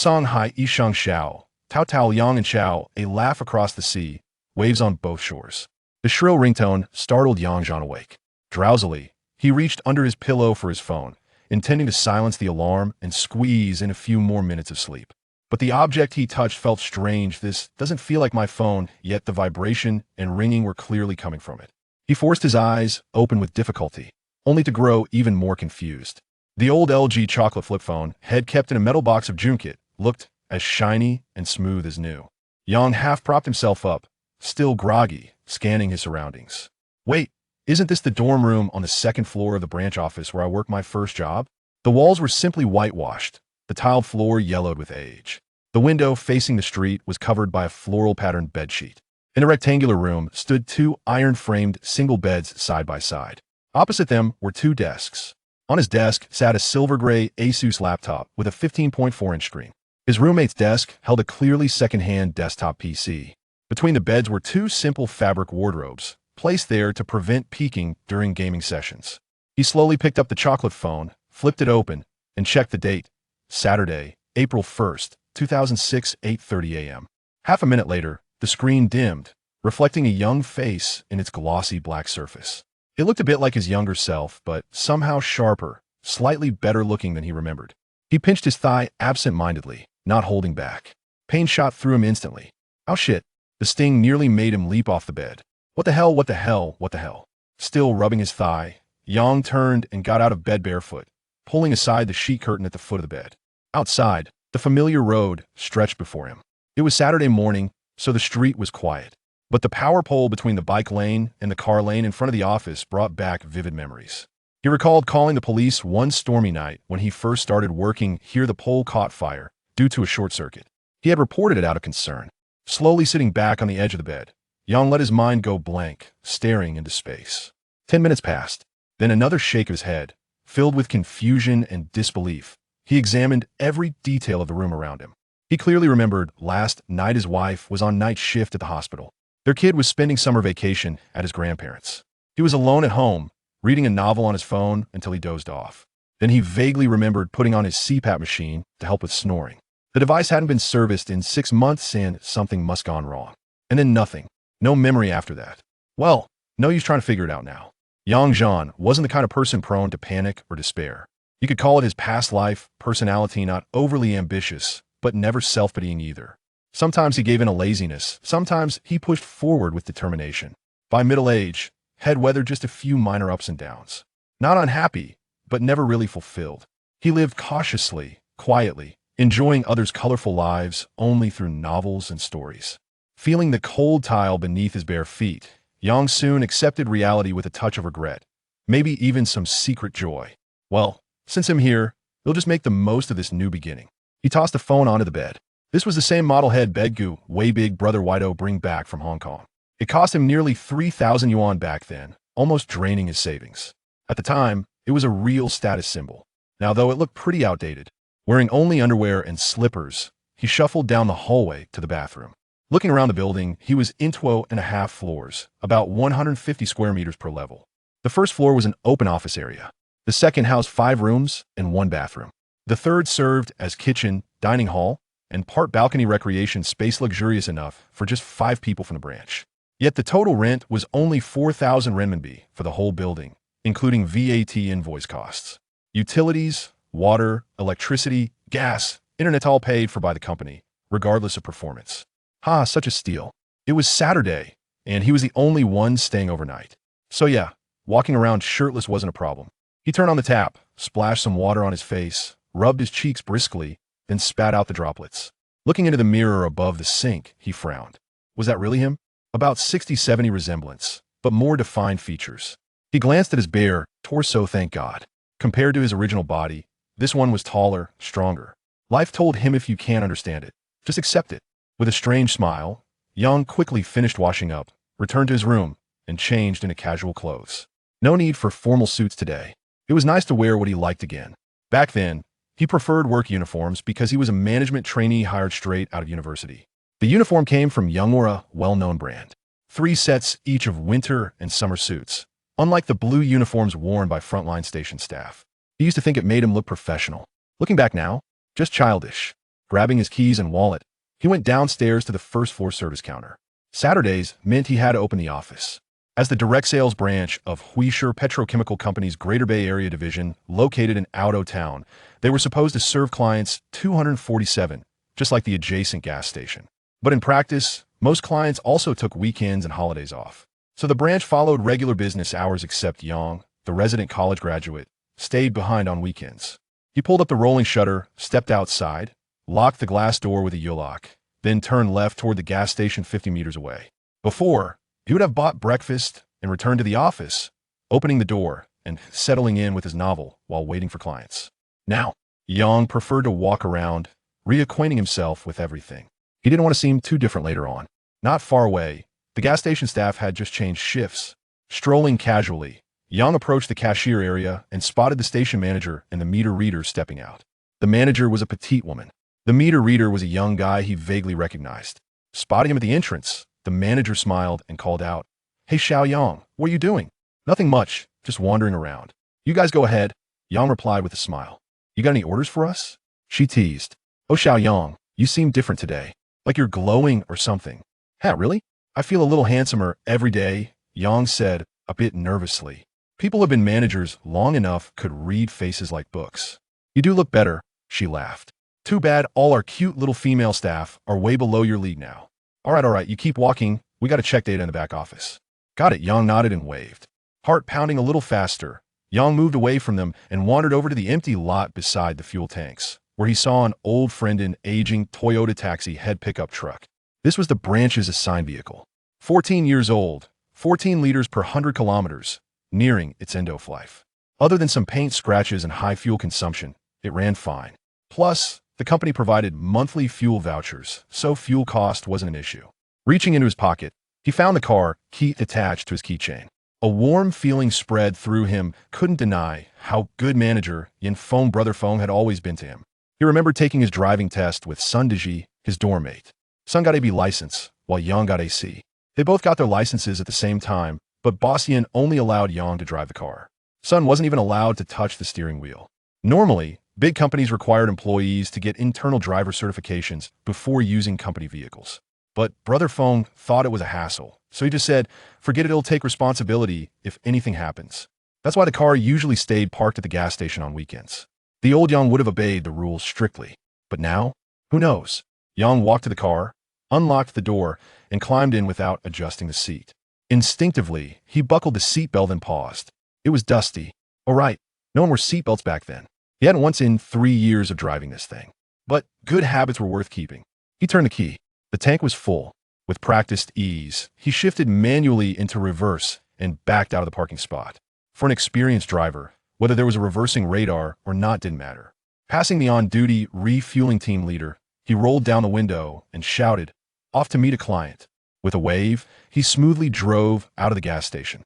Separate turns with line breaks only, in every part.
Song hai ishang xiao, tao tao yang and xiao, a laugh across the sea, waves on both shores. The shrill ringtone startled Zhan awake. Drowsily, he reached under his pillow for his phone, intending to silence the alarm and squeeze in a few more minutes of sleep. But the object he touched felt strange. This doesn't feel like my phone, yet the vibration and ringing were clearly coming from it. He forced his eyes open with difficulty, only to grow even more confused. The old LG chocolate flip phone, head kept in a metal box of junket, looked as shiny and smooth as new. Yang half propped himself up, still groggy, scanning his surroundings. Wait, isn't this the dorm room on the second floor of the branch office where I worked my first job? The walls were simply whitewashed, the tiled floor yellowed with age. The window facing the street was covered by a floral-patterned bedsheet. In the rectangular room stood two iron-framed single beds side by side. Opposite them were two desks. On his desk sat a silver-gray Asus laptop with a 15.4-inch screen. His roommate's desk held a clearly second-hand desktop PC. Between the beds were two simple fabric wardrobes, placed there to prevent peeking during gaming sessions. He slowly picked up the chocolate phone, flipped it open, and checked the date. Saturday, April 1st, 2006, 8:30 a.m. Half a minute later, the screen dimmed, reflecting a young face in its glossy black surface. It looked a bit like his younger self, but somehow sharper, slightly better looking than he remembered. He pinched his thigh absent-mindedly, not holding back. Pain shot through him instantly. Oh shit. The sting nearly made him leap off the bed. What the hell, what the hell, what the hell? Still rubbing his thigh, Yang turned and got out of bed barefoot, pulling aside the sheet curtain at the foot of the bed. Outside, the familiar road stretched before him. It was Saturday morning, so the street was quiet. But the power pole between the bike lane and the car lane in front of the office brought back vivid memories. He recalled calling the police one stormy night when he first started working here. The pole caught fire due to a short circuit. He had reported it out of concern. Slowly sitting back on the edge of the bed, Yang let his mind go blank, staring into space. 10 minutes passed. Then another shake of his head, filled with confusion and disbelief. He examined every detail of the room around him. He clearly remembered last night his wife was on night shift at the hospital. Their kid was spending summer vacation at his grandparents'. He was alone at home, reading a novel on his phone until he dozed off. Then he vaguely remembered putting on his CPAP machine to help with snoring. The device hadn't been serviced in 6 months and something must have gone wrong. And then nothing. No memory after that. Well, no use trying to figure it out now. Zhan wasn't the kind of person prone to panic or despair. You could call it his past life, personality not overly ambitious, but never self-pitying either. Sometimes he gave in a laziness, sometimes he pushed forward with determination. By middle age, had weathered just a few minor ups and downs. Not unhappy, but never really fulfilled. He lived cautiously, quietly, enjoying others' colorful lives only through novels and stories. Feeling the cold tile beneath his bare feet, Yang soon accepted reality with a touch of regret, maybe even some secret joy. Well, since I'm here, he'll just make the most of this new beginning. He tossed the phone onto the bed. This was the same model head Bedgu, way big brother Wido bring back from Hong Kong. It cost him nearly 3,000 yuan back then, almost draining his savings. At the time, it was a real status symbol. Now though it looked pretty outdated, wearing only underwear and slippers, he shuffled down the hallway to the bathroom. Looking around the building, he was in 2.5 floors, about 150 square meters per level. The first floor was an open office area. The second housed 5 rooms and 1 bathroom. The third served as kitchen, dining hall, and part balcony recreation space, luxurious enough for just 5 people from the branch. Yet the total rent was only 4,000 renminbi for the whole building, including VAT invoice costs. Utilities, water, electricity, gas, internet all paid for by the company, regardless of performance. Ha, such a steal. It was Saturday, and he was the only one staying overnight. So yeah, walking around shirtless wasn't a problem. He turned on the tap, splashed some water on his face, rubbed his cheeks briskly, then spat out the droplets. Looking into the mirror above the sink, he frowned. Was that really him? About 60-70 resemblance, but more defined features. He glanced at his bare torso, thank God. Compared to his original body, this one was taller, stronger. Life told him if you can't understand it, just accept it. With a strange smile, Yang quickly finished washing up, returned to his room, and changed into casual clothes. No need for formal suits today. It was nice to wear what he liked again. Back then, he preferred work uniforms because he was a management trainee hired straight out of university. The uniform came from Youngora, well-known brand. 3 sets each of winter and summer suits, unlike the blue uniforms worn by frontline station staff. He used to think it made him look professional. Looking back now, just childish. Grabbing his keys and wallet, he went downstairs to the first-floor service counter. Saturdays meant he had to open the office. As the direct sales branch of Huisher Petrochemical Company's Greater Bay Area division, located in Auto Town, they were supposed to serve clients 247, just like the adjacent gas station. But in practice, most clients also took weekends and holidays off. So the branch followed regular business hours except Yang, the resident college graduate, stayed behind on weekends. He pulled up the rolling shutter, stepped outside, locked the glass door with a U-lock, then turned left toward the gas station 50 meters away. Before, he would have bought breakfast and returned to the office, opening the door and settling in with his novel while waiting for clients. Now, Yang preferred to walk around, reacquainting himself with everything. He didn't want to seem too different later on. Not far away, the gas station staff had just changed shifts. Strolling casually, Yang approached the cashier area and spotted the station manager and the meter reader stepping out. The manager was a petite woman. The meter reader was a young guy he vaguely recognized. Spotting him at the entrance, the manager smiled and called out, "Hey Xiao Yang, what are you doing?" "Nothing much, just wandering around." "You guys go ahead," Yang replied with a smile. "You got any orders for us?" She teased. "Oh Xiao Yang, you seem different today. Like you're glowing or something." "Huh, really? I feel a little handsomer every day," Yang said, a bit nervously. People who have been managers long enough could read faces like books. "You do look better," she laughed. "Too bad all our cute little female staff are way below your league now." All right, you keep walking. We got to check data in the back office." "Got it," Yang nodded and waved. Heart pounding a little faster, Yang moved away from them and wandered over to the empty lot beside the fuel tanks, where he saw an old friend in aging Toyota taxi head pickup truck. This was the branch's assigned vehicle. 14 years old, 14 liters per 100 kilometers, nearing its end of life. Other than some paint scratches and high fuel consumption, it ran fine. Plus, the company provided monthly fuel vouchers, so fuel cost wasn't an issue. Reaching into his pocket, he found the car key attached to his keychain. A warm feeling spread through him, couldn't deny how good manager Yin Feng brother Feng had always been to him. He remembered taking his driving test with Sun Deji, his dorm mate. Sun got AB license, while Yang got AC. They both got their licenses at the same time, but Boss Yin only allowed Yang to drive the car. Sun wasn't even allowed to touch the steering wheel. Normally, big companies required employees to get internal driver certifications before using company vehicles. But Brother Feng thought it was a hassle, so he just said, "Forget it, it'll take responsibility if anything happens." That's why the car usually stayed parked at the gas station on weekends. The old Yang would have obeyed the rules strictly. But now, who knows? Yang walked to the car, unlocked the door, and climbed in without adjusting the seat. Instinctively, he buckled the seatbelt and paused. It was dusty. All right, no one wore seatbelts back then. He hadn't once in 3 years of driving this thing. But good habits were worth keeping. He turned the key. The tank was full. With practiced ease, he shifted manually into reverse and backed out of the parking spot. For an experienced driver, whether there was a reversing radar or not didn't matter. Passing the on-duty refueling team leader, he rolled down the window and shouted, "Off to meet a client." With a wave, he smoothly drove out of the gas station.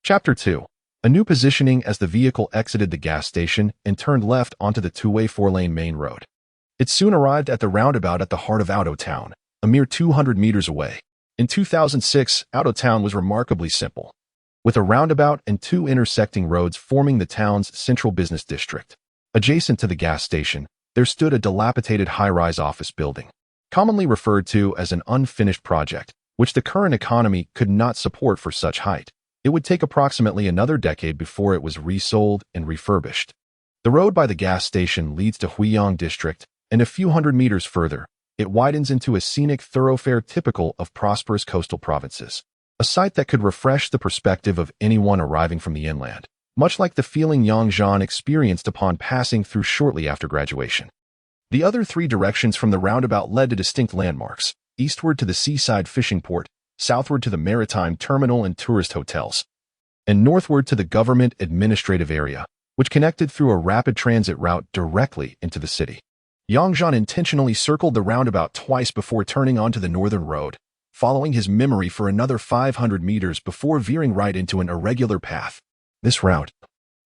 Chapter 2. A new positioning as the vehicle exited the gas station and turned left onto the two-way four-lane main road. It soon arrived at the roundabout at the heart of Auto Town, a mere 200 meters away. In 2006, Auto Town was remarkably simple, with a roundabout and two intersecting roads forming the town's central business district. Adjacent to the gas station, there stood a dilapidated high-rise office building, commonly referred to as an unfinished project, which the current economy could not support for such height. It would take approximately another decade before it was resold and refurbished. The road by the gas station leads to Huiyang District, and a few hundred meters further, it widens into a scenic thoroughfare typical of prosperous coastal provinces, a sight that could refresh the perspective of anyone arriving from the inland, much like the feeling Zhan experienced upon passing through shortly after graduation. The other three directions from the roundabout led to distinct landmarks: eastward to the seaside fishing port, southward to the maritime terminal and tourist hotels, and northward to the government administrative area, which connected through a rapid transit route directly into the city. Zhan intentionally circled the roundabout twice before turning onto the northern road, following his memory for another 500 meters before veering right into an irregular path. This route,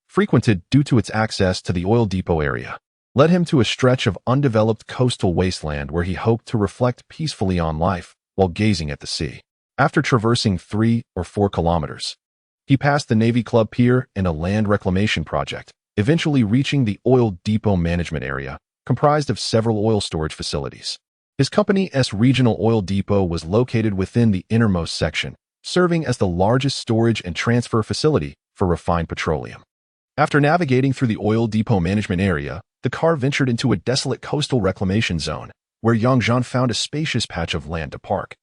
frequented due to its access to the oil depot area, led him to a stretch of undeveloped coastal wasteland where he hoped to reflect peacefully on life while gazing at the sea. After traversing 3 or 4 kilometers, he passed the Navy Club Pier and a land reclamation project, eventually reaching the oil depot management area, comprised of several oil storage facilities. His company's regional oil depot was located within the innermost section, serving as the largest storage and transfer facility for refined petroleum. After navigating through the oil depot management area, the car ventured into a desolate coastal reclamation zone, where Zhan found a spacious patch of land to park.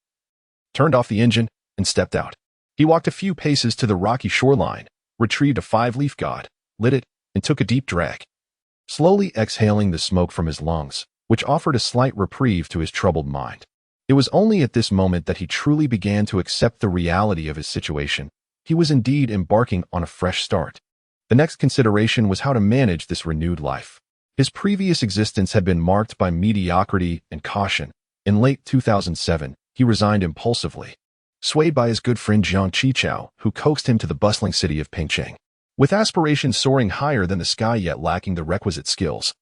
Turned off the engine and stepped out. He walked a few paces to the rocky shoreline, retrieved a 5-leaf god, lit it, and took a deep drag, slowly exhaling the smoke from his lungs, which offered a slight reprieve to his troubled mind. It was only at this moment that he truly began to accept the reality of his situation. He was indeed embarking on a fresh start. The next consideration was how to manage this renewed life. His previous existence had been marked by mediocrity and caution. In late 2007, he resigned impulsively, swayed by his good friend Jiang Qichao, who coaxed him to the bustling city of Pingcheng. With aspirations soaring higher than the sky yet lacking the requisite skills,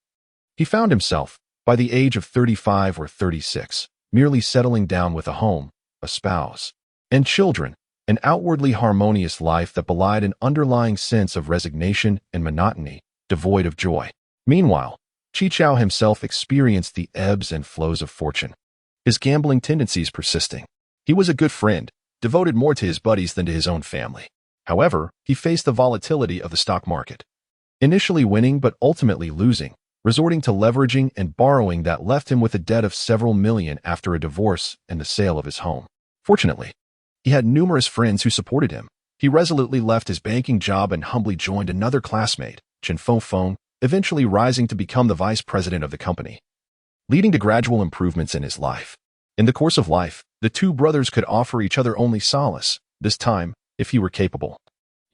he found himself, by the age of 35 or 36, merely settling down with a home, a spouse, and children, an outwardly harmonious life that belied an underlying sense of resignation and monotony, devoid of joy. Meanwhile, Qichao himself experienced the ebbs and flows of fortune, his gambling tendencies persisting. He was a good friend, devoted more to his buddies than to his own family. However, he faced the volatility of the stock market, initially winning but ultimately losing, resorting to leveraging and borrowing that left him with a debt of several million after a divorce and the sale of his home. Fortunately, he had numerous friends who supported him. He resolutely left his banking job and humbly joined another classmate, Chen Feng, eventually rising to become the vice president of the company, leading to gradual improvements in his life. In the course of life, the two brothers could offer each other only solace, this time, if he were capable.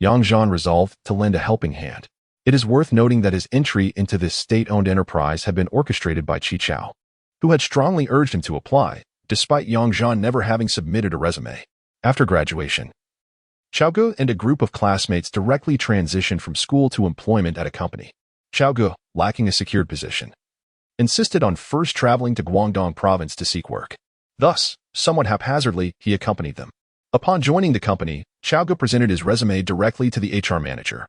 Zhan resolved to lend a helping hand. It is worth noting that his entry into this state-owned enterprise had been orchestrated by Qichao, who had strongly urged him to apply, despite Zhan never having submitted a resume. After graduation, Qiaoge and a group of classmates directly transitioned from school to employment at a company. Qiaoge, lacking a secured position, insisted on first traveling to Guangdong province to seek work. Thus, somewhat haphazardly, he accompanied them. Upon joining the company, Qiaoge presented his resume directly to the HR manager,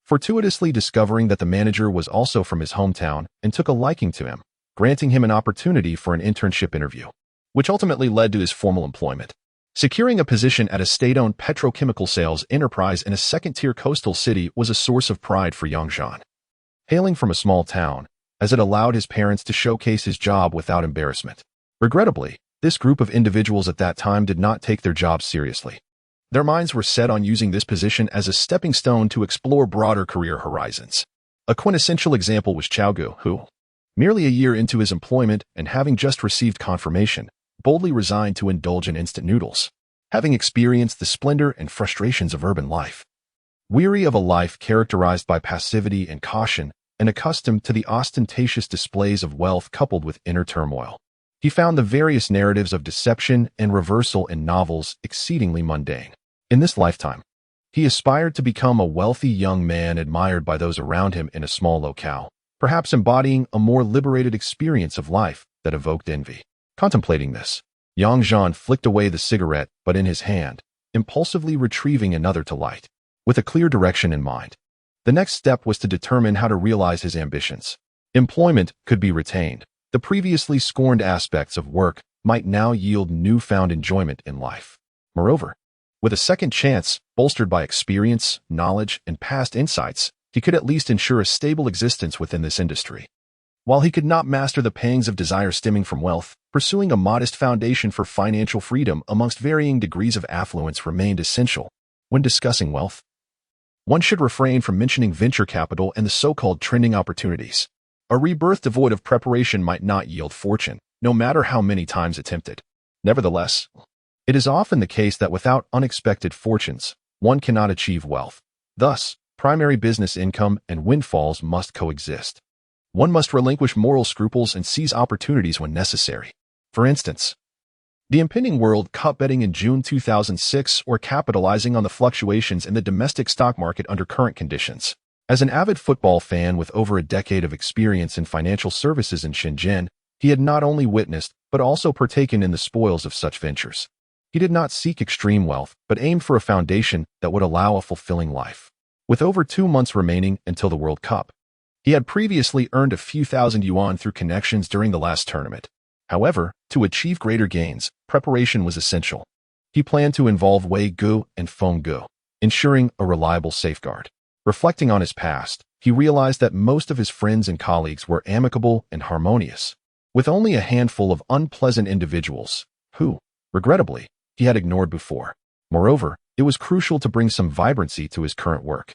fortuitously discovering that the manager was also from his hometown and took a liking to him, granting him an opportunity for an internship interview, which ultimately led to his formal employment. Securing a position at a state-owned petrochemical sales enterprise in a second-tier coastal city was a source of pride for Zhan. Hailing from a small town, as it allowed his parents to showcase his job without embarrassment. Regrettably, this group of individuals at that time did not take their jobs seriously. Their minds were set on using this position as a stepping stone to explore broader career horizons. A quintessential example was Qiaoge, who, merely a year into his employment and having just received confirmation, boldly resigned to indulge in instant noodles, having experienced the splendor and frustrations of urban life. Weary of a life characterized by passivity and caution, and accustomed to the ostentatious displays of wealth coupled with inner turmoil, he found the various narratives of deception and reversal in novels exceedingly mundane. In this lifetime, he aspired to become a wealthy young man admired by those around him in a small locale, perhaps embodying a more liberated experience of life that evoked envy. Contemplating this, Zhan flicked away the cigarette, but in his hand, impulsively retrieving another to light. With a clear direction in mind, the next step was to determine how to realize his ambitions. Employment could be retained. The previously scorned aspects of work might now yield newfound enjoyment in life. Moreover, with a second chance, bolstered by experience, knowledge, and past insights, he could at least ensure a stable existence within this industry. While he could not master the pangs of desire stemming from wealth, pursuing a modest foundation for financial freedom amongst varying degrees of affluence remained essential. When discussing wealth, one should refrain from mentioning venture capital and the so-called trending opportunities. A rebirth devoid of preparation might not yield fortune, no matter how many times attempted. Nevertheless, it is often the case that without unexpected fortunes, one cannot achieve wealth. Thus, primary business income and windfalls must coexist. One must relinquish moral scruples and seize opportunities when necessary. For instance, the impending World Cup betting in June 2006 or capitalizing on the fluctuations in the domestic stock market under current conditions. As an avid football fan with over a decade of experience in financial services in Shenzhen, he had not only witnessed, but also partaken in the spoils of such ventures. He did not seek extreme wealth, but aimed for a foundation that would allow a fulfilling life. With over 2 months remaining until the World Cup, He had previously earned a few thousand yuan through connections during the last tournament. However, to achieve greater gains, preparation was essential. He planned to involve Wei Gu and Feng Gu, ensuring a reliable safeguard. Reflecting on his past, he realized that most of his friends and colleagues were amicable and harmonious, with only a handful of unpleasant individuals who, regrettably, he had ignored before. Moreover, it was crucial to bring some vibrancy to his current work.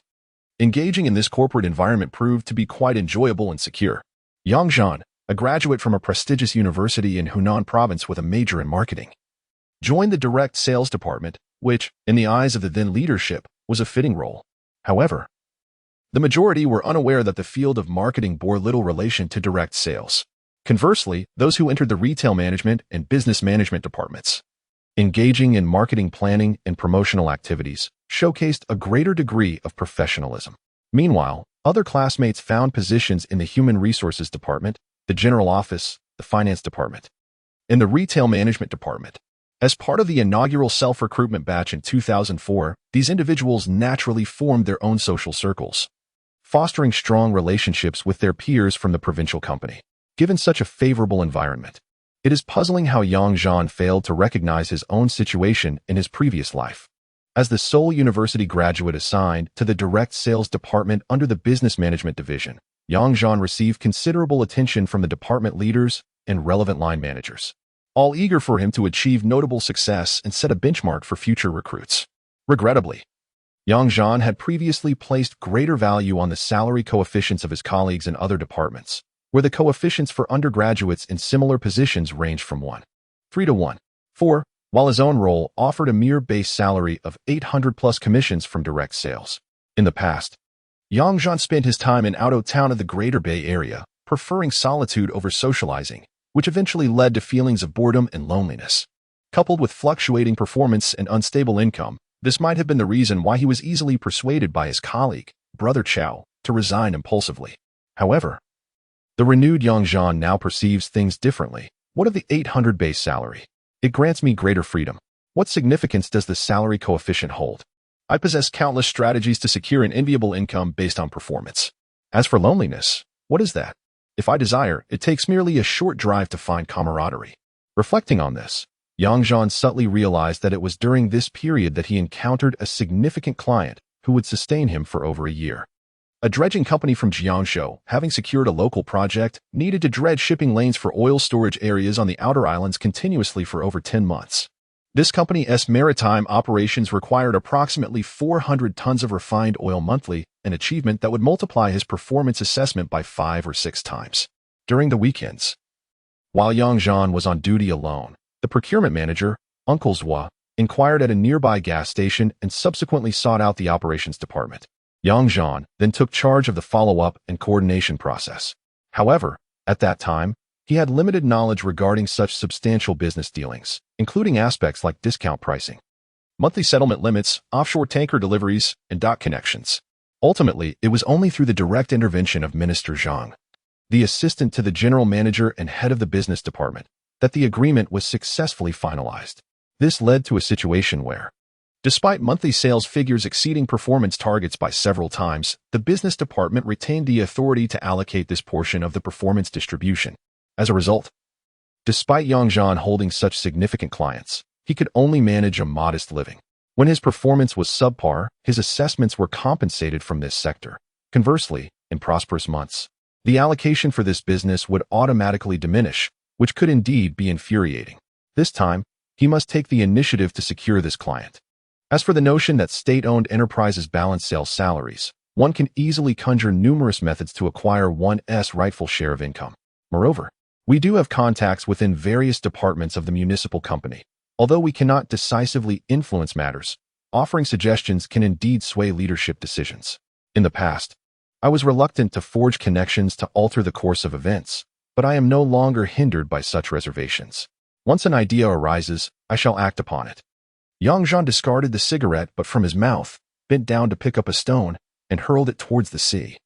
Engaging in this corporate environment proved to be quite enjoyable and secure. Yang Zhan, a graduate from a prestigious university in Hunan province with a major in marketing, joined the direct sales department, which, in the eyes of the then leadership, was a fitting role. However, the majority were unaware that the field of marketing bore little relation to direct sales. Conversely, those who entered the retail management and business management departments, engaging in marketing planning and promotional activities, showcased a greater degree of professionalism. Meanwhile, other classmates found positions in the human resources department, the general office, the finance department, and the retail management department. As part of the inaugural self-recruitment batch in 2004, these individuals naturally formed their own social circles, fostering strong relationships with their peers from the provincial company. Given such a favorable environment, it is puzzling how Yang Zhan failed to recognize his own situation in his previous life. As the sole university graduate assigned to the direct sales department under the business management division, Yang Zhan received considerable attention from the department leaders and relevant line managers, all eager for him to achieve notable success and set a benchmark for future recruits. Regrettably, Yang Zhan had previously placed greater value on the salary coefficients of his colleagues in other departments, where the coefficients for undergraduates in similar positions ranged from 1.3 to 1.4, while his own role offered a mere base salary of 800 plus commissions from direct sales. In the past, Yang Zhan spent his time in out-of-town of the Greater Bay Area, preferring solitude over socializing, which eventually led to feelings of boredom and loneliness. Coupled with fluctuating performance and unstable income, this might have been the reason why he was easily persuaded by his colleague, Brother Chow, to resign impulsively. However, the renewed Yang Zhan now perceives things differently. What of the 800 base salary? It grants me greater freedom. What significance does the salary coefficient hold? I possess countless strategies to secure an enviable income based on performance. As for loneliness, what is that? If I desire, it takes merely a short drive to find camaraderie. Reflecting on this, Yang Zhan subtly realized that it was during this period that he encountered a significant client who would sustain him for over a year. A dredging company from Jiangsu, having secured a local project, needed to dredge shipping lanes for oil storage areas on the outer islands continuously for over 10 months. This company's maritime operations required approximately 400 tons of refined oil monthly, an achievement that would multiply his performance assessment by 5 or 6 times. During the weekends, while Yang Zhan was on duty alone, the procurement manager, Uncle Zhua, inquired at a nearby gas station and subsequently sought out the operations department. Yang Zhan then took charge of the follow-up and coordination process. However, at that time, he had limited knowledge regarding such substantial business dealings, including aspects like discount pricing, monthly settlement limits, offshore tanker deliveries, and dock connections. Ultimately, it was only through the direct intervention of Minister Zhang, the assistant to the general manager and head of the business department, that the agreement was successfully finalized. This led to a situation where, despite monthly sales figures exceeding performance targets by several times, the business department retained the authority to allocate this portion of the performance distribution. As a result, despite Yang Zhan holding such significant clients, he could only manage a modest living. When his performance was subpar, his assessments were compensated from this sector. Conversely, in prosperous months, the allocation for this business would automatically diminish, which could indeed be infuriating. This time, he must take the initiative to secure this client. As for the notion that state-owned enterprises balance sales salaries, one can easily conjure numerous methods to acquire one's rightful share of income. Moreover, we do have contacts within various departments of the municipal company. Although we cannot decisively influence matters, offering suggestions can indeed sway leadership decisions. In the past, I was reluctant to forge connections to alter the course of events, but I am no longer hindered by such reservations. Once an idea arises, I shall act upon it. Yang Zhan discarded the cigarette, but from his mouth, bent down to pick up a stone, and hurled it towards the sea,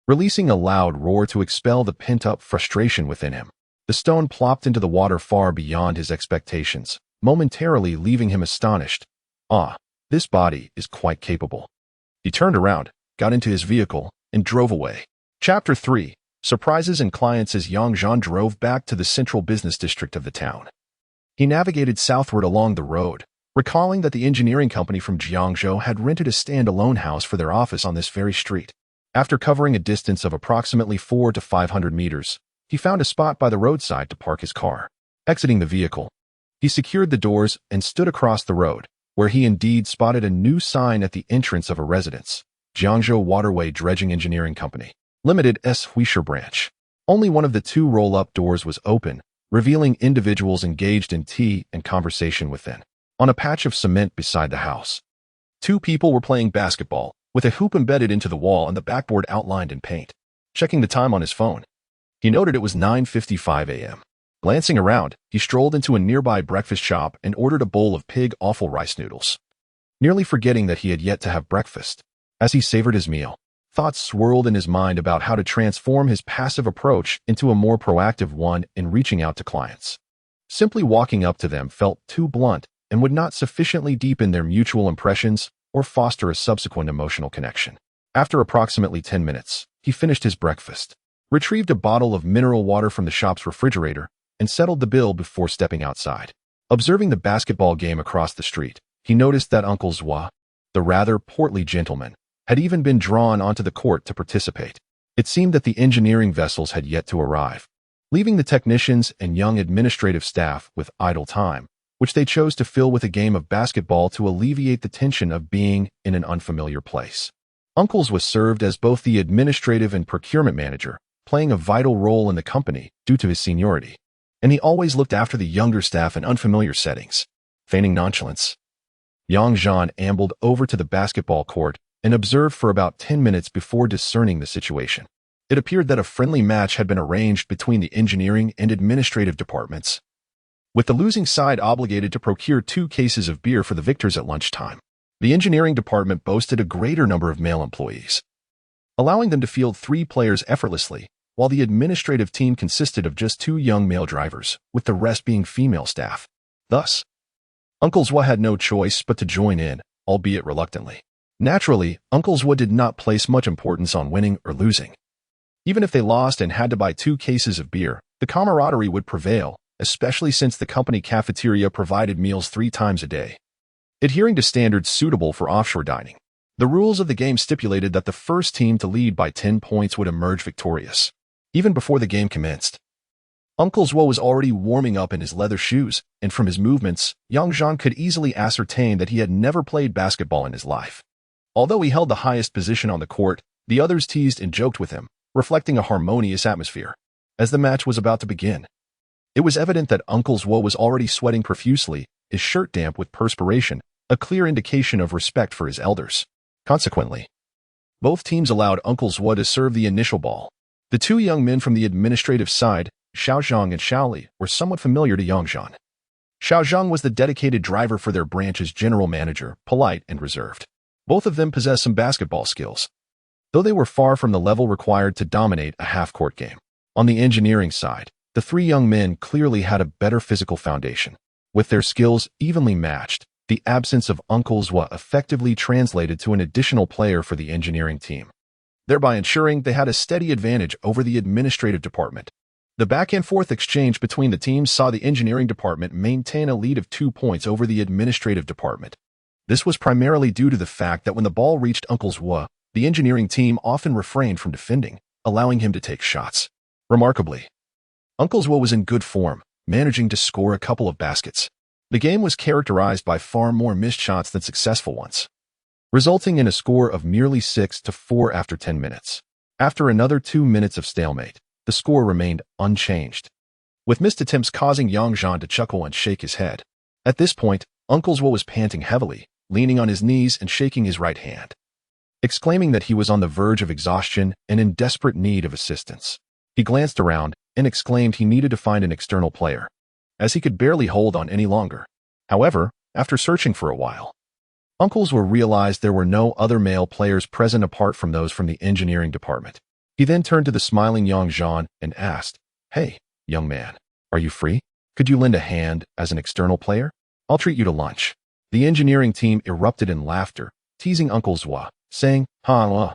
releasing a loud roar to expel the pent-up frustration within him. The stone plopped into the water far beyond his expectations, momentarily leaving him astonished. Ah, this body is quite capable. He turned around, got into his vehicle, and drove away. Chapter 3. Surprises and clients. As Zhan drove back to the central business district of the town, he navigated southward along the road, recalling that the engineering company from Jiangzhou had rented a standalone house for their office on this very street. After covering a distance of approximately 400 to 500 meters, he found a spot by the roadside to park his car. Exiting the vehicle, he secured the doors and stood across the road, where he indeed spotted a new sign at the entrance of a residence. Jiangzhou Waterway Dredging Engineering Company Limited S. Huisher branch. Only one of the two roll-up doors was open, revealing individuals engaged in tea and conversation within. On a patch of cement beside the house, two people were playing basketball, with a hoop embedded into the wall and the backboard outlined in paint. Checking the time on his phone, he noted it was 9:55 a.m. Glancing around, he strolled into a nearby breakfast shop and ordered a bowl of pig offal rice noodles, nearly forgetting that he had yet to have breakfast. As he savored his meal, thoughts swirled in his mind about how to transform his passive approach into a more proactive one in reaching out to clients. Simply walking up to them felt too blunt and would not sufficiently deepen their mutual impressions or foster a subsequent emotional connection. After approximately 10 minutes, he finished his breakfast, retrieved a bottle of mineral water from the shop's refrigerator, and settled the bill before stepping outside. Observing the basketball game across the street, he noticed that Uncle Zwa, the rather portly gentleman, had even been drawn onto the court to participate. It seemed that the engineering vessels had yet to arrive, leaving the technicians and young administrative staff with idle time, which they chose to fill with a game of basketball to alleviate the tension of being in an unfamiliar place. Uncles was served as both the administrative and procurement manager, playing a vital role in the company due to his seniority, and he always looked after the younger staff in unfamiliar settings. Feigning nonchalance, Zhan ambled over to the basketball court and observed for about 10 minutes before discerning the situation. It appeared that a friendly match had been arranged between the engineering and administrative departments, with the losing side obligated to procure 2 cases of beer for the victors at lunchtime. The engineering department boasted a greater number of male employees, allowing them to field 3 players effortlessly, while the administrative team consisted of just 2 young male drivers, with the rest being female staff. Thus, Uncle Zwa had no choice but to join in, albeit reluctantly. Naturally, Uncle Zwa did not place much importance on winning or losing. Even if they lost and had to buy 2 cases of beer, the camaraderie would prevail, especially since the company cafeteria provided meals 3 times a day, adhering to standards suitable for offshore dining. The rules of the game stipulated that the first team to lead by 10 points would emerge victorious. Even before the game commenced, Uncle Zwa was already warming up in his leather shoes, and from his movements, Zhan could easily ascertain that he had never played basketball in his life. Although he held the highest position on the court, the others teased and joked with him, reflecting a harmonious atmosphere. As the match was about to begin, it was evident that Uncle Zwa was already sweating profusely, his shirt damp with perspiration, a clear indication of respect for his elders. Consequently, both teams allowed Uncle Zwa to serve the initial ball. The 2 young men from the administrative side, Xiaozhang and Xiaoli, were somewhat familiar to Zhan. Xiaozhang was the dedicated driver for their branch's general manager, polite and reserved. Both of them possessed some basketball skills, though they were far from the level required to dominate a half-court game. On the engineering side, the 3 young men clearly had a better physical foundation. With their skills evenly matched, the absence of Uncle Zwa effectively translated to an additional player for the engineering team, thereby ensuring they had a steady advantage over the administrative department. The back-and-forth exchange between the teams saw the engineering department maintain a lead of 2 points over the administrative department. This was primarily due to the fact that when the ball reached Uncle Zwa, the engineering team often refrained from defending, allowing him to take shots. Remarkably, Uncle Zwa was in good form, managing to score a couple of baskets. The game was characterized by far more missed shots than successful ones, resulting in a score of merely 6-4 after 10 minutes. After another 2 minutes of stalemate, the score remained unchanged, with missed attempts causing Zhan to chuckle and shake his head. At this point, Uncle Zwa was panting heavily, leaning on his knees and shaking his right hand, exclaiming that he was on the verge of exhaustion and in desperate need of assistance. He glanced around and exclaimed he needed to find an external player, as he could barely hold on any longer. However, after searching for a while, Uncle Zwa realized there were no other male players present apart from those from the engineering department. He then turned to the smiling Zhan and asked, "Hey, young man, are you free? Could you lend a hand as an external player? I'll treat you to lunch." The engineering team erupted in laughter, teasing Uncle Zwa, saying, "Ha,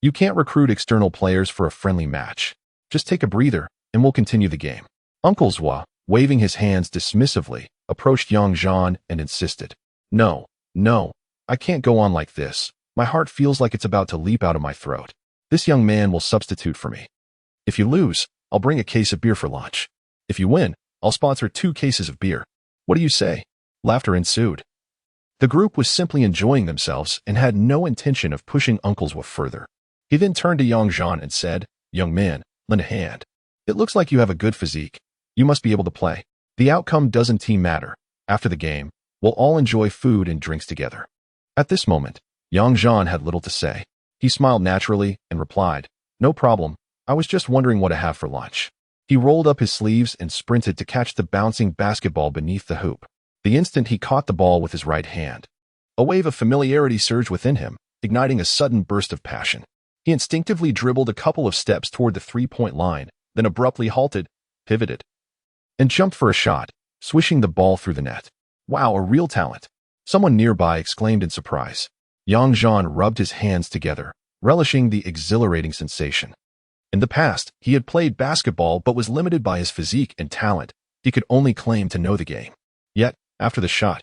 You can't recruit external players for a friendly match. Just take a breather, and we'll continue the game. Uncle Zwa, waving his hands dismissively, approached young Zhan and insisted. No, no, I can't go on like this. My heart feels like it's about to leap out of my throat. This young man will substitute for me. If you lose, I'll bring a case of beer for lunch. If you win, I'll sponsor 2 cases of beer. What do you say? Laughter ensued. The group was simply enjoying themselves and had no intention of pushing Uncle Zwa further. He then turned to young Zhan and said, Young man, lend a hand. It looks like you have a good physique. You must be able to play. The outcome doesn't matter. After the game, we'll all enjoy food and drinks together. At this moment, young Zhan had little to say. He smiled naturally and replied, No problem. I was just wondering what to have for lunch. He rolled up his sleeves and sprinted to catch the bouncing basketball beneath the hoop. The instant he caught the ball with his right hand, a wave of familiarity surged within him, igniting a sudden burst of passion. He instinctively dribbled a couple of steps toward the three-point line, then abruptly halted, pivoted, and jumped for a shot, swishing the ball through the net. Wow, a real talent! Someone nearby exclaimed in surprise. Young Zhan rubbed his hands together, relishing the exhilarating sensation. In the past, he had played basketball but was limited by his physique and talent. He could only claim to know the game. Yet, after the shot,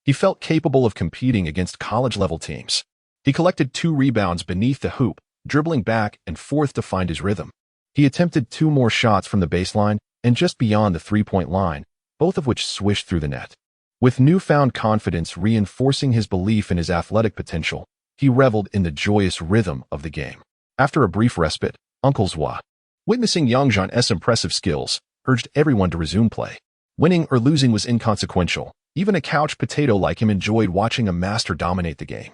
he felt capable of competing against college-level teams. He collected 2 rebounds beneath the hoop, dribbling back and forth to find his rhythm. He attempted 2 more shots from the baseline and just beyond the three-point line, both of which swished through the net. With newfound confidence reinforcing his belief in his athletic potential, he reveled in the joyous rhythm of the game. After a brief respite, Uncle Zwa, witnessing young Zhan's impressive skills, urged everyone to resume play. Winning or losing was inconsequential. Even a couch potato like him enjoyed watching a master dominate the game.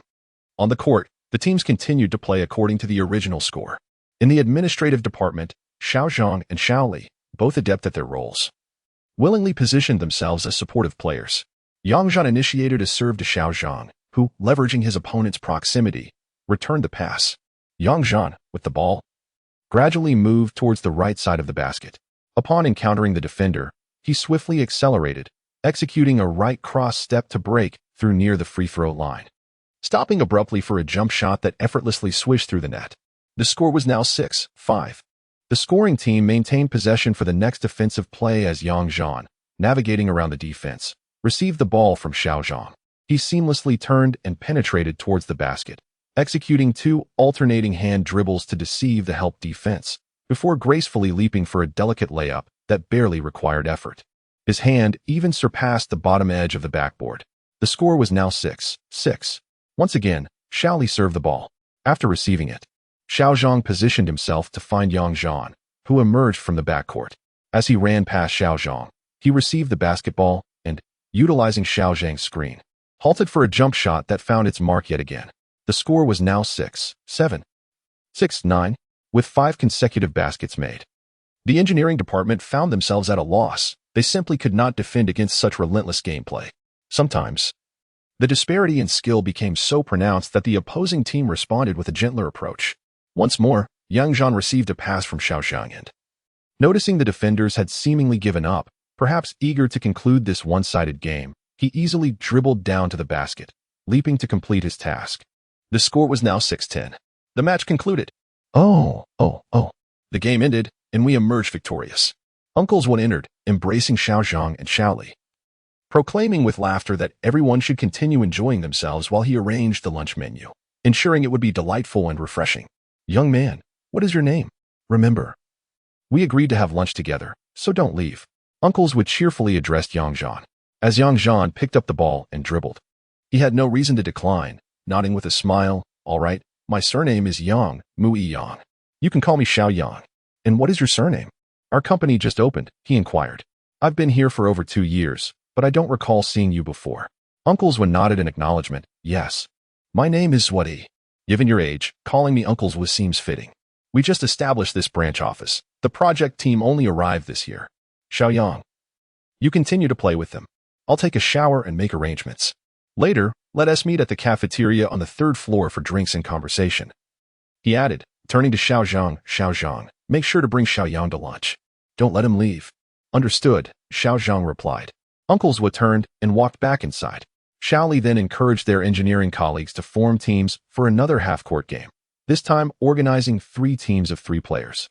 On the court, the teams continued to play according to the original score. In the administrative department, Xiao Zhang and Xiao Li, both adept at their roles, willingly positioned themselves as supportive players. Yang Zhan initiated a serve to Xiao Zhang, who, leveraging his opponent's proximity, returned the pass. Yang Zhan, with the ball, gradually moved towards the right side of the basket. Upon encountering the defender, he swiftly accelerated, executing a right cross step to break through near the free throw line, stopping abruptly for a jump shot that effortlessly swished through the net. The score was now 6-5. The scoring team maintained possession for the next offensive play as Yang Zhan, navigating around the defense, received the ball from Xiao Zhang. He seamlessly turned and penetrated towards the basket, executing 2 alternating hand dribbles to deceive the help defense, before gracefully leaping for a delicate layup that barely required effort. His hand even surpassed the bottom edge of the backboard. The score was now 6-6. Once again, Xiao Li served the ball. After receiving it, Xiao Zhang positioned himself to find Yang Zhan, who emerged from the backcourt. As he ran past Xiao Zhang, he received the basketball and, utilizing Xiao Zhang's screen, halted for a jump shot that found its mark yet again. The score was now 6-7. 6-9, with 5 consecutive baskets made. The engineering department found themselves at a loss. They simply could not defend against such relentless gameplay. Sometimes, the disparity in skill became so pronounced that the opposing team responded with a gentler approach. Once more, Yang Zhan received a pass from Xiao Zhang and, noticing the defenders had seemingly given up, perhaps eager to conclude this one-sided game, he easily dribbled down to the basket, leaping to complete his task. The score was now 6-10. The match concluded. Oh. The game ended, and we emerged victorious. Uncle Zwa entered, embracing Xiao Zhang and Xiao Li, proclaiming with laughter that everyone should continue enjoying themselves while he arranged the lunch menu, ensuring it would be delightful and refreshing. Young man, what is your name? Remember, we agreed to have lunch together, so don't leave. Uncle Zwa cheerfully addressed Yang Zhan, as Yang Zhan picked up the ball and dribbled. He had no reason to decline, nodding with a smile. All right, my surname is Yang, Mui Yang. You can call me Xiao Yang. And what is your surname? Our company just opened, he inquired. I've been here for over 2 years, but I don't recall seeing you before. Uncle Zwa nodded in acknowledgement. Yes. My name is Zwadi. Given your age, calling me Uncle Zwa seems fitting. We just established this branch office. The project team only arrived this year. Xiao Yang. You continue to play with them. I'll take a shower and make arrangements. Later, let us meet at the cafeteria on the 3rd floor for drinks and conversation. He added, turning to Xiao Zhang, make sure to bring Xiao Yang to lunch. Don't let him leave. Understood, Xiao Zhang replied. Uncle Zwa turned and walked back inside. Xiao Li then encouraged their engineering colleagues to form teams for another half-court game. this time organizing 3 teams of 3 players,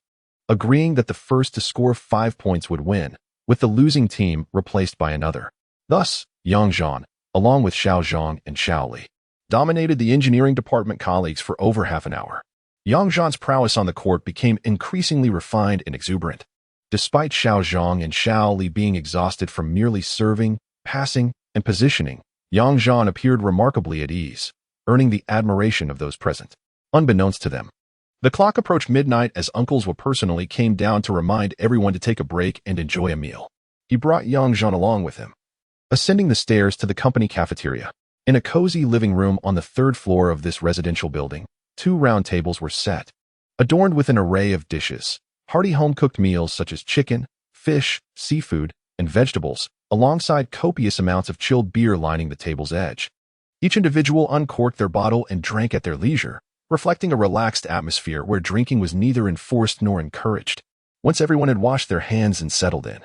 agreeing that the first to score 5 points would win, with the losing team replaced by another. Thus, Yang Zhan, along with Xiao Zhang and Xiao Li, dominated the engineering department colleagues for over half an hour. Yang Zhan's prowess on the court became increasingly refined and exuberant. Despite Xiao Zhang and Xiao Li being exhausted from merely serving, passing, and positioning, Yang Zhan appeared remarkably at ease, earning the admiration of those present. Unbeknownst to them, the clock approached midnight as Uncle Zwa personally came down to remind everyone to take a break and enjoy a meal. He brought Yang Zhan along with him, ascending the stairs to the company cafeteria. In a cozy living room on the 3rd floor of this residential building, 2 round tables were set, adorned with an array of dishes, hearty home-cooked meals such as chicken, fish, seafood, and vegetables, alongside copious amounts of chilled beer lining the table's edge. Each individual uncorked their bottle and drank at their leisure, reflecting a relaxed atmosphere where drinking was neither enforced nor encouraged. Once everyone had washed their hands and settled in,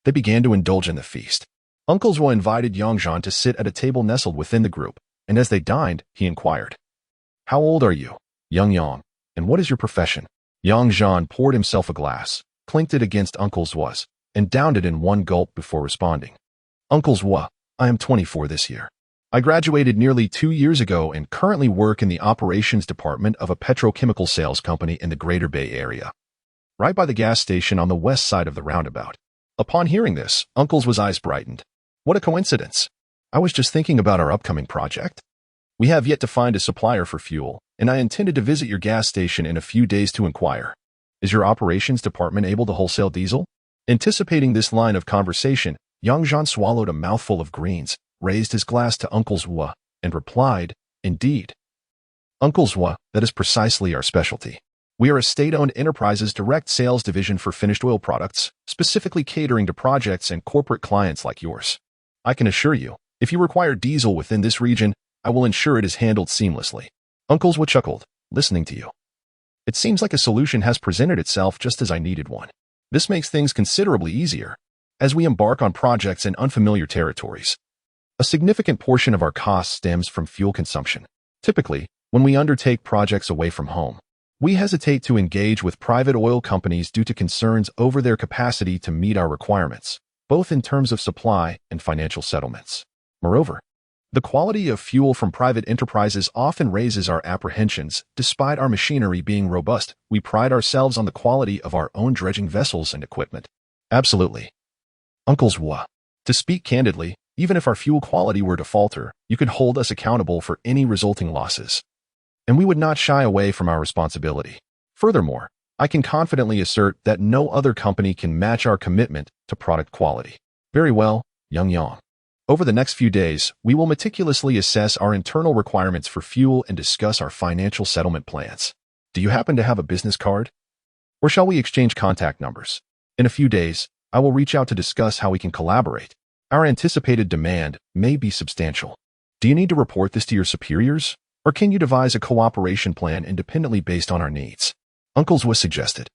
they began to indulge in the feast. Uncle Zwa invited Yang Zhan to sit at a table nestled within the group, and as they dined, he inquired, "How old are you, young Yang, and what is your profession?" Yang Zhan poured himself a glass, clinked it against Uncle Zwa's, and downed it in one gulp before responding. "Uncle Zwa, I am 24 this year. I graduated nearly 2 years ago and currently work in the operations department of a petrochemical sales company in the Greater Bay Area, right by the gas station on the west side of the roundabout." Upon hearing this, Uncle Zwa's eyes brightened. "What a coincidence. I was just thinking about our upcoming project. We have yet to find a supplier for fuel, and I intended to visit your gas station in a few days to inquire. Is your operations department able to wholesale diesel?" Anticipating this line of conversation, Yang Zhan swallowed a mouthful of greens, raised his glass to Uncle Zwa, and replied, "Indeed. Uncle Zwa, that is precisely our specialty. We are a state-owned enterprise's direct sales division for finished oil products, specifically catering to projects and corporate clients like yours. I can assure you, if you require diesel within this region, I will ensure it is handled seamlessly." Uncle Zwa chuckled, listening to you. "It seems like a solution has presented itself just as I needed one. This makes things considerably easier, as we embark on projects in unfamiliar territories. A significant portion of our costs stems from fuel consumption. Typically, when we undertake projects away from home, we hesitate to engage with private oil companies due to concerns over their capacity to meet our requirements, both in terms of supply and financial settlements. Moreover, the quality of fuel from private enterprises often raises our apprehensions. Despite our machinery being robust, we pride ourselves on the quality of our own dredging vessels and equipment." "Absolutely. Uncle Zwa, to speak candidly, even if our fuel quality were to falter, you could hold us accountable for any resulting losses, and we would not shy away from our responsibility. Furthermore, I can confidently assert that no other company can match our commitment to product quality." "Very well, young Yang. Over the next few days, we will meticulously assess our internal requirements for fuel and discuss our financial settlement plans. Do you happen to have a business card? Or shall we exchange contact numbers? In a few days, I will reach out to discuss how we can collaborate. Our anticipated demand may be substantial. Do you need to report this to your superiors, or can you devise a cooperation plan independently based on our needs?" Uncle Zwa suggested.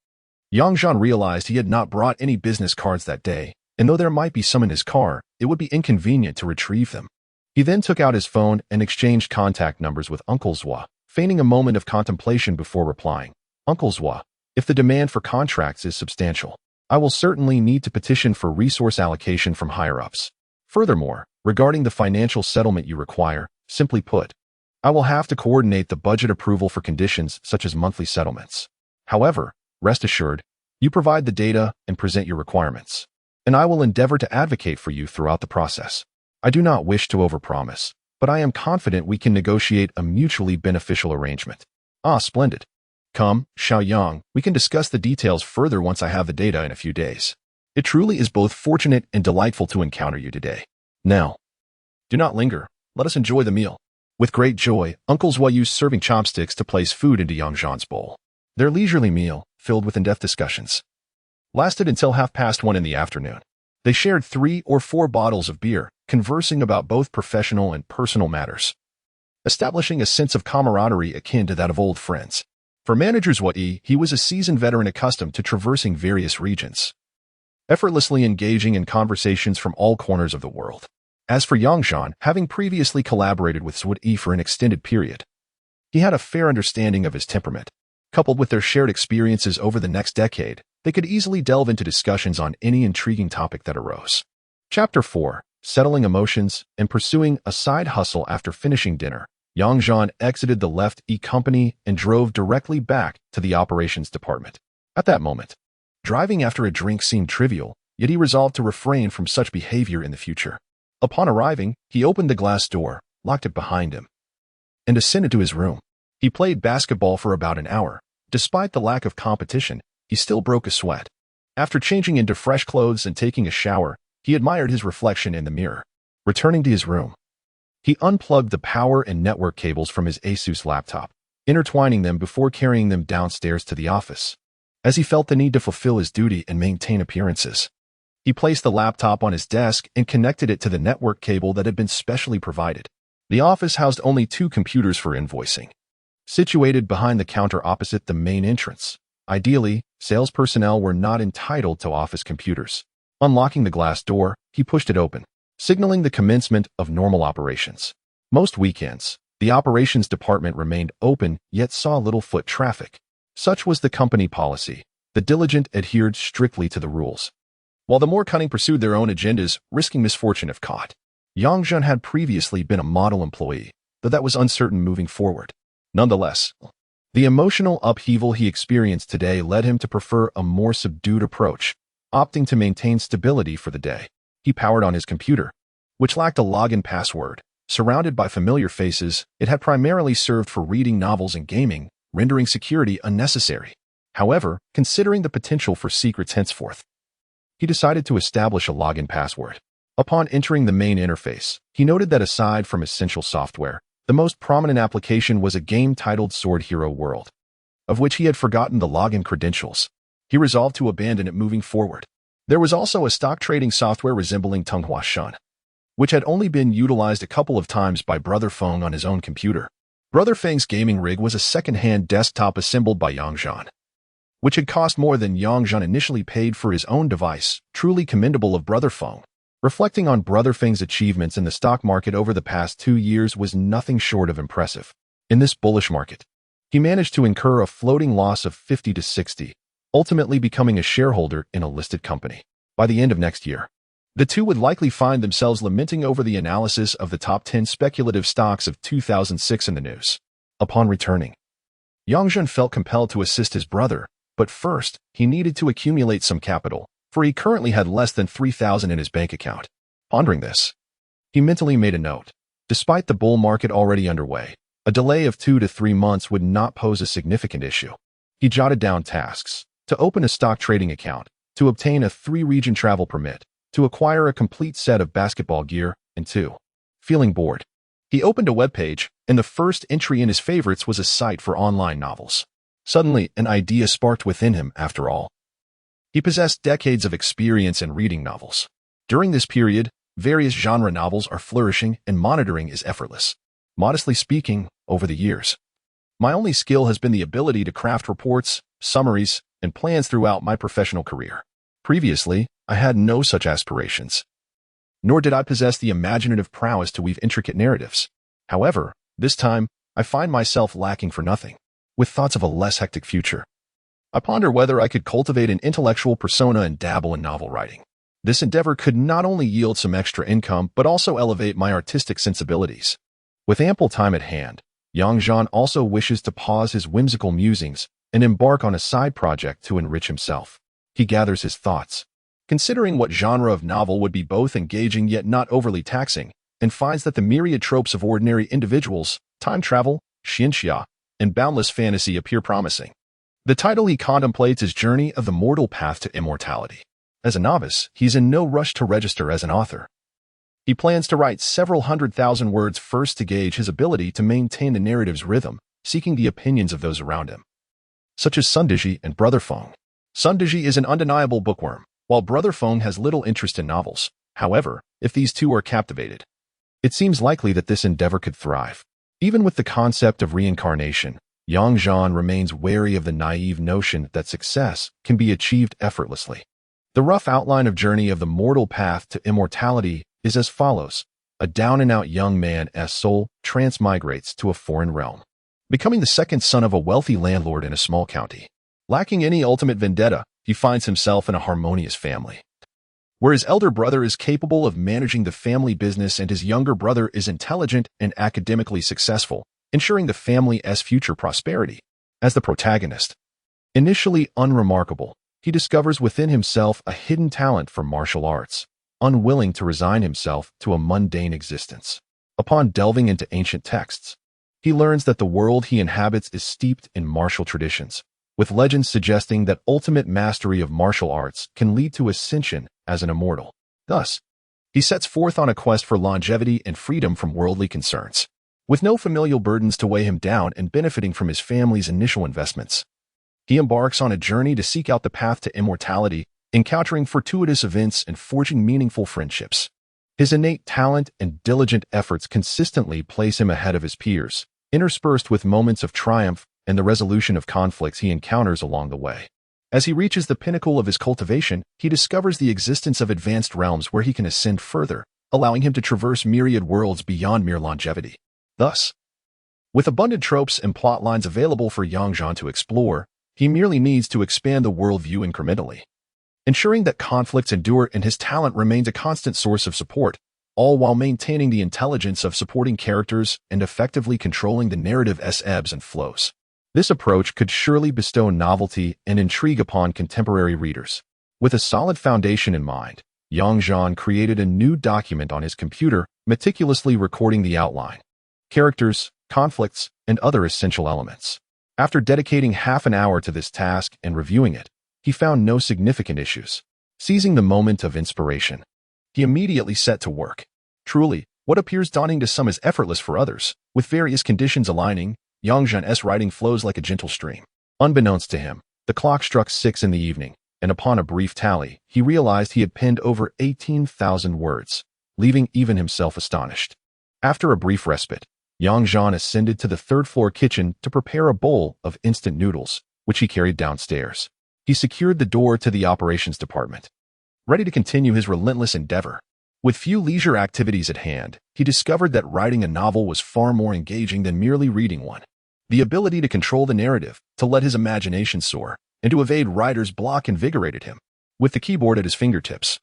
Yang Zhan realized he had not brought any business cards that day, and though there might be some in his car, it would be inconvenient to retrieve them. He then took out his phone and exchanged contact numbers with Uncle Zwa, feigning a moment of contemplation before replying, "Uncle Zwa, if the demand for contracts is substantial, I will certainly need to petition for resource allocation from higher-ups. Furthermore, regarding the financial settlement you require, simply put, I will have to coordinate the budget approval for conditions such as monthly settlements. However, rest assured, you provide the data and present your requirements, and I will endeavor to advocate for you throughout the process. I do not wish to overpromise, but I am confident we can negotiate a mutually beneficial arrangement." "Ah, splendid. Come, Xiao Yang, we can discuss the details further once I have the data in a few days. It truly is both fortunate and delightful to encounter you today. Now, do not linger. Let us enjoy the meal." With great joy, Uncle Zwa used serving chopsticks to place food into Yang Zhan's bowl. Their leisurely meal, filled with in-depth discussions, lasted until 1:30 in the afternoon. They shared 3 or 4 bottles of beer, conversing about both professional and personal matters, establishing a sense of camaraderie akin to that of old friends. For Manager Zwa, he was a seasoned veteran accustomed to traversing various regions, effortlessly engaging in conversations from all corners of the world. As for Yang Zhan, having previously collaborated with Zwa for an extended period, He had a fair understanding of his temperament. Coupled with their shared experiences over the next decade, they could easily delve into discussions on any intriguing topic that arose. Chapter 4. Settling Emotions and Pursuing a Side Hustle. After finishing dinner, Zhan exited the Left E company and drove directly back to the operations department. At that moment, driving after a drink seemed trivial, yet he resolved to refrain from such behavior in the future. Upon arriving, he opened the glass door, locked it behind him, and ascended to his room. He played basketball for about an hour. Despite the lack of competition, he still broke a sweat. After changing into fresh clothes and taking a shower, he admired his reflection in the mirror. Returning to his room, he unplugged the power and network cables from his Asus laptop, intertwining them before carrying them downstairs to the office. As he felt the need to fulfill his duty and maintain appearances, he placed the laptop on his desk and connected it to the network cable that had been specially provided. The office housed only 2 computers for invoicing, situated behind the counter opposite the main entrance. Ideally, sales personnel were not entitled to office computers. Unlocking the glass door, he pushed it open, signaling the commencement of normal operations. Most weekends, the operations department remained open yet saw little foot traffic. Such was the company policy. The diligent adhered strictly to the rules, while the more cunning pursued their own agendas, risking misfortune if caught. Zhan had previously been a model employee, though that was uncertain moving forward. Nonetheless, the emotional upheaval he experienced today led him to prefer a more subdued approach, opting to maintain stability for the day. He powered on his computer, which lacked a login password. Surrounded by familiar faces, it had primarily served for reading novels and gaming, rendering security unnecessary. However, considering the potential for secrets henceforth, he decided to establish a login password. Upon entering the main interface, he noted that aside from essential software, the most prominent application was a game titled Sword Hero World, of which he had forgotten the login credentials. He resolved to abandon it moving forward. There was also a stock trading software resembling Tunghua Shun, which had only been utilized a couple of times by Brother Feng on his own computer. Brother Feng's gaming rig was a second-hand desktop assembled by Zhan, which had cost more than Zhan initially paid for his own device, truly commendable of Brother Feng. Reflecting on Brother Feng's achievements in the stock market over the past 2 years was nothing short of impressive. In this bullish market, he managed to incur a floating loss of 50 to 60, ultimately becoming a shareholder in a listed company. By the end of next year, the two would likely find themselves lamenting over the analysis of the top 10 speculative stocks of 2006 in the news. Upon returning, Zhan felt compelled to assist his brother, but first, he needed to accumulate some capital, for he currently had less than 3,000 in his bank account. Pondering this, he mentally made a note. Despite the bull market already underway, a delay of 2 to 3 months would not pose a significant issue. He jotted down tasks: to open a stock trading account, to obtain a 3-region travel permit, to acquire a complete set of basketball gear, and 2. Feeling bored, he opened a web page, and the first entry in his favorites was a site for online novels. Suddenly, an idea sparked within him. After all, he possessed decades of experience in reading novels. During this period, various genre novels are flourishing and monitoring is effortless. Modestly speaking, over the years, my only skill has been the ability to craft reports, summaries, and plans throughout my professional career. Previously, I had no such aspirations, nor did I possess the imaginative prowess to weave intricate narratives. However, this time, I find myself lacking for nothing, with thoughts of a less hectic future. I ponder whether I could cultivate an intellectual persona and dabble in novel writing. This endeavor could not only yield some extra income, but also elevate my artistic sensibilities. With ample time at hand, Zhan also wishes to pause his whimsical musings and embark on a side project to enrich himself. He gathers his thoughts, considering what genre of novel would be both engaging yet not overly taxing, and finds that the myriad tropes of ordinary individuals, time travel, xianxia, and boundless fantasy appear promising. The title he contemplates is Journey of the Mortal Path to Immortality. As a novice, he's in no rush to register as an author. He plans to write several 100,000 words first to gauge his ability to maintain the narrative's rhythm, seeking the opinions of those around him, such as Sundiji and Brother Feng. Sundiji is an undeniable bookworm, while Brother Feng has little interest in novels. However, if these two are captivated, it seems likely that this endeavor could thrive. Even with the concept of reincarnation, Zhan remains wary of the naive notion that success can be achieved effortlessly. The rough outline of Journey of the Mortal Path to Immortality is as follows. A down-and-out young man's soul transmigrates to a foreign realm. becoming the second son of a wealthy landlord in a small county. Lacking any ultimate vendetta, he finds himself in a harmonious family, where his elder brother is capable of managing the family business and his younger brother is intelligent and academically successful, ensuring the family's future prosperity. As the protagonist, initially unremarkable, he discovers within himself a hidden talent for martial arts, unwilling to resign himself to a mundane existence. Upon delving into ancient texts, he learns that the world he inhabits is steeped in martial traditions, with legends suggesting that ultimate mastery of martial arts can lead to ascension as an immortal. Thus, he sets forth on a quest for longevity and freedom from worldly concerns, with no familial burdens to weigh him down and benefiting from his family's initial investments. He embarks on a journey to seek out the path to immortality, encountering fortuitous events and forging meaningful friendships. His innate talent and diligent efforts consistently place him ahead of his peers, interspersed with moments of triumph and the resolution of conflicts he encounters along the way. As he reaches the pinnacle of his cultivation, he discovers the existence of advanced realms where he can ascend further, allowing him to traverse myriad worlds beyond mere longevity. Thus, with abundant tropes and plot lines available for young Zhan to explore, he merely needs to expand the worldview incrementally, ensuring that conflicts endure and his talent remains a constant source of support, all while maintaining the intelligence of supporting characters and effectively controlling the narrative's ebbs and flows. This approach could surely bestow novelty and intrigue upon contemporary readers. With a solid foundation in mind, young Zhan created a new document on his computer, meticulously recording the outline, characters, conflicts, and other essential elements. After dedicating half an hour to this task and reviewing it, he found no significant issues. Seizing the moment of inspiration, he immediately set to work. Truly, what appears daunting to some is effortless for others. With various conditions aligning, young Zhan's writing flows like a gentle stream. Unbeknownst to him, the clock struck 6 in the evening, and upon a brief tally, he realized he had penned over 18,000 words, leaving even himself astonished. After a brief respite, young Zhan ascended to the third-floor kitchen to prepare a bowl of instant noodles, which he carried downstairs. He secured the door to the operations department, ready to continue his relentless endeavor. With few leisure activities at hand, he discovered that writing a novel was far more engaging than merely reading one. The ability to control the narrative, to let his imagination soar, and to evade writer's block invigorated him. With the keyboard at his fingertips,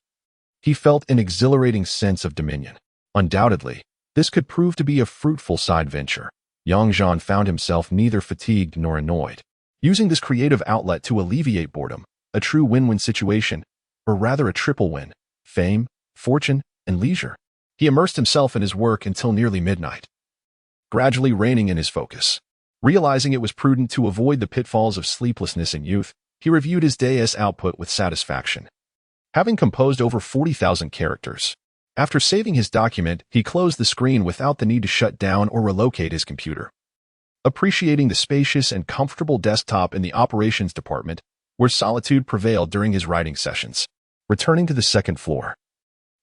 he felt an exhilarating sense of dominion. Undoubtedly, this could prove to be a fruitful side venture. Young Zhan found himself neither fatigued nor annoyed, using this creative outlet to alleviate boredom, a true win-win situation, or rather a triple win: fame, fortune, and leisure. He immersed himself in his work until nearly midnight, gradually reining in his focus. Realizing it was prudent to avoid the pitfalls of sleeplessness in youth, he reviewed his day's output with satisfaction. Having composed over 40,000 characters, after saving his document, he closed the screen without the need to shut down or relocate his computer. Appreciating the spacious and comfortable desktop in the operations department, where solitude prevailed during his writing sessions. Returning to the second floor,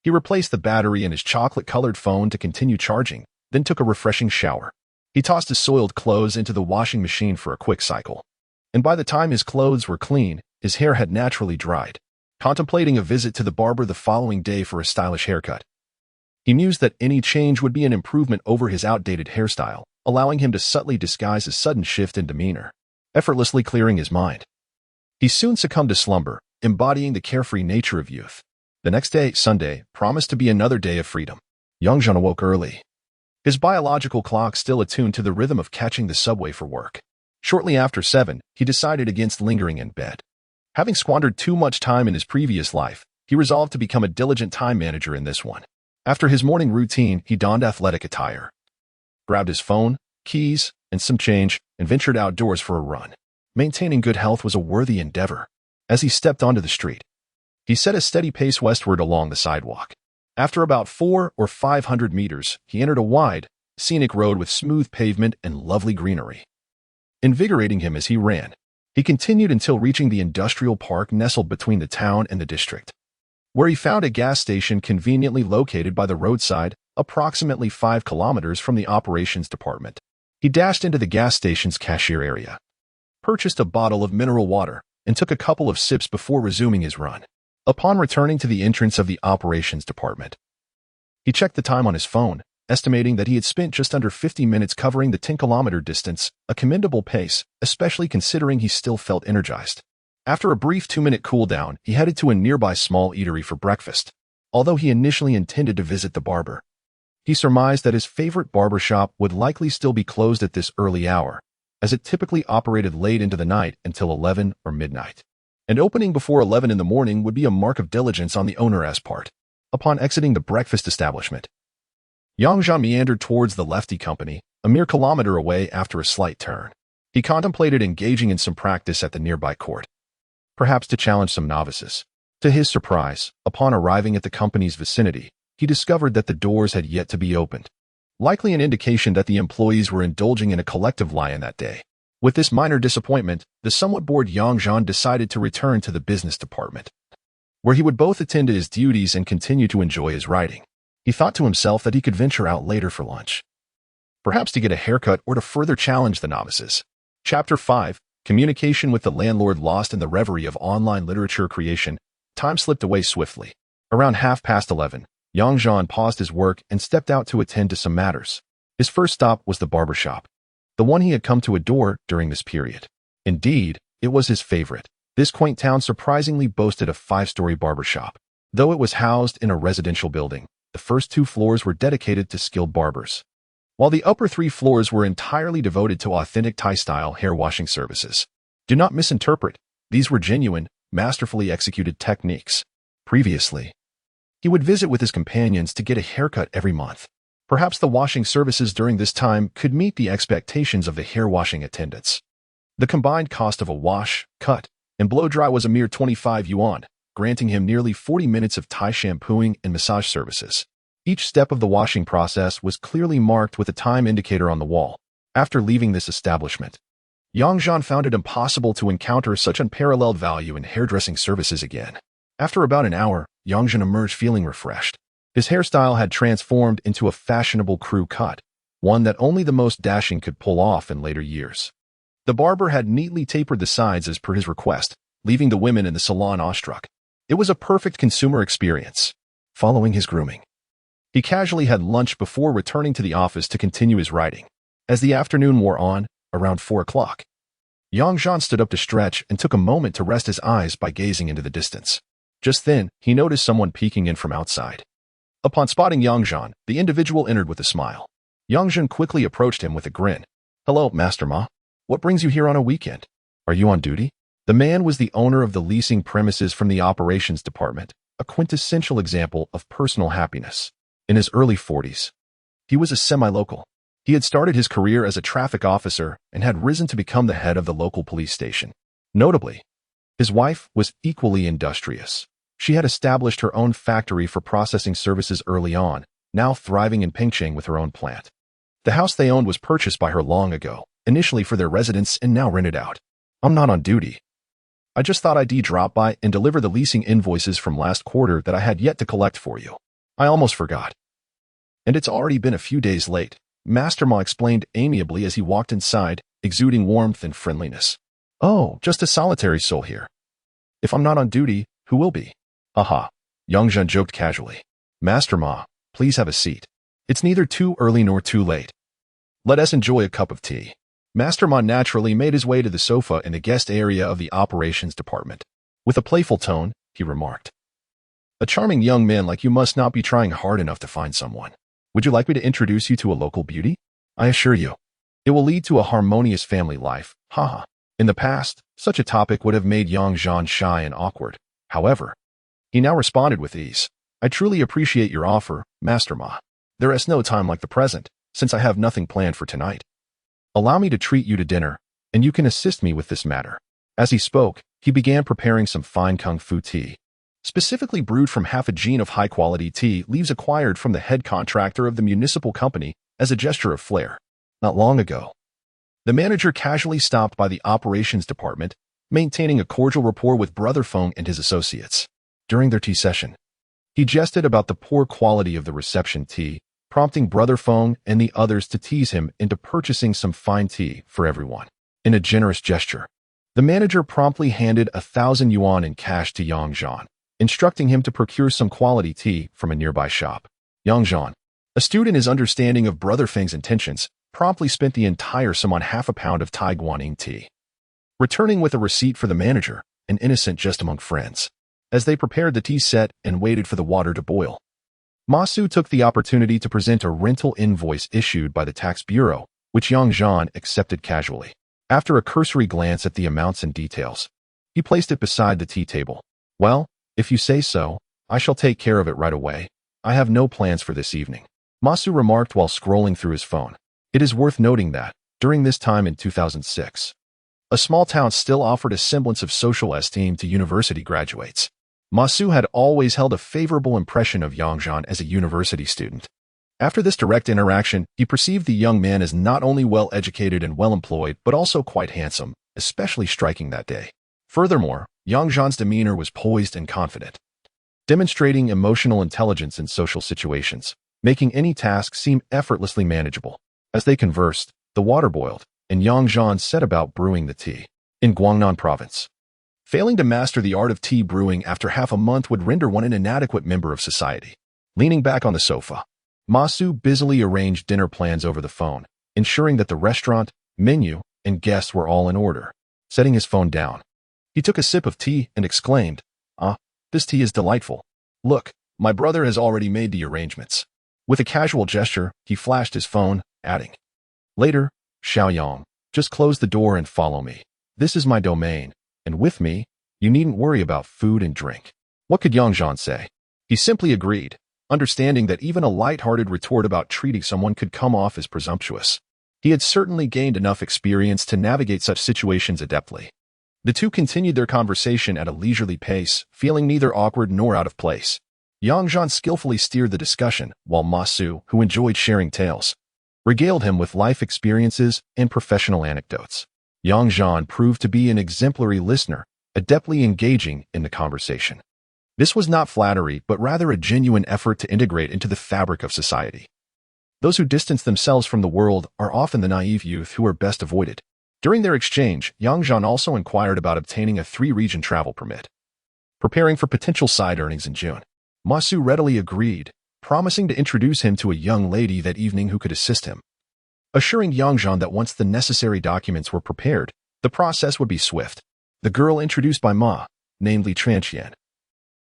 he replaced the battery in his chocolate-colored phone to continue charging, then took a refreshing shower. He tossed his soiled clothes into the washing machine for a quick cycle, and by the time his clothes were clean, his hair had naturally dried. Contemplating a visit to the barber the following day for a stylish haircut, he mused that any change would be an improvement over his outdated hairstyle, allowing him to subtly disguise a sudden shift in demeanor, effortlessly clearing his mind. He soon succumbed to slumber, embodying the carefree nature of youth. The next day, Sunday, promised to be another day of freedom. Young Zhan awoke early, his biological clock still attuned to the rhythm of catching the subway for work. Shortly after 7, he decided against lingering in bed. Having squandered too much time in his previous life, he resolved to become a diligent time manager in this one. After his morning routine, he donned athletic attire, grabbed his phone, keys, and some change, and ventured outdoors for a run. Maintaining good health was a worthy endeavor. As he stepped onto the street, he set a steady pace westward along the sidewalk. After about 400 or 500 meters, he entered a wide, scenic road with smooth pavement and lovely greenery, invigorating him as he ran. He continued until reaching the industrial park nestled between the town and the district, where he found a gas station conveniently located by the roadside, approximately 5 kilometers from the operations department. He dashed into the gas station's cashier area, purchased a bottle of mineral water, and took a couple of sips before resuming his run. Upon returning to the entrance of the operations department, he checked the time on his phone, estimating that he had spent just under 50 minutes covering the 10-kilometer distance, a commendable pace, especially considering he still felt energized. After a brief 2-minute cool-down, he headed to a nearby small eatery for breakfast. Although he initially intended to visit the barber, he surmised that his favorite barber shop would likely still be closed at this early hour, as it typically operated late into the night until 11 or midnight. And opening before 11 in the morning would be a mark of diligence on the owner's part. Upon exiting the breakfast establishment, Zhan meandered towards the Lefty Company, a mere kilometer away after a slight turn. He contemplated engaging in some practice at the nearby court, perhaps to challenge some novices. To his surprise, upon arriving at the company's vicinity, he discovered that the doors had yet to be opened, likely an indication that the employees were indulging in a collective lie-in that day. With this minor disappointment, the somewhat bored Zhan decided to return to the business department, where he would both attend to his duties and continue to enjoy his writing. He thought to himself that he could venture out later for lunch, perhaps to get a haircut or to further challenge the novices. Chapter 5, Communication with the Landlord. Lost in the reverie of online literature creation, time slipped away swiftly. Around 11:30, Zhan paused his work and stepped out to attend to some matters. His first stop was the barbershop, the one he had come to adore during this period. Indeed, it was his favorite. This quaint town surprisingly boasted a 5-story barbershop. Though it was housed in a residential building, the first 2 floors were dedicated to skilled barbers, while the upper 3 floors were entirely devoted to authentic Thai-style hair washing services. Do not misinterpret, these were genuine, masterfully executed techniques. Previously, he would visit with his companions to get a haircut every month. Perhaps the washing services during this time could meet the expectations of the hair-washing attendants. The combined cost of a wash, cut, and blow-dry was a mere 25 yuan, granting him nearly 40 minutes of Thai shampooing and massage services. Each step of the washing process was clearly marked with a time indicator on the wall. After leaving this establishment, Zhan found it impossible to encounter such unparalleled value in hairdressing services again. After about an hour, Zhan emerged feeling refreshed. His hairstyle had transformed into a fashionable crew cut, one that only the most dashing could pull off in later years. The barber had neatly tapered the sides as per his request, leaving the women in the salon awestruck. It was a perfect consumer experience. Following his grooming, he casually had lunch before returning to the office to continue his writing. As the afternoon wore on, around 4 o'clock, Zhan stood up to stretch and took a moment to rest his eyes by gazing into the distance. Just then, he noticed someone peeking in from outside. Upon spotting Zhan, the individual entered with a smile. Zhan quickly approached him with a grin. "Hello, Master Ma. What brings you here on a weekend? Are you on duty?" The man was the owner of the leasing premises from the operations department, a quintessential example of personal happiness. In his early 40s, he was a semi-local. He had started his career as a traffic officer and had risen to become the head of the local police station. Notably, his wife was equally industrious. She had established her own factory for processing services early on, now thriving in Pengcheng with her own plant. The house they owned was purchased by her long ago, initially for their residence and now rented out. "I'm not on duty. I just thought I'd drop by and deliver the leasing invoices from last quarter that I had yet to collect for you. I almost forgot. And it's already been a few days late," Master Ma explained amiably as he walked inside, exuding warmth and friendliness. "Oh, just a solitary soul here. If I'm not on duty, who will be?" "Haha," Zhan joked casually. "Master Ma, please have a seat. It's neither too early nor too late. Let us enjoy a cup of tea." Master Ma naturally made his way to the sofa in the guest area of the operations department. With a playful tone, he remarked, "A charming young man like you must not be trying hard enough to find someone. Would you like me to introduce you to a local beauty? I assure you, it will lead to a harmonious family life, haha." In the past, such a topic would have made Zhan shy and awkward. However, he now responded with ease. "I truly appreciate your offer, Master Ma. There is no time like the present, since I have nothing planned for tonight. Allow me to treat you to dinner, and you can assist me with this matter." As he spoke, he began preparing some fine kung fu tea, specifically brewed from half a gene of high-quality tea leaves acquired from the head contractor of the municipal company as a gesture of flair. Not long ago, the manager casually stopped by the operations department, maintaining a cordial rapport with Brother Feng and his associates. During their tea session, he jested about the poor quality of the reception tea, prompting Brother Feng and the others to tease him into purchasing some fine tea for everyone. In a generous gesture, the manager promptly handed 1,000 yuan in cash to Zhan, instructing him to procure some quality tea from a nearby shop. Zhan, A student is understanding of Brother Feng's intentions, promptly spent the entire sum on half a pound of Thai guanyin tea. Returning with a receipt for the manager, an innocent jest among friends. As they prepared the tea set and waited for the water to boil, Masu took the opportunity to present a rental invoice issued by the tax bureau, which Zhan accepted casually. After a cursory glance at the amounts and details, he placed it beside the tea table. Well, if you say so, I shall take care of it right away. I have no plans for this evening, Masu remarked while scrolling through his phone. It is worth noting that, during this time in 2006, a small town still offered a semblance of social esteem to university graduates. Masu had always held a favorable impression of Zhan as a university student. After this direct interaction, he perceived the young man as not only well-educated and well-employed, but also quite handsome, especially striking that day. Furthermore, Zhan's demeanor was poised and confident, demonstrating emotional intelligence in social situations, making any task seem effortlessly manageable. As they conversed, the water boiled, and Zhan set about brewing the tea. In Guangnan province, failing to master the art of tea brewing after half a month would render one an inadequate member of society. Leaning back on the sofa, Masu busily arranged dinner plans over the phone, ensuring that the restaurant, menu, and guests were all in order. Setting his phone down, he took a sip of tea and exclaimed, this tea is delightful. Look, my brother has already made the arrangements. With a casual gesture, he flashed his phone, adding, later, Xiaoyang, just close the door and follow me. This is my domain, and with me, you needn't worry about food and drink. What could Zhan say? He simply agreed, understanding that even a light-hearted retort about treating someone could come off as presumptuous. He had certainly gained enough experience to navigate such situations adeptly. The two continued their conversation at a leisurely pace, feeling neither awkward nor out of place. Zhan skillfully steered the discussion, while Masu, who enjoyed sharing tales, regaled him with life experiences and professional anecdotes. Zhan proved to be an exemplary listener, adeptly engaging in the conversation. This was not flattery, but rather a genuine effort to integrate into the fabric of society. Those who distance themselves from the world are often the naive youth who are best avoided. During their exchange, Zhan also inquired about obtaining a 3-region travel permit. Preparing for potential side earnings in June, Masu readily agreed, promising to introduce him to a young lady that evening who could assist him. Assuring Zhan that once the necessary documents were prepared, the process would be swift. The girl introduced by Ma, namely Tranqian,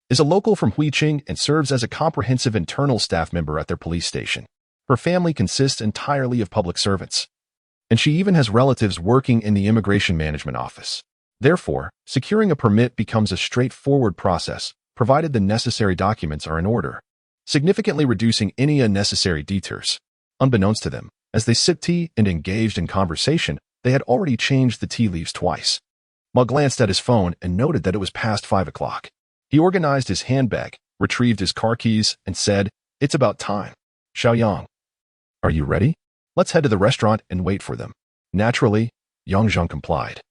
is a local from Huiqing and serves as a comprehensive internal staff member at their police station. Her family consists entirely of public servants, and she even has relatives working in the immigration management office. Therefore, securing a permit becomes a straightforward process, provided the necessary documents are in order, significantly reducing any unnecessary detours. Unbeknownst to them, as they sipped tea and engaged in conversation, they had already changed the tea leaves twice. Ma glanced at his phone and noted that it was past 5 o'clock. He organized his handbag, retrieved his car keys, and said, "It's about time. Xiaoyang, are you ready? Let's head to the restaurant and wait for them." Naturally, Zhan complied,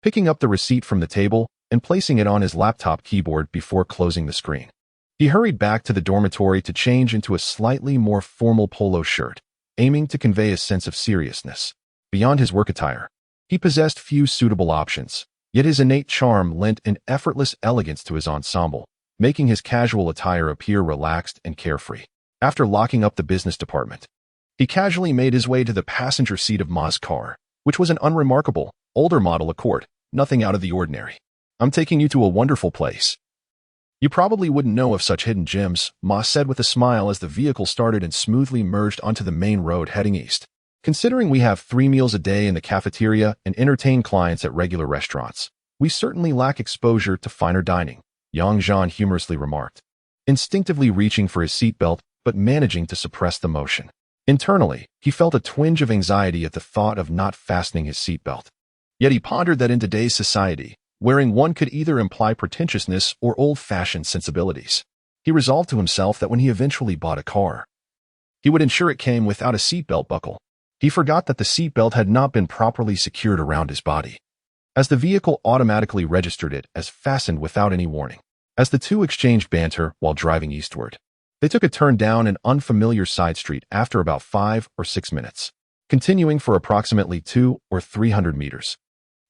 picking up the receipt from the table and placing it on his laptop keyboard before closing the screen. He hurried back to the dormitory to change into a slightly more formal polo shirt, aiming to convey a sense of seriousness. Beyond his work attire, he possessed few suitable options, yet his innate charm lent an effortless elegance to his ensemble, making his casual attire appear relaxed and carefree. After locking up the business department, he casually made his way to the passenger seat of Ma's car, which was an unremarkable, older model Accord, nothing out of the ordinary. "I'm taking you to a wonderful place. You probably wouldn't know of such hidden gems," Ma said with a smile as the vehicle started and smoothly merged onto the main road heading east. "Considering we have 3 meals a day in the cafeteria and entertain clients at regular restaurants, we certainly lack exposure to finer dining," Zhan humorously remarked, instinctively reaching for his seatbelt but managing to suppress the motion. Internally, he felt a twinge of anxiety at the thought of not fastening his seatbelt. Yet he pondered that in today's society, wearing one could either imply pretentiousness or old-fashioned sensibilities. He resolved to himself that when he eventually bought a car, he would ensure it came without a seatbelt buckle. He forgot that the seatbelt had not been properly secured around his body, as the vehicle automatically registered it as fastened without any warning. As the two exchanged banter while driving eastward, they took a turn down an unfamiliar side street after about 5 or 6 minutes. Continuing for approximately 200 or 300 meters,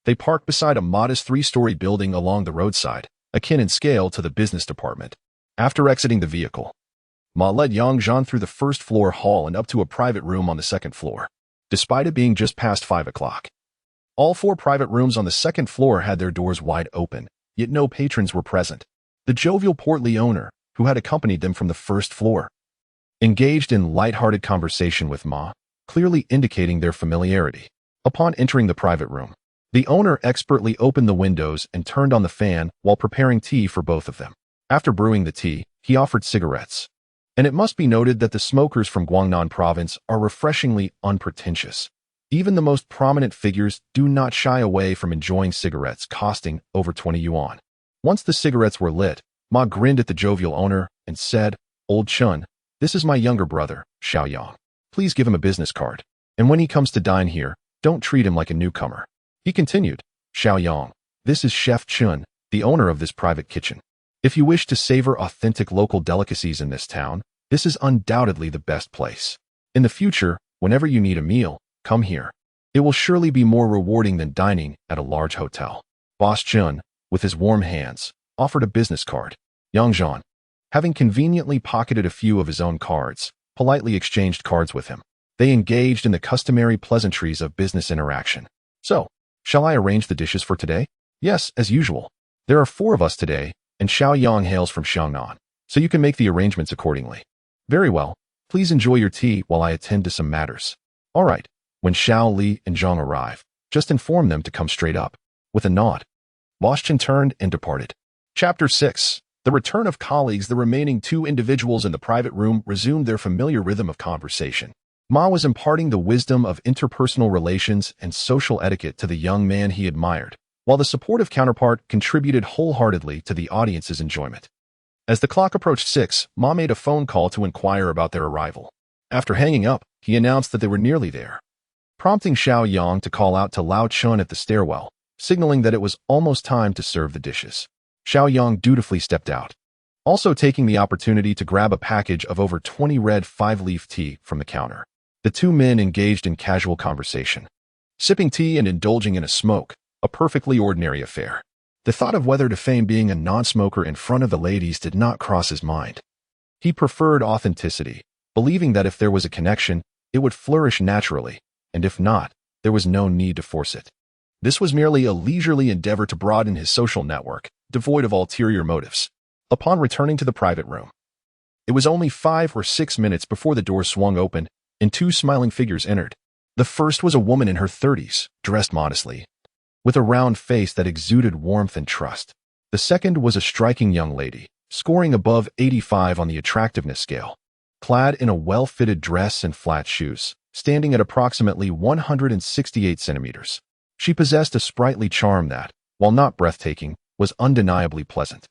they parked beside a modest 3-story building along the roadside, akin in scale to the business department. After exiting the vehicle, Ma led Yang Zhan through the first-floor hall and up to a private room on the second floor. Despite it being just past 5 o'clock, all 4 private rooms on the second floor had their doors wide open, yet no patrons were present. The jovial portly owner, who had accompanied them from the first floor, engaged in light-hearted conversation with Ma, clearly indicating their familiarity. Upon entering the private room, the owner expertly opened the windows and turned on the fan while preparing tea for both of them. After brewing the tea, he offered cigarettes. And it must be noted that the smokers from Guangnan province are refreshingly unpretentious. Even the most prominent figures do not shy away from enjoying cigarettes costing over 20 yuan. Once the cigarettes were lit, Ma grinned at the jovial owner and said, "Old Chun, this is my younger brother, Xiaoyang. Please give him a business card. And when he comes to dine here, don't treat him like a newcomer." He continued, "Xiaoyang, this is Chef Chun, the owner of this private kitchen. If you wish to savor authentic local delicacies in this town, this is undoubtedly the best place. In the future, whenever you need a meal, come here. It will surely be more rewarding than dining at a large hotel." Boss Chun, with his warm hands, offered a business card. Yang Zhan, having conveniently pocketed a few of his own cards, politely exchanged cards with him. They engaged in the customary pleasantries of business interaction. "So, shall I arrange the dishes for today?" "Yes, as usual. There are 4 of us today, and Xiaoyang hails from Xiangnan, so you can make the arrangements accordingly." "Very well. Please enjoy your tea while I attend to some matters." "All right." When Xiao, Li, and Zhang arrive, just inform them to come straight up. With a nod, Boss Chen turned and departed. Chapter 6. The return of colleagues. The remaining 2 individuals in the private room resumed their familiar rhythm of conversation. Ma was imparting the wisdom of interpersonal relations and social etiquette to the young man he admired, while the supportive counterpart contributed wholeheartedly to the audience's enjoyment. As the clock approached 6, Ma made a phone call to inquire about their arrival. After hanging up, he announced that they were nearly there, prompting Xiaoyang to call out to Lao Chun at the stairwell, signaling that it was almost time to serve the dishes. Xiaoyang dutifully stepped out, also taking the opportunity to grab a package of over 20 red 5-leaf tea from the counter. The 2 men engaged in casual conversation, sipping tea and indulging in a smoke, a perfectly ordinary affair. The thought of whether to feign being a non-smoker in front of the ladies did not cross his mind. He preferred authenticity, believing that if there was a connection, it would flourish naturally, and if not, there was no need to force it. This was merely a leisurely endeavor to broaden his social network, devoid of ulterior motives. Upon returning to the private room, it was only 5 or 6 minutes before the door swung open and 2 smiling figures entered. The first was a woman in her 30s, dressed modestly, with a round face that exuded warmth and trust. The second was a striking young lady, scoring above 85 on the attractiveness scale, clad in a well-fitted dress and flat shoes, standing at approximately 168 centimeters. She possessed a sprightly charm that, while not breathtaking, was undeniably pleasant.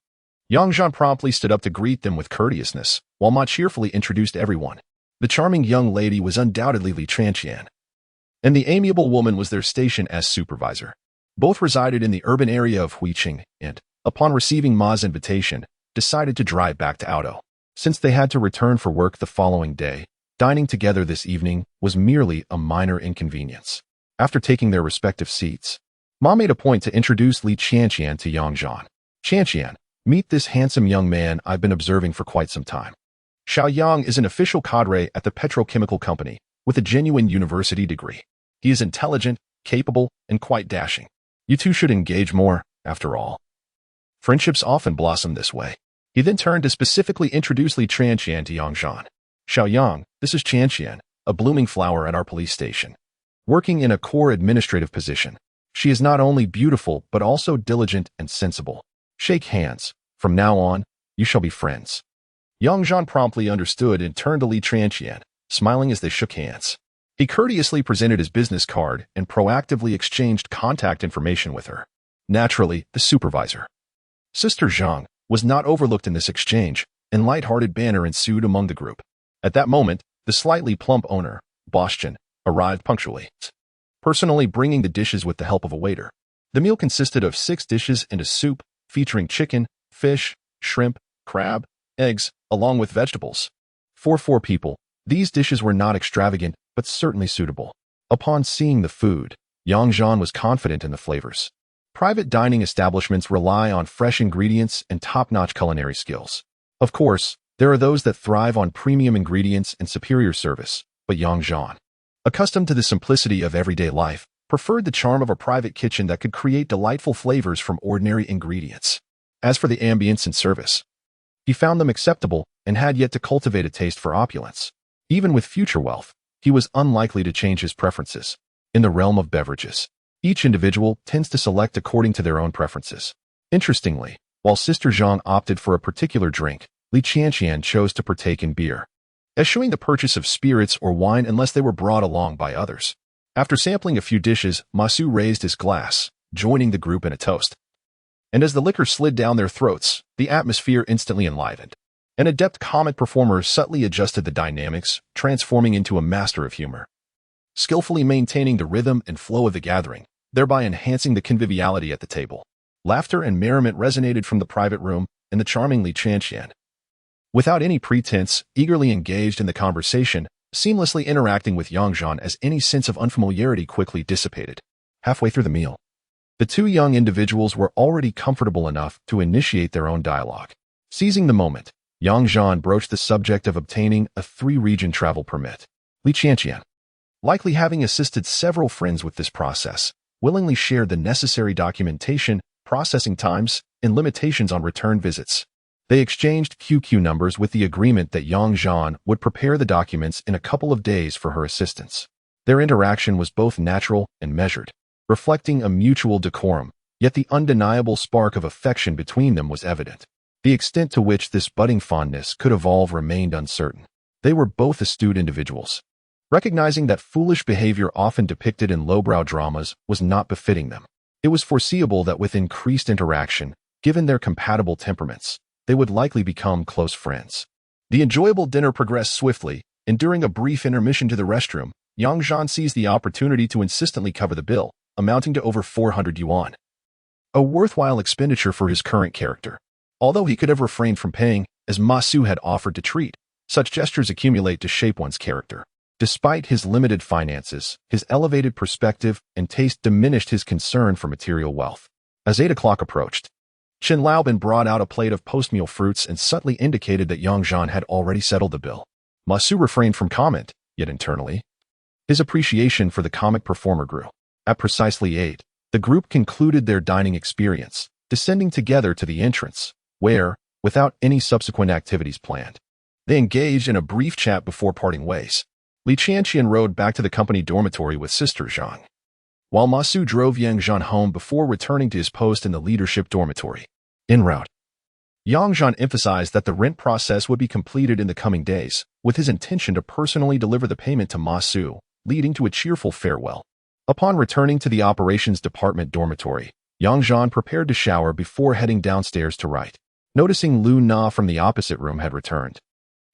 Yang Zhan promptly stood up to greet them with courteousness, while Ma cheerfully introduced everyone. The charming young lady was undoubtedly Li Chanqian, and the amiable woman was their station as supervisor. Both resided in the urban area of Huiqing and, upon receiving Ma's invitation, decided to drive back to Auto. Since they had to return for work the following day, dining together this evening was merely a minor inconvenience. After taking their respective seats, Ma made a point to introduce Li Chanqian to Yang Zhan. "Chanqian, meet this handsome young man I've been observing for quite some time. Xiaoyang is an official cadre at the petrochemical company with a genuine university degree. He is intelligent, capable, and quite dashing. You two should engage more, after all. Friendships often blossom this way." He then turned to specifically introduce Li Chanqian to Yang Zhan. "Xiaoyang, this is Chanqian, a blooming flower at our police station, working in a core administrative position. She is not only beautiful but also diligent and sensible. Shake hands. From now on, you shall be friends." Yang Zhan promptly understood and turned to Li Chanqian, smiling as they shook hands. He courteously presented his business card and proactively exchanged contact information with her. Naturally, the supervisor, Sister Zhang, was not overlooked in this exchange, and light-hearted banter ensued among the group. At that moment, the slightly plump owner, Boss Chen, arrived punctually, personally bringing the dishes with the help of a waiter. The meal consisted of 6 dishes and a soup, featuring chicken, fish, shrimp, crab, eggs, along with vegetables. For 4 people, these dishes were not extravagant, but certainly suitable. Upon seeing the food, Yang Zhan was confident in the flavors. Private dining establishments rely on fresh ingredients and top-notch culinary skills. Of course, There are those that thrive on premium ingredients and superior service, but Zhan, accustomed to the simplicity of everyday life, preferred the charm of a private kitchen that could create delightful flavors from ordinary ingredients. As for the ambience and service, he found them acceptable and had yet to cultivate a taste for opulence. Even with future wealth, he was unlikely to change his preferences. In the realm of beverages, each individual tends to select according to their own preferences. Interestingly, while Sister Zhan opted for a particular drink, Li Qianqian chose to partake in beer, eschewing the purchase of spirits or wine unless they were brought along by others. After sampling a few dishes, Ma Su raised his glass, joining the group in a toast. And as the liquor slid down their throats, the atmosphere instantly enlivened. An adept comic performer subtly adjusted the dynamics, transforming into a master of humor, skillfully maintaining the rhythm and flow of the gathering, thereby enhancing the conviviality at the table. Laughter and merriment resonated from the private room, and the charming Li Qianqian, without any pretense, eagerly engaged in the conversation, seamlessly interacting with Zhan as any sense of unfamiliarity quickly dissipated. Halfway through the meal, the two young individuals were already comfortable enough to initiate their own dialogue. Seizing the moment, Zhan broached the subject of obtaining a 3-region travel permit. Li Qianqian, likely having assisted several friends with this process, willingly shared the necessary documentation, processing times, and limitations on return visits. They exchanged QQ numbers with the agreement that Zhan would prepare the documents in a couple of days for her assistance. Their interaction was both natural and measured, reflecting a mutual decorum, yet the undeniable spark of affection between them was evident. The extent to which this budding fondness could evolve remained uncertain. They were both astute individuals, recognizing that foolish behavior often depicted in lowbrow dramas was not befitting them. It was foreseeable that with increased interaction, given their compatible temperaments, they would likely become close friends. The enjoyable dinner progressed swiftly, and during a brief intermission to the restroom, Zhan seized the opportunity to insistently cover the bill, amounting to over 400 yuan. A worthwhile expenditure for his current character. Although he could have refrained from paying, as Ma Su had offered to treat, such gestures accumulate to shape one's character. Despite his limited finances, his elevated perspective and taste diminished his concern for material wealth. As 8 o'clock approached, Chen Laobin brought out a plate of post-meal fruits and subtly indicated that Zhan had already settled the bill. Ma Su refrained from comment, yet internally, his appreciation for the comic performer grew. At precisely 8, the group concluded their dining experience, descending together to the entrance, where, without any subsequent activities planned, they engaged in a brief chat before parting ways. Li Qianqian rode back to the company dormitory with Sister Zhan, while Ma Su drove Zhan home before returning to his post in the leadership dormitory. En route, Zhan emphasized that the rent process would be completed in the coming days, with his intention to personally deliver the payment to Ma Su, leading to a cheerful farewell. Upon returning to the operations department dormitory, Zhan prepared to shower before heading downstairs to write. Noticing Lu Na from the opposite room had returned,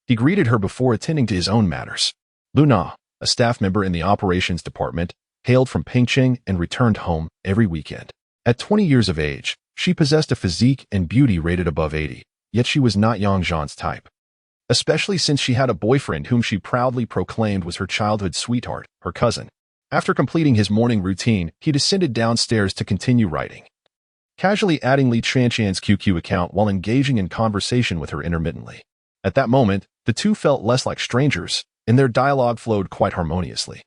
he greeted her before attending to his own matters. Lu Na, a staff member in the operations department, hailed from Pingcheng and returned home every weekend. At 20 years of age, she possessed a physique and beauty rated above 80, yet she was not Zhan's type, especially since she had a boyfriend whom she proudly proclaimed was her childhood sweetheart, her cousin. After completing his morning routine, he descended downstairs to continue writing, casually adding Li Qianqian's QQ account while engaging in conversation with her intermittently. At that moment, the two felt less like strangers, and their dialogue flowed quite harmoniously,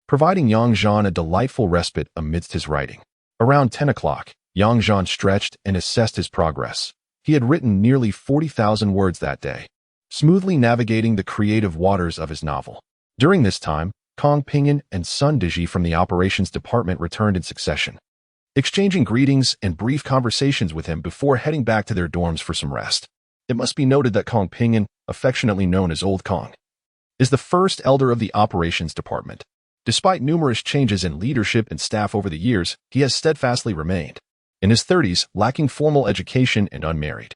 providing Zhan a delightful respite amidst his writing. Around 10 o'clock, Zhan stretched and assessed his progress. He had written nearly 40,000 words that day, smoothly navigating the creative waters of his novel. During this time, Kong Pingyan and Sun Diji from the operations department returned in succession, exchanging greetings and brief conversations with him before heading back to their dorms for some rest. It must be noted that Kong Pingyan, affectionately known as Old Kong, is the first elder of the operations department. Despite numerous changes in leadership and staff over the years, he has steadfastly remained. In his 30s, lacking formal education and unmarried,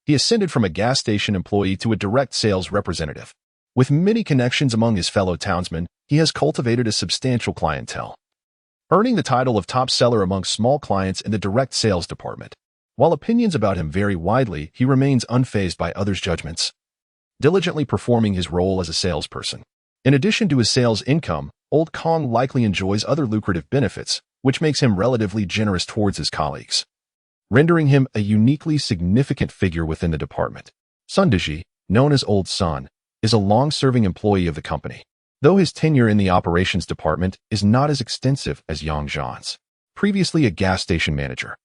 he ascended from a gas station employee to a direct sales representative. With many connections among his fellow townsmen, he has cultivated a substantial clientele, earning the title of top seller among small clients in the direct sales department. While opinions about him vary widely, he remains unfazed by others' judgments, diligently performing his role as a salesperson. In addition to his sales income, Old Kong likely enjoys other lucrative benefits, which makes him relatively generous towards his colleagues, rendering him a uniquely significant figure within the department. Sun Diji, known as Old Sun, is a long-serving employee of the company, though his tenure in the operations department is not as extensive as Yang Zhan's. Previously a gas station manager,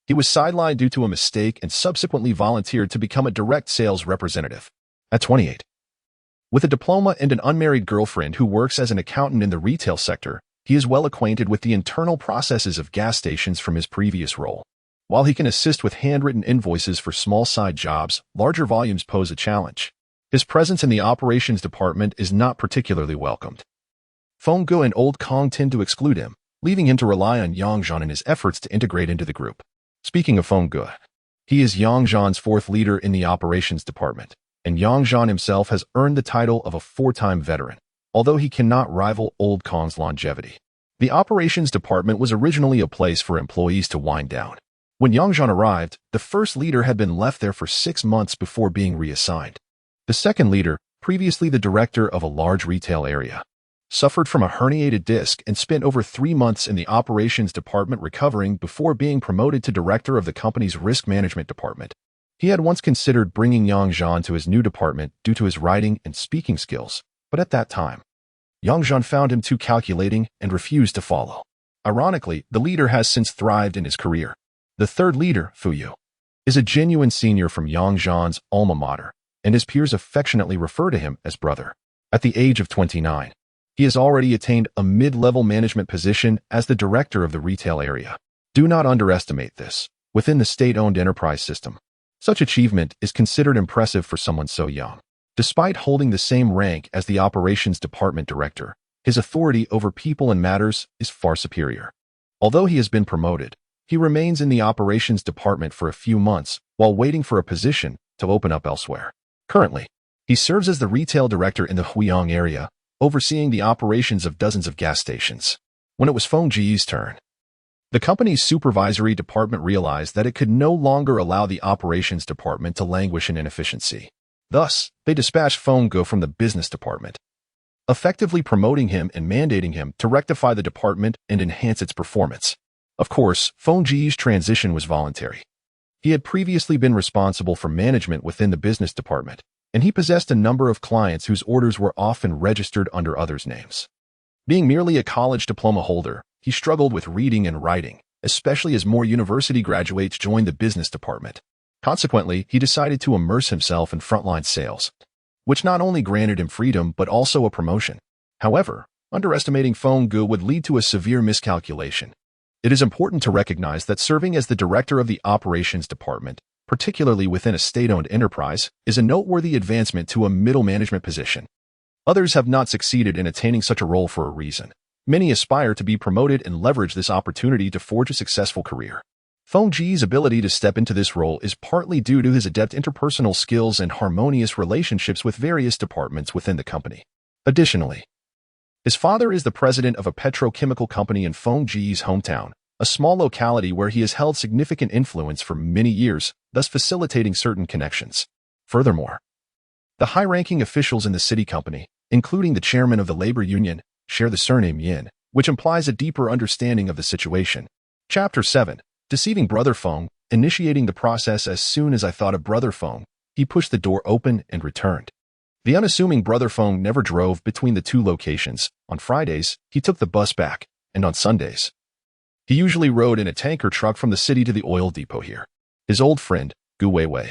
he was sidelined due to a mistake and subsequently volunteered to become a direct sales representative. At 28, with a diploma and an unmarried girlfriend who works as an accountant in the retail sector, he is well acquainted with the internal processes of gas stations from his previous role. While he can assist with handwritten invoices for small side jobs, larger volumes pose a challenge. His presence in the operations department is not particularly welcomed. Feng Ge and Old Kong tend to exclude him, leaving him to rely on Yang Zhan in his efforts to integrate into the group. Speaking of Feng Ge, he is Yang Zhan's fourth leader in the operations department, and Yang Zhan himself has earned the title of a four-time veteran, although he cannot rival Old Kong's longevity. The operations department was originally a place for employees to wind down. When Yang Zhan arrived, the first leader had been left there for 6 months before being reassigned. The second leader, previously the director of a large retail area, suffered from a herniated disc and spent over 3 months in the operations department recovering before being promoted to director of the company's risk management department. He had once considered bringing Yang Zhan to his new department due to his writing and speaking skills, but at that time, Yang Zhan found him too calculating and refused to follow. Ironically, the leader has since thrived in his career. The third leader, Fu Yu, is a genuine senior from Yang Zhan's alma mater, and his peers affectionately refer to him as brother. At the age of 29, he has already attained a mid-level management position as the director of the retail area. Do not underestimate this. Within the state-owned enterprise system, such achievement is considered impressive for someone so young. Despite holding the same rank as the operations department director, his authority over people and matters is far superior. Although he has been promoted, he remains in the operations department for a few months while waiting for a position to open up elsewhere. Currently, he serves as the retail director in the Huiyang area, overseeing the operations of dozens of gas stations. When it was Feng Ge's turn, the company's supervisory department realized that it could no longer allow the operations department to languish in inefficiency. Thus, they dispatched Feng Ge from the business department, effectively promoting him and mandating him to rectify the department and enhance its performance. Of course, Feng Ge's transition was voluntary. He had previously been responsible for management within the business department, and he possessed a number of clients whose orders were often registered under others' names. Being merely a college diploma holder, he struggled with reading and writing, especially as more university graduates joined the business department. Consequently, he decided to immerse himself in frontline sales, which not only granted him freedom but also a promotion. However, underestimating Feng Ge would lead to a severe miscalculation. It is important to recognize that serving as the director of the operations department, particularly within a state-owned enterprise, is a noteworthy advancement to a middle management position. Others have not succeeded in attaining such a role for a reason. Many aspire to be promoted and leverage this opportunity to forge a successful career. Feng Ge's ability to step into this role is partly due to his adept interpersonal skills and harmonious relationships with various departments within the company. Additionally, his father is the president of a petrochemical company in Feng Ge's hometown, a small locality where he has held significant influence for many years, thus facilitating certain connections. Furthermore, the high-ranking officials in the city company, including the chairman of the labor union, share the surname Yin, which implies a deeper understanding of the situation. Chapter 7. Deceiving Brother Feng. Initiating the process as soon as I thought of Brother Feng, he pushed the door open and returned. The unassuming Brother Feng never drove between the two locations. On Fridays, he took the bus back, and on Sundays, he usually rode in a tanker truck from the city to the oil depot here. His old friend, Gu Weiwei,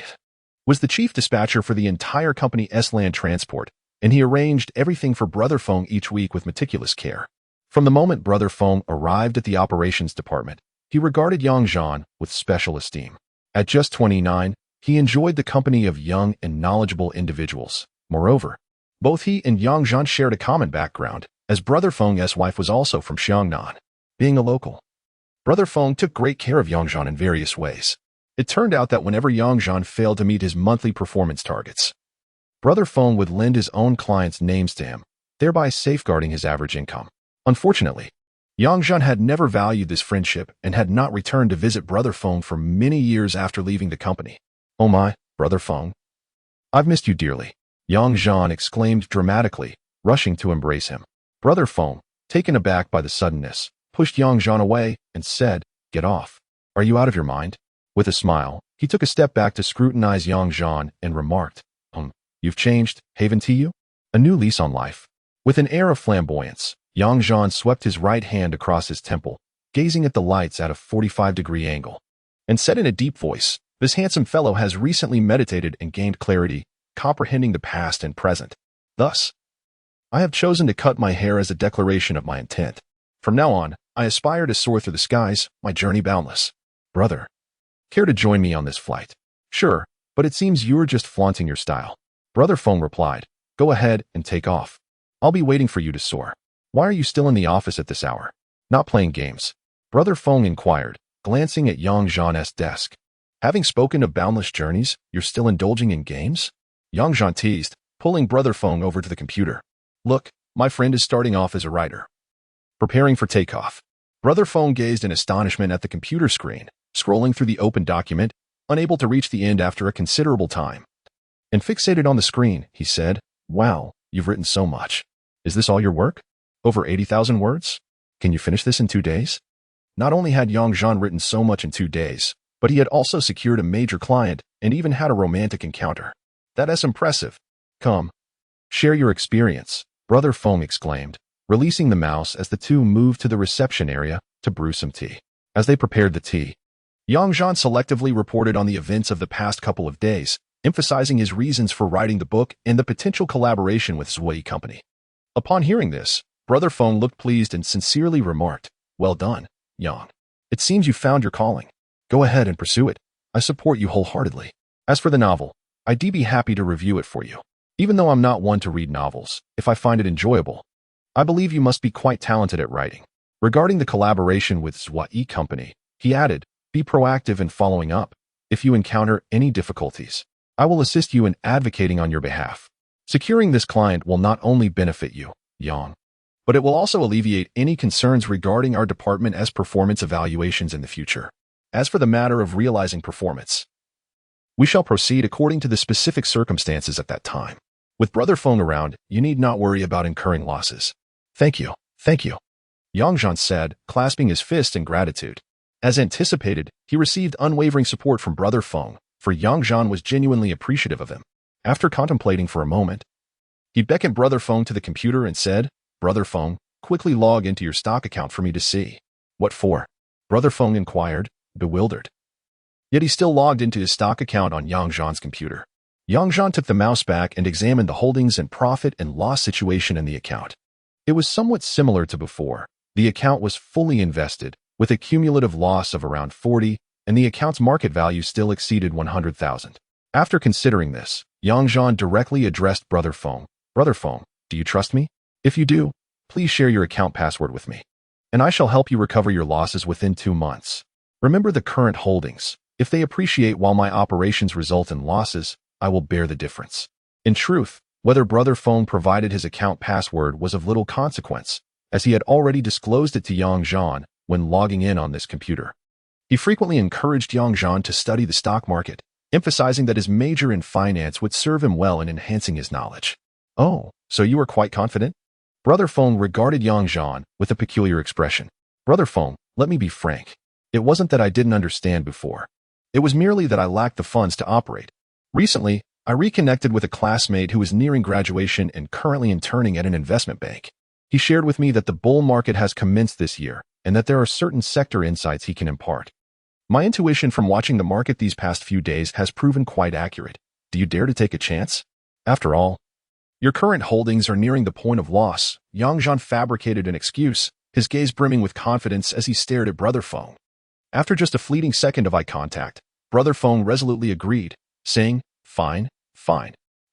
was the chief dispatcher for the entire company's land transport, and he arranged everything for Brother Feng each week with meticulous care. From the moment Brother Feng arrived at the operations department, he regarded Yang Zhan with special esteem. At just 29, he enjoyed the company of young and knowledgeable individuals. Moreover, both he and Yang Zhan shared a common background, as Brother Feng's wife was also from Xiangnan. Being a local, Brother Feng took great care of Yang Zhan in various ways. It turned out that whenever Yang Zhan failed to meet his monthly performance targets, Brother Feng would lend his own clients' names to him, thereby safeguarding his average income. Unfortunately, Yang Zhan had never valued this friendship and had not returned to visit Brother Feng for many years after leaving the company. "Oh my, Brother Feng, I've missed you dearly," Yang Zhan exclaimed dramatically, rushing to embrace him. Brother Feng, taken aback by the suddenness, pushed Yang Zhan away and said, "Get off. Are you out of your mind?" With a smile, he took a step back to scrutinize Yang Zhan and remarked, You've changed, haven't you? A new lease on life. With an air of flamboyance, Zhan swept his right hand across his temple, gazing at the lights at a 45-degree angle, and said in a deep voice, "This handsome fellow has recently meditated and gained clarity, comprehending the past and present. Thus, I have chosen to cut my hair as a declaration of my intent. From now on, I aspire to soar through the skies, my journey boundless. Brother, care to join me on this flight?" "Sure, but it seems you're just flaunting your style." Brother Feng replied, "Go ahead and take off. I'll be waiting for you to soar." "Why are you still in the office at this hour? Not playing games?" Brother Feng inquired, glancing at Zhan's desk. "Having spoken of boundless journeys, you're still indulging in games?" Zhan teased, pulling Brother Feng over to the computer. "Look, my friend is starting off as a writer, preparing for takeoff." Brother Feng gazed in astonishment at the computer screen, scrolling through the open document, unable to reach the end after a considerable time. And fixated on the screen, he said, "Wow, you've written so much. Is this all your work? Over 80,000 words? Can you finish this in 2 days?" Not only had Zhan written so much in 2 days, but he had also secured a major client and even had a romantic encounter. "That's impressive. Come, share your experience," Brother Feng exclaimed, releasing the mouse as the two moved to the reception area to brew some tea. As they prepared the tea, Zhan selectively reported on the events of the past couple of days, emphasizing his reasons for writing the book and the potential collaboration with Zhui Company. Upon hearing this, Brother Feng looked pleased and sincerely remarked, "Well done, Yang. It seems you found your calling. Go ahead and pursue it. I support you wholeheartedly. As for the novel, I'd be happy to review it for you. Even though I'm not one to read novels, if I find it enjoyable, I believe you must be quite talented at writing." Regarding the collaboration with Zhui Company, he added, "Be proactive in following up. If you encounter any difficulties, I will assist you in advocating on your behalf. Securing this client will not only benefit you, Yang, but it will also alleviate any concerns regarding our department as performance evaluations in the future. As for the matter of realizing performance, we shall proceed according to the specific circumstances at that time. With Brother Feng around, you need not worry about incurring losses." Thank you. Zhan said, clasping his fist in gratitude. As anticipated, he received unwavering support from Brother Feng, for Zhan was genuinely appreciative of him. After contemplating for a moment, he beckoned Brother Feng to the computer and said, "Brother Feng, quickly log into your stock account for me to see." "What for?" Brother Feng inquired, bewildered. Yet he still logged into his stock account on Zhan's computer. Zhan took the mouse back and examined the holdings and profit and loss situation in the account. It was somewhat similar to before. The account was fully invested, with a cumulative loss of around 40, and the account's market value still exceeded 100,000. After considering this, Zhan directly addressed Brother Feng. "Brother Feng, do you trust me? If you do, please share your account password with me, and I shall help you recover your losses within 2 months. Remember the current holdings. If they appreciate while my operations result in losses, I will bear the difference." In truth, whether Brother Feng provided his account password was of little consequence, as he had already disclosed it to Zhan when logging in on this computer. He frequently encouraged Zhan to study the stock market, emphasizing that his major in finance would serve him well in enhancing his knowledge. "Oh, so you are quite confident?" Brother Feng regarded Zhan with a peculiar expression. "Brother Feng, let me be frank. It wasn't that I didn't understand before. It was merely that I lacked the funds to operate. Recently, I reconnected with a classmate who is nearing graduation and currently interning at an investment bank. He shared with me that the bull market has commenced this year and that there are certain sector insights he can impart. My intuition from watching the market these past few days has proven quite accurate. Do you dare to take a chance? After all, your current holdings are nearing the point of loss." Zhan fabricated an excuse, his gaze brimming with confidence as he stared at Brother Feng. After just a fleeting second of eye contact, Brother Feng resolutely agreed, saying, Fine.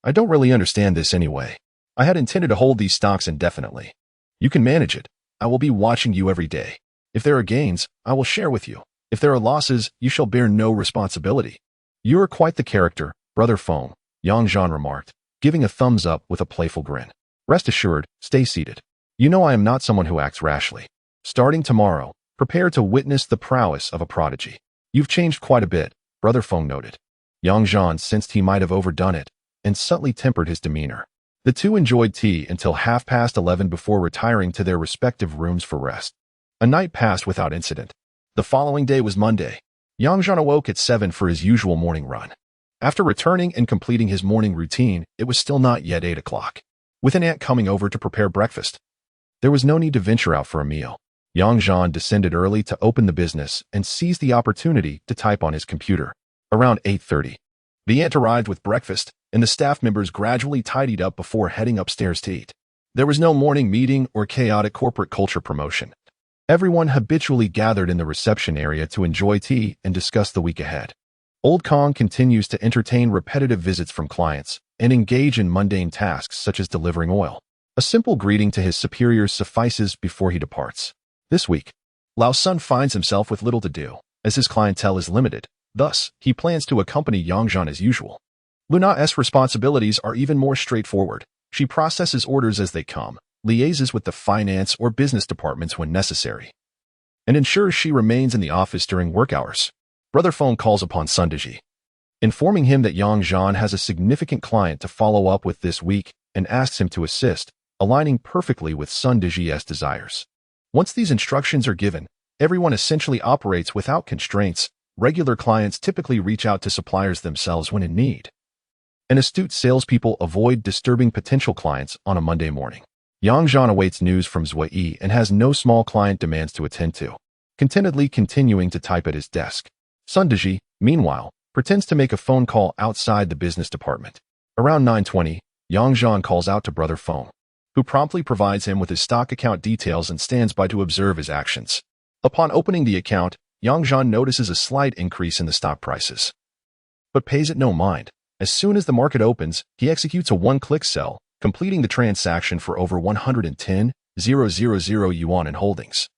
I don't really understand this anyway. I had intended to hold these stocks indefinitely. You can manage it. I will be watching you every day. If there are gains, I will share with you. If there are losses, you shall bear no responsibility." "You are quite the character, Brother Feng," Zhan remarked, giving a thumbs up with a playful grin. "Rest assured, stay seated. You know I am not someone who acts rashly. Starting tomorrow, prepare to witness the prowess of a prodigy." "You've changed quite a bit," Brother Feng noted. Zhan sensed he might have overdone it, and subtly tempered his demeanor. The two enjoyed tea until 11:30 before retiring to their respective rooms for rest. A night passed without incident. The following day was Monday. Zhan awoke at 7 for his usual morning run. After returning and completing his morning routine, it was still not yet 8 o'clock. With an aunt coming over to prepare breakfast, there was no need to venture out for a meal. Zhan descended early to open the business and seized the opportunity to type on his computer. Around 8:30, the aunt arrived with breakfast, and the staff members gradually tidied up before heading upstairs to eat. There was no morning meeting or chaotic corporate culture promotion. Everyone habitually gathered in the reception area to enjoy tea and discuss the week ahead. Old Kong continues to entertain repetitive visits from clients and engage in mundane tasks such as delivering oil. A simple greeting to his superiors suffices before he departs. This week, Lao Sun finds himself with little to do, as his clientele is limited. Thus, he plans to accompany Zhan as usual. Luna's responsibilities are even more straightforward. She processes orders as they come, liaises with the finance or business departments when necessary, and ensures she remains in the office during work hours. Brother Feng calls upon Sundaji, informing him that Zhan has a significant client to follow up with this week and asks him to assist, aligning perfectly with Sundaji's desires. Once these instructions are given, everyone essentially operates without constraints. Regular clients typically reach out to suppliers themselves when in need, and astute salespeople avoid disturbing potential clients on a Monday morning. Zhan awaits news from Zui and has no small client demands to attend to, contentedly continuing to type at his desk. Sundaji, meanwhile, pretends to make a phone call outside the business department. Around 9:20, Zhan calls out to Brother Feng, who promptly provides him with his stock account details and stands by to observe his actions. Upon opening the account, Zhan notices a slight increase in the stock prices, but pays it no mind. As soon as the market opens, he executes a one-click sell, completing the transaction for over 110,000 yuan in holdings,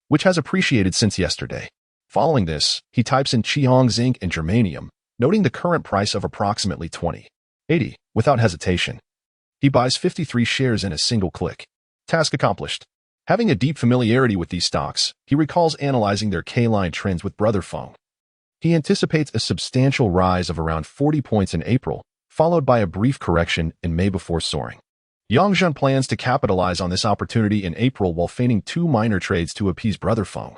which has appreciated since yesterday. Following this, he types in Qiong zinc and germanium, noting the current price of approximately 20.80. Without hesitation, he buys 53 shares in a single click. Task accomplished. Having a deep familiarity with these stocks, he recalls analyzing their K-line trends with Brother Feng. He anticipates a substantial rise of around 40 points in April, followed by a brief correction in May before soaring. Zhan plans to capitalize on this opportunity in April while feigning 2 minor trades to appease Brother Feng,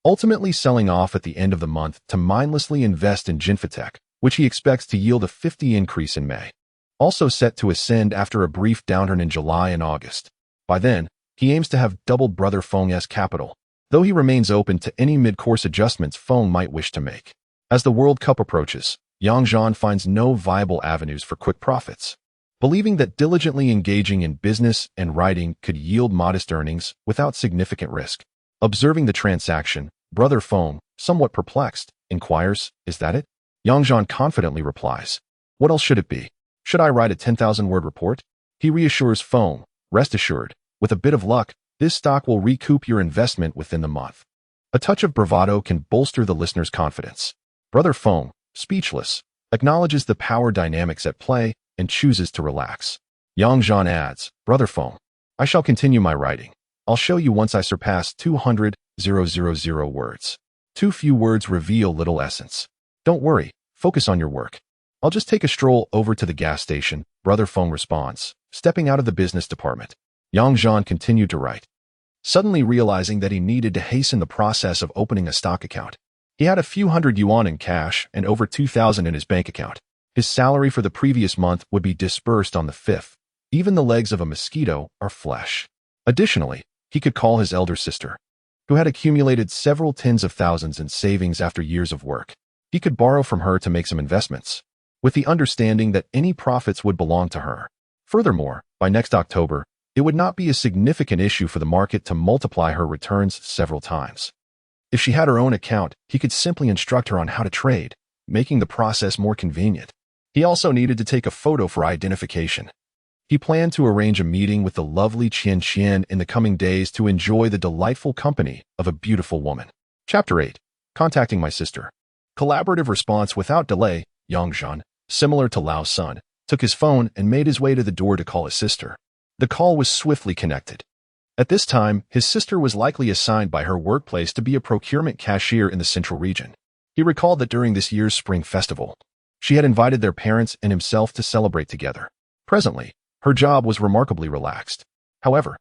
ultimately selling off at the end of the month to mindlessly invest in Jinfotech, which he expects to yield a 50 increase in May, also set to ascend after a brief downturn in July and August. By then, he aims to have doubled Brother Feng's capital, though he remains open to any mid-course adjustments Feng might wish to make. As the World Cup approaches, Zhan finds no viable avenues for quick profits. Believing that diligently engaging in business and writing could yield modest earnings without significant risk. Observing the transaction, Brother Feng, somewhat perplexed, inquires, "Is that it?" Zhan confidently replies, "What else should it be? Should I write a 10,000-word report?" He reassures Feng, "Rest assured, with a bit of luck, this stock will recoup your investment within the month." A touch of bravado can bolster the listener's confidence. Brother Feng, speechless, acknowledges the power dynamics at play and chooses to relax. Zhan adds, "Brother Feng, I shall continue my writing. I'll show you once I surpass 200,000 words. Too few words reveal little essence. Don't worry, focus on your work. I'll just take a stroll over to the gas station," Brother Feng responds, stepping out of the business department. Zhan continued to write, suddenly realizing that he needed to hasten the process of opening a stock account. He had a few hundred yuan in cash and over 2,000 in his bank account. His salary for the previous month would be disbursed on the 5th. Even the legs of a mosquito are flesh. Additionally, he could call his elder sister, who had accumulated several tens of thousands in savings after years of work. He could borrow from her to make some investments, with the understanding that any profits would belong to her. Furthermore, by next October, it would not be a significant issue for the market to multiply her returns several times. If she had her own account, he could simply instruct her on how to trade, making the process more convenient. He also needed to take a photo for identification. He planned to arrange a meeting with the lovely Qian in the coming days to enjoy the delightful company of a beautiful woman. Chapter 8. Contacting my sister. Collaborative response without delay. Zhan, similar to Lao Sun, took his phone and made his way to the door to call his sister. The call was swiftly connected. At this time, his sister was likely assigned by her workplace to be a procurement cashier in the central region. He recalled that during this year's spring festival, she had invited their parents and himself to celebrate together. Presently, her job was remarkably relaxed. However,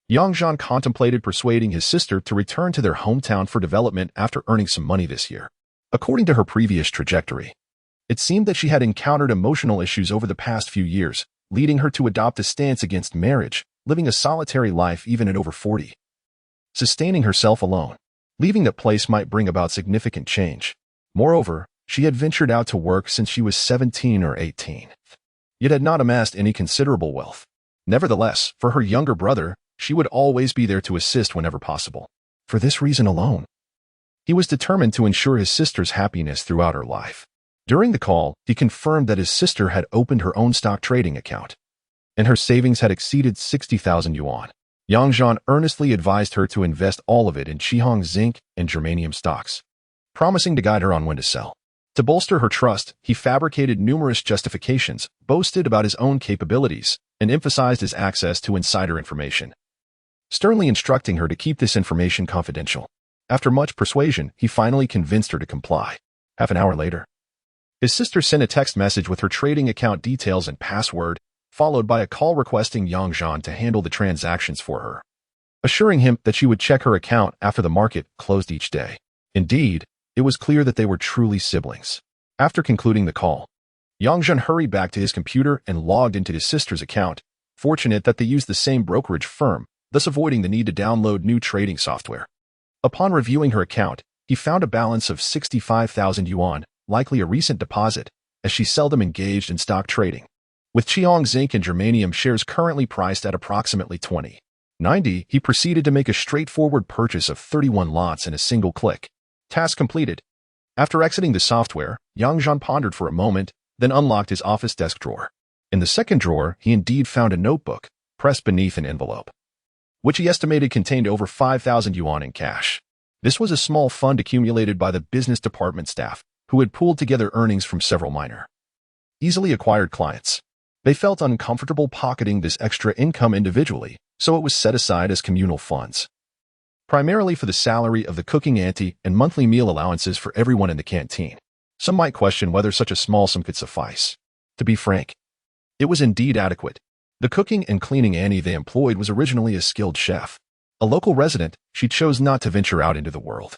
Zhan contemplated persuading his sister to return to their hometown for development after earning some money this year. According to her previous trajectory, It seemed that she had encountered emotional issues over the past few years, leading her to adopt a stance against marriage, living a solitary life even at over 40. Sustaining herself alone. Leaving that place might bring about significant change. Moreover, she had ventured out to work since she was 17 or 18, yet had not amassed any considerable wealth. Nevertheless, for her younger brother, she would always be there to assist whenever possible. For this reason alone, he was determined to ensure his sister's happiness throughout her life. During the call, he confirmed that his sister had opened her own stock trading account, and her savings had exceeded 60,000 yuan. Zhan earnestly advised her to invest all of it in Qihong zinc and germanium stocks, promising to guide her on when to sell. To bolster her trust, he fabricated numerous justifications, boasted about his own capabilities, and emphasized his access to insider information, sternly instructing her to keep this information confidential. After much persuasion, he finally convinced her to comply. Half an hour later, his sister sent a text message with her trading account details and password, followed by a call requesting Zhan to handle the transactions for her, assuring him that she would check her account after the market closed each day. Indeed, it was clear that they were truly siblings. After concluding the call, Zhan hurried back to his computer and logged into his sister's account, fortunate that they used the same brokerage firm, thus avoiding the need to download new trading software. Upon reviewing her account, he found a balance of 65,000 yuan, likely a recent deposit, as she seldom engaged in stock trading. With Qihong zinc and germanium shares currently priced at approximately 20.90, he proceeded to make a straightforward purchase of 31 lots in a single click. Task completed. After exiting the software, Zhan pondered for a moment, then unlocked his office desk drawer. In the second drawer, he indeed found a notebook, pressed beneath an envelope, which he estimated contained over 5,000 yuan in cash. This was a small fund accumulated by the business department staff, who had pooled together earnings from several minor, easily acquired clients. They felt uncomfortable pocketing this extra income individually, so it was set aside as communal funds, primarily for the salary of the cooking auntie and monthly meal allowances for everyone in the canteen. Some might question whether such a small sum could suffice. To be frank, it was indeed adequate. The cooking and cleaning auntie they employed was originally a skilled chef. A local resident, she chose not to venture out into the world,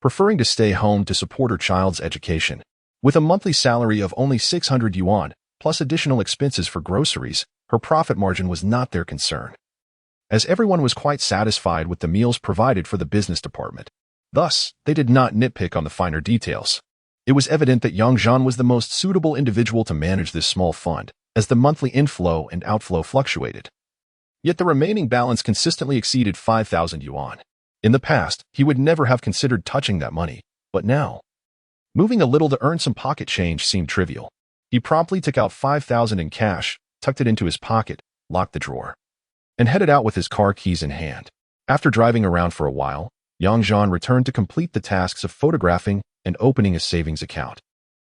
preferring to stay home to support her child's education. With a monthly salary of only 600 yuan, plus additional expenses for groceries, her profit margin was not their concern, as everyone was quite satisfied with the meals provided for the business department. Thus, they did not nitpick on the finer details. It was evident that Zhan was the most suitable individual to manage this small fund, as the monthly inflow and outflow fluctuated. Yet the remaining balance consistently exceeded 5,000 yuan. In the past, he would never have considered touching that money, but now, moving a little to earn some pocket change seemed trivial. He promptly took out 5,000 in cash, tucked it into his pocket, locked the drawer, and headed out with his car keys in hand. After driving around for a while, Zhan returned to complete the tasks of photographing and opening a savings account.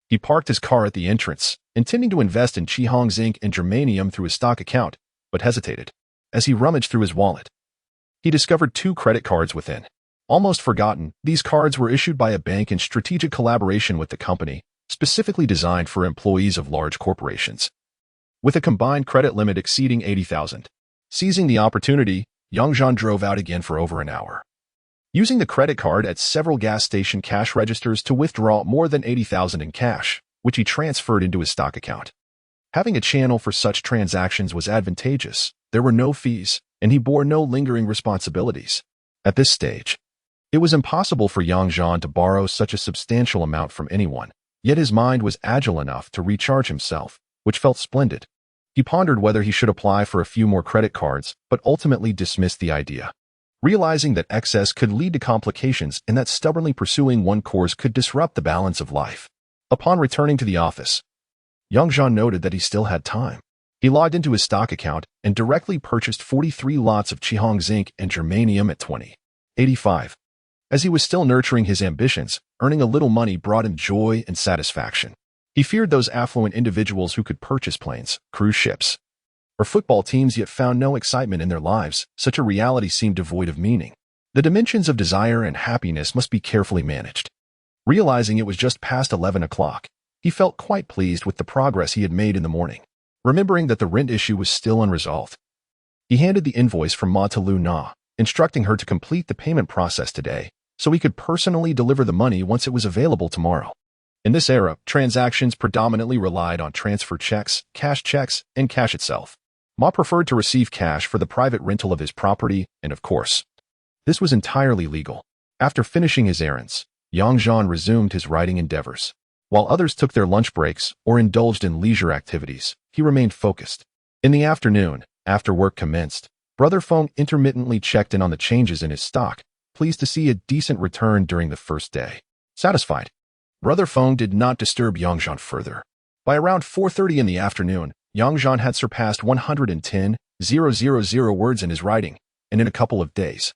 He parked his car at the entrance, intending to invest in Qihong zinc and germanium through his stock account, but hesitated. As he rummaged through his wallet, he discovered 2 credit cards within. Almost forgotten, these cards were issued by a bank in strategic collaboration with the company, specifically designed for employees of large corporations, with a combined credit limit exceeding 80,000. Seizing the opportunity, Zhan drove out again for over an hour, using the credit card at several gas station cash registers to withdraw more than 80,000 in cash, which he transferred into his stock account. Having a channel for such transactions was advantageous. There were no fees, and he bore no lingering responsibilities. At this stage, it was impossible for Zhan to borrow such a substantial amount from anyone, yet his mind was agile enough to recharge himself, which felt splendid. He pondered whether he should apply for a few more credit cards, but ultimately dismissed the idea, realizing that excess could lead to complications and that stubbornly pursuing one course could disrupt the balance of life. Upon returning to the office, Zhan noted that he still had time. He logged into his stock account and directly purchased 43 lots of Qihong zinc and germanium at 20.85. As he was still nurturing his ambitions, earning a little money brought him joy and satisfaction. He feared those affluent individuals who could purchase planes, cruise ships, or football teams yet found no excitement in their lives. Such a reality seemed devoid of meaning. The dimensions of desire and happiness must be carefully managed. Realizing it was just past 11 o'clock, he felt quite pleased with the progress he had made in the morning. Remembering that the rent issue was still unresolved, he handed the invoice from Ma to Lu Na, instructing her to complete the payment process today, so he could personally deliver the money once it was available tomorrow. In this era, transactions predominantly relied on transfer checks, and cash itself. Ma preferred to receive cash for the private rental of his property, and of course, this was entirely legal. After finishing his errands, Zhan resumed his writing endeavors. While others took their lunch breaks or indulged in leisure activities, he remained focused. In the afternoon, after work commenced, Brother Feng intermittently checked in on the changes in his stock, pleased to see a decent return during the first day. Satisfied, Brother Feng did not disturb Zhan further. By around 4:30 in the afternoon, Zhan had surpassed 110,000 words in his writing, and in a couple of days,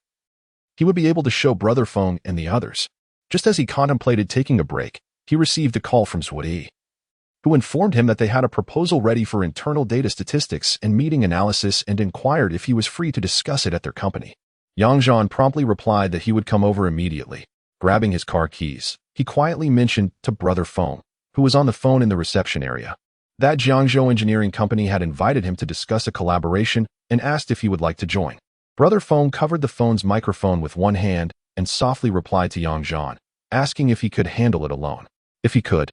he would be able to show Brother Feng and the others. Just as he contemplated taking a break, he received a call from Zhuyi, who informed him that they had a proposal ready for internal data statistics and meeting analysis and inquired if he was free to discuss it at their company. Zhan promptly replied that he would come over immediately. Grabbing his car keys, he quietly mentioned to Brother Feng, who was on the phone in the reception area, that Jiangzhou Engineering Company had invited him to discuss a collaboration and asked if he would like to join. Brother Feng covered the phone's microphone with one hand and softly replied to Zhan, asking if he could handle it alone. If he could,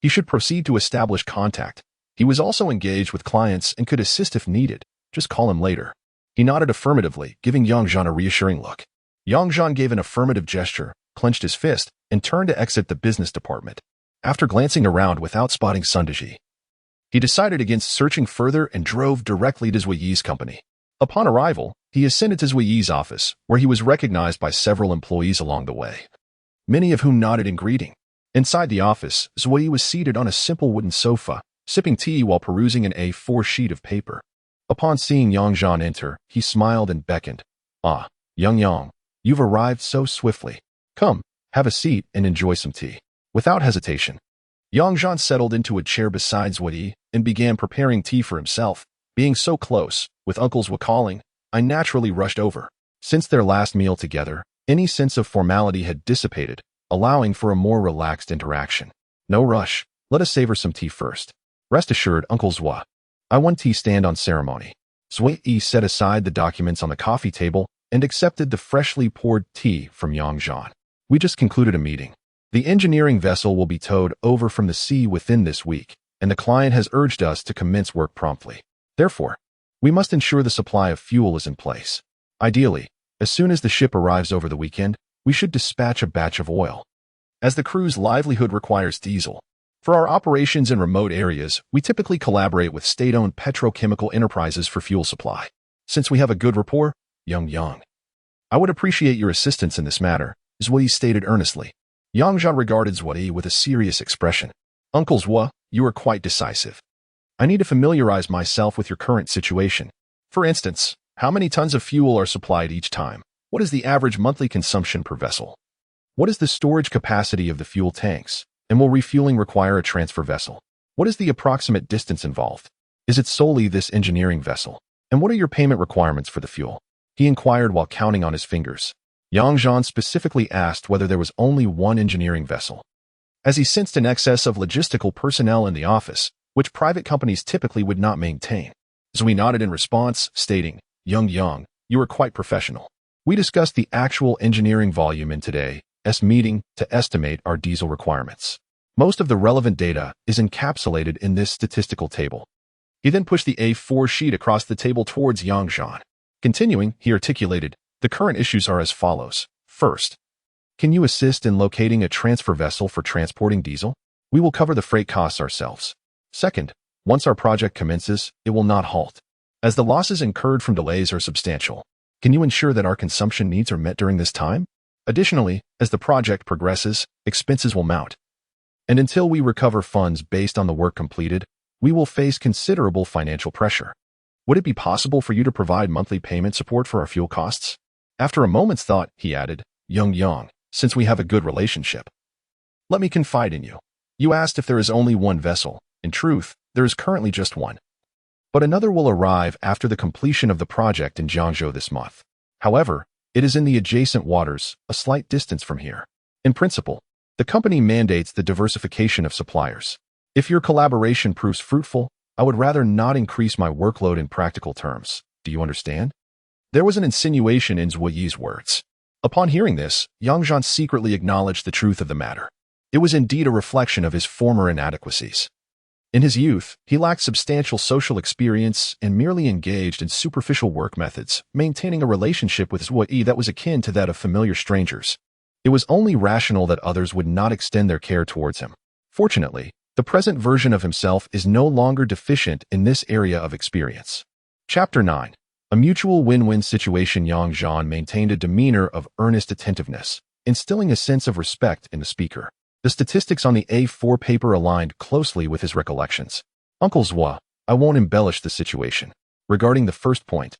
he should proceed to establish contact. He was also engaged with clients and could assist if needed. Just call him later. He nodded affirmatively, giving Zhan a reassuring look. Zhan gave an affirmative gesture, clenched his fist, and turned to exit the business department. After glancing around without spotting Sundaji, he decided against searching further and drove directly to Zhuyi's company. Upon arrival, he ascended to Zhuyi's office, where he was recognized by several employees along the way, many of whom nodded in greeting. Inside the office, Zhuyi was seated on a simple wooden sofa, sipping tea while perusing an A4 sheet of paper. Upon seeing Zhan enter, he smiled and beckoned. "Ah, Yang, you've arrived so swiftly. Come, have a seat and enjoy some tea." Without hesitation, Zhan settled into a chair beside Zhuyi and began preparing tea for himself. Being so close, with uncles were calling, I naturally rushed over. Since their last meal together, any sense of formality had dissipated, allowing for a more relaxed interaction. No rush, let us savor some tea first. Rest assured, Uncle Zhua, I want tea stand on ceremony. Zhuyi set aside the documents on the coffee table and accepted the freshly poured tea from Zhan. We just concluded a meeting. The engineering vessel will be towed over from the sea within this week, and the client has urged us to commence work promptly. Therefore, we must ensure the supply of fuel is in place. Ideally, as soon as the ship arrives over the weekend, we should dispatch a batch of oil, as the crew's livelihood requires diesel. For our operations in remote areas, we typically collaborate with state-owned petrochemical enterprises for fuel supply. Since we have a good rapport, Yang, I would appreciate your assistance in this matter, Zhuyi stated earnestly. Zhan regarded Zhuyi with a serious expression. Uncle Zhua, you are quite decisive. I need to familiarize myself with your current situation. For instance, how many tons of fuel are supplied each time? What is the average monthly consumption per vessel? What is the storage capacity of the fuel tanks? And will refueling require a transfer vessel? What is the approximate distance involved? Is it solely this engineering vessel? And what are your payment requirements for the fuel? He inquired while counting on his fingers. Zhan specifically asked whether there was only one engineering vessel, as he sensed an excess of logistical personnel in the office, which private companies typically would not maintain. Zhuyi nodded in response, stating, Yang, you are quite professional. We discussed the actual engineering volume in today's meeting to estimate our diesel requirements. Most of the relevant data is encapsulated in this statistical table. He then pushed the A4 sheet across the table towards Zhan. Continuing, he articulated, the current issues are as follows. First, can you assist in locating a transfer vessel for transporting diesel? We will cover the freight costs ourselves. Second, once our project commences, it will not halt, as the losses incurred from delays are substantial. Can you ensure that our consumption needs are met during this time? Additionally, as the project progresses, expenses will mount. And until we recover funds based on the work completed, we will face considerable financial pressure. Would it be possible for you to provide monthly payment support for our fuel costs? After a moment's thought, he added, Yang, since we have a good relationship, let me confide in you. You asked if there is only one vessel. In truth, there is currently just one. But another will arrive after the completion of the project in Jiangzhou this month. However, it is in the adjacent waters, a slight distance from here. In principle, the company mandates the diversification of suppliers. If your collaboration proves fruitful, I would rather not increase my workload in practical terms. Do you understand? There was an insinuation in Zhuyi's words. Upon hearing this, Zhan secretly acknowledged the truth of the matter. It was indeed a reflection of his former inadequacies. In his youth, he lacked substantial social experience and merely engaged in superficial work methods, maintaining a relationship with Zhuyi that was akin to that of familiar strangers. It was only rational that others would not extend their care towards him. Fortunately, the present version of himself is no longer deficient in this area of experience. Chapter 9. A mutual win-win situation. Zhan maintained a demeanor of earnest attentiveness, instilling a sense of respect in the speaker. The statistics on the A4 paper aligned closely with his recollections. Uncle Zhuyi, I won't embellish the situation. Regarding the first point,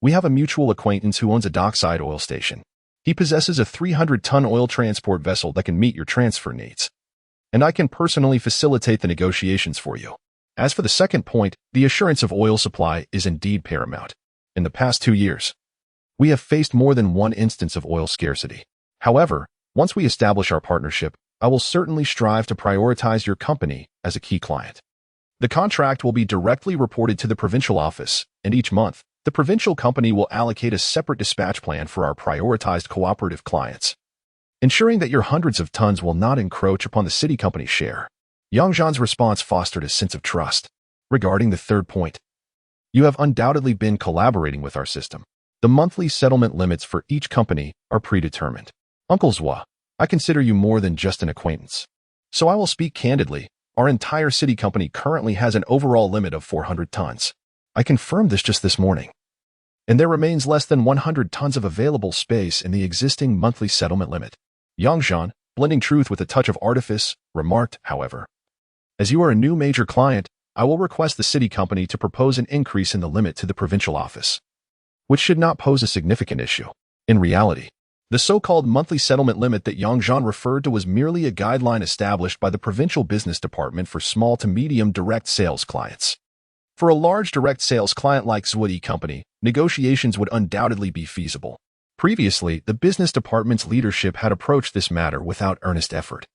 we have a mutual acquaintance who owns a dockside oil station. He possesses a 300-ton oil transport vessel that can meet your transfer needs. And I can personally facilitate the negotiations for you. As for the second point, the assurance of oil supply is indeed paramount. In the past 2 years, we have faced more than one instance of oil scarcity. However, once we establish our partnership, I will certainly strive to prioritize your company as a key client. The contract will be directly reported to the provincial office, and each month, the provincial company will allocate a separate dispatch plan for our prioritized cooperative clients, ensuring that your hundreds of tons will not encroach upon the city company's share. Zhan's response fostered a sense of trust. Regarding the third point, you have undoubtedly been collaborating with our system. The monthly settlement limits for each company are predetermined. Uncle Zhuyi, I consider you more than just an acquaintance. So I will speak candidly. Our entire city company currently has an overall limit of 400 tons. I confirmed this just this morning. And there remains less than 100 tons of available space in the existing monthly settlement limit. Zhan, blending truth with a touch of artifice, remarked, however, as you are a new major client, I will request the city company to propose an increase in the limit to the provincial office, which should not pose a significant issue. In reality, the so-called monthly settlement limit that Zhan referred to was merely a guideline established by the provincial business department for small to medium direct sales clients. For a large direct sales client like Zhuyi Company, negotiations would undoubtedly be feasible. Previously, the business department's leadership had approached this matter without earnest effort,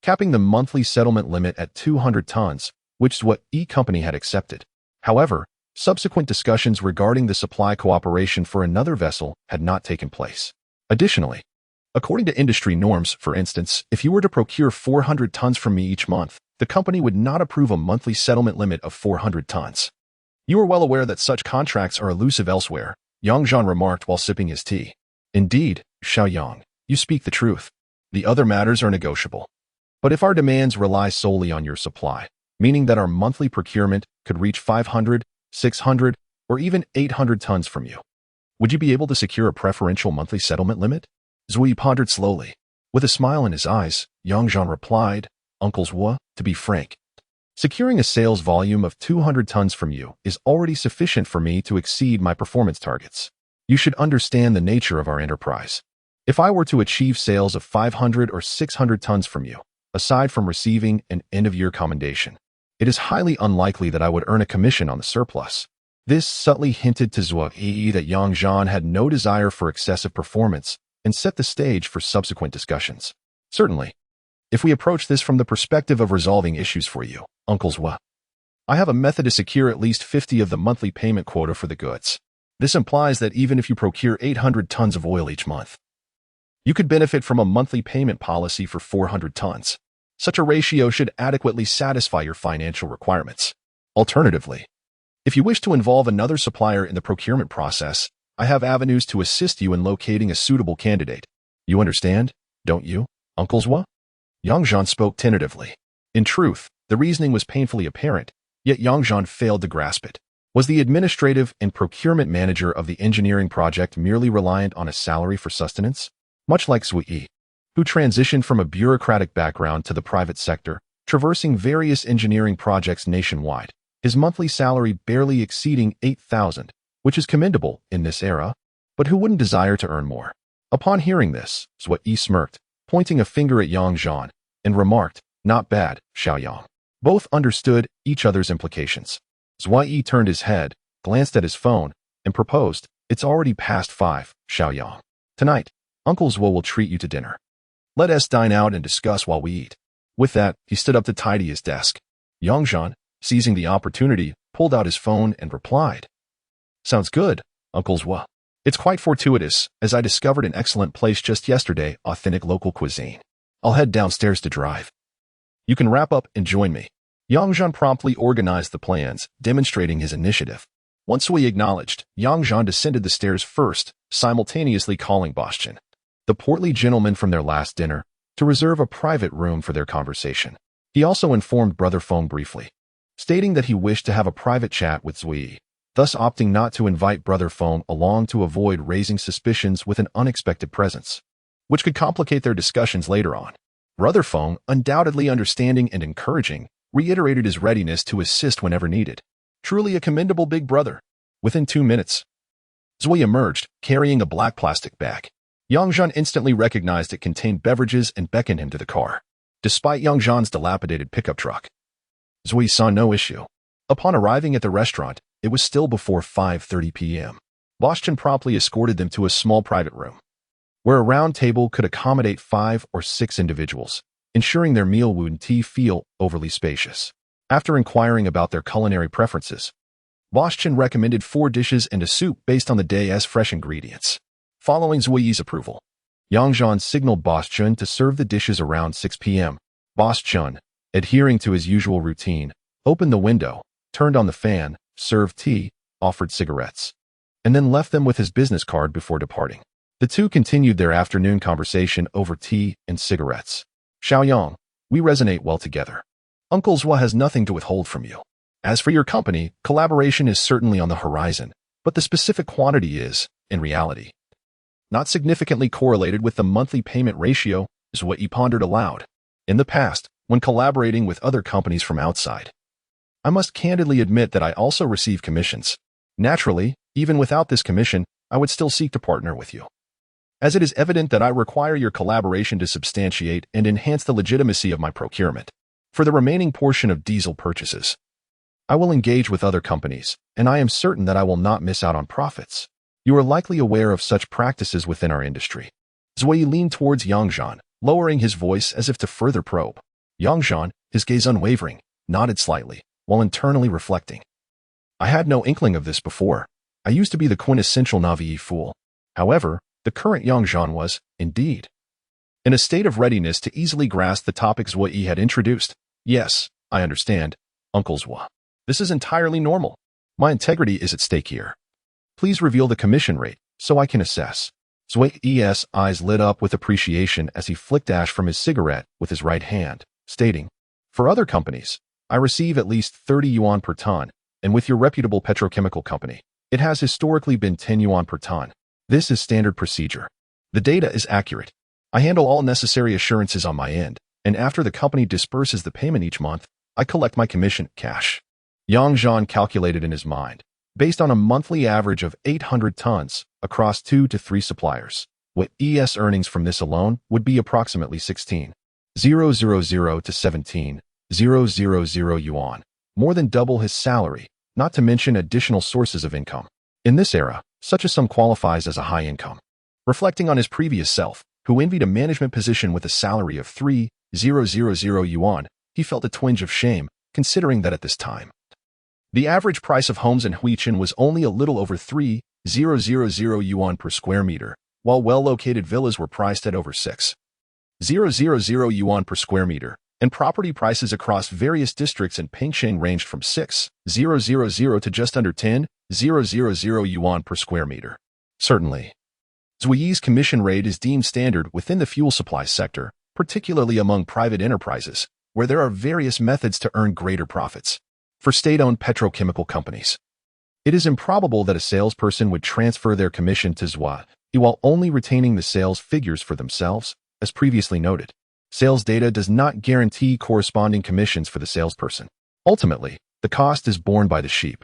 capping the monthly settlement limit at 200 tons, which Zhuyi Company had accepted. However, subsequent discussions regarding the supply cooperation for another vessel had not taken place. Additionally, according to industry norms, for instance, if you were to procure 400 tons from me each month, the company would not approve a monthly settlement limit of 400 tons. You are well aware that such contracts are elusive elsewhere, Zhan remarked while sipping his tea. Indeed, Xiaoyang, you speak the truth. The other matters are negotiable. But if our demands rely solely on your supply, meaning that our monthly procurement could reach 500, 600, or even 800 tons from you, would you be able to secure a preferential monthly settlement limit? Zhuyi pondered slowly. With a smile in his eyes, Zhan replied, Uncle Zhuyi, to be frank, securing a sales volume of 200 tons from you is already sufficient for me to exceed my performance targets. You should understand the nature of our enterprise. If I were to achieve sales of 500 or 600 tons from you, aside from receiving an end-of-year commendation, it is highly unlikely that I would earn a commission on the surplus. This subtly hinted to Zhuyi that Zhan had no desire for excessive performance and set the stage for subsequent discussions. Certainly, if we approach this from the perspective of resolving issues for you, Uncle Zhuyi, I have a method to secure at least 50 of the monthly payment quota for the goods. This implies that even if you procure 800 tons of oil each month, you could benefit from a monthly payment policy for 400 tons. Such a ratio should adequately satisfy your financial requirements. Alternatively, if you wish to involve another supplier in the procurement process, I have avenues to assist you in locating a suitable candidate. You understand, don't you, Uncle Zhuyi? Zhan spoke tentatively. In truth, the reasoning was painfully apparent, yet Zhan failed to grasp it. Was the administrative and procurement manager of the engineering project merely reliant on a salary for sustenance? Much like Zhuyi, who transitioned from a bureaucratic background to the private sector, traversing various engineering projects nationwide, his monthly salary barely exceeding 8,000, which is commendable in this era, but who wouldn't desire to earn more? Upon hearing this, Zhuyi smirked, pointing a finger at Zhan, and remarked, not bad, Xiaoyang. Both understood each other's implications. Zhuyi turned his head, glanced at his phone, and proposed, it's already past 5, Xiaoyang. Tonight, Uncle Zhuyi will treat you to dinner. Let us dine out and discuss while we eat. With that, he stood up to tidy his desk. Zhan, seizing the opportunity, pulled out his phone and replied, sounds good, Uncle Zhuyi. It's quite fortuitous, as I discovered an excellent place just yesterday, authentic local cuisine. I'll head downstairs to drive. You can wrap up and join me. Yang Zhan promptly organized the plans, demonstrating his initiative. Once Zui acknowledged, Yang Zhan descended the stairs first, simultaneously calling Boss Zhan, the portly gentleman from their last dinner, to reserve a private room for their conversation. He also informed Brother Feng briefly, stating that he wished to have a private chat with Zui, thus opting not to invite Brother Feng along to avoid raising suspicions with an unexpected presence, which could complicate their discussions later on. Brother Feng, undoubtedly understanding and encouraging, reiterated his readiness to assist whenever needed. Truly a commendable big brother. Within 2 minutes, Zui emerged, carrying a black plastic bag. Yang Zhan instantly recognized it contained beverages and beckoned him to the car. Despite Yang Zhan's dilapidated pickup truck, Zui saw no issue. Upon arriving at the restaurant, it was still before 5:30 p.m. Boss Zhan promptly escorted them to a small private room, where a round table could accommodate 5 or 6 individuals, ensuring their meal wouldn't feel overly spacious. After inquiring about their culinary preferences, Boss Zhan recommended 4 dishes and a soup based on the day's fresh ingredients. Following Zui's approval, Yang Zhan signaled Boss Zhan to serve the dishes around 6 p.m. Boss Zhan, adhering to his usual routine, opened the window, turned on the fan, served tea, offered cigarettes, and then left them with his business card before departing. The two continued their afternoon conversation over tea and cigarettes. Xiaoyang, we resonate well together. Uncle Zhua has nothing to withhold from you. As for your company, collaboration is certainly on the horizon, but the specific quantity is, in reality, not significantly correlated with the monthly payment ratio, is what he pondered aloud. In the past, when collaborating with other companies from outside, I must candidly admit that I also receive commissions. Naturally, even without this commission, I would still seek to partner with you, as it is evident that I require your collaboration to substantiate and enhance the legitimacy of my procurement. For the remaining portion of diesel purchases, I will engage with other companies, and I am certain that I will not miss out on profits. You are likely aware of such practices within our industry. Zui leaned towards Yang Zhan, lowering his voice as if to further probe. Yang Zhan, his gaze unwavering, nodded slightly, while internally reflecting. I had no inkling of this before. I used to be the quintessential naive fool. However, the current Yang Zhan was, indeed, in a state of readiness to easily grasp the topics Zui had introduced. Yes, I understand, Uncle Zhua. This is entirely normal. My integrity is at stake here. Please reveal the commission rate, so I can assess. Zui's eyes lit up with appreciation as he flicked ash from his cigarette with his right hand, stating, for other companies, I receive at least 30 yuan per ton, and with your reputable petrochemical company, it has historically been 10 yuan per ton. This is standard procedure. The data is accurate. I handle all necessary assurances on my end, and after the company disperses the payment each month, I collect my commission cash. Yang Zhan calculated in his mind, based on a monthly average of 800 tons across 2 to 3 suppliers. Zui's earnings from this alone would be approximately 16,000 to 17,000 yuan, more than double his salary, not to mention additional sources of income. In this era, such a sum qualifies as a high income. Reflecting on his previous self, who envied a management position with a salary of 3,000 yuan, he felt a twinge of shame, considering that at this time, the average price of homes in Huichin was only a little over 3,000 yuan per square meter, while well-located villas were priced at over 6,000 yuan per square meter, and property prices across various districts in Pingsheng ranged from 6,000 to just under 10,000 yuan per square meter. Certainly, Zui's commission rate is deemed standard within the fuel supply sector, particularly among private enterprises, where there are various methods to earn greater profits. For state-owned petrochemical companies, it is improbable that a salesperson would transfer their commission to Zui while only retaining the sales figures for themselves, as previously noted. Sales data does not guarantee corresponding commissions for the salesperson. Ultimately, the cost is borne by the sheep.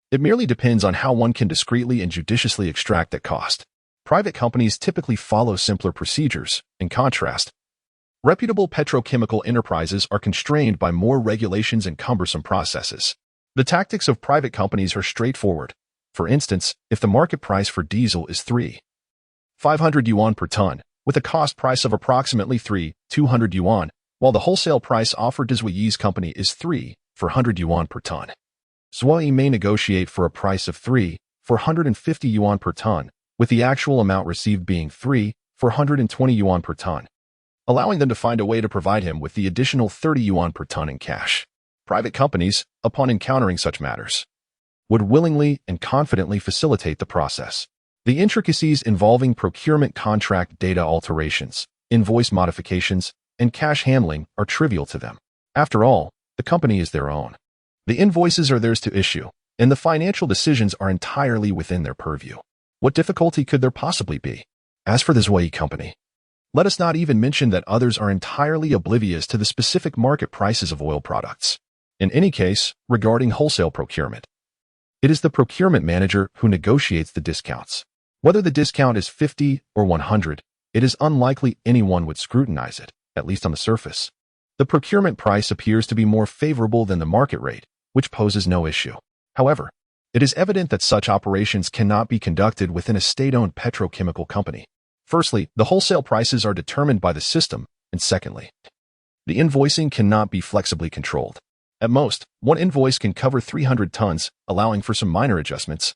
It merely depends on how one can discreetly and judiciously extract that cost. Private companies typically follow simpler procedures. In contrast, reputable petrochemical enterprises are constrained by more regulations and cumbersome processes. The tactics of private companies are straightforward. For instance, if the market price for diesel is 3,500 yuan per ton, with a cost price of approximately 3,200 yuan, while the wholesale price offered to Zui's company is 3,400 yuan per ton. Zui may negotiate for a price of 3,450 yuan per ton, with the actual amount received being 3,420 yuan per ton. allowing them to find a way to provide him with the additional 30 yuan per ton in cash. Private companies, upon encountering such matters, would willingly and confidently facilitate the process. The intricacies involving procurement contract data alterations, invoice modifications, and cash handling are trivial to them. After all, the company is their own. The invoices are theirs to issue, and the financial decisions are entirely within their purview. What difficulty could there possibly be? As for the Zhuyi company, let us not even mention that others are entirely oblivious to the specific market prices of oil products. In any case, regarding wholesale procurement, it is the procurement manager who negotiates the discounts. Whether the discount is 50 or 100, it is unlikely anyone would scrutinize it, at least on the surface. The procurement price appears to be more favorable than the market rate, which poses no issue. However, it is evident that such operations cannot be conducted within a state-owned petrochemical company. Firstly, the wholesale prices are determined by the system, and secondly, the invoicing cannot be flexibly controlled. At most, one invoice can cover 300 tons, allowing for some minor adjustments,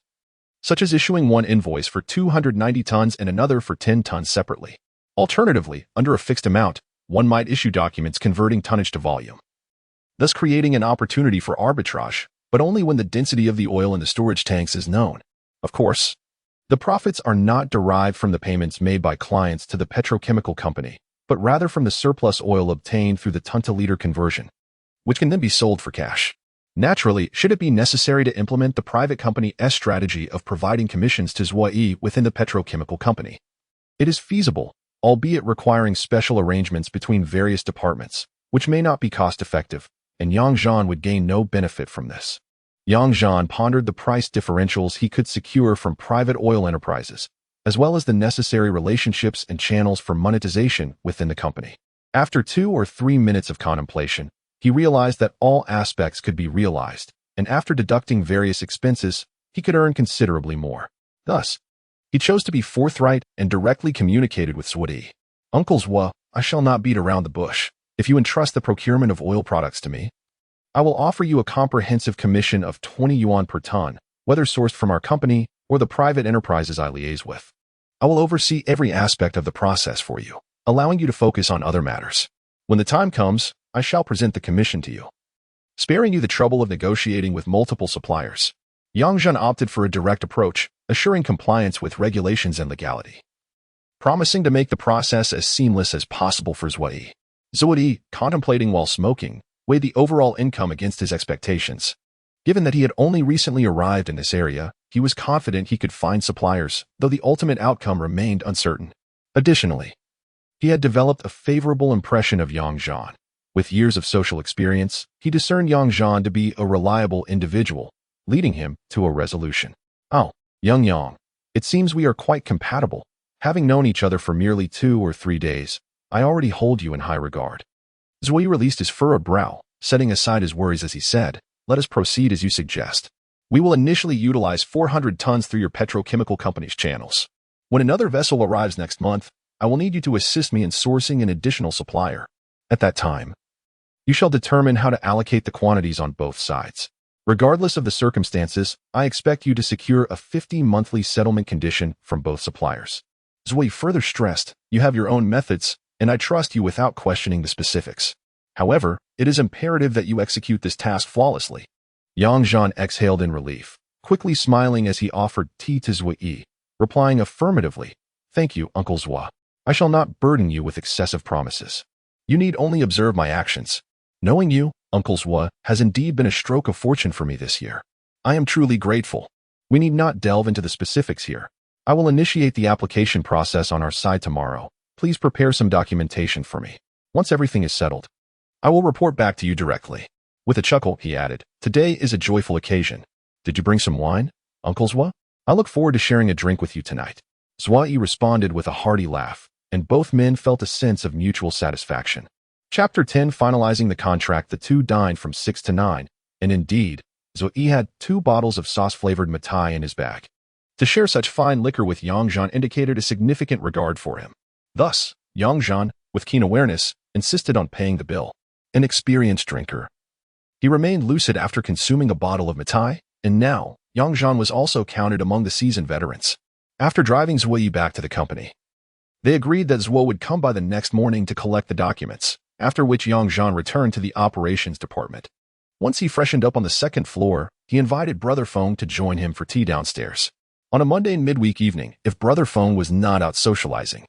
such as issuing one invoice for 290 tons and another for 10 tons separately. Alternatively, under a fixed amount, one might issue documents converting tonnage to volume, thus creating an opportunity for arbitrage, but only when the density of the oil in the storage tanks is known. Of course, the profits are not derived from the payments made by clients to the petrochemical company, but rather from the surplus oil obtained through the ton-to-liter conversion, which can then be sold for cash. Naturally, should it be necessary to implement the private company's strategy of providing commissions to Zhuyi within the petrochemical company, it is feasible, albeit requiring special arrangements between various departments, which may not be cost-effective, and Yang Zhan would gain no benefit from this. Yang Zhan pondered the price differentials he could secure from private oil enterprises, as well as the necessary relationships and channels for monetization within the company. After 2 or 3 minutes of contemplation, he realized that all aspects could be realized, and after deducting various expenses, he could earn considerably more. Thus, he chose to be forthright and directly communicated with Zhuyi. Uncle Zhua, I shall not beat around the bush. If you entrust the procurement of oil products to me, I will offer you a comprehensive commission of 20 yuan per ton, whether sourced from our company or the private enterprises I liaise with. I will oversee every aspect of the process for you, allowing you to focus on other matters. When the time comes, I shall present the commission to you, sparing you the trouble of negotiating with multiple suppliers. Yang Zhan opted for a direct approach, assuring compliance with regulations and legality, promising to make the process as seamless as possible for Zhuyi. Zhuyi, contemplating while smoking, weighed the overall income against his expectations. Given that he had only recently arrived in this area, he was confident he could find suppliers, though the ultimate outcome remained uncertain. Additionally, he had developed a favorable impression of Yang Zhan. With years of social experience, he discerned Yang Zhan to be a reliable individual, leading him to a resolution. Oh, Yang, it seems we are quite compatible. Having known each other for merely 2 or 3 days, I already hold you in high regard. Zhuyi released his furrowed brow, setting aside his worries as he said, let us proceed as you suggest. We will initially utilize 400 tons through your petrochemical company's channels. When another vessel arrives next month, I will need you to assist me in sourcing an additional supplier. At that time, you shall determine how to allocate the quantities on both sides. Regardless of the circumstances, I expect you to secure a 50 monthly settlement condition from both suppliers. Zhuyi further stressed, you have your own methods, and I trust you without questioning the specifics. However, it is imperative that you execute this task flawlessly. Yang Zhan exhaled in relief, quickly smiling as he offered tea to Zhuyi, replying affirmatively, thank you, Uncle Zhua. I shall not burden you with excessive promises. You need only observe my actions. Knowing you, Uncle Zhua, has indeed been a stroke of fortune for me this year. I am truly grateful. We need not delve into the specifics here. I will initiate the application process on our side tomorrow. Please prepare some documentation for me. Once everything is settled, I will report back to you directly. With a chuckle, he added, today is a joyful occasion. Did you bring some wine, Uncle Zhua? I look forward to sharing a drink with you tonight. Zhuyi responded with a hearty laugh, and both men felt a sense of mutual satisfaction. Chapter 10 Finalizing the contract. The two dined from 6 to 9, and indeed, Zhuyi had 2 bottles of sauce-flavored Matai in his bag. To share such fine liquor with Yang Zhan indicated a significant regard for him. Thus, Yang Zhan, with keen awareness, insisted on paying the bill. An experienced drinker, he remained lucid after consuming a bottle of Matai, and now, Yang Zhan was also counted among the seasoned veterans. After driving Zhuyi back to the company, They agreed that Zhuo would come by the next morning to collect the documents, after which Zhan returned to the operations department. Once he freshened up on the second floor, he invited Brother Feng to join him for tea downstairs. On a Monday midweek evening, if Brother Feng was not out socializing,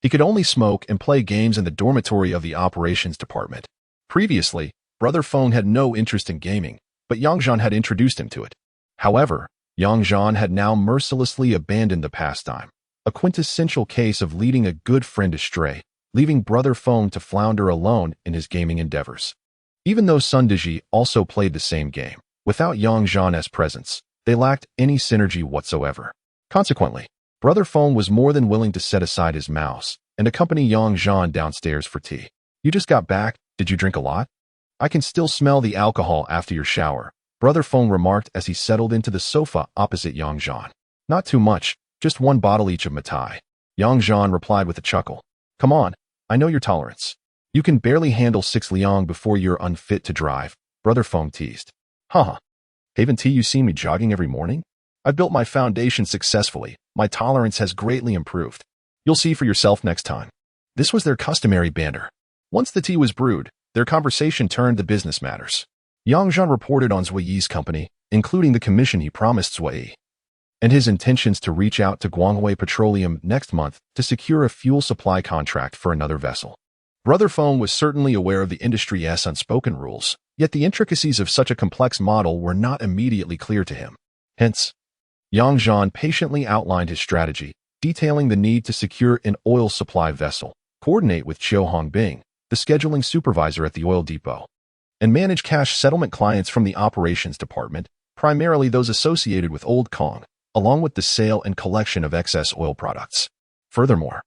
he could only smoke and play games in the dormitory of the operations department. Previously, Brother Feng had no interest in gaming, but Zhan had introduced him to it. However, Zhan had now mercilessly abandoned the pastime, a quintessential case of leading a good friend astray, leaving Brother Feng to flounder alone in his gaming endeavors. Even though Sun Diji also played the same game, without Zhan's presence, they lacked any synergy whatsoever. Consequently, Brother Feng was more than willing to set aside his mouse and accompany Zhan downstairs for tea. "You just got back, did you drink a lot? I can still smell the alcohol after your shower," Brother Feng remarked as he settled into the sofa opposite Zhan. "Not too much, just one bottle each of Matai." Zhan replied with a chuckle. "Come on, I know your tolerance. You can barely handle 6 liang before you're unfit to drive," Brother Feng teased. "Haha. Haven't you seen me jogging every morning? I've built my foundation successfully. My tolerance has greatly improved. You'll see for yourself next time." This was their customary banter. Once the tea was brewed, their conversation turned to business matters. Zhan reported on Zui's company, including the commission he promised Zui, and his intentions to reach out to Guanghui Petroleum next month to secure a fuel supply contract for another vessel. Brother Feng was certainly aware of the industry's unspoken rules, yet the intricacies of such a complex model were not immediately clear to him. Hence, Zhan patiently outlined his strategy, detailing the need to secure an oil supply vessel, coordinate with Qiu Hongbing, the scheduling supervisor at the oil depot, and manage cash settlement clients from the operations department, primarily those associated with Old Kong, along with the sale and collection of excess oil products. Furthermore,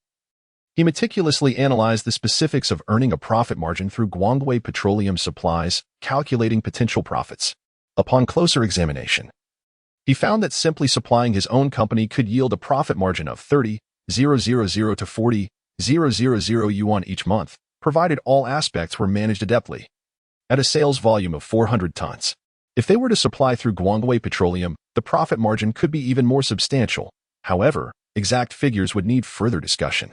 he meticulously analyzed the specifics of earning a profit margin through Guanghui Petroleum supplies, calculating potential profits. Upon closer examination, he found that simply supplying his own company could yield a profit margin of 30,000 to 40,000 yuan each month, provided all aspects were managed adeptly. At a sales volume of 400 tons, if they were to supply through Guanghui Petroleum, the profit margin could be even more substantial. However, exact figures would need further discussion.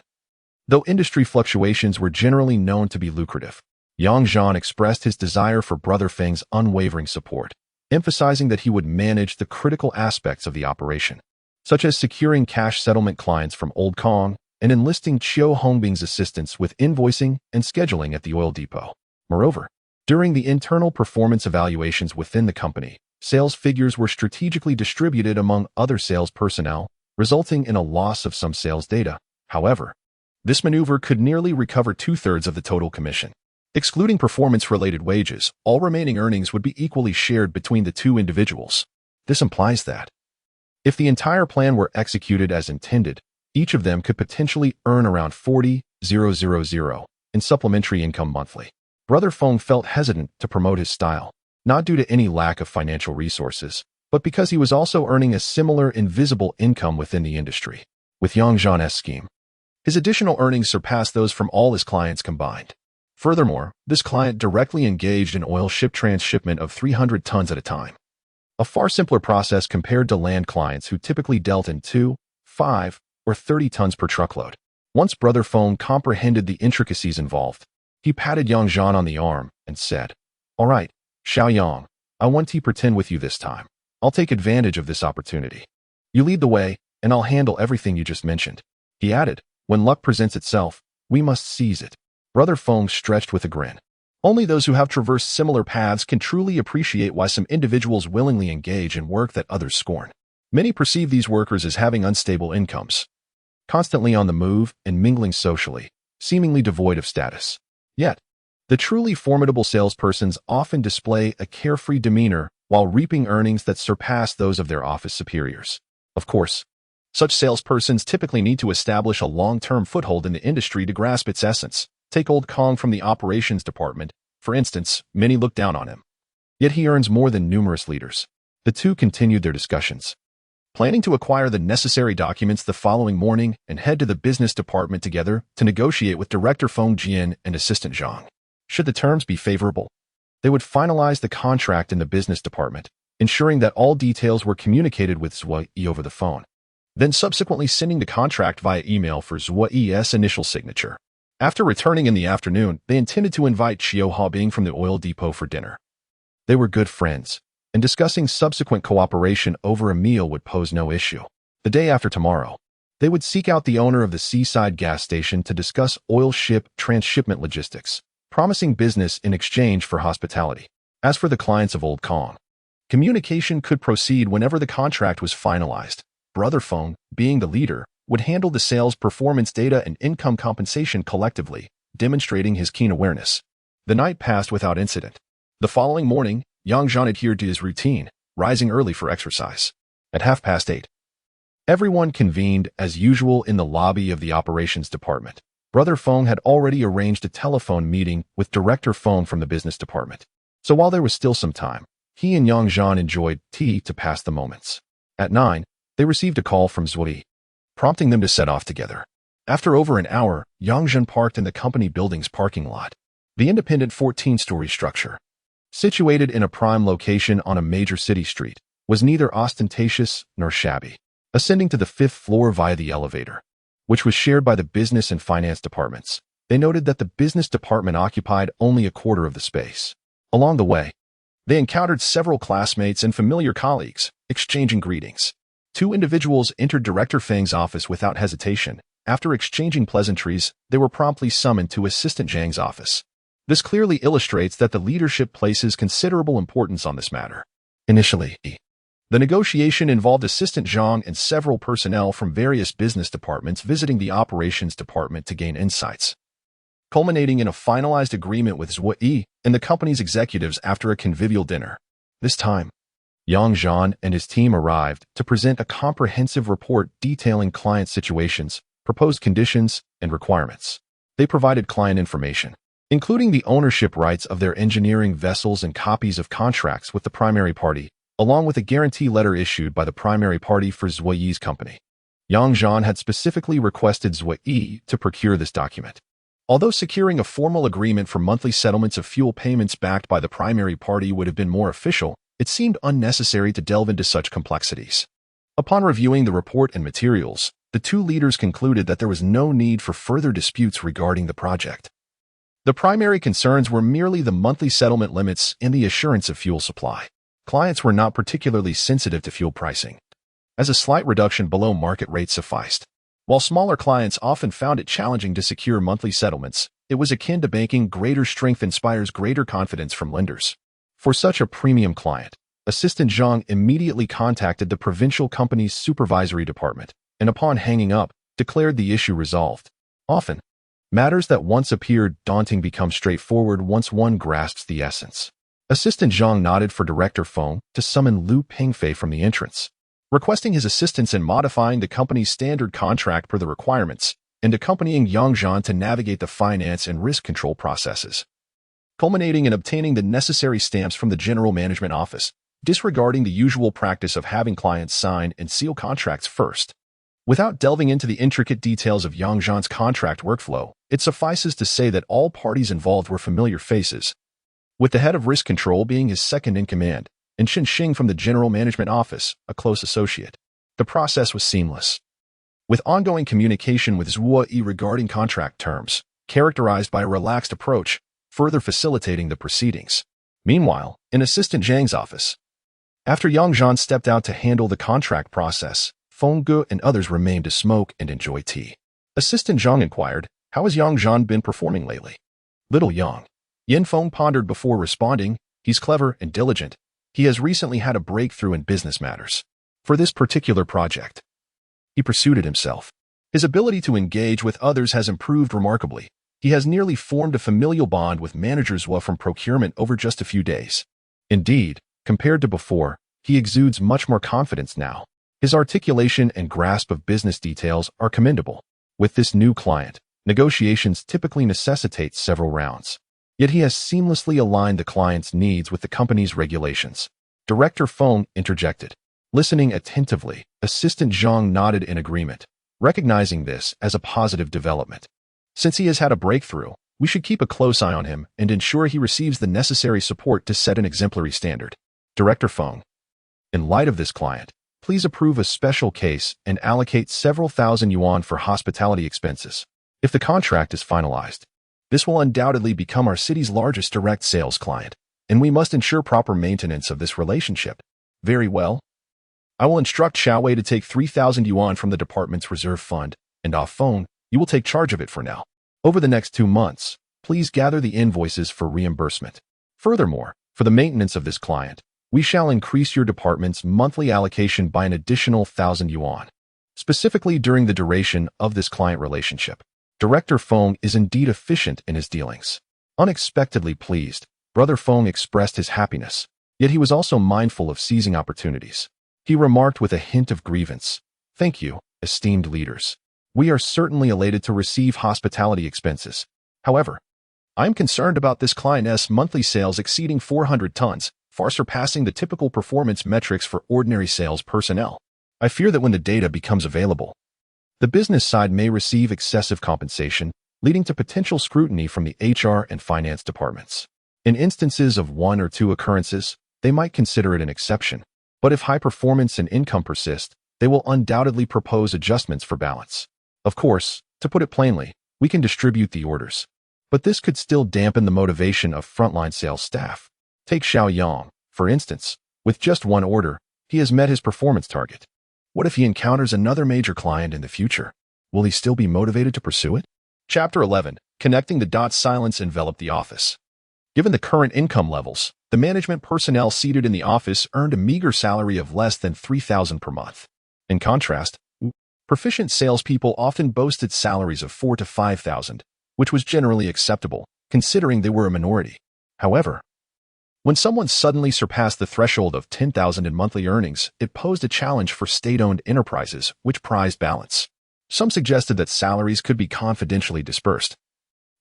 Though industry fluctuations were generally known to be lucrative, Zhan expressed his desire for Brother Feng's unwavering support, emphasizing that he would manage the critical aspects of the operation, such as securing cash settlement clients from Old Kong and enlisting Qiu Hongbing's assistance with invoicing and scheduling at the oil depot. Moreover, during the internal performance evaluations within the company, sales figures were strategically distributed among other sales personnel, resulting in a loss of some sales data. However, this maneuver could nearly recover 2/3 of the total commission. Excluding performance-related wages, all remaining earnings would be equally shared between the two individuals. This implies that, if the entire plan were executed as intended, each of them could potentially earn around 40,000 in supplementary income monthly. Brother Feng felt hesitant to promote his style, not due to any lack of financial resources, but because he was also earning a similar invisible income within the industry. With Zhan's scheme, his additional earnings surpassed those from all his clients combined. Furthermore, this client directly engaged in oil ship transshipment of 300 tons at a time, a far simpler process compared to land clients who typically dealt in 2, 5, or 30 tons per truckload. Once Brother Feng comprehended the intricacies involved, he patted Zhan on the arm and said, "All right, Xiaoyang, I want to pretend with you this time. I'll take advantage of this opportunity. You lead the way, and I'll handle everything you just mentioned." He added, "When luck presents itself, we must seize it." Brother Feng stretched with a grin. Only those who have traversed similar paths can truly appreciate why some individuals willingly engage in work that others scorn. Many perceive these workers as having unstable incomes, constantly on the move and mingling socially, seemingly devoid of status. Yet, the truly formidable salespersons often display a carefree demeanor while reaping earnings that surpass those of their office superiors. Of course, such salespersons typically need to establish a long-term foothold in the industry to grasp its essence. Take Old Kong from the operations department, for instance. Many look down on him, yet he earns more than numerous leaders. The two continued their discussions, planning to acquire the necessary documents the following morning and head to the business department together to negotiate with Director Feng Jian and Assistant Zhang. Should the terms be favorable, they would finalize the contract in the business department, ensuring that all details were communicated with Zui over the phone. then subsequently sending the contract via email for Zhu's initial signature. After returning in the afternoon, they intended to invite Qiu Haobing from the oil depot for dinner. They were good friends, and discussing subsequent cooperation over a meal would pose no issue. The day after tomorrow, they would seek out the owner of the seaside gas station to discuss oil ship transshipment logistics, promising business in exchange for hospitality. As for the clients of Old Kong, communication could proceed whenever the contract was finalized. Brother Feng, being the leader, would handle the sales performance data and income compensation collectively, demonstrating his keen awareness. The night passed without incident. The following morning, Yang Zhan adhered to his routine, rising early for exercise. At 8:30, everyone convened as usual in the lobby of the operations department. Brother Feng had already arranged a telephone meeting with Director Feng from the business department. So while there was still some time, he and Yang Zhan enjoyed tea to pass the moments. At 9, they received a call from Zhui, prompting them to set off together. After over an hour, Yang Zhan parked in the company building's parking lot. The independent 14-story structure, situated in a prime location on a major city street, was neither ostentatious nor shabby. Ascending to the 5th floor via the elevator, which was shared by the business and finance departments, they noted that the business department occupied only a quarter of the space. Along the way, they encountered several classmates and familiar colleagues, exchanging greetings. Two individuals entered Director Feng's office without hesitation. After exchanging pleasantries, they were promptly summoned to Assistant Zhang's office. This clearly illustrates that the leadership places considerable importance on this matter. Initially, the negotiation involved Assistant Zhang and several personnel from various business departments visiting the operations department to gain insights, culminating in a finalized agreement with Zhui and the company's executives after a convivial dinner. This time, Yang Zhan and his team arrived to present a comprehensive report detailing client situations, proposed conditions, and requirements. They provided client information, including the ownership rights of their engineering vessels and copies of contracts with the primary party, along with a guarantee letter issued by the primary party for Zhui's company. Yang Zhan had specifically requested Zhui to procure this document. Although securing a formal agreement for monthly settlements of fuel payments backed by the primary party would have been more official, it seemed unnecessary to delve into such complexities. Upon reviewing the report and materials, the two leaders concluded that there was no need for further disputes regarding the project. The primary concerns were merely the monthly settlement limits and the assurance of fuel supply. Clients were not particularly sensitive to fuel pricing, as a slight reduction below market rate sufficed. While smaller clients often found it challenging to secure monthly settlements, it was akin to banking. Greater strength inspires greater confidence from lenders. For such a premium client, Assistant Zhang immediately contacted the provincial company's supervisory department, and upon hanging up, declared the issue resolved. Often, matters that once appeared daunting become straightforward once one grasps the essence. Assistant Zhang nodded for Director Feng to summon Lu Pingfei from the entrance, requesting his assistance in modifying the company's standard contract per the requirements, and accompanying Yang Zhan to navigate the finance and risk control processes, culminating in obtaining the necessary stamps from the General Management Office, disregarding the usual practice of having clients sign and seal contracts first. Without delving into the intricate details of Yang Zhan's contract workflow, it suffices to say that all parties involved were familiar faces, with the head of risk control being his second-in-command, and Shen Xing from the General Management Office, a close associate. The process was seamless, with ongoing communication with Zhui regarding contract terms, characterized by a relaxed approach, further facilitating the proceedings. Meanwhile, in Assistant Zhang's office, after Yang Zhan stepped out to handle the contract process, Feng Ge and others remained to smoke and enjoy tea. Assistant Zhang inquired, "How has Yang Zhan been performing lately?" Little Yang. Yin Feng pondered before responding, "He's clever and diligent. He has recently had a breakthrough in business matters. For this particular project, he pursued it himself. His ability to engage with others has improved remarkably. He has nearly formed a familial bond with Manager Zhua from procurement over just a few days. Indeed, compared to before, he exudes much more confidence now. His articulation and grasp of business details are commendable. With this new client, negotiations typically necessitate several rounds. Yet he has seamlessly aligned the client's needs with the company's regulations." Director Feng interjected. Listening attentively, Assistant Zhang nodded in agreement, recognizing this as a positive development. "Since he has had a breakthrough, we should keep a close eye on him and ensure he receives the necessary support to set an exemplary standard." Director Feng. In light of this client, Please approve a special case and allocate several thousand yuan for hospitality expenses. If the contract is finalized, this will undoubtedly become our city's largest direct sales client, and we must ensure proper maintenance of this relationship. Very well. I will instruct Xiaowei to take 3,000 yuan from the department's reserve fund, and off phone, you will take charge of it for now. Over the next 2 months, please gather the invoices for reimbursement. Furthermore, for the maintenance of this client, we shall increase your department's monthly allocation by an additional 1,000 yuan. Specifically during the duration of this client relationship, Director Feng is indeed efficient in his dealings. Unexpectedly pleased, Brother Feng expressed his happiness, yet he was also mindful of seizing opportunities. He remarked with a hint of grievance, "Thank you, esteemed leaders. We are certainly elated to receive hospitality expenses. However, I am concerned about this client's monthly sales exceeding 400 tons, far surpassing the typical performance metrics for ordinary sales personnel. I fear that when the data becomes available, the business side may receive excessive compensation, leading to potential scrutiny from the HR and finance departments. In instances of 1 or 2 occurrences, they might consider it an exception, but if high performance and income persist, they will undoubtedly propose adjustments for balance. Of course, to put it plainly, we can distribute the orders, but this could still dampen the motivation of frontline sales staff. Take Xiao Yang, for instance. With just 1 order, he has met his performance target. What if he encounters another major client in the future? Will he still be motivated to pursue it? Chapter 11. Connecting the dots. Silence enveloped the office. Given the current income levels, the management personnel seated in the office earned a meager salary of less than 3,000 per month. In contrast, proficient salespeople often boasted salaries of 4,000 to 5,000, which was generally acceptable, considering they were a minority. However, when someone suddenly surpassed the threshold of 10,000 in monthly earnings, it posed a challenge for state-owned enterprises, which prized balance. Some suggested that salaries could be confidentially dispersed.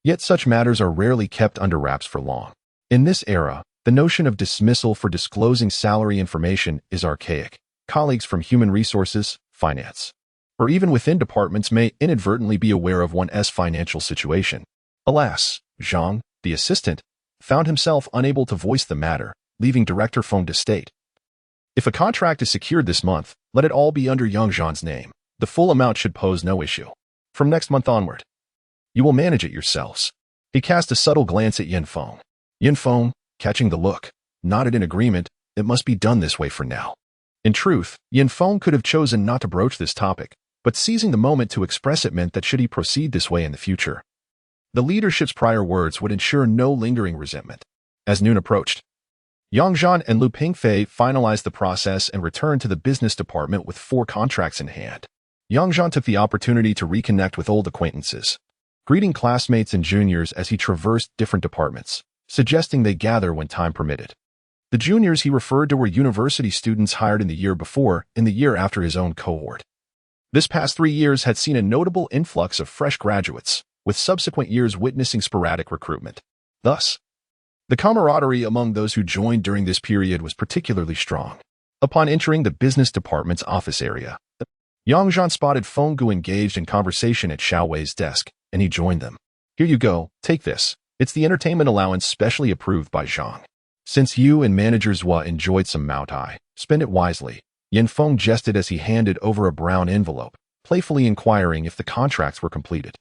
Yet such matters are rarely kept under wraps for long. In this era, the notion of dismissal for disclosing salary information is archaic. Colleagues from human resources, finance, or even within departments may inadvertently be aware of one's financial situation. Alas, Zhan, the assistant, found himself unable to voice the matter, leaving Director Feng to state, "If a contract is secured this month, let it all be under young Zhan's name. The full amount should pose no issue. From next month onward, you will manage it yourselves." He cast a subtle glance at Yin Feng. Yin Feng, catching the look, nodded in agreement. It must be done this way for now. In truth, Yin Feng could have chosen not to broach this topic, but seizing the moment to express it meant that should he proceed this way in the future, the leadership's prior words would ensure no lingering resentment. As noon approached, Yang Zhan and Lu Pingfei finalized the process and returned to the business department with 4 contracts in hand. Yang Zhan took the opportunity to reconnect with old acquaintances, greeting classmates and juniors as he traversed different departments, suggesting they gather when time permitted. The juniors he referred to were university students hired in the year before, in the year after his own cohort. This past 3 years had seen a notable influx of fresh graduates, with subsequent years witnessing sporadic recruitment. Thus, the camaraderie among those who joined during this period was particularly strong. Upon entering the business department's office area, Yang Zhan spotted Feng Gu engaged in conversation at Xiaowei's desk, and he joined them. "Here you go, take this. It's the entertainment allowance specially approved by Zhang. Since you and Manager Zhua enjoyed some Mao-Tai, spend it wisely." Yin Feng jested as he handed over a brown envelope, playfully inquiring if the contracts were completed.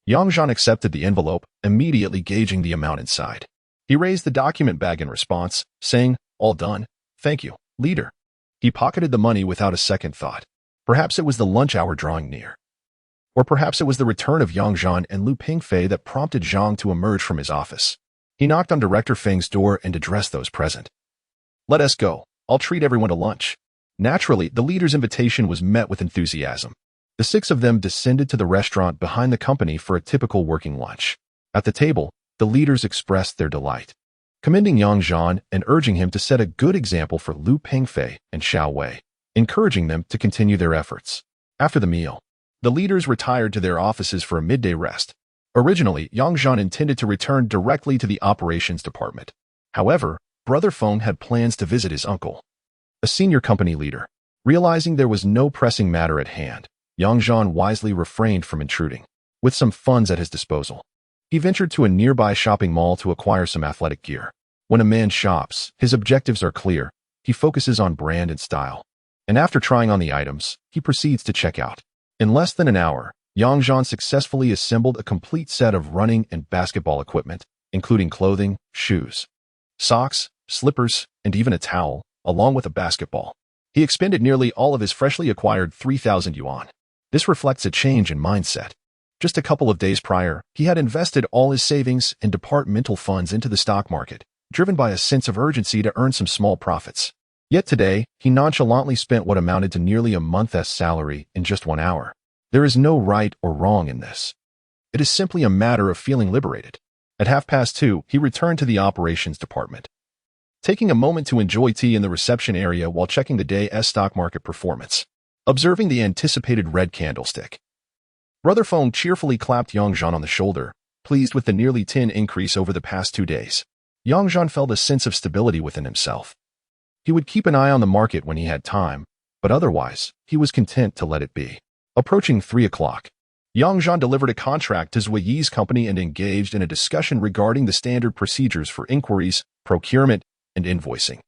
Yang Zhan accepted the envelope, immediately gauging the amount inside. He raised the document bag in response, saying, "All done. Thank you, leader." He pocketed the money without a second thought. Perhaps it was the lunch hour drawing near. Or perhaps it was the return of Yang Zhan and Lu Pingfei that prompted Zhang to emerge from his office. He knocked on Director Feng's door and addressed those present. "Let us go. I'll treat everyone to lunch." Naturally, the leader's invitation was met with enthusiasm. The 6 of them descended to the restaurant behind the company for a typical working lunch. At the table, the leaders expressed their delight, commending Yang Zhan and urging him to set a good example for Lu Pingfei and Xiaowei, encouraging them to continue their efforts. After the meal, the leaders retired to their offices for a midday rest. Originally, Yang Zhan intended to return directly to the operations department. However, Brother Feng had plans to visit his uncle, a senior company leader. Realizing there was no pressing matter at hand, Yang Zhan wisely refrained from intruding. With some funds at his disposal, he ventured to a nearby shopping mall to acquire some athletic gear. When a man shops, his objectives are clear. He focuses on brand and style. and after trying on the items, he proceeds to check out. In less than an hour, Zhan successfully assembled a complete set of running and basketball equipment, including clothing, shoes, socks, slippers, and even a towel, along with a basketball. He expended nearly all of his freshly acquired 3,000 yuan. This reflects a change in mindset. Just a couple of days prior, he had invested all his savings and departmental funds into the stock market, driven by a sense of urgency to earn some small profits. Yet today, he nonchalantly spent what amounted to nearly a month's salary in just 1 hour. There is no right or wrong in this. It is simply a matter of feeling liberated. At 2:30, he returned to the operations department, taking a moment to enjoy tea in the reception area while checking the day's stock market performance. Observing the anticipated red candlestick, Brother Feng cheerfully clapped Zhan on the shoulder, pleased with the nearly 10 increase over the past 2 days. Zhan felt a sense of stability within himself. He would keep an eye on the market when he had time, but otherwise, he was content to let it be. Approaching 3 o'clock, Zhan delivered a contract to Zhui Yi's company and engaged in a discussion regarding the standard procedures for inquiries, procurement, and invoicing.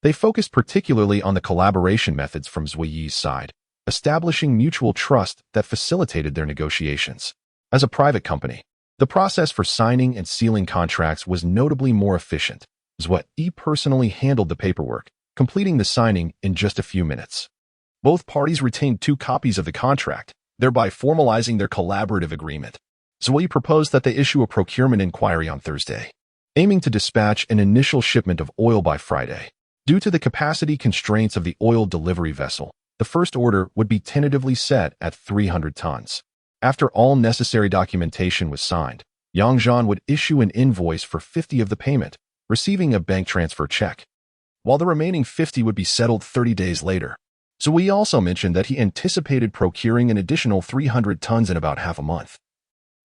They focused particularly on the collaboration methods from Zhui Yi's side, establishing mutual trust that facilitated their negotiations. As a private company, the process for signing and sealing contracts was notably more efficient. Zhui Yi personally handled the paperwork, completing the signing in just a few minutes. Both parties retained 2 copies of the contract, thereby formalizing their collaborative agreement. Zhui Yi proposed that they issue a procurement inquiry on Thursday, aiming to dispatch an initial shipment of oil by Friday. Due to the capacity constraints of the oil delivery vessel, the first order would be tentatively set at 300 tons. After all necessary documentation was signed, Zhan would issue an invoice for 50 of the payment, receiving a bank transfer check, while the remaining 50 would be settled 30 days later. Zhui also mentioned that he anticipated procuring an additional 300 tons in about half a month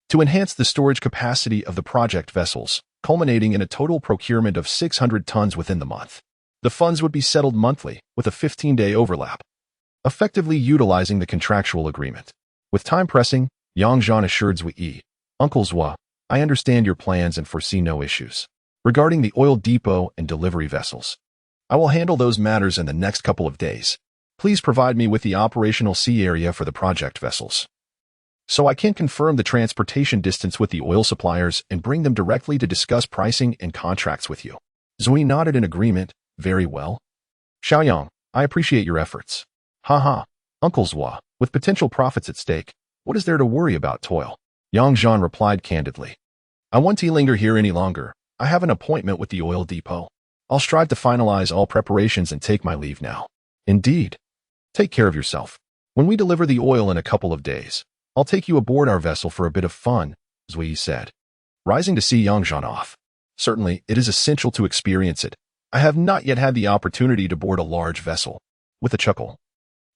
to enhance the storage capacity of the project vessels, culminating in a total procurement of 600 tons within the month. The funds would be settled monthly, with a 15-day overlap, effectively utilizing the contractual agreement. With time pressing, Zhan assured Zhui Yi, "Uncle Zhui, I understand your plans and foresee no issues. Regarding the oil depot and delivery vessels, I will handle those matters in the next couple of days. Please provide me with the operational sea area for the project vessels, so I can confirm the transportation distance with the oil suppliers and bring them directly to discuss pricing and contracts with you." Zhui nodded in agreement. "Very well. Xiaoyang, I appreciate your efforts." "Haha, Uncle Zhui, with potential profits at stake, what is there to worry about toil?" Zhan replied candidly. "I won't linger here any longer. I have an appointment with the oil depot. I'll strive to finalize all preparations and take my leave now." "Indeed. Take care of yourself. When we deliver the oil in a couple of days, I'll take you aboard our vessel for a bit of fun," Zhui said, rising to see Zhan off. "Certainly, it is essential to experience it. I have not yet had the opportunity to board a large vessel." With a chuckle,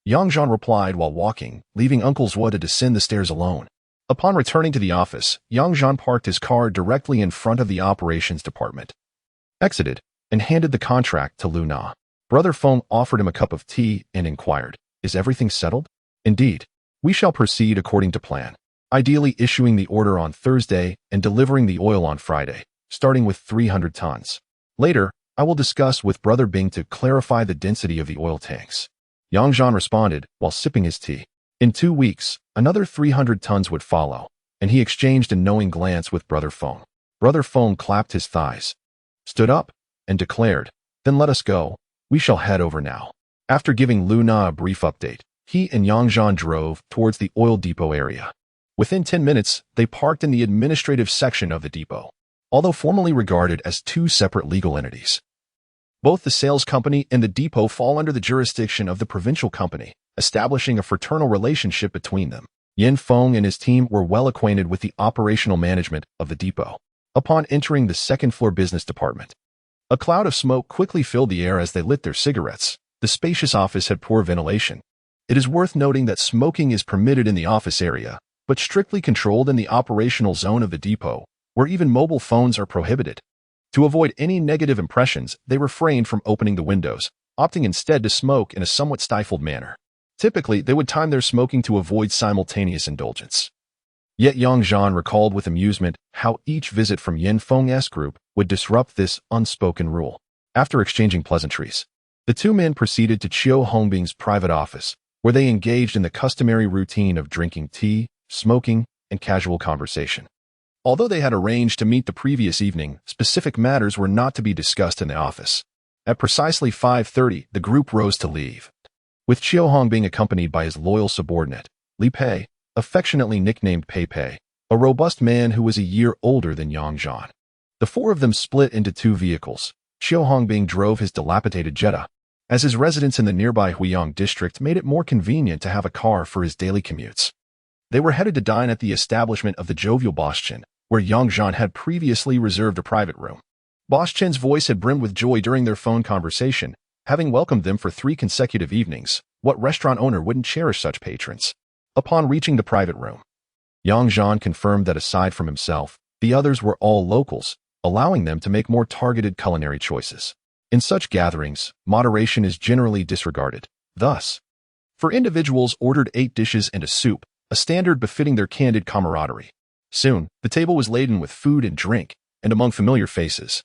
Zhan replied while walking, leaving Uncle Zhui to descend the stairs alone. Upon returning to the office, Zhan parked his car directly in front of the operations department, exited, and handed the contract to Lu Na. Brother Feng offered him a cup of tea and inquired, "Is everything settled?" "Indeed. We shall proceed according to plan, ideally issuing the order on Thursday and delivering the oil on Friday, starting with 300 tons. Later, I will discuss with Brother Bing to clarify the density of the oil tanks." Zhan responded while sipping his tea. In 2 weeks, another 300 tons would follow, and he exchanged a knowing glance with Brother Feng. Brother Feng clapped his thighs, stood up, and declared, "Then let us go. We shall head over now." After giving Lu Na a brief update, he and Zhan drove towards the oil depot area. Within 10 minutes, they parked in the administrative section of the depot. Although formally regarded as 2 separate legal entities, both the sales company and the depot fall under the jurisdiction of the provincial company, establishing a fraternal relationship between them. Yin Feng and his team were well acquainted with the operational management of the depot. Upon entering the second-floor business department, a cloud of smoke quickly filled the air as they lit their cigarettes. The spacious office had poor ventilation. It is worth noting that smoking is permitted in the office area, but strictly controlled in the operational zone of the depot, where even mobile phones are prohibited. To avoid any negative impressions, they refrained from opening the windows, opting instead to smoke in a somewhat stifled manner. Typically, they would time their smoking to avoid simultaneous indulgence. Yet Zhan recalled with amusement how each visit from Yin Feng's group would disrupt this unspoken rule. After exchanging pleasantries, The two men proceeded to Chiu Hongbing's private office, where they engaged in the customary routine of drinking tea, smoking, and casual conversation. Although they had arranged to meet the previous evening, specific matters were not to be discussed in the office. At precisely 5:30, the group rose to leave, with Chiu Hongbing accompanied by his loyal subordinate, Li Pei, affectionately nicknamed Pei Pei, a robust man who was a year older than Zhan. The four of them split into two vehicles. Chiu Hongbing drove his dilapidated Jetta, as his residence in the nearby Huiyang district made it more convenient to have a car for his daily commutes. They were headed to dine at the establishment of the jovial Boss Chen, where Zhan had previously reserved a private room. Boss Chen's voice had brimmed with joy during their phone conversation, having welcomed them for 3 consecutive evenings. What restaurant owner wouldn't cherish such patrons? Upon reaching the private room, Zhan confirmed that aside from himself, the others were all locals, allowing them to make more targeted culinary choices. In such gatherings, moderation is generally disregarded. Thus, for individuals ordered 8 dishes and a soup, a standard befitting their candid camaraderie. Soon, the table was laden with food and drink, and among familiar faces,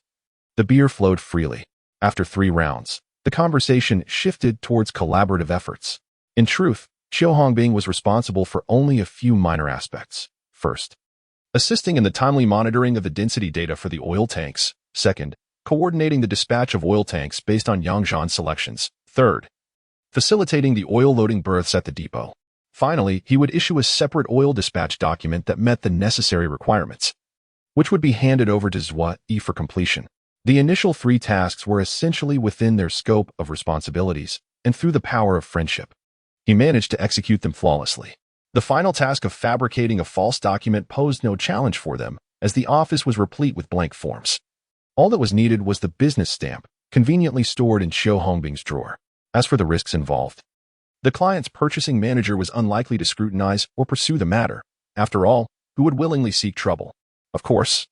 the beer flowed freely. After 3 rounds, the conversation shifted towards collaborative efforts. In truth, Chiu Hongbing was responsible for only a few minor aspects. First, assisting in the timely monitoring of the density data for the oil tanks. Second, coordinating the dispatch of oil tanks based on Zhan's selections. Third, facilitating the oil loading berths at the depot. Finally, he would issue a separate oil dispatch document that met the necessary requirements, which would be handed over to Zwa for completion. The initial 3 tasks were essentially within their scope of responsibilities, and through the power of friendship, he managed to execute them flawlessly. The final task of fabricating a false document posed no challenge for them, as the office was replete with blank forms. All that was needed was the business stamp, conveniently stored in Chiu Hongbing's drawer. As for the risks involved, the client's purchasing manager was unlikely to scrutinize or pursue the matter. After all, who would willingly seek trouble? Of course,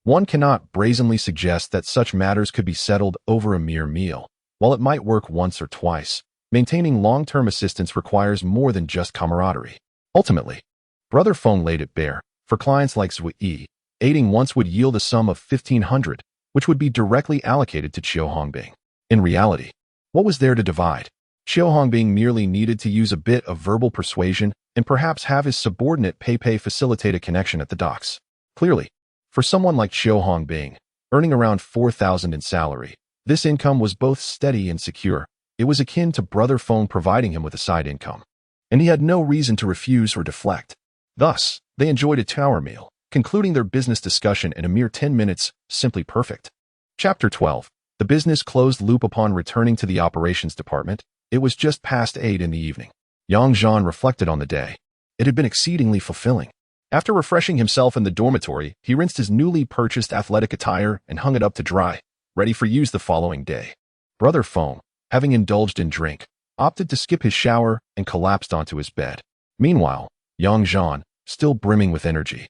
one cannot brazenly suggest that such matters could be settled over a mere meal. While it might work once or twice, maintaining long-term assistance requires more than just camaraderie. Ultimately, Brother Feng laid it bare. For clients like Zui, aiding once would yield a sum of 1,500, which would be directly allocated to Chiu Hongbing. In reality, what was there to divide? Chiu Hongbing merely needed to use a bit of verbal persuasion and perhaps have his subordinate Pei Pei facilitate a connection at the docks. Clearly, for someone like Chiu Hongbing, earning around 4,000 in salary, this income was both steady and secure. It was akin to Brother Feng providing him with a side income, and he had no reason to refuse or deflect. Thus, they enjoyed a 2-hour meal, concluding their business discussion in a mere 10 minutes, simply perfect. Chapter 12. The business closed loop. Upon returning to the operations department, it was just past 8 in the evening. Zhan reflected on the day. It had been exceedingly fulfilling. After refreshing himself in the dormitory, he rinsed his newly purchased athletic attire and hung it up to dry, ready for use the following day. Brother Feng, having indulged in drink, opted to skip his shower and collapsed onto his bed. Meanwhile, Zhan, still brimming with energy,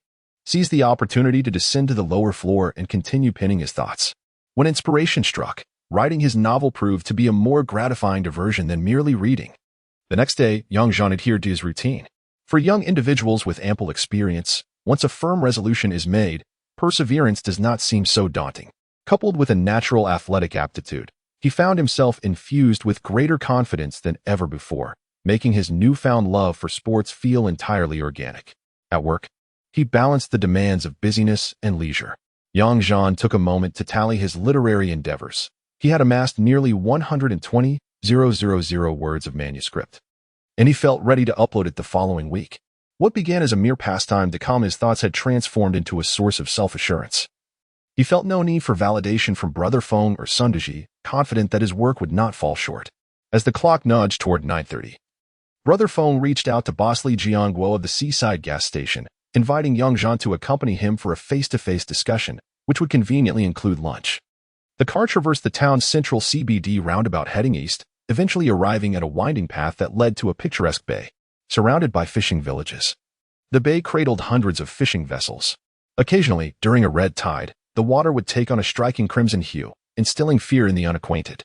seized the opportunity to descend to the lower floor and continue penning his thoughts. When inspiration struck, writing his novel proved to be a more gratifying diversion than merely reading. The next day, Zhan adhered to his routine. For young individuals with ample experience, once a firm resolution is made, perseverance does not seem so daunting. Coupled with a natural athletic aptitude, he found himself infused with greater confidence than ever before, making his newfound love for sports feel entirely organic. At work, he balanced the demands of busyness and leisure. Zhan took a moment to tally his literary endeavors. He had amassed nearly 120,000 words of manuscript, and he felt ready to upload it the following week. What began as a mere pastime to calm his thoughts had transformed into a source of self-assurance. He felt no need for validation from Brother Feng or Sundaji, confident that his work would not fall short. As the clock nudged toward 9:30, Brother Feng reached out to boss Li Jiangguo of the seaside gas station, inviting Zhan to accompany him for a face-to-face discussion, which would conveniently include lunch. The car traversed the town's central CBD roundabout heading east, eventually arriving at a winding path that led to a picturesque bay, surrounded by fishing villages. The bay cradled hundreds of fishing vessels. Occasionally, during a red tide, the water would take on a striking crimson hue, instilling fear in the unacquainted,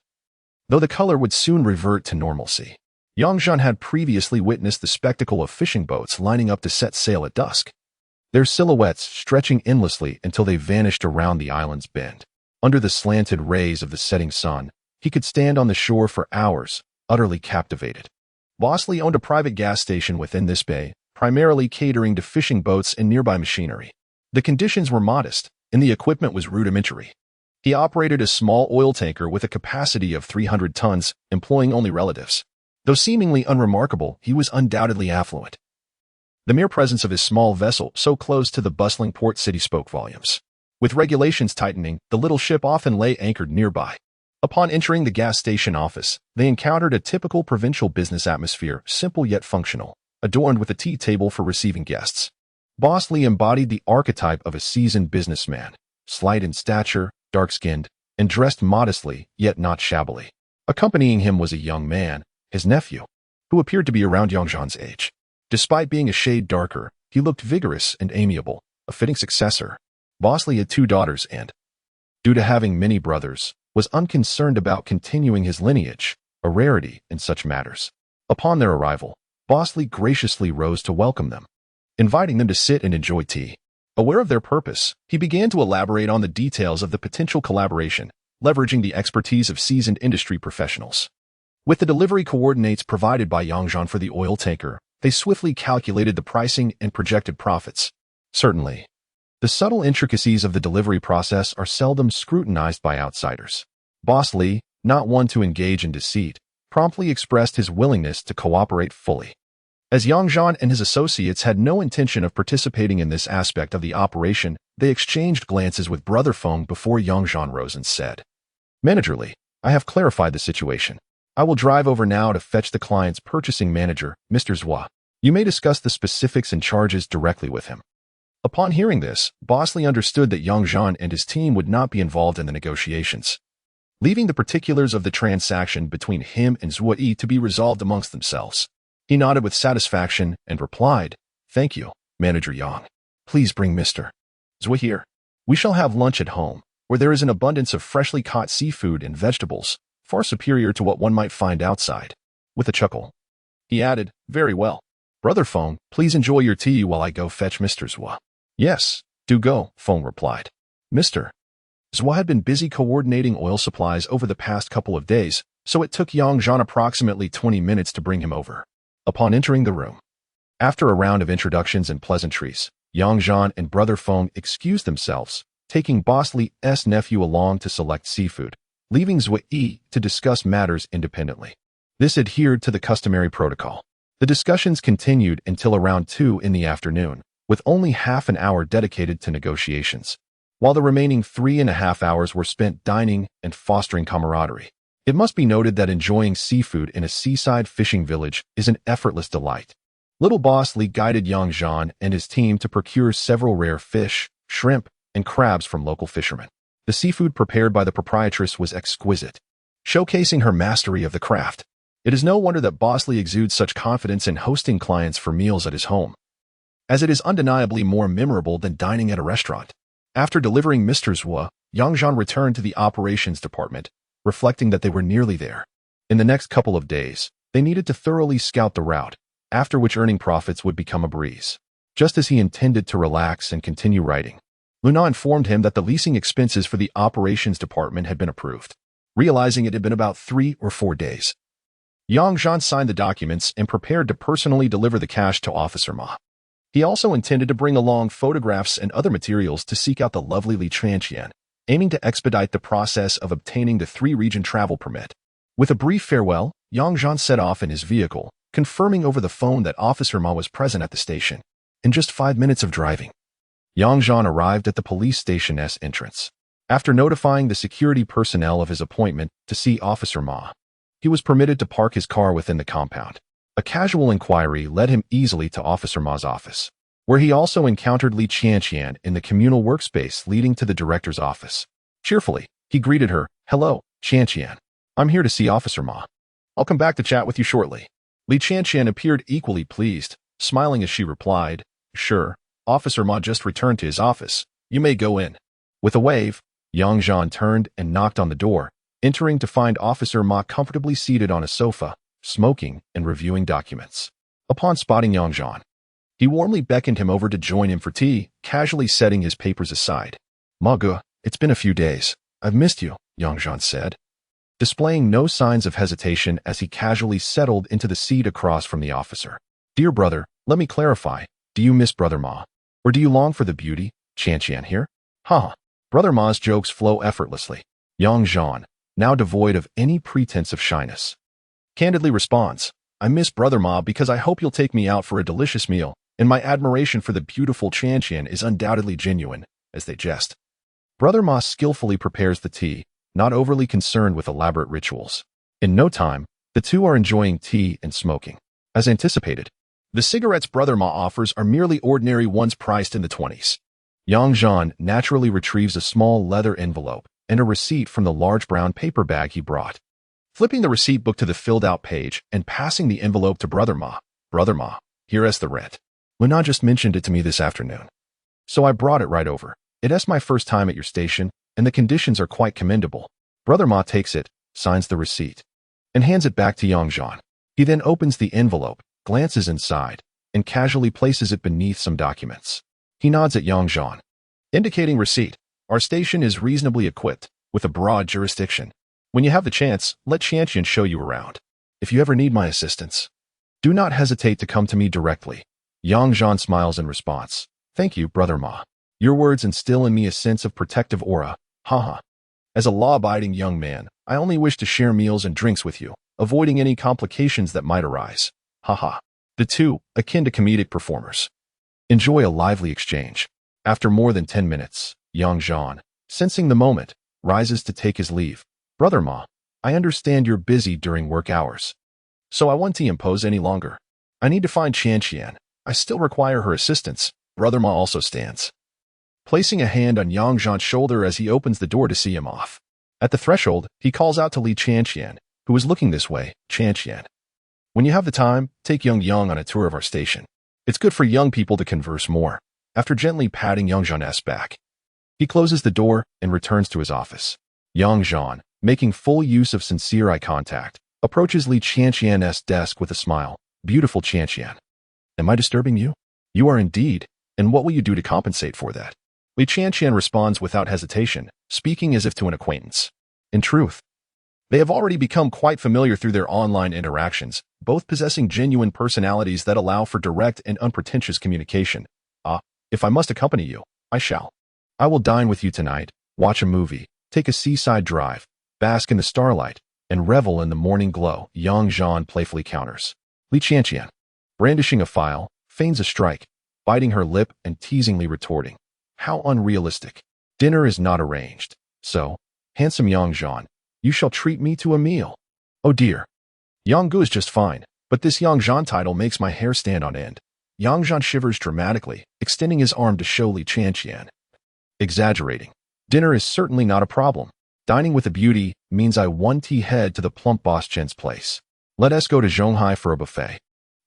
though the color would soon revert to normalcy. Zhan had previously witnessed the spectacle of fishing boats lining up to set sail at dusk, their silhouettes stretching endlessly until they vanished around the island's bend. Under the slanted rays of the setting sun, He could stand on the shore for hours, utterly captivated. Bosley owned a private gas station within this bay, primarily catering to fishing boats and nearby machinery. The conditions were modest, and the equipment was rudimentary. He operated a small oil tanker with a capacity of 300 tons, employing only relatives. Though seemingly unremarkable, he was undoubtedly affluent. The mere presence of his small vessel so close to the bustling port city spoke volumes. With regulations tightening, the little ship often lay anchored nearby. Upon entering the gas station office, they encountered a typical provincial business atmosphere, simple yet functional, adorned with a tea table for receiving guests. Bosley embodied the archetype of a seasoned businessman, slight in stature, dark-skinned, and dressed modestly, yet not shabbily. Accompanying him was a young man, his nephew, who appeared to be around Zhan's age. Despite being a shade darker, he looked vigorous and amiable, a fitting successor. Bosley had 2 daughters and, due to having many brothers, was unconcerned about continuing his lineage, a rarity in such matters. Upon their arrival, Bosley graciously rose to welcome them, inviting them to sit and enjoy tea. Aware of their purpose, he began to elaborate on the details of the potential collaboration, leveraging the expertise of seasoned industry professionals. With the delivery coordinates provided by Zhan for the oil tanker, they swiftly calculated the pricing and projected profits. Certainly, the subtle intricacies of the delivery process are seldom scrutinized by outsiders. Bosley, not one to engage in deceit, promptly expressed his willingness to cooperate fully. As Zhan and his associates had no intention of participating in this aspect of the operation, they exchanged glances with Brother Feng before Zhan rose and said, "Managerly, I have clarified the situation. I will drive over now to fetch the client's purchasing manager, Mr. Zhua. You may discuss the specifics and charges directly with him." Upon hearing this, Bosley understood that Zhan and his team would not be involved in the negotiations, leaving the particulars of the transaction between him and Zhua to be resolved amongst themselves. He nodded with satisfaction and replied, "Thank you, Manager Yang. Please bring Mr. Zhua here. We shall have lunch at home, where there is an abundance of freshly caught seafood and vegetables, far superior to what one might find outside." With a chuckle, he added, "Very well. Brother Feng, please enjoy your tea while I go fetch Mr. Zhua." "Yes, do go," Feng replied. Mr. Zhua had been busy coordinating oil supplies over the past couple of days, so it took Zhan approximately 20 minutes to bring him over. Upon entering the room, after a round of introductions and pleasantries, Zhan and Brother Feng excused themselves, taking Bosley's nephew along to select seafood, leaving Zhua to discuss matters independently. This adhered to the customary protocol. The discussions continued until around 2 in the afternoon, with only half an hour dedicated to negotiations, while the remaining 3.5 hours were spent dining and fostering camaraderie. It must be noted that enjoying seafood in a seaside fishing village is an effortless delight. Little Bosley guided Zhan and his team to procure several rare fish, shrimp, and crabs from local fishermen. The seafood prepared by the proprietress was exquisite, showcasing her mastery of the craft. It is no wonder that Bosley exudes such confidence in hosting clients for meals at his home, as it is undeniably more memorable than dining at a restaurant. After delivering Mr. Zhua, Zhan returned to the operations department, reflecting that they were nearly there. In the next couple of days, they needed to thoroughly scout the route, after which earning profits would become a breeze. Just as he intended to relax and continue writing, Luna informed him that the leasing expenses for the operations department had been approved. Realizing it had been about 3 or 4 days, Zhan signed the documents and prepared to personally deliver the cash to Officer Ma. He also intended to bring along photographs and other materials to seek out the lovely Li Chanqian, aiming to expedite the process of obtaining the 3-region travel permit. With a brief farewell, Zhan set off in his vehicle, confirming over the phone that Officer Ma was present at the station. In just 5 minutes of driving, Zhan arrived at the police station's entrance. After notifying the security personnel of his appointment to see Officer Ma, he was permitted to park his car within the compound. A casual inquiry led him easily to Officer Ma's office, where he also encountered Li Chanqian in the communal workspace leading to the director's office. Cheerfully, he greeted her, "Hello, Chanqian. I'm here to see Officer Ma. I'll come back to chat with you shortly." Li Chanqian appeared equally pleased, smiling as she replied, "Sure, Officer Ma just returned to his office. You may go in." With a wave, Zhan turned and knocked on the door, entering to find Officer Ma comfortably seated on a sofa, smoking and reviewing documents. Upon spotting Zhan, he warmly beckoned him over to join him for tea, casually setting his papers aside. "Ma Ge, it's been a few days. I've missed you," Zhan said. displaying no signs of hesitation as he casually settled into the seat across from the officer. Dear brother, let me clarify. Do you miss Brother Ma? Or do you long for the beauty, Qian here? Haha. Brother Ma's jokes flow effortlessly. Young Zhan, now devoid of any pretense of shyness, candidly responds, I miss Brother Ma because I hope you'll take me out for a delicious meal, and my admiration for the beautiful Qian is undoubtedly genuine, as they jest. Brother Ma skillfully prepares the tea, not overly concerned with elaborate rituals. In no time, the two are enjoying tea and smoking. As anticipated, the cigarettes Brother Ma offers are merely ordinary ones priced in the 20s. Yang Zhan naturally retrieves a small leather envelope and a receipt from the large brown paper bag he brought. Flipping the receipt book to the filled-out page and passing the envelope to Brother Ma, here is the rent. Luna just mentioned it to me this afternoon, so I brought it right over. It is my first time at your station, and the conditions are quite commendable. Brother Ma takes it, signs the receipt, and hands it back to Yang Zhan. He then opens the envelope, glances inside, and casually places it beneath some documents. He nods at Yang Zhan, indicating receipt. Our station is reasonably equipped, with a broad jurisdiction. When you have the chance, let Qian show you around. If you ever need my assistance, do not hesitate to come to me directly. Yang Zhan smiles in response. Thank you, Brother Ma. Your words instill in me a sense of protective aura. Haha. As a law-abiding young man, I only wish to share meals and drinks with you, avoiding any complications that might arise. Haha. The two, akin to comedic performers, enjoy a lively exchange. After more than 10 minutes, Yang Zhan, sensing the moment, rises to take his leave. Brother Ma, I understand you're busy during work hours, so I won't impose any longer. I need to find Qian. I still require her assistance. Brother Ma also stands, placing a hand on Yang Zhan's shoulder as he opens the door to see him off. At the threshold, he calls out to Li Qian, who is looking this way. Qian, when you have the time, take Young on a tour of our station. It's good for young people to converse more. After gently patting Yang Zhan's back, he closes the door and returns to his office. Yang Zhan, making full use of sincere eye contact, approaches Li Qian's desk with a smile. Beautiful Qian. Am I disturbing you? You are indeed, and what will you do to compensate for that? Li Qian responds without hesitation, speaking as if to an acquaintance. In truth, they have already become quite familiar through their online interactions, both possessing genuine personalities that allow for direct and unpretentious communication. If I must accompany you, I shall. I will dine with you tonight, watch a movie, take a seaside drive, bask in the starlight, and revel in the morning glow, Yang Zhan playfully counters. Li Qian, brandishing a file, feigns a strike, biting her lip and teasingly retorting. How unrealistic. Dinner is not arranged, so, handsome Yang Zhan, you shall treat me to a meal. Oh dear. Yang Gu is just fine, but this Yang Zhan title makes my hair stand on end. Yang Zhan shivers dramatically, extending his arm to show Li Qian. Exaggerating. Dinner is certainly not a problem. Dining with a beauty means I want to head to the plump boss Chen's place. Let us go to Zhonghai for a buffet.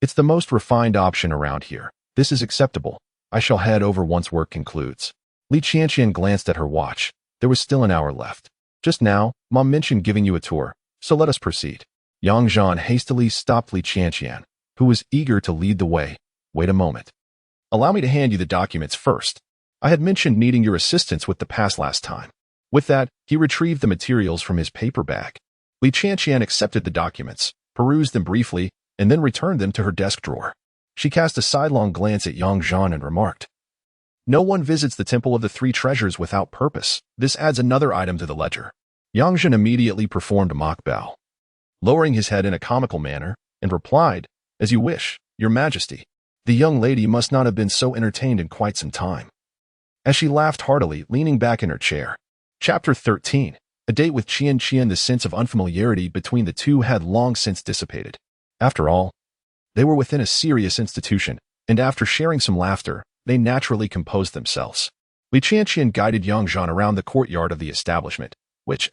It's the most refined option around here. This is acceptable. I shall head over once work concludes. Li Qian glanced at her watch. There was still an hour left. Just now, Mom mentioned giving you a tour, so let us proceed. Yang Zhan hastily stopped Li Qian, who was eager to lead the way. Wait a moment. Allow me to hand you the documents first. I had mentioned needing your assistance with the pass last time. With that, he retrieved the materials from his paper bag. Li Qian accepted the documents, perused them briefly, and then returned them to her desk drawer. She cast a sidelong glance at Yang Zhan and remarked, No one visits the Temple of the Three Treasures without purpose. This adds another item to the ledger. Yang Zhan immediately performed a mock bow, lowering his head in a comical manner, and replied, As you wish, Your Majesty. The young lady must not have been so entertained in quite some time. As she laughed heartily, leaning back in her chair. Chapter 13. A date with Qian. The sense of unfamiliarity between the two had long since dissipated. After all, they were within a serious institution, and after sharing some laughter, they naturally composed themselves. Li Qian guided Yang Zhan around the courtyard of the establishment, which,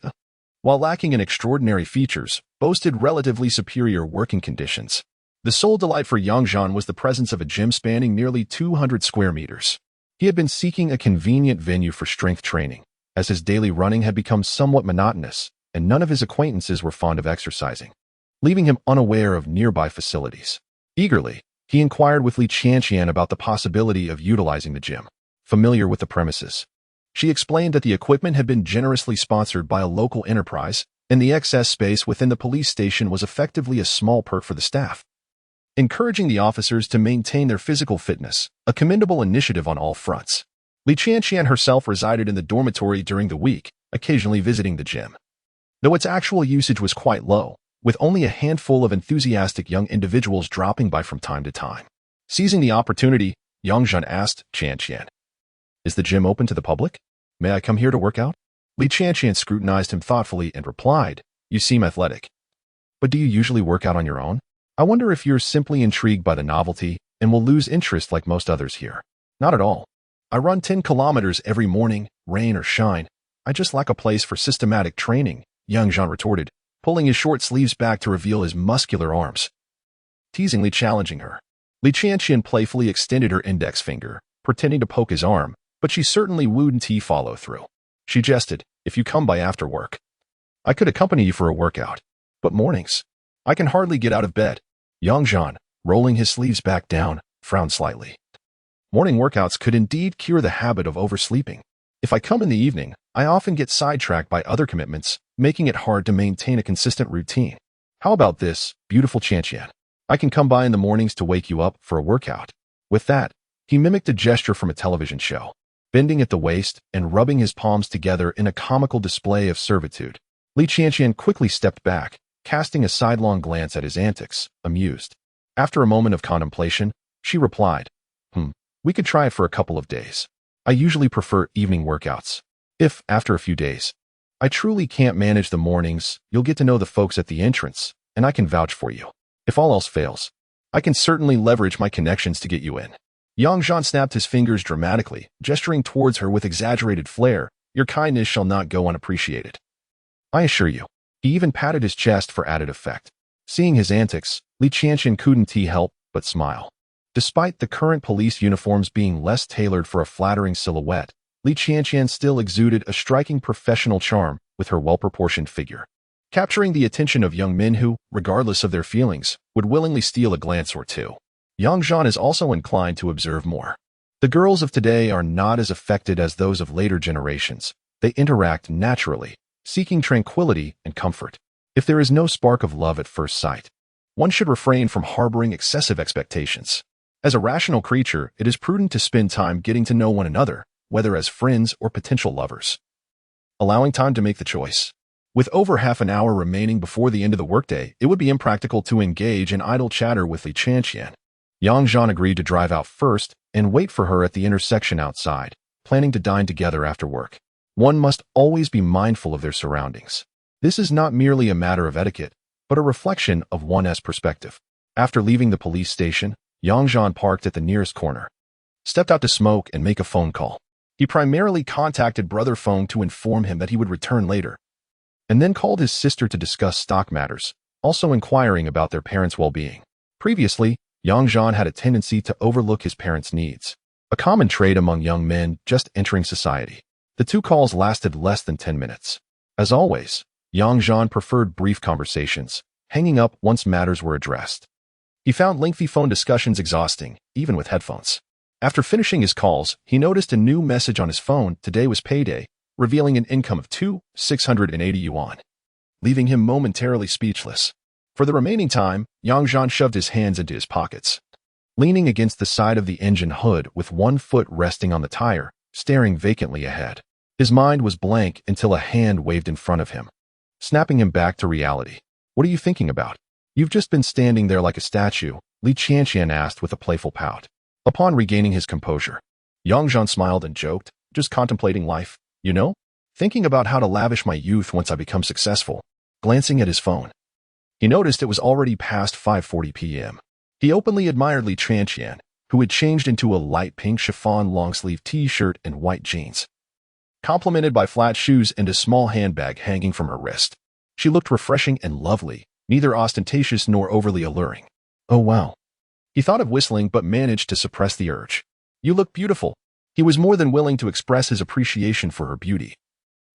while lacking in extraordinary features, boasted relatively superior working conditions. The sole delight for Yang Zhan was the presence of a gym spanning nearly 200 square meters. He had been seeking a convenient venue for strength training, as his daily running had become somewhat monotonous, and none of his acquaintances were fond of exercising, leaving him unaware of nearby facilities. Eagerly, he inquired with Li Qian about the possibility of utilizing the gym. Familiar with the premises, she explained that the equipment had been generously sponsored by a local enterprise, and the excess space within the police station was effectively a small perk for the staff. Encouraging the officers to maintain their physical fitness, a commendable initiative on all fronts. Li Qianqian herself resided in the dormitory during the week, occasionally visiting the gym. Though its actual usage was quite low, with only a handful of enthusiastic young individuals dropping by from time to time. Seizing the opportunity, Zhan asked Qianqian, "Is the gym open to the public? May I come here to work out?" Li Qianqian scrutinized him thoughtfully and replied, "You seem athletic. But do you usually work out on your own? I wonder if you're simply intrigued by the novelty and will lose interest like most others here." "Not at all. I run 10 kilometers every morning, rain or shine. I just lack a place for systematic training," Zhan retorted, pulling his short sleeves back to reveal his muscular arms. Teasingly challenging her, Li Qianqian playfully extended her index finger, pretending to poke his arm, but she certainly wouldn't follow through. She jested, "If you come by after work, I could accompany you for a workout. But mornings, I can hardly get out of bed." Zhan, rolling his sleeves back down, frowned slightly. Morning workouts could indeed cure the habit of oversleeping. If I come in the evening, I often get sidetracked by other commitments, making it hard to maintain a consistent routine. How about this, beautiful Qianqian? I can come by in the mornings to wake you up for a workout. With that, he mimicked a gesture from a television show, bending at the waist and rubbing his palms together in a comical display of servitude. Li Qianqian quickly stepped back, casting a sidelong glance at his antics, amused. After a moment of contemplation, she replied, "We could try it for a couple of days. I usually prefer evening workouts. If, after a few days, I truly can't manage the mornings, you'll get to know the folks at the entrance, and I can vouch for you. If all else fails, I can certainly leverage my connections to get you in." Zhan snapped his fingers dramatically, gesturing towards her with exaggerated flair. "Your kindness shall not go unappreciated, I assure you." He even patted his chest for added effect. Seeing his antics, Li Qianqian couldn't help but smile. Despite the current police uniforms being less tailored for a flattering silhouette, Li Qianqian still exuded a striking professional charm with her well-proportioned figure, capturing the attention of young men who, regardless of their feelings, would willingly steal a glance or two. Zhan is also inclined to observe more. The girls of today are not as affected as those of later generations. They interact naturally, seeking tranquility and comfort. If there is no spark of love at first sight, one should refrain from harboring excessive expectations. As a rational creature, it is prudent to spend time getting to know one another, whether as friends or potential lovers. Allowing time to make the choice. With over half an hour remaining before the end of the workday, it would be impractical to engage in idle chatter with Li Qianqian. Zhan agreed to drive out first and wait for her at the intersection outside, planning to dine together after work. One must always be mindful of their surroundings. This is not merely a matter of etiquette, but a reflection of one's perspective. After leaving the police station, Zhan parked at the nearest corner, stepped out to smoke and make a phone call. He primarily contacted Brother Feng to inform him that he would return later, and then called his sister to discuss stock matters, also inquiring about their parents' well-being. Previously, Zhan had a tendency to overlook his parents' needs, a common trait among young men just entering society. The two calls lasted less than 10 minutes. As always, Zhan preferred brief conversations, hanging up once matters were addressed. He found lengthy phone discussions exhausting, even with headphones. After finishing his calls, he noticed a new message on his phone. Today was payday, revealing an income of 680 yuan, leaving him momentarily speechless. For the remaining time, Zhan shoved his hands into his pockets, leaning against the side of the engine hood with one foot resting on the tire, staring vacantly ahead. His mind was blank until a hand waved in front of him, snapping him back to reality. "What are you thinking about? You've just been standing there like a statue," Li Qianqian asked with a playful pout. Upon regaining his composure, Zhan smiled and joked, "Just contemplating life, you know? Thinking about how to lavish my youth once I become successful." Glancing at his phone, he noticed it was already past 5:40 p.m. He openly admired Li Qianqian, who had changed into a light pink chiffon long-sleeve t-shirt and white jeans, complemented by flat shoes and a small handbag hanging from her wrist. She looked refreshing and lovely, neither ostentatious nor overly alluring. "Oh wow." He thought of whistling but managed to suppress the urge. "You look beautiful." He was more than willing to express his appreciation for her beauty,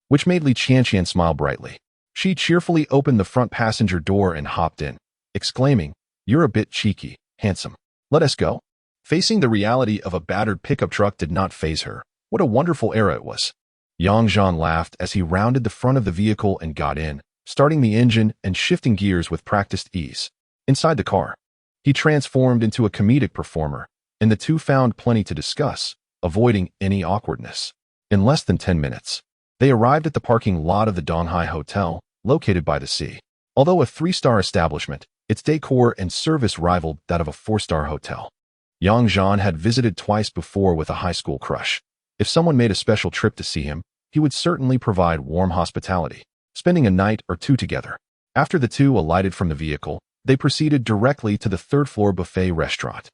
which made Li Qianqian smile brightly. She cheerfully opened the front passenger door and hopped in, exclaiming, "You're a bit cheeky, handsome. Let us go." Facing the reality of a battered pickup truck did not faze her. What a wonderful era it was. Zhan laughed as he rounded the front of the vehicle and got in, starting the engine and shifting gears with practiced ease. Inside the car, he transformed into a comedic performer, and the two found plenty to discuss, avoiding any awkwardness. In less than 10 minutes, they arrived at the parking lot of the Donghai Hotel, located by the sea. Although a 3-star establishment, its decor and service rivaled that of a 4-star hotel. Zhan had visited twice before with a high school crush. If someone made a special trip to see him, he would certainly provide warm hospitality, spending a night or two together. After the two alighted from the vehicle, they proceeded directly to the third-floor buffet restaurant.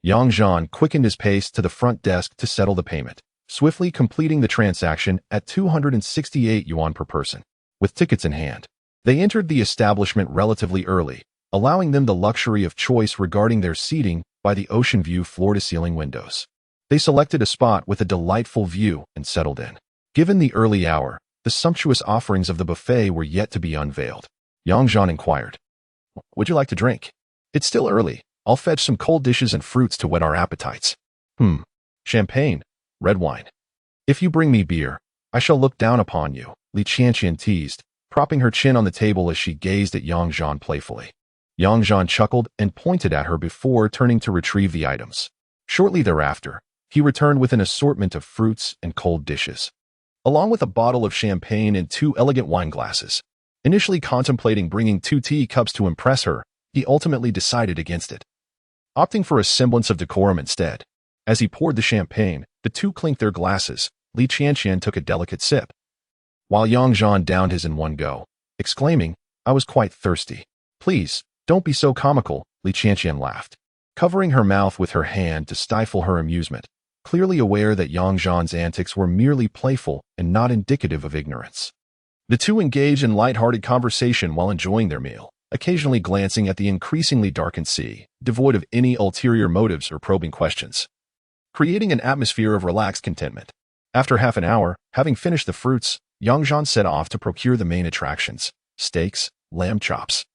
Zhan quickened his pace to the front desk to settle the payment, swiftly completing the transaction at 268 yuan per person. With tickets in hand, they entered the establishment relatively early, allowing them the luxury of choice regarding their seating by the ocean view floor-to-ceiling windows. They selected a spot with a delightful view and settled in. Given the early hour, the sumptuous offerings of the buffet were yet to be unveiled. Zhan inquired, "Would you like to drink?" "It's still early. I'll fetch some cold dishes and fruits to whet our appetites." Champagne, red wine. "If you bring me beer, I shall look down upon you," Li Qianqian teased, propping her chin on the table as she gazed at Zhan playfully. Zhan chuckled and pointed at her before turning to retrieve the items. Shortly thereafter, he returned with an assortment of fruits and cold dishes, along with a bottle of champagne and 2 elegant wine glasses. Initially contemplating bringing 2 teacups to impress her, he ultimately decided against it, opting for a semblance of decorum instead. As he poured the champagne, the two clinked their glasses. Li Qianqian took a delicate sip, while Zhan downed his in one go, exclaiming, "I was quite thirsty." "Please, don't be so comical," Li Qianqian laughed, covering her mouth with her hand to stifle her amusement, clearly aware that Zhan's antics were merely playful and not indicative of ignorance. The two engaged in light-hearted conversation while enjoying their meal, occasionally glancing at the increasingly darkened sea, devoid of any ulterior motives or probing questions, creating an atmosphere of relaxed contentment. After half an hour, having finished the fruits, Zhan set off to procure the main attractions: steaks, lamb chops,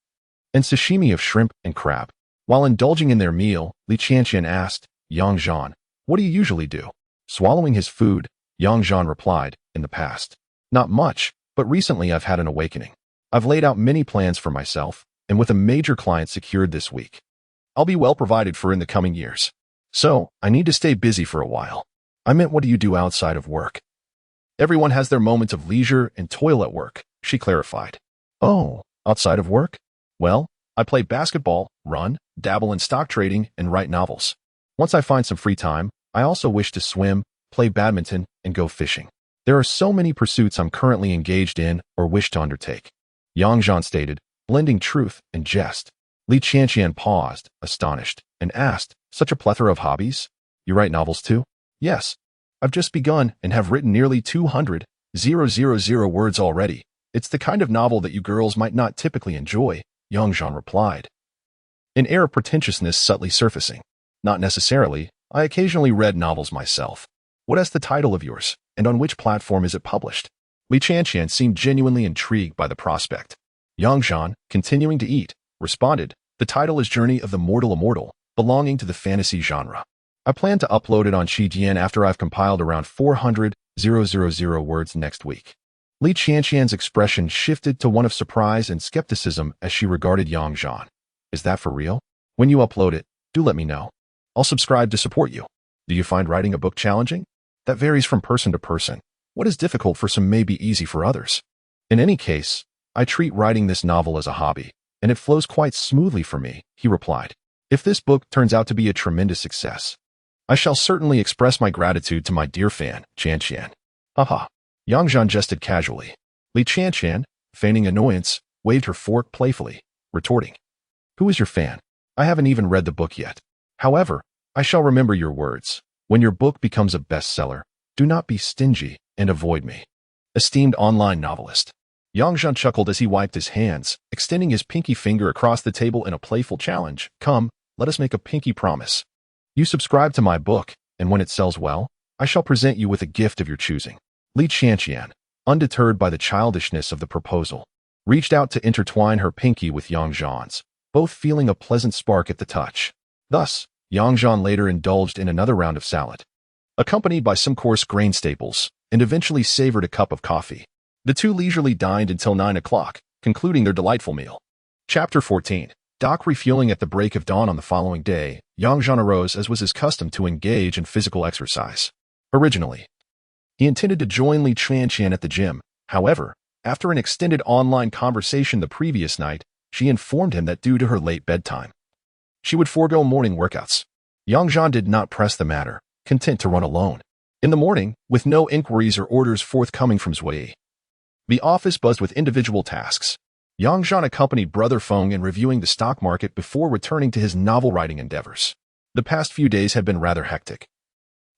and sashimi of shrimp and crab. While indulging in their meal, Li Qianqian asked, "Zhan, what do you usually do?" Swallowing his food, Zhan replied, "In the past, not much, but recently I've had an awakening. I've laid out many plans for myself, and with a major client secured this week, I'll be well provided for in the coming years. So, I need to stay busy for a while." "I meant, what do you do outside of work?" "Everyone has their moments of leisure and toil at work," she clarified. "Oh, outside of work? Well, I play basketball, run, dabble in stock trading, and write novels. Once I find some free time, I also wish to swim, play badminton, and go fishing. There are so many pursuits I'm currently engaged in or wish to undertake," Zhan stated, blending truth and jest. Li Qianqian paused, astonished, and asked, "Such a plethora of hobbies? You write novels too?" "Yes. I've just begun and have written nearly 200,000 words already. It's the kind of novel that you girls might not typically enjoy," Zhan replied, an air of pretentiousness subtly surfacing. "Not necessarily. I occasionally read novels myself." "What is the title of yours, and on which platform is it published?" Li Qianqian seemed genuinely intrigued by the prospect. Zhan, continuing to eat, responded, "The title is Journey of the Mortal Immortal, belonging to the fantasy genre. I plan to upload it on Qijian after I've compiled around 400,000 words next week." Li Qianqian's expression shifted to one of surprise and skepticism as she regarded Zhan. "Is that for real? When you upload it, do let me know. I'll subscribe to support you." "Do you find writing a book challenging?" "That varies from person to person. What is difficult for some may be easy for others. In any case, I treat writing this novel as a hobby, and it flows quite smoothly for me," he replied. "If this book turns out to be a tremendous success, I shall certainly express my gratitude to my dear fan, Qianqian." "Haha." Zhan jested casually. Li Qianqian, feigning annoyance, waved her fork playfully, retorting, "Who is your fan? I haven't even read the book yet. However, I shall remember your words. When your book becomes a bestseller, do not be stingy and avoid me." Esteemed online novelist. Zhan chuckled as he wiped his hands, extending his pinky finger across the table in a playful challenge. "Come, let us make a pinky promise. You subscribe to my book, and when it sells well, I shall present you with a gift of your choosing." Li Qianqian, undeterred by the childishness of the proposal, reached out to intertwine her pinky with Zhan's, both feeling a pleasant spark at the touch. Thus, Zhan later indulged in another round of salad, accompanied by some coarse grain staples, and eventually savored a cup of coffee. The two leisurely dined until 9 o'clock, concluding their delightful meal. Chapter 14. Doc refueling. At the break of dawn on the following day, Zhan arose as was his custom to engage in physical exercise. Originally, he intended to join Li Chuanqian at the gym. However, after an extended online conversation the previous night, she informed him that due to her late bedtime, she would forego morning workouts. Zhan did not press the matter, content to run alone. In the morning, with no inquiries or orders forthcoming from Zhuyi, the office buzzed with individual tasks. Zhan accompanied Brother Feng in reviewing the stock market before returning to his novel-writing endeavors. The past few days had been rather hectic,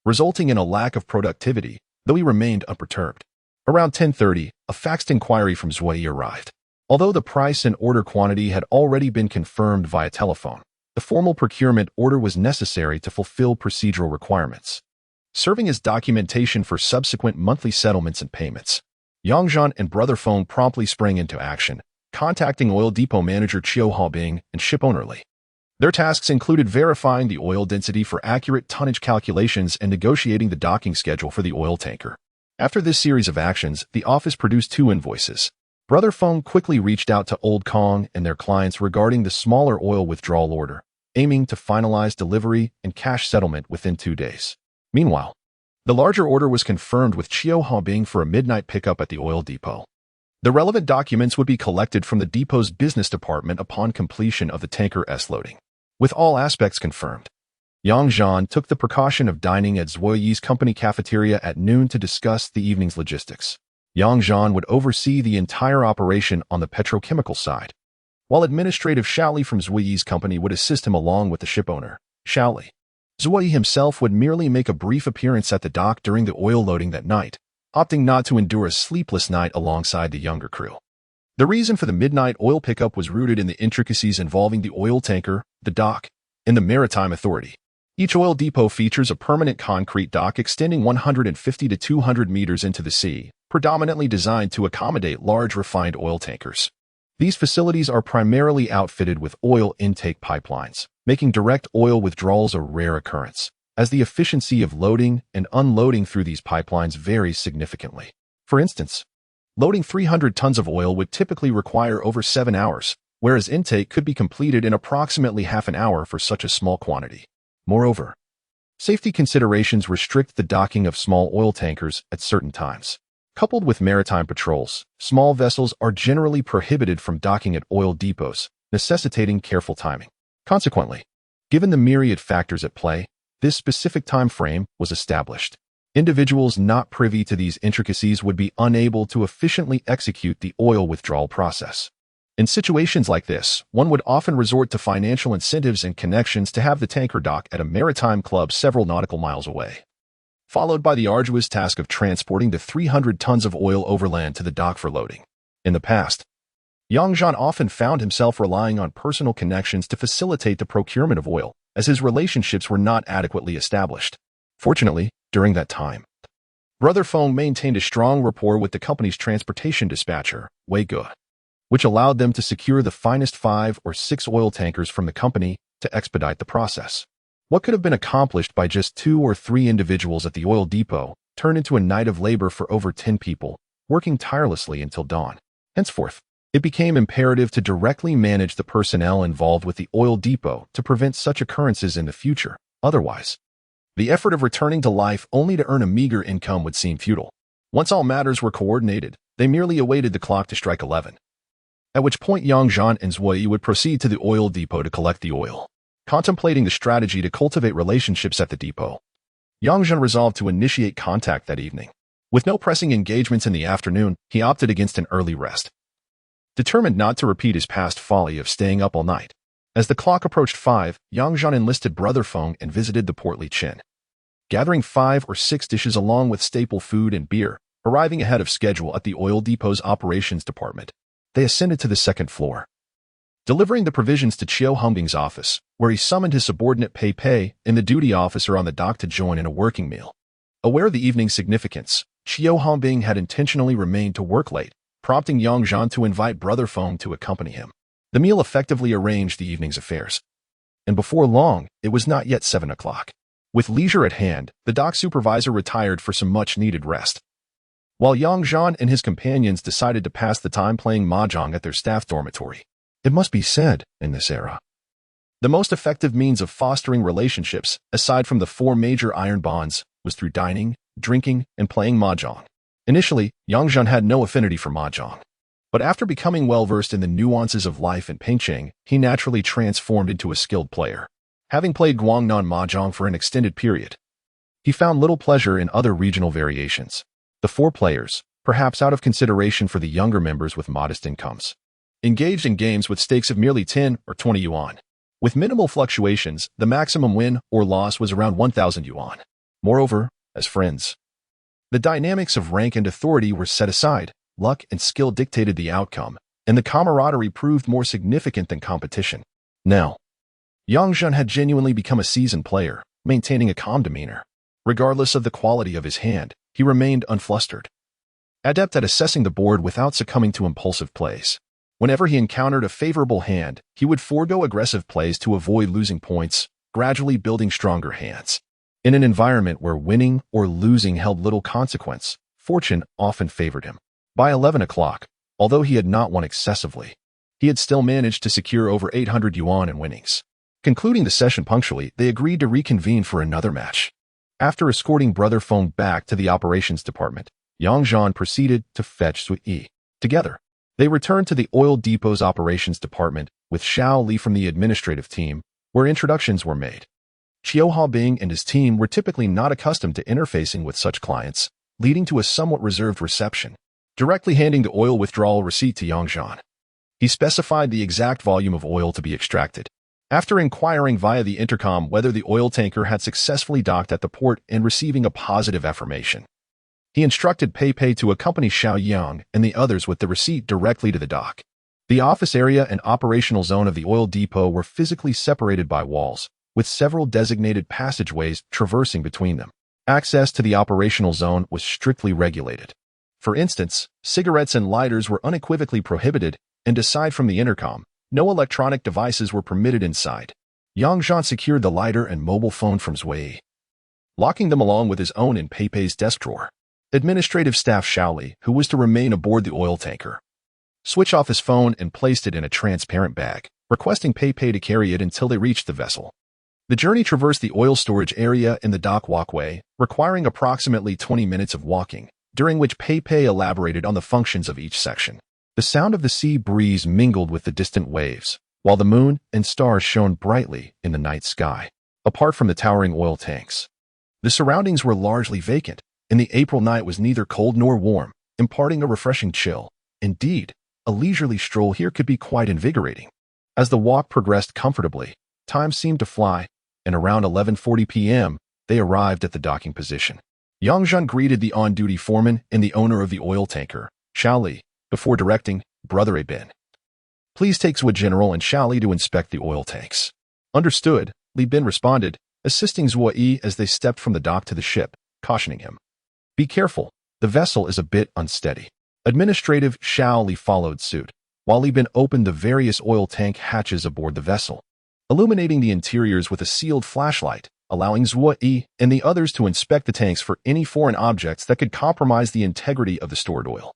resulting in a lack of productivity, though he remained unperturbed. Around 10:30, a faxed inquiry from Zhuyi arrived. Although the price and order quantity had already been confirmed via telephone, the formal procurement order was necessary to fulfill procedural requirements, serving as documentation for subsequent monthly settlements and payments. Zhan and Brother Feng promptly sprang into action, contacting oil depot manager Qiu Haobing and shipowner Li. Their tasks included verifying the oil density for accurate tonnage calculations and negotiating the docking schedule for the oil tanker. After this series of actions, the office produced 2 invoices. Brother Feng quickly reached out to Old Kong and their clients regarding the smaller oil withdrawal order, aiming to finalize delivery and cash settlement within 2 days. Meanwhile, the larger order was confirmed with Qiu Haobing for a midnight pickup at the oil depot. The relevant documents would be collected from the depot's business department upon completion of the tanker S-loading. With all aspects confirmed, Zhan took the precaution of dining at Zhuyi's company cafeteria at noon to discuss the evening's logistics. Zhan would oversee the entire operation on the petrochemical side, while administrative Xiaoli from Zhuyi's company would assist him along with the shipowner, Xiaoli. Zhuyi himself would merely make a brief appearance at the dock during the oil loading that night, opting not to endure a sleepless night alongside the younger crew. The reason for the midnight oil pickup was rooted in the intricacies involving the oil tanker, the dock, and the Maritime Authority. Each oil depot features a permanent concrete dock extending 150 to 200 meters into the sea, predominantly designed to accommodate large refined oil tankers. These facilities are primarily outfitted with oil intake pipelines, making direct oil withdrawals a rare occurrence, as the efficiency of loading and unloading through these pipelines varies significantly. For instance, loading 300 tons of oil would typically require over 7 hours, whereas intake could be completed in approximately half an hour for such a small quantity. Moreover, safety considerations restrict the docking of small oil tankers at certain times. Coupled with maritime patrols, small vessels are generally prohibited from docking at oil depots, necessitating careful timing. Consequently, given the myriad factors at play, this specific time frame was established. Individuals not privy to these intricacies would be unable to efficiently execute the oil withdrawal process. In situations like this, one would often resort to financial incentives and connections to have the tanker dock at a maritime club several nautical miles away, followed by the arduous task of transporting the 300 tons of oil overland to the dock for loading. In the past, Zhan often found himself relying on personal connections to facilitate the procurement of oil, as his relationships were not adequately established. Fortunately, during that time, Brother Feng maintained a strong rapport with the company's transportation dispatcher, Wei Ge, which allowed them to secure the finest 5 or 6 oil tankers from the company to expedite the process. What could have been accomplished by just 2 or 3 individuals at the oil depot turned into a night of labor for over 10 people, working tirelessly until dawn. Henceforth, it became imperative to directly manage the personnel involved with the oil depot to prevent such occurrences in the future. Otherwise, the effort of returning to life only to earn a meager income would seem futile. Once all matters were coordinated, they merely awaited the clock to strike 11. At which point Zhan and Zhuyi would proceed to the oil depot to collect the oil. Contemplating the strategy to cultivate relationships at the depot, Zhan resolved to initiate contact that evening. With no pressing engagements in the afternoon, he opted against an early rest, determined not to repeat his past folly of staying up all night. As the clock approached 5, Zhan enlisted Brother Feng and visited the portly Qin, gathering 5 or 6 dishes along with staple food and beer. Arriving ahead of schedule at the oil depot's operations department, they ascended to the 2nd floor, delivering the provisions to Qiu Haobing's office, where he summoned his subordinate Pei Pei and the duty officer on the dock to join in a working meal. Aware of the evening's significance, Qiu Haobing had intentionally remained to work late, prompting Zhan to invite Brother Feng to accompany him. The meal effectively arranged the evening's affairs, and before long, it was not yet 7 o'clock. With leisure at hand, the dock supervisor retired for some much-needed rest. while Zhan and his companions decided to pass the time playing mahjong at their staff dormitory. It must be said, in this era, the most effective means of fostering relationships, aside from the four major iron bonds, was through dining, drinking, and playing mahjong. Initially, Zhan had no affinity for mahjong. But after becoming well-versed in the nuances of life in Pengcheng, he naturally transformed into a skilled player. Having played Guangnan mahjong for an extended period, he found little pleasure in other regional variations. The four players, perhaps out of consideration for the younger members with modest incomes, engaged in games with stakes of merely 10 or 20 yuan. With minimal fluctuations, the maximum win or loss was around 1,000 yuan. Moreover, as friends, the dynamics of rank and authority were set aside. Luck and skill dictated the outcome, and the camaraderie proved more significant than competition. Now, Zhan had genuinely become a seasoned player, maintaining a calm demeanor. Regardless of the quality of his hand, he remained unflustered, adept at assessing the board without succumbing to impulsive plays. Whenever he encountered a favorable hand, he would forego aggressive plays to avoid losing points, gradually building stronger hands. In an environment where winning or losing held little consequence, fortune often favored him. By 11 o'clock, although he had not won excessively, he had still managed to secure over 800 yuan in winnings. Concluding the session punctually, they agreed to reconvene for another match. After escorting Brother Feng back to the operations department, Zhan proceeded to fetch Sui Yi. Together, they returned to the oil depot's operations department with Xiao Li from the administrative team, where introductions were made. Qiu Haobing and his team were typically not accustomed to interfacing with such clients, leading to a somewhat reserved reception. Directly handing the oil withdrawal receipt to Zhan, he specified the exact volume of oil to be extracted. After inquiring via the intercom whether the oil tanker had successfully docked at the port and receiving a positive affirmation, he instructed Pei to accompany Xiao Yang and the others with the receipt directly to the dock. The office area and operational zone of the oil depot were physically separated by walls, with several designated passageways traversing between them. Access to the operational zone was strictly regulated. For instance, cigarettes and lighters were unequivocally prohibited, and aside from the intercom, no electronic devices were permitted inside. Zhan secured the lighter and mobile phone from Zui, locking them along with his own in Pei's desk drawer. Administrative staff Xiao Li, who was to remain aboard the oil tanker, switched off his phone and placed it in a transparent bag, requesting Pei to carry it until they reached the vessel. The journey traversed the oil storage area and the dock walkway, requiring approximately 20 minutes of walking, during which Pei elaborated on the functions of each section. The sound of the sea breeze mingled with the distant waves, while the moon and stars shone brightly in the night sky. Apart from the towering oil tanks, the surroundings were largely vacant, and the April night was neither cold nor warm, imparting a refreshing chill. Indeed, a leisurely stroll here could be quite invigorating. As the walk progressed comfortably, time seemed to fly, and around 11:40 p.m., they arrived at the docking position. Zhan greeted the on-duty foreman and the owner of the oil tanker, Xiao Li, before directing, "Brother Bin, please take Zui General and Xiao Li to inspect the oil tanks." "Understood," Li Bin responded, assisting Zui as they stepped from the dock to the ship, cautioning him, "Be careful, the vessel is a bit unsteady." Administrative Xiao Li followed suit, while Li Bin opened the various oil tank hatches aboard the vessel, illuminating the interiors with a sealed flashlight, allowing Zui and the others to inspect the tanks for any foreign objects that could compromise the integrity of the stored oil.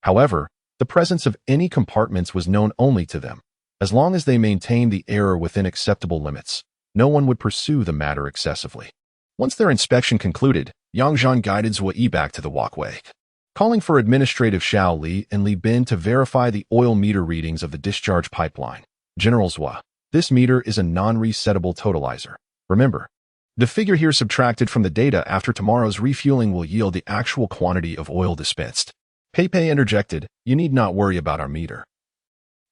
However, the presence of any compartments was known only to them. As long as they maintained the error within acceptable limits, no one would pursue the matter excessively. Once their inspection concluded, Zhan guided Zui back to the walkway, calling for administrative Xiao Li and Li Bin to verify the oil meter readings of the discharge pipeline. "General Zui, this meter is a non-resettable totalizer. Remember, the figure here subtracted from the data after tomorrow's refueling will yield the actual quantity of oil dispensed." Pei interjected, "You need not worry about our meter.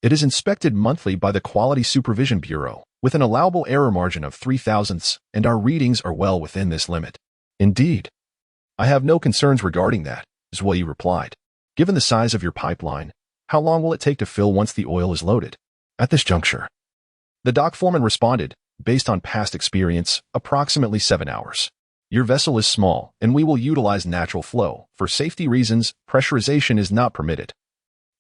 It is inspected monthly by the Quality Supervision Bureau, with an allowable error margin of 0.03, and our readings are well within this limit." "Indeed. I have no concerns regarding that," Zui replied. "Given the size of your pipeline, how long will it take to fill once the oil is loaded?" "At this juncture," the dock foreman responded, "based on past experience, approximately 7 hours. Your vessel is small, and we will utilize natural flow. For safety reasons, pressurization is not permitted,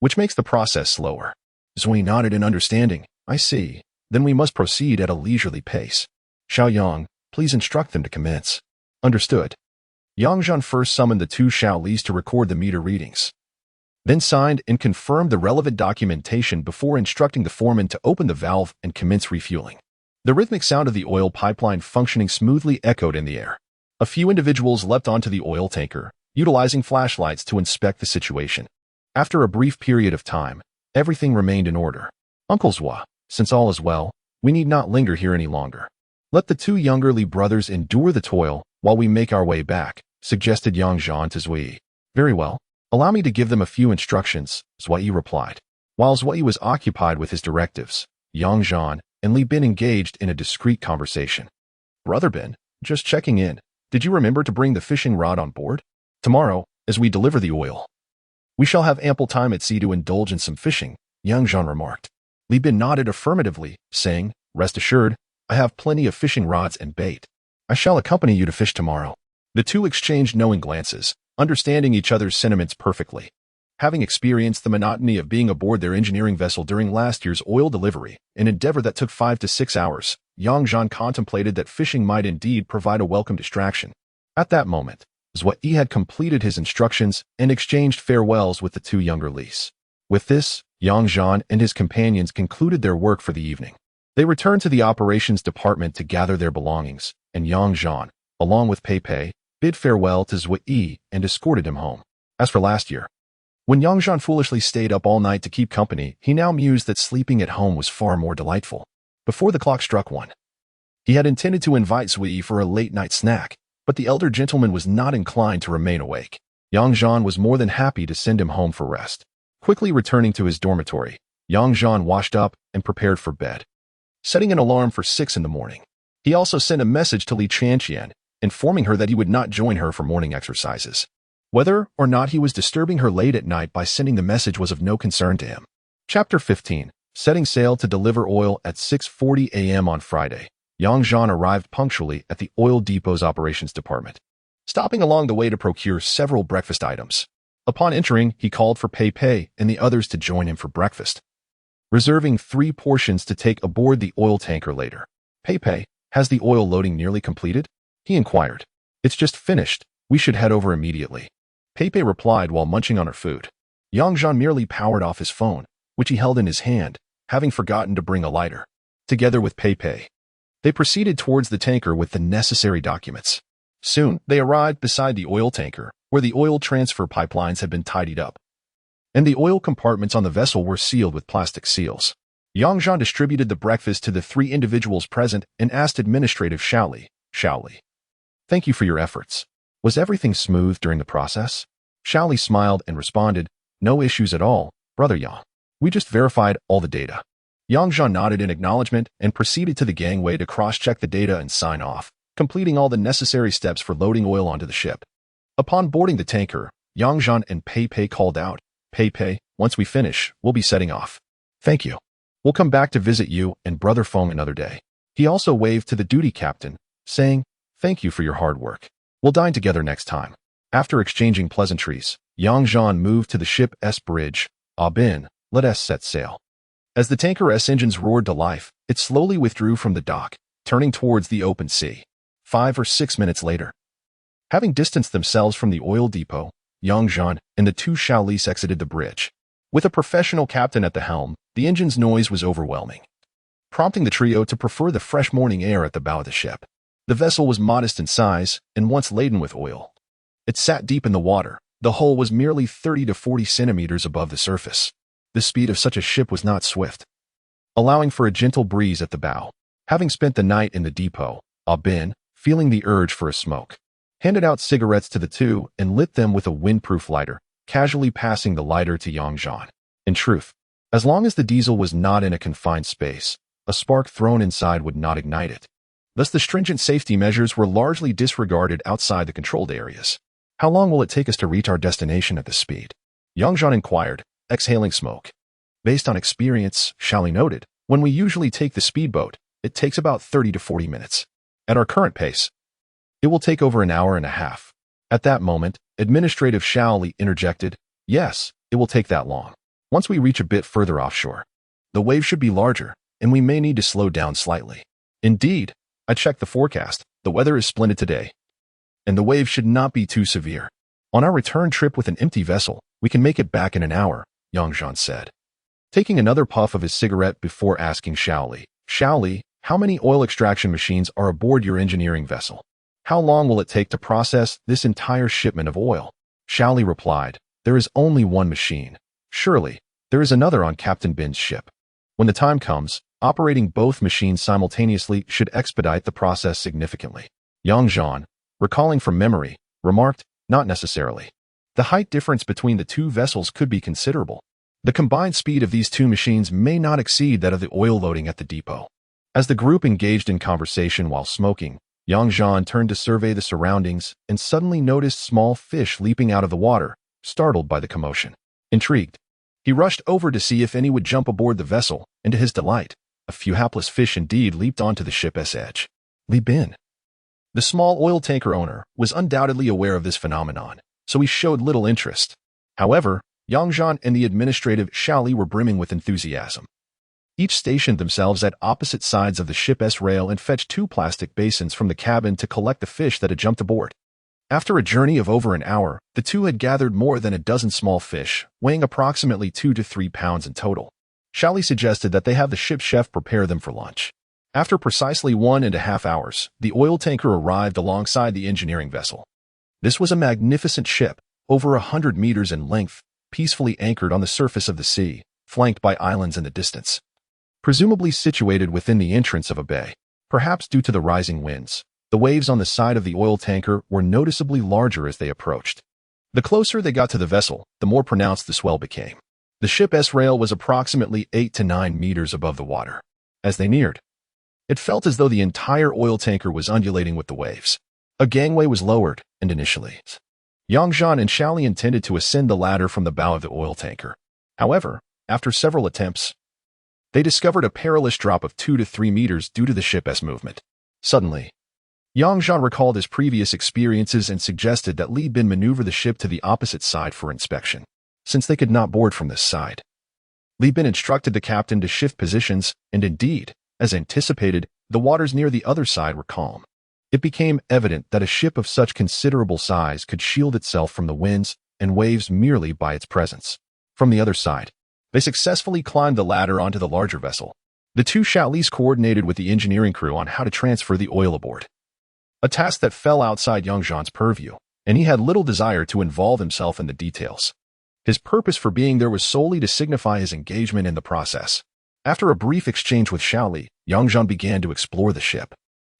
which makes the process slower." Zui nodded in understanding. "I see. Then we must proceed at a leisurely pace. Xiao Yang, please instruct them to commence." "Understood." Yang Zhan first summoned the two Shaolis to record the meter readings, then signed and confirmed the relevant documentation before instructing the foreman to open the valve and commence refueling. The rhythmic sound of the oil pipeline functioning smoothly echoed in the air. A few individuals leapt onto the oil tanker, utilizing flashlights to inspect the situation. After a brief period of time, everything remained in order. Uncle Zhua, since all is well, we need not linger here any longer. Let the two younger brothers endure the toil while we make our way back, suggested Yang Zhan to Zui. Very well. Allow me to give them a few instructions, Zui replied. While Zui was occupied with his directives, Yang Zhan and Li Bin engaged in a discreet conversation. Brother Bin, just checking in. Did you remember to bring the fishing rod on board? Tomorrow, as we deliver the oil, we shall have ample time at sea to indulge in some fishing, Yang Zhan remarked. Li Bin nodded affirmatively, saying, Rest assured, I have plenty of fishing rods and bait. I shall accompany you to fish tomorrow. The two exchanged knowing glances, understanding each other's sentiments perfectly. Having experienced the monotony of being aboard their engineering vessel during last year's oil delivery, an endeavor that took 5 to 6 hours, Yang Zhan contemplated that fishing might indeed provide a welcome distraction. At that moment, Zui had completed his instructions and exchanged farewells with the two younger Lis. With this, Yang Zhan and his companions concluded their work for the evening. They returned to the operations department to gather their belongings, and Yang Zhan, along with Pei Pei, bid farewell to Zui and escorted him home. As for last year, when Yang Zhan foolishly stayed up all night to keep company, he now mused that sleeping at home was far more delightful. Before the clock struck 1, he had intended to invite Zui for a late-night snack, but the elder gentleman was not inclined to remain awake. Yang Zhan was more than happy to send him home for rest. Quickly returning to his dormitory, Yang Zhan washed up and prepared for bed, setting an alarm for 6 in the morning. He also sent a message to Li Chanqian, informing her that he would not join her for morning exercises. Whether or not he was disturbing her late at night by sending the message was of no concern to him. Chapter 15. Setting sail to deliver oil at 6:40 a.m. on Friday, Yang Zhan arrived punctually at the oil depot's operations department, stopping along the way to procure several breakfast items. Upon entering, he called for Pei Pei and the others to join him for breakfast, reserving 3 portions to take aboard the oil tanker later. Pei Pei, has the oil loading nearly completed? He inquired. It's just finished. We should head over immediately. Pei Pei replied while munching on her food. Yang Zhan merely powered off his phone, which he held in his hand, having forgotten to bring a lighter. Together with Pei Pei, they proceeded towards the tanker with the necessary documents. Soon, they arrived beside the oil tanker, where the oil transfer pipelines had been tidied up, and the oil compartments on the vessel were sealed with plastic seals. Yang Zhan distributed the breakfast to the 3 individuals present and asked administrative Shaoli, Thank you for your efforts. Was everything smooth during the process? Shaoli smiled and responded, No issues at all, Brother Yang. We just verified all the data. Yang Zhan nodded in acknowledgement and proceeded to the gangway to cross-check the data and sign off, completing all the necessary steps for loading oil onto the ship. Upon boarding the tanker, Yang Zhan and Pei Pei called out, Pei Pei, once we finish, we'll be setting off. Thank you. We'll come back to visit you and Brother Feng another day. He also waved to the duty captain, saying, Thank you for your hard work. We'll dine together next time. After exchanging pleasantries, Yang Zhan moved to the ship's bridge. Bin, let us set sail. As the tanker's engines roared to life, it slowly withdrew from the dock, turning towards the open sea. 5 or 6 minutes later, having distanced themselves from the oil depot, Yang Zhan and the 2 Shaolis exited the bridge. With a professional captain at the helm, the engine's noise was overwhelming, prompting the trio to prefer the fresh morning air at the bow of the ship. The vessel was modest in size and once laden with oil. It sat deep in the water. The hull was merely 30 to 40 centimeters above the surface. The speed of such a ship was not swift, allowing for a gentle breeze at the bow. Having spent the night in the depot, Bin, feeling the urge for a smoke, handed out cigarettes to the 2 and lit them with a windproof lighter, casually passing the lighter to Yang Zhan. In truth, as long as the diesel was not in a confined space, a spark thrown inside would not ignite it. Thus the stringent safety measures were largely disregarded outside the controlled areas. How long will it take us to reach our destination at this speed? Yang Zhan inquired, exhaling smoke. Based on experience, Shaoli noted, when we usually take the speedboat, it takes about 30 to 40 minutes. At our current pace, it will take over an hour and a half. At that moment, Administrative Shaoli interjected, Yes, it will take that long. Once we reach a bit further offshore, the wave should be larger, and we may need to slow down slightly. Indeed, I checked the forecast. The weather is splendid today. and the waves should not be too severe. On our return trip with an empty vessel, we can make it back in an hour, Zhan said, taking another puff of his cigarette before asking Xiaoli, how many oil extraction machines are aboard your engineering vessel? How long will it take to process this entire shipment of oil? Xiaoli replied, there is only one machine. Surely, there is another on Captain Bin's ship. When the time comes, operating both machines simultaneously should expedite the process significantly. Zhan, recalling from memory, remarked, not necessarily. The height difference between the two vessels could be considerable. The combined speed of these two machines may not exceed that of the oil loading at the depot. As the group engaged in conversation while smoking, Zhan turned to survey the surroundings and suddenly noticed small fish leaping out of the water, startled by the commotion. Intrigued, he rushed over to see if any would jump aboard the vessel, and to his delight, a few hapless fish indeed leaped onto the ship's edge. Li Bin, the small oil tanker owner, was undoubtedly aware of this phenomenon, so he showed little interest. However, Zhan and the administrative Xiaoli were brimming with enthusiasm. Each stationed themselves at opposite sides of the ship's rail and fetched 2 plastic basins from the cabin to collect the fish that had jumped aboard. After a journey of over an hour, the two had gathered more than a dozen small fish, weighing approximately 2 to 3 pounds in total. Xiaoli suggested that they have the ship's chef prepare them for lunch. After precisely 1.5 hours, the oil tanker arrived alongside the engineering vessel. This was a magnificent ship, over 100 meters in length, peacefully anchored on the surface of the sea, flanked by islands in the distance. Presumably situated within the entrance of a bay, perhaps due to the rising winds, the waves on the side of the oil tanker were noticeably larger as they approached. The closer they got to the vessel, the more pronounced the swell became. The ship's rail was approximately 8 to 9 meters above the water. As they neared, it felt as though the entire oil tanker was undulating with the waves. A gangway was lowered, and initially, Zhan and Xiaoli intended to ascend the ladder from the bow of the oil tanker. However, after several attempts, they discovered a perilous drop of 2 to 3 meters due to the ship's movement. Suddenly, Zhan recalled his previous experiences and suggested that Li Bin maneuver the ship to the opposite side for inspection, since they could not board from this side. Li Bin instructed the captain to shift positions, and indeed, as anticipated, the waters near the other side were calm. It became evident that a ship of such considerable size could shield itself from the winds and waves merely by its presence. From the other side, they successfully climbed the ladder onto the larger vessel. The two Xiaolis coordinated with the engineering crew on how to transfer the oil aboard, a task that fell outside Zhan's purview, and he had little desire to involve himself in the details. His purpose for being there was solely to signify his engagement in the process. After a brief exchange with Xiaoli, Zhan began to explore the ship.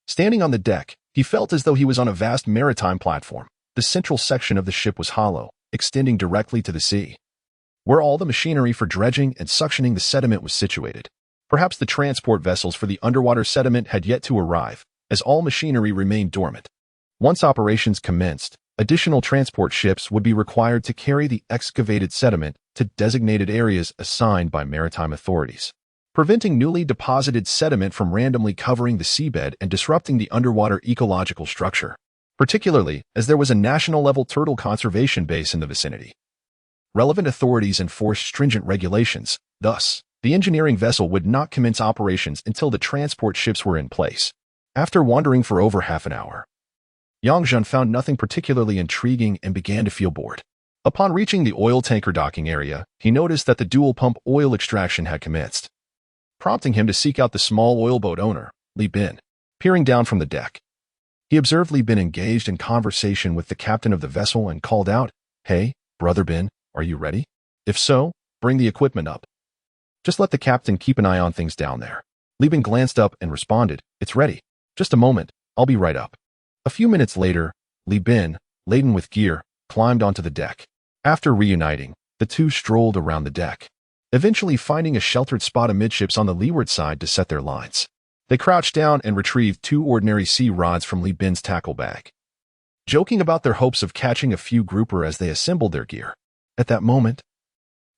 Standing on the deck, he felt as though he was on a vast maritime platform. The central section of the ship was hollow, extending directly to the sea, where all the machinery for dredging and suctioning the sediment was situated. Perhaps the transport vessels for the underwater sediment had yet to arrive, as all machinery remained dormant. Once operations commenced, additional transport ships would be required to carry the excavated sediment to designated areas assigned by maritime authorities, preventing newly deposited sediment from randomly covering the seabed and disrupting the underwater ecological structure, particularly as there was a national-level turtle conservation base in the vicinity. Relevant authorities enforced stringent regulations. Thus, the engineering vessel would not commence operations until the transport ships were in place. After wandering for over half an hour, Zhan found nothing particularly intriguing and began to feel bored. Upon reaching the oil tanker docking area, he noticed that the dual-pump oil extraction had commenced, prompting him to seek out the small oil boat owner, Li Bin. Peering down from the deck, he observed Li Bin engaged in conversation with the captain of the vessel and called out, "Hey, Brother Bin, are you ready? If so, bring the equipment up. Just let the captain keep an eye on things down there." Li Bin glanced up and responded, "It's ready. Just a moment, I'll be right up." A few minutes later, Li Bin, laden with gear, climbed onto the deck. After reuniting, the two strolled around the deck, eventually finding a sheltered spot amidships on the leeward side to set their lines. They crouched down and retrieved 2 ordinary sea rods from Li Bin's tackle bag, joking about their hopes of catching a few grouper as they assembled their gear. At that moment,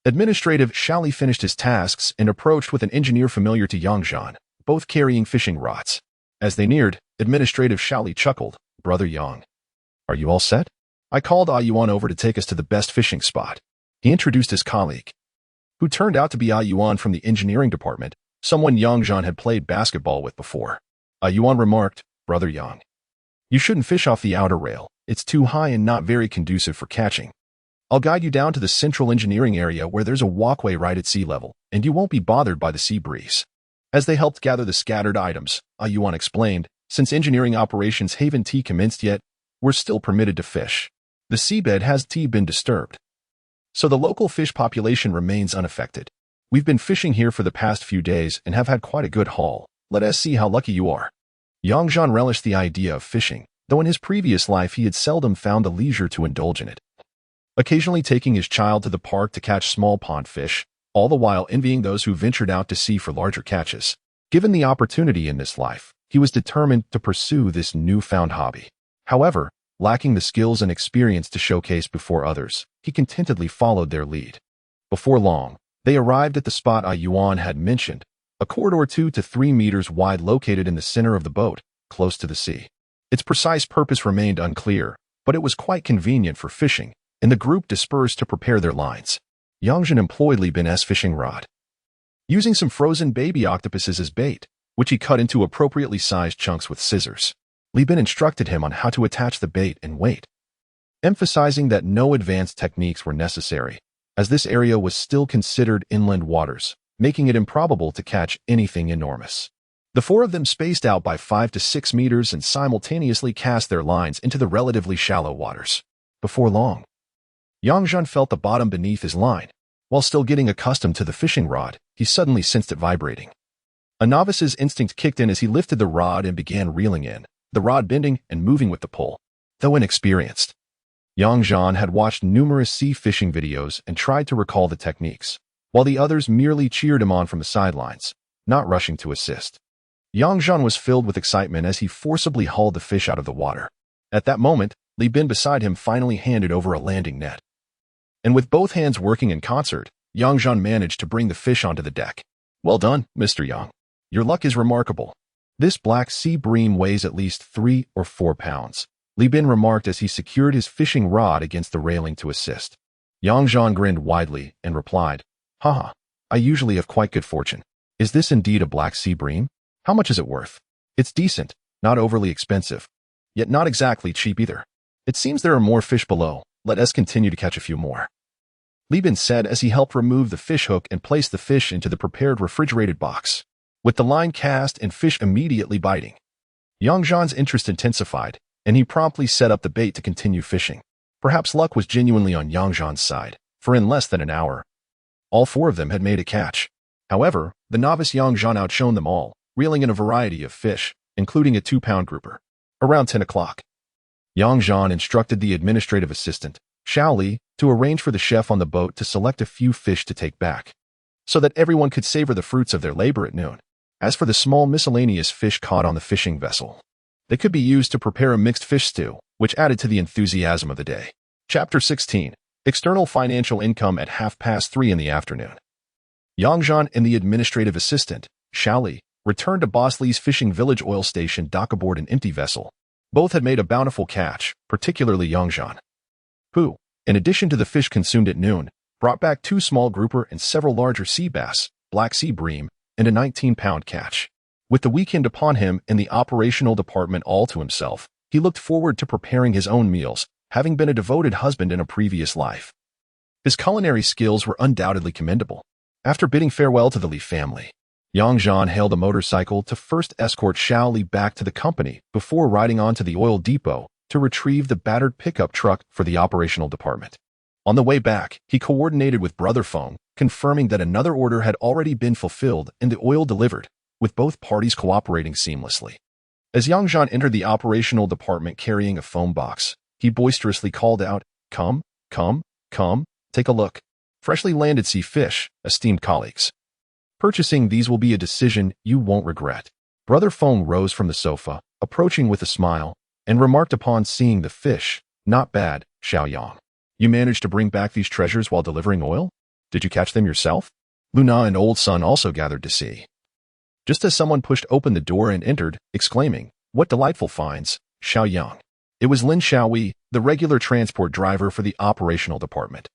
Administrative Xiaoli finished his tasks and approached with an engineer familiar to Zhan, both carrying fishing rods. As they neared, Administrative Xiaoli chuckled, "Brother Yang, are you all set? I called Yuan over to take us to the best fishing spot." He introduced his colleague, who turned out to be Yuan from the engineering department, someone Zhan had played basketball with before. Yuan remarked, "Brother Yang, you shouldn't fish off the outer rail. It's too high and not very conducive for catching. I'll guide you down to the central engineering area where there's a walkway right at sea level, and you won't be bothered by the sea breeze." As they helped gather the scattered items, Yuan explained, "Since engineering operations haven't commenced yet, we're still permitted to fish. The seabed hasn't been disturbed, so the local fish population remains unaffected. We've been fishing here for the past few days and have had quite a good haul. Let us see how lucky you are." Zhan relished the idea of fishing, though in his previous life he had seldom found the leisure to indulge in it. Occasionally taking his child to the park to catch small pond fish, all the while envying those who ventured out to sea for larger catches. Given the opportunity in this life, he was determined to pursue this newfound hobby. However, lacking the skills and experience to showcase before others, he contentedly followed their lead. Before long, they arrived at the spot Yuan had mentioned, a corridor 2 to 3 meters wide located in the center of the boat, close to the sea. Its precise purpose remained unclear, but it was quite convenient for fishing, and the group dispersed to prepare their lines. Zhan employed Li Bin's fishing rod, using some frozen baby octopuses as bait, which he cut into appropriately sized chunks with scissors. Li Bin instructed him on how to attach the bait and weight, emphasizing that no advanced techniques were necessary, as this area was still considered inland waters, making it improbable to catch anything enormous. The four of them spaced out by 5 to 6 meters and simultaneously cast their lines into the relatively shallow waters. Before long, Zhan felt the bottom beneath his line. While still getting accustomed to the fishing rod, he suddenly sensed it vibrating. A novice's instinct kicked in as he lifted the rod and began reeling in, the rod bending and moving with the pull. Though inexperienced, Zhan had watched numerous sea fishing videos and tried to recall the techniques, while the others merely cheered him on from the sidelines, not rushing to assist. Zhan was filled with excitement as he forcibly hauled the fish out of the water. At that moment, Li Bin beside him finally handed over a landing net. And with both hands working in concert, Zhan managed to bring the fish onto the deck. "Well done, Mr. Yang. Your luck is remarkable. This black sea bream weighs at least 3 or 4 pounds, Li Bin remarked as he secured his fishing rod against the railing to assist. Zhan grinned widely and replied, "Haha, I usually have quite good fortune. Is this indeed a black sea bream? How much is it worth?" "It's decent, not overly expensive, yet not exactly cheap either. It seems there are more fish below. Let us continue to catch a few more," Li Bin said as he helped remove the fish hook and place the fish into the prepared refrigerated box. With the line cast and fish immediately biting, Zhan's interest intensified, and he promptly set up the bait to continue fishing. Perhaps luck was genuinely on Zhan's side, for in less than an hour, all four of them had made a catch. However, the novice Zhan outshone them all, reeling in a variety of fish, including a 2-pound grouper. Around 10 o'clock, Zhan instructed the administrative assistant, Xiao Li, to arrange for the chef on the boat to select a few fish to take back, so that everyone could savor the fruits of their labor at noon. As for the small miscellaneous fish caught on the fishing vessel, they could be used to prepare a mixed fish stew, which added to the enthusiasm of the day. Chapter 16. External financial income at 3:30 in the afternoon. Zhan and the administrative assistant, Xiao Li, returned to Boss Li's fishing village oil station dock aboard an empty vessel. Both had made a bountiful catch, particularly Zhan, who, in addition to the fish consumed at noon, brought back 2 small grouper and several larger sea bass, black sea bream, and a 19-pound catch. With the weekend upon him and the operational department all to himself, he looked forward to preparing his own meals, having been a devoted husband in a previous life. His culinary skills were undoubtedly commendable. After bidding farewell to the Li family, Zhan hailed a motorcycle to first escort Xiao Li back to the company before riding on to the oil depot to retrieve the battered pickup truck for the operational department. On the way back, he coordinated with Brother Feng, confirming that another order had already been fulfilled and the oil delivered, with both parties cooperating seamlessly. As Zhan entered the operational department carrying a foam box, he boisterously called out, "Come, come, come, take a look. Freshly landed sea fish, esteemed colleagues. Purchasing these will be a decision you won't regret." Brother Feng rose from the sofa, approaching with a smile, and remarked upon seeing the fish, "Not bad, Xiao Yang. You managed to bring back these treasures while delivering oil? Did you catch them yourself?" Luna and Old Sun also gathered to see, just as someone pushed open the door and entered, exclaiming, "What delightful finds, Xiao Yang." It was Lin Xiaowei, the regular transport driver for the operational department,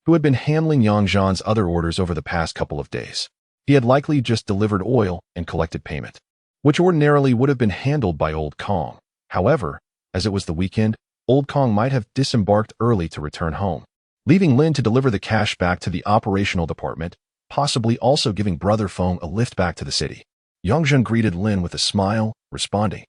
who had been handling Zhan's other orders over the past couple of days. He had likely just delivered oil and collected payment, which ordinarily would have been handled by Old Kong. However, as it was the weekend, Old Kong might have disembarked early to return home, leaving Lin to deliver the cash back to the operational department, possibly also giving Brother Feng a lift back to the city. Zhan greeted Lin with a smile, responding,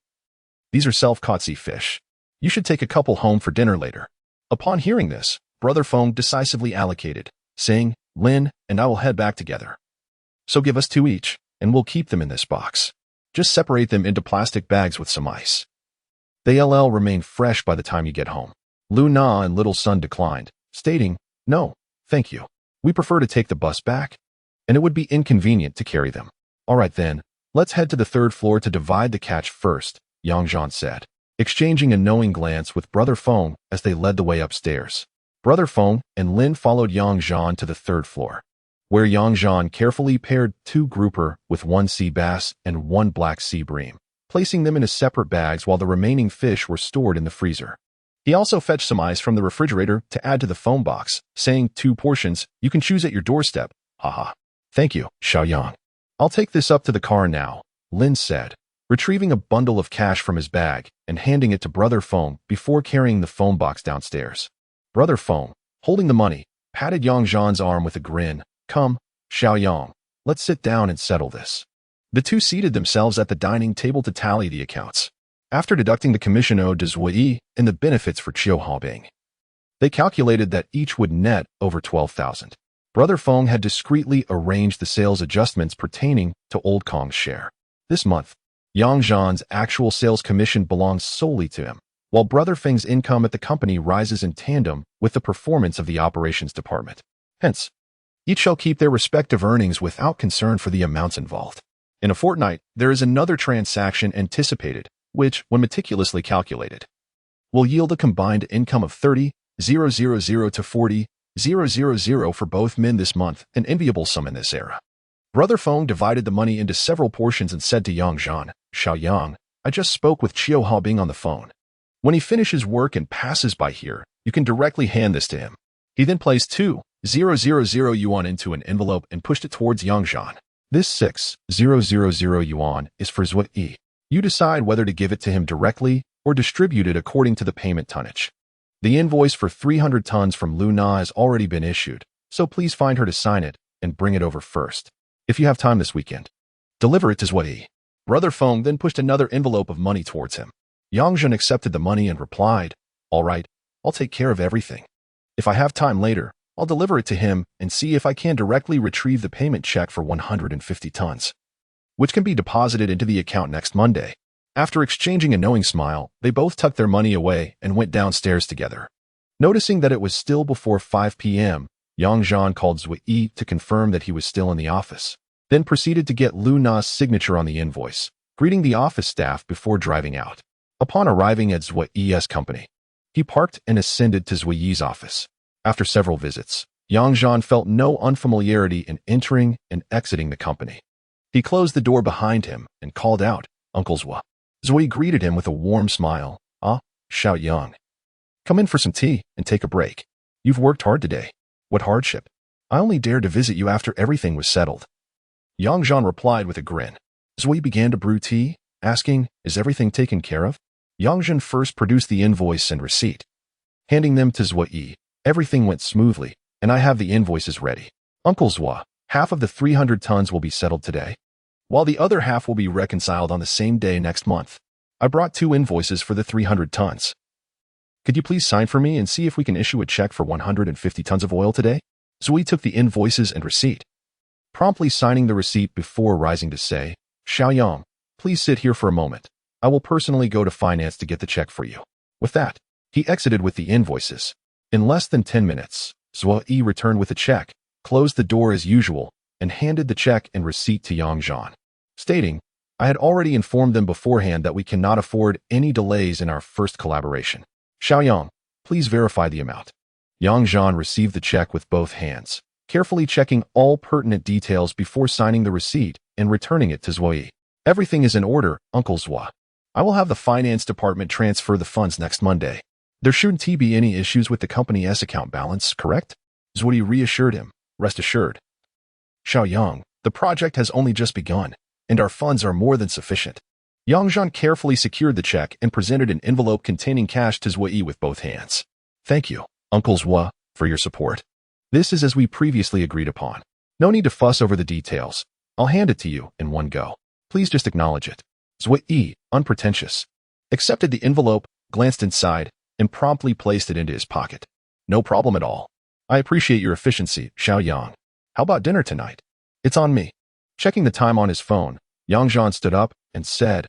"These are self-caught sea fish. You should take a couple home for dinner later." Upon hearing this, Brother Feng decisively allocated, saying, "Lin and I will head back together. So give us 2 each, and we'll keep them in this box. Just separate them into plastic bags with some ice. They'll remain fresh by the time you get home." Lu Na and Little Sun declined, stating, "No, thank you. We prefer to take the bus back, and it would be inconvenient to carry them." "All right then, let's head to the 3rd floor to divide the catch first," Zhan said, exchanging a knowing glance with Brother Feng as they led the way upstairs. Brother Feng and Lin followed Zhan to the 3rd floor, where Zhan carefully paired 2 grouper with 1 sea bass and 1 black sea bream, placing them in separate bags while the remaining fish were stored in the freezer. He also fetched some ice from the refrigerator to add to the foam box, saying 2 portions, "You can choose at your doorstep." "Haha. Thank you, Xiaoyang. I'll take this up to the car now," Lin said, retrieving a bundle of cash from his bag and handing it to Brother Feng before carrying the foam box downstairs. Brother Feng, holding the money, patted Zhan's arm with a grin. "Come, Xiaoyang, let's sit down and settle this." The 2 seated themselves at the dining table to tally the accounts. After deducting the commission owed to Zui and the benefits for Qiu Haobing, they calculated that each would net over 12,000. Brother Feng had discreetly arranged the sales adjustments pertaining to Old Kong's share. This month, Zhan's actual sales commission belongs solely to him, while Brother Feng's income at the company rises in tandem with the performance of the operations department. Hence, each shall keep their respective earnings without concern for the amounts involved. In a fortnight, there is another transaction anticipated, which, when meticulously calculated, will yield a combined income of 30,000 to 40,000 for both men this month, an enviable sum in this era. Brother Feng divided the money into several portions and said to Zhan, "Xiaoyang, I just spoke with Qiu Haobing on the phone. When he finishes work and passes by here, you can directly hand this to him." He then placed 2,000 yuan into an envelope and pushed it towards Zhan. "This 6,000 yuan is for Zui. You decide whether to give it to him directly or distribute it according to the payment tonnage. The invoice for 300 tons from Lu Na has already been issued, so please find her to sign it and bring it over first. If you have time this weekend, deliver it to Zui." Brother Feng then pushed another envelope of money towards him. Zhan accepted the money and replied, "All right, I'll take care of everything. If I have time later, I'll deliver it to him and see if I can directly retrieve the payment check for 150 tons, which can be deposited into the account next Monday." After exchanging a knowing smile, they both tucked their money away and went downstairs together. Noticing that it was still before 5 p.m., Zhan called Zui to confirm that he was still in the office, then proceeded to get Lu Na's signature on the invoice, greeting the office staff before driving out. Upon arriving at Zui's company, he parked and ascended to Zui's office. After several visits, Zhan felt no unfamiliarity in entering and exiting the company. He closed the door behind him and called out, "Uncle Zui." Zui greeted him with a warm smile. "Ah, Xiaoyang. Come in for some tea and take a break. You've worked hard today." "What hardship? I only dared to visit you after everything was settled." Zhan replied with a grin. Zui began to brew tea, asking, "Is everything taken care of?" Zhan first produced the invoice and receipt. Handing them to Zui, "Everything went smoothly, and I have the invoices ready. Uncle Zui, half of the 300 tons will be settled today, while the other half will be reconciled on the same day next month. I brought 2 invoices for the 300 tons. Could you please sign for me and see if we can issue a check for 150 tons of oil today?" Zui took the invoices and receipt, promptly signing the receipt before rising to say, "Xiaoyang, please sit here for a moment. I will personally go to finance to get the check for you." With that, he exited with the invoices. In less than 10 minutes, Zui returned with a check, closed the door as usual, and handed the check and receipt to Zhan, stating, "I had already informed them beforehand that we cannot afford any delays in our first collaboration. Xiaoyang, please verify the amount." Zhan received the check with both hands, carefully checking all pertinent details before signing the receipt and returning it to Zui. "Everything is in order, Uncle Zui. I will have the finance department transfer the funds next Monday. There shouldn't be any issues with the company's account balance, correct?" Zui reassured him, "Rest assured. Xiaoyang, the project has only just begun, and our funds are more than sufficient." Zhan carefully secured the check and presented an envelope containing cash to Zhui with both hands. Thank you, Uncle Zhui, for your support. This is as we previously agreed upon. No need to fuss over the details. I'll hand it to you in one go. Please just acknowledge it. Zhui, unpretentious, accepted the envelope, glanced inside, and promptly placed it into his pocket. No problem at all. I appreciate your efficiency, Xiaoyang. How about dinner tonight? It's on me. Checking the time on his phone, Zhan stood up and said,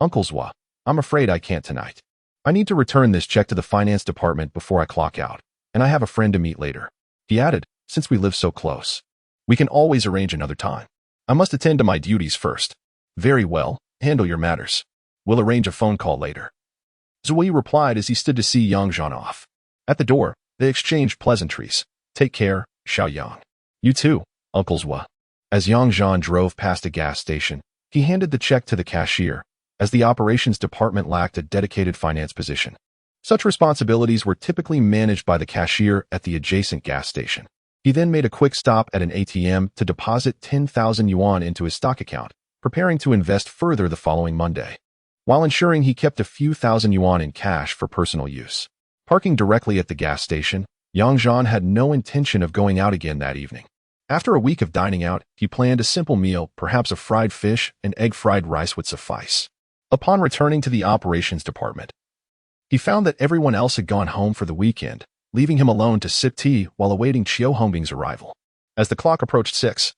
Uncle Zhui, I'm afraid I can't tonight. I need to return this check to the finance department before I clock out, and I have a friend to meet later. He added, since we live so close, we can always arrange another time. I must attend to my duties first. Very well, handle your matters. We'll arrange a phone call later. Zhui replied as he stood to see Zhan off. At the door, they exchanged pleasantries. Take care, Xiaoyang. You too, Uncle Zhui. As Zhan drove past a gas station, he handed the check to the cashier, as the operations department lacked a dedicated finance position. Such responsibilities were typically managed by the cashier at the adjacent gas station. He then made a quick stop at an ATM to deposit 10,000 yuan into his stock account, preparing to invest further the following Monday, while ensuring he kept a few thousand yuan in cash for personal use. Parking directly at the gas station, Zhan had no intention of going out again that evening. After a week of dining out, he planned a simple meal, perhaps a fried fish and egg fried rice would suffice. Upon returning to the operations department, he found that everyone else had gone home for the weekend, leaving him alone to sip tea while awaiting Qiu Hongbing's arrival. As the clock approached 6,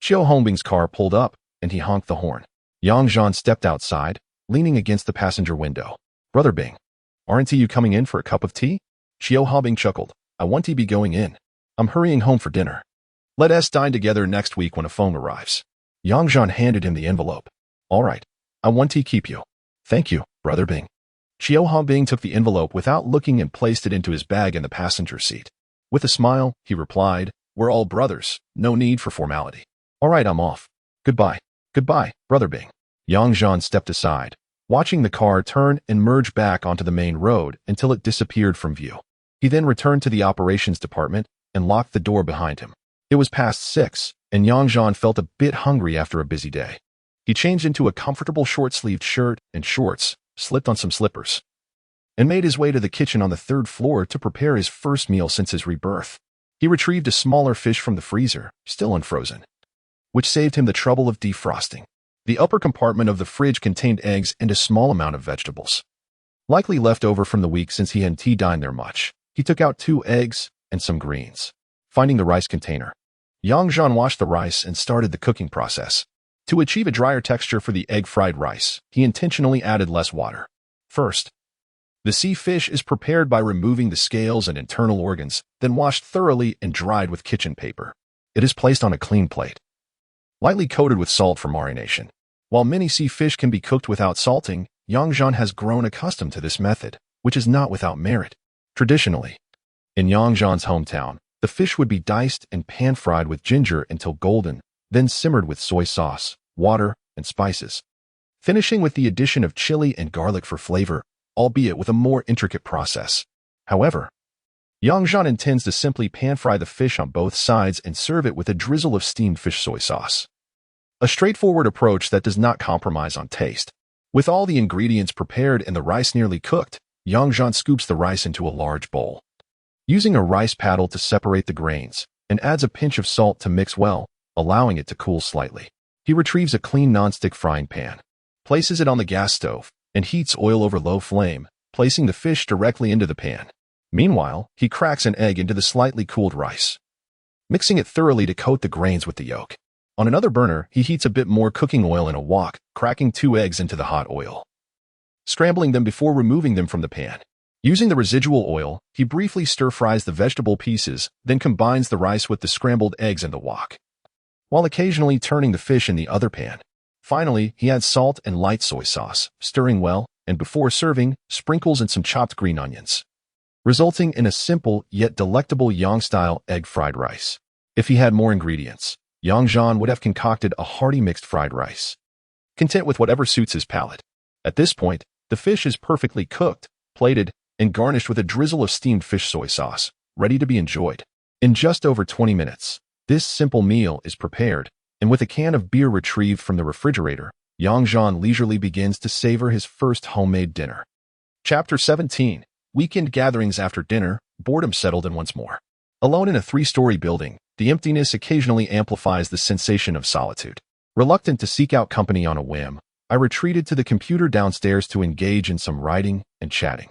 Qiu Hongbing's car pulled up, and he honked the horn. Zhan stepped outside, leaning against the passenger window. Brother Bing, aren't you coming in for a cup of tea? Qiu Hongbing chuckled. I want to be going in. I'm hurrying home for dinner. Let us dine together next week when a phone arrives. Zhan handed him the envelope. All right. I want to keep you. Thank you, Brother Bing. Qiu Hongbing took the envelope without looking and placed it into his bag in the passenger seat. With a smile, he replied, We're all brothers. No need for formality. All right, I'm off. Goodbye. Goodbye, Brother Bing. Zhan stepped aside, watching the car turn and merge back onto the main road until it disappeared from view. He then returned to the operations department and locked the door behind him. It was past 6, and Zhan felt a bit hungry after a busy day. He changed into a comfortable short-sleeved shirt and shorts, slipped on some slippers, and made his way to the kitchen on the 3rd floor to prepare his first meal since his rebirth. He retrieved a smaller fish from the freezer, still unfrozen, which saved him the trouble of defrosting. The upper compartment of the fridge contained eggs and a small amount of vegetables, likely left over from the week since he hadn't dined there much. He took out 2 eggs and some greens. Finding the rice container, Zhan washed the rice and started the cooking process. To achieve a drier texture for the egg-fried rice, he intentionally added less water. First, the sea fish is prepared by removing the scales and internal organs, then washed thoroughly and dried with kitchen paper. It is placed on a clean plate, lightly coated with salt for marination. While many sea fish can be cooked without salting, Zhan has grown accustomed to this method, which is not without merit. Traditionally, in Zhan's hometown, the fish would be diced and pan-fried with ginger until golden, then simmered with soy sauce, water, and spices, finishing with the addition of chili and garlic for flavor, albeit with a more intricate process. However, Zhan intends to simply pan-fry the fish on both sides and serve it with a drizzle of steamed fish soy sauce. A straightforward approach that does not compromise on taste. With all the ingredients prepared and the rice nearly cooked, Zhan scoops the rice into a large bowl, using a rice paddle to separate the grains, and adds a pinch of salt to mix well, allowing it to cool slightly. He retrieves a clean nonstick frying pan, places it on the gas stove, and heats oil over low flame, placing the fish directly into the pan. Meanwhile, he cracks an egg into the slightly cooled rice, mixing it thoroughly to coat the grains with the yolk. On another burner, he heats a bit more cooking oil in a wok, cracking 2 eggs into the hot oil, scrambling them before removing them from the pan. Using the residual oil, he briefly stir-fries the vegetable pieces, then combines the rice with the scrambled eggs in the wok, while occasionally turning the fish in the other pan. Finally, he adds salt and light soy sauce, stirring well, and before serving, sprinkles in some chopped green onions, resulting in a simple yet delectable Yang-style egg fried rice. If he had more ingredients, Zhan would have concocted a hearty mixed fried rice, content with whatever suits his palate. At this point, the fish is perfectly cooked, plated, and garnished with a drizzle of steamed fish soy sauce, ready to be enjoyed. In just over 20 minutes, this simple meal is prepared, and with a can of beer retrieved from the refrigerator, Yang Zhan leisurely begins to savor his first homemade dinner. Chapter 17. Weekend gatherings after dinner, boredom settled in once more. Alone in a 3-story building, the emptiness occasionally amplifies the sensation of solitude. Reluctant to seek out company on a whim, I retreated to the computer downstairs to engage in some writing and chatting.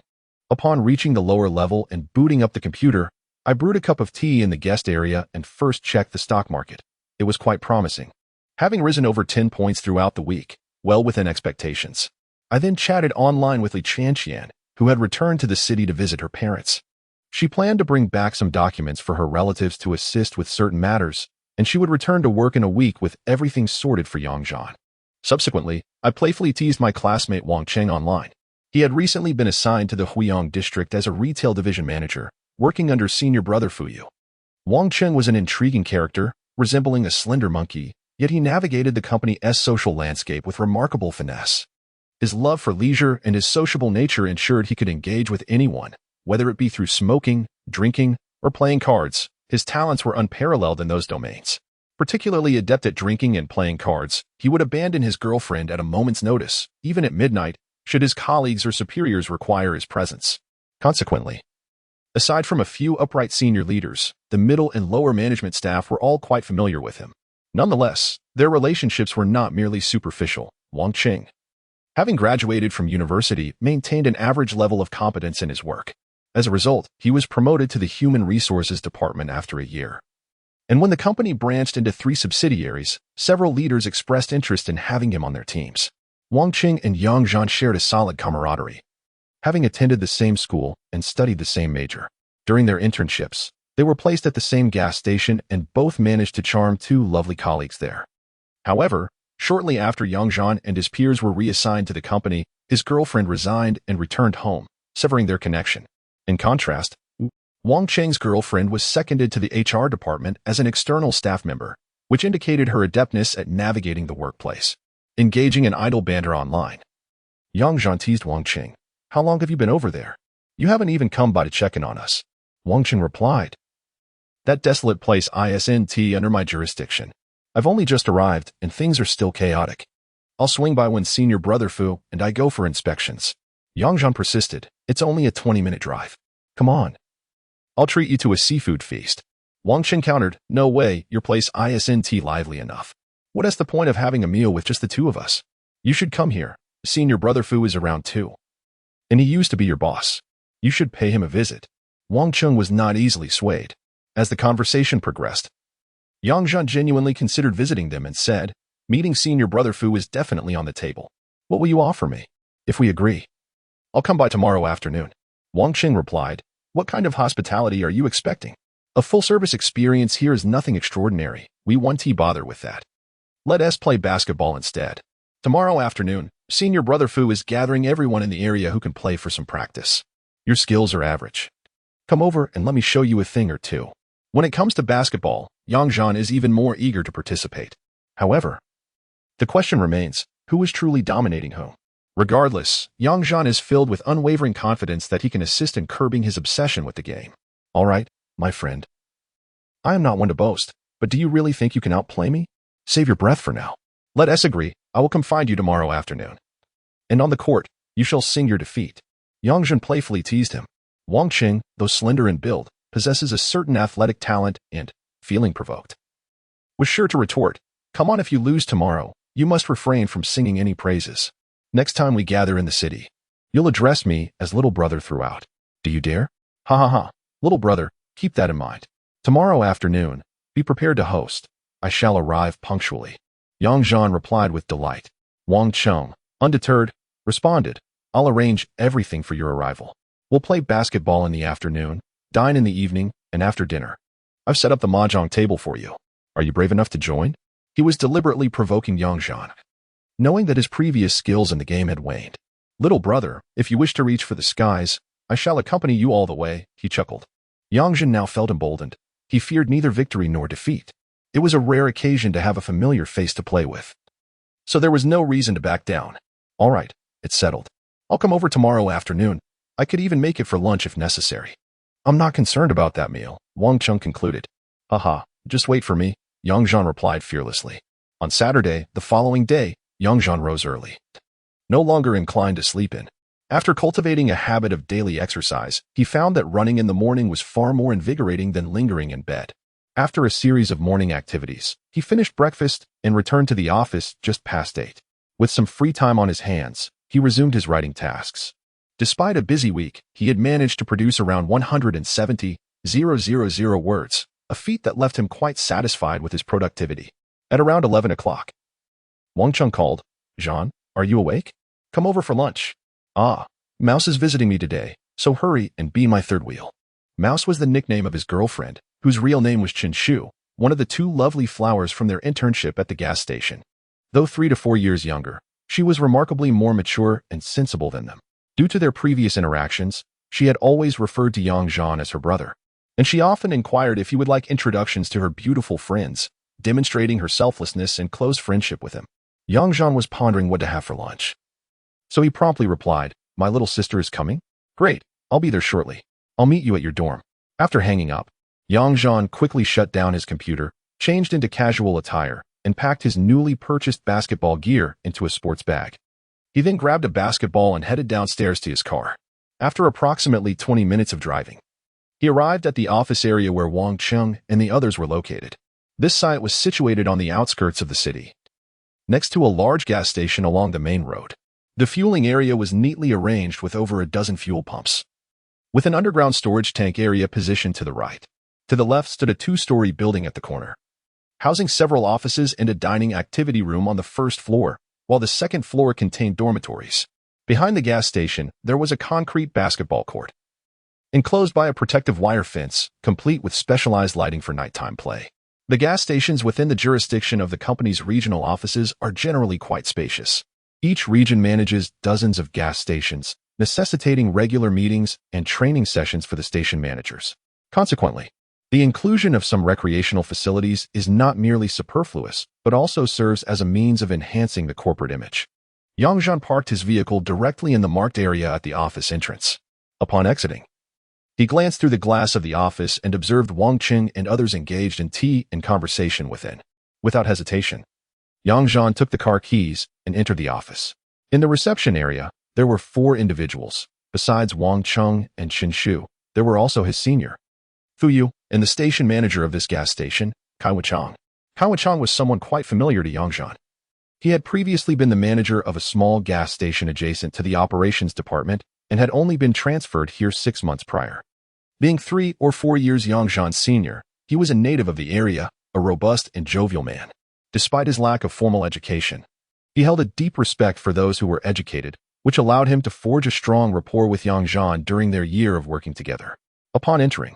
Upon reaching the lower level and booting up the computer, I brewed a cup of tea in the guest area and first checked the stock market. It was quite promising, having risen over 10 points throughout the week, well within expectations. I then chatted online with Li Chanqian, who had returned to the city to visit her parents. She planned to bring back some documents for her relatives to assist with certain matters, and she would return to work in a week with everything sorted for Yang Zhan. Subsequently, I playfully teased my classmate Wang Cheng online. He had recently been assigned to the Huyang district as a retail division manager, working under senior brother Fuyu. Wang Cheng was an intriguing character, resembling a slender monkey, yet he navigated the company's social landscape with remarkable finesse. His love for leisure and his sociable nature ensured he could engage with anyone, whether it be through smoking, drinking, or playing cards. His talents were unparalleled in those domains. Particularly adept at drinking and playing cards, he would abandon his girlfriend at a moment's notice, even at midnight, should his colleagues or superiors require his presence. Consequently, aside from a few upright senior leaders, the middle and lower management staff were all quite familiar with him. Nonetheless, their relationships were not merely superficial. Wang Cheng, having graduated from university, maintained an average level of competence in his work. As a result, he was promoted to the Human Resources Department after a year. And when the company branched into 3 subsidiaries, several leaders expressed interest in having him on their teams. Wang Cheng and Yang Zhan shared a solid camaraderie, having attended the same school and studied the same major. During their internships, they were placed at the same gas station and both managed to charm 2 lovely colleagues there. However, shortly after Yang Zhan and his peers were reassigned to the company, his girlfriend resigned and returned home, severing their connection. In contrast, Wang Cheng's girlfriend was seconded to the HR department as an external staff member, which indicated her adeptness at navigating the workplace. Engaging in idle banter online, Yang Zhan teased Wang Cheng. "How long have you been over there? You haven't even come by to check in on us." Wang Cheng replied, "That desolate place isn't under my jurisdiction. I've only just arrived, and things are still chaotic. I'll swing by when senior brother Fu and I go for inspections." Yang Zhan persisted. "It's only a 20-minute drive. Come on. I'll treat you to a seafood feast." Wang Cheng countered, "No way, your place isn't lively enough. What is the point of having a meal with just the 2 of us? You should come here. Senior brother Fu is around too. And he used to be your boss. You should pay him a visit." Wang Cheng was not easily swayed. As the conversation progressed, Yang Zhan genuinely considered visiting them and said, "Meeting senior brother Fu is definitely on the table. What will you offer me? If we agree, I'll come by tomorrow afternoon." Wang Cheng replied, "What kind of hospitality are you expecting? A full-service experience here is nothing extraordinary. We won't bother with that. Let us play basketball instead. Tomorrow afternoon, senior brother Fu is gathering everyone in the area who can play for some practice. Your skills are average. Come over and let me show you a thing or two." When it comes to basketball, Yang Zhan is even more eager to participate. However, the question remains, who is truly dominating whom? Regardless, Yang Zhan is filled with unwavering confidence that he can assist in curbing his obsession with the game. "All right, my friend. I am not one to boast, but do you really think you can outplay me? Save your breath for now. Let us agree, I will come find you tomorrow afternoon. And on the court, you shall sing your defeat." Yang Zhan playfully teased him. Wang Cheng, though slender in build, possesses a certain athletic talent and, feeling provoked, was sure to retort, "Come on, if you lose tomorrow, you must refrain from singing any praises. Next time we gather in the city, you'll address me as little brother throughout. Do you dare? Ha ha ha. Little brother, keep that in mind. Tomorrow afternoon, be prepared to host. I shall arrive punctually." Yang Zhan replied with delight. Wang Cheng, undeterred, responded, "I'll arrange everything for your arrival. We'll play basketball in the afternoon, dine in the evening, and after dinner, I've set up the mahjong table for you. Are you brave enough to join?" He was deliberately provoking Yang Zhan, knowing that his previous skills in the game had waned. "Little brother, if you wish to reach for the skies, I shall accompany you all the way," he chuckled. Yang Zhan now felt emboldened. He feared neither victory nor defeat. It was a rare occasion to have a familiar face to play with. So there was no reason to back down. "All right, it's settled. I'll come over tomorrow afternoon. I could even make it for lunch if necessary." "I'm not concerned about that meal," Wang Cheng concluded. "Haha, just wait for me," Yang Zhan replied fearlessly. On Saturday, the following day, Yang Zhan rose early, no longer inclined to sleep in. After cultivating a habit of daily exercise, he found that running in the morning was far more invigorating than lingering in bed. After a series of morning activities, he finished breakfast and returned to the office just past 8. With some free time on his hands, he resumed his writing tasks. Despite a busy week, he had managed to produce around 170,000 words, a feat that left him quite satisfied with his productivity. At around 11 o'clock, Wang Cheng called, "Zhan, are you awake? Come over for lunch." "Ah, Mouse is visiting me today, so hurry and be my third wheel." Mouse was the nickname of his girlfriend, whose real name was Chen Shu, one of the two lovely flowers from their internship at the gas station. Though 3 to 4 years younger, she was remarkably more mature and sensible than them. Due to their previous interactions, she had always referred to Yang Zhan as her brother, and she often inquired if he would like introductions to her beautiful friends, demonstrating her selflessness and close friendship with him. Yang Zhan was pondering what to have for lunch. So he promptly replied, "My little sister is coming? Great, I'll be there shortly. I'll meet you at your dorm." After hanging up, Yang Zhan quickly shut down his computer, changed into casual attire, and packed his newly purchased basketball gear into a sports bag. He then grabbed a basketball and headed downstairs to his car. After approximately 20 minutes of driving, he arrived at the office area where Wang Cheng and the others were located. This site was situated on the outskirts of the city, next to a large gas station along the main road. The fueling area was neatly arranged with over a dozen fuel pumps, with an underground storage tank area positioned to the right. To the left stood a 2-story building at the corner, housing several offices and a dining activity room on the first floor, while the second floor contained dormitories. Behind the gas station, there was a concrete basketball court, enclosed by a protective wire fence, complete with specialized lighting for nighttime play. The gas stations within the jurisdiction of the company's regional offices are generally quite spacious. Each region manages dozens of gas stations, necessitating regular meetings and training sessions for the station managers. Consequently, the inclusion of some recreational facilities is not merely superfluous, but also serves as a means of enhancing the corporate image. Yang Zhan parked his vehicle directly in the marked area at the office entrance. Upon exiting, he glanced through the glass of the office and observed Wang Cheng and others engaged in tea and conversation within. Without hesitation, Yang Zhan took the car keys and entered the office. In the reception area, there were 4 individuals. Besides Wang Cheng and Chen Shu, there were also his senior, Fu Yu, and the station manager of this gas station, Kai Wenchang. Kai Wenchang was someone quite familiar to Yang Zhan. He had previously been the manager of a small gas station adjacent to the operations department and had only been transferred here 6 months prior. Being 3 or 4 years Yang Zhan's senior, he was a native of the area, a robust and jovial man. Despite his lack of formal education, he held a deep respect for those who were educated, which allowed him to forge a strong rapport with Yang Zhan during their year of working together. Upon entering,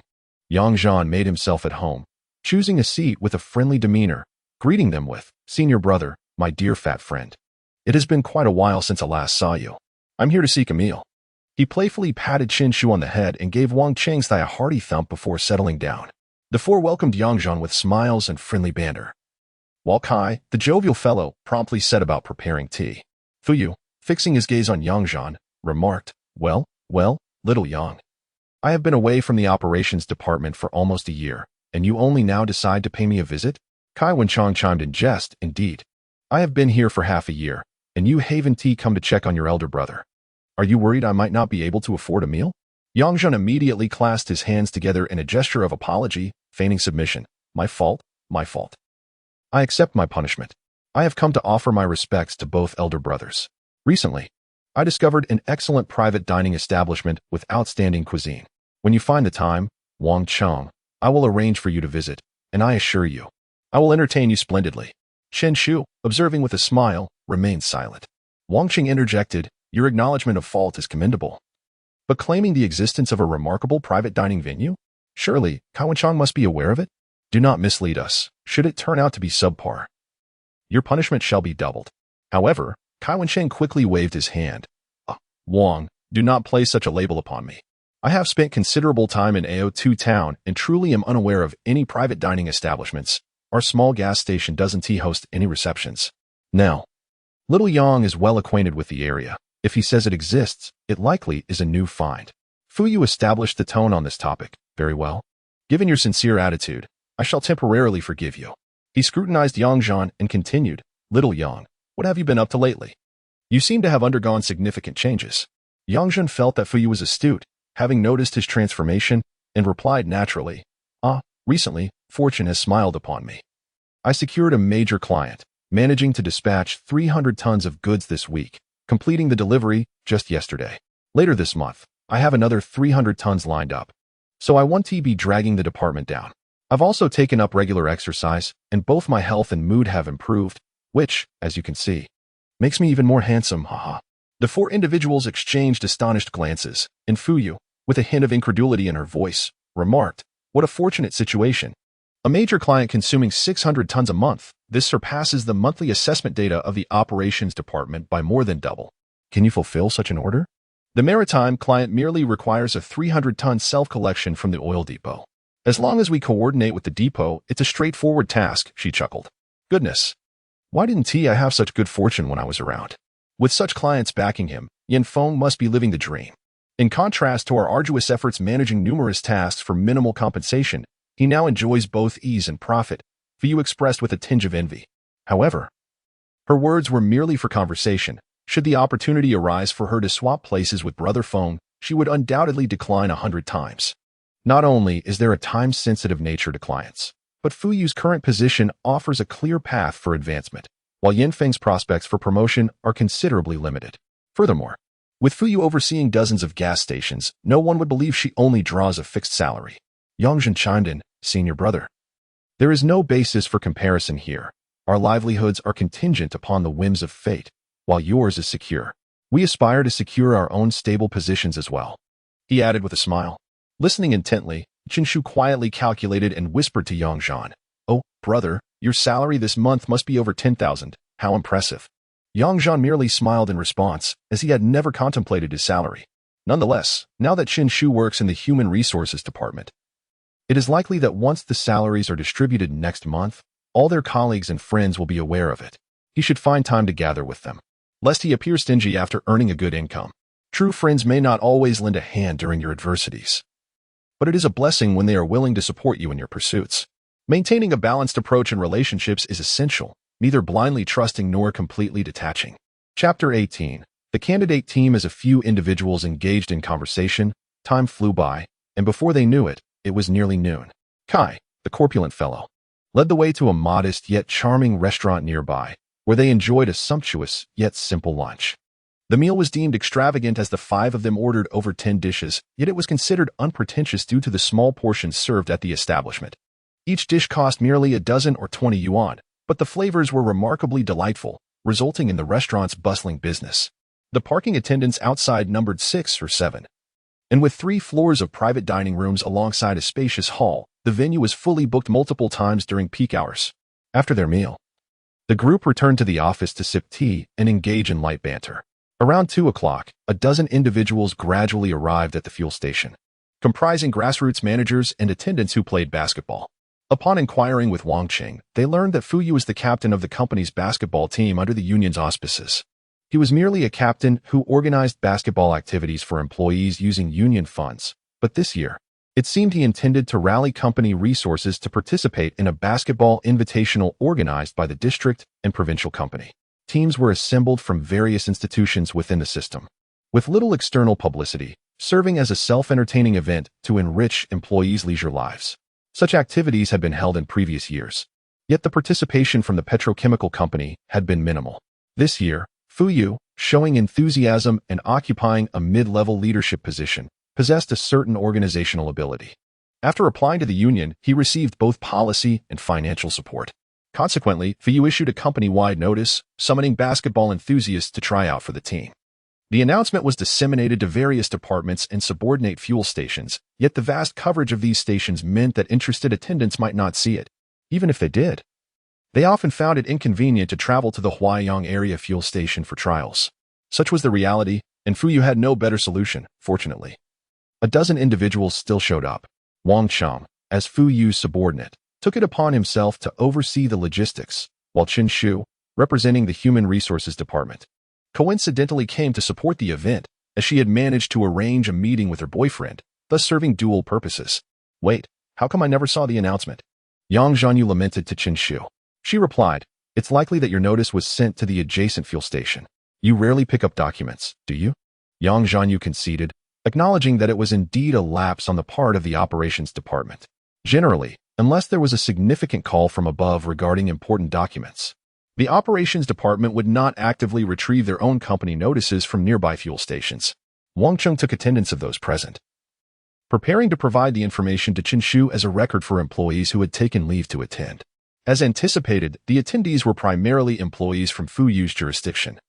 Yang Zhan made himself at home, choosing a seat with a friendly demeanor, greeting them with, "Senior brother, my dear fat friend. It has been quite a while since I last saw you. I'm here to seek a meal." He playfully patted Chen Shu on the head and gave Wang Cheng's thigh a hearty thump before settling down. The 4 welcomed Yang Zhan with smiles and friendly banter, while Kai, the jovial fellow, promptly set about preparing tea. Fu Yu, fixing his gaze on Yang Zhan, remarked, well, little Yang, I have been away from the operations department for almost a year, and you only now decide to pay me a visit?" Kai Wenchang chimed in jest, "Indeed. I have been here for half a year, and you haven't come to check on your elder brother. Are you worried I might not be able to afford a meal?" Yang Zhan immediately clasped his hands together in a gesture of apology, feigning submission. My fault. I accept my punishment. I have come to offer my respects to both elder brothers. Recently, I discovered an excellent private dining establishment with outstanding cuisine. When you find the time, Wang Cheng, I will arrange for you to visit, and I assure you, I will entertain you splendidly. Chen Shu, observing with a smile, remained silent. Wang Cheng interjected, "Your acknowledgement of fault is commendable. But claiming the existence of a remarkable private dining venue? Surely, Kai Wenchang must be aware of it? Do not mislead us, should it turn out to be subpar. Your punishment shall be doubled." However, Kai Wencheng quickly waved his hand. Wang, do not place such a label upon me. I have spent considerable time in AO2 town and truly am unaware of any private dining establishments. Our small gas station doesn't host any receptions. Now, little Yang is well acquainted with the area. If he says it exists, it likely is a new find. Fu Yu established the tone on this topic. Very well. Given your sincere attitude, I shall temporarily forgive you. He scrutinized Yang Zhan and continued, Little Yang, What have you been up to lately? You seem to have undergone significant changes. Zhan felt that Fuyu was astute, having noticed his transformation, and replied naturally, recently, fortune has smiled upon me. I secured a major client, managing to dispatch 300 tons of goods this week, completing the delivery just yesterday. Later this month, I have another 300 tons lined up. So I want to be dragging the department down. I've also taken up regular exercise, and both my health and mood have improved, which, as you can see, makes me even more handsome, haha. The four individuals exchanged astonished glances, and Fuyu, with a hint of incredulity in her voice, remarked, "What a fortunate situation. A major client consuming 600 tons a month. This surpasses the monthly assessment data of the operations department by more than double. Can you fulfill such an order?" The maritime client merely requires a 300-ton self-collection from the oil depot. As long as we coordinate with the depot, it's a straightforward task, she chuckled. Goodness. Why didn't I have such good fortune when I was around? With such clients backing him, Yanfeng must be living the dream. In contrast to our arduous efforts managing numerous tasks for minimal compensation, he now enjoys both ease and profit, Fuyu expressed with a tinge of envy. However, her words were merely for conversation. Should the opportunity arise for her to swap places with Brother Feng, she would undoubtedly decline 100 times. Not only is there a time-sensitive nature to clients, but Fuyu's current position offers a clear path for advancement, while Yanfeng's prospects for promotion are considerably limited. Furthermore, with Fuyu overseeing dozens of gas stations, no one would believe she only draws a fixed salary. Zhan chimed in, "Senior brother. There is no basis for comparison here. Our livelihoods are contingent upon the whims of fate, while yours is secure. We aspire to secure our own stable positions as well," he added with a smile. Listening intently, Qinshu quietly calculated and whispered to Zhan, "Oh, brother, your salary this month must be over 10,000. How impressive." Zhan merely smiled in response, as he had never contemplated his salary. Nonetheless, now that Qinshu works in the Human Resources Department, it is likely that once the salaries are distributed next month, all their colleagues and friends will be aware of it. He should find time to gather with them, lest he appear stingy after earning a good income. True friends may not always lend a hand during your adversities, but it is a blessing when they are willing to support you in your pursuits. Maintaining a balanced approach in relationships is essential, neither blindly trusting nor completely detaching. Chapter 18. The candidate team is a few individuals engaged in conversation. Time flew by, and before they knew it, it was nearly noon. Kai, the corpulent fellow, led the way to a modest yet charming restaurant nearby, where they enjoyed a sumptuous yet simple lunch. The meal was deemed extravagant as the five of them ordered over 10 dishes, yet it was considered unpretentious due to the small portions served at the establishment. Each dish cost merely a dozen or 20 yuan, but the flavors were remarkably delightful, resulting in the restaurant's bustling business. The parking attendants outside numbered 6 or 7. And with 3 floors of private dining rooms alongside a spacious hall, the venue was fully booked multiple times during peak hours. After their meal, the group returned to the office to sip tea and engage in light banter. Around 2 o'clock, a dozen individuals gradually arrived at the fuel station, comprising grassroots managers and attendants who played basketball. Upon inquiring with Wang Qing, they learned that Fuyu was the captain of the company's basketball team under the union's auspices. He was merely a captain who organized basketball activities for employees using union funds, but this year, it seemed he intended to rally company resources to participate in a basketball invitational organized by the district and provincial company. Teams were assembled from various institutions within the system, with little external publicity, serving as a self-entertaining event to enrich employees' leisure lives. Such activities had been held in previous years, yet the participation from the petrochemical company had been minimal. This year, Fuyu, showing enthusiasm and occupying a mid-level leadership position, possessed a certain organizational ability. After applying to the union, he received both policy and financial support. Consequently, Fuyu issued a company-wide notice, summoning basketball enthusiasts to try out for the team. The announcement was disseminated to various departments and subordinate fuel stations, yet the vast coverage of these stations meant that interested attendants might not see it. Even if they did, they often found it inconvenient to travel to the Huaiyang area fuel station for trials. Such was the reality, and Fuyu had no better solution, fortunately. A dozen individuals still showed up. Wang Chang, as Fuyu's subordinate, took it upon himself to oversee the logistics, while Qinshu, representing the Human Resources Department, coincidentally came to support the event, as she had managed to arrange a meeting with her boyfriend, thus serving dual purposes. "Wait, how come I never saw the announcement?" Yang Zhanyu lamented to Qinshu. She replied, It's likely that your notice was sent to the adjacent fuel station. You rarely pick up documents, do you? Yang Zhanyu conceded, acknowledging that it was indeed a lapse on the part of the operations department. Generally, unless there was a significant call from above regarding important documents, the operations department would not actively retrieve their own company notices from nearby fuel stations. Wang Cheng took attendance of those present, preparing to provide the information to Qinshu as a record for employees who had taken leave to attend. As anticipated, the attendees were primarily employees from Fuyu's jurisdiction,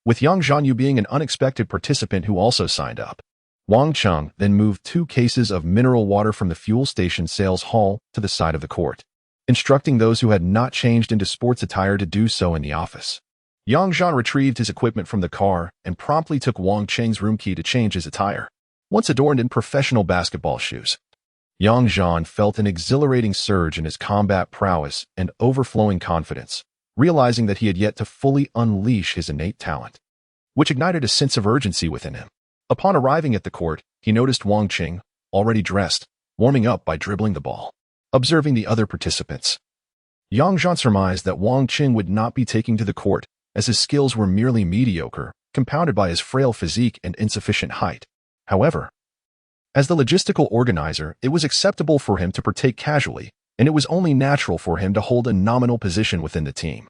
with Yang Zhanyu being an unexpected participant who also signed up. Wang Cheng then moved 2 cases of mineral water from the fuel station sales hall to the side of the court, instructing those who had not changed into sports attire to do so in the office. Yang Zhan retrieved his equipment from the car and promptly took Wang Cheng's room key to change his attire, once adorned in professional basketball shoes. Yang Zhan felt an exhilarating surge in his combat prowess and overflowing confidence, realizing that he had yet to fully unleash his innate talent, which ignited a sense of urgency within him. Upon arriving at the court, he noticed Wang Cheng, already dressed, warming up by dribbling the ball. Observing the other participants, Yang Zhan surmised that Wang Cheng would not be taking to the court, as his skills were merely mediocre, compounded by his frail physique and insufficient height. However, as the logistical organizer, it was acceptable for him to partake casually, and it was only natural for him to hold a nominal position within the team,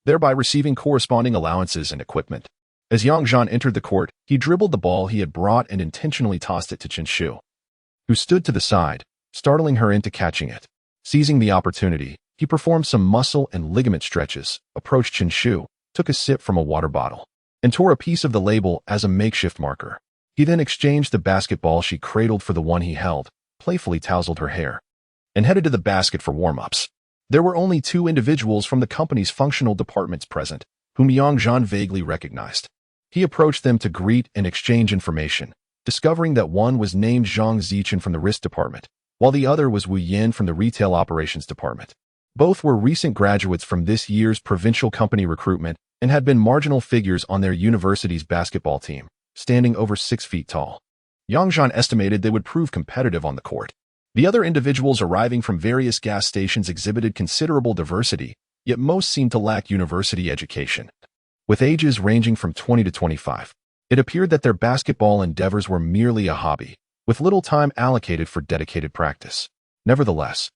thereby receiving corresponding allowances and equipment. As Yang Zhan entered the court, he dribbled the ball he had brought and intentionally tossed it to Qinshu, who stood to the side, startling her into catching it. Seizing the opportunity, he performed some muscle and ligament stretches, approached Qinshu, took a sip from a water bottle, and tore a piece of the label as a makeshift marker. He then exchanged the basketball she cradled for the one he held, playfully tousled her hair, and headed to the basket for warm-ups. There were only 2 individuals from the company's functional departments present, whom Yang Zhan vaguely recognized. He approached them to greet and exchange information, discovering that one was named Zhang Zichen from the risk department, while the other was Wu Yin from the retail operations department. Both were recent graduates from this year's provincial company recruitment and had been marginal figures on their university's basketball team, standing over 6 feet tall. Yang Zhan estimated they would prove competitive on the court. The other individuals arriving from various gas stations exhibited considerable diversity, yet most seemed to lack university education, with ages ranging from 20 to 25. It appeared that their basketball endeavors were merely a hobby, with little time allocated for dedicated practice. Nevertheless,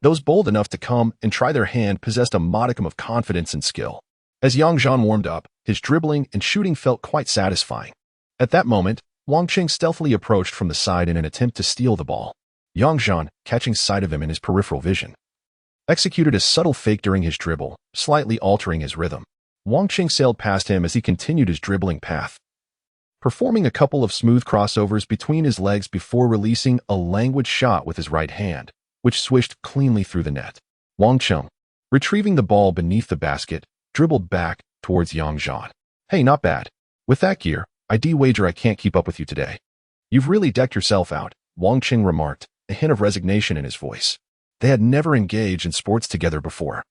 those bold enough to come and try their hand possessed a modicum of confidence and skill. As Yang Zhan warmed up, his dribbling and shooting felt quite satisfying. At that moment, Wang Cheng stealthily approached from the side in an attempt to steal the ball. Yang Zhan, catching sight of him in his peripheral vision, executed a subtle fake during his dribble, slightly altering his rhythm. Wang Cheng sailed past him as he continued his dribbling path, performing a couple of smooth crossovers between his legs before releasing a languid shot with his right hand, which swished cleanly through the net. Wang Cheng, retrieving the ball beneath the basket, dribbled back towards Yang Zhan. "Hey, not bad. With that gear, I'd wager I can't keep up with you today. You've really decked yourself out," Wang Cheng remarked, a hint of resignation in his voice. They had never engaged in sports together before,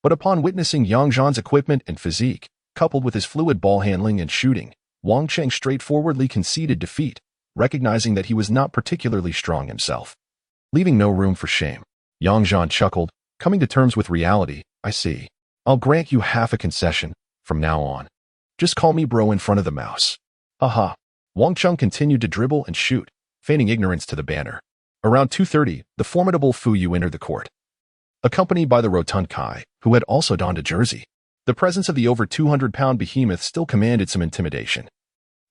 but upon witnessing Yang Zhan's equipment and physique, coupled with his fluid ball handling and shooting, Wang Cheng straightforwardly conceded defeat, recognizing that he was not particularly strong himself. Leaving no room for shame, Yang Zhan chuckled, coming to terms with reality. "I see. I'll grant you half a concession from now on. Just call me bro in front of the mouse." Haha. Wang Cheng continued to dribble and shoot, feigning ignorance to the banner. Around 2:30, the formidable Fuyu entered the court, accompanied by the rotund Kai, who had also donned a jersey. The presence of the over 200-pound behemoth still commanded some intimidation,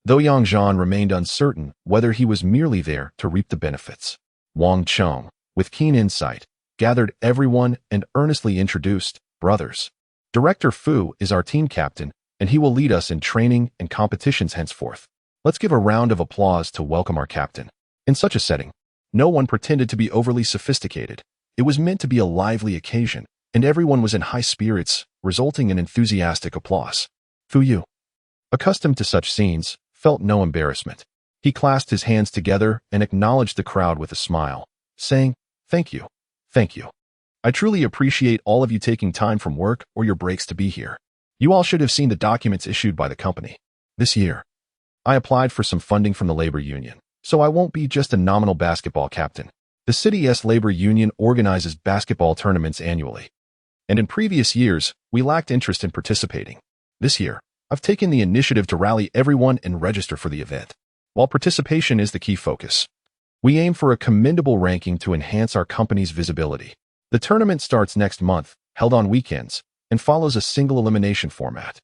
though Yang Zhan remained uncertain whether he was merely there to reap the benefits. Wang Cheng, with keen insight, gathered everyone and earnestly introduced, "Brothers, Director Fu is our team captain, and he will lead us in training and competitions henceforth. Let's give a round of applause to welcome our captain." In such a setting, no one pretended to be overly sophisticated. It was meant to be a lively occasion, and everyone was in high spirits, resulting in enthusiastic applause. Fuyu, accustomed to such scenes, felt no embarrassment. He clasped his hands together and acknowledged the crowd with a smile, saying, "Thank you. Thank you. I truly appreciate all of you taking time from work or your breaks to be here. You all should have seen the documents issued by the company. This year, I applied for some funding from the labor union, so I won't be just a nominal basketball captain. The city's labor union organizes basketball tournaments annually, And in previous years, we lacked interest in participating. This year, I've taken the initiative to rally everyone and register for the event. While participation is the key focus, we aim for a commendable ranking to enhance our company's visibility. The tournament starts next month, held on weekends, and follows a single elimination format.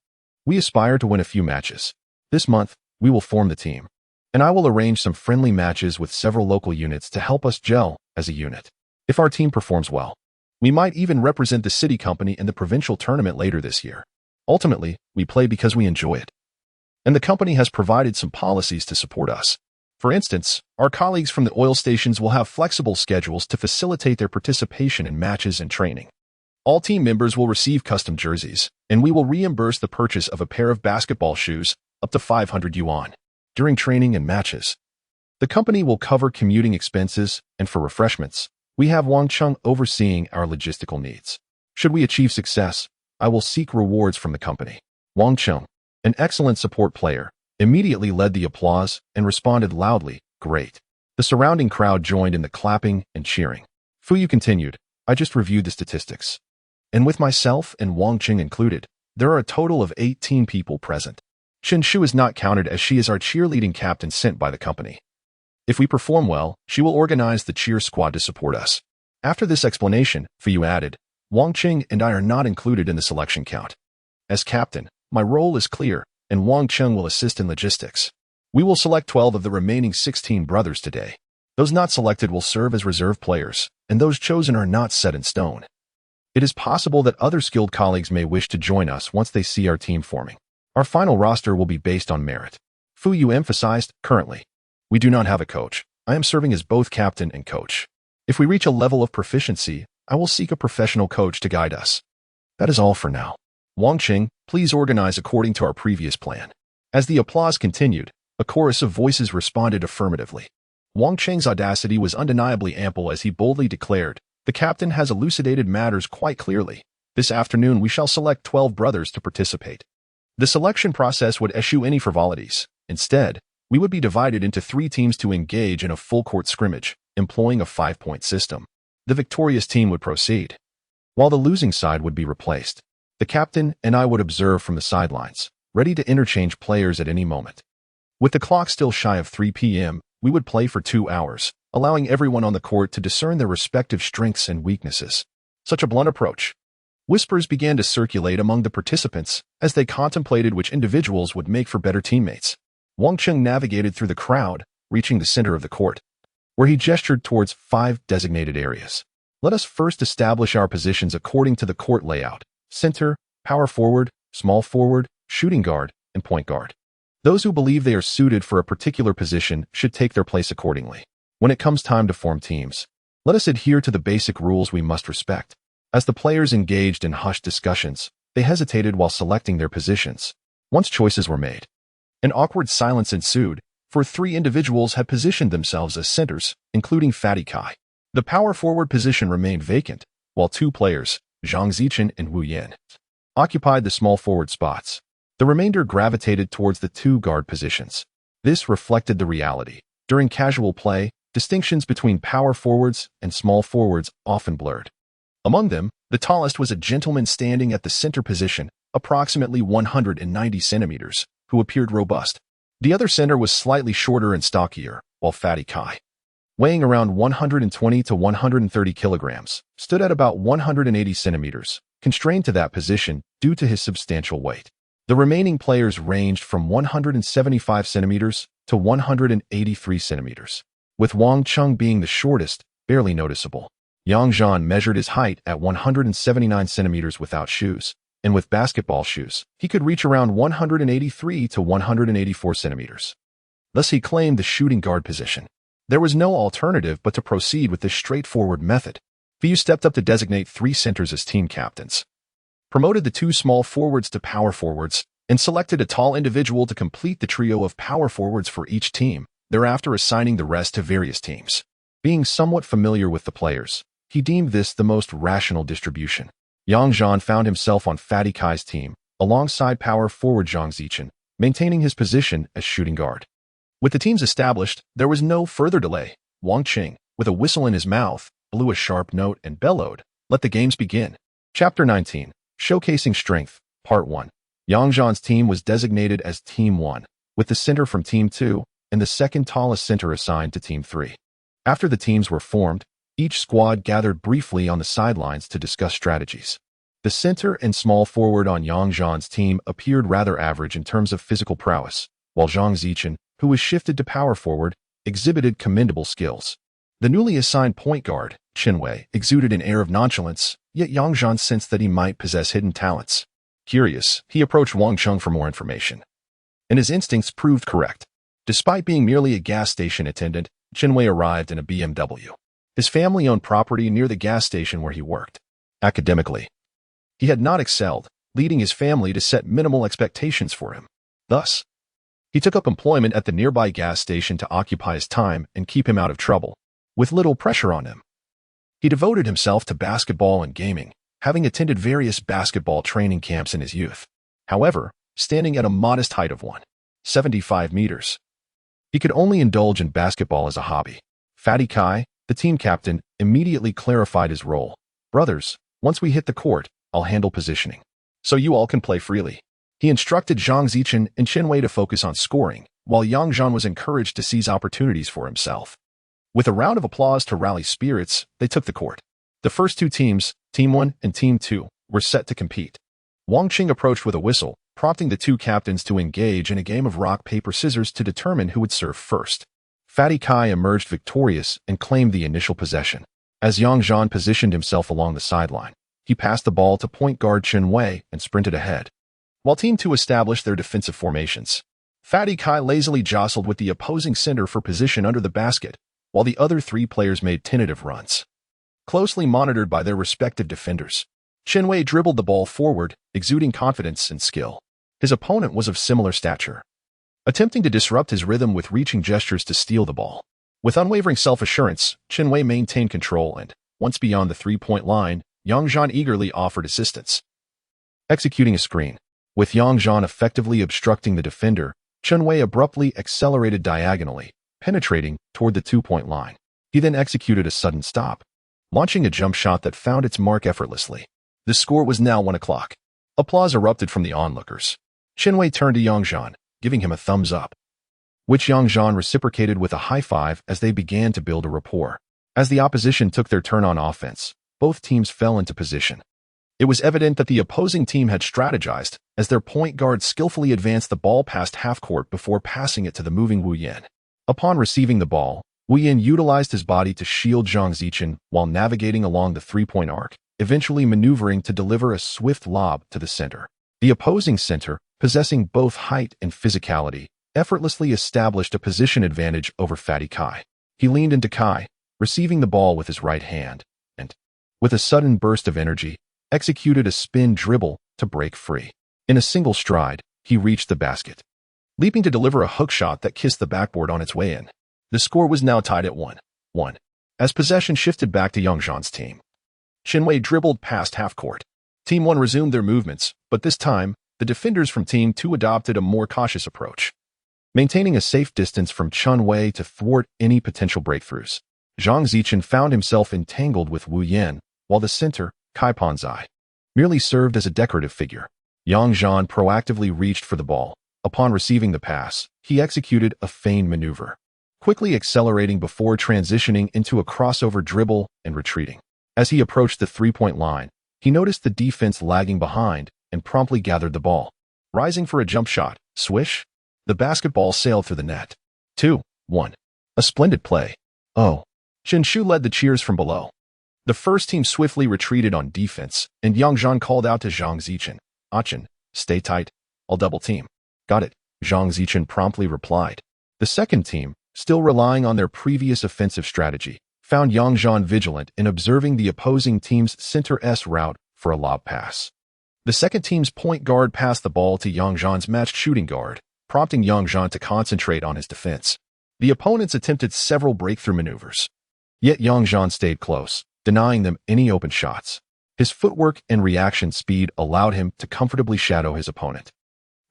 We aspire to win a few matches. This month, we will form the team, and I will arrange some friendly matches with several local units to help us gel as a unit. If our team performs well, we might even represent the city company in the provincial tournament later this year. Ultimately, we play because we enjoy it. And the company has provided some policies to support us. For instance, our colleagues from the oil stations will have flexible schedules to facilitate their participation in matches and training. All team members will receive custom jerseys, and we will reimburse the purchase of a pair of basketball shoes up to 500 yuan during training and matches. The company will cover commuting expenses, and for refreshments, we have Wang Cheng overseeing our logistical needs. Should we achieve success, I will seek rewards from the company. Wang Cheng, an excellent support player, immediately led the applause and responded loudly, "Great." The surrounding crowd joined in the clapping and cheering. Fuyu continued, "I just reviewed the statistics. And with myself and Wang Cheng included, there are a total of 18 people present. Chen Shu is not counted as she is our cheerleading captain sent by the company. If we perform well, she will organize the cheer squad to support us." After this explanation, Fuyu added, "Wang Cheng and I are not included in the selection count. As captain, my role is clear, and Wang Cheng will assist in logistics. We will select 12 of the remaining 16 brothers today. Those not selected will serve as reserve players, and those chosen are not set in stone. It is possible that other skilled colleagues may wish to join us once they see our team forming. Our final roster will be based on merit." Fuyu emphasized, "Currently, we do not have a coach. I am serving as both captain and coach. If we reach a level of proficiency, I will seek a professional coach to guide us. That is all for now. Wang Cheng, please organize according to our previous plan." As the applause continued, a chorus of voices responded affirmatively. Wang Cheng's audacity was undeniably ample as he boldly declared, "The captain has elucidated matters quite clearly. This afternoon we shall select 12 brothers to participate. The selection process would eschew any frivolities. Instead, we would be divided into 3 teams to engage in a full-court scrimmage, employing a 5-point system. The victorious team would proceed, while the losing side would be replaced. The captain and I would observe from the sidelines, ready to interchange players at any moment. With the clock still shy of 3 p.m., we would play for 2 hours, allowing everyone on the court to discern their respective strengths and weaknesses." Such a blunt approach. Whispers began to circulate among the participants as they contemplated which individuals would make for better teammates. Wang Cheng navigated through the crowd, reaching the center of the court, where he gestured towards 5 designated areas. "Let us first establish our positions according to the court layout: center, power forward, small forward, shooting guard, and point guard. Those who believe they are suited for a particular position should take their place accordingly. When it comes time to form teams, let us adhere to the basic rules we must respect." As the players engaged in hushed discussions, they hesitated while selecting their positions. Once choices were made, an awkward silence ensued, for 3 individuals had positioned themselves as centers, including Fatty Kai. The power forward position remained vacant, while 2 players, Zhang Zichen and Wu Yan, occupied the small forward spots. The remainder gravitated towards the 2 guard positions. This reflected the reality. During casual play, distinctions between power forwards and small forwards often blurred. Among them, the tallest was a gentleman standing at the center position, approximately 190 centimeters, who appeared robust. The other center was slightly shorter and stockier, while Fatty Kai, weighing around 120 to 130 kilograms, stood at about 180 centimeters, constrained to that position due to his substantial weight. The remaining players ranged from 175 centimeters to 183 centimeters, with Wang Cheng being the shortest, barely noticeable. Zhan measured his height at 179 centimeters without shoes, and with basketball shoes, he could reach around 183 to 184 centimeters. Thus he claimed the shooting guard position. There was no alternative but to proceed with this straightforward method. Fuyu stepped up to designate 3 centers as team captains, promoted the 2 small forwards to power forwards, and selected a tall individual to complete the trio of power forwards for each team, thereafter assigning the rest to various teams. Being somewhat familiar with the players, he deemed this the most rational distribution. Zhan found himself on Fatty Kai's team, alongside power forward Zhang Zichen, maintaining his position as shooting guard. With the teams established, there was no further delay. Wang Cheng, with a whistle in his mouth, blew a sharp note and bellowed, "Let the games begin." Chapter 19. Showcasing Strength, Part 1. Yang Zhan's team was designated as Team 1, with the center from Team 2 and the second tallest center assigned to Team 3. After the teams were formed, each squad gathered briefly on the sidelines to discuss strategies. The center and small forward on Yang Zhan's team appeared rather average in terms of physical prowess, while Zhang Zichen, who was shifted to power forward, exhibited commendable skills. The newly assigned point guard, Chen Wei, exuded an air of nonchalance, yet Yang Zhan sensed that he might possess hidden talents. Curious, he approached Wang Cheng for more information. And his instincts proved correct. Despite being merely a gas station attendant, Chen Wei arrived in a BMW. His family owned property near the gas station where he worked. Academically, he had not excelled, leading his family to set minimal expectations for him. Thus, he took up employment at the nearby gas station to occupy his time and keep him out of trouble, with little pressure on him. He devoted himself to basketball and gaming, having attended various basketball training camps in his youth. However, standing at a modest height of 1.75 meters, he could only indulge in basketball as a hobby. Fatty Kai, the team captain, immediately clarified his role. Brothers, once we hit the court, I'll handle positioning, so you all can play freely. He instructed Zhang Zichen and Chen Wei to focus on scoring, while Yang Zhan was encouraged to seize opportunities for himself. With a round of applause to rally spirits, they took the court. The first two teams, Team 1 and Team 2, were set to compete. Wang Qing approached with a whistle, prompting the two captains to engage in a game of rock, paper, scissors to determine who would serve first. Fatty Kai emerged victorious and claimed the initial possession. As Yang Zhan positioned himself along the sideline, he passed the ball to point guard Chen Wei and sprinted ahead. While Team 2 established their defensive formations, Fatty Kai lazily jostled with the opposing center for position under the basket, while the other three players made tentative runs. Closely monitored by their respective defenders, Chen Wei dribbled the ball forward, exuding confidence and skill. His opponent was of similar stature, attempting to disrupt his rhythm with reaching gestures to steal the ball. With unwavering self-assurance, Chen Wei maintained control and, once beyond the three-point line, Yang Zhan eagerly offered assistance. Executing a screen. With Yang Zhan effectively obstructing the defender, Chen Wei abruptly accelerated diagonally, penetrating toward the two-point line. He then executed a sudden stop, launching a jump shot that found its mark effortlessly. The score was now 1:00. Applause erupted from the onlookers. Chen Wei turned to Yang Zhan, giving him a thumbs up, which Yang Zhan reciprocated with a high five as they began to build a rapport. As the opposition took their turn on offense, both teams fell into position. It was evident that the opposing team had strategized, as their point guard skillfully advanced the ball past half-court before passing it to the moving Wu Yan. Upon receiving the ball, Wu Yan utilized his body to shield Zhang Zichen while navigating along the three-point arc, eventually maneuvering to deliver a swift lob to the center. The opposing center, possessing both height and physicality, effortlessly established a position advantage over Fatty Kai. He leaned into Kai, receiving the ball with his right hand, and, with a sudden burst of energy, executed a spin dribble to break free. In a single stride, he reached the basket, leaping to deliver a hook shot that kissed the backboard on its way in. The score was now tied at 1-1. As possession shifted back to Yang Zhan's team, Chen Wei dribbled past half-court. Team 1 resumed their movements, but this time, the defenders from Team 2 adopted a more cautious approach, maintaining a safe distance from Chen Wei to thwart any potential breakthroughs. Zhang Zichen found himself entangled with Wu Yan, while the center, Kai Panzai, merely served as a decorative figure. Yang Zhan proactively reached for the ball. Upon receiving the pass, he executed a feigned maneuver, quickly accelerating before transitioning into a crossover dribble and retreating. As he approached the three-point line, he noticed the defense lagging behind and promptly gathered the ball. Rising for a jump shot, swish, the basketball sailed through the net. 2-1. A splendid play. Oh. Chen Shu led the cheers from below. The first team swiftly retreated on defense, and Yang Zhan called out to Zhang Zichen, "Chen, stay tight, I'll double team." "Got it," Zhang Zichen promptly replied. The second team, still relying on their previous offensive strategy, found Yang Zhan vigilant in observing the opposing team's center S route for a lob pass. The second team's point guard passed the ball to Yang Zhan's matched shooting guard, prompting Yang Zhan to concentrate on his defense. The opponents attempted several breakthrough maneuvers, yet Yang Zhan stayed close, denying them any open shots. His footwork and reaction speed allowed him to comfortably shadow his opponent,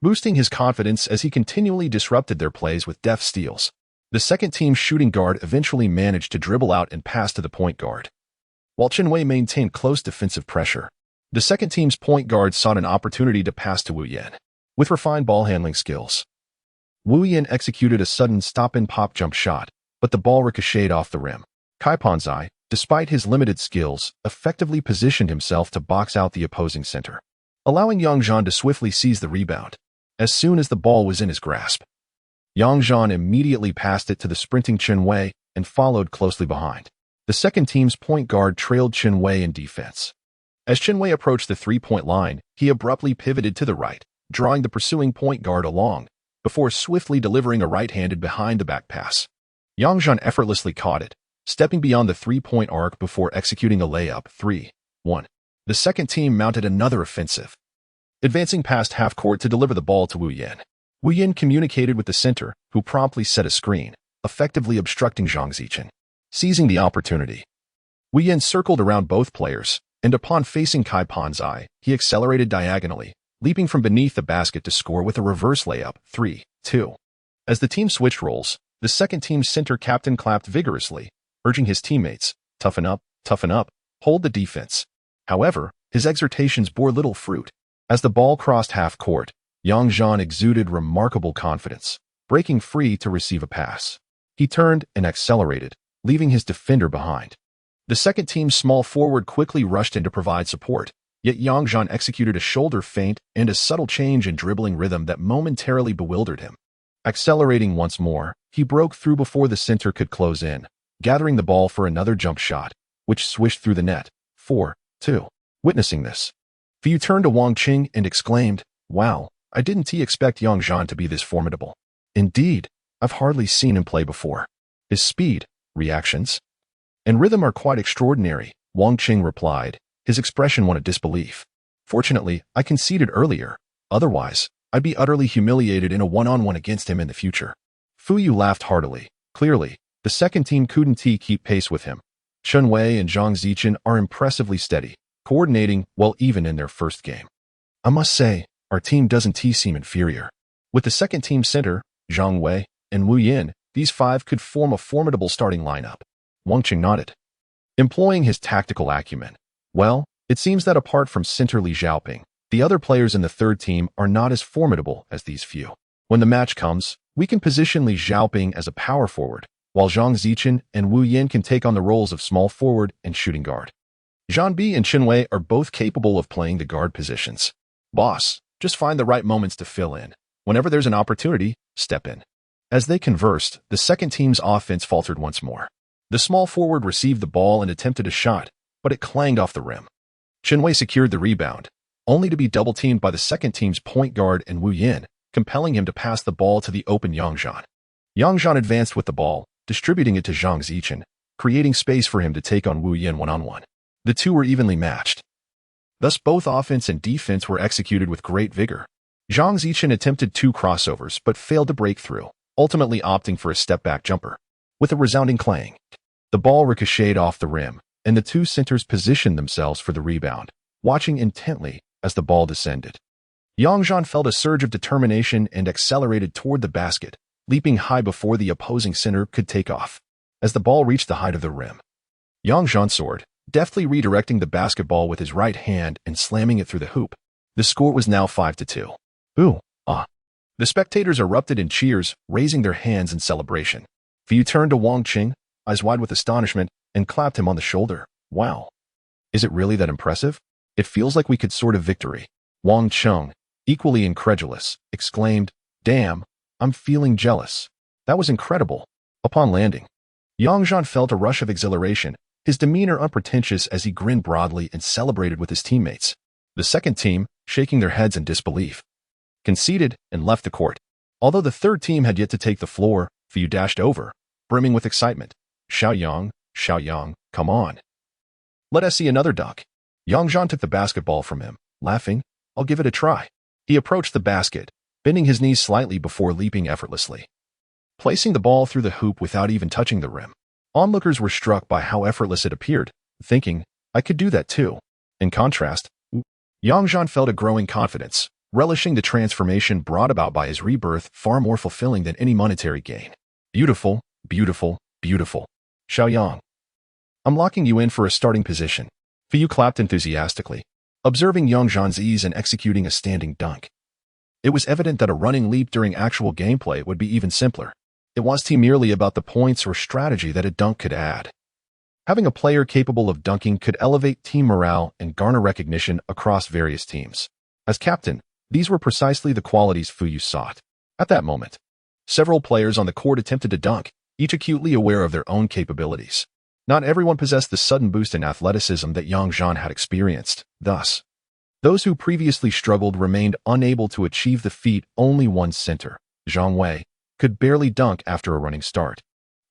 boosting his confidence as he continually disrupted their plays with deft steals. The second team's shooting guard eventually managed to dribble out and pass to the point guard, while Chen Wei maintained close defensive pressure. The second team's point guard sought an opportunity to pass to Wu Yan. With refined ball handling skills, Wu Yan executed a sudden stop-and-pop jump shot, but the ball ricocheted off the rim. Kai Panzai, despite his limited skills, effectively positioned himself to box out the opposing center, allowing Yang Zhan to swiftly seize the rebound. As soon as the ball was in his grasp, Yang Zhan immediately passed it to the sprinting Chen Wei and followed closely behind. The second team's point guard trailed Chen Wei in defense. As Chen Wei approached the three-point line, he abruptly pivoted to the right, drawing the pursuing point guard along, before swiftly delivering a right-handed behind-the-back pass. Yang Zhan effortlessly caught it, stepping beyond the three-point arc before executing a layup 3-1. The second team mounted another offensive, advancing past half-court to deliver the ball to Wu Yan. Wu Yan communicated with the center, who promptly set a screen, effectively obstructing Zhang Zichen. Seizing the opportunity, Wu Yan circled around both players, and upon facing Kai Panzai, he accelerated diagonally, leaping from beneath the basket to score with a reverse layup 3-2. As the team switched roles, the second team's center captain clapped vigorously, urging his teammates, toughen up, hold the defense. However, his exhortations bore little fruit. As the ball crossed half-court, Yang Zhan exuded remarkable confidence, breaking free to receive a pass. He turned and accelerated, leaving his defender behind. The second team's small forward quickly rushed in to provide support, yet Yang Zhan executed a shoulder feint and a subtle change in dribbling rhythm that momentarily bewildered him. Accelerating once more, he broke through before the center could close in, gathering the ball for another jump shot, which swished through the net 4-2. Witnessing this, Fu turned to Wang Qing and exclaimed, "Wow, I didn't expect Yang Zhan to be this formidable. Indeed, I've hardly seen him play before. His speed, reactions, and rhythm are quite extraordinary," Wang Qing replied, his expression one of disbelief. "Fortunately, I conceded earlier. Otherwise, I'd be utterly humiliated in a one-on-one against him in the future." Fu Yu laughed heartily. Clearly, the second team couldn't keep pace with him. Chen Wei and Zhang Zichen are impressively steady, coordinating well even in their first game. "I must say, our team doesn't seem inferior." With the second team center, Zhang Wei, and Wu Yan, these five could form a formidable starting lineup. Wang Qing nodded, employing his tactical acumen. "Well, it seems that apart from center Li Xiaoping, the other players in the third team are not as formidable as these few. When the match comes, we can position Li Xiaoping as a power forward, while Zhang Zichen and Wu Yan can take on the roles of small forward and shooting guard. Zhan Bi and Chen Wei are both capable of playing the guard positions. Boss, just find the right moments to fill in. Whenever there's an opportunity, step in." As they conversed, the second team's offense faltered once more. The small forward received the ball and attempted a shot, but it clanged off the rim. Chen Wei secured the rebound, only to be double-teamed by the second team's point guard and Wu Yan, compelling him to pass the ball to the open Yang Zhan. Yang Zhan advanced with the ball, distributing it to Zhang Zichen, creating space for him to take on Wu Yan one-on-one. The two were evenly matched. Thus, both offense and defense were executed with great vigor. Zhang Zichen attempted 2 crossovers but failed to break through, ultimately opting for a step-back jumper. With a resounding clang, the ball ricocheted off the rim, and the two centers positioned themselves for the rebound, watching intently as the ball descended. Yang Zhan felt a surge of determination and accelerated toward the basket, leaping high before the opposing center could take off. As the ball reached the height of the rim, Yang Zhan soared, deftly redirecting the basketball with his right hand and slamming it through the hoop. The score was now 5-2. Ooh, ah. The spectators erupted in cheers, raising their hands in celebration. Fu turned to Wang Qing, eyes wide with astonishment, and clapped him on the shoulder. "Wow. Is it really that impressive? It feels like we could sort of victory." Wang Qing, equally incredulous, exclaimed, "Damn, I'm feeling jealous. That was incredible." Upon landing, Yang Zhan felt a rush of exhilaration, his demeanor unpretentious as he grinned broadly and celebrated with his teammates. The second team, shaking their heads in disbelief, conceded and left the court. Although the third team had yet to take the floor, Fu dashed over, brimming with excitement. Xiao Yang, come on. Let us see another dunk." Yang Zhan took the basketball from him, laughing. "I'll give it a try." He approached the basket, bending his knees slightly before leaping effortlessly, placing the ball through the hoop without even touching the rim. Onlookers were struck by how effortless it appeared, thinking, "I could do that too." In contrast, Yang Zhan felt a growing confidence, relishing the transformation brought about by his rebirth far more fulfilling than any monetary gain. "Beautiful, beautiful, beautiful. Xiao Yang, I'm locking you in for a starting position." Fu clapped enthusiastically. observing Zhan's ease in executing a standing dunk. It was evident that a running leap during actual gameplay would be even simpler. It wasn't merely about the points or strategy that a dunk could add. Having a player capable of dunking could elevate team morale and garner recognition across various teams. As captain, these were precisely the qualities Fuyu sought. At that moment, several players on the court attempted to dunk, each acutely aware of their own capabilities. Not everyone possessed the sudden boost in athleticism that Zhan had experienced. Thus, those who previously struggled remained unable to achieve the feat. Only one center, Zhang Wei, could barely dunk after a running start.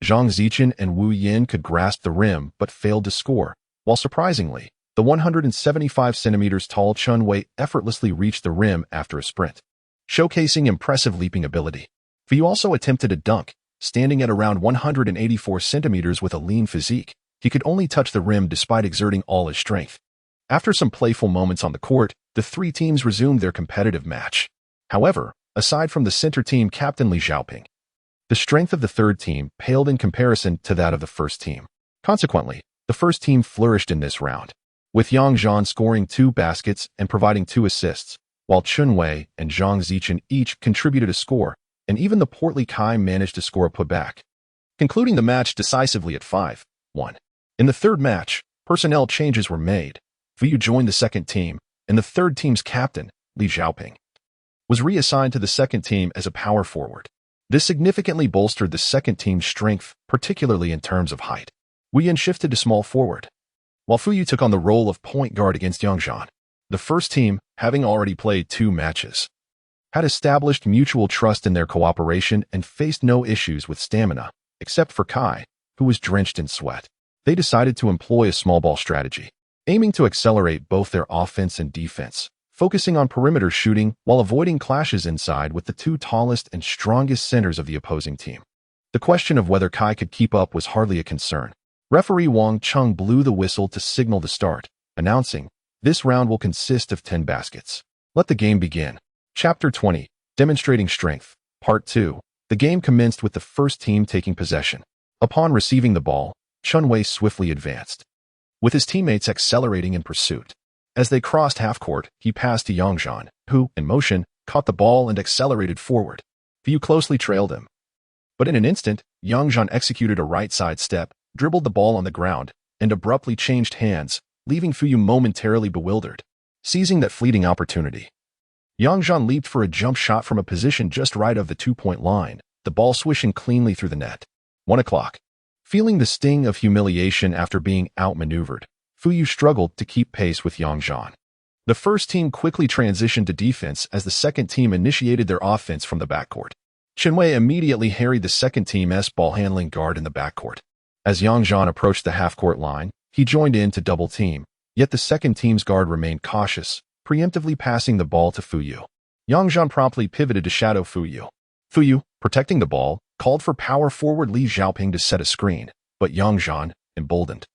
Zhang Zichen and Wu Yin could grasp the rim but failed to score, while surprisingly, the 175 centimeters tall Chun Wei effortlessly reached the rim after a sprint, showcasing impressive leaping ability. Fuyu also attempted a dunk, standing at around 184 centimeters with a lean physique. He could only touch the rim despite exerting all his strength. After some playful moments on the court, the three teams resumed their competitive match. However, aside from the center team captain Li Xiaoping, the strength of the third team paled in comparison to that of the first team. Consequently, the first team flourished in this round, with Zhan scoring 2 baskets and providing 2 assists, while Chun Wei and Zhang Zichen each contributed a score, and even the portly Kai managed to score a putback, concluding the match decisively at 5-1. In the third match, personnel changes were made. Fuyu joined the second team, and the third team's captain, Li Xiaoping, was reassigned to the second team as a power forward. This significantly bolstered the second team's strength, particularly in terms of height. Wu Yin shifted to small forward, while Fuyu took on the role of point guard against Zhan. The first team, having already played 2 matches, had established mutual trust in their cooperation and faced no issues with stamina, except for Kai, who was drenched in sweat. They decided to employ a small ball strategy, aiming to accelerate both their offense and defense, focusing on perimeter shooting while avoiding clashes inside with the 2 tallest and strongest centers of the opposing team. The question of whether Kai could keep up was hardly a concern. Referee Wang Chung blew the whistle to signal the start, announcing, "This round will consist of 10 baskets. Let the game begin." Chapter 20, Demonstrating Strength, Part 2. The game commenced with the first team taking possession. Upon receiving the ball, Chun Wei swiftly advanced, with his teammates accelerating in pursuit. As they crossed half-court, he passed to Zhan, who, in motion, caught the ball and accelerated forward. Fuyu closely trailed him. But in an instant, Zhan executed a right-side step, dribbled the ball on the ground, and abruptly changed hands, leaving Fuyu momentarily bewildered. Seizing that fleeting opportunity, Zhan leaped for a jump shot from a position just right of the 2-point line, the ball swishing cleanly through the net. 1 o'clock. Feeling the sting of humiliation after being outmaneuvered, Fuyu struggled to keep pace with Zhan. The first team quickly transitioned to defense as the second team initiated their offense from the backcourt. Chun Wei immediately harried the second team's ball-handling guard in the backcourt. As Zhan approached the half-court line, he joined in to double team, yet the second team's guard remained cautious, preemptively passing the ball to Fuyu. Zhan promptly pivoted to shadow Fuyu. Fuyu, protecting the ball, called for power forward Li Xiaoping to set a screen, but Zhan, emboldened,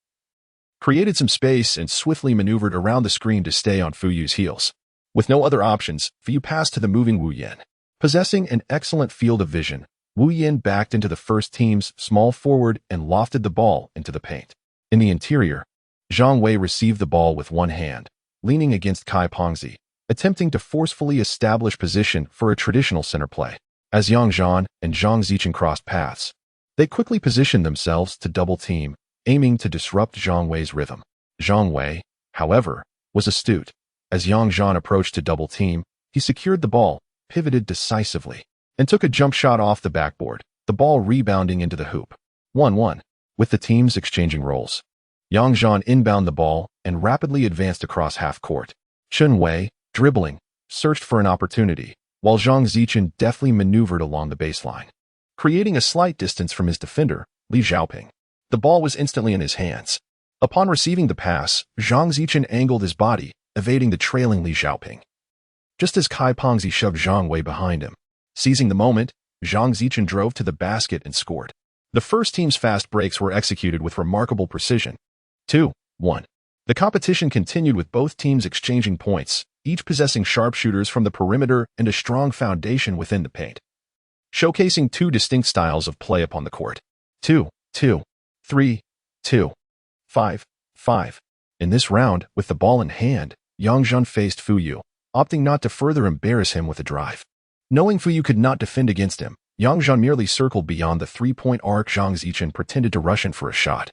created some space and swiftly maneuvered around the screen to stay on Fuyu's heels. With no other options, Fuyu passed to the moving Wu Yin. Possessing an excellent field of vision, Wu Yin backed into the first team's small forward and lofted the ball into the paint. In the interior, Zhang Wei received the ball with one hand, leaning against Kai Pengzi, attempting to forcefully establish position for a traditional center play. As Zhan and Zhang Zichen crossed paths, they quickly positioned themselves to double team, aiming to disrupt Zhang Wei's rhythm. Zhang Wei, however, was astute. As Zhan approached to double team, he secured the ball, pivoted decisively, and took a jump shot off the backboard, the ball rebounding into the hoop. 1-1. With the teams exchanging roles, Zhan inbound the ball and rapidly advanced across half-court. Chun Wei, dribbling, searched for an opportunity, while Zhang Zichen deftly maneuvered along the baseline, creating a slight distance from his defender, Li Xiaoping. The ball was instantly in his hands. Upon receiving the pass, Zhang Zichen angled his body, evading the trailing Li Xiaoping, just as Kai Pengzi shoved Zhang Wei behind him. Seizing the moment, Zhang Zichen drove to the basket and scored. The first team's fast breaks were executed with remarkable precision. 2-1. The competition continued with both teams exchanging points, each possessing sharpshooters from the perimeter and a strong foundation within the paint, showcasing 2 distinct styles of play upon the court. 2-2, 3-2, 5-5. In this round, with the ball in hand, Yang Zhan faced Fu Yu, opting not to further embarrass him with a drive. Knowing Fu Yu could not defend against him, Yang Zhan merely circled beyond the three-point arc. Zhang Zichen pretended to rush in for a shot,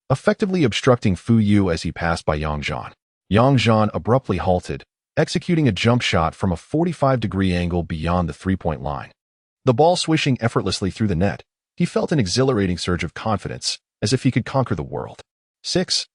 effectively obstructing Fu Yu as he passed by Yang Zhan. Yang Zhan abruptly halted, executing a jump shot from a 45-degree angle beyond the three-point line. The ball swishing effortlessly through the net, he felt an exhilarating surge of confidence, as if he could conquer the world. 6-5.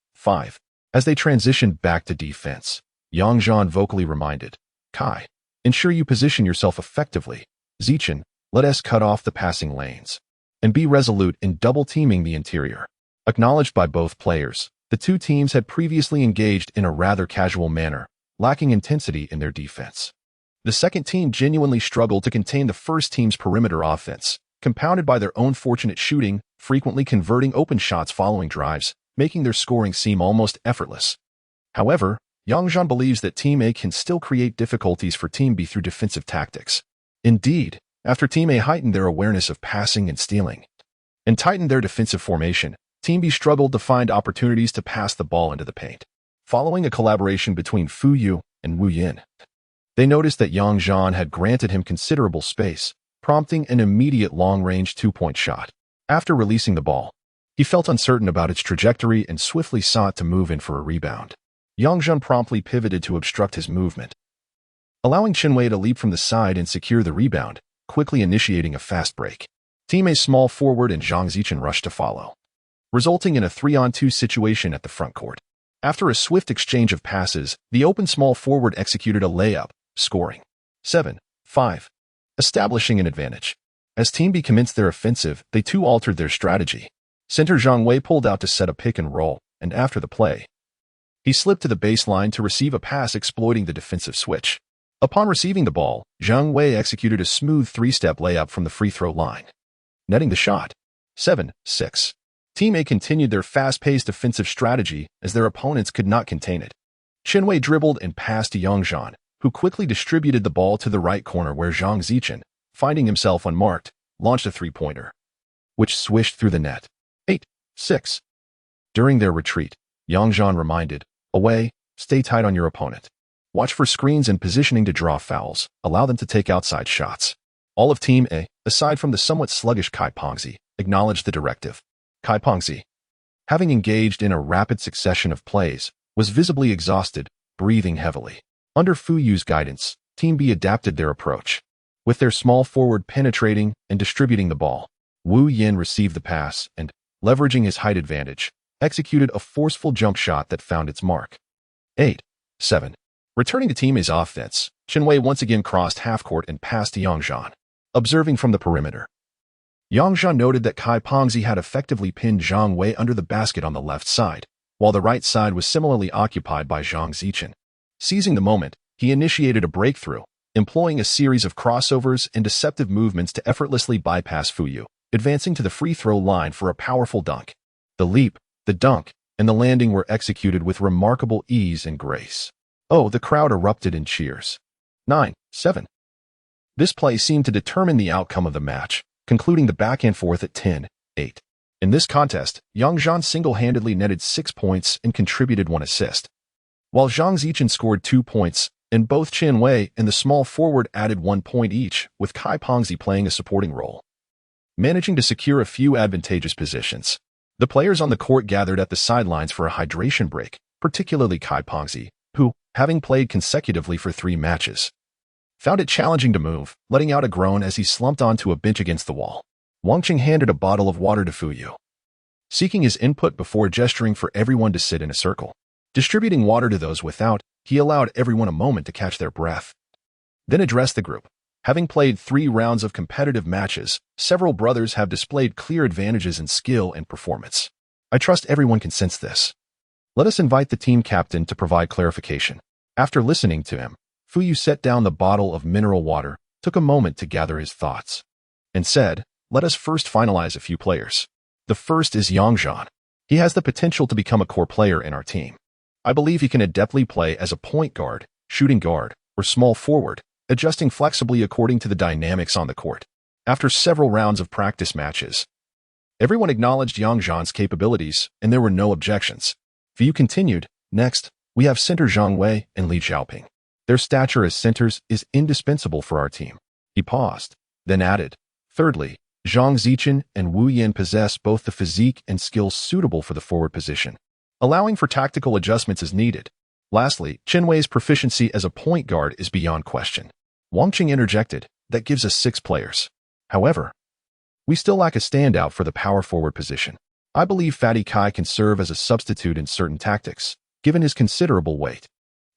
As they transitioned back to defense, Yang Zhan vocally reminded, Kai, ensure you position yourself effectively. Zichen, let us cut off the passing lanes. And be resolute in double-teaming the interior. Acknowledged by both players, the two teams had previously engaged in a rather casual manner, lacking intensity in their defense. The second team genuinely struggled to contain the first team's perimeter offense, compounded by their own fortunate shooting, frequently converting open shots following drives, making their scoring seem almost effortless. However, Yang Zhan believes that Team A can still create difficulties for Team B through defensive tactics. Indeed, after Team A heightened their awareness of passing and stealing, and tightened their defensive formation, Team B struggled to find opportunities to pass the ball into the paint. Following a collaboration between Fu Yu and Wu Yin, they noticed that Yang Zhan had granted him considerable space, prompting an immediate long-range two-point shot. After releasing the ball, he felt uncertain about its trajectory and swiftly sought to move in for a rebound. Yang Zhan promptly pivoted to obstruct his movement, allowing Qinwei to leap from the side and secure the rebound, quickly initiating a fast break. Team A's small forward and Zhang Zichen rushed to follow, resulting in a 3-on-2 situation at the front court. After a swift exchange of passes, the open small forward executed a layup, scoring 7-5, establishing an advantage. As Team B commenced their offensive, they too altered their strategy. Center Zhang Wei pulled out to set a pick and roll, and after the play, he slipped to the baseline to receive a pass exploiting the defensive switch. Upon receiving the ball, Zhang Wei executed a smooth three-step layup from the free throw line, netting the shot. 7-6. Team A continued their fast-paced offensive strategy as their opponents could not contain it. Qinwei dribbled and passed to Yang Zhan, who quickly distributed the ball to the right corner where Zhang Zichen, finding himself unmarked, launched a three-pointer, which swished through the net. 8-6. During their retreat, Yang Zhan reminded, away, stay tight on your opponent. Watch for screens and positioning to draw fouls, allow them to take outside shots. All of Team A, aside from the somewhat sluggish Kai Pengzi, acknowledged the directive. Kai Pengzi, having engaged in a rapid succession of plays, was visibly exhausted, breathing heavily. Under Fu Yu's guidance, Team B adapted their approach, with their small forward penetrating and distributing the ball. Wu Yin received the pass and, leveraging his height advantage, executed a forceful jump shot that found its mark. 8-7. Returning to Team A's offense, Qinwei once again crossed half-court and passed to Yang Zhan. Observing from the perimeter, Yang Zhan noted that Kai Pengzi had effectively pinned Zhang Wei under the basket on the left side, while the right side was similarly occupied by Zhang Zichen. Seizing the moment, he initiated a breakthrough, employing a series of crossovers and deceptive movements to effortlessly bypass Fu Yu, advancing to the free throw line for a powerful dunk. The leap, the dunk, and the landing were executed with remarkable ease and grace. Oh, the crowd erupted in cheers. 9-7. This play seemed to determine the outcome of the match, concluding the back and forth at 10-8. In this contest, Yang Zhan single-handedly netted 6 points and contributed 1 assist, while Zhang Zichen scored 2 points, and both Qinwei and the small forward added 1 point each, with Kai Pengzi playing a supporting role. Managing to secure a few advantageous positions, the players on the court gathered at the sidelines for a hydration break, particularly Kai Pengzi, who, having played consecutively for 3 matches, found it challenging to move, letting out a groan as he slumped onto a bench against the wall. Wang Qing handed a bottle of water to Fu Yu, seeking his input before gesturing for everyone to sit in a circle. Distributing water to those without, he allowed everyone a moment to catch their breath, then addressed the group. Having played 3 rounds of competitive matches, several brothers have displayed clear advantages in skill and performance. I trust everyone can sense this. Let us invite the team captain to provide clarification. After listening to him, Fu Yu set down the bottle of mineral water, took a moment to gather his thoughts, and said, let us first finalize a few players. The first is Yang Zhan. He has the potential to become a core player in our team. I believe he can adeptly play as a point guard, shooting guard, or small forward, adjusting flexibly according to the dynamics on the court. After several rounds of practice matches, everyone acknowledged Yang Zhan's capabilities, and there were no objections. Fu Yu continued, next, We have center Zhang Wei and Li Xiaoping. Their stature as centers is indispensable for our team. He paused, then added, thirdly, Zhang Zichen and Wu Yan possess both the physique and skills suitable for the forward position, allowing for tactical adjustments as needed. Lastly, Chen Wei's proficiency as a point guard is beyond question. Wang Qing interjected, that gives us 6 players. However, we still lack a standout for the power forward position. I believe Fatty Kai can serve as a substitute in certain tactics, given his considerable weight.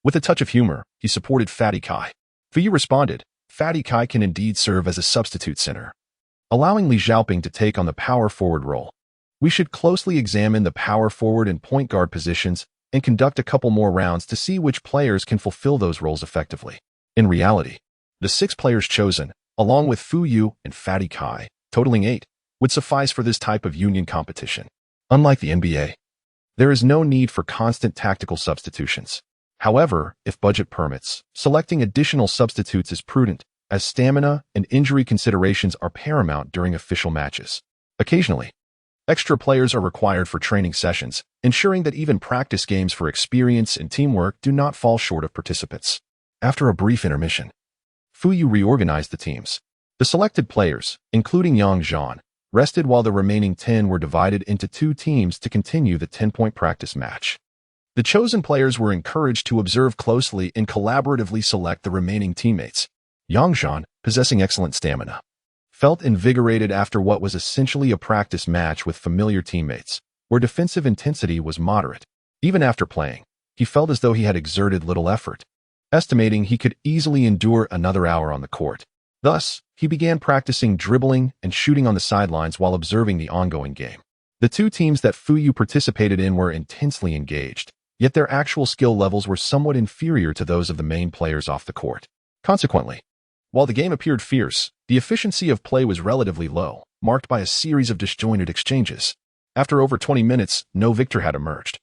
With a touch of humor, he supported Fatty Kai. Fu responded, Fatty Kai can indeed serve as a substitute center, allowing Li Xiaoping to take on the power forward role. We should closely examine the power forward and point guard positions and conduct a couple more rounds to see which players can fulfill those roles effectively. In reality, the 6 players chosen, along with Fu Yu and Fatty Kai, totaling 8, would suffice for this type of union competition. Unlike the NBA, there is no need for constant tactical substitutions. However, if budget permits, selecting additional substitutes is prudent, as stamina and injury considerations are paramount during official matches. Occasionally, extra players are required for training sessions, ensuring that even practice games for experience and teamwork do not fall short of participants. After a brief intermission, Fu Yu reorganized the teams. The selected players, including Yang Zhan, rested while the remaining 10 were divided into 2 teams to continue the 10-point practice match. The chosen players were encouraged to observe closely and collaboratively select the remaining teammates. Yang Zhan, possessing excellent stamina, felt invigorated after what was essentially a practice match with familiar teammates, where defensive intensity was moderate. Even after playing, he felt as though he had exerted little effort, estimating he could easily endure another hour on the court. Thus, he began practicing dribbling and shooting on the sidelines while observing the ongoing game. The 2 teams that Fu Yu participated in were intensely engaged, yet their actual skill levels were somewhat inferior to those of the main players off the court. Consequently, while the game appeared fierce, the efficiency of play was relatively low, marked by a series of disjointed exchanges. After over 20 minutes, no victor had emerged,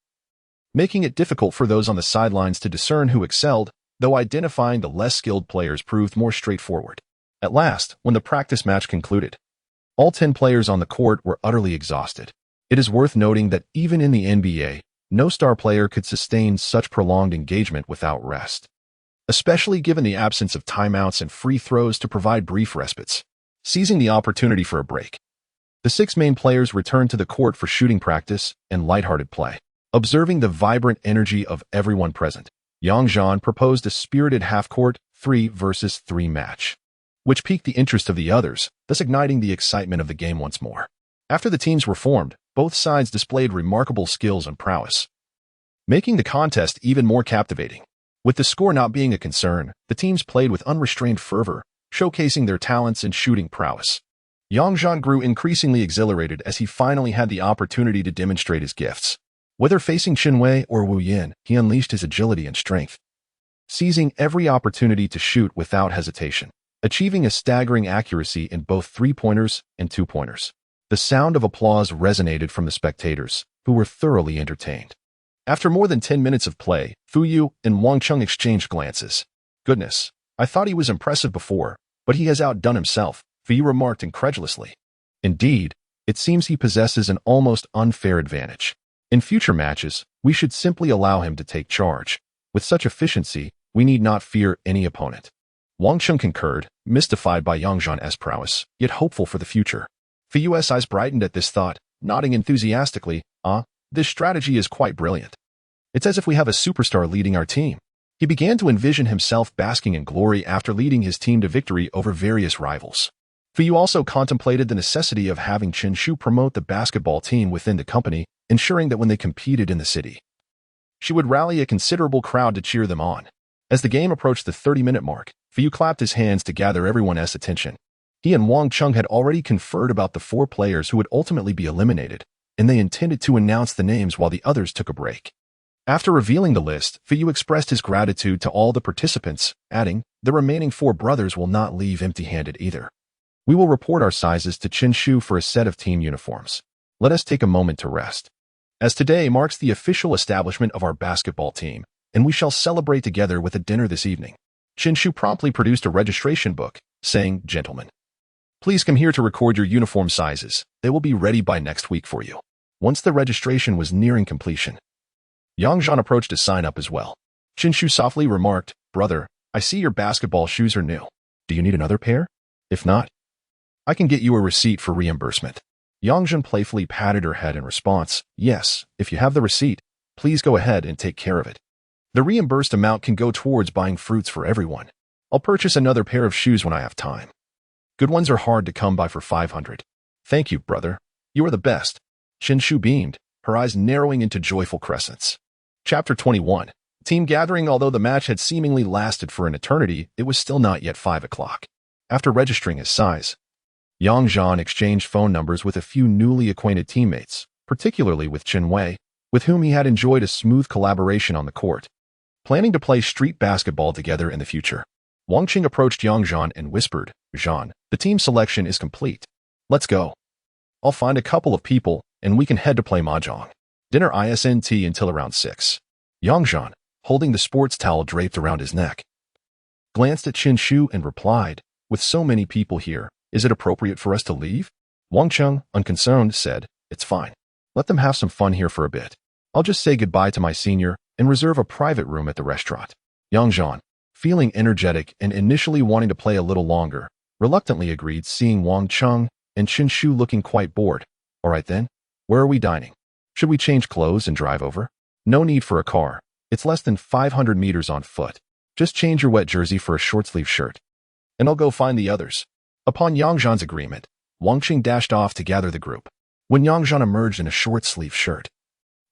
making it difficult for those on the sidelines to discern who excelled, though identifying the less skilled players proved more straightforward. At last, when the practice match concluded, all 10 players on the court were utterly exhausted. It is worth noting that even in the NBA, no star player could sustain such prolonged engagement without rest, especially given the absence of timeouts and free throws to provide brief respites. Seizing the opportunity for a break, the 6 main players returned to the court for shooting practice and lighthearted play. Observing the vibrant energy of everyone present, Yang Zhan proposed a spirited half-court 3 versus 3 match, which piqued the interest of the others, thus igniting the excitement of the game once more. After the teams were formed, both sides displayed remarkable skills and prowess, making the contest even more captivating. With the score not being a concern, the teams played with unrestrained fervor, showcasing their talents and shooting prowess. Yang Zhan grew increasingly exhilarated as he finally had the opportunity to demonstrate his gifts. Whether facing Chen Wei or Wu Yan, he unleashed his agility and strength, seizing every opportunity to shoot without hesitation, achieving a staggering accuracy in both 3-pointers and 2-pointers. The sound of applause resonated from the spectators, who were thoroughly entertained. After more than 10 minutes of play, Fu Yu and Wang Qing exchanged glances. Goodness, I thought he was impressive before, but he has outdone himself, Fu Yu remarked incredulously. Indeed, it seems he possesses an almost unfair advantage. In future matches, we should simply allow him to take charge. With such efficiency, we need not fear any opponent. Wang Qing concurred, mystified by Yang Zhan's prowess, yet hopeful for the future. Fu Yu's eyes brightened at this thought, nodding enthusiastically, this strategy is quite brilliant. It's as if we have a superstar leading our team. He began to envision himself basking in glory after leading his team to victory over various rivals. Fu Yu also contemplated the necessity of having Chen Shu promote the basketball team within the company, ensuring that when they competed in the city, she would rally a considerable crowd to cheer them on. As the game approached the 30-minute mark, Fu Yu clapped his hands to gather everyone's attention. He and Wang Qing had already conferred about the 4 players who would ultimately be eliminated, and they intended to announce the names while the others took a break. After revealing the list, Fu Yu expressed his gratitude to all the participants, adding, the remaining 4 brothers will not leave empty-handed either. We will report our sizes to Chen Shu for a set of team uniforms. Let us take a moment to rest, as today marks the official establishment of our basketball team, and we shall celebrate together with a dinner this evening. Chen Shu promptly produced a registration book, saying, Gentlemen, please come here to record your uniform sizes. They will be ready by next week for you. Once the registration was nearing completion, Yang Zhan approached to sign up as well. Qinshu softly remarked, "Brother, I see your basketball shoes are new. Do you need another pair? If not, I can get you a receipt for reimbursement." Yang Zhan playfully patted her head in response. "Yes, if you have the receipt, please go ahead and take care of it. The reimbursed amount can go towards buying fruits for everyone. I'll purchase another pair of shoes when I have time. Good ones are hard to come by for 500. Thank you, brother. You are the best." Qinshu beamed, her eyes narrowing into joyful crescents. Chapter 21. Team gathering. Although the match had seemingly lasted for an eternity, it was still not yet 5 o'clock. After registering his size, Yang Zhan exchanged phone numbers with a few newly acquainted teammates, particularly with Chen Wei, with whom he had enjoyed a smooth collaboration on the court. Planning to play street basketball together in the future, Wang Qing approached Yang Zhan and whispered, "Zhan, the team selection is complete. Let's go. I'll find a couple of people, and we can head to play mahjong. Dinner isn't until around 6. Yang Zhan, holding the sports towel draped around his neck, glanced at Qinshu and replied, "With so many people here, is it appropriate for us to leave?" Wang Qing, unconcerned, said, "It's fine. Let them have some fun here for a bit. I'll just say goodbye to my senior and reserve a private room at the restaurant." Yang Zhan, feeling energetic and initially wanting to play a little longer, reluctantly agreed, seeing Wang Qing and Qinshu looking quite bored. "All right then, where are we dining? Should we change clothes and drive over?" "No need for a car. It's less than 500 meters on foot. Just change your wet jersey for a short-sleeve shirt, and I'll go find the others." Upon Yang Zhan's agreement, Wang Qing dashed off to gather the group. When Yang Zhan emerged in a short-sleeve shirt,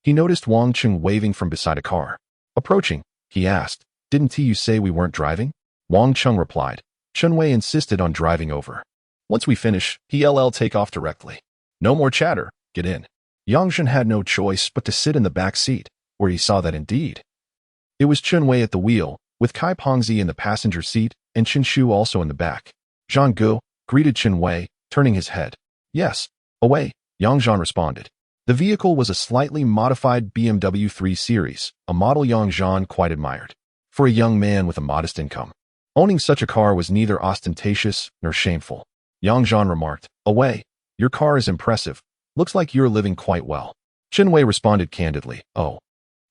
he noticed Wang Qing waving from beside a car. Approaching, he asked, "Didn't you say we weren't driving?" Wang Qing replied, "Chen Wei insisted on driving over. Once we finish, he'll take off directly. No more chatter, get in." Yang Zhan had no choice but to sit in the back seat, where he saw that indeed it was Chen Wei at the wheel, with Kai Pengzi in the passenger seat and Qinshu also in the back. "Zhan Gu," greeted Chen Wei, turning his head. "Yes, away," Yang Zhan responded. The vehicle was a slightly modified BMW 3 Series, a model Yang Zhan quite admired. For a young man with a modest income, owning such a car was neither ostentatious nor shameful. Yang Zhan remarked, "Away, your car is impressive. Looks like you're living quite well." Chen Wei responded candidly, "Oh,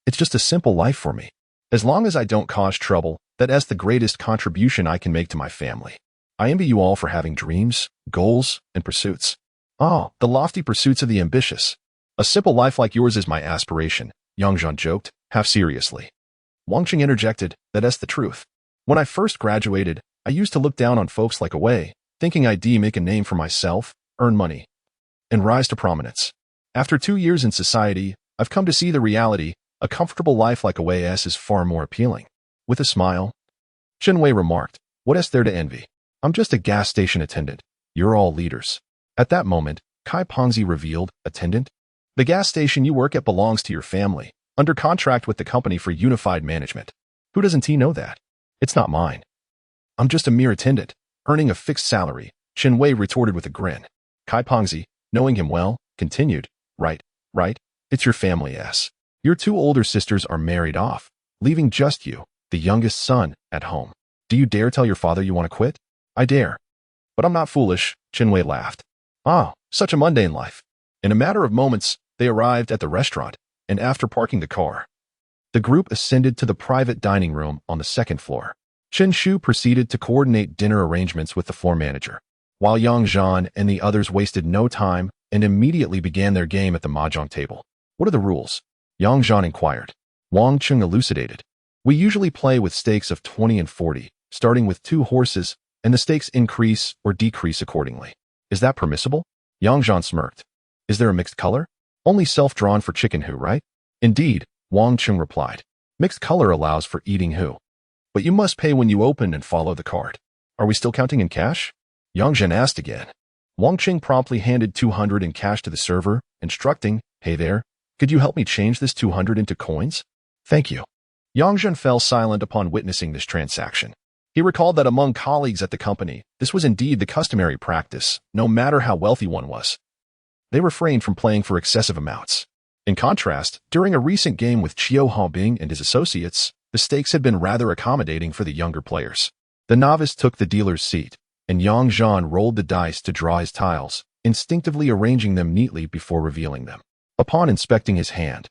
it's just a simple life for me. As long as I don't cause trouble, that's the greatest contribution I can make to my family. I envy you all for having dreams, goals, and pursuits. Oh, the lofty pursuits of the ambitious. A simple life like yours is my aspiration," Yang Zhan joked, half seriously. Wang Qing interjected, "That's the truth. When I first graduated, I used to look down on folks like Away, thinking I'd make a name for myself, earn money, and rise to prominence. After 2 years in society, I've come to see the reality. A comfortable life like Away's is far more appealing." With a smile, Chen Wei remarked, "What's there to envy? I'm just a gas station attendant. You're all leaders." At that moment, Kai Pengzi revealed, "Attendant? The gas station you work at belongs to your family, under contract with the company for unified management. Who doesn't know that? It's not mine. I'm just a mere attendant, earning a fixed salary," Chen Wei retorted with a grin. Kai Pengzi, knowing him well, continued, Right, it's your family's. Your 2 older sisters are married off, leaving just you, the youngest son, at home. Do you dare tell your father you want to quit?" "I dare. But I'm not foolish," Chen Wei laughed. "Ah, such a mundane life." In a matter of moments, they arrived at the restaurant, and after parking the car, the group ascended to the private dining room on the 2nd floor. Qinshu proceeded to coordinate dinner arrangements with the floor manager, while Yang Zhan and the others wasted no time and immediately began their game at the mahjong table. "What are the rules?" Yang Zhan inquired. Wang Qing elucidated. "We usually play with stakes of 20 and 40, starting with 2 horses, and the stakes increase or decrease accordingly. Is that permissible?" Yang Zhan smirked. "Is there a mixed color?" "Only self-drawn for chicken hu, right?" "Indeed," Wang Qing replied. "Mixed color allows for eating hu, but you must pay when you open and follow the card." "Are we still counting in cash?" Yang Zhan asked again. Wang Qing promptly handed 200 in cash to the server, instructing, "Hey there, could you help me change this 200 into coins?" "Thank you." Yang Zhan fell silent upon witnessing this transaction. He recalled that among colleagues at the company, this was indeed the customary practice, no matter how wealthy one was. They refrained from playing for excessive amounts. In contrast, during a recent game with Qiu Haobing and his associates, the stakes had been rather accommodating for the younger players. The novice took the dealer's seat, and Yang Zhan rolled the dice to draw his tiles, instinctively arranging them neatly before revealing them. Upon inspecting his hand,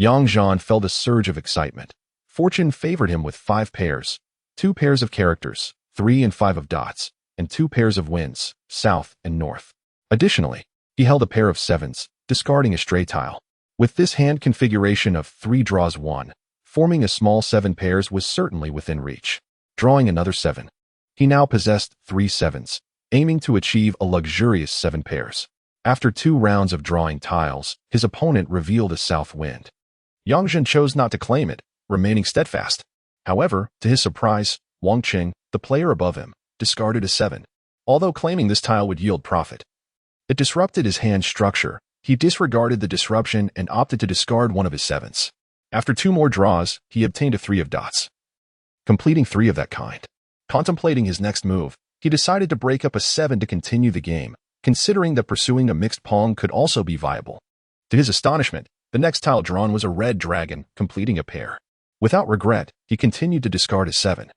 Yang Zhan felt a surge of excitement. Fortune favored him with 5 pairs, 2 pairs of characters, 3 and 5 of dots, and 2 pairs of winds, south and north. Additionally, he held a pair of 7s, discarding a stray tile. With this hand configuration of 3 draws 1, forming a small 7 pairs was certainly within reach. Drawing another 7. He now possessed 3 7s, aiming to achieve a luxurious 7 pairs. After 2 rounds of drawing tiles, his opponent revealed a south wind. Yang Zhan chose not to claim it, remaining steadfast. However, to his surprise, Wang Qing, the player above him, discarded a 7, although claiming this tile would yield profit. It disrupted his hand structure. He disregarded the disruption and opted to discard one of his 7s. After 2 more draws, he obtained a 3 of dots, completing 3 of that kind. Contemplating his next move, he decided to break up a 7 to continue the game, considering that pursuing a mixed pawn could also be viable. To his astonishment, the next tile drawn was a red dragon, completing a pair. Without regret, he continued to discard a 7.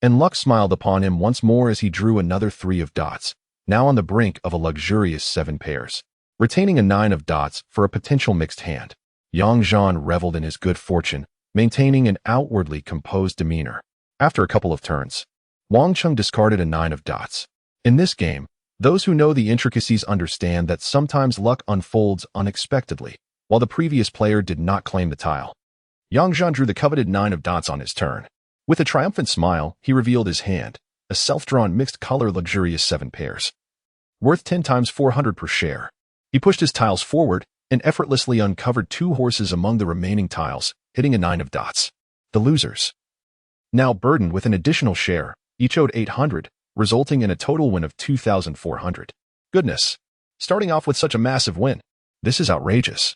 And luck smiled upon him once more as he drew another 3 of dots, now on the brink of a luxurious 7 pairs. Retaining a 9 of dots for a potential mixed hand, Yang Zhan reveled in his good fortune, maintaining an outwardly composed demeanor. After a couple of turns, Wang Qing discarded a 9 of dots. In this game, those who know the intricacies understand that sometimes luck unfolds unexpectedly, while the previous player did not claim the tile. Yang Zhan drew the coveted 9 of dots on his turn. With a triumphant smile, he revealed his hand, a self-drawn mixed-color luxurious 7 pairs, worth 10 times 400 per share. He pushed his tiles forward and effortlessly uncovered 2 horses among the remaining tiles, hitting a 9 of dots. The losers, now burdened with an additional share, each owed 800, resulting in a total win of 2,400. Goodness! Starting off with such a massive win. This is outrageous.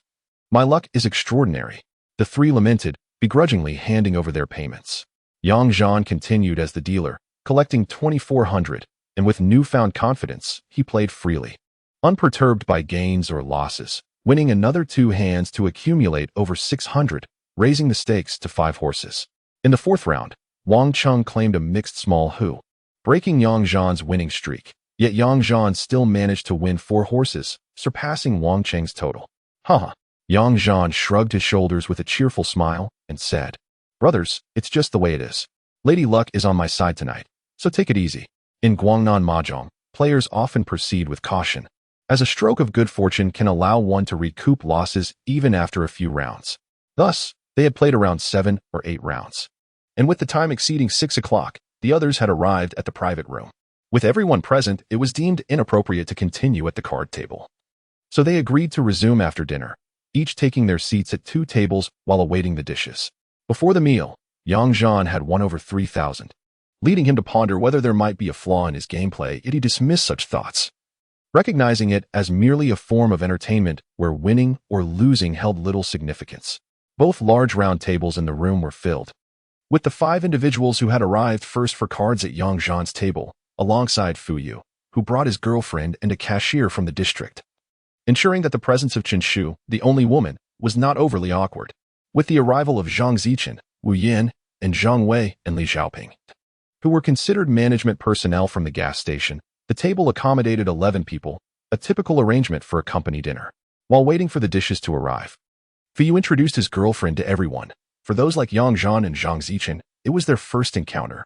My luck is extraordinary. The 3 lamented, begrudgingly handing over their payments. Yang Zhan continued as the dealer, collecting 2,400, and with newfound confidence, he played freely, unperturbed by gains or losses, winning another 2 hands to accumulate over 600, raising the stakes to 5 horses. In the 4th round, Wang Qing claimed a mixed small hu, breaking Yang Zhan's winning streak. Yet Yang Zhan still managed to win 4 horses, surpassing Wang Qing's total. Haha. Yang Zhan shrugged his shoulders with a cheerful smile and said, "Brothers, it's just the way it is. Lady Luck is on my side tonight, so take it easy." In Guangnan Mahjong, players often proceed with caution, as a stroke of good fortune can allow one to recoup losses even after a few rounds. Thus, they had played around 7 or 8 rounds. And with the time exceeding 6 o'clock, the others had arrived at the private room. With everyone present, it was deemed inappropriate to continue at the card table. So they agreed to resume after dinner, each taking their seats at 2 tables while awaiting the dishes. Before the meal, Yang Zhan had won over 3,000, leading him to ponder whether there might be a flaw in his gameplay, yet he dismissed such thoughts, recognizing it as merely a form of entertainment where winning or losing held little significance. Both large round tables in the room were filled, with the 5 individuals who had arrived first for cards at Yang Zhan's table, alongside Fuyu, who brought his girlfriend and a cashier from the district, ensuring that the presence of Chen Shu, the only woman, was not overly awkward. With the arrival of Zhang Zichen, Wu Yin, and Zhang Wei and Li Xiaoping, who were considered management personnel from the gas station, the table accommodated 11 people, a typical arrangement for a company dinner. While waiting for the dishes to arrive, Fuyu introduced his girlfriend to everyone. For those like Yang Zhan and Zhang Zichen, it was their first encounter,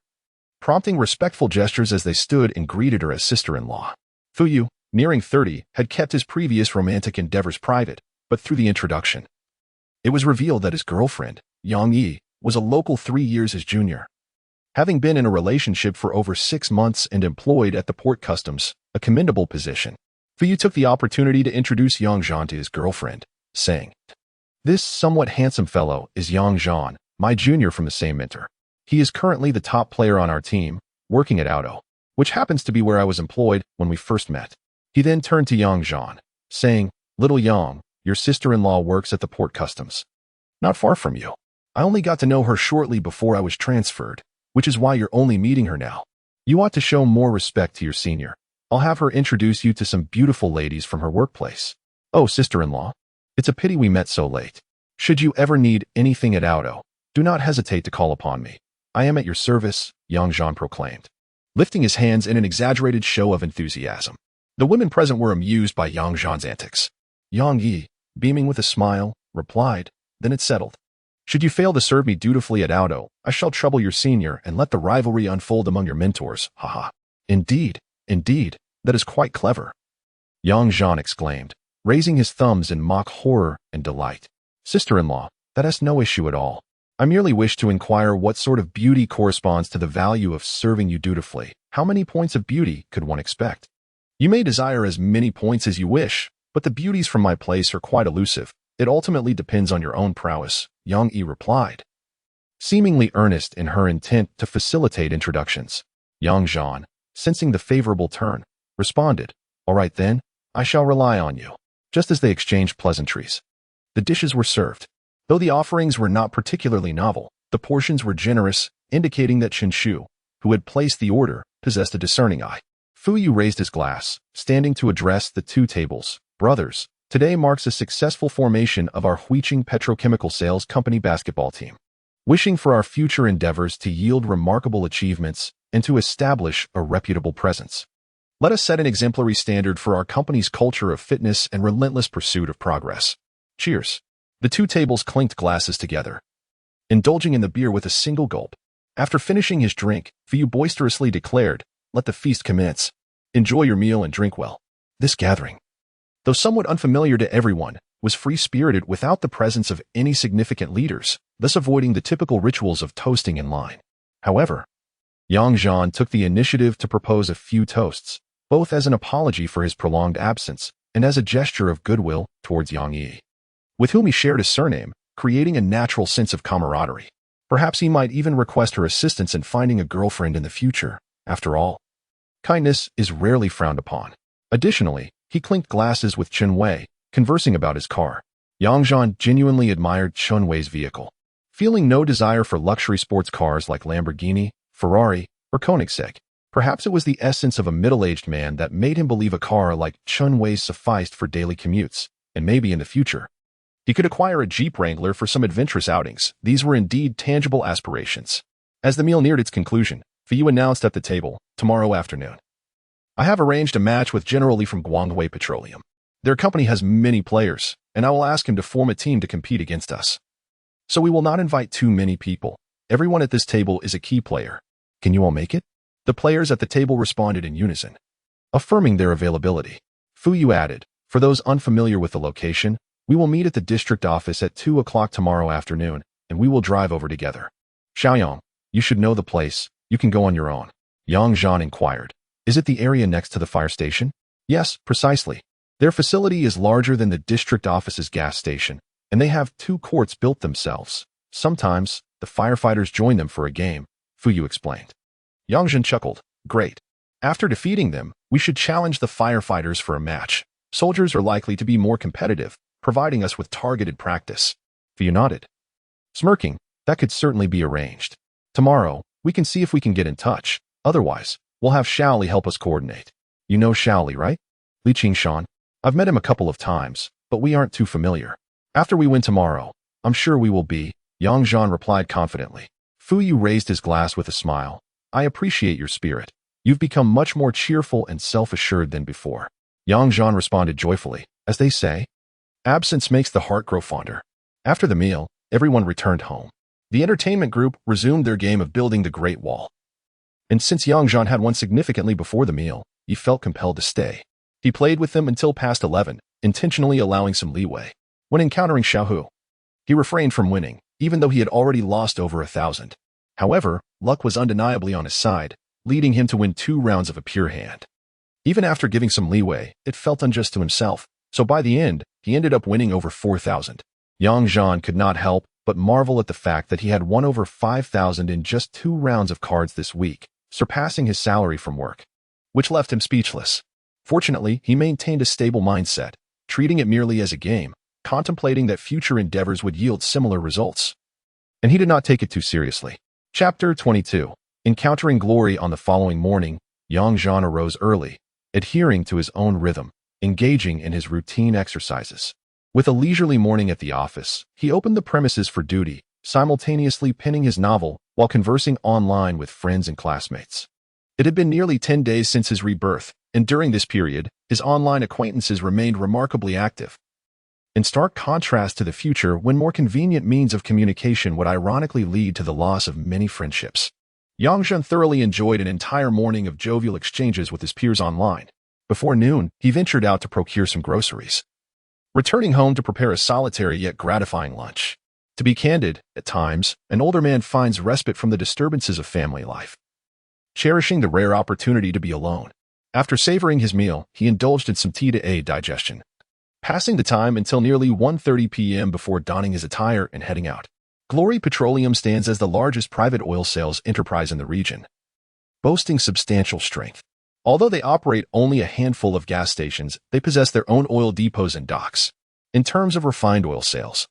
prompting respectful gestures as they stood and greeted her as sister-in-law. Fuyu, nearing 30, had kept his previous romantic endeavors private, but through the introduction, it was revealed that his girlfriend, Yang Yi, was a local 3 years his junior. Having been in a relationship for over 6 months and employed at the port customs, a commendable position, Fuyu took the opportunity to introduce Yang Zhan to his girlfriend, saying, "This somewhat handsome fellow is Yang Zhan, my junior from the same mentor. He is currently the top player on our team, working at Auto, which happens to be where I was employed when we first met." He then turned to Yang Zhan, saying, "Little Yang, your sister-in-law works at the port customs, not far from you. I only got to know her shortly before I was transferred, which is why you're only meeting her now. You ought to show more respect to your senior. I'll have her introduce you to some beautiful ladies from her workplace." "Oh, sister-in-law, it's a pity we met so late. Should you ever need anything at Auto, do not hesitate to call upon me. I am at your service," Yang Zhan proclaimed, lifting his hands in an exaggerated show of enthusiasm. The women present were amused by Yang Zhan's antics. Yang Yi, beaming with a smile, replied, then it's settled. Should you fail to serve me dutifully at Auto, I shall trouble your senior and let the rivalry unfold among your mentors, haha. Indeed, indeed, that is quite clever. Zhan exclaimed, raising his thumbs in mock horror and delight. Sister-in-law, that has no issue at all. I merely wish to inquire what sort of beauty corresponds to the value of serving you dutifully. How many points of beauty could one expect? You may desire as many points as you wish, but the beauties from my place are quite elusive. It ultimately depends on your own prowess, Yang Yi replied, seemingly earnest in her intent to facilitate introductions. Zhan, sensing the favorable turn, responded, all right then, I shall rely on you. Just as they exchanged pleasantries, the dishes were served. Though the offerings were not particularly novel, the portions were generous, indicating that Chen Shu, who had placed the order, possessed a discerning eye. Fu Yu raised his glass, standing to address the two tables. Brothers, today marks a successful formation of our Huiqing Petrochemical Sales Company basketball team. Wishing for our future endeavors to yield remarkable achievements and to establish a reputable presence. Let us set an exemplary standard for our company's culture of fitness and relentless pursuit of progress. Cheers. The two tables clinked glasses together, indulging in the beer with a single gulp. After finishing his drink, Fu Yu boisterously declared, let the feast commence. Enjoy your meal and drink well. This gathering, though somewhat unfamiliar to everyone, was free-spirited without the presence of any significant leaders, thus avoiding the typical rituals of toasting in line. However, Zhan took the initiative to propose a few toasts, both as an apology for his prolonged absence and as a gesture of goodwill towards Yang Yi, with whom he shared a surname, creating a natural sense of camaraderie. Perhaps he might even request her assistance in finding a girlfriend in the future. After all, kindness is rarely frowned upon. Additionally, he clinked glasses with Chen Wei, conversing about his car. Zhan genuinely admired Chen Wei's vehicle. Feeling no desire for luxury sports cars like Lamborghini, Ferrari, or Koenigsegg, perhaps it was the essence of a middle-aged man that made him believe a car like Chen Wei's sufficed for daily commutes, and maybe in the future he could acquire a Jeep Wrangler for some adventurous outings. These were indeed tangible aspirations. As the meal neared its conclusion, Fu Yu announced at the table, tomorrow afternoon, I have arranged a match with General Li from Guanghui Petroleum. Their company has many players, and I will ask him to form a team to compete against us. So we will not invite too many people. Everyone at this table is a key player. Can you all make it? The players at the table responded in unison, affirming their availability. Fu Yu added, for those unfamiliar with the location, we will meet at the district office at 2 o'clock tomorrow afternoon, and we will drive over together. Xiaoyang, you should know the place. You can go on your own. Zhan inquired. Is it the area next to the fire station? Yes, precisely. Their facility is larger than the district office's gas station, and they have 2 courts built themselves. Sometimes, the firefighters join them for a game, Fu Yu explained. Zhan chuckled. Great. After defeating them, we should challenge the firefighters for a match. Soldiers are likely to be more competitive, providing us with targeted practice. Fu Yu nodded, smirking. That could certainly be arranged. Tomorrow, we can see if we can get in touch. Otherwise, we'll have Xiaoli help us coordinate. You know Xiaoli, right? Li Qingshan. I've met him a couple of times, but we aren't too familiar. After we win tomorrow, I'm sure we will be, Zhan replied confidently. Fu Yu raised his glass with a smile. I appreciate your spirit. You've become much more cheerful and self-assured than before. Zhan responded joyfully. As they say, absence makes the heart grow fonder. After the meal, everyone returned home. The entertainment group resumed their game of building the Great Wall. And since Zhan had won significantly before the meal, he felt compelled to stay. He played with them until past 11, intentionally allowing some leeway. When encountering Xiaohu, he refrained from winning, even though he had already lost over 1,000. However, luck was undeniably on his side, leading him to win 2 rounds of a pure hand. Even after giving some leeway, it felt unjust to himself, so by the end, he ended up winning over 4,000. Zhan could not help but marvel at the fact that he had won over 5,000 in just 2 rounds of cards this week, surpassing his salary from work, which left him speechless. Fortunately, he maintained a stable mindset, treating it merely as a game, contemplating that future endeavors would yield similar results. And he did not take it too seriously. Chapter 22. Encountering glory. On the following morning, Zhan arose early, adhering to his own rhythm, engaging in his routine exercises. With a leisurely morning at the office, he opened the premises for duty, simultaneously penning his novel while conversing online with friends and classmates. It had been nearly 10 days since his rebirth, and during this period, his online acquaintances remained remarkably active. in stark contrast to the future when more convenient means of communication would ironically lead to the loss of many friendships. Zhan thoroughly enjoyed an entire morning of jovial exchanges with his peers online. Before noon, he ventured out to procure some groceries, returning home to prepare a solitary yet gratifying lunch. To be candid, at times, an older man finds respite from the disturbances of family life, cherishing the rare opportunity to be alone. After savoring his meal, he indulged in some tea to aid digestion, passing the time until nearly 1:30 p.m. before donning his attire and heading out. Glory Petroleum stands as the largest private oil sales enterprise in the region, boasting substantial strength. Although they operate only a handful of gas stations, they possess their own oil depots and docks. In terms of refined oil sales,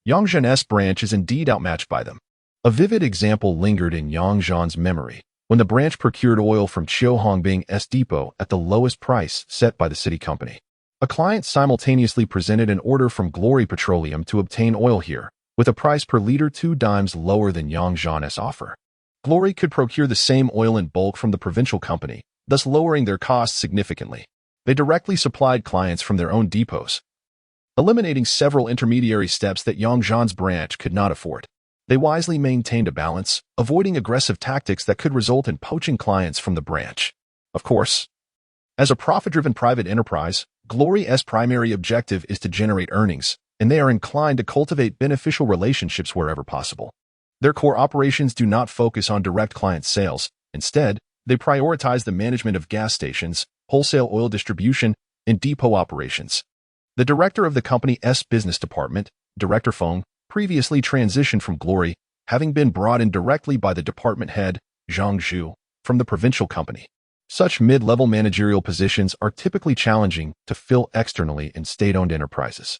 Zhan's branch is indeed outmatched by them. A vivid example lingered in Zhan's memory when the branch procured oil from Hongbing's depot at the lowest price set by the city company. A client simultaneously presented an order from Glory Petroleum to obtain oil here, with a price per liter 2 dimes lower than Zhan's offer. Glory could procure the same oil in bulk from the provincial company, thus lowering their costs significantly. They directly supplied clients from their own depots, eliminating several intermediary steps that Zhan's branch could not afford. They wisely maintained a balance, avoiding aggressive tactics that could result in poaching clients from the branch. Of course, as a profit-driven private enterprise, Glory's primary objective is to generate earnings, and they are inclined to cultivate beneficial relationships wherever possible. Their core operations do not focus on direct client sales. Instead, they prioritize the management of gas stations, wholesale oil distribution, and depot operations. The director of the company's business department, Director Feng, previously transitioned from Glory, having been brought in directly by the department head, Zhang Zhu, from the provincial company. Such mid-level managerial positions are typically challenging to fill externally in state-owned enterprises.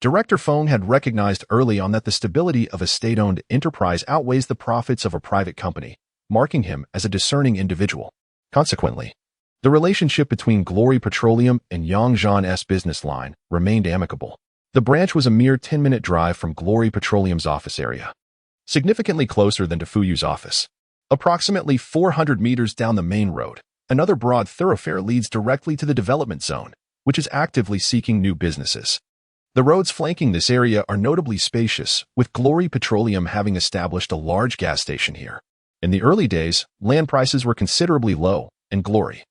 Director Feng had recognized early on that the stability of a state-owned enterprise outweighs the profits of a private company, marking him as a discerning individual. Consequently, the relationship between Glory Petroleum and Zhan's business line remained amicable. The branch was a mere 10-minute drive from Glory Petroleum's office area, significantly closer than to Fuyu's office. Approximately 400 meters down the main road, another broad thoroughfare leads directly to the development zone, which is actively seeking new businesses. The roads flanking this area are notably spacious, with Glory Petroleum having established a large gas station here. In the early days, land prices were considerably low, and Glory,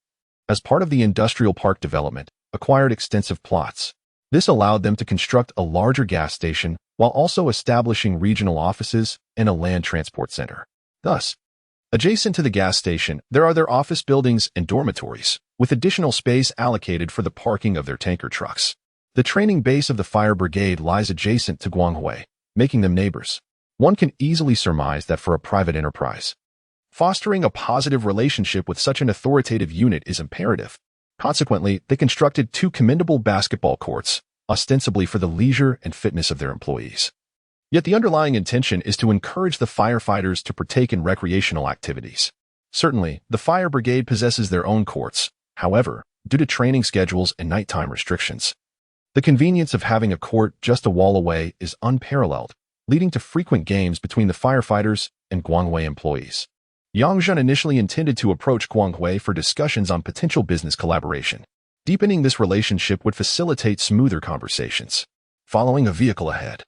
as part of the industrial park development, acquired extensive plots. This allowed them to construct a larger gas station while also establishing regional offices and a land transport center. Thus, adjacent to the gas station, there are their office buildings and dormitories, with additional space allocated for the parking of their tanker trucks. The training base of the fire brigade lies adjacent to Guanghui, making them neighbors. One can easily surmise that for a private enterprise, fostering a positive relationship with such an authoritative unit is imperative. Consequently, they constructed 2 commendable basketball courts, ostensibly for the leisure and fitness of their employees. Yet the underlying intention is to encourage the firefighters to partake in recreational activities. Certainly, the fire brigade possesses their own courts. However, due to training schedules and nighttime restrictions, the convenience of having a court just a wall away is unparalleled, leading to frequent games between the firefighters and Guanghui employees. Zhan initially intended to approach Guanghui for discussions on potential business collaboration. Deepening this relationship would facilitate smoother conversations. Following a vehicle ahead,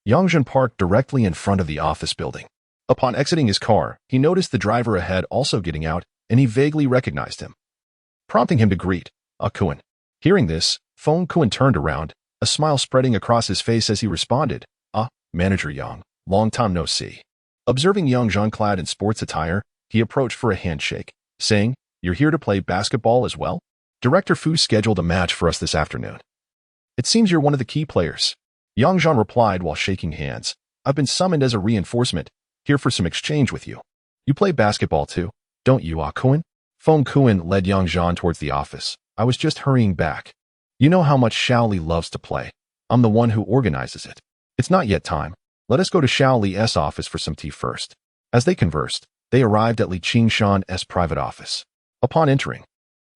Zhan parked directly in front of the office building. Upon exiting his car, he noticed the driver ahead also getting out, and he vaguely recognized him, prompting him to greet, Kuan. Hearing this, Feng Kuan turned around, a smile spreading across his face as he responded, Manager Yang, long time no see. Observing Zhan clad in sports attire, he approached for a handshake, saying, You're here to play basketball as well? Director Fu scheduled a match for us this afternoon. It seems you're one of the key players. Zhan replied while shaking hands. I've been summoned as a reinforcement, here for some exchange with you. You play basketball too, don't you, Kuan? Feng Kuan led Zhan towards the office. I was just hurrying back. You know how much Shaoli loves to play. I'm the one who organizes it. It's not yet time. Let us go to Shaoli's office for some tea first. As they conversed, they arrived at Li Qingshan's private office. Upon entering,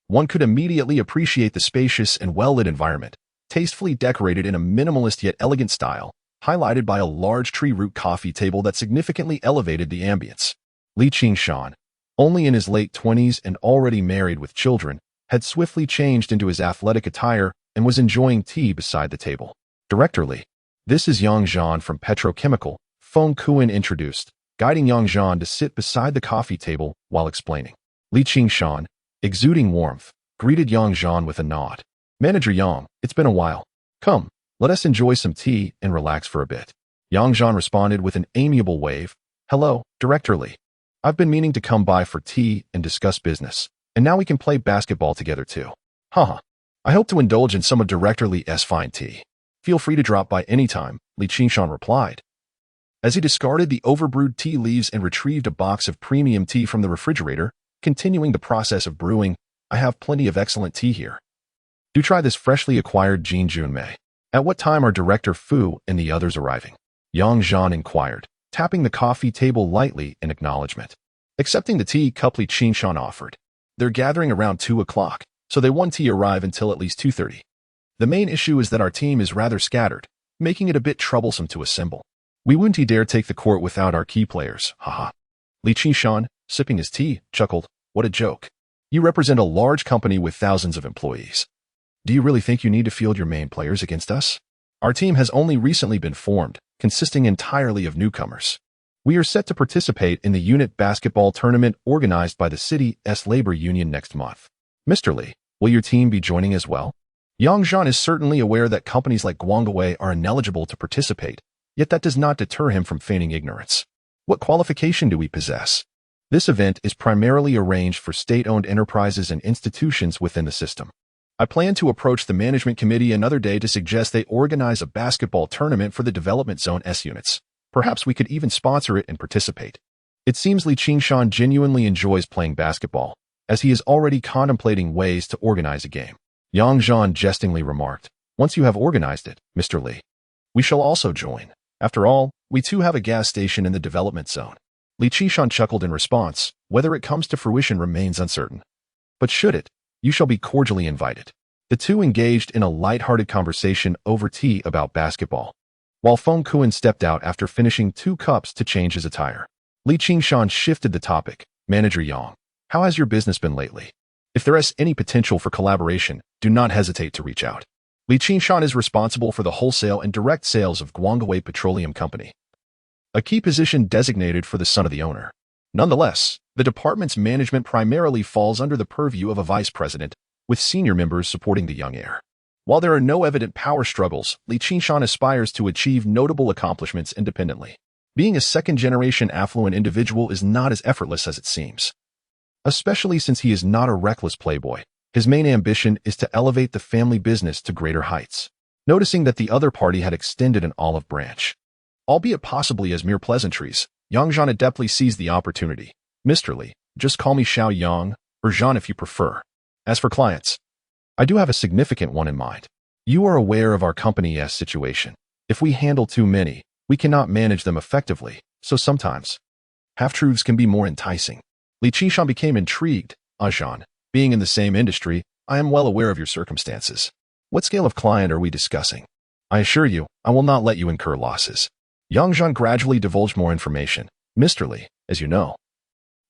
one could immediately appreciate the spacious and well-lit environment, tastefully decorated in a minimalist yet elegant style, highlighted by a large tree-root coffee table that significantly elevated the ambience. Li Qingshan, only in his late 20s and already married with children, had swiftly changed into his athletic attire and was enjoying tea beside the table. Director Li. This is Yang Zhan from Petrochemical, Feng Kuan introduced, guiding Yang Zhan to sit beside the coffee table while explaining. Li Qingshan, exuding warmth, greeted Yang Zhan with a nod. Manager Yang, it's been a while. Come, let us enjoy some tea and relax for a bit. Yang Zhan responded with an amiable wave. Hello, Director Li. I've been meaning to come by for tea and discuss business, and now we can play basketball together too. Haha. I hope to indulge in some of Director Li's fine tea. Feel free to drop by anytime, Li Qingshan replied. As he discarded the overbrewed tea leaves and retrieved a box of premium tea from the refrigerator, continuing the process of brewing, I have plenty of excellent tea here. Do try this freshly acquired Jin Junmei. At what time are Director Fu and the others arriving? Yang Zhan inquired, tapping the coffee table lightly in acknowledgement. Accepting the tea cup Li Qingshan offered. They're gathering around 2 o'clock, so they won't arrive until at least 2:30. The main issue is that our team is rather scattered, making it a bit troublesome to assemble. We wouldn't dare take the court without our key players, haha. Li Qingshan, sipping his tea, chuckled. What a joke. You represent a large company with thousands of employees. Do you really think you need to field your main players against us? Our team has only recently been formed, consisting entirely of newcomers. We are set to participate in the unit basketball tournament organized by the city's labor union next month. Mr. Li, will your team be joining as well? Yang Zhan is certainly aware that companies like Guangwei are ineligible to participate, yet that does not deter him from feigning ignorance. What qualification do we possess? This event is primarily arranged for state-owned enterprises and institutions within the system. I plan to approach the management committee another day to suggest they organize a basketball tournament for the development zone S units. Perhaps we could even sponsor it and participate. It seems Li Qingshan genuinely enjoys playing basketball, as he is already contemplating ways to organize a game. Yang Zhan jestingly remarked, once you have organized it, Mr. Li, we shall also join. After all, we too have a gas station in the development zone. Li Qingshan chuckled in response. Whether it comes to fruition remains uncertain. But should it, you shall be cordially invited. The two engaged in a light-hearted conversation over tea about basketball, while Feng Kuan stepped out after finishing 2 cups to change his attire. Li Qingshan shifted the topic. Manager Yang, how has your business been lately? If there is any potential for collaboration, do not hesitate to reach out. Li Qingshan is responsible for the wholesale and direct sales of Guangwei Petroleum Company, a key position designated for the son of the owner. Nonetheless, the department's management primarily falls under the purview of a vice president, with senior members supporting the young heir. While there are no evident power struggles, Li Qingshan aspires to achieve notable accomplishments independently. Being a second-generation affluent individual is not as effortless as it seems. Especially since he is not a reckless playboy, his main ambition is to elevate the family business to greater heights. Noticing that the other party had extended an olive branch, albeit possibly as mere pleasantries, Yang Zhan adeptly seized the opportunity. Mr. Li, just call me Xiao Yang, or Zhan if you prefer. As for clients, I do have a significant one in mind. You are aware of our company's situation. If we handle too many, we cannot manage them effectively, so sometimes half-truths can be more enticing. Li Qingshan became intrigued. Zhan, being in the same industry, I am well aware of your circumstances. What scale of client are we discussing? I assure you, I will not let you incur losses. Yang Zhan gradually divulged more information. Mr. Li, as you know,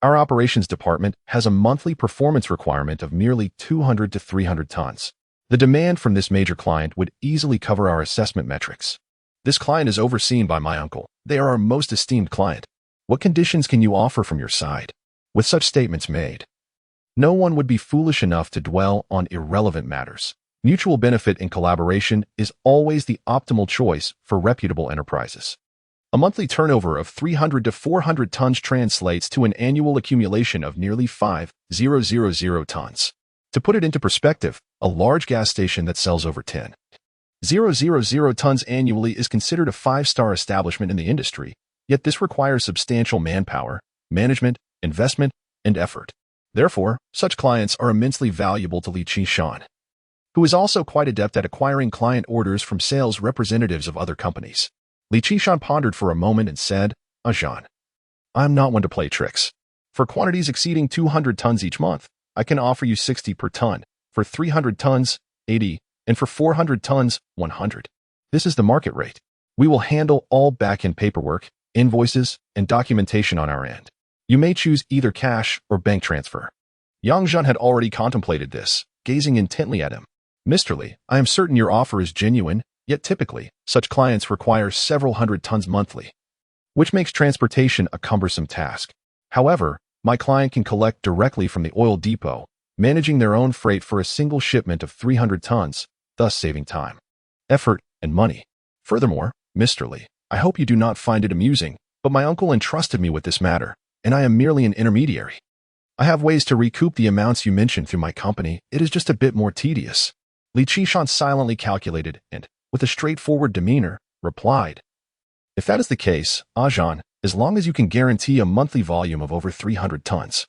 our operations department has a monthly performance requirement of merely 200 to 300 tons. The demand from this major client would easily cover our assessment metrics. This client is overseen by my uncle. They are our most esteemed client. What conditions can you offer from your side? With such statements made, no one would be foolish enough to dwell on irrelevant matters. Mutual benefit and collaboration is always the optimal choice for reputable enterprises. A monthly turnover of 300 to 400 tons translates to an annual accumulation of nearly 5,000 tons. To put it into perspective, a large gas station that sells over 10,000 tons annually is considered a 5-star establishment in the industry, yet this requires substantial manpower, management, investment, and effort. Therefore, such clients are immensely valuable to Li Qingshan, who is also quite adept at acquiring client orders from sales representatives of other companies. Li Qingshan pondered for a moment and said, Zhan, I am not one to play tricks. For quantities exceeding 200 tons each month, I can offer you 60 per ton, for 300 tons, 80, and for 400 tons, 100. This is the market rate. We will handle all back-end paperwork, invoices, and documentation on our end. You may choose either cash or bank transfer. Yang Zhan had already contemplated this, gazing intently at him. Mr. Li, I am certain your offer is genuine, Yet typically, such clients require several hundred tons monthly, which makes transportation a cumbersome task. However, my client can collect directly from the oil depot, managing their own freight for a single shipment of 300 tons, thus saving time, effort, and money. Furthermore, Mr. Lee, I hope you do not find it amusing, but my uncle entrusted me with this matter, and I am merely an intermediary. I have ways to recoup the amounts you mentioned through my company. It is just a bit more tedious. Li Qishan silently calculated and, with a straightforward demeanor, replied, If that is the case, Zhan, as long as you can guarantee a monthly volume of over 300 tons,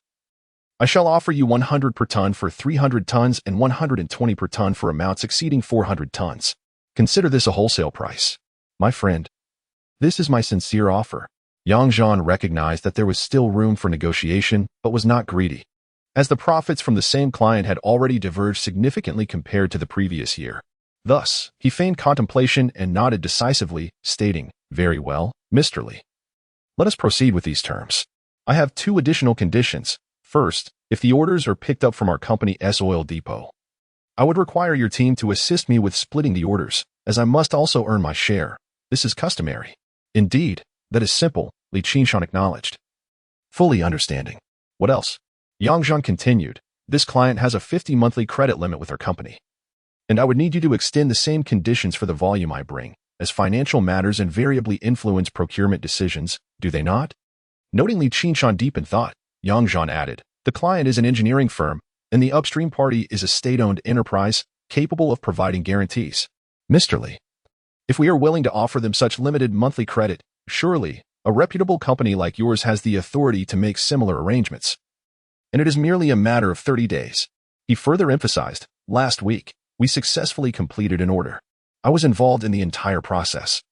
I shall offer you 100 per ton for 300 tons and 120 per ton for amounts exceeding 400 tons. Consider this a wholesale price. My friend, this is my sincere offer. Zhan recognized that there was still room for negotiation, but was not greedy, as the profits from the same client had already diverged significantly compared to the previous year. Thus, he feigned contemplation and nodded decisively, stating, Very well, Mr. Lee. Let us proceed with these terms. I have 2 additional conditions. First, if the orders are picked up from our company's oil depot, I would require your team to assist me with splitting the orders, as I must also earn my share. This is customary. Indeed, that is simple, Li Qishan acknowledged, fully understanding. What else? Zhan continued, This client has a 50 monthly credit limit with our company, and I would need you to extend the same conditions for the volume I bring, as financial matters invariably influence procurement decisions, do they not? Noting Li Qishan deep in thought, Zhan added, The client is an engineering firm, and the upstream party is a state-owned enterprise capable of providing guarantees. Mr. Lee, if we are willing to offer them such limited monthly credit, surely a reputable company like yours has the authority to make similar arrangements. And it is merely a matter of 30 days. He further emphasized, Last week, we successfully completed an order. I was involved in the entire process.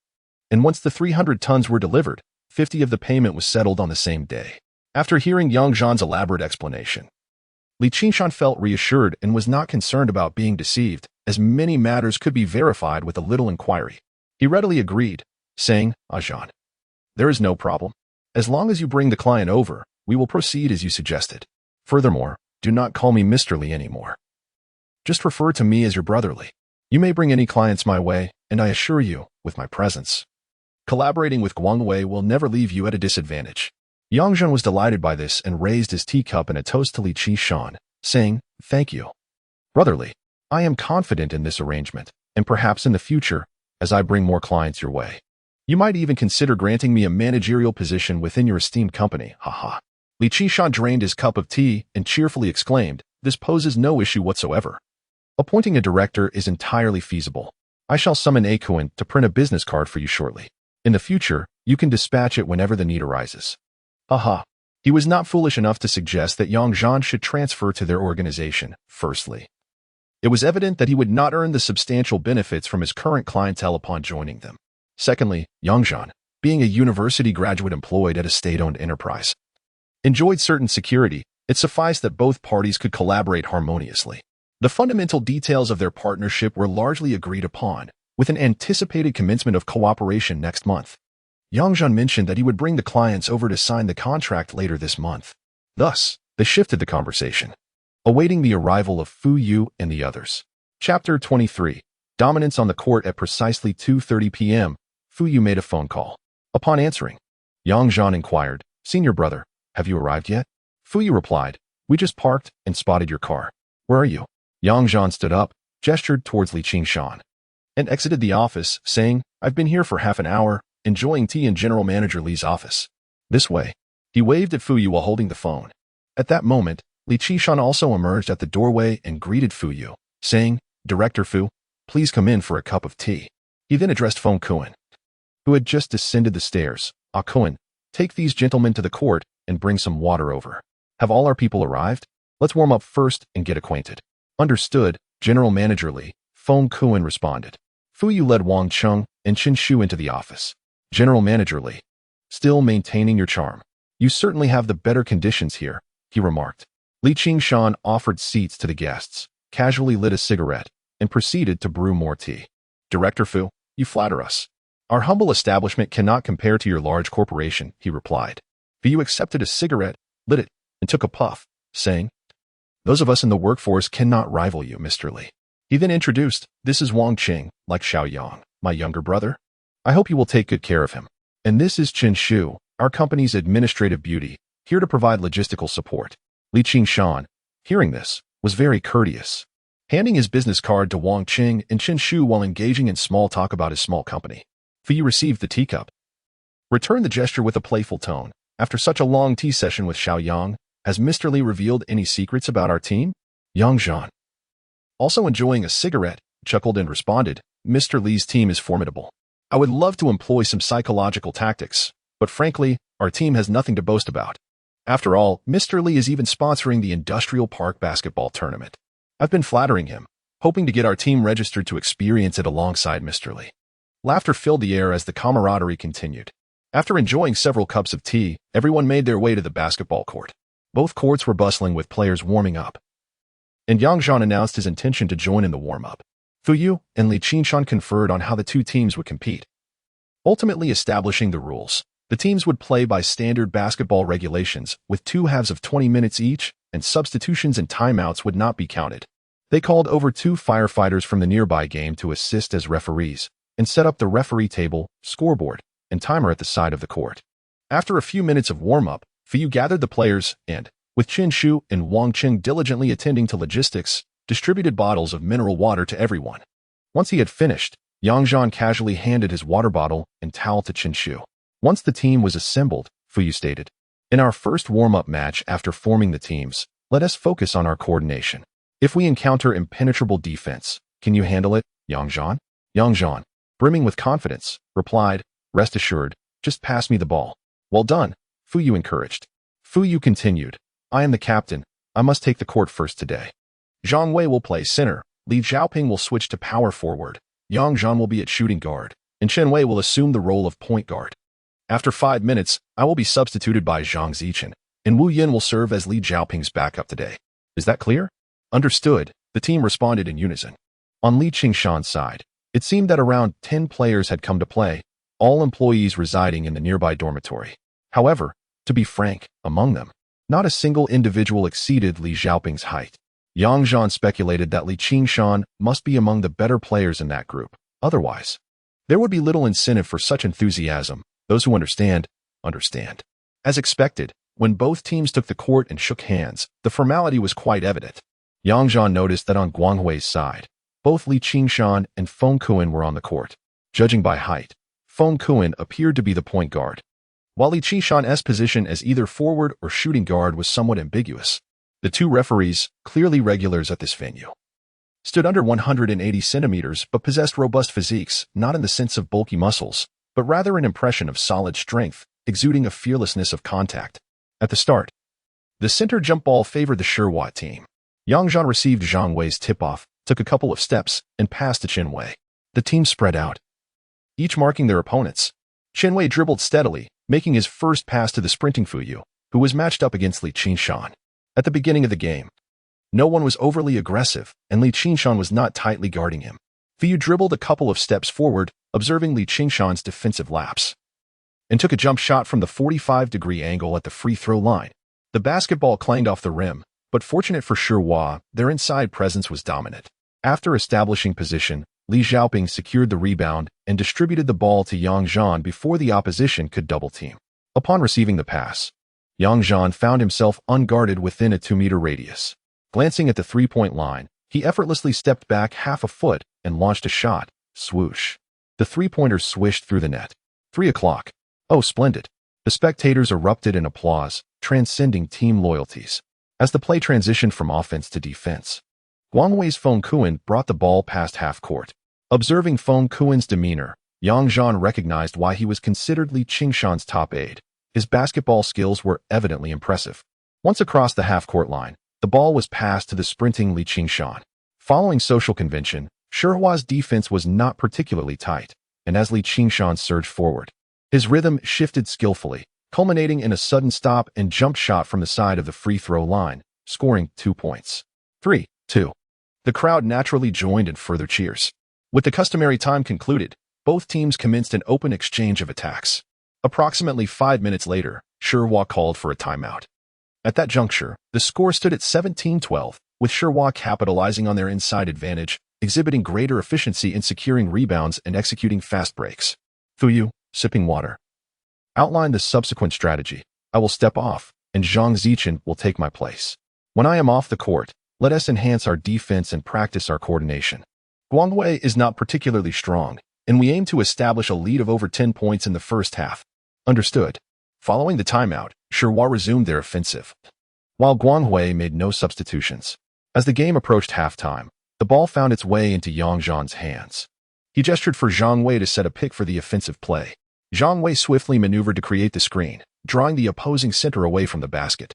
And once the 300 tons were delivered, 50 of the payment was settled on the same day. After hearing Zhan's elaborate explanation, Li Qishan felt reassured and was not concerned about being deceived, as many matters could be verified with a little inquiry. He readily agreed, saying, Zhan, there is no problem. As long as you bring the client over, we will proceed as you suggested. Furthermore, do not call me Mr. Lee anymore. Just refer to me as your brother Lee. You may bring any clients my way, and I assure you, with my presence, collaborating with Guangwei will never leave you at a disadvantage. Zhan was delighted by this and raised his teacup in a toast to Li Qishan, saying, Thank you. Brother Lee, I am confident in this arrangement, and perhaps in the future, as I bring more clients your way, you might even consider granting me a managerial position within your esteemed company, haha. Li Qishan drained his cup of tea and cheerfully exclaimed, This poses no issue whatsoever. Appointing a director is entirely feasible. I shall summon Akuin to print a business card for you shortly. In the future, you can dispatch it whenever the need arises. Aha. He was not foolish enough to suggest that Zhan should transfer to their organization, firstly. It was evident that he would not earn the substantial benefits from his current clientele upon joining them. Secondly, Zhan, being a university graduate employed at a state-owned enterprise, enjoyed certain security. It sufficed that both parties could collaborate harmoniously. The fundamental details of their partnership were largely agreed upon, with an anticipated commencement of cooperation next month. Zhan mentioned that he would bring the clients over to sign the contract later this month. Thus, they shifted the conversation, awaiting the arrival of Fu Yu and the others. Chapter 23. Dominance on the court. At precisely 2:30 p.m., Fu Yu made a phone call. Upon answering, Zhan inquired, Senior brother, have you arrived yet? Fu Yu replied, We just parked and spotted your car. Where are you? Zhan stood up, gestured towards Li Qishan, and exited the office, saying, I've been here for half an hour, enjoying tea in General Manager Li's office. This way. He waved at Fu Yu while holding the phone. At that moment, Li Qishan also emerged at the doorway and greeted Fu Yu, saying, Director Fu, please come in for a cup of tea. He then addressed Feng Kuan, who had just descended the stairs. Kuan, take these gentlemen to the court and bring some water over. Have all our people arrived? Let's warm up first and get acquainted. Understood, General Manager Li, Feng Kuan responded. Fu Yu led Wang Cheng and Chen Shu into the office. General Manager Li, still maintaining your charm. You certainly have the better conditions here, he remarked. Li Qishan offered seats to the guests, casually lit a cigarette, and proceeded to brew more tea. Director Fu, you flatter us. Our humble establishment cannot compare to your large corporation, he replied. Fu Yu accepted a cigarette, lit it, and took a puff, saying, Those of us in the workforce cannot rival you, Mr. Li. He then introduced, This is Wang Qing, like Xiao Yang. my younger brother. I hope you will take good care of him. And this is Chen Shu, our company's administrative beauty, here to provide logistical support. Li Qingshan, hearing this, was very courteous, handing his business card to Wang Qing and Chen Shu while engaging in small talk about his small company. Fu received the teacup, returned the gesture with a playful tone. After such a long tea session with Xiao Yang, has Mr. Li revealed any secrets about our team? Yang Zhan, also enjoying a cigarette, chuckled and responded, Mr. Li's team is formidable. I would love to employ some psychological tactics, but frankly, our team has nothing to boast about. After all, Mr. Li is even sponsoring the Industrial Park basketball tournament. I've been flattering him, hoping to get our team registered to experience it alongside Mr. Li. Laughter filled the air as the camaraderie continued. After enjoying several cups of tea, everyone made their way to the basketball court. Both courts were bustling with players warming up, and Yang Zhan announced his intention to join in the warm-up. Fu Yu and Li Qingshan conferred on how the two teams would compete, ultimately establishing the rules. The teams would play by standard basketball regulations, with 2 halves of 20 minutes each, and substitutions and timeouts would not be counted. They called over 2 firefighters from the nearby game to assist as referees, and set up the referee table, scoreboard, and timer at the side of the court. After a few minutes of warm-up, Fu Yu gathered the players and, with Chen Shu and Wang Qing diligently attending to logistics, distributed bottles of mineral water to everyone. Once he had finished, Yang Zhan casually handed his water bottle and towel to Chen Shu. Once the team was assembled, Fu Yu stated, in our first warm-up match after forming the teams, let us focus on our coordination. If we encounter impenetrable defense, can you handle it, Yang Zhan? Yang Zhan, brimming with confidence, replied, rest assured, just pass me the ball. Well done, Fu Yu encouraged. Fu Yu continued, I am the captain, I must take the court first today. Zhang Wei will play center, Li Zhaoping will switch to power forward, Yang Zhan will be at shooting guard, and Chen Wei will assume the role of point guard. After 5 minutes, I will be substituted by Zhang Zichen, and Wu Yin will serve as Li Zhaoping's backup today. Is that clear? Understood, the team responded in unison. On Li Qingshan's side, it seemed that around 10 players had come to play, all employees residing in the nearby dormitory. However, to be frank, among them, not a single individual exceeded Li Zhaoping's height. Yang Zhan speculated that Li Qingshan must be among the better players in that group. Otherwise, there would be little incentive for such enthusiasm. Those who understand, understand. As expected, when both teams took the court and shook hands, the formality was quite evident. Yang Zhan noticed that on Guanghui's side, both Li Qingshan and Feng Kuan were on the court. Judging by height, Feng Kuan appeared to be the point guard, while Li Qingshan's position as either forward or shooting guard was somewhat ambiguous. The 2 referees, clearly regulars at this venue, stood under 180 centimeters but possessed robust physiques, not in the sense of bulky muscles, but rather an impression of solid strength, exuding a fearlessness of contact. At the start, the center jump ball favored the Shihua team. Yang Zhan received Zhang Wei's tip-off, took a couple of steps, and passed to Chen Wei. The team spread out, each marking their opponents. Chen Wei dribbled steadily, making his first pass to the sprinting Fu Yu, who was matched up against Li Qingshan. At the beginning of the game, no one was overly aggressive, and Li Qingshan was not tightly guarding him. Fu Yu dribbled a couple of steps forward, observing Li Qingshan's defensive lapse, and took a jump shot from the 45-degree angle at the free throw line. The basketball clanged off the rim, but fortunate for Shihua, their inside presence was dominant. After establishing position, Li Zhaoping secured the rebound and distributed the ball to Yang Zhan before the opposition could double-team. Upon receiving the pass, Yang Zhan found himself unguarded within a 2-meter radius. Glancing at the three-point line, he effortlessly stepped back half a foot and launched a shot. Swoosh. The three-pointer swished through the net. 3 o'clock. Oh, splendid. The spectators erupted in applause, transcending team loyalties. As the play transitioned from offense to defense, Guanghui's Feng Kuan brought the ball past half-court. Observing Feng Kuan's demeanor, Yang Zhan recognized why he was considered Li Qingshan's top aide. His basketball skills were evidently impressive. Once across the half-court line, the ball was passed to the sprinting Li Qingshan. Following social convention, Shihua's defense was not particularly tight, and as Li Qingshan surged forward, his rhythm shifted skillfully, culminating in a sudden stop and jump shot from the side of the free throw line, scoring 2 points. 3-2. The crowd naturally joined in further cheers. With the customary time concluded, both teams commenced an open exchange of attacks. Approximately 5 minutes later, Shihua called for a timeout. At that juncture, the score stood at 17-12, with Shihua capitalizing on their inside advantage, exhibiting greater efficiency in securing rebounds and executing fast breaks. Fu, sipping water. Outline the subsequent strategy. I will step off, and Zhang Zichen will take my place. When I am off the court, let us enhance our defense and practice our coordination. Guangwei is not particularly strong, and we aim to establish a lead of over 10 points in the first half. Understood. Following the timeout, Sherhua resumed their offensive, while Guangwei made no substitutions. As the game approached halftime, the ball found its way into Yang Zhan's hands. He gestured for Zhang Wei to set a pick for the offensive play. Zhang Wei swiftly maneuvered to create the screen, drawing the opposing center away from the basket,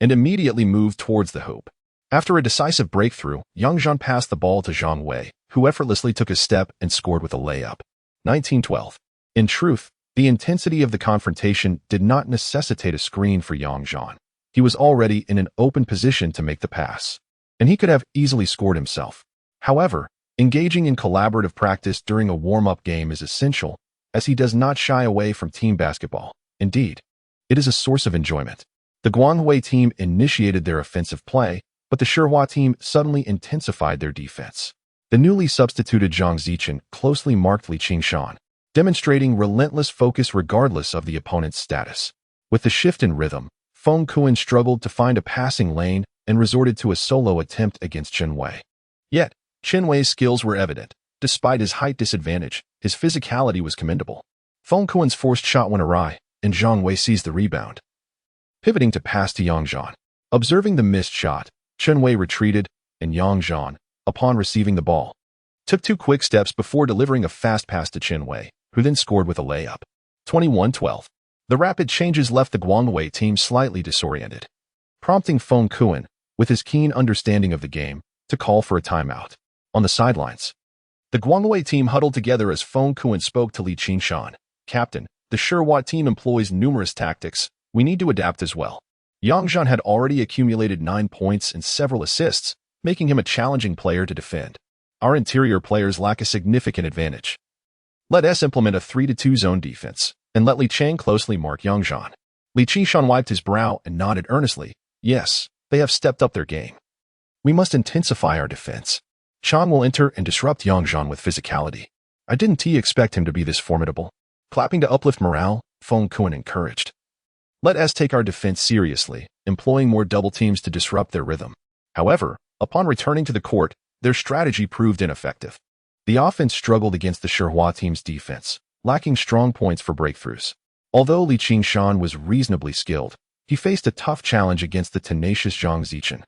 and immediately moved towards the hoop. After a decisive breakthrough, Yang Zhan passed the ball to Zhang Wei, who effortlessly took a step and scored with a layup. 19-12. In truth, the intensity of the confrontation did not necessitate a screen for Yang Zhan. He was already in an open position to make the pass, and he could have easily scored himself. However, engaging in collaborative practice during a warm-up game is essential, as he does not shy away from team basketball. Indeed, it is a source of enjoyment. The Guangwei team initiated their offensive play, but the Sherhua team suddenly intensified their defense. The newly substituted Zhang Zichen closely marked Li Qingshan, demonstrating relentless focus regardless of the opponent's status. With the shift in rhythm, Feng Kuan struggled to find a passing lane and resorted to a solo attempt against Chen Wei. Yet, Chen Wei's skills were evident. Despite his height disadvantage, his physicality was commendable. Feng Kuan's forced shot went awry, and Zhang Wei seized the rebound, pivoting to pass to Yang Zhan. Observing the missed shot, Chen Wei retreated, and Yang Zhan, upon receiving the ball, took 2 quick steps before delivering a fast pass to Chen Wei, who then scored with a layup. 21-12. The rapid changes left the Guangwei team slightly disoriented, prompting Feng Kuan, with his keen understanding of the game, to call for a timeout. On the sidelines, the Guangwei team huddled together as Feng Kuan spoke to Li Qingshan. Captain, the Sherhua team employs numerous tactics. We need to adapt as well. Yang Zhan had already accumulated 9 points and several assists, making him a challenging player to defend. Our interior players lack a significant advantage. Let us implement a 3-2 zone defense, and let Li Chang closely mark Yang Zhan. Li Qingshan wiped his brow and nodded earnestly. Yes, they have stepped up their game. We must intensify our defense. Chan will enter and disrupt Yang Zhan with physicality. I didn't expect him to be this formidable. Clapping to uplift morale, Feng Kuan encouraged. Let us take our defense seriously, employing more double teams to disrupt their rhythm. However, upon returning to the court, their strategy proved ineffective. The offense struggled against the Sherhua team's defense, lacking strong points for breakthroughs. Although Li Qingshan was reasonably skilled, he faced a tough challenge against the tenacious Zhang Zichen,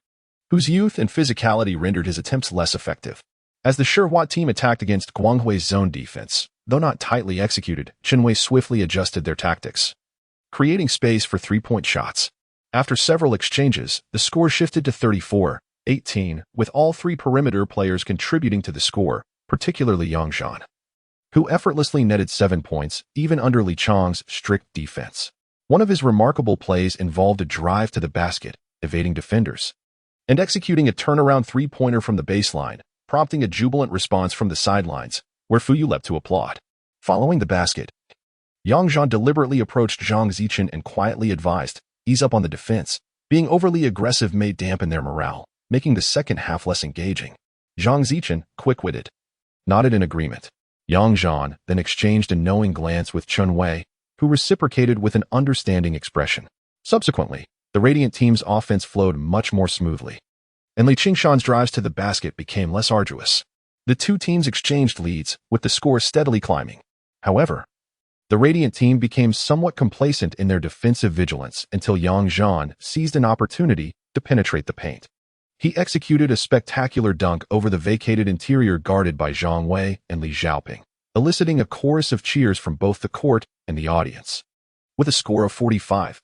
whose youth and physicality rendered his attempts less effective. As the Sherhua team attacked against Guanghui's zone defense, though not tightly executed, Chen Wei swiftly adjusted their tactics, creating space for 3-point shots. After several exchanges, the score shifted to 34-18, with all 3 perimeter players contributing to the score, particularly Yang Zhan, who effortlessly netted 7 points, even under Li Chang's strict defense. One of his remarkable plays involved a drive to the basket, evading defenders, and executing a turnaround 3-pointer from the baseline, prompting a jubilant response from the sidelines, where Fuyu leapt to applaud. Following the basket, Yang Zhan deliberately approached Zhang Zichen and quietly advised, ease up on the defense. Being overly aggressive may dampen their morale, making the second half less engaging. Zhang Zichen, quick-witted, nodded in agreement. Yang Zhan then exchanged a knowing glance with Chen Wei, who reciprocated with an understanding expression. Subsequently, the Radiant team's offense flowed much more smoothly, and Li Qingshan's drives to the basket became less arduous. The 2 teams exchanged leads, with the score steadily climbing. However, the Radiant team became somewhat complacent in their defensive vigilance until Yang Zhan seized an opportunity to penetrate the paint. He executed a spectacular dunk over the vacated interior guarded by Zhang Wei and Li Xiaoping, eliciting a chorus of cheers from both the court and the audience. With a score of 45-28,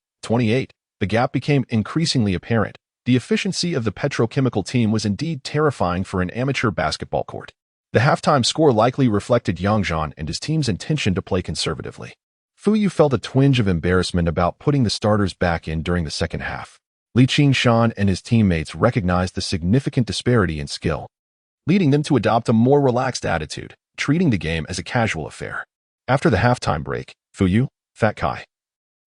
the gap became increasingly apparent. The efficiency of the petrochemical team was indeed terrifying for an amateur basketball court. The halftime score likely reflected Yang Zhan and his team's intention to play conservatively. Fuyu felt a twinge of embarrassment about putting the starters back in during the second half. Li Qingshan and his teammates recognized the significant disparity in skill, leading them to adopt a more relaxed attitude, treating the game as a casual affair. After the halftime break, Fuyu, Fat Kai,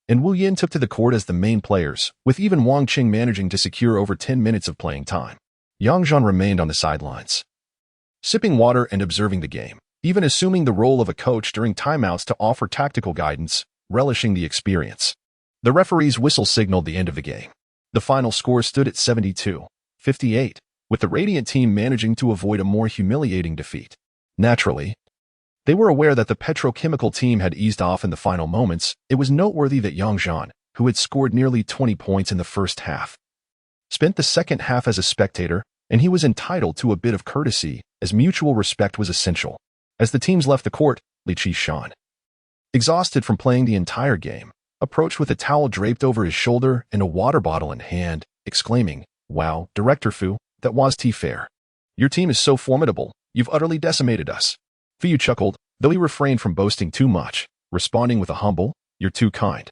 and Wu Yin took to the court as the main players, with even Wang Qing managing to secure over 10 minutes of playing time. Yang Zhan remained on the sidelines, sipping water and observing the game, even assuming the role of a coach during timeouts to offer tactical guidance, relishing the experience. The referee's whistle signaled the end of the game. The final score stood at 72-58, with the Radiant team managing to avoid a more humiliating defeat. Naturally, they were aware that the petrochemical team had eased off in the final moments. It was noteworthy that Zhan, who had scored nearly 20 points in the first half, spent the second half as a spectator, and he was entitled to a bit of courtesy, as mutual respect was essential. As the teams left the court, Zhan, exhausted from playing the entire game, approached with a towel draped over his shoulder and a water bottle in hand, exclaiming, "Wow, Director Fu, that was fair. Your team is so formidable, you've utterly decimated us." Fu chuckled, though he refrained from boasting too much, responding with a humble, "You're too kind.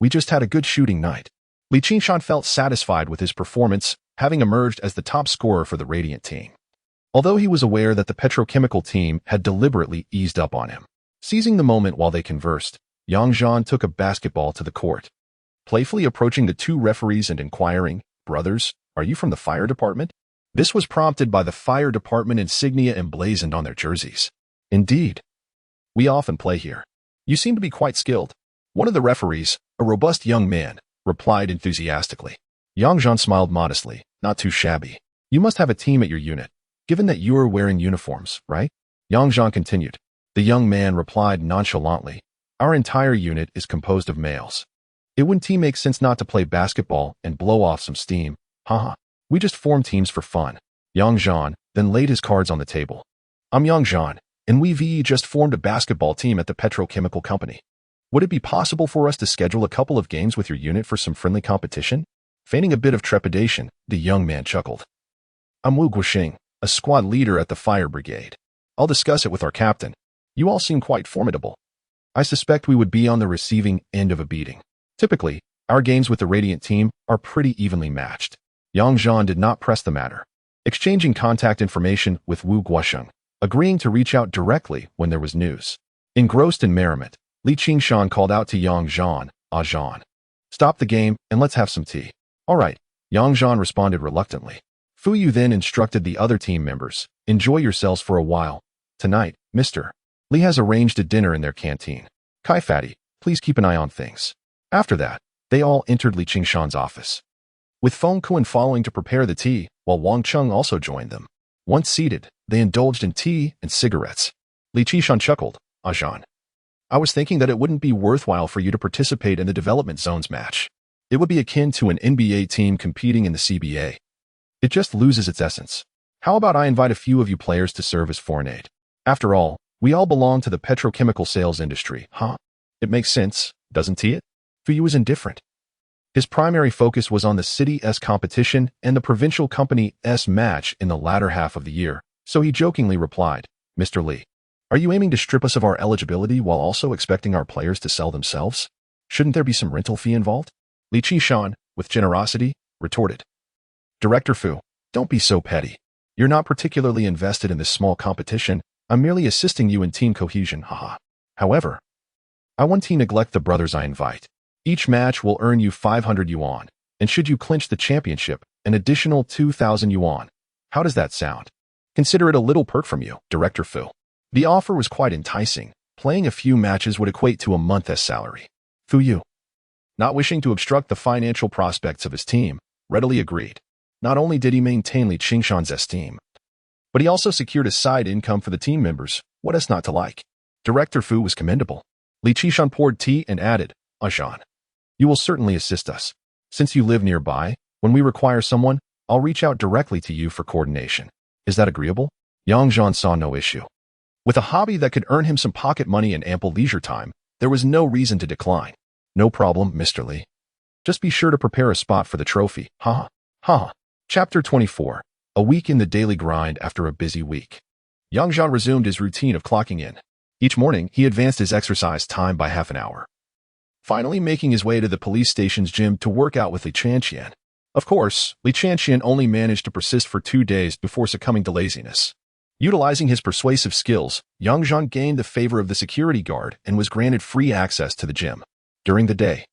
We just had a good shooting night." Zhan felt satisfied with his performance, having emerged as the top scorer for the Radiant team. Although he was aware that the petrochemical team had deliberately eased up on him. Seizing the moment while they conversed, Zhan took a basketball to the court, playfully approaching the two referees and inquiring, "Brothers, are you from the fire department?" This was prompted by the fire department insignia emblazoned on their jerseys. "Indeed. We often play here. You seem to be quite skilled." One of the referees, a robust young man, replied enthusiastically. Zhan smiled modestly, "Not too shabby. You must have a team at your unit, given that you are wearing uniforms, right?" Zhan continued. The young man replied nonchalantly, "Our entire unit is composed of males. It wouldn't make sense not to play basketball and blow off some steam. Haha. We just form teams for fun." Zhan then laid his cards on the table. "I'm Zhan, and we've just formed a basketball team at the petrochemical company. Would it be possible for us to schedule a couple of games with your unit for some friendly competition?" Feigning a bit of trepidation, the young man chuckled. "I'm Wu Guoxing, a squad leader at the fire brigade. I'll discuss it with our captain. You all seem quite formidable. I suspect we would be on the receiving end of a beating. Typically, our games with the Radiant team are pretty evenly matched." Zhan did not press the matter, exchanging contact information with Wu Guoxing, agreeing to reach out directly when there was news. Engrossed in merriment, Zhan called out to Zhan, "Zhan, stop the game and let's have some tea." "All right," Zhan responded reluctantly. Fu then instructed the other team members, "Enjoy yourselves for a while. Tonight, Mr. Li has arranged a dinner in their canteen. Kai Fatty, please keep an eye on things." After that, they all entered Zhan's office, with Feng Kuan following to prepare the tea, while Wang Cheng also joined them. Once seated, they indulged in tea and cigarettes. Zhan chuckled, "Zhan, I was thinking that it wouldn't be worthwhile for you to participate in the development zones match. It would be akin to an NBA team competing in the CBA. It just loses its essence. How about I invite a few of you players to serve as foreign aid? After all, we all belong to the petrochemical sales industry, huh? It makes sense, doesn't it?" Fu was indifferent. His primary focus was on the City's competition and the provincial company's match in the latter half of the year, so he jokingly replied, "Mr. Li, are you aiming to strip us of our eligibility while also expecting our players to sell themselves? Shouldn't there be some rental fee involved?" Zhan, with generosity, retorted, "Director Fu, don't be so petty. You're not particularly invested in this small competition. I'm merely assisting you in team cohesion, haha. However, I won't neglect the brothers I invite. Each match will earn you 500 yuan, and should you clinch the championship, an additional 2,000 yuan. How does that sound? Consider it a little perk from you, Director Fu." The offer was quite enticing. Playing a few matches would equate to a month's salary. Fu, not wishing to obstruct the financial prospects of his team, readily agreed. Not only did he maintain Zhan's esteem, but he also secured a side income for the team members. What is not to like? Director Fu was commendable. Zhan poured tea and added, "Zhan, you will certainly assist us. Since you live nearby, when we require someone, I'll reach out directly to you for coordination. Is that agreeable?" Zhan saw no issue. With a hobby that could earn him some pocket money and ample leisure time, there was no reason to decline. "No problem, Mr. Li. Just be sure to prepare a spot for the trophy. Ha ha." Chapter 24. A week in the daily grind after a busy week. Zhan resumed his routine of clocking in. Each morning, he advanced his exercise time by half an hour, finally making his way to the police station's gym to work out with Zhan. Of course, Zhan only managed to persist for 2 days before succumbing to laziness. Utilizing his persuasive skills, Zhan gained the favor of the security guard and was granted free access to the gym. During the day,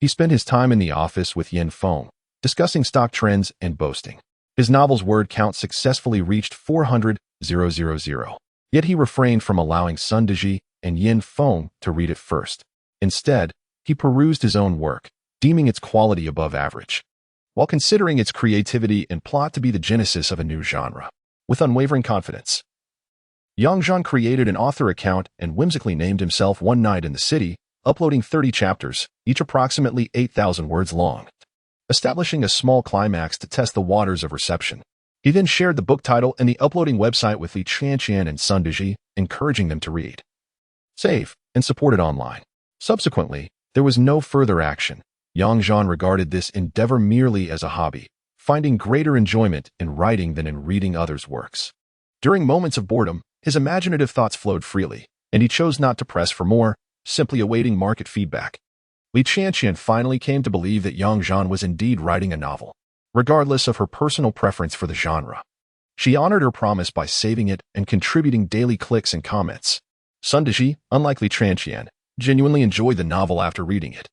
he spent his time in the office with Yin Feng, discussing stock trends and boasting. His novel's word count successfully reached 400, 000. Yet he refrained from allowing Sun Deji and Yin Feng to read it first. Instead, he perused his own work, deeming its quality above average, while considering its creativity and plot to be the genesis of a new genre. With unwavering confidence, Zhan created an author account and whimsically named himself One Night in the City, uploading 30 chapters, each approximately 8,000 words long, establishing a small climax to test the waters of reception. He then shared the book title and the uploading website with Li Qianqian and Sun Deji, encouraging them to read, save, and support it online. Subsequently, there was no further action. Zhan regarded this endeavor merely as a hobby, finding greater enjoyment in writing than in reading others' works. During moments of boredom, his imaginative thoughts flowed freely, and he chose not to press for more, simply awaiting market feedback. Li Qianqian finally came to believe that Zhan was indeed writing a novel, regardless of her personal preference for the genre. She honored her promise by saving it and contributing daily clicks and comments. Sun Deji, unlike Li Qianqian, genuinely enjoyed the novel after reading it.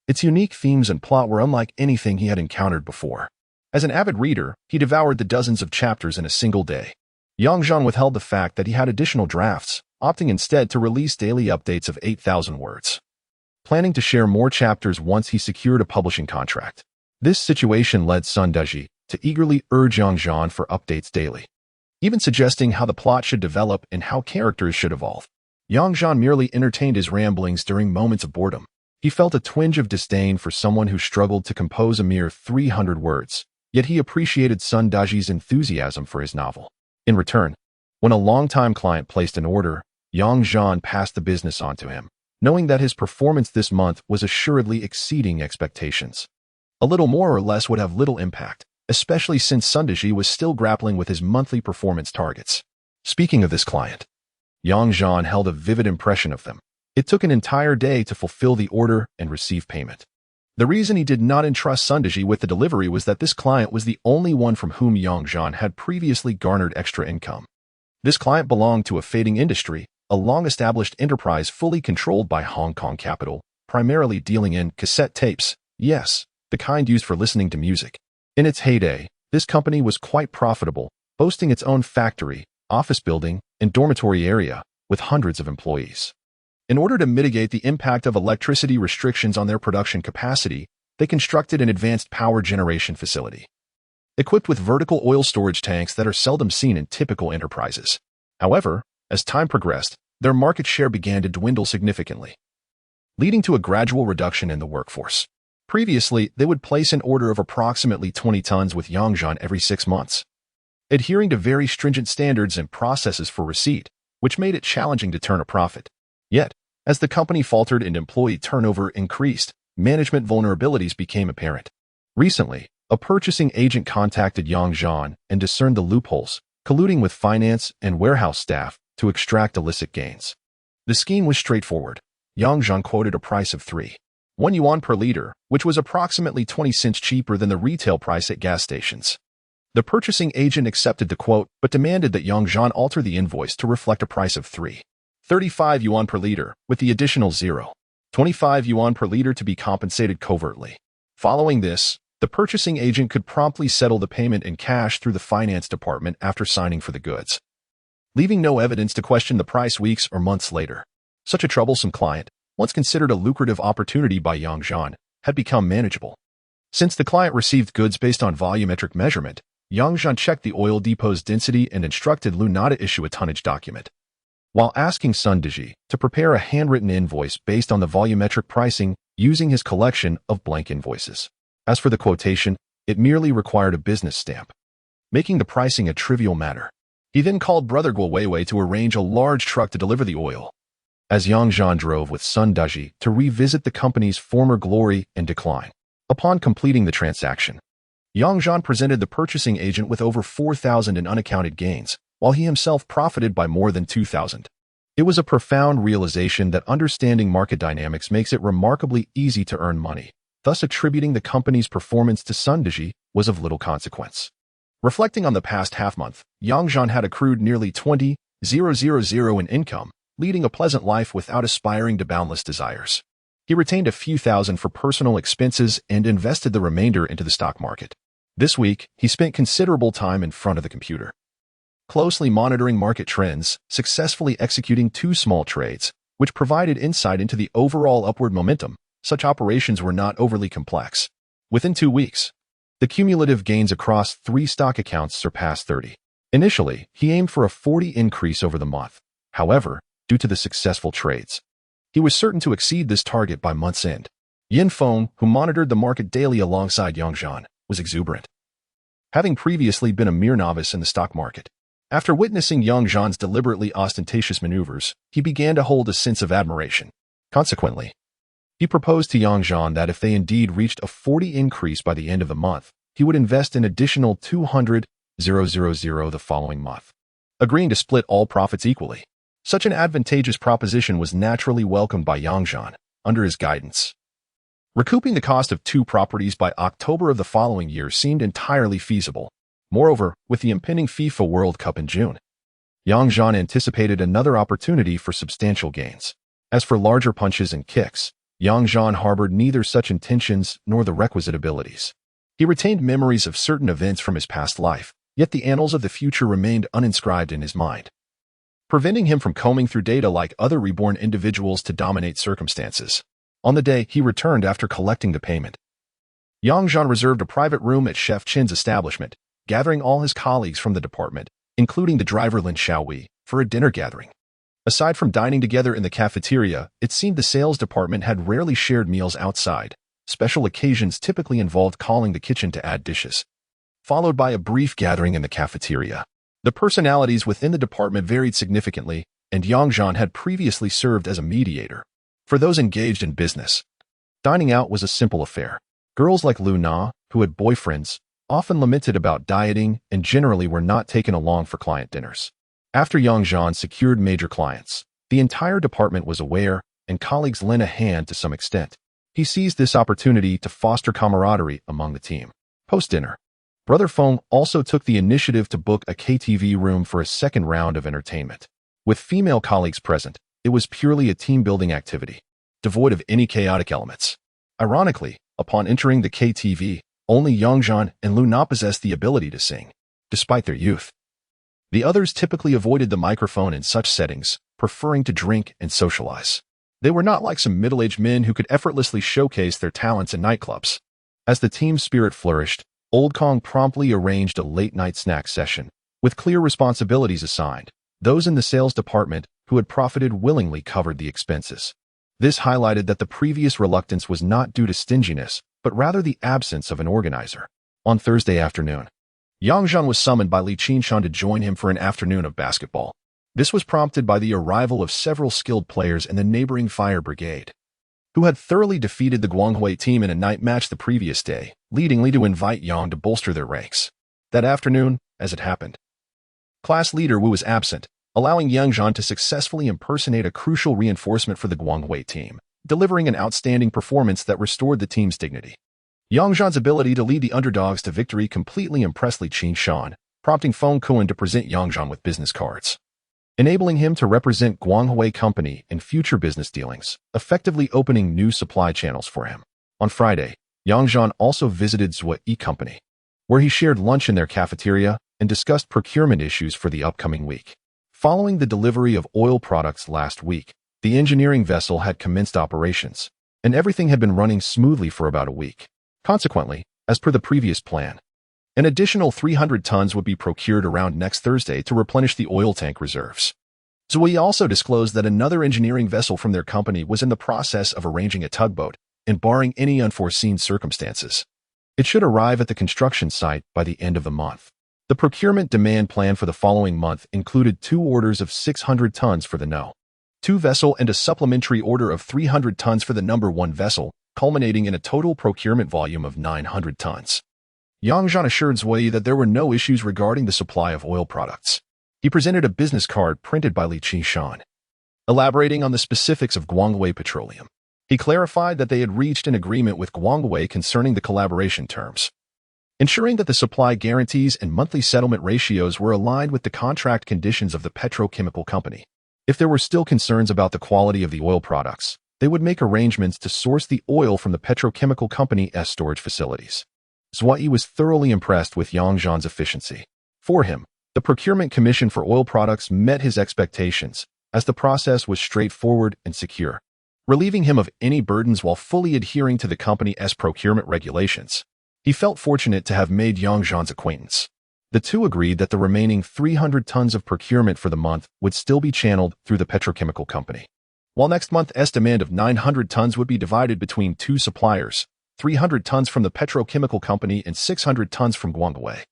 Its unique themes and plot were unlike anything he had encountered before. As an avid reader, he devoured the dozens of chapters in a single day. Zhan withheld the fact that he had additional drafts, opting instead to release daily updates of 8,000 words, planning to share more chapters once he secured a publishing contract. This situation led Sun Deji to eagerly urge Zhan for updates daily, even suggesting how the plot should develop and how characters should evolve. Zhan merely entertained his ramblings during moments of boredom. He felt a twinge of disdain for someone who struggled to compose a mere 300 words, yet he appreciated Sun Deji's enthusiasm for his novel. In return, when a longtime client placed an order, Zhan passed the business on to him, knowing that his performance this month was assuredly exceeding expectations. A little more or less would have little impact, especially since Sun Deji was still grappling with his monthly performance targets. Speaking of this client, Zhan held a vivid impression of them. It took an entire day to fulfill the order and receive payment. The reason he did not entrust Sun Deji with the delivery was that this client was the only one from whom Zhan had previously garnered extra income. This client belonged to a fading industry, a long-established enterprise fully controlled by Hong Kong capital, primarily dealing in cassette tapes, yes, the kind used for listening to music. In its heyday, this company was quite profitable, boasting its own factory, office building, and dormitory area, with hundreds of employees. In order to mitigate the impact of electricity restrictions on their production capacity, they constructed an advanced power generation facility, equipped with vertical oil storage tanks that are seldom seen in typical enterprises. However, as time progressed, their market share began to dwindle significantly, leading to a gradual reduction in the workforce. Previously, they would place an order of approximately 20 tons with Zhan every 6 months, adhering to very stringent standards and processes for receipt, which made it challenging to turn a profit. Yet, as the company faltered and employee turnover increased, management vulnerabilities became apparent. Recently, a purchasing agent contacted Zhan and discerned the loopholes, colluding with finance and warehouse staff to extract illicit gains. The scheme was straightforward. Zhan quoted a price of 3.1 yuan per liter, which was approximately 20 cents cheaper than the retail price at gas stations. The purchasing agent accepted the quote, but demanded that Zhan alter the invoice to reflect a price of 3.35 yuan per liter, with the additional 0.25 yuan per liter to be compensated covertly. Following this, the purchasing agent could promptly settle the payment in cash through the finance department after signing for the goods, leaving no evidence to question the price weeks or months later. Such a troublesome client, once considered a lucrative opportunity by Zhan, had become manageable. Since the client received goods based on volumetric measurement, Zhan checked the oil depot's density and instructed Luna to issue a tonnage document, while asking Sun Deji to prepare a handwritten invoice based on the volumetric pricing using his collection of blank invoices. As for the quotation, it merely required a business stamp, making the pricing a trivial matter. He then called Brother Guo to arrange a large truck to deliver the oil. As Zhan drove with Sun Deji to revisit the company's former glory and decline. Upon completing the transaction, Zhan presented the purchasing agent with over 4,000 in unaccounted gains, while he himself profited by more than 2,000. It was a profound realization that understanding market dynamics makes it remarkably easy to earn money. Thus, attributing the company's performance to Sun Deji was of little consequence. Reflecting on the past half-month, Zhan had accrued nearly 20,000 in income, leading a pleasant life without aspiring to boundless desires. He retained a few thousand for personal expenses and invested the remainder into the stock market. This week, he spent considerable time in front of the computer, closely monitoring market trends, successfully executing 2 small trades, which provided insight into the overall upward momentum. Such operations were not overly complex. Within 2 weeks, the cumulative gains across 3 stock accounts surpassed 30. Initially, he aimed for a 40 increase over the month. However, due to the successful trades, he was certain to exceed this target by month's end. Yin Feng, who monitored the market daily alongside Zhan, was exuberant. Having previously been a mere novice in the stock market, after witnessing Zhan's deliberately ostentatious maneuvers, he began to hold a sense of admiration. Consequently, he proposed to Zhan that if they indeed reached a 40 increase by the end of the month, he would invest an additional 200,000 the following month, agreeing to split all profits equally. Such an advantageous proposition was naturally welcomed by Zhan under his guidance. Recouping the cost of 2 properties by October of the following year seemed entirely feasible. Moreover, with the impending FIFA World Cup in June, Zhan anticipated another opportunity for substantial gains. As for larger punches and kicks, Zhan harbored neither such intentions nor the requisite abilities. He retained memories of certain events from his past life, yet the annals of the future remained uninscribed in his mind, preventing him from combing through data like other reborn individuals to dominate circumstances. On the day he returned after collecting the payment, Zhan reserved a private room at Chef Chin's establishment, gathering all his colleagues from the department, including the driver Lin Xiaowei, for a dinner gathering. Aside from dining together in the cafeteria, it seemed the sales department had rarely shared meals outside. Special occasions typically involved calling the kitchen to add dishes, followed by a brief gathering in the cafeteria. The personalities within the department varied significantly, and Zhan had previously served as a mediator. For those engaged in business, dining out was a simple affair. Girls like Lu Na, who had boyfriends, often lamented about dieting and generally were not taken along for client dinners. After Zhan secured major clients, the entire department was aware, and colleagues lent a hand to some extent. He seized this opportunity to foster camaraderie among the team. Post-dinner, Brother Feng also took the initiative to book a KTV room for a second round of entertainment. With female colleagues present, it was purely a team-building activity, devoid of any chaotic elements. Ironically, upon entering the KTV, only Zhan and Lu Na possessed the ability to sing, despite their youth. The others typically avoided the microphone in such settings, preferring to drink and socialize. They were not like some middle-aged men who could effortlessly showcase their talents in nightclubs. As the team's spirit flourished, Old Kong promptly arranged a late-night snack session, with clear responsibilities assigned. Those in the sales department who had profited willingly covered the expenses. This highlighted that the previous reluctance was not due to stinginess, but rather the absence of an organizer. On Thursday afternoon, Zhan was summoned by Li Qinshan to join him for an afternoon of basketball. This was prompted by the arrival of several skilled players in the neighboring fire brigade, who had thoroughly defeated the Guanghui team in a night match the previous day, leading Li to invite Yang to bolster their ranks. That afternoon, as it happened, class leader Wu was absent, allowing Zhan to successfully impersonate a crucial reinforcement for the Guanghui team, delivering an outstanding performance that restored the team's dignity. Zhan's ability to lead the underdogs to victory completely impressed Li Qinshan, prompting Feng Kuan to present Zhan with business cards, enabling him to represent Guanghui Company in future business dealings, effectively opening new supply channels for him. On Friday, Zhan also visited Zhuo Company, where he shared lunch in their cafeteria and discussed procurement issues for the upcoming week. Following the delivery of oil products last week, the engineering vessel had commenced operations, and everything had been running smoothly for about a week. Consequently, as per the previous plan, an additional 300 tons would be procured around next Thursday to replenish the oil tank reserves. Zhuo also disclosed that another engineering vessel from their company was in the process of arranging a tugboat, and barring any unforeseen circumstances, it should arrive at the construction site by the end of the month. The procurement demand plan for the following month included 2 orders of 600 tons for the No. 2 vessel and a supplementary order of 300 tons for the No. 1 vessel, culminating in a total procurement volume of 900 tons. Zhan assured Zhuo that there were no issues regarding the supply of oil products. He presented a business card printed by Li Qinshan, elaborating on the specifics of Guanghui Petroleum. He clarified that they had reached an agreement with Guanghui concerning the collaboration terms, ensuring that the supply guarantees and monthly settlement ratios were aligned with the contract conditions of the petrochemical company. If there were still concerns about the quality of the oil products, they would make arrangements to source the oil from the petrochemical company's storage facilities. Zhuo was thoroughly impressed with Zhan's efficiency. For him, The procurement commission for oil products met his expectations, as the process was straightforward and secure, relieving him of any burdens while fully adhering to the company's procurement regulations. He felt fortunate to have made Zhan's acquaintance. The two agreed that the remaining 300 tons of procurement for the month would still be channeled through the petrochemical company, while next month's demand of 900 tons would be divided between two suppliers, 300 tons from the petrochemical company and 600 tons from Guangwei.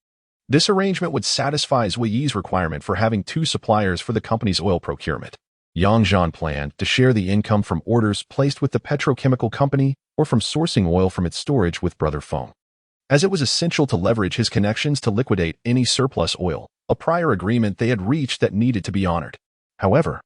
This arrangement would satisfy Zuiyi's requirement for having two suppliers for the company's oil procurement. Zhan planned to share the income from orders placed with the petrochemical company or from sourcing oil from its storage with Brother Feng, as it was essential to leverage his connections to liquidate any surplus oil, a prior agreement they had reached that needed to be honored. However,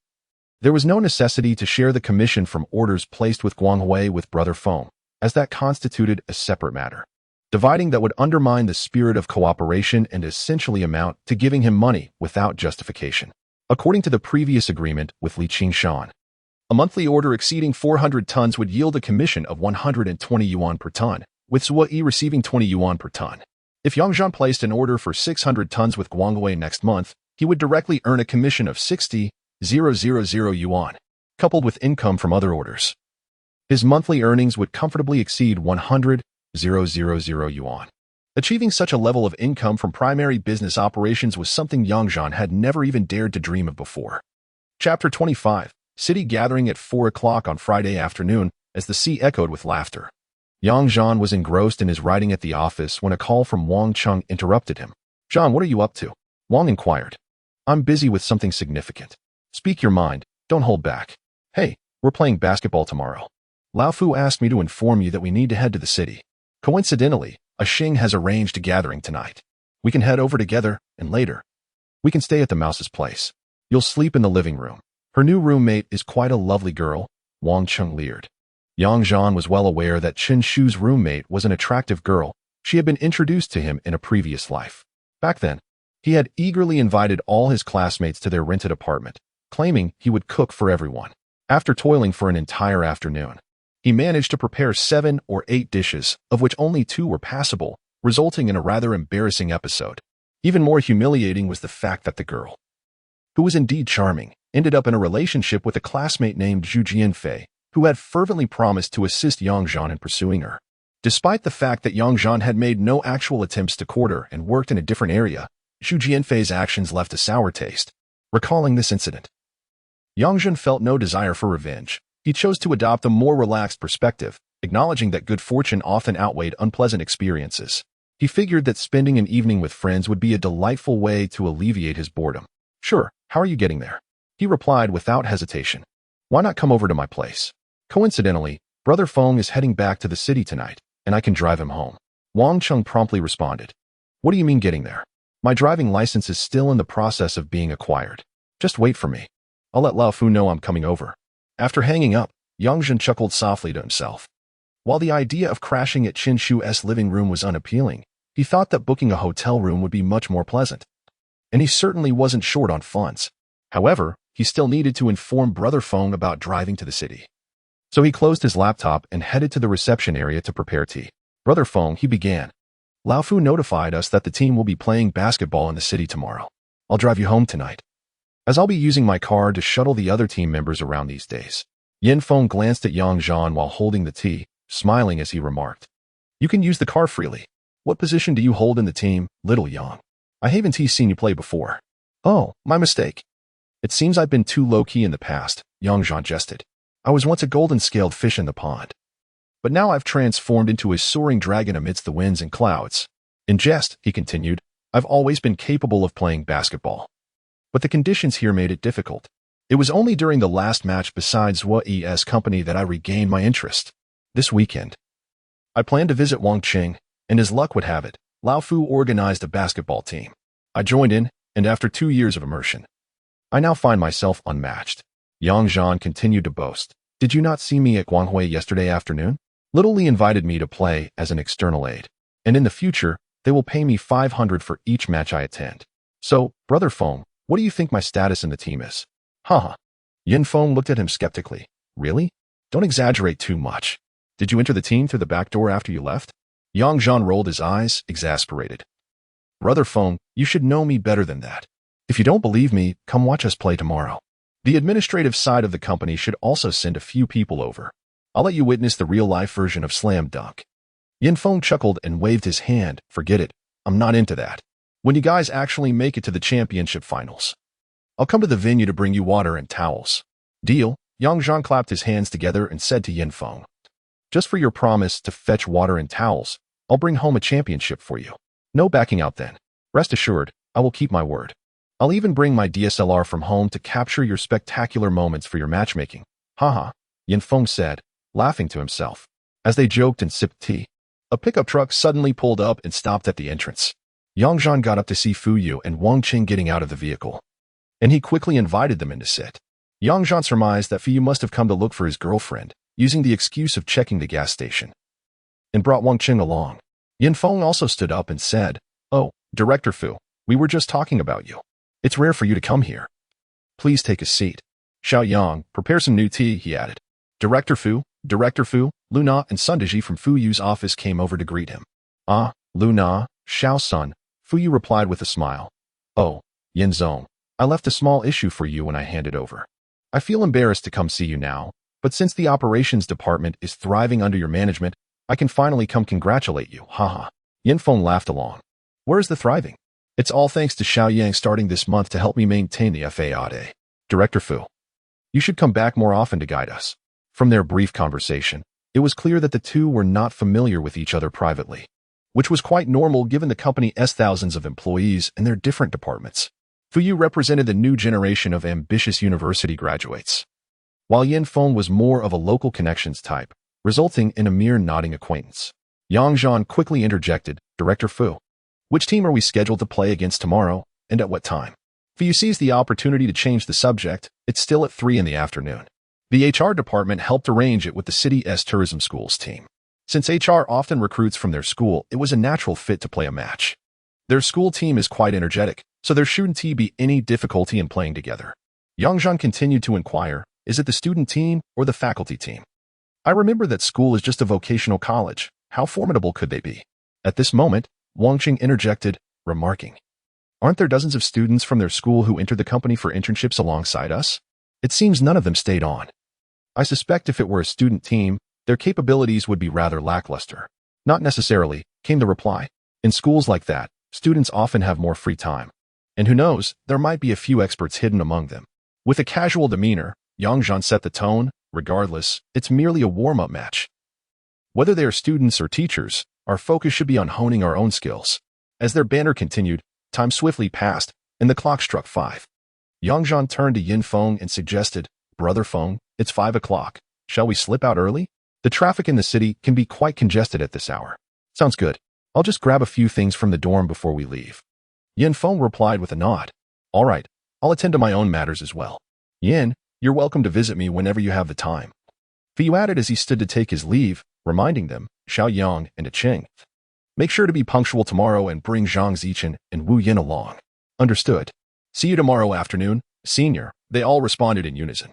there was no necessity to share the commission from orders placed with Guangwei with Brother Feng, as that constituted a separate matter. Dividing that would undermine the spirit of cooperation and essentially amount to giving him money without justification. According to the previous agreement with Li Qingshan, a monthly order exceeding 400 tons would yield a commission of 120 yuan per ton, with Zuoyi receiving 20 yuan per ton. If Zhan placed an order for 600 tons with Guangwei next month, he would directly earn a commission of 60,000 yuan, coupled with income from other orders. His monthly earnings would comfortably exceed 100,000 yuan. Achieving such a level of income from primary business operations was something Zhan had never even dared to dream of before. Chapter 25. City gathering at 4 o'clock on Friday afternoon as the sea echoed with laughter. Zhan was engrossed in his writing at the office when a call from Wang Cheng interrupted him. "Zhan, what are you up to?" Wang inquired. "I'm busy with something significant. Speak your mind, don't hold back." "Hey, we're playing basketball tomorrow. Lao Fu asked me to inform you that we need to head to the city. Coincidentally, a Xing has arranged a gathering tonight. We can head over together, and later, we can stay at the mouse's place. You'll sleep in the living room. Her new roommate is quite a lovely girl," Wang Cheng leered. Zhan was well aware that Chen Shu's roommate was an attractive girl. She had been introduced to him in a previous life. Back then, he had eagerly invited all his classmates to their rented apartment, claiming he would cook for everyone. After toiling for an entire afternoon, he managed to prepare 7 or 8 dishes, of which only 2 were passable, resulting in a rather embarrassing episode. Even more humiliating was the fact that the girl, who was indeed charming, ended up in a relationship with a classmate named Zhu Jianfei, who had fervently promised to assist Zhan in pursuing her. Despite the fact that Zhan had made no actual attempts to court her and worked in a different area, Zhu Jianfei's actions left a sour taste. Recalling this incident, Zhan felt no desire for revenge. He chose to adopt a more relaxed perspective, acknowledging that good fortune often outweighed unpleasant experiences. He figured that spending an evening with friends would be a delightful way to alleviate his boredom. "Sure, how are you getting there?" he replied without hesitation. "Why not come over to my place? Coincidentally, Brother Feng is heading back to the city tonight, and I can drive him home." Wang Cheng promptly responded. "What do you mean getting there? My driving license is still in the process of being acquired. Just wait for me. I'll let Lao Fu know I'm coming over." After hanging up, Zhan chuckled softly to himself. While the idea of crashing at Chen Shu's living room was unappealing, he thought that booking a hotel room would be much more pleasant. And he certainly wasn't short on funds. However, he still needed to inform Brother Feng about driving to the city. So he closed his laptop and headed to the reception area to prepare tea. "Brother Feng," he began, "Lao Fu notified us that the team will be playing basketball in the city tomorrow. I'll drive you home tonight, as I'll be using my car to shuttle the other team members around these days." Yin Feng glanced at Zhan while holding the tea, smiling as he remarked, "You can use the car freely. What position do you hold in the team, little Yang? I haven't seen you play before." "Oh, my mistake. It seems I've been too low-key in the past," Zhan jested. "I was once a golden-scaled fish in the pond, but now I've transformed into a soaring dragon amidst the winds and clouds." In jest, he continued, "I've always been capable of playing basketball, but the conditions here made it difficult. It was only during the last match besides Zuoyi's company that I regained my interest. This weekend, I planned to visit Wang Qing, and as luck would have it, Lao Fu organized a basketball team. I joined in, and after 2 years of immersion, I now find myself unmatched." Zhan continued to boast. "Did you not see me at Guanghui yesterday afternoon? Little Li invited me to play as an external aide, and in the future, they will pay me 500 for each match I attend. So, Brother Feng, what do you think my status in the team is?" "Haha." Yin Feng looked at him skeptically. "Really? Don't exaggerate too much. Did you enter the team through the back door after you left?" Zhan rolled his eyes, exasperated. Brother Feng, you should know me better than that. If you don't believe me, come watch us play tomorrow. The administrative side of the company should also send a few people over. I'll let you witness the real-life version of Slam Dunk. Yin Feng chuckled and waved his hand. Forget it. I'm not into that. When you guys actually make it to the championship finals, I'll come to the venue to bring you water and towels. Deal? Yang Zhan clapped his hands together and said to Yin Feng, just for your promise to fetch water and towels, I'll bring home a championship for you. No backing out then. Rest assured, I will keep my word. I'll even bring my DSLR from home to capture your spectacular moments for your matchmaking. Haha, Yin Feng said, laughing to himself. As they joked and sipped tea, a pickup truck suddenly pulled up and stopped at the entrance. Yang Zhan got up to see Fu Yu and Wang Qing getting out of the vehicle, and he quickly invited them in to sit. Yang Zhan surmised that Fu Yu must have come to look for his girlfriend, using the excuse of checking the gas station, and brought Wang Qing along. Yin Feng also stood up and said, "Oh, Director Fu, we were just talking about you. It's rare for you to come here. Please take a seat. Xiao Yang, prepare some new tea," he added. Director Fu, Lu Na and Sun Deji from Fu Yu's office came over to greet him. "Ah, Lu Na, Xiao Sun," Fu Yu replied with a smile. "Oh, Yin Zong, I left a small issue for you when I handed over. I feel embarrassed to come see you now, but since the operations department is thriving under your management, I can finally come congratulate you, haha." Yin Feng laughed along. "Where is the thriving? It's all thanks to Xiao Yang starting this month to help me maintain the FAAD. Director Fu, you should come back more often to guide us." From their brief conversation, it was clear that the two were not familiar with each other privately, which was quite normal given the company's thousands of employees and their different departments. Fu Yu represented the new generation of ambitious university graduates, while Yin Feng was more of a local connections type, resulting in a mere nodding acquaintance. Yang Zhan quickly interjected, "Director Fu, which team are we scheduled to play against tomorrow, and at what time?" Fu Yu seized the opportunity to change the subject. "It's still at 3 in the afternoon. The HR department helped arrange it with the city's tourism schools team. Since HR often recruits from their school, it was a natural fit to play a match. Their school team is quite energetic, so there shouldn't be any difficulty in playing together." Yang Zhan continued to inquire, "Is it the student team or the faculty team? I remember that school is just a vocational college. How formidable could they be?" At this moment, Wang Qing interjected, remarking, "Aren't there dozens of students from their school who entered the company for internships alongside us? It seems none of them stayed on. I suspect if it were a student team, their capabilities would be rather lackluster." "Not necessarily," came the reply. "In schools like that, students often have more free time. And who knows, there might be a few experts hidden among them." With a casual demeanor, Yang Zhan set the tone. "Regardless, it's merely a warm-up match. Whether they are students or teachers, our focus should be on honing our own skills." As their banter continued, time swiftly passed, and the clock struck 5. Yang Zhan turned to Yin Feng and suggested, "Brother Feng, it's 5 o'clock. Shall we slip out early? The traffic in the city can be quite congested at this hour." "Sounds good. I'll just grab a few things from the dorm before we leave." Yin Feng replied with a nod. "All right, I'll attend to my own matters as well. Yin, you're welcome to visit me whenever you have the time." Fu Yu added as he stood to take his leave, reminding them, Xiao Yang and Cheng, "Make sure to be punctual tomorrow and bring Zhang Zichen and Wu Yin along." "Understood. See you tomorrow afternoon, senior," they all responded in unison.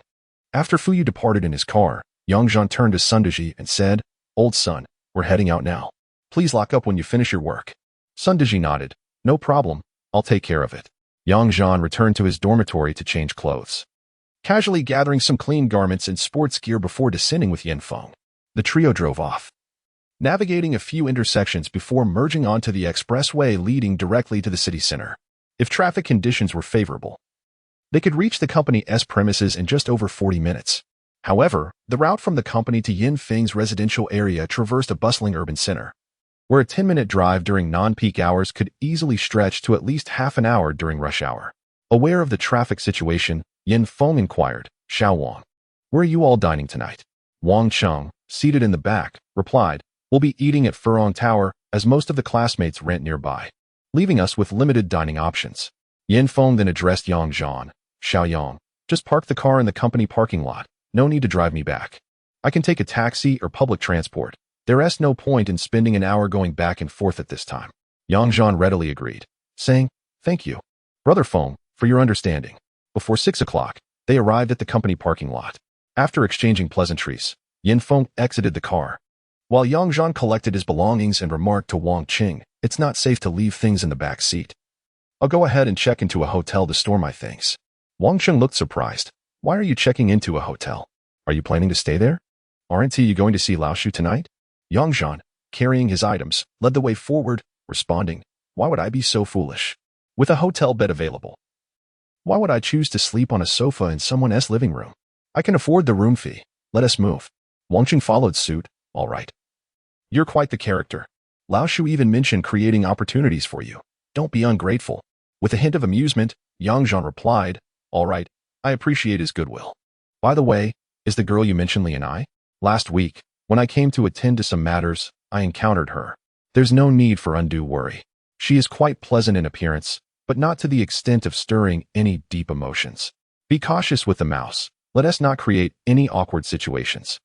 After Fu Yu departed in his car, Yang Zhan turned to Sun Deji and said, "Old son, we're heading out now. Please lock up when you finish your work." Sun Deji nodded. "No problem. I'll take care of it." Yang Zhan returned to his dormitory to change clothes, casually gathering some clean garments and sports gear before descending with Yin Feng. The trio drove off, navigating a few intersections before merging onto the expressway leading directly to the city center. If traffic conditions were favorable, they could reach the company's premises in just over 40 minutes. However, the route from the company to Yin Feng's residential area traversed a bustling urban center, where a 10-minute drive during non-peak hours could easily stretch to at least half an hour during rush hour. Aware of the traffic situation, Yin Feng inquired, "Xiao Wang, where are you all dining tonight?" Wang Cheng, seated in the back, replied, "We'll be eating at Furong Tower, as most of the classmates rent nearby, leaving us with limited dining options." Yin Feng then addressed Yang Zhan, "Xiao Yang, just park the car in the company parking lot. No need to drive me back. I can take a taxi or public transport. There's no point in spending an hour going back and forth at this time." Yang Zhan readily agreed, saying, "Thank you, Brother Feng, for your understanding." Before 6 o'clock, they arrived at the company parking lot. After exchanging pleasantries, Yin Feng exited the car, while Yang Zhan collected his belongings and remarked to Wang Qing, It's not safe to leave things in the back seat. I'll go ahead and check into a hotel to store my things. Wang Cheng looked surprised. Why are you checking into a hotel? Are you planning to stay there? Aren't you going to see Lao Shu tonight? Yang Zhan, carrying his items, led the way forward, responding, why would I be so foolish? With a hotel bed available, why would I choose to sleep on a sofa in someone else's living room? I can afford the room fee. Let us move. Wang Cheng followed suit. All right. You're quite the character. Lao Shu even mentioned creating opportunities for you. Don't be ungrateful. With a hint of amusement, Yang Zhan replied, all right, I appreciate his goodwill. By the way, is the girl you mentioned Li and I? Last week, when I came to attend to some matters, I encountered her. There's no need for undue worry. She is quite pleasant in appearance, but not to the extent of stirring any deep emotions. Be cautious with the mouse. Let us not create any awkward situations.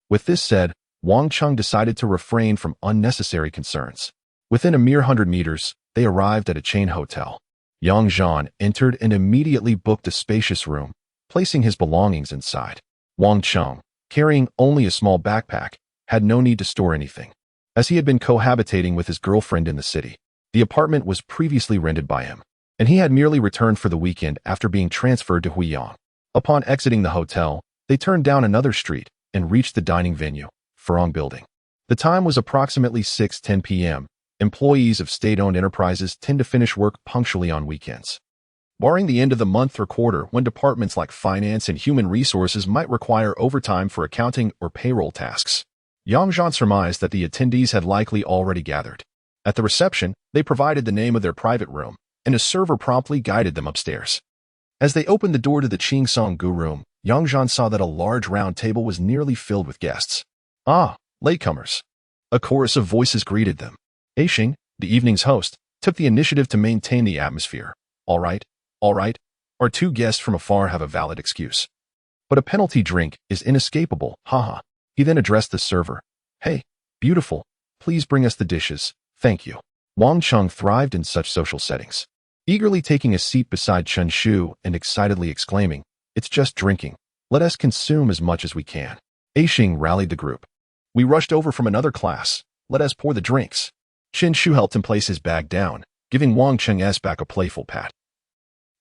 With this said, Wang Cheng decided to refrain from unnecessary concerns. Within a mere 100 meters, they arrived at a chain hotel. Yang Zhan entered and immediately booked a spacious room, placing his belongings inside. Wang Cheng, carrying only a small backpack, had no need to store anything. As he had been cohabitating with his girlfriend in the city, the apartment was previously rented by him, and he had merely returned for the weekend after being transferred to Huiyang. Upon exiting the hotel, they turned down another street and reached the dining venue, Furong Building. The time was approximately 6:10 p.m. Employees of state-owned enterprises tend to finish work punctually on weekends. Barring the end of the month or quarter when departments like finance and human resources might require overtime for accounting or payroll tasks. Yang Zhan surmised that the attendees had likely already gathered. At the reception, they provided the name of their private room, and a server promptly guided them upstairs. As they opened the door to the Qing Song Gu room, Yang Zhan saw that a large round table was nearly filled with guests. Ah, latecomers. A chorus of voices greeted them. Aixing, the evening's host, took the initiative to maintain the atmosphere. All right. Our two guests from afar have a valid excuse. But a penalty drink is inescapable, haha. He then addressed the server. Hey, beautiful, please bring us the dishes, thank you. Wang Cheng thrived in such social settings. Eagerly taking a seat beside Chen Shu and excitedly exclaiming, it's just drinking. Let us consume as much as we can. Aixing rallied the group. We rushed over from another class. Let us pour the drinks. Chen Shu helped him place his bag down, giving Wang Cheng's back a playful pat,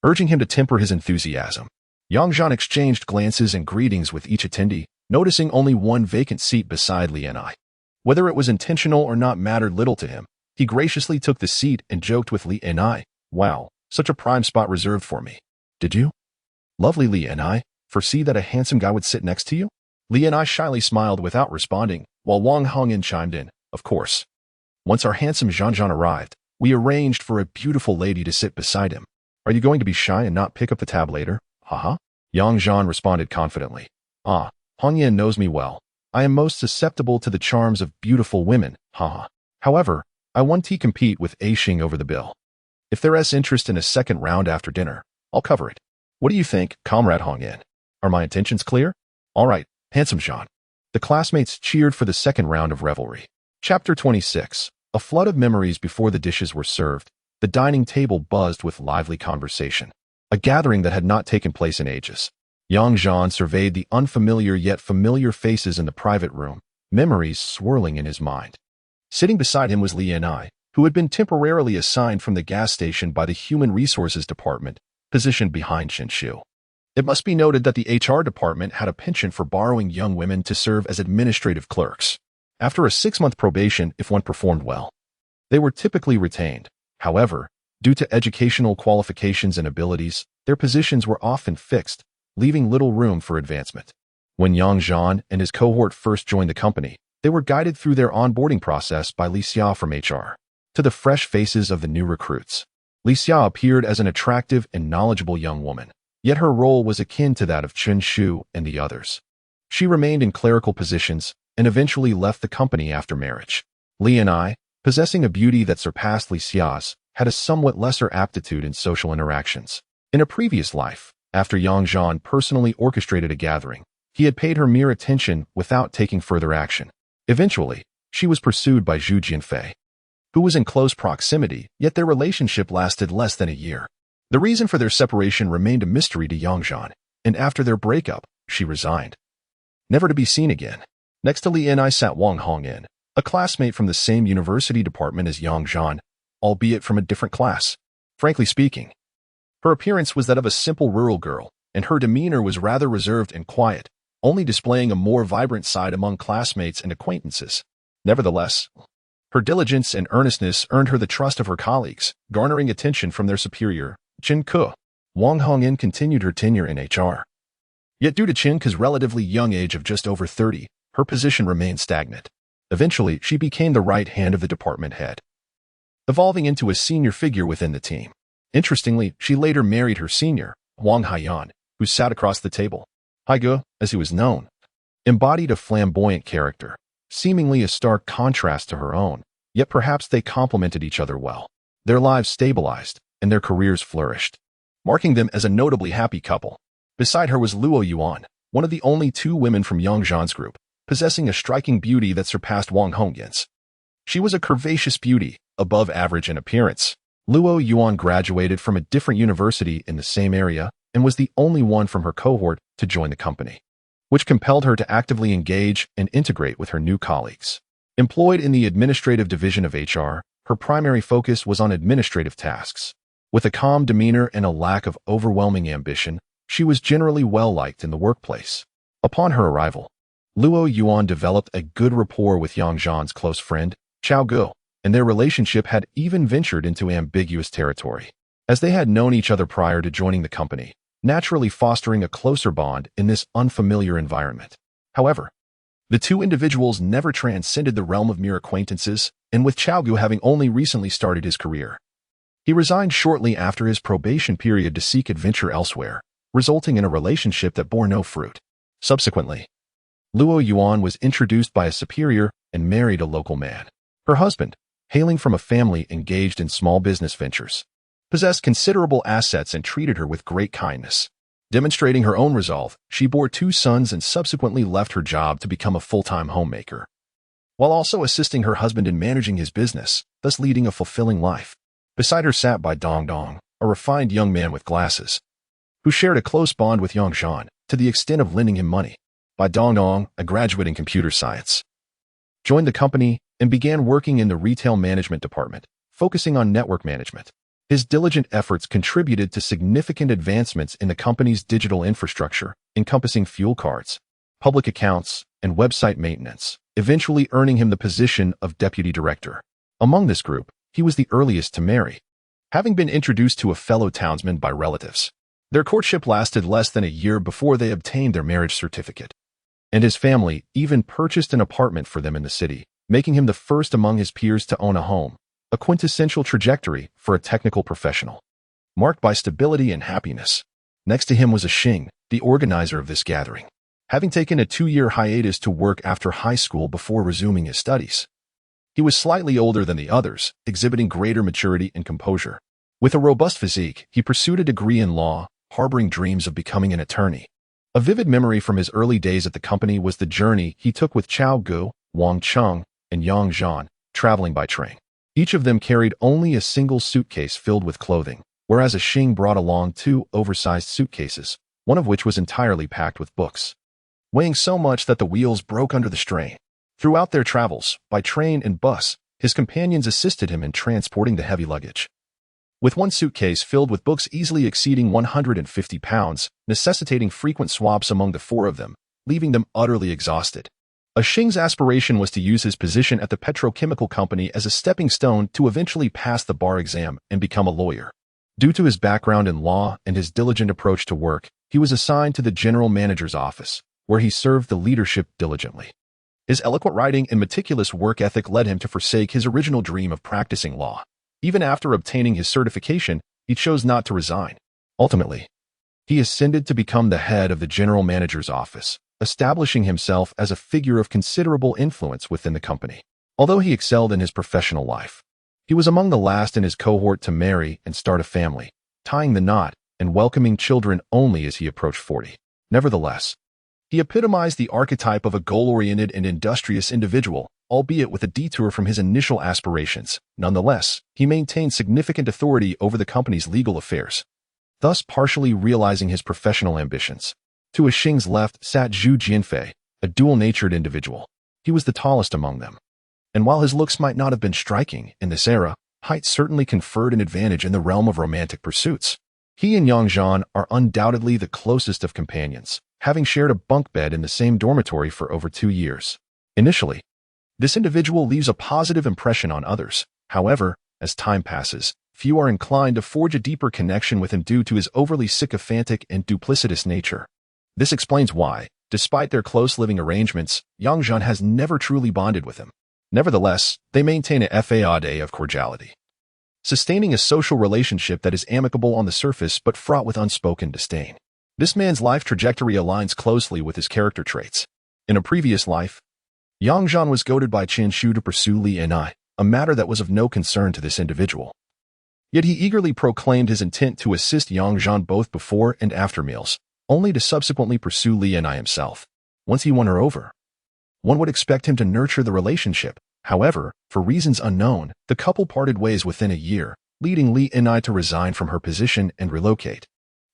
urging him to temper his enthusiasm. Yang Zhan exchanged glances and greetings with each attendee, noticing only one vacant seat beside Li and I. Whether it was intentional or not mattered little to him. He graciously took the seat and joked with Li and I. Wow, such a prime spot reserved for me. Did you? Lovely Li and I, foresee that a handsome guy would sit next to you? Li and I shyly smiled without responding, while Wang Hongyan chimed in, of course. Once our handsome Zhan arrived, we arranged for a beautiful lady to sit beside him. Are you going to be shy and not pick up the tab later? Haha. Yang Zhan responded confidently. Ah, Hongyan knows me well. I am most susceptible to the charms of beautiful women, haha. However, I want to compete with Aixing over the bill. If there is interest in a second round after dinner, I'll cover it. What do you think, Comrade Hongyan? Are my intentions clear? All right, handsome Zhan. The classmates cheered for the second round of revelry. Chapter 26. A flood of memories before the dishes were served. The dining table buzzed with lively conversation, a gathering that had not taken place in ages. Yang Zhan surveyed the unfamiliar yet familiar faces in the private room, memories swirling in his mind. Sitting beside him was Li and I, who had been temporarily assigned from the gas station by the Human Resources Department, positioned behind Chen Shu. It must be noted that the HR department had a penchant for borrowing young women to serve as administrative clerks. After a 6-month probation, if one performed well, they were typically retained. However, due to educational qualifications and abilities, their positions were often fixed, leaving little room for advancement. When Yang Zhan and his cohort first joined the company, they were guided through their onboarding process by Li Xia from HR. To the fresh faces of the new recruits, Li Xia appeared as an attractive and knowledgeable young woman, yet her role was akin to that of Chen Shu and the others. She remained in clerical positions and eventually left the company after marriage. Li and I, possessing a beauty that surpassed Li Xia's, had a somewhat lesser aptitude in social interactions. In a previous life, after Yang Zhan personally orchestrated a gathering, he had paid her mere attention without taking further action. Eventually, she was pursued by Zhu Jianfei, who was in close proximity, yet their relationship lasted less than a year. The reason for their separation remained a mystery to Yang Zhan, and after their breakup, she resigned, never to be seen again. Next to Li and I sat Wang Hongyan, a classmate from the same university department as Yang Zhan, albeit from a different class. Frankly speaking, her appearance was that of a simple rural girl, and her demeanor was rather reserved and quiet, only displaying a more vibrant side among classmates and acquaintances. Nevertheless, her diligence and earnestness earned her the trust of her colleagues, garnering attention from their superior, Chen Ke. Wang Hongyan continued her tenure in HR. Yet due to Chen Ke's relatively young age of just over 30, her position remained stagnant. Eventually, she became the right hand of the department head, evolving into a senior figure within the team. Interestingly, she later married her senior, Wang Haiyan, who sat across the table. Haige, as he was known, embodied a flamboyant character, seemingly a stark contrast to her own, yet perhaps they complemented each other well. Their lives stabilized, and their careers flourished, marking them as a notably happy couple. Beside her was Luo Yuan, one of the only two women from Yang Zhan's group, possessing a striking beauty that surpassed Wang Hongyan's. She was a curvaceous beauty, above average in appearance. Luo Yuan graduated from a different university in the same area and was the only one from her cohort to join the company, which compelled her to actively engage and integrate with her new colleagues. Employed in the administrative division of HR, her primary focus was on administrative tasks. With a calm demeanor and a lack of overwhelming ambition, she was generally well-liked in the workplace. Upon her arrival, Luo Yuan developed a good rapport with Yang Zhan's close friend, Chao Ge, and their relationship had even ventured into ambiguous territory, as they had known each other prior to joining the company, naturally fostering a closer bond in this unfamiliar environment. However, the two individuals never transcended the realm of mere acquaintances, and with Chao Ge having only recently started his career, he resigned shortly after his probation period to seek adventure elsewhere, resulting in a relationship that bore no fruit. Subsequently, Luo Yuan was introduced by a superior and married a local man. Her husband, hailing from a family engaged in small business ventures, possessed considerable assets and treated her with great kindness. Demonstrating her own resolve, she bore 2 sons and subsequently left her job to become a full-time homemaker, while also assisting her husband in managing his business, thus leading a fulfilling life. Beside her sat Bai Dongdong, a refined young man with glasses, who shared a close bond with Yang Zhan to the extent of lending him money. Bai Dongdong, a graduate in computer science, joined the company and began working in the retail management department, focusing on network management. His diligent efforts contributed to significant advancements in the company's digital infrastructure, encompassing fuel cards, public accounts, and website maintenance, eventually earning him the position of deputy director. Among this group, he was the earliest to marry, having been introduced to a fellow townsman by relatives. Their courtship lasted less than a year before they obtained their marriage certificate, and his family even purchased an apartment for them in the city, making him the first among his peers to own a home, a quintessential trajectory for a technical professional, marked by stability and happiness. Next to him was Xing, the organizer of this gathering, having taken a 2-year hiatus to work after high school before resuming his studies. He was slightly older than the others, exhibiting greater maturity and composure. With a robust physique, he pursued a degree in law, harboring dreams of becoming an attorney. A vivid memory from his early days at the company was the journey he took with Chao Ge, Wang Cheng, and Yang Zhan, traveling by train. Each of them carried only a single suitcase filled with clothing, whereas Xing brought along 2 oversized suitcases, one of which was entirely packed with books, weighing so much that the wheels broke under the strain. Throughout their travels, by train and bus, his companions assisted him in transporting the heavy luggage, with one suitcase filled with books easily exceeding 150 pounds, necessitating frequent swaps among the 4 of them, leaving them utterly exhausted. Xing's aspiration was to use his position at the petrochemical company as a stepping stone to eventually pass the bar exam and become a lawyer. Due to his background in law and his diligent approach to work, he was assigned to the general manager's office, where he served the leadership diligently. His eloquent writing and meticulous work ethic led him to forsake his original dream of practicing law. Even after obtaining his certification, he chose not to resign. Ultimately, he ascended to become the head of the general manager's office, establishing himself as a figure of considerable influence within the company. Although he excelled in his professional life, he was among the last in his cohort to marry and start a family, tying the knot and welcoming children only as he approached 40. Nevertheless, he epitomized the archetype of a goal-oriented and industrious individual, albeit with a detour from his initial aspirations. Nonetheless, he maintained significant authority over the company's legal affairs, thus partially realizing his professional ambitions. To Xing's left sat Zhu Jianfei, a dual-natured individual. He was the tallest among them, and while his looks might not have been striking in this era, Height certainly conferred an advantage in the realm of romantic pursuits. He and Yang Zhan are undoubtedly the closest of companions, having shared a bunk bed in the same dormitory for over 2 years. Initially, this individual leaves a positive impression on others. However, as time passes, few are inclined to forge a deeper connection with him due to his overly sycophantic and duplicitous nature. This explains why, despite their close living arrangements, Yang Zhan has never truly bonded with him. Nevertheless, they maintain a facade of cordiality, sustaining a social relationship that is amicable on the surface but fraught with unspoken disdain. This man's life trajectory aligns closely with his character traits. In a previous life, Yang Zhan was goaded by Chen Shu to pursue Li and I, a matter that was of no concern to this individual. Yet he eagerly proclaimed his intent to assist Yang Zhan both before and after meals, only to subsequently pursue Li and I himself. Once he won her over, one would expect him to nurture the relationship. However, for reasons unknown, the couple parted ways within a year, leading Li and I to resign from her position and relocate.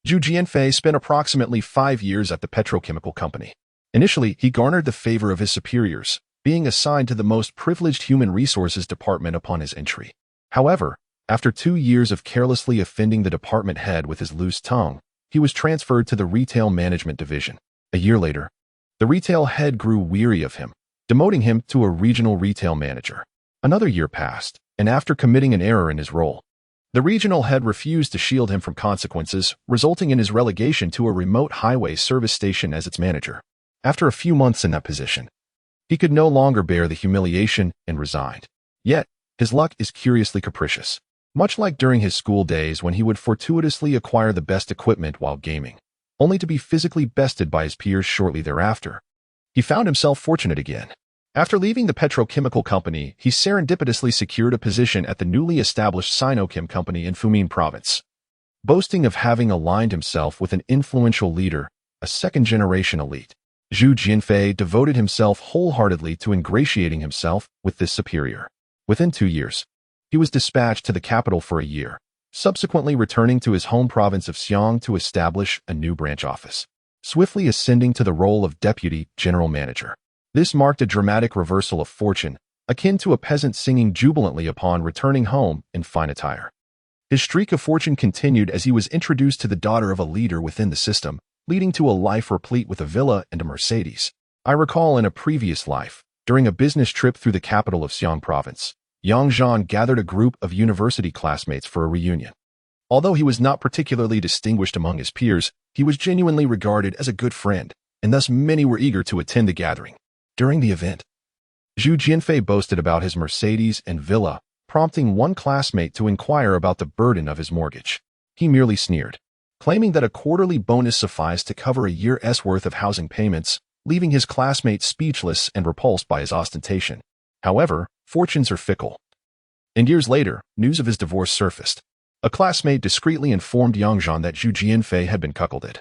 Zhu Jianfei spent approximately 5 years at the petrochemical company. Initially, he garnered the favor of his superiors, being assigned to the most privileged human resources department upon his entry. However, after 2 years of carelessly offending the department head with his loose tongue, he was transferred to the retail management division. A year later, the retail head grew weary of him, demoting him to a regional retail manager. Another year passed, and after committing an error in his role, the regional head refused to shield him from consequences, resulting in his relegation to a remote highway service station as its manager. After a few months in that position, he could no longer bear the humiliation and resigned. Yet, his luck is curiously capricious. Much like during his school days when he would fortuitously acquire the best equipment while gaming, only to be physically bested by his peers shortly thereafter, he found himself fortunate again. After leaving the petrochemical company, he serendipitously secured a position at the newly established Sinochem company in Fumin province. Boasting of having aligned himself with an influential leader, a second-generation elite, Zhu Jianfei devoted himself wholeheartedly to ingratiating himself with this superior. Within 2 years, he was dispatched to the capital for a year, subsequently returning to his home province of Xiang to establish a new branch office, swiftly ascending to the role of deputy general manager. This marked a dramatic reversal of fortune, akin to a peasant singing jubilantly upon returning home in fine attire. His streak of fortune continued as he was introduced to the daughter of a leader within the system, leading to a life replete with a villa and a Mercedes. I recall in a previous life, during a business trip through the capital of Xiang province, Yang Zhan gathered a group of university classmates for a reunion. Although he was not particularly distinguished among his peers, he was genuinely regarded as a good friend, and thus many were eager to attend the gathering. During the event, Zhu Jianfei boasted about his Mercedes and villa, prompting one classmate to inquire about the burden of his mortgage. He merely sneered, claiming that a quarterly bonus sufficed to cover a year's worth of housing payments, leaving his classmate speechless and repulsed by his ostentation. However, fortunes are fickle. And years later, news of his divorce surfaced. A classmate discreetly informed Yang Zhan that Zhu Jianfei had been cuckolded,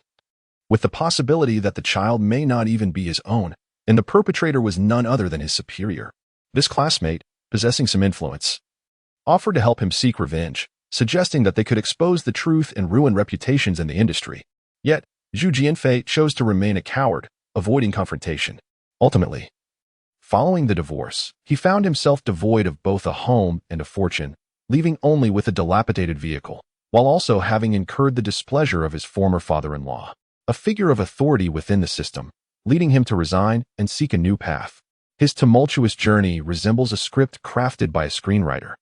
with the possibility that the child may not even be his own, and the perpetrator was none other than his superior. This classmate, possessing some influence, offered to help him seek revenge, suggesting that they could expose the truth and ruin reputations in the industry. Yet, Zhu Jianfei chose to remain a coward, avoiding confrontation. Ultimately, following the divorce, he found himself devoid of both a home and a fortune, leaving only with a dilapidated vehicle, while also having incurred the displeasure of his former father-in-law, a figure of authority within the system, leading him to resign and seek a new path. His tumultuous journey resembles a script crafted by a screenwriter.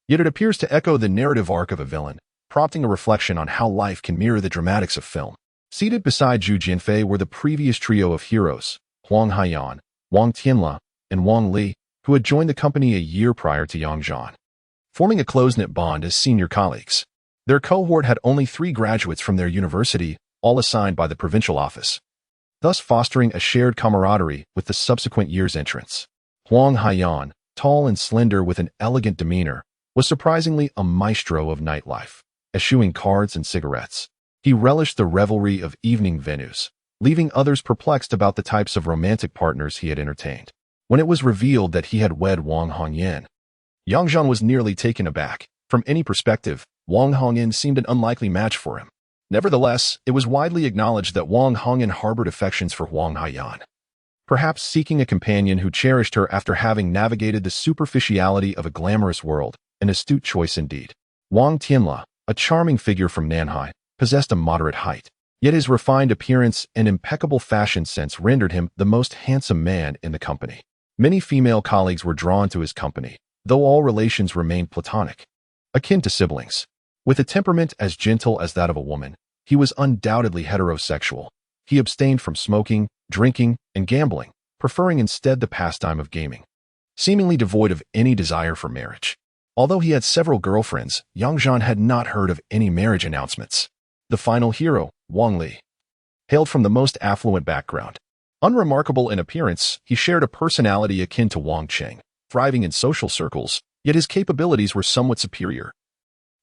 Yet it appears to echo the narrative arc of a villain, prompting a reflection on how life can mirror the dramatics of film. Seated beside Zhu Jianfei were the previous trio of heroes, Huang Haiyan, Wang Tianla, and Wang Li, who had joined the company a year prior to Yang Zhan, forming a close-knit bond as senior colleagues. Their cohort had only 3 graduates from their university, all assigned by the provincial office, thus fostering a shared camaraderie with the subsequent year's entrants. Huang Haiyan, tall and slender with an elegant demeanor, was surprisingly a maestro of nightlife, eschewing cards and cigarettes. He relished the revelry of evening venues, leaving others perplexed about the types of romantic partners he had entertained. When it was revealed that he had wed Wang Hongyan, Yang Zhan was nearly taken aback. From any perspective, Wang Hongyan seemed an unlikely match for him. Nevertheless, it was widely acknowledged that Wang Hongyan harbored affections for Huang Haiyan, perhaps seeking a companion who cherished her after having navigated the superficiality of a glamorous world. An astute choice indeed. Wang Tianla, a charming figure from Nanhai, possessed a moderate height. Yet his refined appearance and impeccable fashion sense rendered him the most handsome man in the company. Many female colleagues were drawn to his company, though all relations remained platonic, akin to siblings. With a temperament as gentle as that of a woman, he was undoubtedly heterosexual. He abstained from smoking, drinking, and gambling, preferring instead the pastime of gaming, seemingly devoid of any desire for marriage. Although he had several girlfriends, Zhan had not heard of any marriage announcements. The final hero, Wang Li, hailed from the most affluent background. Unremarkable in appearance, he shared a personality akin to Wang Cheng, thriving in social circles, yet his capabilities were somewhat superior,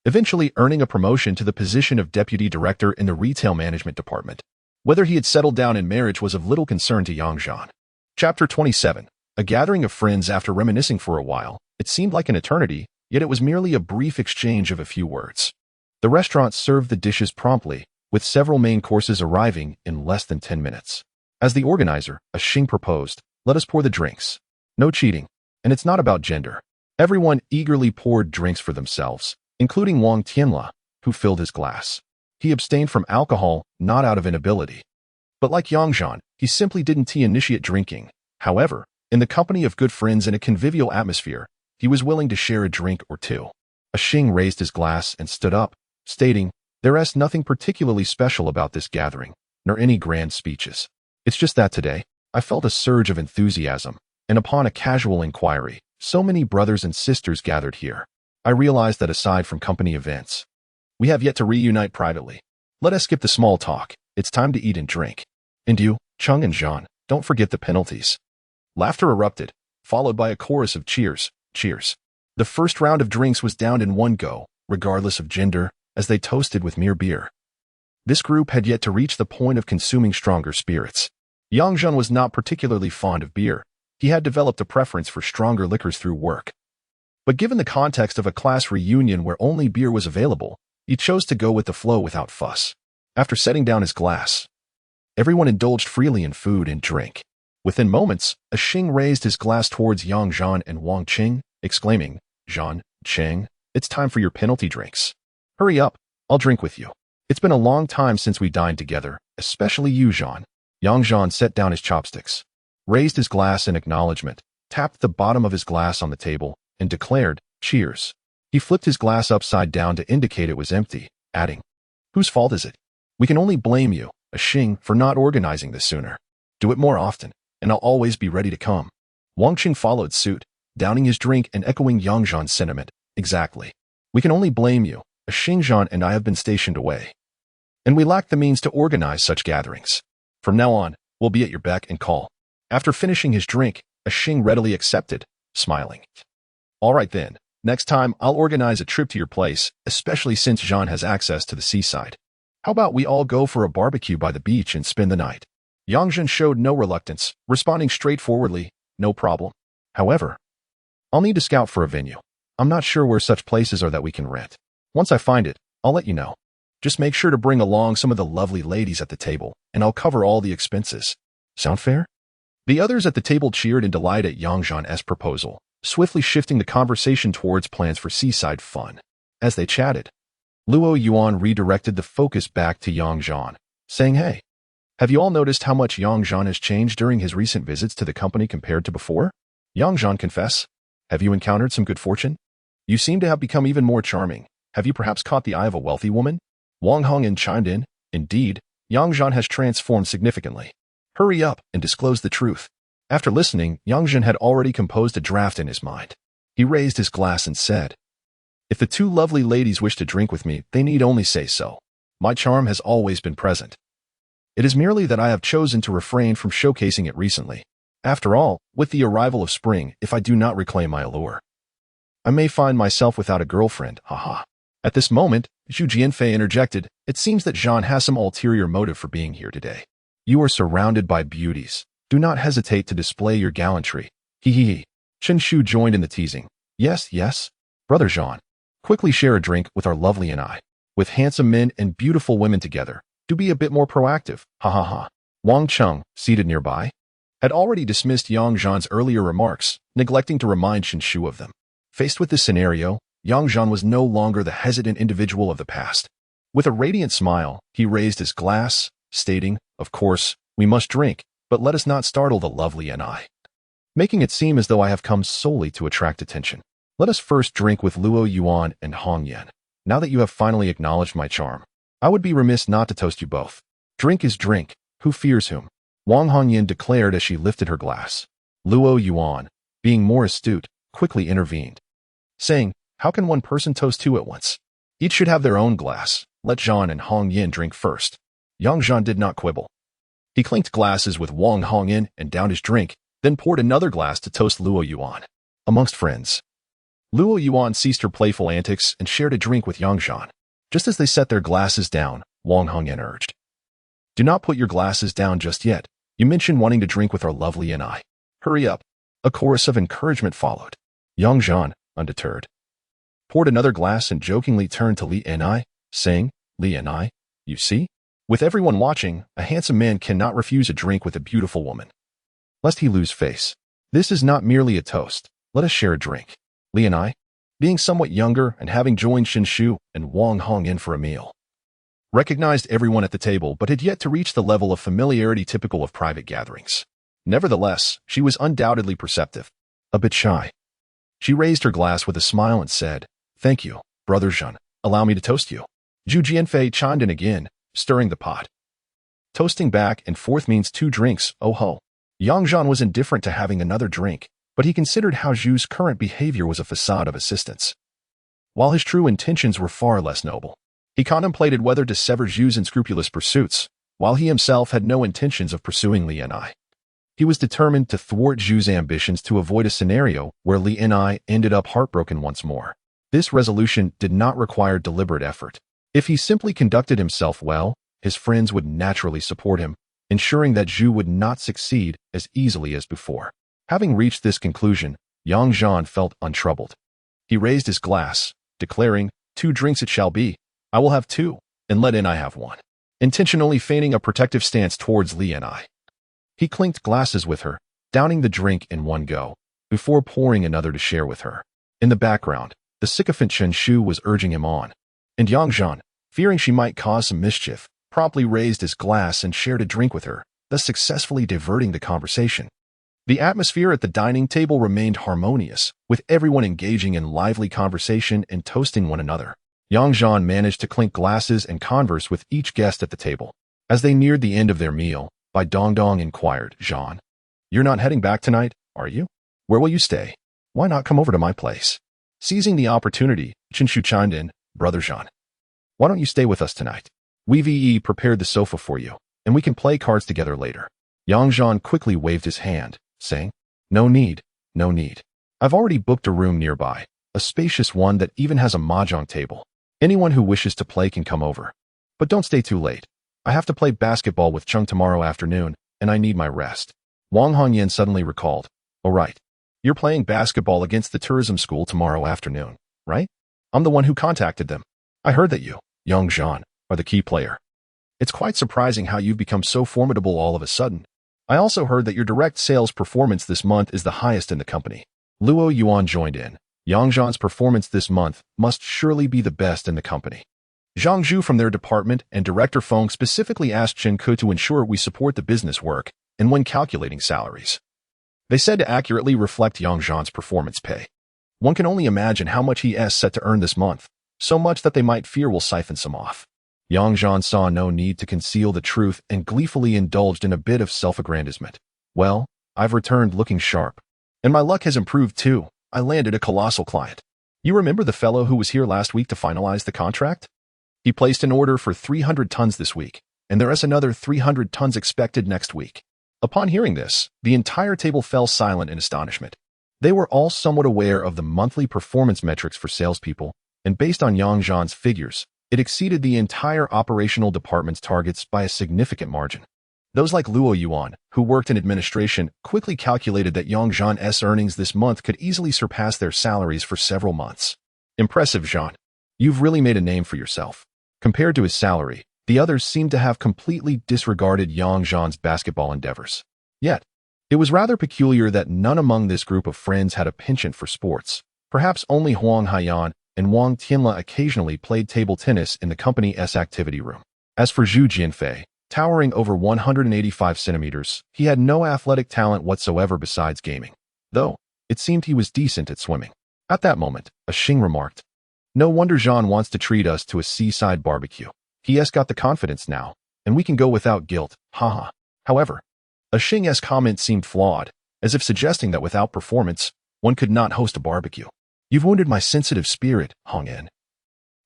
eventually earning a promotion to the position of deputy director in the retail management department. Whether he had settled down in marriage was of little concern to Zhan. Chapter 27. A gathering of friends. After reminiscing for a while, it seemed like an eternity, yet it was merely a brief exchange of a few words. The restaurant served the dishes promptly, with several main courses arriving in less than 10 minutes. As the organizer, Xing proposed, "Let us pour the drinks. No cheating. And it's not about gender." Everyone eagerly poured drinks for themselves, including Wang Tianla, who filled his glass. He abstained from alcohol, not out of inability. But like Zhan, he simply didn't initiate drinking. However, in the company of good friends and a convivial atmosphere, he was willing to share a drink or two. Xing raised his glass and stood up, stating, "There's nothing particularly special about this gathering, nor any grand speeches. It's just that today, I felt a surge of enthusiasm, and upon a casual inquiry, so many brothers and sisters gathered here. I realized that aside from company events, we have yet to reunite privately. Let us skip the small talk. It's time to eat and drink. And you, Cheng and Zhan, don't forget the penalties." Laughter erupted, followed by a chorus of cheers, cheers. The first round of drinks was downed in one go, regardless of gender, as they toasted with mere beer. This group had yet to reach the point of consuming stronger spirits. Zhan was not particularly fond of beer. He had developed a preference for stronger liquors through work. But given the context of a class reunion where only beer was available, he chose to go with the flow without fuss. After setting down his glass, everyone indulged freely in food and drink. Within moments, Xing raised his glass towards Zhan and Wang Cheng, exclaiming, "Zhan, Cheng, it's time for your penalty drinks. Hurry up, I'll drink with you. It's been a long time since we dined together, especially you, Zhan." Zhan set down his chopsticks, raised his glass in acknowledgement, tapped the bottom of his glass on the table, and declared, "Cheers." He flipped his glass upside down to indicate it was empty, adding, "Whose fault is it? We can only blame you, Xing, for not organizing this sooner. Do it more often, and I'll always be ready to come." Wang Cheng followed suit, downing his drink and echoing Zhan's sentiment. "Exactly. We can only blame you. Zhan and I have been stationed away, and we lack the means to organize such gatherings. From now on, we'll be at your beck and call." After finishing his drink, Xing readily accepted, smiling. "All right then, next time I'll organize a trip to your place, especially since Zhan has access to the seaside. How about we all go for a barbecue by the beach and spend the night?" Zhan showed no reluctance, responding straightforwardly, "No problem. However, I'll need to scout for a venue. I'm not sure where such places are that we can rent. Once I find it, I'll let you know. Just make sure to bring along some of the lovely ladies at the table, and I'll cover all the expenses. Sound fair?" The others at the table cheered in delight at Zhan's proposal, swiftly shifting the conversation towards plans for seaside fun. As they chatted, Luo Yuan redirected the focus back to Zhan, saying, "Hey, have you all noticed how much Zhan has changed during his recent visits to the company compared to before? Zhan, confess, have you encountered some good fortune? You seem to have become even more charming. Have you perhaps caught the eye of a wealthy woman?" Wang Hongyan chimed in, "Indeed, Zhan has transformed significantly. Hurry up and disclose the truth." After listening, Zhan had already composed a draft in his mind. He raised his glass and said, "If the two lovely ladies wish to drink with me, they need only say so. My charm has always been present. It is merely that I have chosen to refrain from showcasing it recently. After all, with the arrival of spring, if I do not reclaim my allure, I may find myself without a girlfriend, haha." At this moment, Zhu Jianfei interjected, "It seems that Zhan has some ulterior motive for being here today. You are surrounded by beauties. Do not hesitate to display your gallantry. Hee hee hee." Chen Shu joined in the teasing. "Yes, yes, brother Zhan. Quickly share a drink with our lovely and I. With handsome men and beautiful women together, do be a bit more proactive, ha ha ha." Wang Cheng, seated nearby, had already dismissed Zhan's earlier remarks, neglecting to remind Chen Shu of them. Faced with this scenario, Yang Zhan was no longer the hesitant individual of the past. With a radiant smile, he raised his glass, stating, "Of course, we must drink, but let us not startle the lovely and I, making it seem as though I have come solely to attract attention. Let us first drink with Luo Yuan and Hong Yan. Now that you have finally acknowledged my charm, I would be remiss not to toast you both. Drink is drink, who fears whom?" Wang Hongyan declared as she lifted her glass. Luo Yuan, being more astute, quickly intervened, saying, "How can one person toast two at once? Each should have their own glass. Let Zhan and Hong Yin drink first." Yang Zhan did not quibble. He clinked glasses with Wang Hongyan and downed his drink, then poured another glass to toast Luo Yuan. Amongst friends, Luo Yuan ceased her playful antics and shared a drink with Yang Zhan. Just as they set their glasses down, Wang Hongyan urged, "Do not put your glasses down just yet. You mentioned wanting to drink with our lovely and I. Hurry up." A chorus of encouragement followed. Yang Zhan, undeterred, poured another glass and jokingly turned to Li and I, saying, "Li and I, you see? With everyone watching, a handsome man cannot refuse a drink with a beautiful woman, lest he lose face. This is not merely a toast. Let us share a drink." Li and I, being somewhat younger and having joined Shin Shu and Wang Hongyan for a meal, recognized everyone at the table but had yet to reach the level of familiarity typical of private gatherings. Nevertheless, she was undoubtedly perceptive, a bit shy. She raised her glass with a smile and said, "Thank you, Brother Zhan. Allow me to toast you." Zhu Jianfei chimed in again, stirring the pot. Toasting back and forth means two drinks, oh ho. Yang Zhan was indifferent to having another drink, but he considered how Zhu's current behavior was a facade of assistance, while his true intentions were far less noble. He contemplated whether to sever Zhu's unscrupulous pursuits, while he himself had no intentions of pursuing Li and I. He was determined to thwart Zhu's ambitions to avoid a scenario where Li and I ended up heartbroken once more. This resolution did not require deliberate effort. If he simply conducted himself well, his friends would naturally support him, ensuring that Zhu would not succeed as easily as before. Having reached this conclusion, Yang Zhan felt untroubled. He raised his glass, declaring, "Two drinks it shall be. I will have two, and let I have one," intentionally feigning a protective stance towards Li and I. He clinked glasses with her, downing the drink in one go, before pouring another to share with her. In the background, the sycophant Shen Shu was urging him on, and Yang Zhan, fearing she might cause some mischief, promptly raised his glass and shared a drink with her, thus successfully diverting the conversation. The atmosphere at the dining table remained harmonious, with everyone engaging in lively conversation and toasting one another. Yang Zhan managed to clink glasses and converse with each guest at the table. As they neared the end of their meal, Bai Dongdong inquired, "Zhan, you're not heading back tonight, are you? Where will you stay? Why not come over to my place?" Seizing the opportunity, Chen Shu chimed in, "Brother Zhan, why don't you stay with us tonight? We've prepared the sofa for you, and we can play cards together later." Yang Zhan quickly waved his hand, saying, No need. I've already booked a room nearby, a spacious one that even has a mahjong table. Anyone who wishes to play can come over. But don't stay too late. I have to play basketball with Chung tomorrow afternoon, and I need my rest." Wang Hongyan suddenly recalled, "Oh right, you're playing basketball against the tourism school tomorrow afternoon, right? I'm the one who contacted them. I heard that you, Yang Zhan, are the key player. It's quite surprising how you've become so formidable all of a sudden. I also heard that your direct sales performance this month is the highest in the company." Luo Yuan joined in. Yang Zhan's performance this month must surely be the best in the company. Zhang Zhu from their department and Director Feng specifically asked Chen Ke to ensure we support the business work and when calculating salaries. They said to accurately reflect Yang Zhan's performance pay. One can only imagine how much he is set to earn this month, so much that they might fear will siphon some off. Yang Zhan saw no need to conceal the truth and gleefully indulged in a bit of self-aggrandizement. "Well, I've returned looking sharp. And my luck has improved too. I landed a colossal client. You remember the fellow who was here last week to finalize the contract? He placed an order for 300 tons this week, and there is another 300 tons expected next week." Upon hearing this, the entire table fell silent in astonishment. They were all somewhat aware of the monthly performance metrics for salespeople, and based on Yang Zhan's figures, it exceeded the entire operational department's targets by a significant margin. Those like Luo Yuan, who worked in administration, quickly calculated that Yang Zhan's earnings this month could easily surpass their salaries for several months. "Impressive, Zhan. You've really made a name for yourself." Compared to his salary, the others seemed to have completely disregarded Yang Zhan's basketball endeavors. Yet, it was rather peculiar that none among this group of friends had a penchant for sports. Perhaps only Huang Haiyan, and Wang Tianle occasionally played table tennis in the company's activity room. As for Zhu Jianfei, towering over 185 centimeters, he had no athletic talent whatsoever besides gaming, though it seemed he was decent at swimming. At that moment, a Xing remarked, "No wonder Zhan wants to treat us to a seaside barbecue. He has got the confidence now, and we can go without guilt, haha." However, a Xing's comment seemed flawed, as if suggesting that without performance, one could not host a barbecue. "You've wounded my sensitive spirit, Hong En.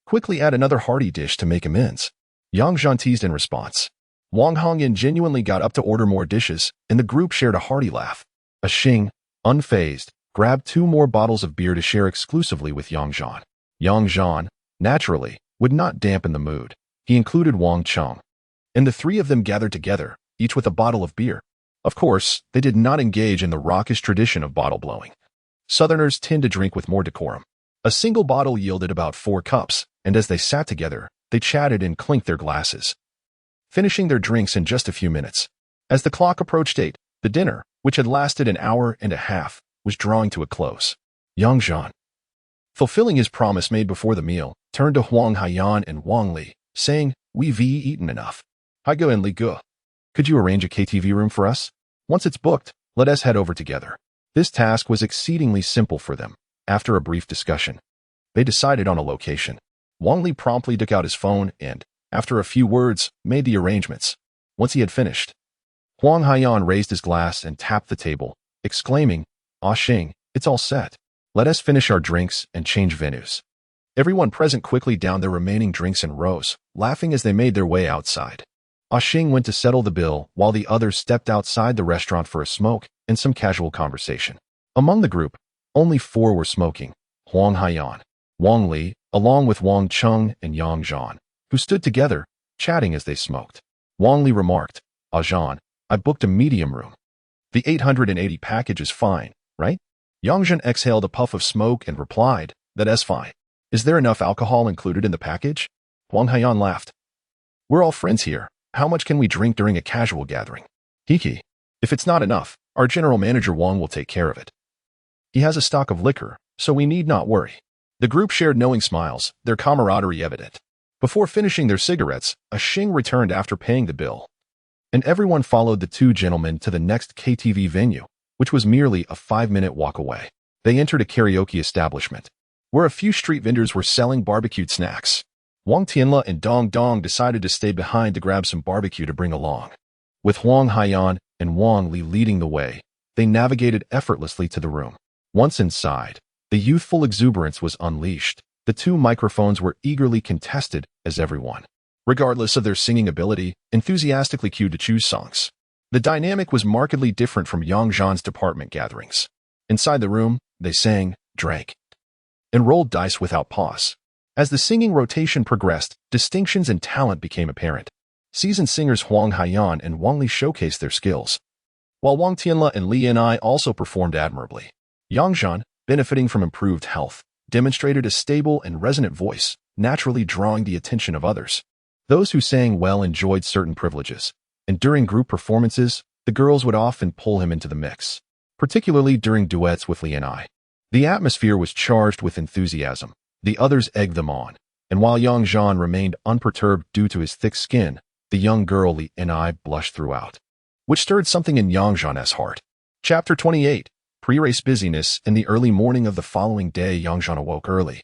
Quickly add another hearty dish to make amends." Yang Zhan teased in response. Wang Hongyan genuinely got up to order more dishes, and the group shared a hearty laugh. A Xing, unfazed, grabbed 2 more bottles of beer to share exclusively with Yang Zhan. Yang Zhan, naturally, would not dampen the mood. He included Wang Cheng, and the 3 of them gathered together, each with a bottle of beer. Of course, they did not engage in the raucous tradition of bottle blowing. Southerners tend to drink with more decorum. A single bottle yielded about 4 cups, and as they sat together, they chatted and clinked their glasses, finishing their drinks in just a few minutes. As the clock approached 8, the dinner, which had lasted an hour and a half, was drawing to a close. Yang Zhan, fulfilling his promise made before the meal, turned to Huang Haiyan and Wang Li, saying, "We've eaten enough. Haigo and Li Ge, could you arrange a KTV room for us? Once it's booked, let us head over together." This task was exceedingly simple for them. After a brief discussion, they decided on a location. Wang Li promptly took out his phone and, after a few words, made the arrangements. Once he had finished, Huang Haiyan raised his glass and tapped the table, exclaiming, "Ah Xing, it's all set. Let us finish our drinks and change venues." Everyone present quickly downed their remaining drinks in rows, laughing as they made their way outside. Ah Xing went to settle the bill while the others stepped outside the restaurant for a smoke and some casual conversation. Among the group, only 4 were smoking: Huang Haiyan, Wang Li, along with Wang Cheng and Yang Zhan, who stood together, chatting as they smoked. Wang Li remarked, "Ah Zhan, I booked a medium room. The 880 package is fine, right?" Yang Zhan exhaled a puff of smoke and replied, "That's fine. Is there enough alcohol included in the package?" Huang Haiyan laughed. "We're all friends here. How much can we drink during a casual gathering? Hiki. If it's not enough, our general manager Wang will take care of it. He has a stock of liquor, so we need not worry." The group shared knowing smiles, their camaraderie evident. Before finishing their cigarettes, a Xing returned after paying the bill, and everyone followed the 2 gentlemen to the next KTV venue, which was merely a 5-minute walk away. They entered a karaoke establishment, where a few street vendors were selling barbecued snacks. Wang Tianle and Dong Dong decided to stay behind to grab some barbecue to bring along. With Huang Haiyan and Wang Li leading the way, they navigated effortlessly to the room. Once inside, the youthful exuberance was unleashed. The 2 microphones were eagerly contested as everyone, regardless of their singing ability, enthusiastically queued to choose songs. The dynamic was markedly different from Yang Zhan's department gatherings. Inside the room, they sang, drank, and rolled dice without pause. As the singing rotation progressed, distinctions and talent became apparent. Seasoned singers Huang Haiyan and Wang Li showcased their skills, while Wang Tianle and Li Yanai also performed admirably. Yang Zhan, benefiting from improved health, demonstrated a stable and resonant voice, naturally drawing the attention of others. Those who sang well enjoyed certain privileges, and during group performances, the girls would often pull him into the mix, particularly during duets with Li Yanai. The atmosphere was charged with enthusiasm. The others egged them on, and while Yang Zhan remained unperturbed due to his thick skin, the young girl Li Yanai blushed throughout, which stirred something in Yang Zhan's heart. Chapter 28. Pre-race busyness. In the early morning of the following day, Yang Zhan awoke early,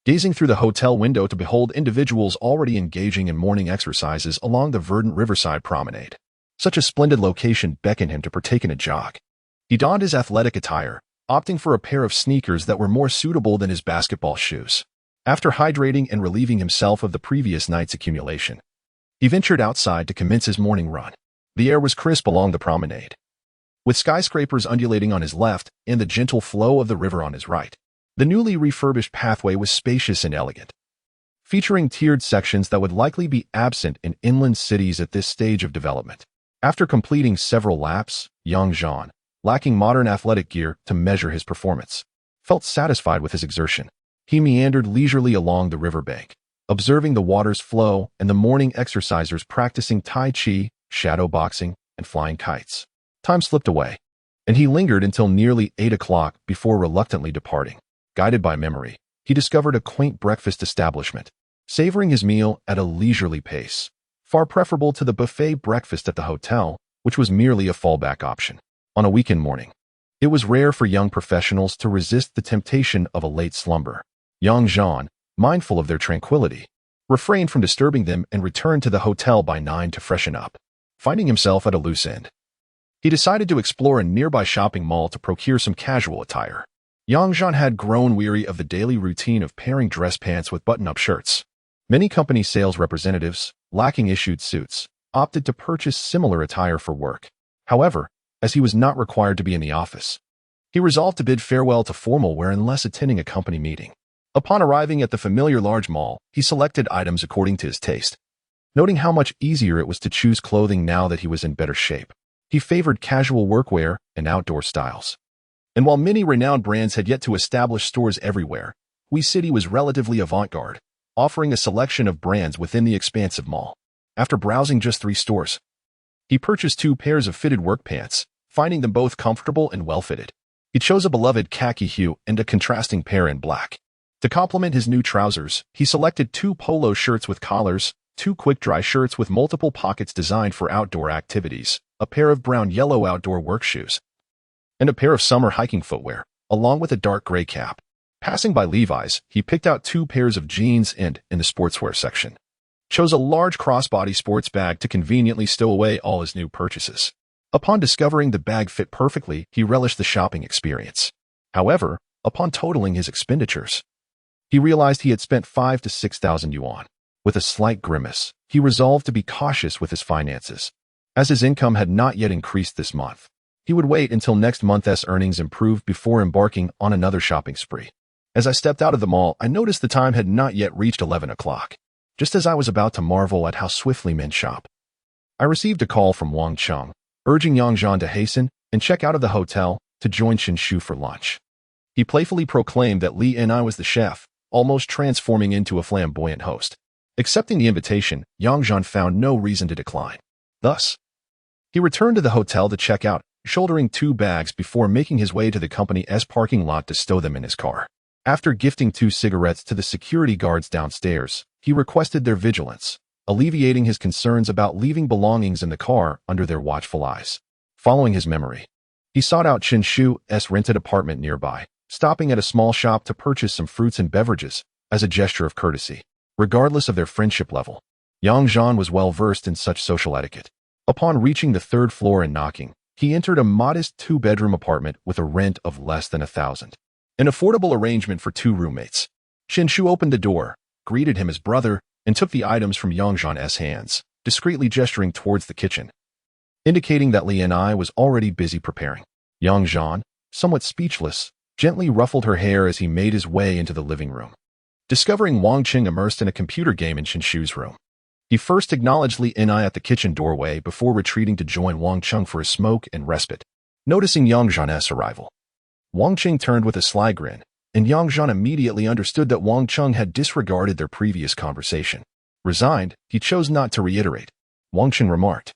gazing through the hotel window to behold individuals already engaging in morning exercises along the verdant riverside promenade. Such a splendid location beckoned him to partake in a jog. He donned his athletic attire, opting for a pair of sneakers that were more suitable than his basketball shoes. After hydrating and relieving himself of the previous night's accumulation, he ventured outside to commence his morning run. The air was crisp along the promenade, with skyscrapers undulating on his left and the gentle flow of the river on his right. The newly refurbished pathway was spacious and elegant, featuring tiered sections that would likely be absent in inland cities at this stage of development. After completing several laps, Yang Zhan, lacking modern athletic gear to measure his performance, felt satisfied with his exertion. He meandered leisurely along the riverbank, observing the water's flow and the morning exercisers practicing Tai Chi, shadow boxing, and flying kites. Time slipped away, and he lingered until nearly 8 o'clock before reluctantly departing. Guided by memory, he discovered a quaint breakfast establishment, savoring his meal at a leisurely pace, far preferable to the buffet breakfast at the hotel, which was merely a fallback option. On a weekend morning, it was rare for young professionals to resist the temptation of a late slumber. Young Zhan, mindful of their tranquility, refrained from disturbing them and returned to the hotel by 9 to freshen up. Finding himself at a loose end, he decided to explore a nearby shopping mall to procure some casual attire. Young Zhan had grown weary of the daily routine of pairing dress pants with button-up shirts. Many company sales representatives, lacking issued suits, opted to purchase similar attire for work. However, as he was not required to be in the office, he resolved to bid farewell to formal wear unless attending a company meeting. Upon arriving at the familiar large mall, he selected items according to his taste. Noting how much easier it was to choose clothing now that he was in better shape, he favored casual workwear and outdoor styles. And while many renowned brands had yet to establish stores everywhere, We City was relatively avant-garde, offering a selection of brands within the expansive mall. After browsing just 3 stores, he purchased 2 pairs of fitted work pants, finding them both comfortable and well-fitted. He chose a beloved khaki hue and a contrasting pair in black. To complement his new trousers, he selected 2 polo shirts with collars, 2 quick-dry shirts with multiple pockets designed for outdoor activities, a pair of brown-yellow outdoor work shoes, and a pair of summer hiking footwear, along with a dark gray cap. Passing by Levi's, he picked out 2 pairs of jeans and, in the sportswear section, chose a large crossbody sports bag to conveniently stow away all his new purchases. Upon discovering the bag fit perfectly, he relished the shopping experience. However, upon totaling his expenditures, he realized he had spent 5,000 to 6,000 yuan. With a slight grimace, he resolved to be cautious with his finances. As his income had not yet increased this month, he would wait until next month's earnings improved before embarking on another shopping spree. As I stepped out of the mall, I noticed the time had not yet reached 11 o'clock. Just as I was about to marvel at how swiftly men shop, I received a call from Wang Cheng, urging Yang Zhan to hasten and check out of the hotel to join Chen Shu for lunch. He playfully proclaimed that Li and I was the chef, almost transforming into a flamboyant host. Accepting the invitation, Yang Zhan found no reason to decline. Thus, he returned to the hotel to check out, shouldering 2 bags before making his way to the company's parking lot to stow them in his car. After gifting 2 cigarettes to the security guards downstairs, he requested their vigilance, alleviating his concerns about leaving belongings in the car under their watchful eyes. Following his memory, he sought out Chen Shu's rented apartment nearby, stopping at a small shop to purchase some fruits and beverages as a gesture of courtesy. Regardless of their friendship level, Yang Zhan was well-versed in such social etiquette. Upon reaching the 3rd floor and knocking, he entered a modest 2-bedroom apartment with a rent of less than 1,000. An affordable arrangement for 2 roommates. Chen Shu opened the door, greeted him as brother, and took the items from Yang Zhan's hands, discreetly gesturing towards the kitchen, indicating that Li and I was already busy preparing. Yang Zhan, somewhat speechless, gently ruffled her hair as he made his way into the living room. Discovering Wang Qing immersed in a computer game in Chen Shu's room, he first acknowledged Li and I at the kitchen doorway before retreating to join Wang Cheng for a smoke and respite. Noticing Yang Zhan's arrival, Wang Qing turned with a sly grin, and Yang Zhan immediately understood that Wang Cheng had disregarded their previous conversation. Resigned, he chose not to reiterate. Wang Qing remarked,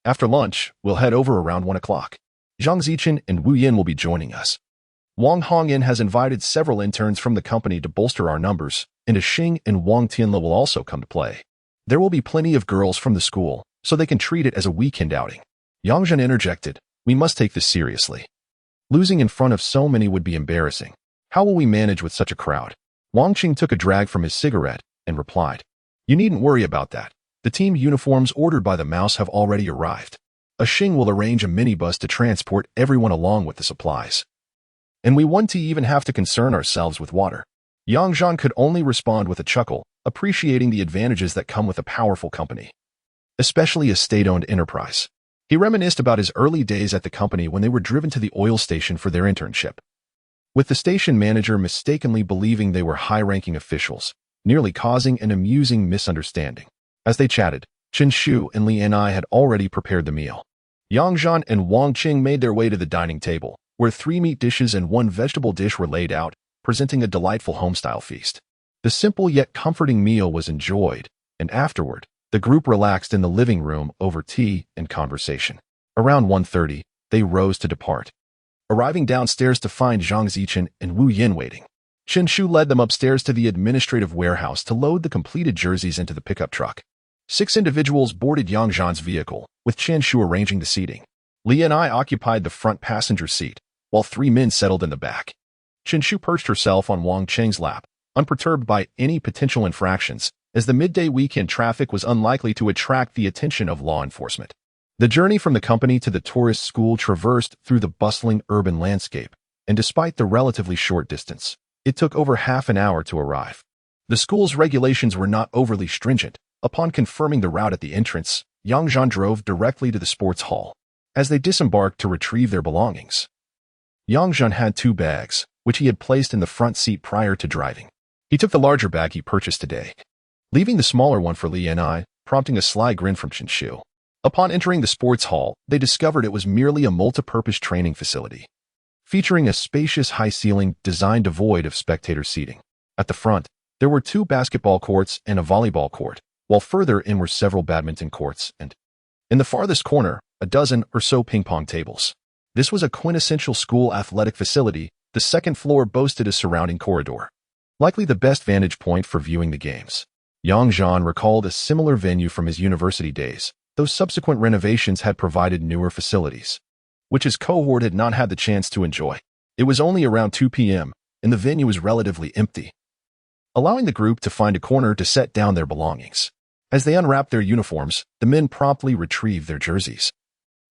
"After lunch, we'll head over around 1 o'clock. Zhang Zichen and Wu Yin will be joining us. Wang Hongyan has invited several interns from the company to bolster our numbers, and Xing and Wang Tianle will also come to play. There will be plenty of girls from the school, so they can treat it as a weekend outing." Yang Zhan interjected, "We must take this seriously. Losing in front of so many would be embarrassing. How will we manage with such a crowd?" Wang Qing took a drag from his cigarette and replied, "You needn't worry about that. The team uniforms ordered by the mouse have already arrived. Xing will arrange a minibus to transport everyone along with the supplies. And we won't even have to concern ourselves with water." Yang Zhan could only respond with a chuckle, appreciating the advantages that come with a powerful company, especially a state-owned enterprise. He reminisced about his early days at the company when they were driven to the oil station for their internship, with the station manager mistakenly believing they were high-ranking officials, nearly causing an amusing misunderstanding. As they chatted, Chen Shu and Li and I had already prepared the meal. Yang Zhan and Wang Qing made their way to the dining table, where 3 meat dishes and 1 vegetable dish were laid out, presenting a delightful home-style feast. The simple yet comforting meal was enjoyed, and afterward, the group relaxed in the living room over tea and conversation. Around 1:30, they rose to depart, arriving downstairs to find Zhang Zichen and Wu Yin waiting. Chen Shu led them upstairs to the administrative warehouse to load the completed jerseys into the pickup truck. 6 individuals boarded Yang Zhan's vehicle, with Chen Shu arranging the seating. Li and I occupied the front passenger seat, while 3 men settled in the back. Chen Shu perched herself on Wang Cheng's lap, unperturbed by any potential infractions, as the midday weekend traffic was unlikely to attract the attention of law enforcement. The journey from the company to the tourist school traversed through the bustling urban landscape, and despite the relatively short distance, it took over half an hour to arrive. The school's regulations were not overly stringent. Upon confirming the route at the entrance, Yang Zhan drove directly to the sports hall. As they disembarked to retrieve their belongings, Yang Zhan had 2 bags, which he had placed in the front seat prior to driving. He took the larger bag he purchased today, leaving the smaller one for Li and I, prompting a sly grin from Chen Shu. Upon entering the sports hall, they discovered it was merely a multi-purpose training facility, featuring a spacious high ceiling designed devoid of spectator seating. At the front, there were 2 basketball courts and a volleyball court, while further in were several badminton courts and, in the farthest corner, a dozen or so ping-pong tables. This was a quintessential school athletic facility. The second floor boasted a surrounding corridor, likely the best vantage point for viewing the games. Yang Zhan recalled a similar venue from his university days, though subsequent renovations had provided newer facilities, which his cohort had not had the chance to enjoy. It was only around 2 p.m., and the venue was relatively empty, allowing the group to find a corner to set down their belongings. As they unwrapped their uniforms, the men promptly retrieved their jerseys,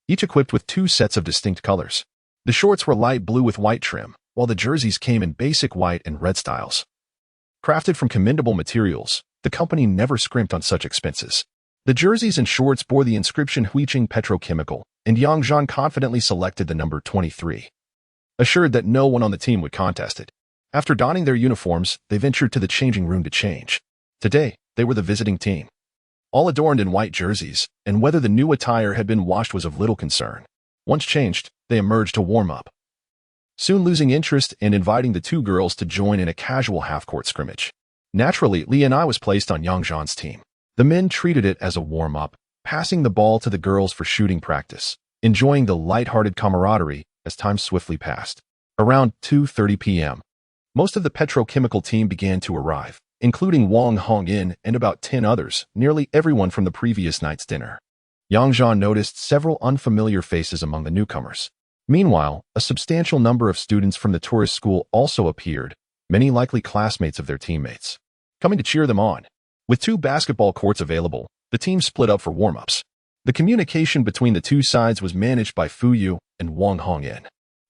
each equipped with 2 sets of distinct colors. The shorts were light blue with white trim, while the jerseys came in basic white and red styles. Crafted from commendable materials, the company never scrimped on such expenses. The jerseys and shorts bore the inscription Huiqing Petrochemical, and Yang Zhan confidently selected the number 23, assured that no one on the team would contest it. After donning their uniforms, they ventured to the changing room to change. Today, they were the visiting team, all adorned in white jerseys, and whether the new attire had been washed was of little concern. Once changed, they emerged to warm up, soon losing interest and inviting the 2 girls to join in a casual half-court scrimmage. Naturally, Li and I was placed on Yang Zhan's team. The men treated it as a warm-up, passing the ball to the girls for shooting practice, enjoying the light-hearted camaraderie as time swiftly passed. Around 2:30 p.m., most of the petrochemical team began to arrive, including Wang Hongyin and about 10 others, nearly everyone from the previous night's dinner. Yang Zhan noticed several unfamiliar faces among the newcomers. Meanwhile, a substantial number of students from the tourist school also appeared, many likely classmates of their teammates, coming to cheer them on. With 2 basketball courts available, the team split up for warm-ups. The communication between the 2 sides was managed by Fu Yu and Wang Hongyan.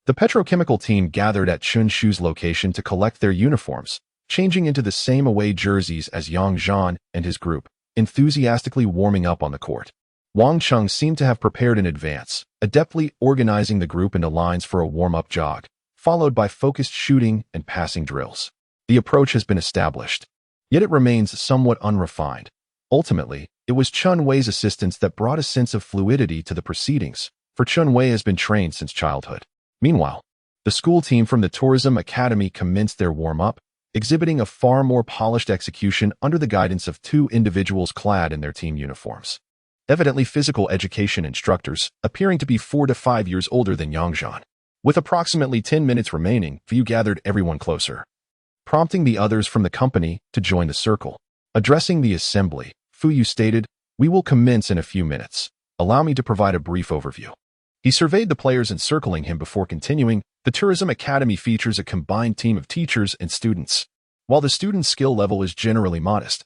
The petrochemical team gathered at Chen Shu's location to collect their uniforms, changing into the same away jerseys as Yang Zhan and his group, enthusiastically warming up on the court. Wang Cheng seemed to have prepared in advance, adeptly organizing the group into lines for a warm-up jog, followed by focused shooting and passing drills. The approach has been established, yet it remains somewhat unrefined. Ultimately, it was Chun Wei's assistance that brought a sense of fluidity to the proceedings, for Chun Wei has been trained since childhood. Meanwhile, the school team from the Tourism Academy commenced their warm-up, exhibiting a far more polished execution under the guidance of 2 individuals clad in their team uniforms, evidently physical education instructors, appearing to be 4 to 5 years older than Yang Zhan. With approximately 10 minutes remaining, Fu gathered everyone closer, prompting the others from the company to join the circle. Addressing the assembly, Fu Yu stated, "We will commence in a few minutes. Allow me to provide a brief overview." He surveyed the players encircling him before continuing. The Tourism Academy features a combined team of teachers and students. While the students' skill level is generally modest,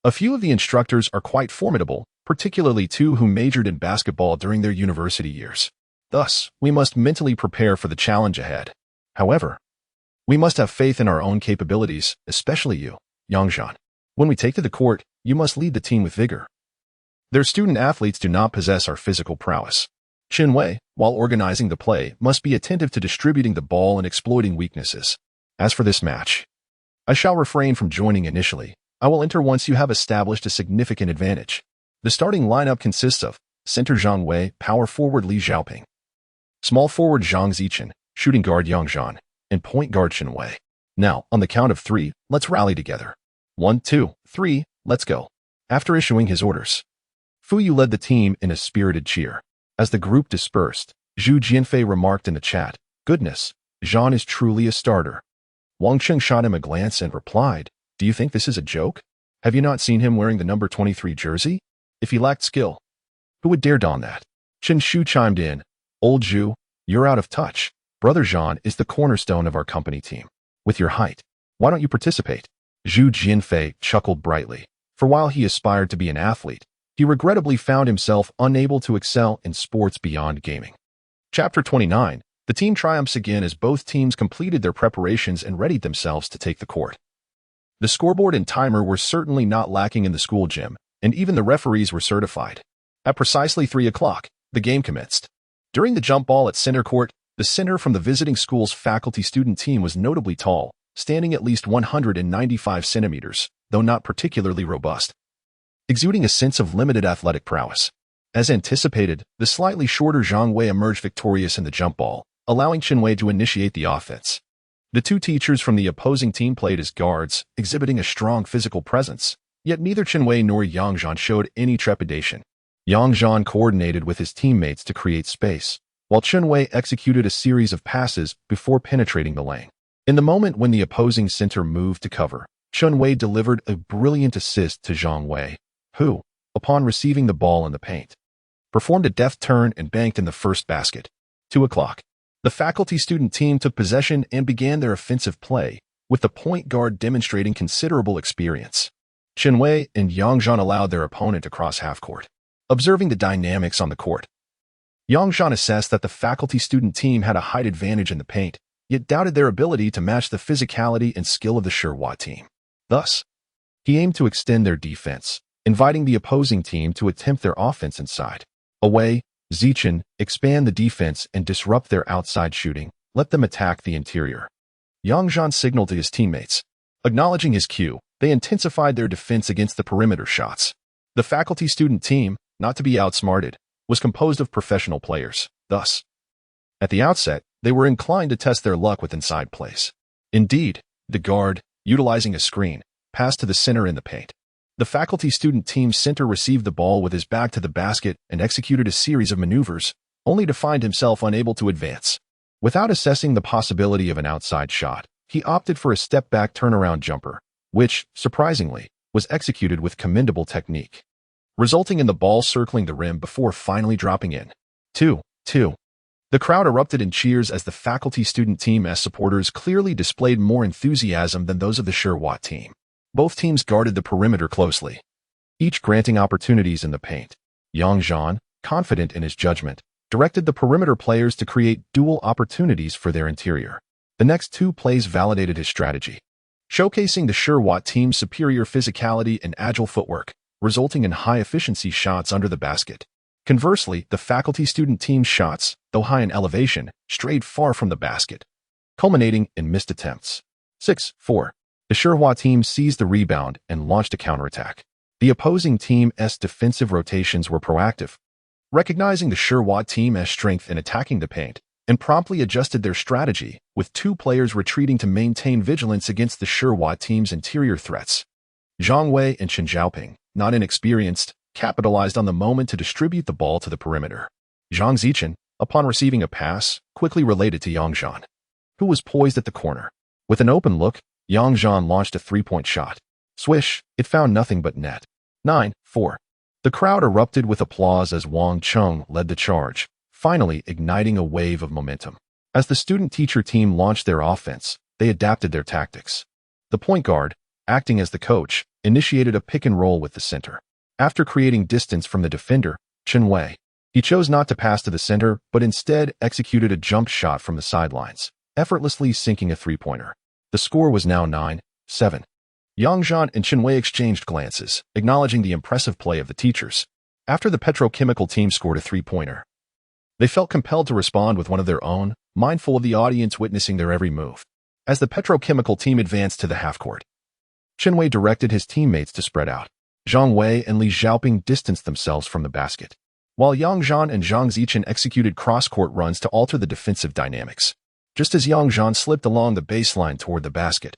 a few of the instructors are quite formidable, particularly 2 who majored in basketball during their university years. Thus, we must mentally prepare for the challenge ahead. However, we must have faith in our own capabilities, especially you, Yang Zhan. When we take to the court, you must lead the team with vigor. Their student athletes do not possess our physical prowess. Chen Wei, while organizing the play, must be attentive to distributing the ball and exploiting weaknesses. As for this match, I shall refrain from joining initially. I will enter once you have established a significant advantage. The starting lineup consists of center Zhang Wei, power forward Li Xiaoping, small forward Zhang Zichen, shooting guard Yang Zhan, and point guard Chen Wei. Now, on the count of 3, let's rally together. 1, 2, 3, let's go. After issuing his orders, Fu Yu led the team in a spirited cheer. As the group dispersed, Zhu Jianfei remarked in the chat, "Goodness, Zhan is truly a starter." Wang Cheng shot him a glance and replied, "Do you think this is a joke? Have you not seen him wearing the number 23 jersey? If he lacked skill, who would dare don that?" Chen Shu chimed in, "Old Zhu, you're out of touch. Brother Zhan is the cornerstone of our company team. With your height, why don't you participate?" Zhu Jianfei chuckled brightly, for while he aspired to be an athlete, he regrettably found himself unable to excel in sports beyond gaming. Chapter 29. The team triumphs again as both teams completed their preparations and readied themselves to take the court. The scoreboard and timer were certainly not lacking in the school gym, and even the referees were certified. At precisely 3 o'clock, the game commenced. During the jump ball at center court, the center from the visiting school's faculty student team was notably tall, standing at least 195 centimeters, though not particularly robust, exuding a sense of limited athletic prowess. As anticipated, the slightly shorter Zhang Wei emerged victorious in the jump ball, allowing Chen Wei to initiate the offense. The two teachers from the opposing team played as guards, exhibiting a strong physical presence, yet neither Chen Wei nor Yang Zhan showed any trepidation. Yang Zhan coordinated with his teammates to create space, while Chen Wei executed a series of passes before penetrating the lane. In the moment when the opposing center moved to cover, Chen Wei delivered a brilliant assist to Zhang Wei, who, upon receiving the ball in the paint, performed a deft turn and banked in the first basket. 2 o'clock. The faculty student team took possession and began their offensive play, with the point guard demonstrating considerable experience. Chen Wei and Yang Zhan allowed their opponent to cross half-court. Observing the dynamics on the court, Yang Zhan assessed that the faculty student team had a height advantage in the paint, yet doubted their ability to match the physicality and skill of the Shihua team. Thus, he aimed to extend their defense, inviting the opposing team to attempt their offense inside. Away, Zichan, expand the defense and disrupt their outside shooting, let them attack the interior. Yang Zhan signaled to his teammates. Acknowledging his cue, they intensified their defense against the perimeter shots. The faculty student team, not to be outsmarted, was composed of professional players. Thus, at the outset, they were inclined to test their luck with inside plays. Indeed, the guard, utilizing a screen, passed to the center in the paint. The faculty student team's center received the ball with his back to the basket and executed a series of maneuvers, only to find himself unable to advance. Without assessing the possibility of an outside shot, he opted for a step-back turnaround jumper, which, surprisingly, was executed with commendable technique, resulting in the ball circling the rim before finally dropping in. 2. The crowd erupted in cheers as the faculty student team's supporters clearly displayed more enthusiasm than those of the Shihua team. Both teams guarded the perimeter closely, each granting opportunities in the paint. Yang Zhan, confident in his judgment, directed the perimeter players to create dual opportunities for their interior. The next 2 plays validated his strategy, showcasing the Shihua team's superior physicality and agile footwork, resulting in high-efficiency shots under the basket. Conversely, the faculty student team's shots, though high in elevation, strayed far from the basket, culminating in missed attempts. 6-4. The Shihua team seized the rebound and launched a counterattack. The opposing team's defensive rotations were proactive, recognizing the Shihua team's strength in attacking the paint, and promptly adjusted their strategy, with 2 players retreating to maintain vigilance against the Shihua team's interior threats. Zhang Wei and Chen Xiaoping, not inexperienced, capitalized on the moment to distribute the ball to the perimeter. Zhang Zichan, upon receiving a pass, quickly relayed it to Yang Zhan, who was poised at the corner. With an open look, Yang Zhan launched a 3-point shot. Swish, it found nothing but net. 9-4. The crowd erupted with applause as Wang Cheng led the charge, finally igniting a wave of momentum. As the student-teacher team launched their offense, they adapted their tactics. The point guard, acting as the coach, initiated a pick-and-roll with the center. After creating distance from the defender, Chen Wei, he chose not to pass to the center, but instead executed a jump shot from the sidelines, effortlessly sinking a 3-pointer. The score was now 9-7. Yang Zhan and Chen Wei exchanged glances, acknowledging the impressive play of the teachers. After the petrochemical team scored a 3-pointer, they felt compelled to respond with one of their own, mindful of the audience witnessing their every move. As the petrochemical team advanced to the half-court, Chen Wei directed his teammates to spread out. Zhang Wei and Li Xiaoping distanced themselves from the basket, while Yang Zhan and Zhang Zichan executed cross-court runs to alter the defensive dynamics. Just as Yang Zhan slipped along the baseline toward the basket,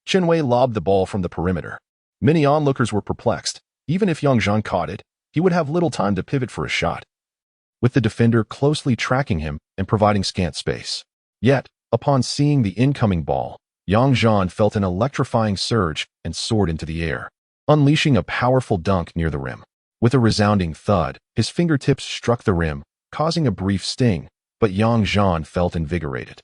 Chen Wei lobbed the ball from the perimeter. Many onlookers were perplexed. Even if Yang Zhan caught it, he would have little time to pivot for a shot, with the defender closely tracking him and providing scant space. Yet, upon seeing the incoming ball, Yang Zhan felt an electrifying surge and soared into the air, unleashing a powerful dunk near the rim. With a resounding thud, his fingertips struck the rim, causing a brief sting, but Yang Zhan felt invigorated.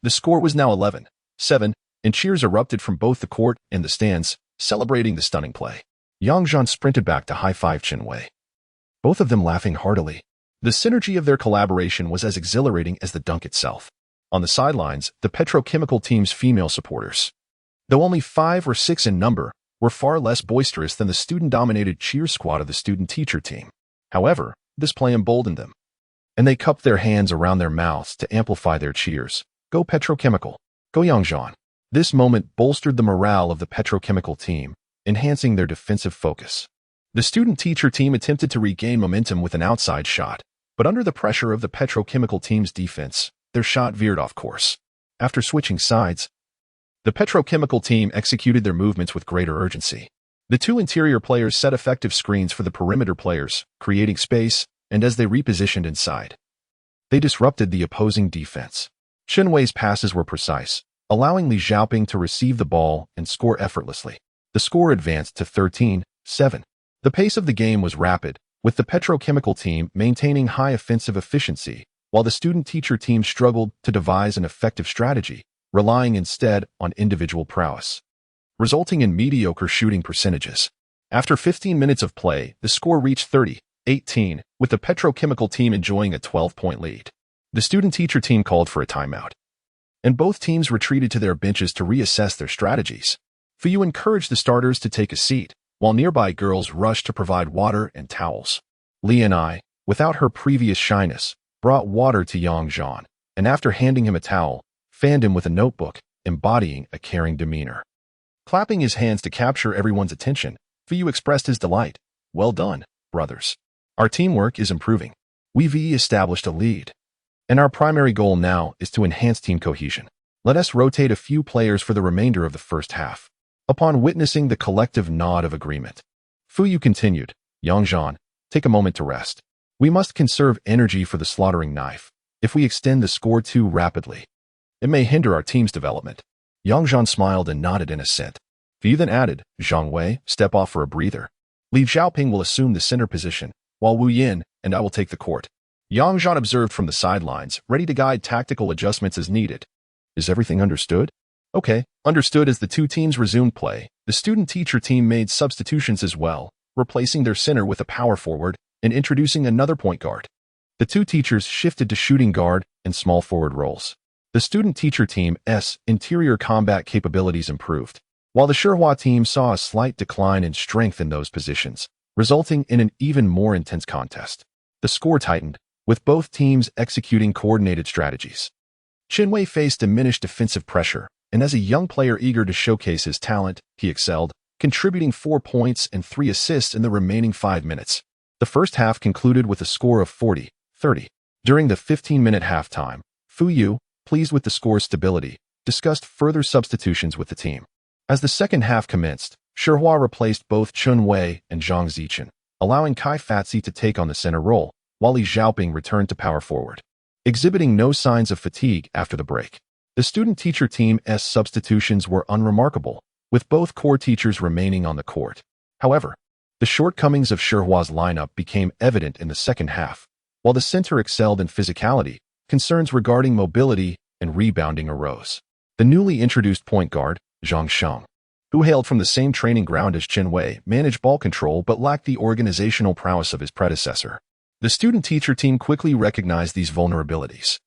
The score was now 11-7, and cheers erupted from both the court and the stands, celebrating the stunning play. Yang Zhan sprinted back to high-five Chen Wei, both of them laughing heartily. The synergy of their collaboration was as exhilarating as the dunk itself. On the sidelines, the petrochemical team's female supporters, though only 5 or 6 in number, were far less boisterous than the student-dominated cheer squad of the student-teacher team. However, this play emboldened them, and they cupped their hands around their mouths to amplify their cheers. Go petrochemical! Go Yang Zhan! This moment bolstered the morale of the petrochemical team, enhancing their defensive focus. The student-teacher team attempted to regain momentum with an outside shot, but under the pressure of the petrochemical team's defense, their shot veered off course. After switching sides, the petrochemical team executed their movements with greater urgency. The two interior players set effective screens for the perimeter players, creating space, and as they repositioned inside, they disrupted the opposing defense. Chen Wei's passes were precise, allowing Li Xiaoping to receive the ball and score effortlessly. The score advanced to 13-7. The pace of the game was rapid, with the petrochemical team maintaining high offensive efficiency, while the student-teacher team struggled to devise an effective strategy, relying instead on individual prowess, resulting in mediocre shooting percentages. After 15 minutes of play, the score reached 30-18, with the petrochemical team enjoying a 12-point lead. The student-teacher team called for a timeout, and both teams retreated to their benches to reassess their strategies. Fu encouraged the starters to take a seat, while nearby girls rushed to provide water and towels. Li and I, without her previous shyness, brought water to Yang Zhan, and after handing him a towel, fanned him with a notebook, embodying a caring demeanor. Clapping his hands to capture everyone's attention, Fu expressed his delight. Well done, brothers. Our teamwork is improving. We've established a lead, and our primary goal now is to enhance team cohesion. Let us rotate a few players for the remainder of the first half. Upon witnessing the collective nod of agreement, Fu continued, Yang Zhan, take a moment to rest. We must conserve energy for the slaughtering knife. If we extend the score too rapidly, it may hinder our team's development. Yang Zhan smiled and nodded in assent. Fu then added, Zhang Wei, step off for a breather. Li Xiaoping will assume the center position, while Wu Yin and I will take the court. Yang Zhan observed from the sidelines, ready to guide tactical adjustments as needed. Is everything understood? Okay, understood. As the two teams resumed play, the student-teacher team made substitutions as well, replacing their center with a power forward and introducing another point guard. The two teachers shifted to shooting guard and small forward roles. The student-teacher team's interior combat capabilities improved, while the Shihua team saw a slight decline in strength in those positions, resulting in an even more intense contest. The score tightened, with both teams executing coordinated strategies. Chen Wei faced diminished defensive pressure, and as a young player eager to showcase his talent, he excelled, contributing 4 points and 3 assists in the remaining 5 minutes. The first half concluded with a score of 40-30. During the 15-minute halftime, Fu Yu, pleased with the score's stability, discussed further substitutions with the team. As the second half commenced, Shihua replaced both Chen Wei and Zhang Zichen, allowing Kai Fatsi to take on the center role, while Li Xiaoping returned to power forward, exhibiting no signs of fatigue after the break. The student-teacher team's substitutions were unremarkable, with both core teachers remaining on the court. However, the shortcomings of Shihua's lineup became evident in the second half. While the center excelled in physicality, concerns regarding mobility and rebounding arose. The newly introduced point guard, Zhang Sheng, who hailed from the same training ground as Chen Wei, managed ball control but lacked the organizational prowess of his predecessor. The student-teacher team quickly recognized these vulnerabilities,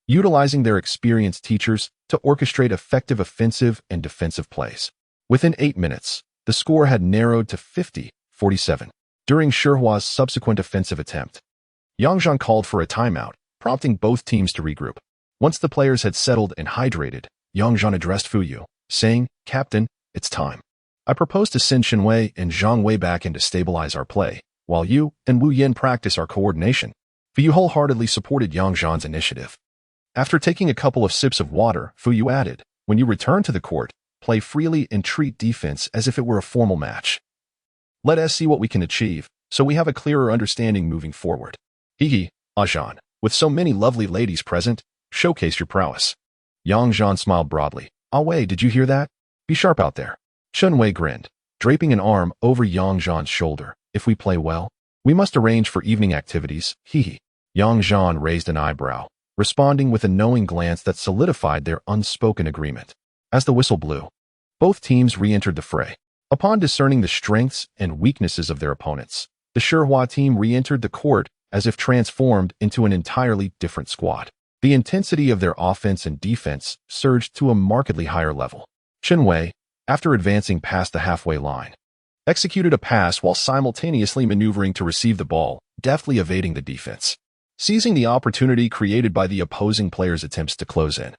utilizing their experienced teachers to orchestrate effective offensive and defensive plays. Within 8 minutes, the score had narrowed to 50-47. During Shihua's subsequent offensive attempt, Yang Zhan called for a timeout, prompting both teams to regroup. Once the players had settled and hydrated, Yang Zhan addressed Fu Yu, saying, Captain, it's time. I propose to send Chen Wei and Zhang Wei back in to stabilize our play, while you and Wu Yin practice our coordination. Fu Yu wholeheartedly supported Yang Zhan's initiative. After taking a couple of sips of water, Fu Yu added, when you return to the court, play freely and treat defense as if it were a formal match. Let us see what we can achieve, so we have a clearer understanding moving forward. Hee Zhan, with so many lovely ladies present, showcase your prowess. Yang Zhan smiled broadly, Ah Wei, did you hear that? Be sharp out there. Chen Wei grinned, draping an arm over Yang Zhan's shoulder. If we play well, we must arrange for evening activities, hee. Yang Zhan raised an eyebrow, responding with a knowing glance that solidified their unspoken agreement. As the whistle blew, both teams re-entered the fray. Upon discerning the strengths and weaknesses of their opponents, the Shihua team re-entered the court as if transformed into an entirely different squad. The intensity of their offense and defense surged to a markedly higher level. Chen Wei, after advancing past the halfway line, executed a pass while simultaneously maneuvering to receive the ball, deftly evading the defense. Seizing the opportunity created by the opposing player's attempts to close in,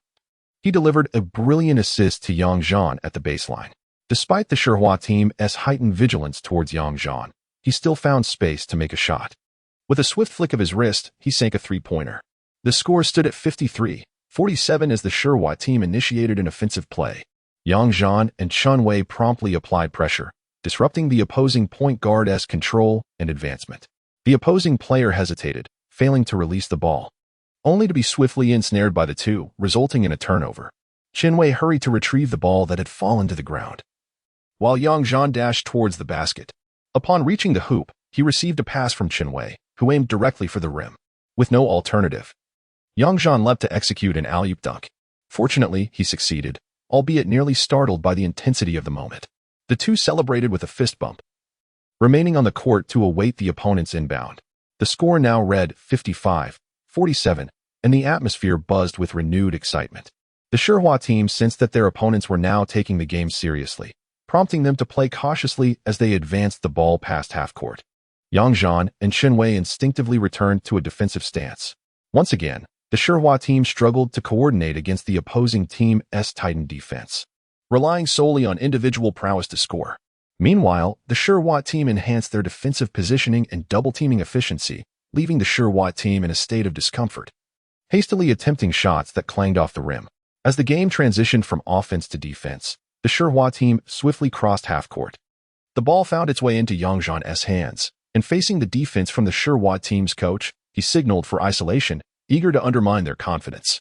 he delivered a brilliant assist to Yang Zhan at the baseline. Despite the Shihua team's heightened vigilance towards Yang Zhan, he still found space to make a shot. With a swift flick of his wrist, he sank a three-pointer. The score stood at 53-47 as the Shihua team initiated an offensive play. Yang Zhan and Chen Wei promptly applied pressure, disrupting the opposing point guard's control and advancement. The opposing player hesitated, failing to release the ball, only to be swiftly ensnared by the two, resulting in a turnover. Chen Wei hurried to retrieve the ball that had fallen to the ground, while Yang Zhan dashed towards the basket. Upon reaching the hoop, he received a pass from Chen Wei, who aimed directly for the rim. With no alternative, Yang Zhan leapt to execute an alley-oop dunk. Fortunately, he succeeded, albeit nearly startled by the intensity of the moment. The two celebrated with a fist bump, remaining on the court to await the opponent's inbound. The score now read 55-47, and the atmosphere buzzed with renewed excitement. The Shihua team sensed that their opponents were now taking the game seriously, prompting them to play cautiously as they advanced the ball past half-court. Yang Zhan and Chen Wei instinctively returned to a defensive stance. Once again, the Shihua team struggled to coordinate against the opposing team's tightened defense, relying solely on individual prowess to score. Meanwhile, the Shihua team enhanced their defensive positioning and double-teaming efficiency, leaving the Shihua team in a state of discomfort, hastily attempting shots that clanged off the rim. As the game transitioned from offense to defense, the Shihua team swiftly crossed half-court. The ball found its way into Yang Zhan's hands, and facing the defense from the Shihua team's coach, he signaled for isolation, eager to undermine their confidence.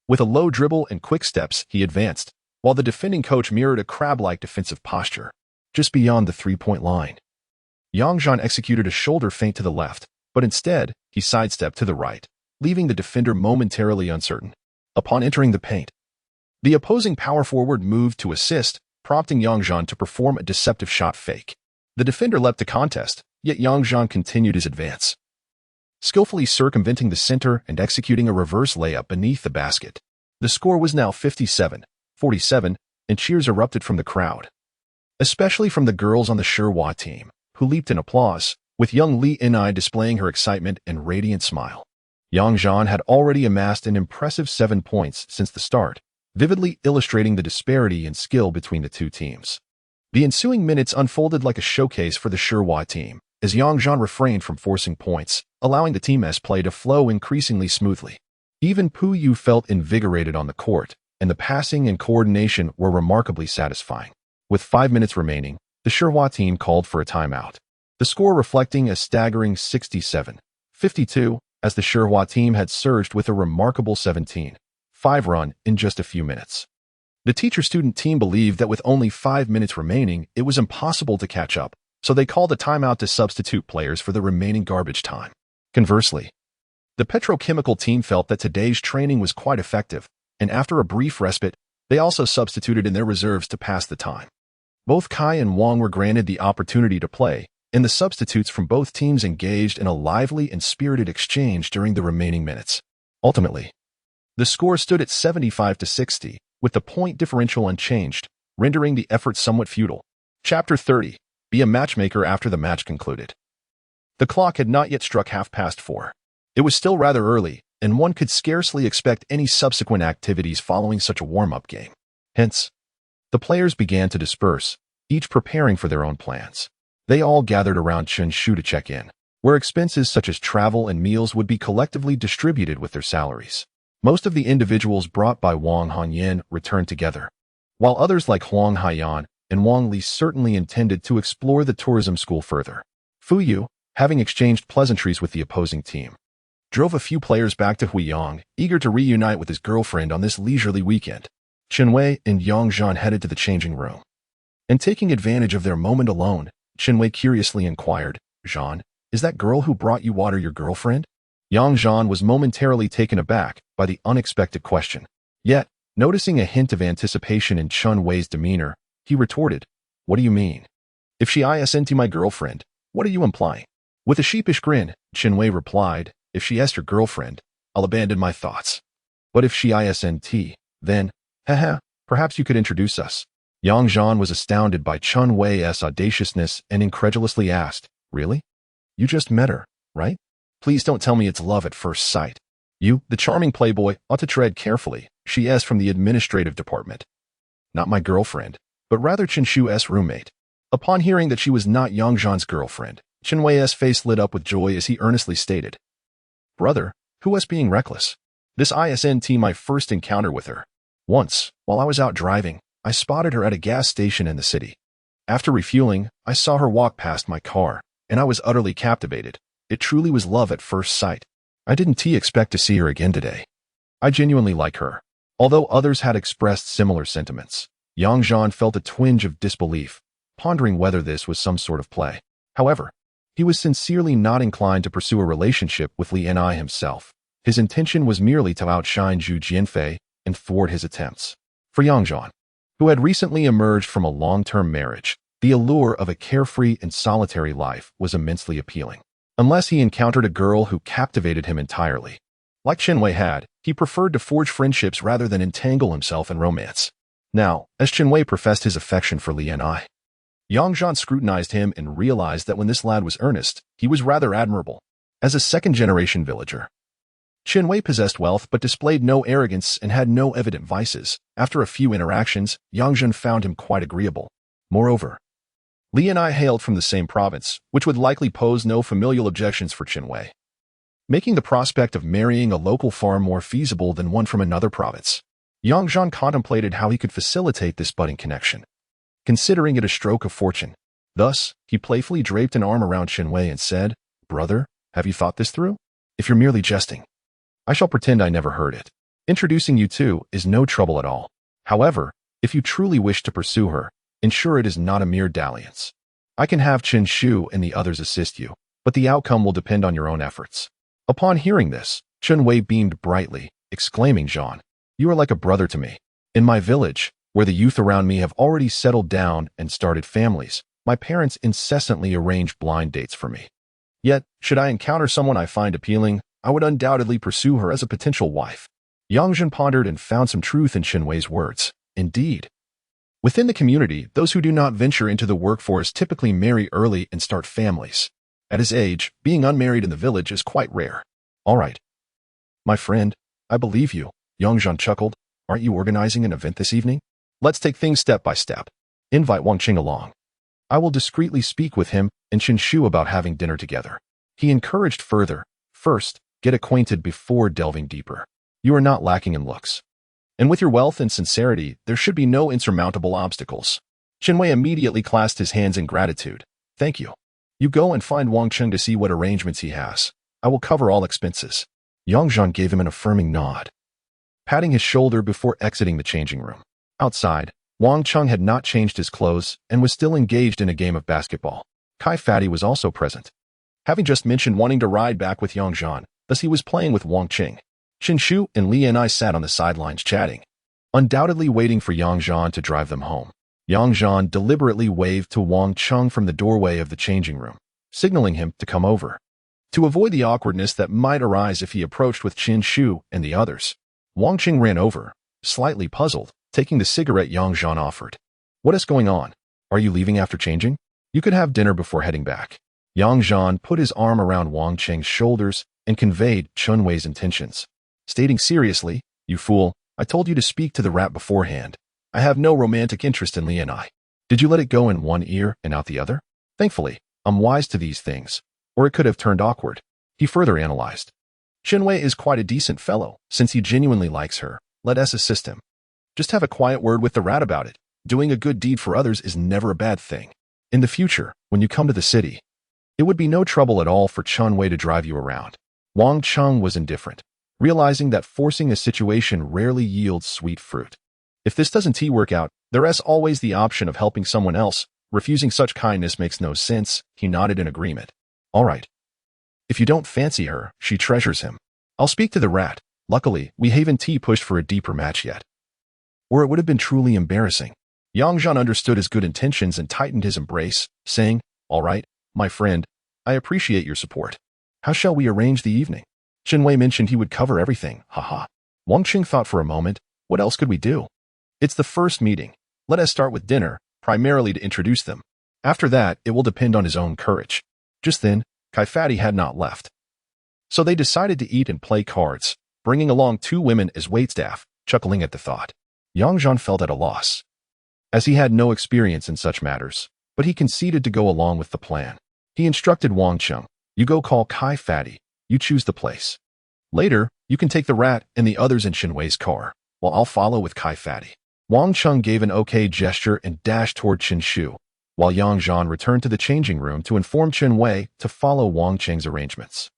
With a low dribble and quick steps, he advanced, while the defending coach mirrored a crab-like defensive posture, just beyond the three-point line. Yang Zhan executed a shoulder feint to the left, but instead, he sidestepped to the right, leaving the defender momentarily uncertain. Upon entering the paint, the opposing power forward moved to assist, prompting Yang Zhan to perform a deceptive shot fake. The defender leapt to contest, yet Yang Zhan continued his advance, skillfully circumventing the center and executing a reverse layup beneath the basket. The score was now 57-47, and cheers erupted from the crowd, especially from the girls on the Shihua team, who leaped in applause, with young Li Inai displaying her excitement and radiant smile. Yang Zhan had already amassed an impressive 7 points since the start, vividly illustrating the disparity in skill between the two teams. The ensuing minutes unfolded like a showcase for the Shihua team, as Yang Zhan refrained from forcing points, allowing the team's play to flow increasingly smoothly. Even Pu Yu felt invigorated on the court, and the passing and coordination were remarkably satisfying. With 5 minutes remaining, the Shihua team called for a timeout, the score reflecting a staggering 67-52, as the Shihua team had surged with a remarkable 17-5 run in just a few minutes. The teacher-student team believed that with only 5 minutes remaining, it was impossible to catch up, so they called a timeout to substitute players for the remaining garbage time. Conversely, the petrochemical team felt that today's training was quite effective, and after a brief respite, they also substituted in their reserves to pass the time. Both Kai and Wang were granted the opportunity to play, and the substitutes from both teams engaged in a lively and spirited exchange during the remaining minutes. Ultimately, the score stood at 75-60, with the point differential unchanged, rendering the effort somewhat futile. Chapter 30. Be a matchmaker after the match concluded. The clock had not yet struck 4:30. It was still rather early, and one could scarcely expect any subsequent activities following such a warm-up game. Hence, the players began to disperse, each preparing for their own plans. They all gathered around Chen Shu to check in, where expenses such as travel and meals would be collectively distributed with their salaries. Most of the individuals brought by Wang Hanyan returned together, while others like Huang Haiyan and Wang Li certainly intended to explore the tourism school further. Fu Yu, having exchanged pleasantries with the opposing team, drove a few players back to Huiyang, eager to reunite with his girlfriend on this leisurely weekend. Qinwei and Yang Zhan headed to the changing room. And taking advantage of their moment alone, Qinwei curiously inquired, "Zhan, is that girl who brought you water your girlfriend?" Yang Zhan was momentarily taken aback by the unexpected question. Yet, noticing a hint of anticipation in Qinwei's demeanor, he retorted, "What do you mean? If she isn't my girlfriend, what are you implying?" With a sheepish grin, Qinwei replied, "If she is your girlfriend, I'll abandon my thoughts. But if she isn't, then, haha, perhaps you could introduce us." Yang Zhan was astounded by Qinwei's audaciousness and incredulously asked, "Really? You just met her, right? Please don't tell me it's love at first sight. You, the charming playboy, ought to tread carefully. She is from the administrative department. Not my girlfriend, but rather Qinshu's roommate." Upon hearing that she was not Yang Zhan's girlfriend, Qinwei's face lit up with joy as he earnestly stated, "Brother, who was being reckless? This isn't my first encounter with her. Once, while I was out driving, I spotted her at a gas station in the city. After refueling, I saw her walk past my car, and I was utterly captivated. It truly was love at first sight. I didn't expect to see her again today. I genuinely like her." Although others had expressed similar sentiments, Yang Zhan felt a twinge of disbelief, pondering whether this was some sort of play. However, he was sincerely not inclined to pursue a relationship with Li Ni himself. His intention was merely to outshine Zhu Jianfei and thwart his attempts. For Yang Zhan, who had recently emerged from a long-term marriage, the allure of a carefree and solitary life was immensely appealing. Unless he encountered a girl who captivated him entirely. Like Qinwei had, he preferred to forge friendships rather than entangle himself in romance. Now, as Qinwei professed his affection for Li Ni, Yang Zhan scrutinized him and realized that when this lad was earnest, he was rather admirable. As a second-generation villager, Qinwei possessed wealth but displayed no arrogance and had no evident vices. After a few interactions, Yang Zhan found him quite agreeable. Moreover, Li Ni hailed from the same province, which would likely pose no familial objections for Qinwei, making the prospect of marrying a local far more feasible than one from another province. Yang Zhan contemplated how he could facilitate this budding connection, considering it a stroke of fortune. Thus, he playfully draped an arm around Qinwei and said, "Brother, have you thought this through? If you're merely jesting, I shall pretend I never heard it. Introducing you to is no trouble at all. However, if you truly wish to pursue her, ensure it is not a mere dalliance. I can have Qinshu and the others assist you, but the outcome will depend on your own efforts." Upon hearing this, Qinwei beamed brightly, exclaiming, "Zhan, you are like a brother to me. In my village, where the youth around me have already settled down and started families, my parents incessantly arrange blind dates for me. Yet, should I encounter someone I find appealing, I would undoubtedly pursue her as a potential wife." Yang Zhan pondered and found some truth in Qinwei's words. Indeed, within the community, those who do not venture into the workforce typically marry early and start families. At his age, being unmarried in the village is quite rare. "All right, my friend, I believe you," Yang Zhan chuckled. "Aren't you organizing an event this evening? Let's take things step by step. Invite Wang Qing along. I will discreetly speak with him and Qinshu about having dinner together." He encouraged further, "First, get acquainted before delving deeper. You are not lacking in looks. And with your wealth and sincerity, there should be no insurmountable obstacles." Qinwei immediately clasped his hands in gratitude. "Thank you. You go and find Wang Qing to see what arrangements he has. I will cover all expenses." Yang Zhan gave him an affirming nod, patting his shoulder before exiting the changing room. Outside, Wang Qing had not changed his clothes and was still engaged in a game of basketball. Kai Fatty was also present, having just mentioned wanting to ride back with Yang Zhan, thus he was playing with Wang Qing. Qinshu and Li Ni sat on the sidelines chatting, undoubtedly waiting for Yang Zhan to drive them home. Yang Zhan deliberately waved to Wang Qing from the doorway of the changing room, signaling him to come over. To avoid the awkwardness that might arise if he approached with Qinshu and the others, Wang Qing ran over, slightly puzzled, taking the cigarette Yang Zhan offered. "What is going on? Are you leaving after changing? You could have dinner before heading back." Yang Zhan put his arm around Wang Qing's shoulders and conveyed Qinwei's intentions, stating seriously, "You fool, I told you to speak to the rat beforehand. I have no romantic interest in Li Ni. Did you let it go in one ear and out the other? Thankfully, I'm wise to these things, or it could have turned awkward." He further analyzed. "Qinwei is quite a decent fellow, since he genuinely likes her. Let us assist him. Just have a quiet word with the rat about it. Doing a good deed for others is never a bad thing. In the future, when you come to the city, it would be no trouble at all for Qinwei to drive you around." Wang Qing was indifferent, realizing that forcing a situation rarely yields sweet fruit. If this doesn't work out, there's always the option of helping someone else. Refusing such kindness makes no sense. He nodded in agreement. All right. If you don't fancy her, she treasures him. I'll speak to the rat. Luckily, we haven't pushed for a deeper match yet. Or it would have been truly embarrassing. Zhan understood his good intentions and tightened his embrace, saying, all right, my friend, I appreciate your support. How shall we arrange the evening? Wei mentioned he would cover everything, haha. Qing thought for a moment, what else could we do? It's the first meeting. Let us start with dinner, primarily to introduce them. After that, it will depend on his own courage. Just then, Fatty had not left. So they decided to eat and play cards, bringing along 2 women as waitstaff, chuckling at the thought. Zhan felt at a loss, as he had no experience in such matters, but he conceded to go along with the plan. He instructed Qing, you go call Fatty, you choose the place. Later, you can take the rat and the others in Wei's car, while I'll follow with Fatty. Qing gave an okay gesture and dashed toward Shu, while Zhan returned to the changing room to inform Wei to follow Qing's arrangements.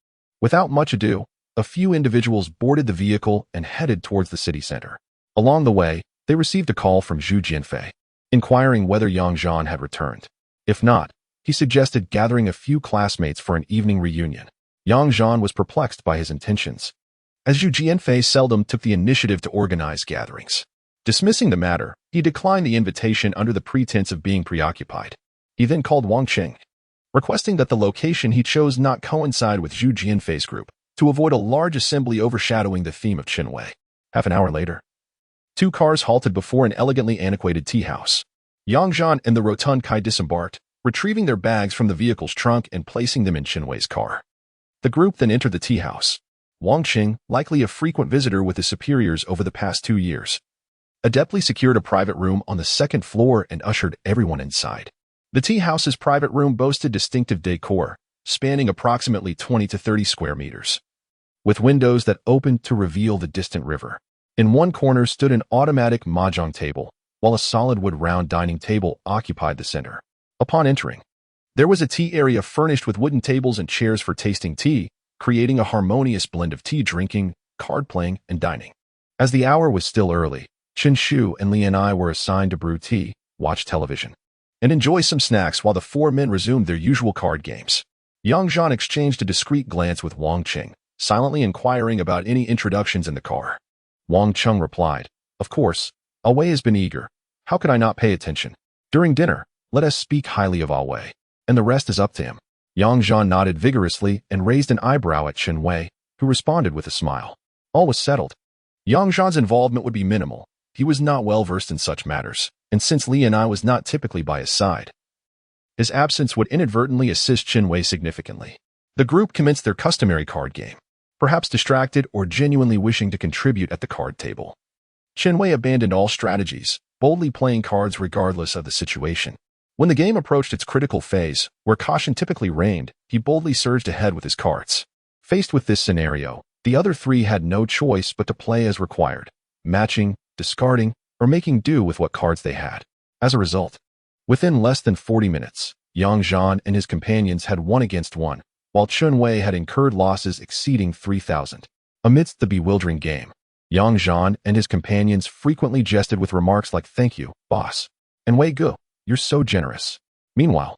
Without much ado, a few individuals boarded the vehicle and headed towards the city center. Along the way, they received a call from Zhu Jianfei, inquiring whether Zhan had returned. If not, he suggested gathering a few classmates for an evening reunion. Zhan was perplexed by his intentions, as Zhu Jianfei seldom took the initiative to organize gatherings. Dismissing the matter, he declined the invitation under the pretense of being preoccupied. He then called Qing, requesting that the location he chose not coincide with Zhu Jianfei's group, to avoid a large assembly overshadowing the theme of Wei. Half an hour later, 2 cars halted before an elegantly antiquated tea house. Zhan and the rotund Kai disembarked, retrieving their bags from the vehicle's trunk and placing them in Wei's car. The group then entered the tea house. Qing, likely a frequent visitor with his superiors over the past 2 years, adeptly secured a private room on the 2nd floor and ushered everyone inside. The tea house's private room boasted distinctive decor, spanning approximately 20 to 30 square meters, with windows that opened to reveal the distant river. In one corner stood an automatic mahjong table, while a solid wood round dining table occupied the center. Upon entering, there was a tea area furnished with wooden tables and chairs for tasting tea, creating a harmonious blend of tea drinking, card playing, and dining. As the hour was still early, Shu and I were assigned to brew tea, watch television, and enjoy some snacks while the 4 men resumed their usual card games. Zhan exchanged a discreet glance with Qing, silently inquiring about any introductions in the car. Qing replied, of course, Wei has been eager. How could I not pay attention? During dinner, let us speak highly of Wei, and the rest is up to him. Zhan nodded vigorously and raised an eyebrow at Wei, who responded with a smile. All was settled. Zhan's involvement would be minimal. He was not well versed in such matters, and since I was not typically by his side, his absence would inadvertently assist Wei significantly. The group commenced their customary card game, perhaps distracted or genuinely wishing to contribute at the card table. Wei abandoned all strategies, boldly playing cards regardless of the situation. When the game approached its critical phase, where caution typically reigned, he boldly surged ahead with his cards. Faced with this scenario, the other 3 had no choice but to play as required, matching, discarding, or making do with what cards they had. As a result, within less than 40 minutes, Zhan and his companions had 1 against 1, while Wei had incurred losses exceeding 3,000. Amidst the bewildering game, Zhan and his companions frequently jested with remarks like "Thank you, boss," and "Wei Gu, you're so generous." Meanwhile,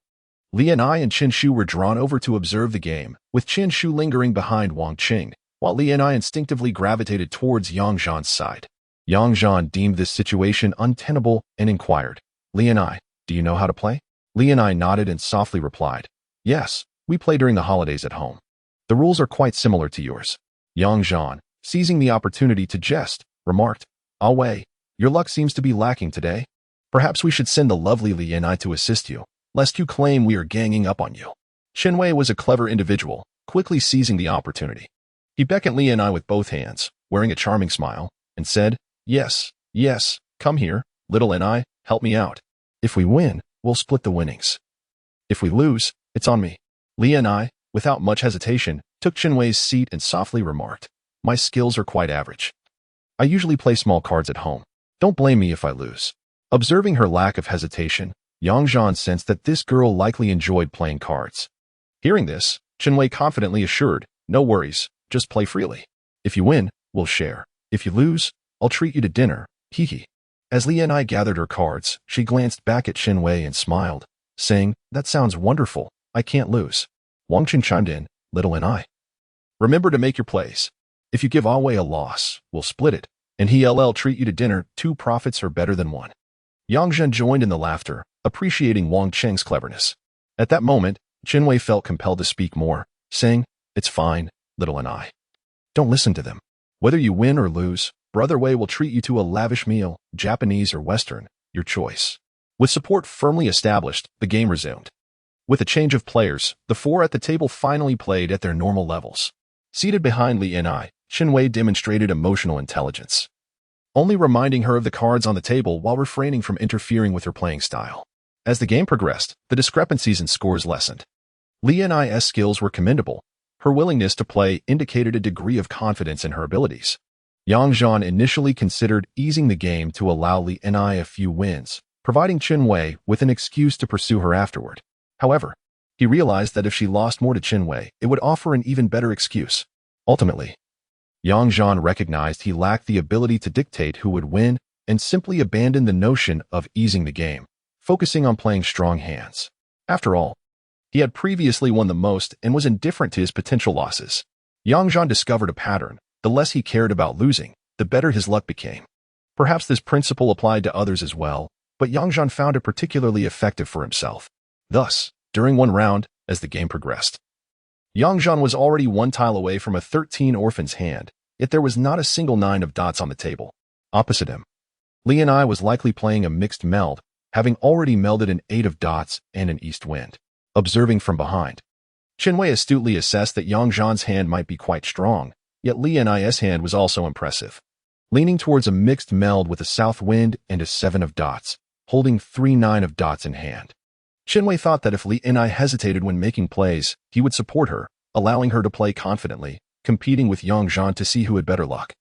I and Shu were drawn over to observe the game, with Shu lingering behind Qing, while I instinctively gravitated towards Zhan's side. Zhan deemed this situation untenable and inquired, "I, do you know how to play?" I nodded and softly replied, "Yes, we play during the holidays at home. The rules are quite similar to yours." Zhan, seizing the opportunity to jest, remarked, "Wei, your luck seems to be lacking today. Perhaps we should send the lovely I to assist you, lest you claim we are ganging up on you." Wei was a clever individual, quickly seizing the opportunity. He beckoned I with both hands, wearing a charming smile, and said, Yes, come here, little I, help me out. If we win, we'll split the winnings. If we lose, it's on me." I, without much hesitation, took Wei's seat and softly remarked, "My skills are quite average. I usually play small cards at home. Don't blame me if I lose." Observing her lack of hesitation, Zhan sensed that this girl likely enjoyed playing cards. Hearing this, Wei confidently assured, "No worries, just play freely. If you win, we'll share. If you lose, I'll treat you to dinner, hee hee." As Li and I gathered her cards, she glanced back at Qin Wei and smiled, saying, "That sounds wonderful. I can't lose." Wang Qin chimed in, "Little and I. Remember to make your plays. If you give away a loss, we'll split it, and he'll treat you to dinner. 2 profits are better than 1. Yang Zhan joined in the laughter, appreciating Wang Qing's cleverness. At that moment, Qin Wei felt compelled to speak more, saying, "It's fine, Little and I. Don't listen to them. Whether you win or lose, Brother Wei will treat you to a lavish meal, Japanese or Western, your choice." With support firmly established, the game resumed. With a change of players, the 4 at the table finally played at their normal levels. Seated behind Li and I, Qin Wei demonstrated emotional intelligence, only reminding her of the cards on the table while refraining from interfering with her playing style. As the game progressed, the discrepancies in scores lessened. Li and I's skills were commendable. Her willingness to play indicated a degree of confidence in her abilities. Yang Zhan initially considered easing the game to allow Li and I a few wins, providing Qin Wei with an excuse to pursue her afterward. However, he realized that if she lost more to Qin Wei, it would offer an even better excuse. Ultimately, Yang Zhan recognized he lacked the ability to dictate who would win and simply abandoned the notion of easing the game, focusing on playing strong hands. After all, he had previously won the most and was indifferent to his potential losses. Yang Zhan discovered a pattern. The less he cared about losing, the better his luck became. Perhaps this principle applied to others as well, but Yang Zhan found it particularly effective for himself. Thus, during one round, as the game progressed, Yang Zhan was already 1 tile away from a 13 orphan's hand, yet there was not a single 9 of dots on the table. Opposite him, Li and I was likely playing a mixed meld, having already melded an 8 of dots and an east wind. Observing from behind, Qin Wei astutely assessed that Yang Zhan's hand might be quite strong, yet Li and I's hand was also impressive. Leaning towards a mixed meld with a south wind and a 7 of dots, holding 3 9 of dots in hand. Qin Wei thought that if Li and I hesitated when making plays, he would support her, allowing her to play confidently, competing with Yang Zhan to see who had better luck.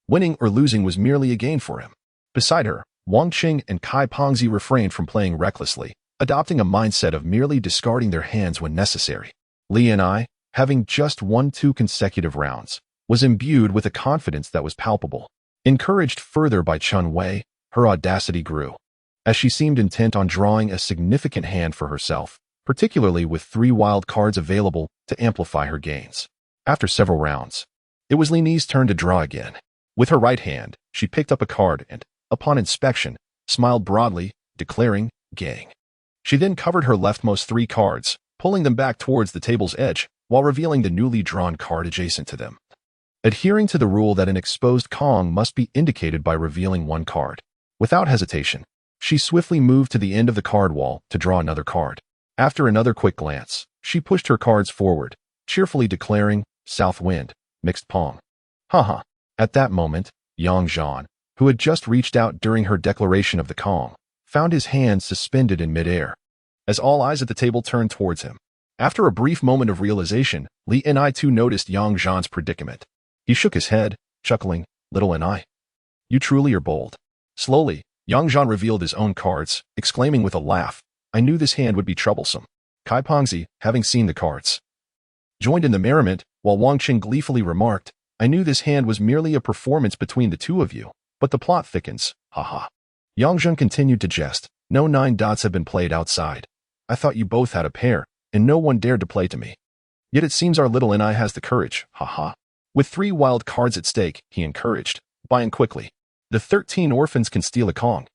Winning or losing was merely a gain for him. Beside her, Wang Qing and Kai Pengzi refrained from playing recklessly, adopting a mindset of merely discarding their hands when necessary. Li and I, having just won 2 consecutive rounds, was imbued with a confidence that was palpable. Encouraged further by Qin Wei, her audacity grew, as she seemed intent on drawing a significant hand for herself, particularly with 3 wild cards available to amplify her gains. After several rounds, it was Li Ni's turn to draw again. With her right hand, she picked up a card and, upon inspection, smiled broadly, declaring, "Gang." She then covered her leftmost 3 cards, pulling them back towards the table's edge, while revealing the newly drawn card adjacent to them. Adhering to the rule that an exposed Kong must be indicated by revealing 1 card, without hesitation, she swiftly moved to the end of the card wall to draw another card. After another quick glance, she pushed her cards forward, cheerfully declaring, "South wind, mixed Pong." Haha. At that moment, Yang Zhan, who had just reached out during her declaration of the Kong, found his hands suspended in midair, as all eyes at the table turned towards him. After a brief moment of realization, Li and I too noticed Yang Zhan's predicament. He shook his head, chuckling, "Little and I. You truly are bold." Slowly, Yang Zhan revealed his own cards, exclaiming with a laugh, "I knew this hand would be troublesome." Kai Pengzi, having seen the cards, joined in the merriment, while Wang Qing gleefully remarked, "I knew this hand was merely a performance between the 2 of you, but the plot thickens, haha." Yang Zhan continued to jest, "No 9 dots have been played outside. I thought you both had a pair, and no one dared to play to me. Yet it seems our little and I has the courage, haha." With 3 wild cards at stake, he encouraged, "Buy in quickly. The 13 orphans can steal a Kong.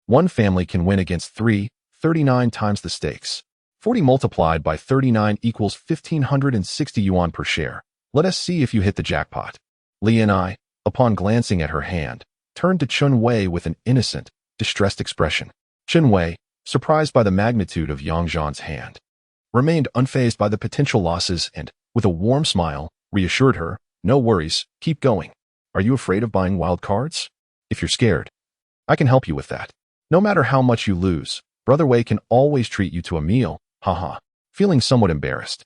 1 family can win against 3, 39 times the stakes. 40 multiplied by 39 equals 1,560 yuan per share. Let us see if you hit the jackpot." Li and I, upon glancing at her hand, turned to Qin Wei with an innocent, distressed expression. Qin Wei, surprised by the magnitude of Yang Zhan's hand, remained unfazed by the potential losses and, with a warm smile, reassured her, "No worries, keep going. Are you afraid of buying wild cards? If you're scared, I can help you with that. No matter how much you lose, Brother Wei can always treat you to a meal, haha." Feeling somewhat embarrassed,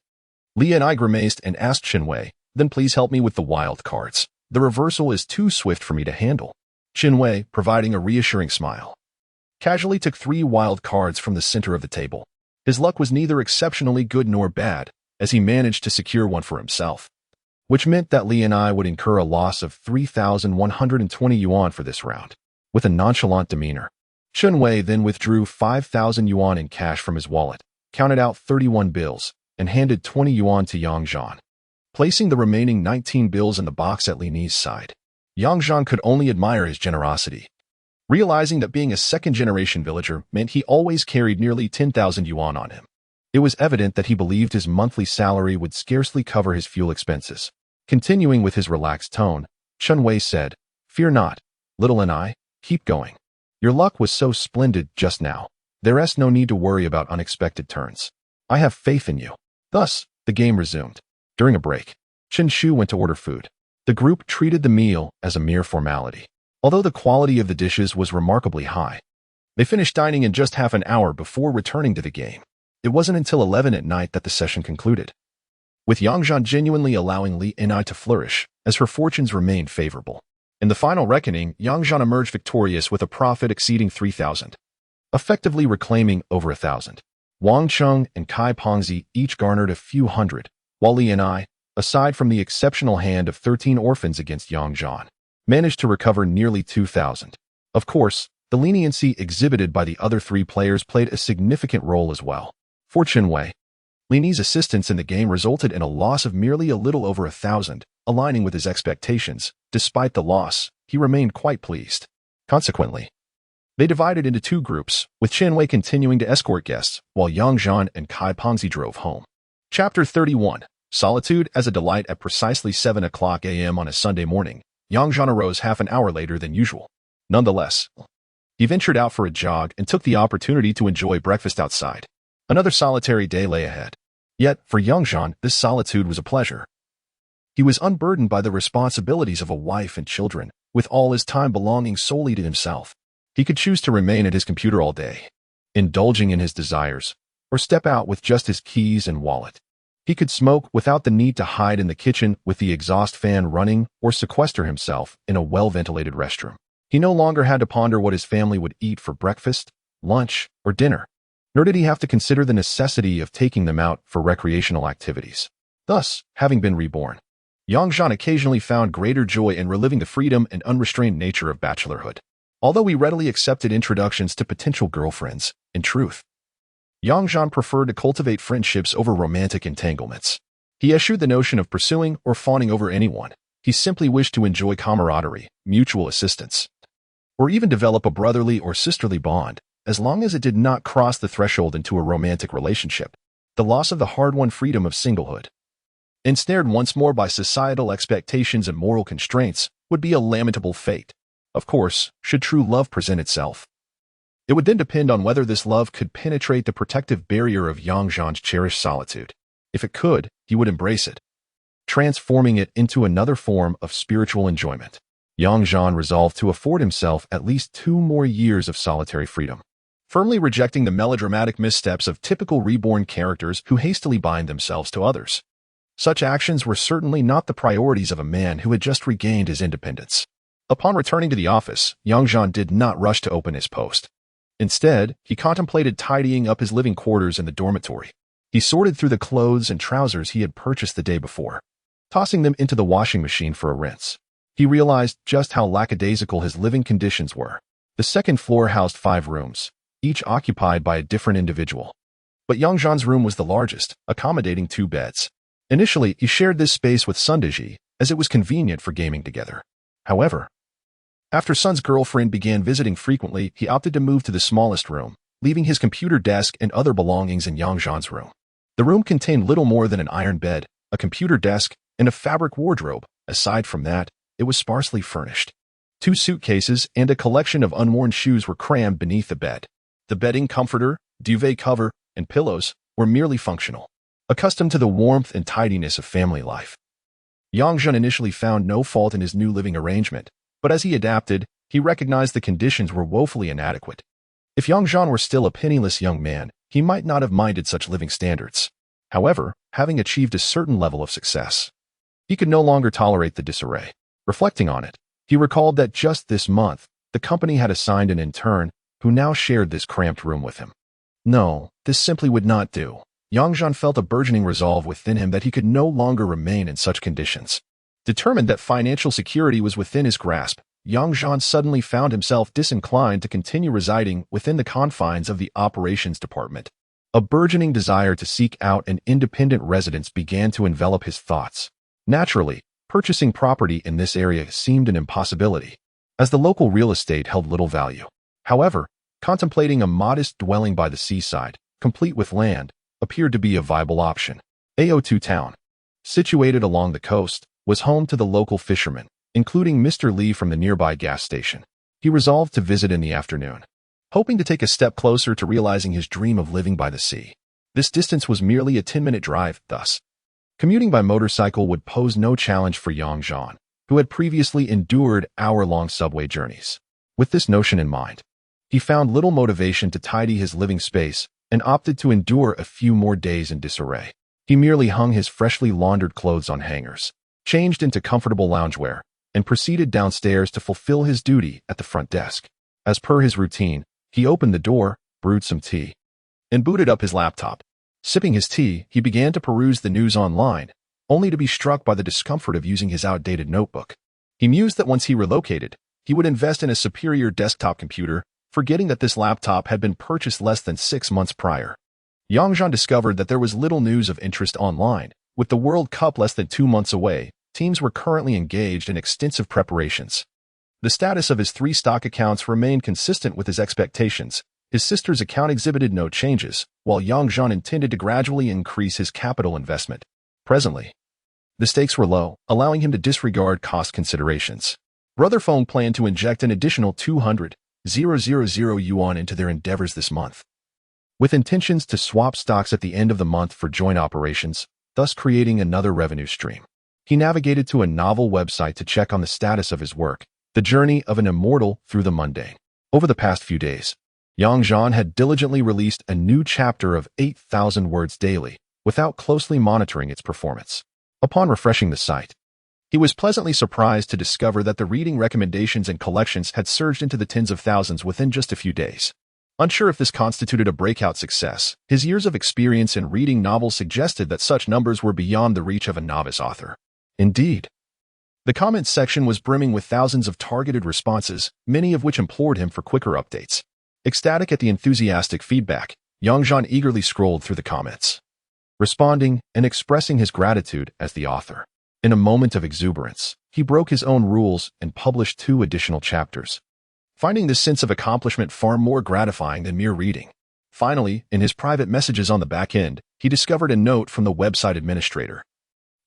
Li and I grimaced and asked Qin Wei, "Then please help me with the wild cards. The reversal is too swift for me to handle." Qin Wei, providing a reassuring smile, casually took 3 wild cards from the center of the table. His luck was neither exceptionally good nor bad, as he managed to secure 1 for himself, which meant that Li and I would incur a loss of 3,120 yuan for this round. with a nonchalant demeanor. Chen Wei then withdrew 5,000 yuan in cash from his wallet, counted out 31 bills, and handed 20 yuan to Yang Zhan, placing the remaining 19 bills in the box at Li Ni's side. Yang Zhan could only admire his generosity, realizing that being a second-generation villager meant he always carried nearly 10,000 yuan on him. It was evident that he believed his monthly salary would scarcely cover his fuel expenses. Continuing with his relaxed tone, Chen Wei said, "Fear not, little and I, keep going. Your luck was so splendid just now. There is no need to worry about unexpected turns. I have faith in you." Thus, the game resumed. During a break, Chen Shu went to order food. The group treated the meal as a mere formality. Although the quality of the dishes was remarkably high, they finished dining in just half an hour before returning to the game. It wasn't until 11 at night that the session concluded, with Yang Zhan genuinely allowing Li Ni to flourish, as her fortunes remained favorable. In the final reckoning, Yang Zhan emerged victorious with a profit exceeding 3,000, effectively reclaiming over 1,000. Wang Cheng and Kai Pengzi each garnered a few hundred, while Li Ni, aside from the exceptional hand of 13 orphans against Yang Zhan, managed to recover nearly 2,000. Of course, the leniency exhibited by the other three players played a significant role as well. For Chen Wei, Li Ni's assistance in the game resulted in a loss of merely a little over 1,000, aligning with his expectations. Despite the loss, he remained quite pleased. Consequently, they divided into two groups, with Chen Wei continuing to escort guests, while Yang Zhan and Kai Pengzi drove home. Chapter 31. Solitude as a delight. At precisely 7 o'clock a.m. on a Sunday morning, Yang Zhan arose half an hour later than usual. Nonetheless, he ventured out for a jog and took the opportunity to enjoy breakfast outside. Another solitary day lay ahead. Yet, for Yang Zhan, this solitude was a pleasure. He was unburdened by the responsibilities of a wife and children, with all his time belonging solely to himself. He could choose to remain at his computer all day, indulging in his desires, or step out with just his keys and wallet. He could smoke without the need to hide in the kitchen with the exhaust fan running, or sequester himself in a well-ventilated restroom. He no longer had to ponder what his family would eat for breakfast, lunch, or dinner, nor did he have to consider the necessity of taking them out for recreational activities. Thus, having been reborn, Yang Zhan occasionally found greater joy in reliving the freedom and unrestrained nature of bachelorhood. Although he readily accepted introductions to potential girlfriends, in truth, Yang Zhan preferred to cultivate friendships over romantic entanglements. He eschewed the notion of pursuing or fawning over anyone. He simply wished to enjoy camaraderie, mutual assistance, or even develop a brotherly or sisterly bond, as long as it did not cross the threshold into a romantic relationship. The loss of the hard-won freedom of singlehood, ensnared once more by societal expectations and moral constraints, would be a lamentable fate. Of course, should true love present itself, it would then depend on whether this love could penetrate the protective barrier of Yang Zhan's cherished solitude. If it could, he would embrace it, transforming it into another form of spiritual enjoyment. Yang Zhan resolved to afford himself at least 2 more years of solitary freedom, firmly rejecting the melodramatic missteps of typical reborn characters who hastily bind themselves to others. Such actions were certainly not the priorities of a man who had just regained his independence. Upon returning to the office, Yang Zhan did not rush to open his post. Instead, he contemplated tidying up his living quarters in the dormitory. He sorted through the clothes and trousers he had purchased the day before, tossing them into the washing machine for a rinse. He realized just how lackadaisical his living conditions were. The second floor housed 5 rooms, each occupied by a different individual. But Yang Zhan's room was the largest, accommodating 2 beds. Initially, he shared this space with Sundaji, as it was convenient for gaming together. However, after Sun's girlfriend began visiting frequently, he opted to move to the smallest room, leaving his computer desk and other belongings in Yang Zhan's room. The room contained little more than an iron bed, a computer desk, and a fabric wardrobe. Aside from that, it was sparsely furnished. 2 suitcases and a collection of unworn shoes were crammed beneath the bed. The bedding, comforter, duvet cover, and pillows were merely functional, accustomed to the warmth and tidiness of family life. Yang Zhan initially found no fault in his new living arrangement, but as he adapted, he recognized the conditions were woefully inadequate. If Yang Zhan were still a penniless young man, he might not have minded such living standards. However, having achieved a certain level of success, he could no longer tolerate the disarray. Reflecting on it, he recalled that just this month, the company had assigned an intern who now shared this cramped room with him. No, this simply would not do. Yang Zhan felt a burgeoning resolve within him that he could no longer remain in such conditions. Determined that financial security was within his grasp, Zhan suddenly found himself disinclined to continue residing within the confines of the operations department. A burgeoning desire to seek out an independent residence began to envelop his thoughts. Naturally, purchasing property in this area seemed an impossibility, as the local real estate held little value. However, contemplating a modest dwelling by the seaside, complete with land, appeared to be a viable option. AO2 Town, situated along the coast, was home to the local fishermen, including Mr. Lee from the nearby gas station. He resolved to visit in the afternoon, hoping to take a step closer to realizing his dream of living by the sea. This distance was merely a 10-minute drive, thus. Commuting by motorcycle would pose no challenge for Zhan, who had previously endured hour-long subway journeys. With this notion in mind, he found little motivation to tidy his living space and opted to endure a few more days in disarray. He merely hung his freshly laundered clothes on hangers, changed into comfortable loungewear, and proceeded downstairs to fulfill his duty at the front desk. As per his routine, he opened the door, brewed some tea, and booted up his laptop. Sipping his tea, he began to peruse the news online, only to be struck by the discomfort of using his outdated notebook. He mused that once he relocated, he would invest in a superior desktop computer, forgetting that this laptop had been purchased less than 6 months prior. Zhan discovered that there was little news of interest online. With the World Cup less than 2 months away, teams were currently engaged in extensive preparations. The status of his 3 stock accounts remained consistent with his expectations. His sister's account exhibited no changes, while Zhan intended to gradually increase his capital investment. Presently, the stakes were low, allowing him to disregard cost considerations. Brotherphone planned to inject an additional 200,000 yuan into their endeavors this month, with intentions to swap stocks at the end of the month for joint operations, thus creating another revenue stream. He navigated to a novel website to check on the status of his work, The Journey of an Immortal Through the Mundane. Over the past few days, Zhan had diligently released a new chapter of 8,000 words daily, without closely monitoring its performance. Upon refreshing the site, he was pleasantly surprised to discover that the reading recommendations and collections had surged into the tens of thousands within just a few days. Unsure if this constituted a breakout success, his years of experience in reading novels suggested that such numbers were beyond the reach of a novice author. Indeed, the comments section was brimming with thousands of targeted responses, many of which implored him for quicker updates. Ecstatic at the enthusiastic feedback, Zhan eagerly scrolled through the comments, responding and expressing his gratitude as the author. In a moment of exuberance, he broke his own rules and published 2 additional chapters, finding this sense of accomplishment far more gratifying than mere reading. Finally, in his private messages on the back end, he discovered a note from the website administrator,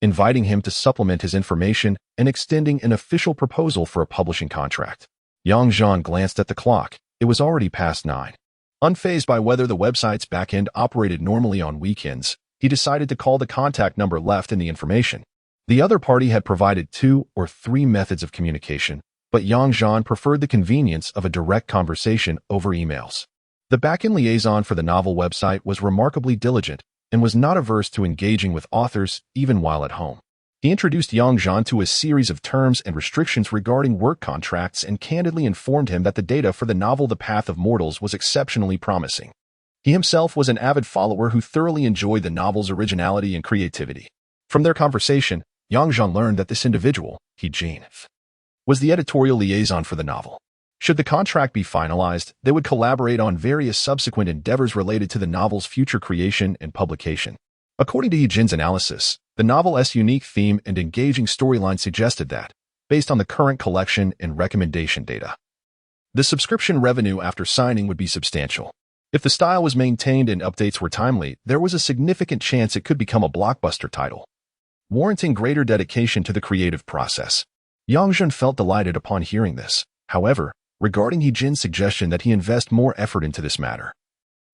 inviting him to supplement his information and extending an official proposal for a publishing contract. Zhan glanced at the clock. It was already past 9. Unfazed by whether the website's backend operated normally on weekends, he decided to call the contact number left in the information. The other party had provided 2 or 3 methods of communication, but Zhan preferred the convenience of a direct conversation over emails. The backend liaison for the novel website was remarkably diligent and was not averse to engaging with authors even while at home. He introduced Zhan to a series of terms and restrictions regarding work contracts and candidly informed him that the data for the novel The Path of Mortals was exceptionally promising. He himself was an avid follower who thoroughly enjoyed the novel's originality and creativity. From their conversation, Zhan learned that this individual, Zhan, was the editorial liaison for the novel. Should the contract be finalized, they would collaborate on various subsequent endeavors related to the novel's future creation and publication. According to Zhan's analysis, the novel's unique theme and engaging storyline suggested that, based on the current collection and recommendation data, the subscription revenue after signing would be substantial. If the style was maintained and updates were timely, there was a significant chance it could become a blockbuster title, warranting greater dedication to the creative process. Zhan felt delighted upon hearing this. However, regarding Zhan's suggestion that he invest more effort into this matter,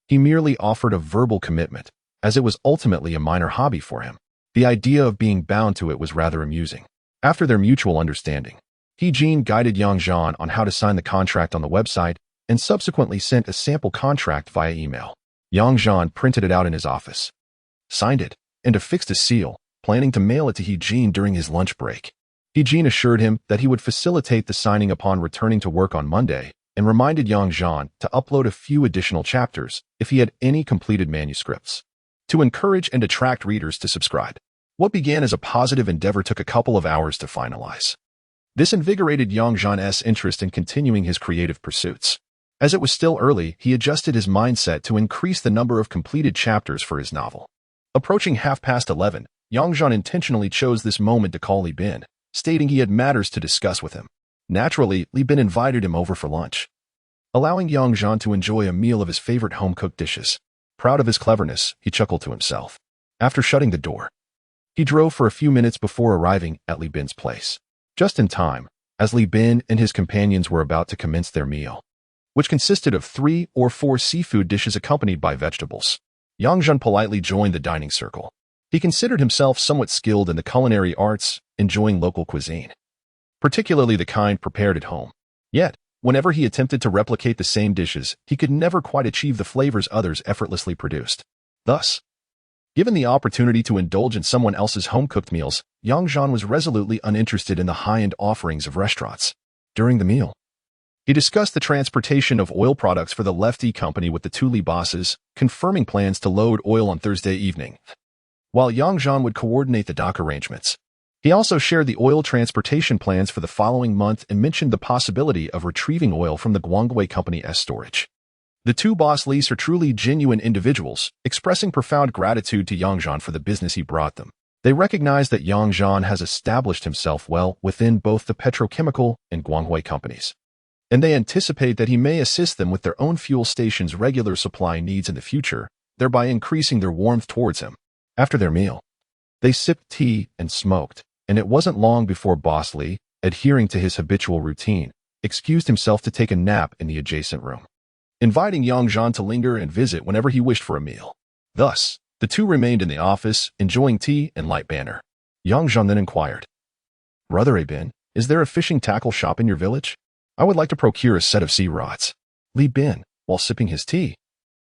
he merely offered a verbal commitment, as it was ultimately a minor hobby for him. The idea of being bound to it was rather amusing. After their mutual understanding, Zhan guided Zhan on how to sign the contract on the website and subsequently sent a sample contract via email. Zhan printed it out in his office, signed it, and affixed a seal, planning to mail it to Zhan during his lunch break. Zhan assured him that he would facilitate the signing upon returning to work on Monday and reminded Zhan to upload a few additional chapters if he had any completed manuscripts, to encourage and attract readers to subscribe. What began as a positive endeavor took a couple of hours to finalize. This invigorated Yang Zhan's interest in continuing his creative pursuits. As it was still early, he adjusted his mindset to increase the number of completed chapters for his novel. Approaching 11:30, Yang Zhan intentionally chose this moment to call Li Bin, stating he had matters to discuss with him. Naturally, Li Bin invited him over for lunch, allowing Yang Zhan to enjoy a meal of his favorite home-cooked dishes. Proud of his cleverness, he chuckled to himself. After shutting the door, he drove for a few minutes before arriving at Li Bin's place. Just in time, as Li Bin and his companions were about to commence their meal, which consisted of 3 or 4 seafood dishes accompanied by vegetables. Yang Zhan politely joined the dining circle. He considered himself somewhat skilled in the culinary arts, enjoying local cuisine, particularly the kind prepared at home. Yet, whenever he attempted to replicate the same dishes, he could never quite achieve the flavors others effortlessly produced. Thus, given the opportunity to indulge in someone else's home-cooked meals, Yang Zhan was resolutely uninterested in the high-end offerings of restaurants. During the meal, he discussed the transportation of oil products for the Lefty company with the two Li bosses, confirming plans to load oil on Thursday evening, while Yang Zhan would coordinate the dock arrangements. He also shared the oil transportation plans for the following month and mentioned the possibility of retrieving oil from the Guangwei Company's storage. The two boss Lis are truly genuine individuals, expressing profound gratitude to Yang Zhan for the business he brought them. They recognize that Yang Zhan has established himself well within both the petrochemical and Guangwei companies, and they anticipate that he may assist them with their own fuel station's regular supply needs in the future, thereby increasing their warmth towards him. After their meal, they sipped tea and smoked, and it wasn't long before Boss Li, adhering to his habitual routine, excused himself to take a nap in the adjacent room, inviting Yang Zhan to linger and visit whenever he wished for a meal. Thus, the two remained in the office, enjoying tea and light banter. Yang Zhan then inquired, "Brother Bin, is there a fishing tackle shop in your village? I would like to procure a set of sea rods." Li Bin, while sipping his tea,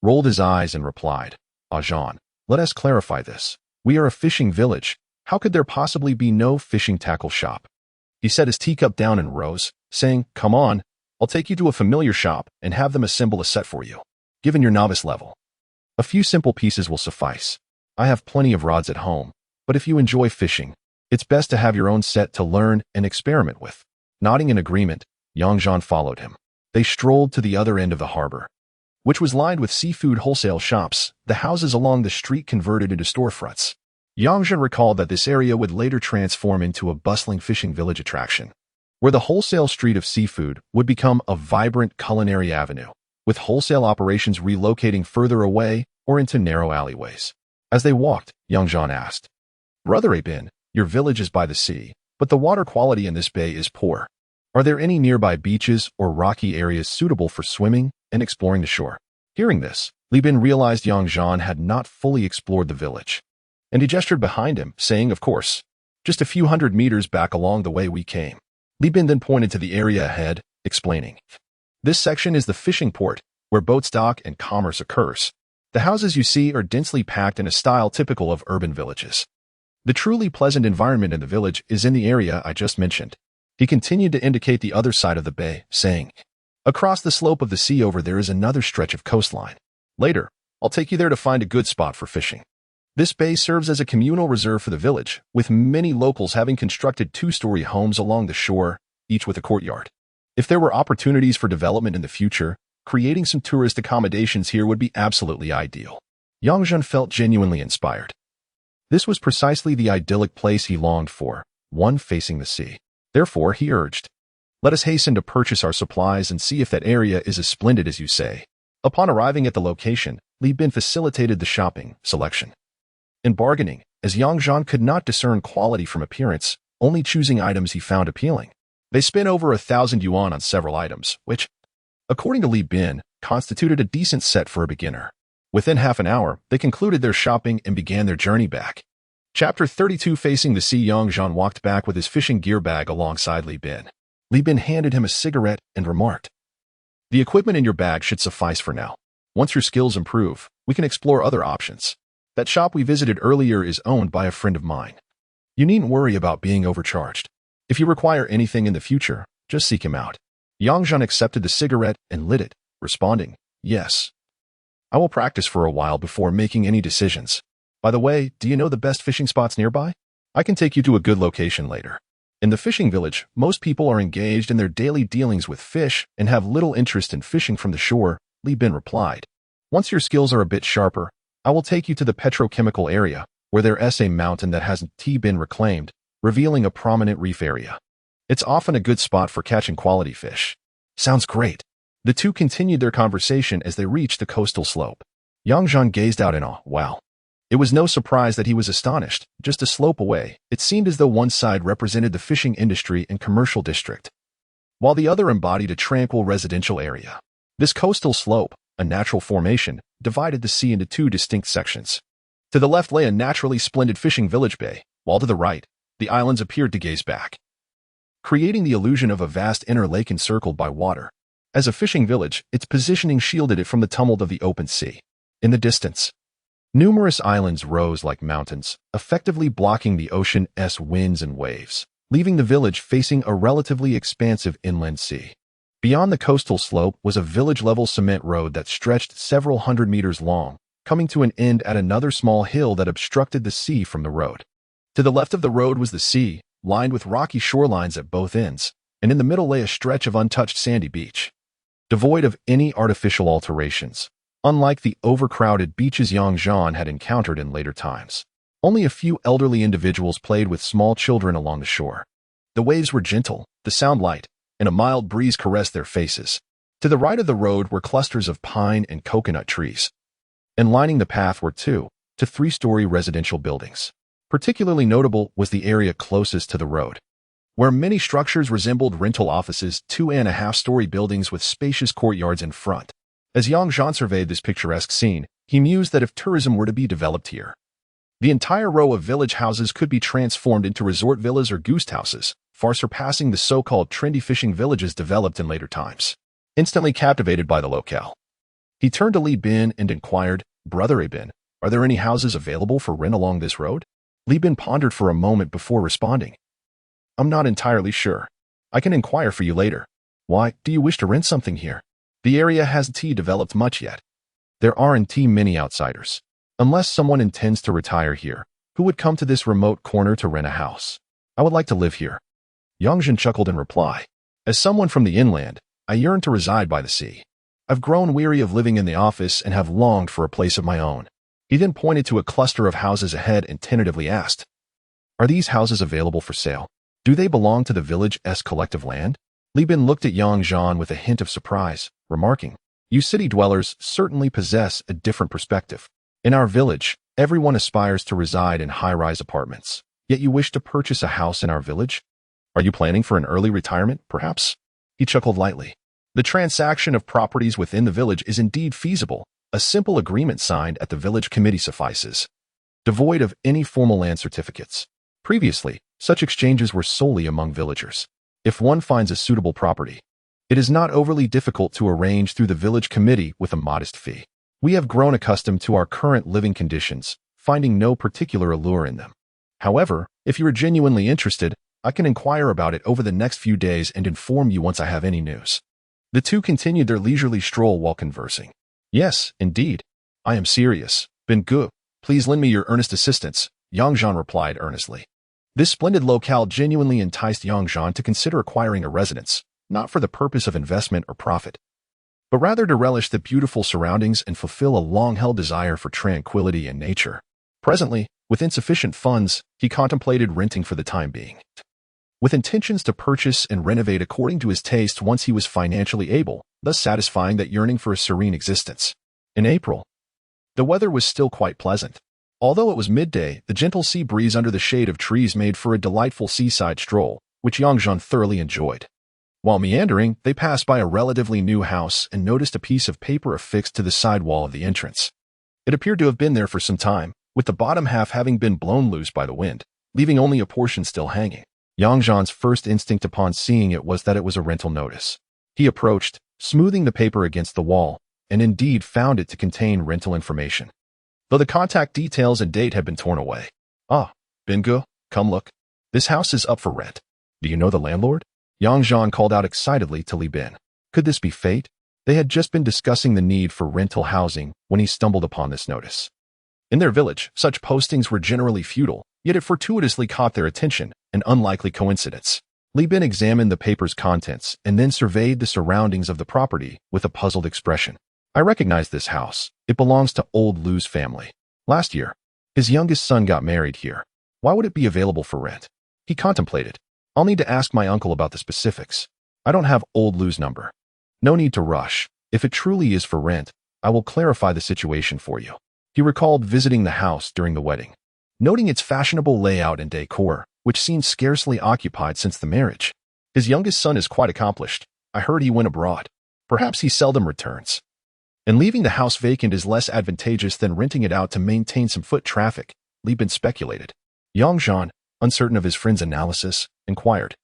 rolled his eyes and replied, "Zhan, let us clarify this. We are a fishing village. How could there possibly be no fishing tackle shop?" He set his teacup down and rose, saying, "Come on, I'll take you to a familiar shop and have them assemble a set for you. Given your novice level, a few simple pieces will suffice. I have plenty of rods at home, but if you enjoy fishing, it's best to have your own set to learn and experiment with." Nodding in agreement, Yang Zhan followed him. They strolled to the other end of the harbor, which was lined with seafood wholesale shops, the houses along the street converted into storefronts. Yang Zhan recalled that this area would later transform into a bustling fishing village attraction, where the wholesale street of seafood would become a vibrant culinary avenue, with wholesale operations relocating further away or into narrow alleyways. As they walked, Yang Zhan asked, "Brother Bin, your village is by the sea, but the water quality in this bay is poor. Are there any nearby beaches or rocky areas suitable for swimming and exploring the shore?" Hearing this, Li Bin realized Yang Zhan had not fully explored the village, and he gestured behind him, saying, "Of course, just a few hundred meters back along the way we came." Li Bin then pointed to the area ahead, explaining, "This section is the fishing port, where boat stock and commerce occurs. The houses you see are densely packed in a style typical of urban villages. The truly pleasant environment in the village is in the area I just mentioned." He continued to indicate the other side of the bay, saying, "Across the slope of the sea over there is another stretch of coastline. Later, I'll take you there to find a good spot for fishing." This bay serves as a communal reserve for the village, with many locals having constructed 2-story homes along the shore, each with a courtyard. If there were opportunities for development in the future, creating some tourist accommodations here would be absolutely ideal. Yang Zhan felt genuinely inspired. This was precisely the idyllic place he longed for, one facing the sea. Therefore, he urged, "Let us hasten to purchase our supplies and see if that area is as splendid as you say." Upon arriving at the location, Li Bin facilitated the shopping selection and bargaining, as Yang Zhan could not discern quality from appearance, only choosing items he found appealing. They spent over 1,000 yuan on several items, which, according to Li Bin, constituted a decent set for a beginner. Within half an hour, they concluded their shopping and began their journey back. Chapter 32. Facing the sea. Yang Zhan walked back with his fishing gear bag alongside Li Bin. Li Bin handed him a cigarette and remarked, "The equipment in your bag should suffice for now. Once your skills improve, we can explore other options. That shop we visited earlier is owned by a friend of mine. You needn't worry about being overcharged. If you require anything in the future, just seek him out." Yang Zhan accepted the cigarette and lit it, responding, "Yes. I will practice for a while before making any decisions. By the way, do you know the best fishing spots nearby? I can take you to a good location later." In the fishing village, most people are engaged in their daily dealings with fish and have little interest in fishing from the shore, Li Bin replied. Once your skills are a bit sharper, I will take you to the petrochemical area, where there is a mountain that hasn't been reclaimed, revealing a prominent reef area. It's often a good spot for catching quality fish. Sounds great. The two continued their conversation as they reached the coastal slope. Zhan gazed out in awe. Wow. It was no surprise that he was astonished. Just a slope away, it seemed as though one side represented the fishing industry and commercial district, while the other embodied a tranquil residential area. This coastal slope, a natural formation, divided the sea into two distinct sections. To the left lay a naturally splendid fishing village bay, while to the right, the islands appeared to gaze back, creating the illusion of a vast inner lake encircled by water. As a fishing village, its positioning shielded it from the tumult of the open sea. In the distance, numerous islands rose like mountains, effectively blocking the ocean's winds and waves, leaving the village facing a relatively expansive inland sea. Beyond the coastal slope was a village-level cement road that stretched several hundred meters long, coming to an end at another small hill that obstructed the sea from the road. To the left of the road was the sea, lined with rocky shorelines at both ends, and in the middle lay a stretch of untouched sandy beach, devoid of any artificial alterations. Unlike the overcrowded beaches Zhan had encountered in later times, only a few elderly individuals played with small children along the shore. The waves were gentle, the sound light, and a mild breeze caressed their faces. To the right of the road were clusters of pine and coconut trees, and lining the path were 2 to 3-story residential buildings. Particularly notable was the area closest to the road, where many structures resembled rental offices, 2.5-story buildings with spacious courtyards in front. As Zhan surveyed this picturesque scene, he mused that if tourism were to be developed here, the entire row of village houses could be transformed into resort villas or goose houses, far surpassing the so-called trendy fishing villages developed in later times. Instantly captivated by the locale, he turned to Li Bin and inquired, Brother Bin, are there any houses available for rent along this road? Li Bin pondered for a moment before responding. I'm not entirely sure. I can inquire for you later. Why, do you wish to rent something here? The area hasn't developed much yet. There aren't many outsiders. Unless someone intends to retire here, who would come to this remote corner to rent a house? I would like to live here. Zhan chuckled in reply. As someone from the inland, I yearn to reside by the sea. I've grown weary of living in the office and have longed for a place of my own. He then pointed to a cluster of houses ahead and tentatively asked, Are these houses available for sale? Do they belong to the village's collective land? Li Bin looked at Zhan with a hint of surprise, remarking, You city dwellers certainly possess a different perspective. In our village, everyone aspires to reside in high-rise apartments. Yet you wish to purchase a house in our village? Are you planning for an early retirement, perhaps? He chuckled lightly. The transaction of properties within the village is indeed feasible. A simple agreement signed at the village committee suffices, devoid of any formal land certificates. Previously, such exchanges were solely among villagers. If one finds a suitable property, it is not overly difficult to arrange through the village committee with a modest fee. We have grown accustomed to our current living conditions, finding no particular allure in them. However, if you are genuinely interested, I can inquire about it over the next few days and inform you once I have any news. The two continued their leisurely stroll while conversing. Yes, indeed. I am serious. Bin Gu, please lend me your earnest assistance, Zhan replied earnestly. This splendid locale genuinely enticed Zhan to consider acquiring a residence, not for the purpose of investment or profit, but rather to relish the beautiful surroundings and fulfill a long-held desire for tranquility and nature. Presently, with insufficient funds, he contemplated renting for the time being, with intentions to purchase and renovate according to his taste once he was financially able, thus satisfying that yearning for a serene existence. In April, the weather was still quite pleasant. Although it was midday, the gentle sea breeze under the shade of trees made for a delightful seaside stroll, which Zhan thoroughly enjoyed. While meandering, they passed by a relatively new house and noticed a piece of paper affixed to the side wall of the entrance. It appeared to have been there for some time, with the bottom half having been blown loose by the wind, leaving only a portion still hanging. Zhan's first instinct upon seeing it was that it was a rental notice. He approached, smoothing the paper against the wall, and indeed found it to contain rental information, though the contact details and date had been torn away. Ah, Bin Gu, come look. This house is up for rent. Do you know the landlord? Zhan called out excitedly to Li Bin. Could this be fate? They had just been discussing the need for rental housing when he stumbled upon this notice. In their village, such postings were generally futile, Yet it fortuitously caught their attention, an unlikely coincidence. Li Bin examined the paper's contents and then surveyed the surroundings of the property with a puzzled expression. I recognize this house. It belongs to old Lu's family. Last year, his youngest son got married here. Why would it be available for rent? He contemplated. I'll need to ask my uncle about the specifics. I don't have old Lu's number. No need to rush. If it truly is for rent, I will clarify the situation for you. He recalled visiting the house during the wedding, noting its fashionable layout and decor, which seemed scarcely occupied since the marriage. His youngest son is quite accomplished. I heard he went abroad. Perhaps he seldom returns. And leaving the house vacant is less advantageous than renting it out to maintain some foot traffic, Li Bin speculated. Zhan, uncertain of his friend's analysis, inquired.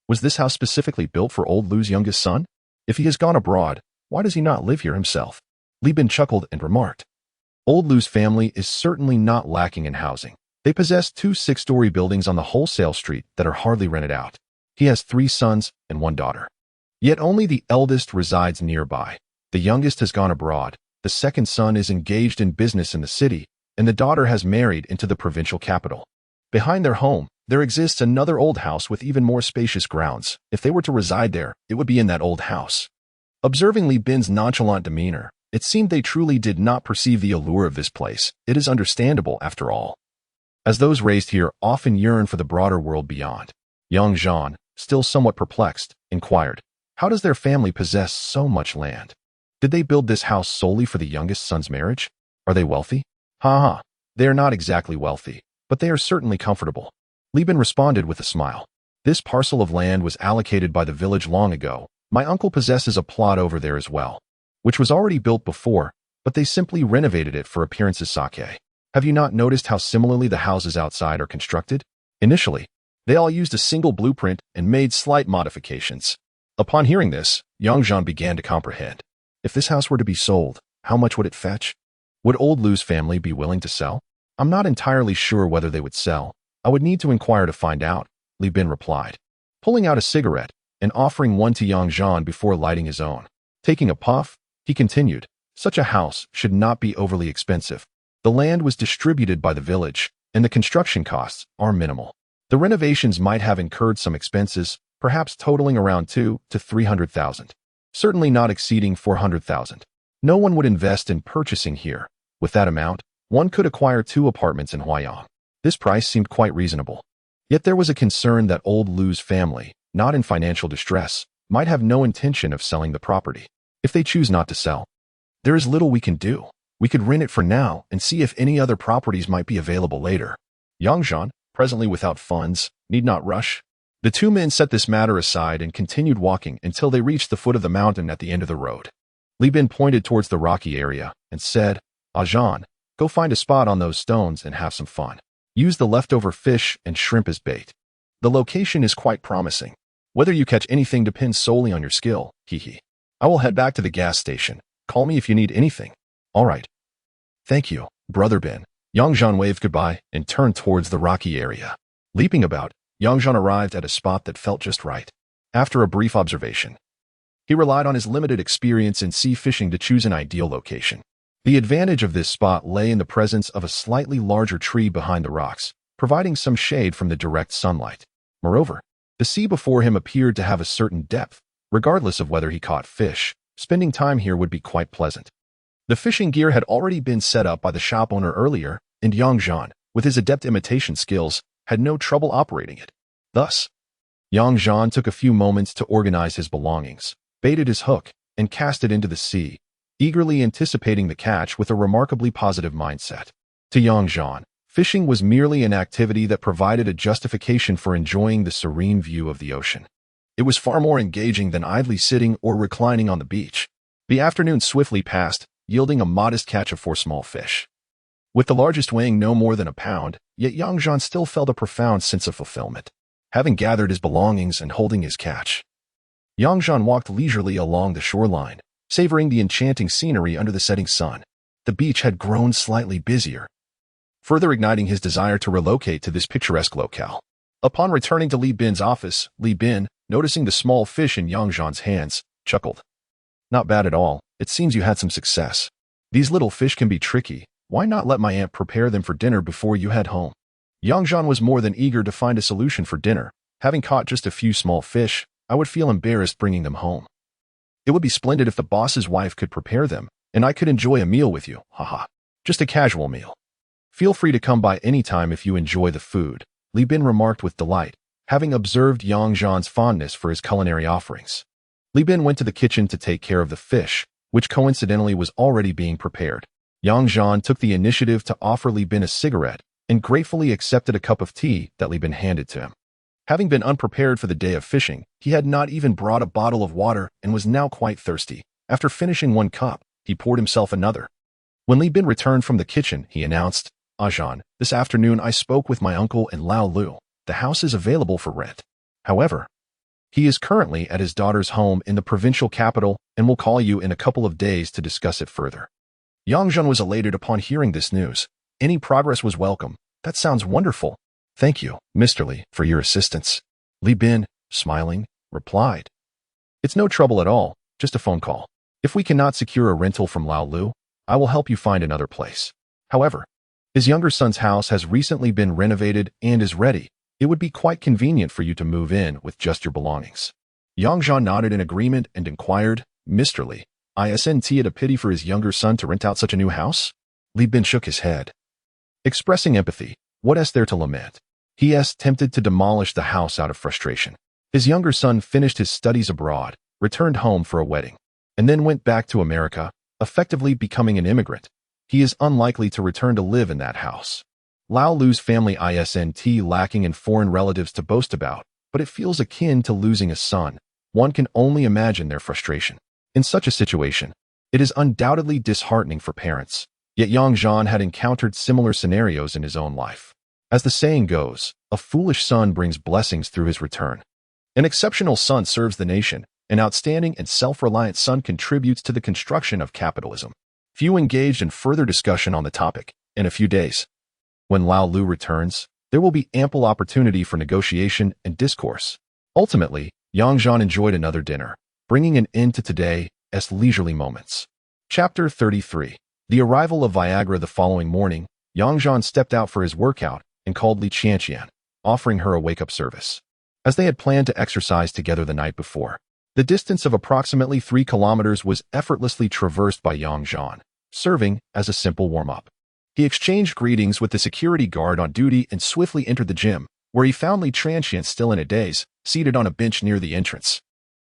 Was this house specifically built for old Lu's youngest son? If he has gone abroad, why does he not live here himself? Li Bin chuckled and remarked. Old Lu's family is certainly not lacking in housing. They possess 2 6-story buildings on the wholesale street that are hardly rented out. He has 3 sons and 1 daughter. Yet only the eldest resides nearby. The youngest has gone abroad, the second son is engaged in business in the city, and the daughter has married into the provincial capital. Behind their home, there exists another old house with even more spacious grounds. If they were to reside there, it would be in that old house. Observing Li Bin's nonchalant demeanor, it seemed they truly did not perceive the allure of this place. It is understandable, after all, as those raised here often yearn for the broader world beyond. Zhan, still somewhat perplexed, inquired, how does their family possess so much land? Did they build this house solely for the youngest son's marriage? Are they wealthy? Ha. They are not exactly wealthy, but they are certainly comfortable. Li Bin responded with a smile. This parcel of land was allocated by the village long ago. My uncle possesses a plot over there as well, which was already built before, but they simply renovated it for appearance's sake. Have you not noticed how similarly the houses outside are constructed? Initially, they all used a single blueprint and made slight modifications. Upon hearing this, Zhan began to comprehend. If this house were to be sold, how much would it fetch? Would old Lu's family be willing to sell? I'm not entirely sure whether they would sell. I would need to inquire to find out, Li Bin replied, pulling out a cigarette and offering one to Zhan before lighting his own. Taking a puff, he continued, such a house should not be overly expensive. The land was distributed by the village, and the construction costs are minimal. The renovations might have incurred some expenses, perhaps totaling around 200,000 to 300,000. Certainly not exceeding 400,000. No one would invest in purchasing here. With that amount, one could acquire 2 apartments in Huayang. This price seemed quite reasonable. Yet there was a concern that old Lu's family, not in financial distress, might have no intention of selling the property. If they choose not to sell, there is little we can do. We could rent it for now and see if any other properties might be available later. Zhan, presently without funds, need not rush. The 2 men set this matter aside and continued walking until they reached the foot of the mountain at the end of the road. Li Bin pointed towards the rocky area and said, Zhan, go find a spot on those stones and have some fun. Use the leftover fish and shrimp as bait. The location is quite promising. Whether you catch anything depends solely on your skill, hee. I will head back to the gas station. Call me if you need anything. All right. Thank you, Brother Bin. Zhan waved goodbye and turned towards the rocky area. Leaping about, Zhan arrived at a spot that felt just right. After a brief observation, he relied on his limited experience in sea fishing to choose an ideal location. The advantage of this spot lay in the presence of a slightly larger tree behind the rocks, providing some shade from the direct sunlight. Moreover, the sea before him appeared to have a certain depth. Regardless of whether he caught fish, spending time here would be quite pleasant. The fishing gear had already been set up by the shop owner earlier, and Zhan, with his adept imitation skills, had no trouble operating it. Thus, Zhan took a few moments to organize his belongings, baited his hook, and cast it into the sea, eagerly anticipating the catch with a remarkably positive mindset. To Zhan, fishing was merely an activity that provided a justification for enjoying the serene view of the ocean. It was far more engaging than idly sitting or reclining on the beach. The afternoon swiftly passed, yielding a modest catch of 4 small fish. With the largest weighing no more than a pound, yet Zhan still felt a profound sense of fulfillment. Having gathered his belongings and holding his catch, Zhan walked leisurely along the shoreline, savoring the enchanting scenery under the setting sun. The beach had grown slightly busier, further igniting his desire to relocate to this picturesque locale. Upon returning to Li Bin's office, Li Bin, noticing the small fish in Zhan's hands, chuckled. Not bad at all. It seems you had some success. These little fish can be tricky. Why not let my aunt prepare them for dinner before you head home? Yang Zhan was more than eager to find a solution for dinner. Having caught just a few small fish, I would feel embarrassed bringing them home. It would be splendid if the boss's wife could prepare them, and I could enjoy a meal with you, haha. Just a casual meal. Feel free to come by any time if you enjoy the food, Li Bin remarked with delight, having observed Yang Zhan's fondness for his culinary offerings. Li Bin went to the kitchen to take care of the fish, which coincidentally was already being prepared. Yang Zhan took the initiative to offer Li Bin a cigarette and gratefully accepted a cup of tea that Li Bin handed to him. Having been unprepared for the day of fishing, he had not even brought a bottle of water and was now quite thirsty. After finishing one cup, he poured himself another. When Li Bin returned from the kitchen, he announced, Zhan, this afternoon I spoke with my uncle and Lao Lu. The house is available for rent. However, he is currently at his daughter's home in the provincial capital and will call you in a couple of days to discuss it further. Yang Zhan was elated upon hearing this news. Any progress was welcome. That sounds wonderful. Thank you, Mr. Li, for your assistance. Li Bin, smiling, replied. It's no trouble at all, just a phone call. If we cannot secure a rental from Lao Lu, I will help you find another place. However, his younger son's house has recently been renovated and is ready. It would be quite convenient for you to move in with just your belongings. Yang Zhan nodded in agreement and inquired, Mr. Li, isn't it a pity for his younger son to rent out such a new house? Li Bin shook his head. Expressing empathy, what is there to lament? He is tempted to demolish the house out of frustration. His younger son finished his studies abroad, returned home for a wedding, and then went back to America, effectively becoming an immigrant. He is unlikely to return to live in that house. Lao Lu's family isn't lacking in foreign relatives to boast about, but it feels akin to losing a son. One can only imagine their frustration. In such a situation, it is undoubtedly disheartening for parents. Yet Yang Zhan had encountered similar scenarios in his own life. As the saying goes, a foolish son brings blessings through his return. An exceptional son serves the nation. An outstanding and self-reliant son contributes to the construction of capitalism. Few engaged in further discussion on the topic. In a few days, when Lao Lu returns, there will be ample opportunity for negotiation and discourse. Ultimately, Yang Zhan enjoyed another dinner, bringing an end to today's leisurely moments. Chapter 33. The arrival of Viagra the following morning, Yang Zhan stepped out for his workout and called Li Qianqian, offering her a wake-up service. As they had planned to exercise together the night before, the distance of approximately 3 kilometers was effortlessly traversed by Yang Zhan, serving as a simple warm-up. He exchanged greetings with the security guard on duty and swiftly entered the gym, where he found Li Qianqian still in a daze, seated on a bench near the entrance.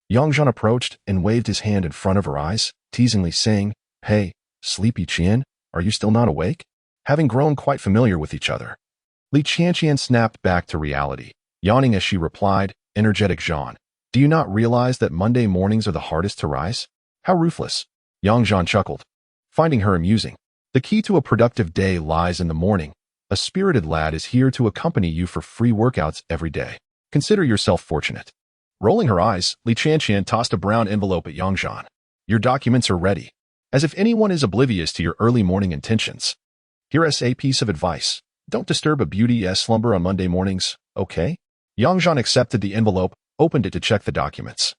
Yang Zhan approached and waved his hand in front of her eyes, teasingly saying, Hey, Sleepy Qian, are you still not awake? Having grown quite familiar with each other, Li Qianqian snapped back to reality, yawning as she replied, Energetic Zhan, do you not realize that Monday mornings are the hardest to rise? How ruthless. Yang Zhan chuckled, finding her amusing. The key to a productive day lies in the morning. A spirited lad is here to accompany you for free workouts every day. Consider yourself fortunate. Rolling her eyes, Li Qianqian tossed a brown envelope at Yang Zhan. Your documents are ready. As if anyone is oblivious to your early morning intentions. Here is a piece of advice. Don't disturb a beauty's slumber on Monday mornings, okay? Yang Zhan accepted the envelope, opened it to check the documents,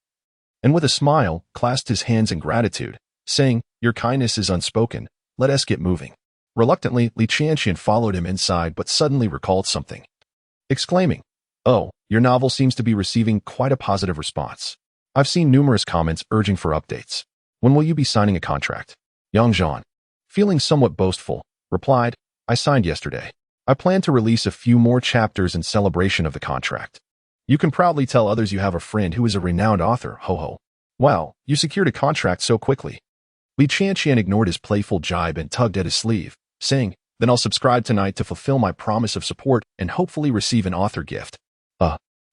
and with a smile, clasped his hands in gratitude, saying, Your kindness is unspoken. Let us get moving. Reluctantly, Li Qianqian followed him inside but suddenly recalled something, exclaiming, Oh, your novel seems to be receiving quite a positive response. I've seen numerous comments urging for updates. When will you be signing a contract? Yang Zhan, feeling somewhat boastful, replied, I signed yesterday. I plan to release a few more chapters in celebration of the contract. You can proudly tell others you have a friend who is a renowned author, ho ho. Wow, you secured a contract so quickly. Li Qianqian ignored his playful jibe and tugged at his sleeve, saying, Then I'll subscribe tonight to fulfill my promise of support and hopefully receive an author gift.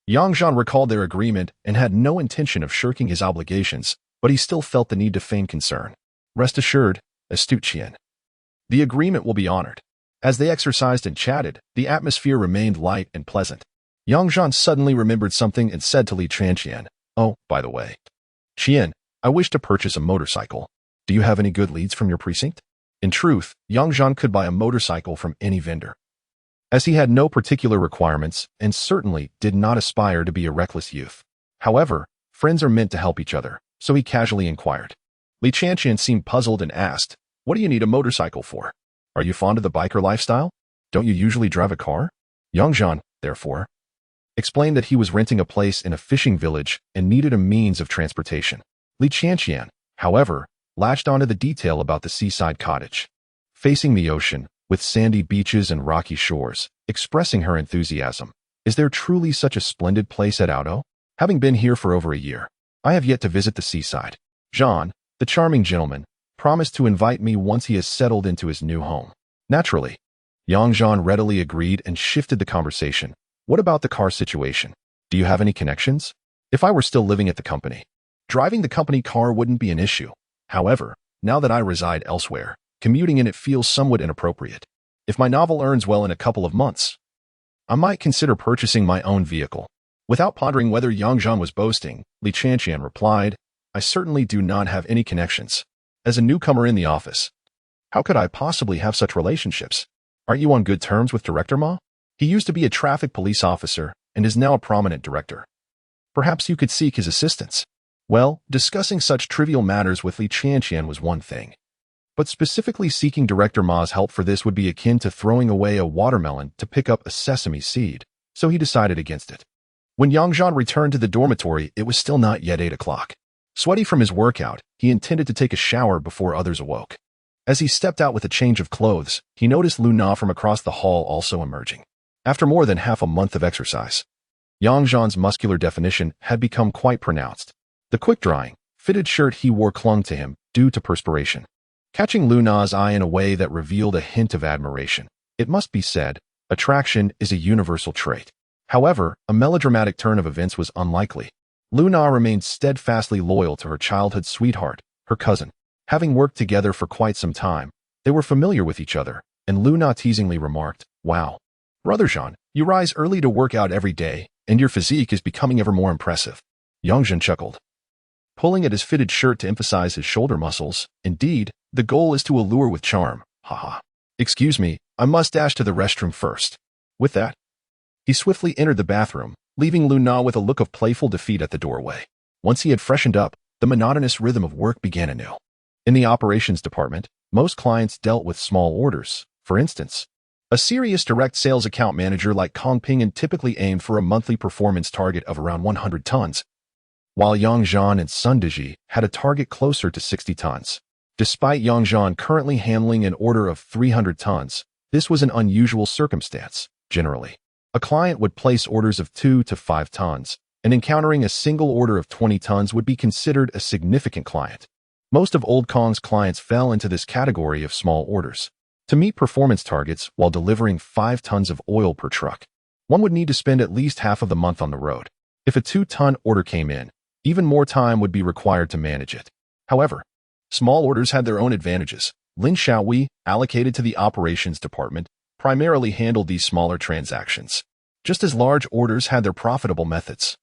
Yang Zhan recalled their agreement and had no intention of shirking his obligations, but he still felt the need to feign concern. Rest assured, astute Qian. The agreement will be honored. As they exercised and chatted, the atmosphere remained light and pleasant. Yang Zhan suddenly remembered something and said to Li Qianqian, Oh, by the way, Qian, I wish to purchase a motorcycle. Do you have any good leads from your precinct? In truth, Yang Zhan could buy a motorcycle from any vendor, as he had no particular requirements and certainly did not aspire to be a reckless youth. However, friends are meant to help each other, so he casually inquired. Li Qianqian seemed puzzled and asked, What do you need a motorcycle for? Are you fond of the biker lifestyle? Don't you usually drive a car? Yang Zhan, therefore, explained that he was renting a place in a fishing village and needed a means of transportation. Li Qianqian, however, latched onto the detail about the seaside cottage, facing the ocean, with sandy beaches and rocky shores, expressing her enthusiasm. Is there truly such a splendid place at Auto? Having been here for over a year, I have yet to visit the seaside. Zhan, the charming gentleman, promised to invite me once he has settled into his new home. Naturally, Yang Zhan readily agreed and shifted the conversation. What about the car situation? Do you have any connections? If I were still living at the company, driving the company car wouldn't be an issue. However, now that I reside elsewhere, commuting in it feels somewhat inappropriate. If my novel earns well in a couple of months, I might consider purchasing my own vehicle. Without pondering whether Yang Zhan was boasting, Li Qianqian replied, I certainly do not have any connections. As a newcomer in the office, how could I possibly have such relationships? Aren't you on good terms with Director Ma? He used to be a traffic police officer and is now a prominent director. Perhaps you could seek his assistance. Well, discussing such trivial matters with Li Qianqian was one thing, but specifically seeking Director Ma's help for this would be akin to throwing away a watermelon to pick up a sesame seed, so he decided against it. When Yang Zhan returned to the dormitory, it was still not yet 8 o'clock. Sweaty from his workout, he intended to take a shower before others awoke. As he stepped out with a change of clothes, he noticed Lu Na from across the hall also emerging. After more than half a month of exercise, Yang Zhan's muscular definition had become quite pronounced. The quick-drying, fitted shirt he wore clung to him due to perspiration, catching Lu Na's eye in a way that revealed a hint of admiration. It must be said, attraction is a universal trait. However, a melodramatic turn of events was unlikely. Lu Na remained steadfastly loyal to her childhood sweetheart, her cousin. Having worked together for quite some time, they were familiar with each other, and Lu Na teasingly remarked, Wow, brother Zhan, you rise early to work out every day, and your physique is becoming ever more impressive. Yang Zhan chuckled, pulling at his fitted shirt to emphasize his shoulder muscles. Indeed, the goal is to allure with charm. Haha. Excuse me, I must dash to the restroom first. With that, he swiftly entered the bathroom, leaving Lu Na with a look of playful defeat at the doorway. Once he had freshened up, the monotonous rhythm of work began anew. In the operations department, most clients dealt with small orders. For instance, a serious direct sales account manager like Kong Ping'an typically aimed for a monthly performance target of around 100 tons, while Yang Zhan and Sun Deji had a target closer to 60 tons. Despite Yang Zhan currently handling an order of 300 tons, this was an unusual circumstance. Generally, a client would place orders of 2 to 5 tons, and encountering a single order of 20 tons would be considered a significant client. Most of Old Kong's clients fell into this category of small orders. To meet performance targets while delivering 5 tons of oil per truck, one would need to spend at least half of the month on the road. If a 2-ton order came in, even more time would be required to manage it. However, small orders had their own advantages. Lin Xiaowei, allocated to the operations department, primarily handled these smaller transactions. Just as large orders had their profitable methods,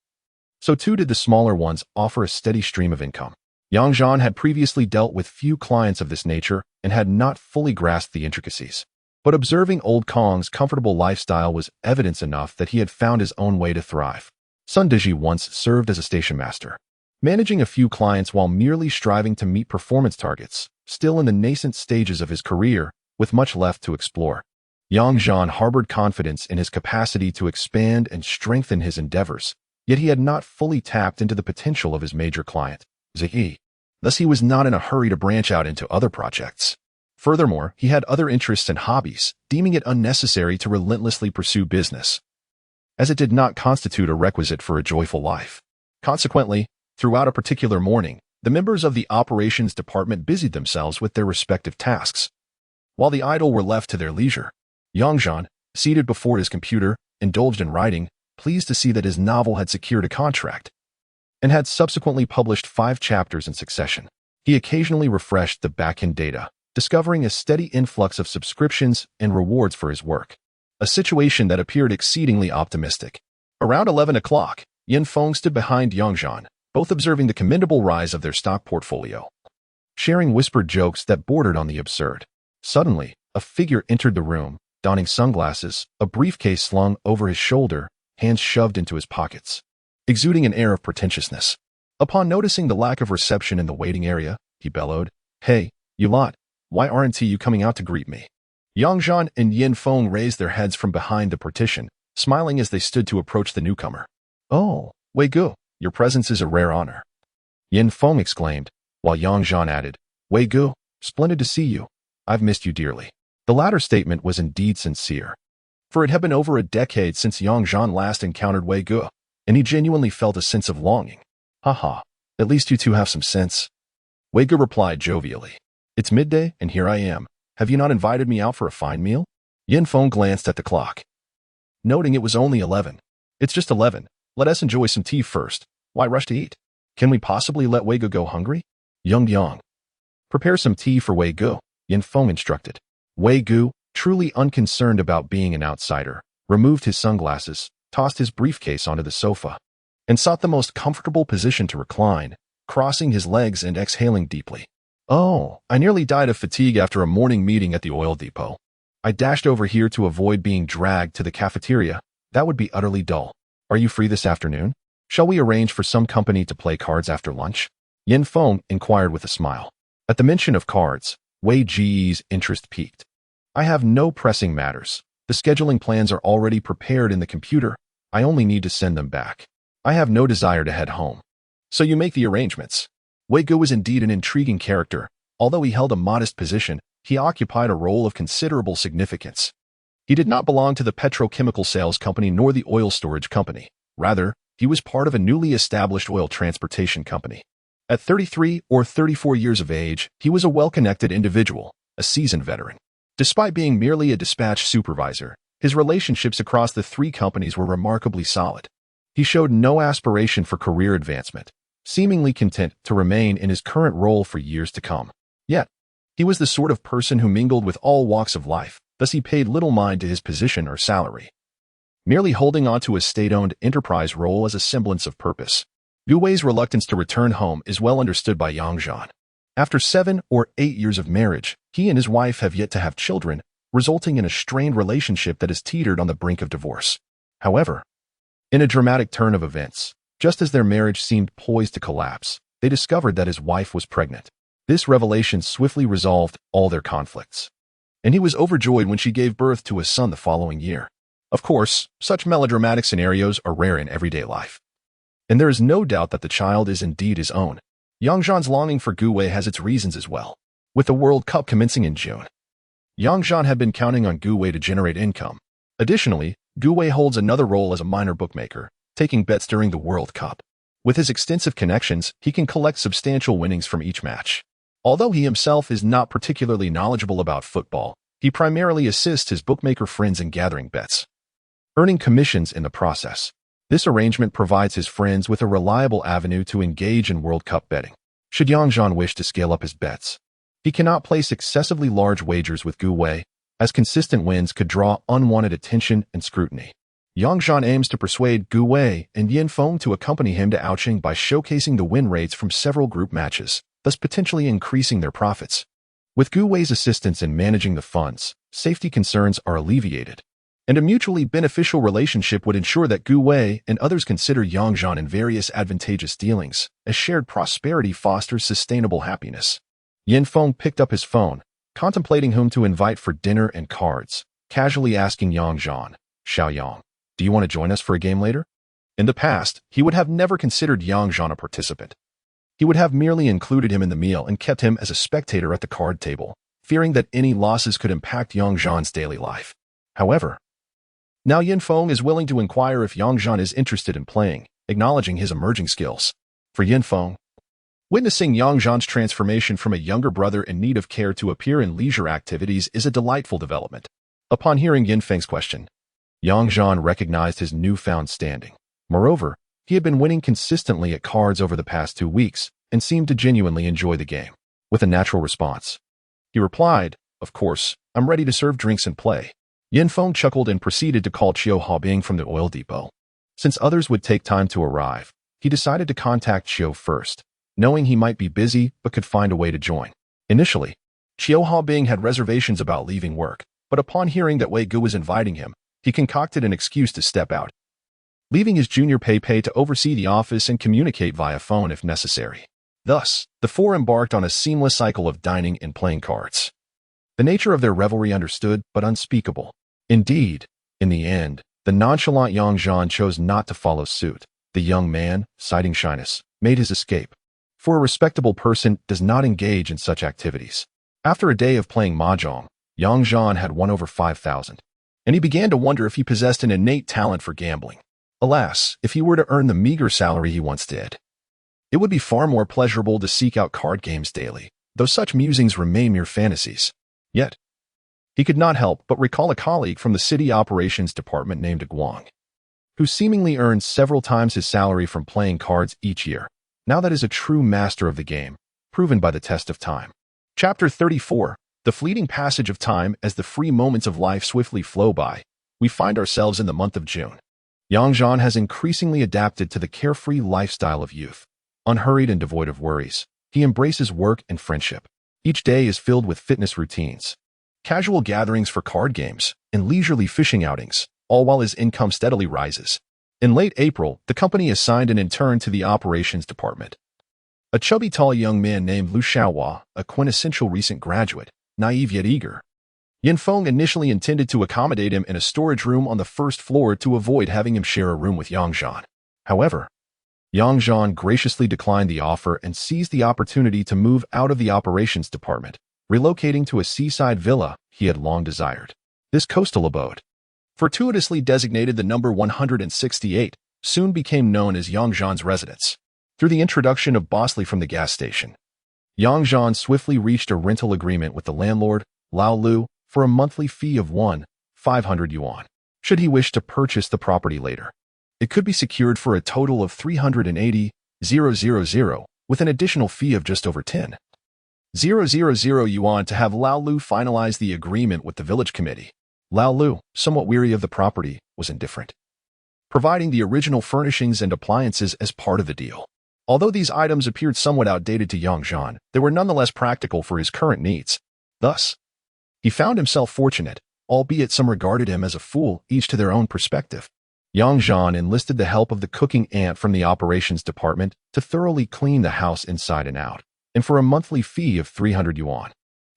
so too did the smaller ones offer a steady stream of income. Yang Zhan had previously dealt with few clients of this nature and had not fully grasped the intricacies. But observing Old Kong's comfortable lifestyle was evidence enough that he had found his own way to thrive. Sun Deji once served as a station master, managing a few clients while merely striving to meet performance targets, still in the nascent stages of his career, with much left to explore. Yang Zhan harbored confidence in his capacity to expand and strengthen his endeavors, yet he had not fully tapped into the potential of his major client, Zhi. Thus he was not in a hurry to branch out into other projects. Furthermore, he had other interests and hobbies, deeming it unnecessary to relentlessly pursue business, as it did not constitute a requisite for a joyful life. Consequently, throughout a particular morning, the members of the operations department busied themselves with their respective tasks, while the idle were left to their leisure. Yang Zhan, seated before his computer, indulged in writing, pleased to see that his novel had secured a contract, and had subsequently published 5 chapters in succession. He occasionally refreshed the back-end data, discovering a steady influx of subscriptions and rewards for his work, a situation that appeared exceedingly optimistic. Around 11 o'clock, Yin Feng stood behind Yang Zhan, both observing the commendable rise of their stock portfolio, sharing whispered jokes that bordered on the absurd. Suddenly, a figure entered the room, donning sunglasses, a briefcase slung over his shoulder, hands shoved into his pockets, exuding an air of pretentiousness. Upon noticing the lack of reception in the waiting area, he bellowed, Hey, you lot, why aren't you coming out to greet me? Yang Zhan and Yin Feng raised their heads from behind the partition, smiling as they stood to approach the newcomer. "Oh, Wei Gu, your presence is a rare honor," Yin Feng exclaimed, while Yang Zhan added, "Wei Gu, splendid to see you. I've missed you dearly." The latter statement was indeed sincere, for it had been over a decade since Yang Zhan last encountered Wei Gu, and he genuinely felt a sense of longing. "Haha, at least you two have some sense," Wei Gu replied jovially. "It's midday, and here I am. Have you not invited me out for a fine meal?" Yin Feng glanced at the clock, noting it was only 11. "It's just 11. Let us enjoy some tea first. Why rush to eat? Can we possibly let Wei Gu go hungry?" Yang, prepare some tea for Wei Gu," Yin Feng instructed. Wei Gu, truly unconcerned about being an outsider, removed his sunglasses, tossed his briefcase onto the sofa, and sought the most comfortable position to recline, crossing his legs and exhaling deeply. "Oh, I nearly died of fatigue after a morning meeting at the oil depot. I dashed over here to avoid being dragged to the cafeteria. That would be utterly dull. Are you free this afternoon? Shall we arrange for some company to play cards after lunch?" Yin Feng inquired with a smile. At the mention of cards, Wei Ji's interest peaked. "I have no pressing matters. The scheduling plans are already prepared in the computer. I only need to send them back. I have no desire to head home." "So you make the arrangements." Wei Gu was indeed an intriguing character. Although he held a modest position, he occupied a role of considerable significance. He did not belong to the petrochemical sales company nor the oil storage company. Rather, he was part of a newly established oil transportation company. At 33 or 34 years of age, he was a well-connected individual, a seasoned veteran. Despite being merely a dispatch supervisor, his relationships across the three companies were remarkably solid. He showed no aspiration for career advancement, seemingly content to remain in his current role for years to come. Yet, he was the sort of person who mingled with all walks of life, thus he paid little mind to his position or salary, merely holding on to a state-owned enterprise role as a semblance of purpose. Gu Wei's reluctance to return home is well understood by Yang Zhan. After 7 or 8 years of marriage, he and his wife have yet to have children, resulting in a strained relationship that is teetered on the brink of divorce. However, in a dramatic turn of events, just as their marriage seemed poised to collapse, they discovered that his wife was pregnant. This revelation swiftly resolved all their conflicts, and he was overjoyed when she gave birth to a son the following year. Of course, such melodramatic scenarios are rare in everyday life, and there is no doubt that the child is indeed his own. Yang Zhan's longing for Gu Wei has its reasons as well. With the World Cup commencing in June, Yang Zhan had been counting on Gu Wei to generate income. Additionally, Gu Wei holds another role as a minor bookmaker, taking bets during the World Cup. With his extensive connections, he can collect substantial winnings from each match. Although he himself is not particularly knowledgeable about football, he primarily assists his bookmaker friends in gathering bets, earning commissions in the process. This arrangement provides his friends with a reliable avenue to engage in World Cup betting. Should Yang Zhan wish to scale up his bets, he cannot place excessively large wagers with Gu Wei, as consistent wins could draw unwanted attention and scrutiny. Yang Zhan aims to persuade Gu Wei and Yin Feng to accompany him to Ouching by showcasing the win rates from several group matches, thus potentially increasing their profits. With Gu Wei's assistance in managing the funds, safety concerns are alleviated, and a mutually beneficial relationship would ensure that Gu Wei and others consider Yang Zhan in various advantageous dealings, as shared prosperity fosters sustainable happiness. Yin Feng picked up his phone, contemplating whom to invite for dinner and cards, casually asking Yang Zhan, "Xiao Yang, do you want to join us for a game later?" In the past, he would have never considered Yang Zhan a participant. He would have merely included him in the meal and kept him as a spectator at the card table, fearing that any losses could impact Yang Zhan's daily life. However, now Yin Feng is willing to inquire if Yang Zhan is interested in playing, acknowledging his emerging skills. For Yin Feng, witnessing Yang Zhan's transformation from a younger brother in need of care to appear in leisure activities is a delightful development. Upon hearing Yin Feng's question, Yang Zhan recognized his newfound standing. Moreover, he had been winning consistently at cards over the past 2 weeks and seemed to genuinely enjoy the game. With a natural response, he replied, "Of course, I'm ready to serve drinks and play." Yin Feng chuckled and proceeded to call Qiu Haobing from the oil depot. Since others would take time to arrive, he decided to contact Qiu first, knowing he might be busy but could find a way to join. Initially, Qiu Haobing had reservations about leaving work, but upon hearing that Wei Gu was inviting him, he concocted an excuse to step out, leaving his junior Pei Pei to oversee the office and communicate via phone if necessary. Thus, the four embarked on a seamless cycle of dining and playing cards. The nature of their revelry understood but unspeakable. Indeed, in the end, The nonchalant young Zhan chose not to follow suit. The young man, citing shyness, made his escape. For a respectable person does not engage in such activities. After a day of playing mahjong, young Zhan had won over 5,000, and he began to wonder if he possessed an innate talent for gambling. Alas, if he were to earn the meager salary he once did, it would be far more pleasurable to seek out card games daily, though such musings remain mere fantasies. Yet, he could not help but recall a colleague from the city operations department named Guang, who seemingly earned several times his salary from playing cards each year. Now that is a true master of the game, proven by the test of time. Chapter 34. The fleeting passage of time. As the free moments of life swiftly flow by, we find ourselves in the month of June. Young Zhan has increasingly adapted to the carefree lifestyle of youth. Unhurried and devoid of worries, he embraces work and friendship. Each day is filled with fitness routines, casual gatherings for card games, and leisurely fishing outings, all while his income steadily rises. In late April, the company assigned an intern to the operations department. A chubby tall young man named Lu Xiaohua, a quintessential recent graduate, naive yet eager. Yin Feng initially intended to accommodate him in a storage room on the first floor to avoid having him share a room with Yang Zhan. However, Yang Zhan graciously declined the offer and seized the opportunity to move out of the operations department, relocating to a seaside villa he had long desired. This coastal abode, fortuitously designated the number 168, soon became known as Yang Zhan's residence. Through the introduction of Bosley from the gas station, Yang Zhan swiftly reached a rental agreement with the landlord, Lao Lu, for a monthly fee of 500 yuan. Should he wish to purchase the property later, it could be secured for a total of 380,000, with an additional fee of just over 10,000 yuan to have Lao Lu finalize the agreement with the village committee. Lao Lu, somewhat weary of the property, was indifferent, providing the original furnishings and appliances as part of the deal. Although these items appeared somewhat outdated to Yang Zhan, they were nonetheless practical for his current needs. Thus, he found himself fortunate, albeit some regarded him as a fool, each to their own perspective. Yang Zhan enlisted the help of the cooking aunt from the operations department to thoroughly clean the house inside and out, and for a monthly fee of 300 yuan.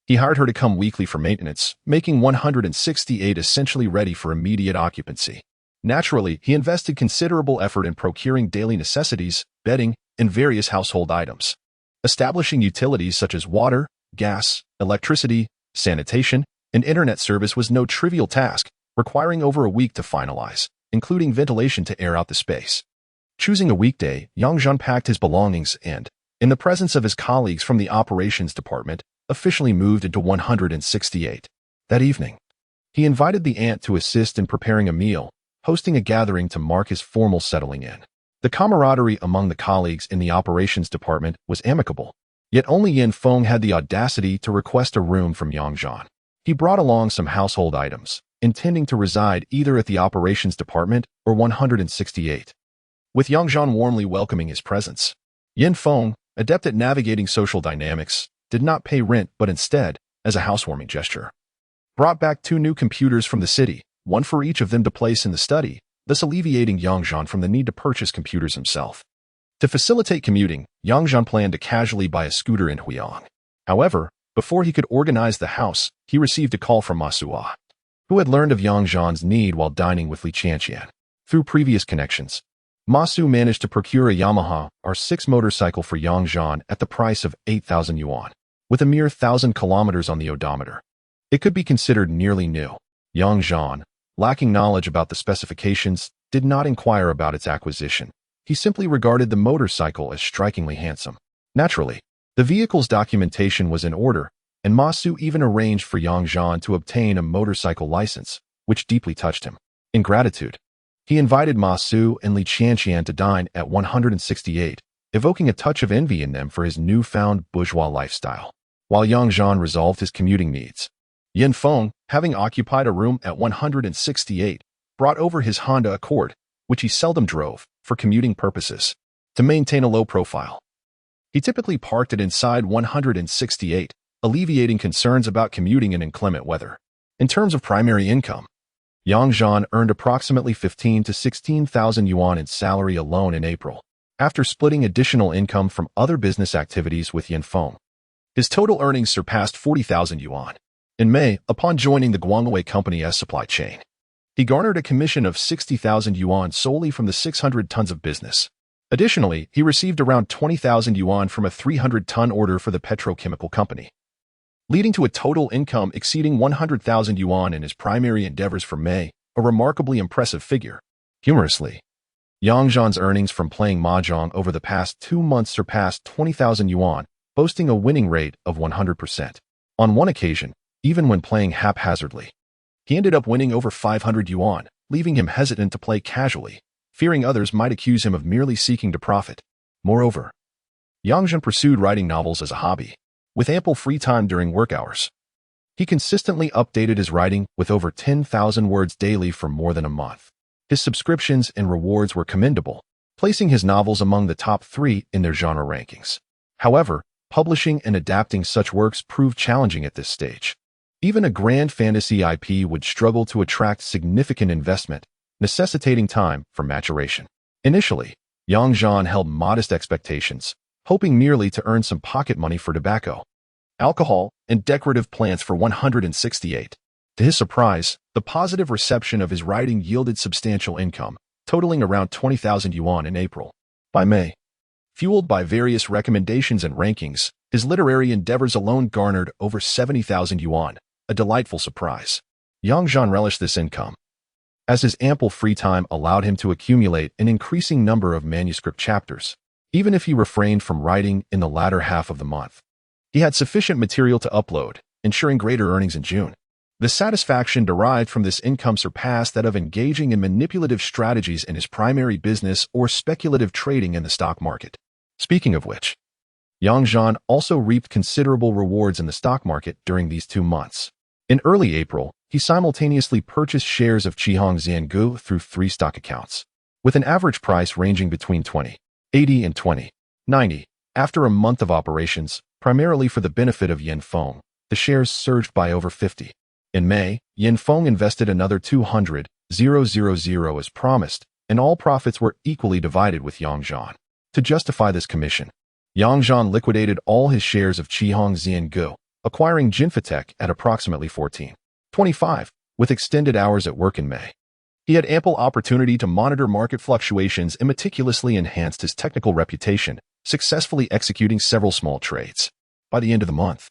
He hired her to come weekly for maintenance, making 168 essentially ready for immediate occupancy. Naturally, he invested considerable effort in procuring daily necessities, bedding, and various household items. Establishing utilities such as water, gas, electricity, sanitation, and internet service was no trivial task, requiring over a week to finalize, including ventilation to air out the space. Choosing a weekday, Yang Zhan packed his belongings and, in the presence of his colleagues from the operations department, officially moved into 168. That evening, he invited the aunt to assist in preparing a meal, hosting a gathering to mark his formal settling in. The camaraderie among the colleagues in the operations department was amicable, yet only Yin Feng had the audacity to request a room from Yang Zhan. He brought along some household items, intending to reside either at the operations department or 168. With Yang Zhan warmly welcoming his presence, Yin Feng, adept at navigating social dynamics, did not pay rent but instead, as a housewarming gesture, brought back 2 new computers from the city, one for each of them to place in the study, thus alleviating Yang Zhan from the need to purchase computers himself. To facilitate commuting, Yang Zhan planned to casually buy a scooter in Huiyang. However, before he could organize the house, he received a call from Ma Suo, who had learned of Yang Zhan's need while dining with Li Qianqian. Through previous connections, Ma Su managed to procure a Yamaha R6 motorcycle for Yang Zhan at the price of 8,000 yuan, with a mere 1,000 kilometers on the odometer. It could be considered nearly new. Yang Zhan, lacking knowledge about the specifications, did not inquire about its acquisition. He simply regarded the motorcycle as strikingly handsome. Naturally, the vehicle's documentation was in order, and Ma Su even arranged for Yang Zhan to obtain a motorcycle license, which deeply touched him. In gratitude, he invited Ma Su and Li Qianqian to dine at 168, evoking a touch of envy in them for his newfound bourgeois lifestyle. While Yang Zhan resolved his commuting needs, Yin Feng, having occupied a room at 168, brought over his Honda Accord, which he seldom drove, for commuting purposes. To maintain a low profile, he typically parked it inside 168, alleviating concerns about commuting in inclement weather. In terms of primary income, Yang Zhan earned approximately 15,000 to 16,000 yuan in salary alone in April, after splitting additional income from other business activities with Yin Feng. His total earnings surpassed 40,000 yuan. In May, upon joining the Guangwei Company's supply chain, He garnered a commission of 60,000 yuan solely from the 600 tons of business. Additionally, he received around 20,000 yuan from a 300-ton order for the petrochemical company, leading to a total income exceeding 100,000 yuan in his primary endeavors for May, a remarkably impressive figure. Humorously, Yang Zhan's earnings from playing mahjong over the past 2 months surpassed 20,000 yuan, boasting a winning rate of 100%. On one occasion, even when playing haphazardly, he ended up winning over 500 yuan, leaving him hesitant to play casually, fearing others might accuse him of merely seeking to profit. Moreover, Yang Zhan pursued writing novels as a hobby, with ample free time during work hours. He consistently updated his writing with over 10,000 words daily for more than a month. His subscriptions and rewards were commendable, placing his novels among the top 3 in their genre rankings. However, publishing and adapting such works proved challenging at this stage. Even a grand fantasy IP would struggle to attract significant investment, necessitating time for maturation. Initially, Yang Zhan held modest expectations, hoping merely to earn some pocket money for tobacco, alcohol, and decorative plants for 168. To his surprise, the positive reception of his writing yielded substantial income, totaling around 20,000 yuan in April. By May, fueled by various recommendations and rankings, his literary endeavors alone garnered over 70,000 yuan, a delightful surprise. Yang Zhan relished this income, as his ample free time allowed him to accumulate an increasing number of manuscript chapters. Even if he refrained from writing in the latter half of the month, he had sufficient material to upload, ensuring greater earnings in June. The satisfaction derived from this income surpassed that of engaging in manipulative strategies in his primary business or speculative trading in the stock market. Speaking of which, Yang Zhan also reaped considerable rewards in the stock market during these 2 months. In early April, he simultaneously purchased shares of Qihong Xiangu through 3 stock accounts, with an average price ranging between 20.80 and 20.90. After a month of operations, primarily for the benefit of Yin Feng, the shares surged by over 50. In May, Yin Feng invested another 200,000 as promised, and all profits were equally divided with Yang Zhan. To justify this commission, Yang Zhan liquidated all his shares of Qihong Xiangu, acquiring Jinfatech at approximately 14.25, with extended hours at work in May. He had ample opportunity to monitor market fluctuations and meticulously enhanced his technical reputation, successfully executing several small trades. By the end of the month,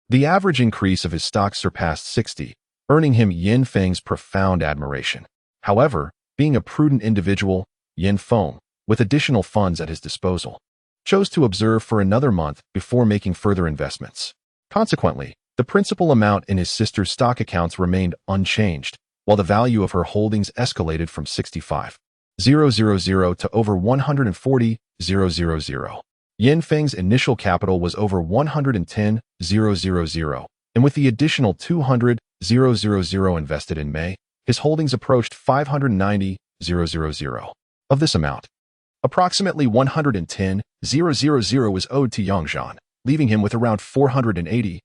the average increase of his stocks surpassed 60, earning him Yin Feng's profound admiration. However, being a prudent individual, Yin Feng, with additional funds at his disposal, chose to observe for another month before making further investments. Consequently, the principal amount in his sister's stock accounts remained unchanged, while the value of her holdings escalated from 65,000 to over 140,000. Yin Feng's initial capital was over 110,000, and with the additional 200,000 invested in May, his holdings approached 590,000. Of this amount, approximately 110,000 was owed to Yang Zhan, leaving him with around 480,000.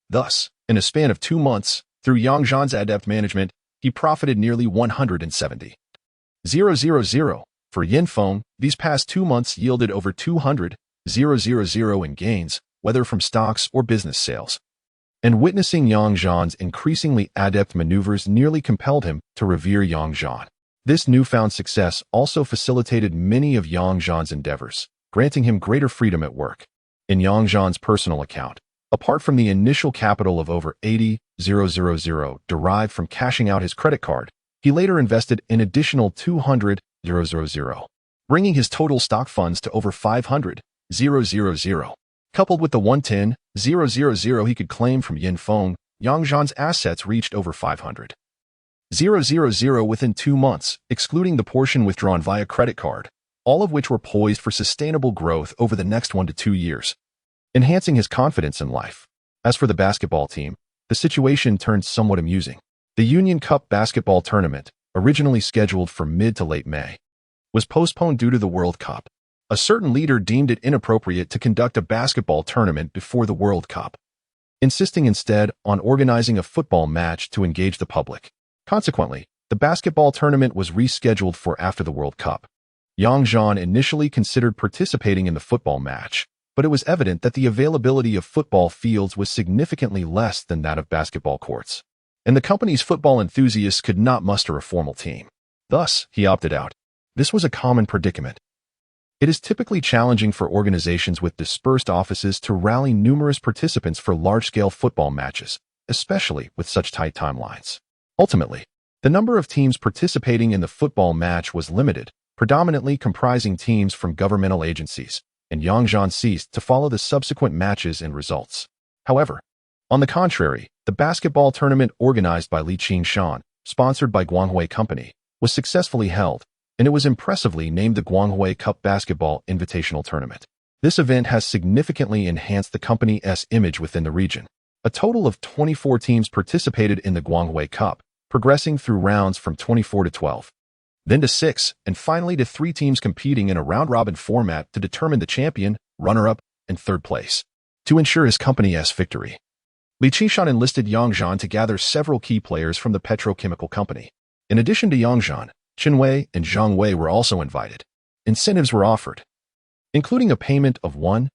Thus, in a span of 2 months, through Yang Zhan's adept management, he profited nearly 170,000. For Yin Feng, these past 2 months yielded over 200,000 in gains, whether from stocks or business sales. And witnessing Yang Zhan's increasingly adept maneuvers nearly compelled him to revere Yang Zhan. This newfound success also facilitated many of Yang Zhan's endeavors, granting him greater freedom at work. In Yang Zhan's personal account, apart from the initial capital of over 80,000 derived from cashing out his credit card, he later invested an additional 200,000, bringing his total stock funds to over 500,000. Coupled with the 110,000 he could claim from Yin Feng, Yang Zhan's assets reached over 500,000 within 2 months, excluding the portion withdrawn via credit card, all of which were poised for sustainable growth over the next 1 to 2 years, enhancing his confidence in life. As for the basketball team, the situation turned somewhat amusing. The Union Cup basketball tournament, originally scheduled for mid to late May, was postponed due to the World Cup. A certain leader deemed it inappropriate to conduct a basketball tournament before the World Cup, insisting instead on organizing a football match to engage the public. Consequently, the basketball tournament was rescheduled for after the World Cup. Yang Zhan initially considered participating in the football match, but it was evident that the availability of football fields was significantly less than that of basketball courts. and the company's football enthusiasts could not muster a formal team. Thus, he opted out. This was a common predicament. It is typically challenging for organizations with dispersed offices to rally numerous participants for large-scale football matches, especially with such tight timelines. Ultimately, the number of teams participating in the football match was limited, predominantly comprising teams from governmental agencies, and Zhan ceased to follow the subsequent matches and results. However, on the contrary, the basketball tournament organized by Shan, sponsored by Guanghui Company, was successfully held, and it was impressively named the Guanghui Cup Basketball Invitational Tournament. This event has significantly enhanced the company's image within the region. A total of 24 teams participated in the Guanghui Cup, progressing through rounds from 24 to 12, then to 6, and finally to 3 teams competing in a round-robin format to determine the champion, runner-up, and third place. To ensure his company's victory, Shan enlisted Zhan to gather several key players from the petrochemical company. In addition to Zhan, Qinwei and Zhang Wei were also invited. Incentives were offered, including a payment of 1,000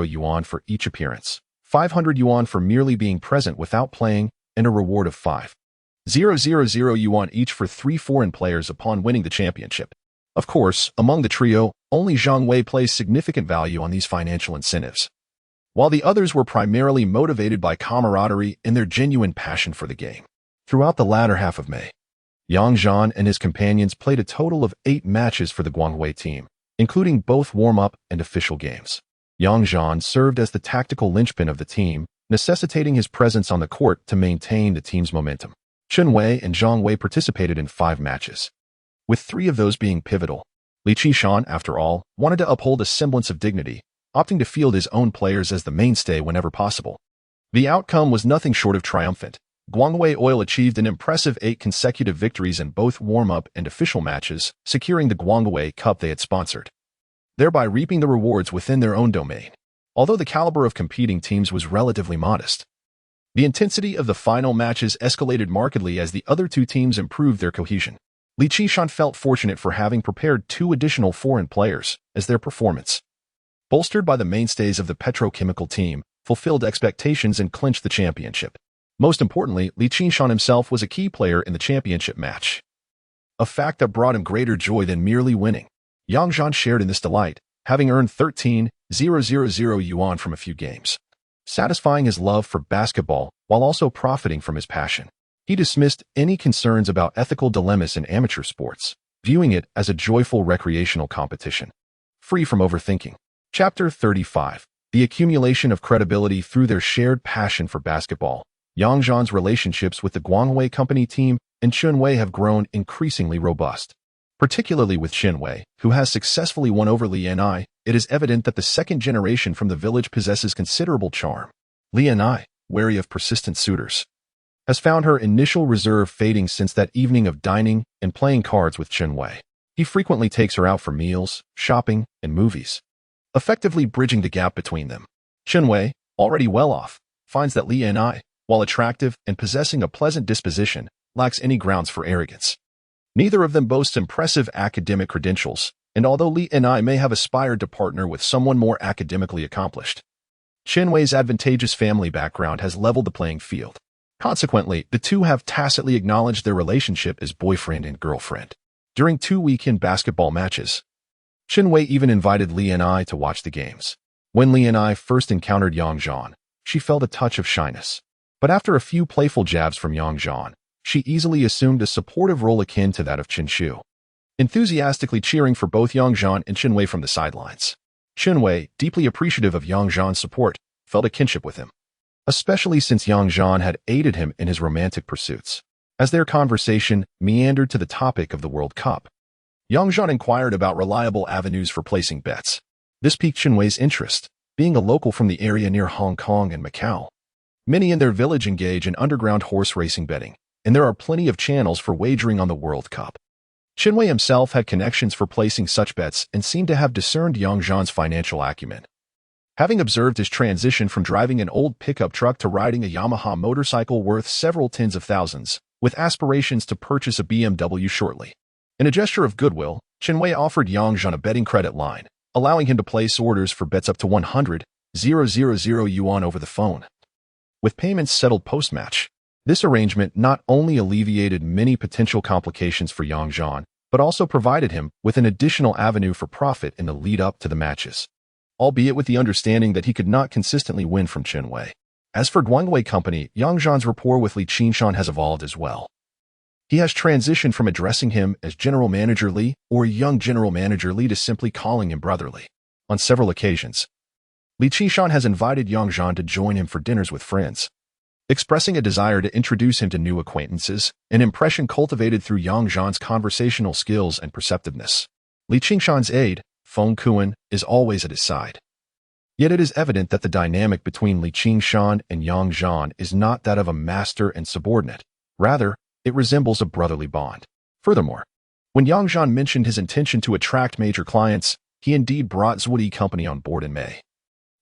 yuan for each appearance, 500 yuan for merely being present without playing, and a reward of 5,000 yuan each for 3 foreign players upon winning the championship. Of course, among the trio, only Zhang Wei placed significant value on these financial incentives, while the others were primarily motivated by camaraderie and their genuine passion for the game. Throughout the latter half of May, Zhan and his companions played a total of 8 matches for the Guanghui team, including both warm-up and official games. Zhan served as the tactical linchpin of the team, necessitating his presence on the court to maintain the team's momentum. Qinwei and Zhang Wei participated in 5 matches, with 3 of those being pivotal. Shan, after all, wanted to uphold a semblance of dignity, opting to field his own players as the mainstay whenever possible. The outcome was nothing short of triumphant. Guanghui Oil achieved an impressive 8 consecutive victories in both warm-up and official matches, securing the Guanghui Cup they had sponsored, thereby reaping the rewards within their own domain. Although the caliber of competing teams was relatively modest, the intensity of the final matches escalated markedly as the other 2 teams improved their cohesion. Shan felt fortunate for having prepared 2 additional foreign players, as their performance, bolstered by the mainstays of the petrochemical team, fulfilled expectations and clinched the championship. Most importantly, Shan himself was a key player in the championship match, a fact that brought him greater joy than merely winning. Zhan shared in this delight, having earned 13,000 yuan from a few games, satisfying his love for basketball while also profiting from his passion. He dismissed any concerns about ethical dilemmas in amateur sports, viewing it as a joyful recreational competition, free from overthinking. Chapter 35. The accumulation of credibility through their shared passion for basketball. Zhan's relationships with the Guanghui Company team and Qinwei have grown increasingly robust. Particularly with Qinwei, who has successfully won over Lianai, it is evident that the second generation from the village possesses considerable charm. Lianai, wary of persistent suitors, has found her initial reserve fading since that evening of dining and playing cards with Qinwei. He frequently takes her out for meals, shopping, and movies, effectively bridging the gap between them. Qinwei, already well off, finds that Lianai, while attractive and possessing a pleasant disposition, lacks any grounds for arrogance. Neither of them boasts impressive academic credentials, and although Lianai may have aspired to partner with someone more academically accomplished, Qinwei's advantageous family background has leveled the playing field. Consequently, the two have tacitly acknowledged their relationship as boyfriend and girlfriend. During 2 weekend basketball matches, Qinwei even invited Lianai to watch the games. When Lianai first encountered Zhan, she felt a touch of shyness. But after a few playful jabs from Zhan, she easily assumed a supportive role akin to that of Qinshu, enthusiastically cheering for both Zhan and Qinwei from the sidelines. Qinwei, deeply appreciative of Zhan's support, felt a kinship with him, especially since Zhan had aided him in his romantic pursuits. As their conversation meandered to the topic of the World Cup, Zhan inquired about reliable avenues for placing bets. This piqued Qinwei's interest, being a local from the area near Hong Kong and Macau. Many in their village engage in underground horse racing betting, and there are plenty of channels for wagering on the World Cup. Qinwei himself had connections for placing such bets and seemed to have discerned Zhan's financial acumen. Having observed his transition from driving an old pickup truck to riding a Yamaha motorcycle worth several tens of thousands, with aspirations to purchase a BMW shortly. In a gesture of goodwill, Qinwei offered Zhan a betting credit line, allowing him to place orders for bets up to 100,000 yuan over the phone, with payments settled post-match. This arrangement not only alleviated many potential complications for Zhan, but also provided him with an additional avenue for profit in the lead-up to the matches, albeit with the understanding that he could not consistently win from Chen Wei. As for Guangwei Company, Zhan's rapport with Li Qingshan has evolved as well. He has transitioned from addressing him as General Manager Li or Young General Manager Li to simply calling him brotherly. On several occasions, Li Qingshan has invited Zhan to join him for dinners with friends, expressing a desire to introduce him to new acquaintances, an impression cultivated through Zhan's conversational skills and perceptiveness. Li Qingshan's aide, Feng Kuan, is always at his side. Yet it is evident that the dynamic between Li Qingshan and Zhan is not that of a master and subordinate. Rather, it resembles a brotherly bond. Furthermore, when Zhan mentioned his intention to attract major clients, he indeed brought Zwudi Company on board in May,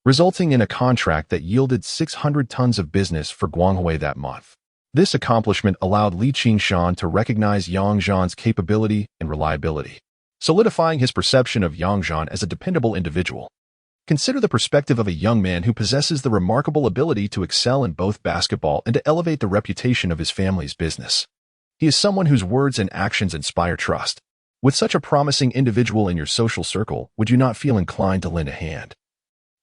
resulting in a contract that yielded 600 tons of business for Guanghui that month. This accomplishment allowed Li Qingshan to recognize Zhan's capability and reliability, solidifying his perception of Zhan as a dependable individual. Consider the perspective of a young man who possesses the remarkable ability to excel in both basketball and to elevate the reputation of his family's business. He is someone whose words and actions inspire trust. With such a promising individual in your social circle, would you not feel inclined to lend a hand,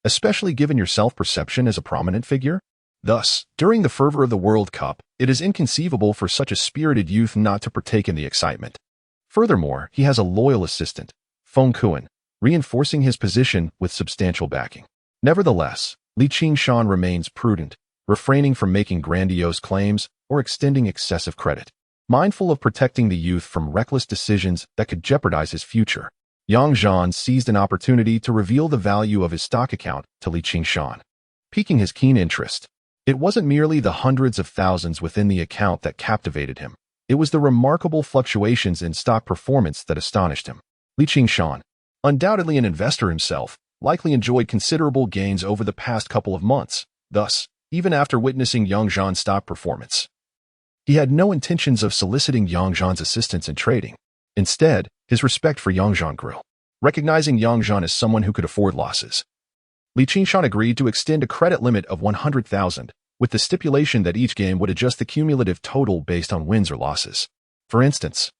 especially given your self-perception as a prominent figure? Thus, during the fervor of the World Cup, it is inconceivable for such a spirited youth not to partake in the excitement. Furthermore, he has a loyal assistant, Feng Kuan, reinforcing his position with substantial backing. Nevertheless, Li Qingshan remains prudent, refraining from making grandiose claims or extending excessive credit. Mindful of protecting the youth from reckless decisions that could jeopardize his future, Zhan seized an opportunity to reveal the value of his stock account to Li Qingshan, piquing his keen interest. It wasn't merely the hundreds of thousands within the account that captivated him. It was the remarkable fluctuations in stock performance that astonished him. Li Qingshan, undoubtedly an investor himself, likely enjoyed considerable gains over the past couple of months. Thus, even after witnessing Zhan's stock performance, he had no intentions of soliciting Zhan's assistance in trading. Instead, his respect for Zhan grew. Recognizing Zhan as someone who could afford losses, Li Qingshan agreed to extend a credit limit of 100,000, with the stipulation that each game would adjust the cumulative total based on wins or losses. For instance,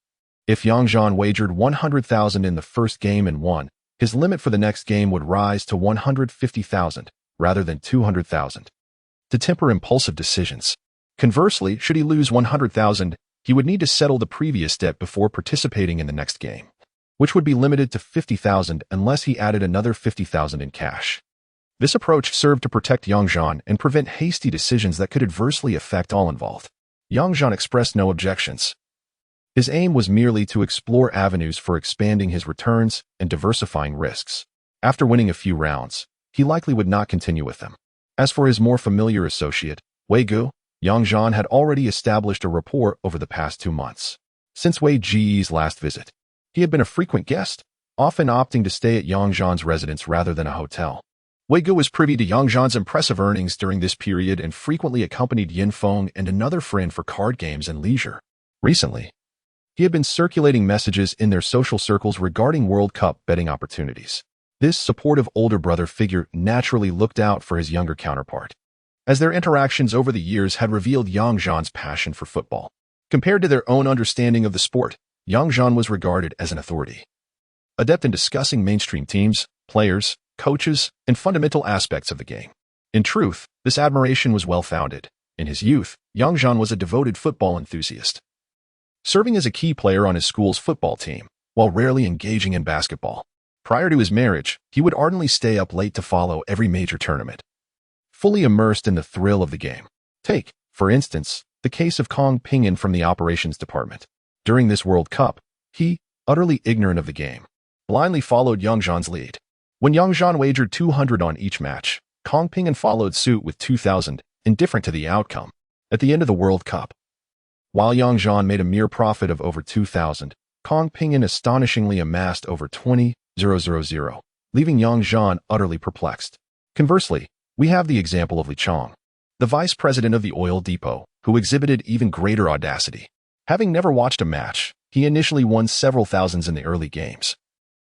if Zhan wagered 100,000 in the first game and won, his limit for the next game would rise to 150,000 rather than 200,000. To temper impulsive decisions. Conversely, should he lose 100,000, he would need to settle the previous debt before participating in the next game, which would be limited to 50,000 unless he added another 50,000 in cash. This approach served to protect Zhan and prevent hasty decisions that could adversely affect all involved. Zhan expressed no objections. His aim was merely to explore avenues for expanding his returns and diversifying risks. After winning a few rounds, he likely would not continue with them. As for his more familiar associate, Wei Gu, Zhan had already established a rapport over the past 2 months. Since Wei Ji's last visit, he had been a frequent guest, often opting to stay at Zhan's residence rather than a hotel. Wei Gu was privy to Zhan's impressive earnings during this period and frequently accompanied Yin Feng and another friend for card games and leisure. Recently, he had been circulating messages in their social circles regarding World Cup betting opportunities. This supportive older brother figure naturally looked out for his younger counterpart, as their interactions over the years had revealed Zhan's passion for football. Compared to their own understanding of the sport, Zhan was regarded as an authority, adept in discussing mainstream teams, players, coaches, and fundamental aspects of the game. In truth, this admiration was well-founded. In his youth, Zhan was a devoted football enthusiast, serving as a key player on his school's football team, while rarely engaging in basketball. Prior to his marriage, he would ardently stay up late to follow every major tournament, fully immersed in the thrill of the game. Take, for instance, the case of Kong Pingyan from the operations department. During this World Cup, he, utterly ignorant of the game, blindly followed Zhan's lead. When Zhan wagered 200 on each match, Kong Pingyan followed suit with 2,000, indifferent to the outcome. At the end of the World Cup, while Zhan made a mere profit of over 2,000, Kong Pingyan astonishingly amassed over 20,000, leaving Zhan utterly perplexed. Conversely, we have the example of Li Chong, the vice president of the oil depot, who exhibited even greater audacity. Having never watched a match, he initially won several thousands in the early games,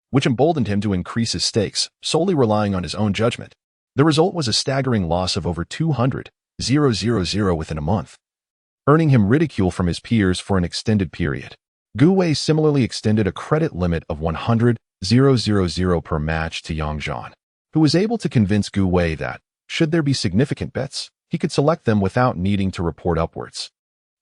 which emboldened him to increase his stakes, solely relying on his own judgment. The result was a staggering loss of over 200,000 within a month. earning him ridicule from his peers for an extended period. Gu Wei similarly extended a credit limit of 100,000 per match to Yang Zhan, who was able to convince Gu Wei that, should there be significant bets, he could select them without needing to report upwards.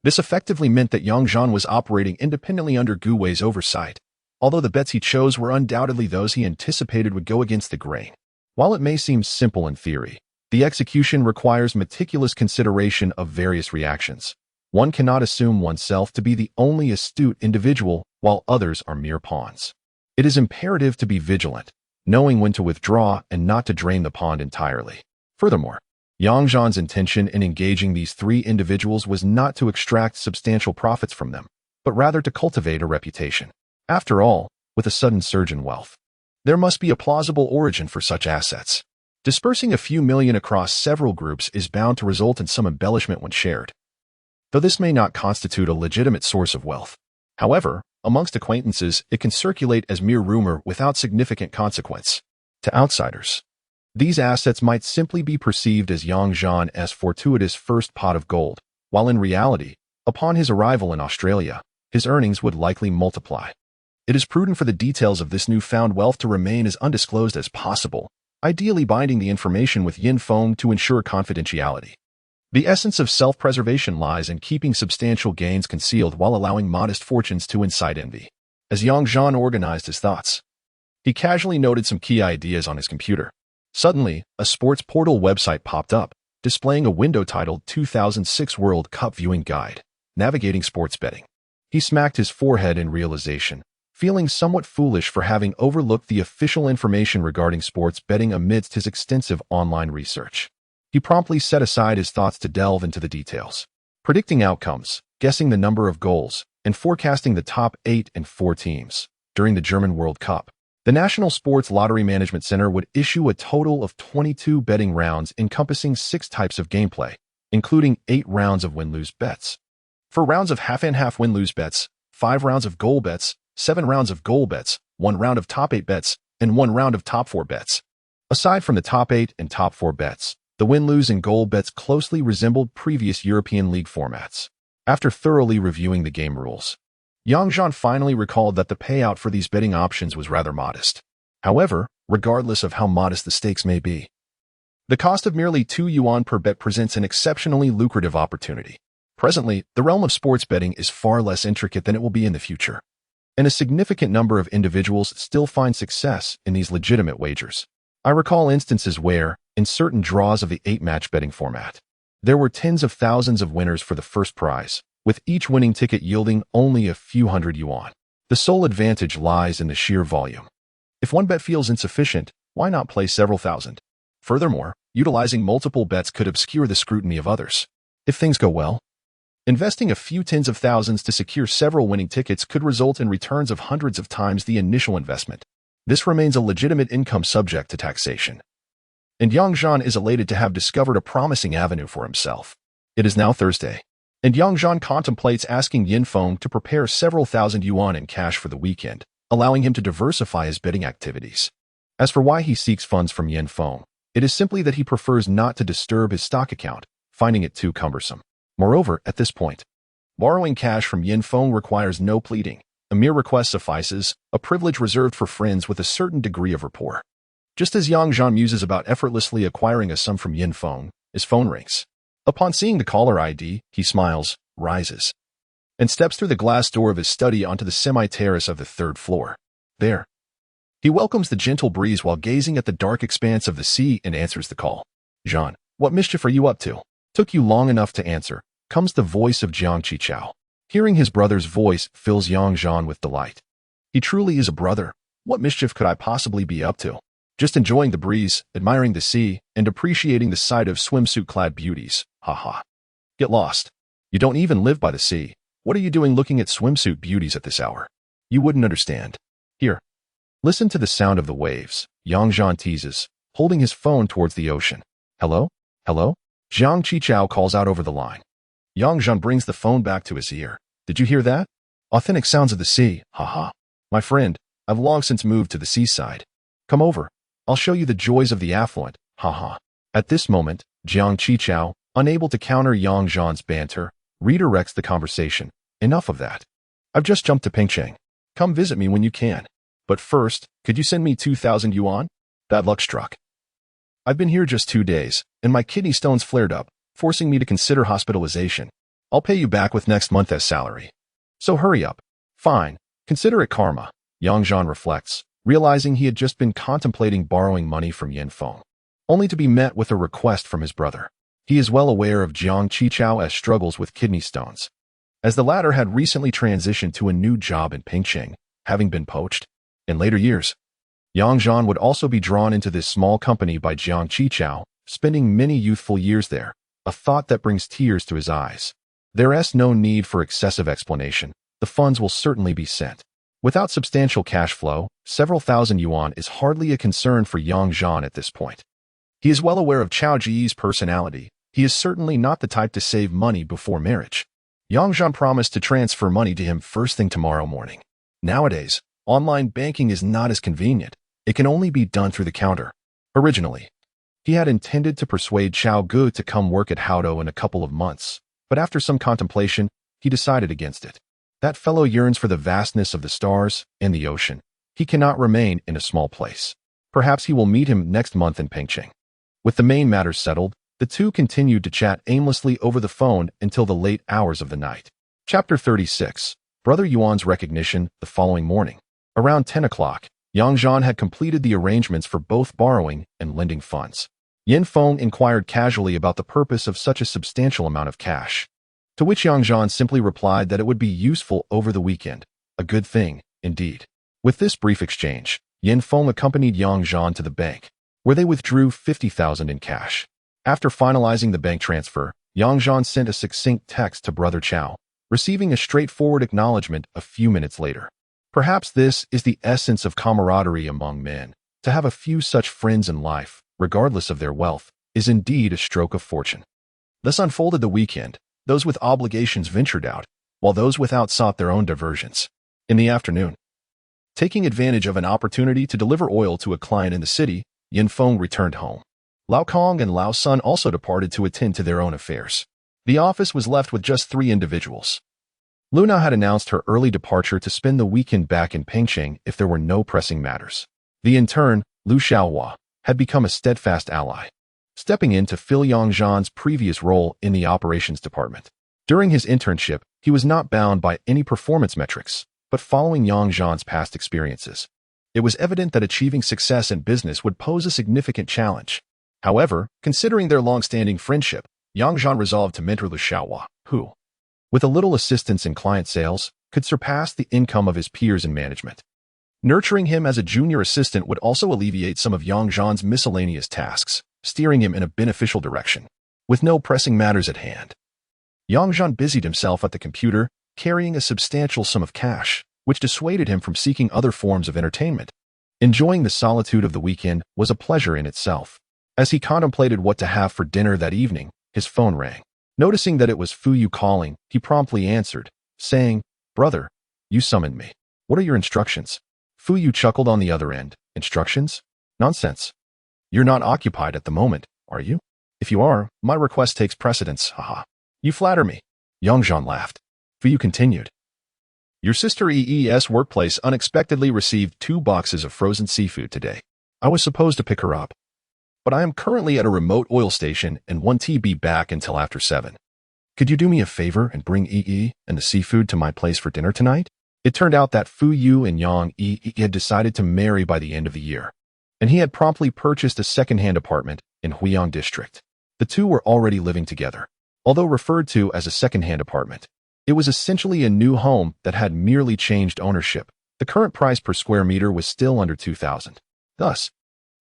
This effectively meant that Yang Zhan was operating independently under Gu Wei's oversight, although the bets he chose were undoubtedly those he anticipated would go against the grain. While it may seem simple in theory, the execution requires meticulous consideration of various reactions. One cannot assume oneself to be the only astute individual while others are mere pawns. It is imperative to be vigilant, knowing when to withdraw and not to drain the pond entirely. Furthermore, Yang Zhan's intention in engaging these three individuals was not to extract substantial profits from them, but rather to cultivate a reputation. After all, with a sudden surge in wealth, there must be a plausible origin for such assets. Dispersing a few million across several groups is bound to result in some embellishment when shared, though this may not constitute a legitimate source of wealth. However, amongst acquaintances, it can circulate as mere rumor without significant consequence. To outsiders, these assets might simply be perceived as Yang Zhan's fortuitous first pot of gold, while in reality, upon his arrival in Australia, his earnings would likely multiply. It is prudent for the details of this newfound wealth to remain as undisclosed as possible, ideally binding the information with Yin Feng to ensure confidentiality. The essence of self-preservation lies in keeping substantial gains concealed while allowing modest fortunes to incite envy. As Yang Zhan organized his thoughts, he casually noted some key ideas on his computer. Suddenly, a sports portal website popped up, displaying a window titled 2006 World Cup Viewing Guide, Navigating Sports Betting. He smacked his forehead in realization, feeling somewhat foolish for having overlooked the official information regarding sports betting amidst his extensive online research. He promptly set aside his thoughts to delve into the details, predicting outcomes, guessing the number of goals, and forecasting the top 8 and 4 teams. During the German World Cup, the National Sports Lottery Management Center would issue a total of 22 betting rounds encompassing 6 types of gameplay, including 8 rounds of win-lose bets, 4 rounds of half-and-half win-lose bets, 5 rounds of goal bets, 7 rounds of goal bets, 1 round of top 8 bets, and 1 round of top 4 bets. Aside from the top 8 and top 4 bets, the win-lose and goal bets closely resembled previous European League formats. After thoroughly reviewing the game rules, Yang Zhan finally recalled that the payout for these betting options was rather modest. However, regardless of how modest the stakes may be, the cost of merely 2 yuan per bet presents an exceptionally lucrative opportunity. Presently, the realm of sports betting is far less intricate than it will be in the future, and a significant number of individuals still find success in these legitimate wagers. I recall instances where, in certain draws of the 8-match betting format, there were tens of thousands of winners for the first prize, with each winning ticket yielding only a few hundred yuan. The sole advantage lies in the sheer volume. If one bet feels insufficient, why not play several thousand? Furthermore, utilizing multiple bets could obscure the scrutiny of others. If things go well, investing a few tens of thousands to secure several winning tickets could result in returns of hundreds of times the initial investment. This remains a legitimate income subject to taxation, and Yang Zhan is elated to have discovered a promising avenue for himself. It is now Thursday, and Yang Zhan contemplates asking Yin Feng to prepare several thousand yuan in cash for the weekend, allowing him to diversify his betting activities. As for why he seeks funds from Yin Feng, it is simply that he prefers not to disturb his stock account, finding it too cumbersome. Moreover, at this point, borrowing cash from Yin Feng requires no pleading. A mere request suffices, a privilege reserved for friends with a certain degree of rapport. Just as Yang Zhan muses about effortlessly acquiring a sum from Yin Feng, his phone rings. Upon seeing the caller ID, he smiles, rises, and steps through the glass door of his study onto the semi-terrace of the 3rd floor. There, he welcomes the gentle breeze while gazing at the dark expanse of the sea and answers the call. Zhan, what mischief are you up to? Took you long enough to answer, comes the voice of Jiang Qichao. Hearing his brother's voice fills Yang Zhan with delight. He truly is a brother. What mischief could I possibly be up to? Just enjoying the breeze, admiring the sea, and appreciating the sight of swimsuit-clad beauties. Haha. Get lost. You don't even live by the sea. What are you doing looking at swimsuit beauties at this hour? You wouldn't understand. Here. Listen to the sound of the waves, Yang Zhan teases, holding his phone towards the ocean. Hello? Hello? Jiang Qichao calls out over the line. Yang Zhan brings the phone back to his ear. Did you hear that? Authentic sounds of the sea, haha. My friend, I've long since moved to the seaside. Come over. I'll show you the joys of the affluent, haha. At this moment, Jiang Qichao, unable to counter Yang Zhan's banter, redirects the conversation. Enough of that. I've just jumped to Pingcheng. Come visit me when you can. But first, could you send me 2,000 yuan? Bad luck struck. I've been here just 2 days, and my kidney stones flared up, forcing me to consider hospitalization. I'll pay you back with next month as salary. So hurry up. Fine. Consider it karma. Yang Zhan reflects, realizing he had just been contemplating borrowing money from Yin Feng, only to be met with a request from his brother. He is well aware of Jiang Qichao's struggles with kidney stones, as the latter had recently transitioned to a new job in Pingcheng, having been poached. In later years, Yang Zhan would also be drawn into this small company by Jiang Qichao, spending many youthful years there, a thought that brings tears to his eyes. There is no need for excessive explanation. The funds will certainly be sent. Without substantial cash flow, several thousand yuan is hardly a concern for Yang Zhan at this point. He is well aware of Chao Ji's personality. He is certainly not the type to save money before marriage. Yang Zhan promised to transfer money to him first thing tomorrow morning. Nowadays, online banking is not as convenient. It can only be done through the counter. Originally, he had intended to persuade Chao Gu to come work at Haudo in a couple of months, but after some contemplation, he decided against it. That fellow yearns for the vastness of the stars and the ocean. He cannot remain in a small place. Perhaps he will meet him next month in Pingcheng. With the main matters settled, the two continued to chat aimlessly over the phone until the late hours of the night. Chapter 36. Brother Yuan's recognition the following morning. Around 10 o'clock, Yang Zhan had completed the arrangements for both borrowing and lending funds. Yin Feng inquired casually about the purpose of such a substantial amount of cash, to which Yang Zhan simply replied that it would be useful over the weekend. A good thing, indeed. With this brief exchange, Yin Feng accompanied Yang Zhan to the bank, where they withdrew 50,000 in cash. After finalizing the bank transfer, Yang Zhan sent a succinct text to Brother Chao, receiving a straightforward acknowledgement a few minutes later. Perhaps this is the essence of camaraderie among men. To have a few such friends in life, regardless of their wealth, is indeed a stroke of fortune. Thus unfolded the weekend. Those with obligations ventured out, while those without sought their own diversions. In the afternoon, taking advantage of an opportunity to deliver oil to a client in the city, Yin Feng returned home. Lao Kong and Lao Sun also departed to attend to their own affairs. The office was left with just 3 individuals. Luna had announced her early departure to spend the weekend back in Pingcheng if there were no pressing matters. The intern, Lu Xiaohua, had become a steadfast ally, stepping in to fill Yang Zhan's previous role in the operations department. During his internship, he was not bound by any performance metrics, but following Yang Zhan's past experiences, it was evident that achieving success in business would pose a significant challenge. However, considering their long-standing friendship, Yang Zhan resolved to mentor Lu Xiaohua, who, with a little assistance in client sales, could surpass the income of his peers in management. Nurturing him as a junior assistant would also alleviate some of Yang Zhan's miscellaneous tasks, steering him in a beneficial direction. With no pressing matters at hand, Yang Zhan busied himself at the computer, carrying a substantial sum of cash, which dissuaded him from seeking other forms of entertainment. Enjoying the solitude of the weekend was a pleasure in itself. As he contemplated what to have for dinner that evening, his phone rang. Noticing that it was Fu Yu calling, he promptly answered, saying, "Brother, you summoned me. What are your instructions?" Fu Yu chuckled on the other end. "Instructions? Nonsense. You're not occupied at the moment, are you? If you are, my request takes precedence, haha. You flatter me." Yang Zhan laughed. Fu Yu continued, "Your sister E's workplace unexpectedly received 2 boxes of frozen seafood today. I was supposed to pick her up, but I am currently at a remote oil station and won't be back until after 7. Could you do me a favor and bring E and the seafood to my place for dinner tonight?" It turned out that Fu Yu and Yang E had decided to marry by the end of the year, and he had promptly purchased a second-hand apartment in Huiyang district. The two were already living together. Although referred to as a second-hand apartment, it was essentially a new home that had merely changed ownership. The current price per square meter was still under 2,000. Thus,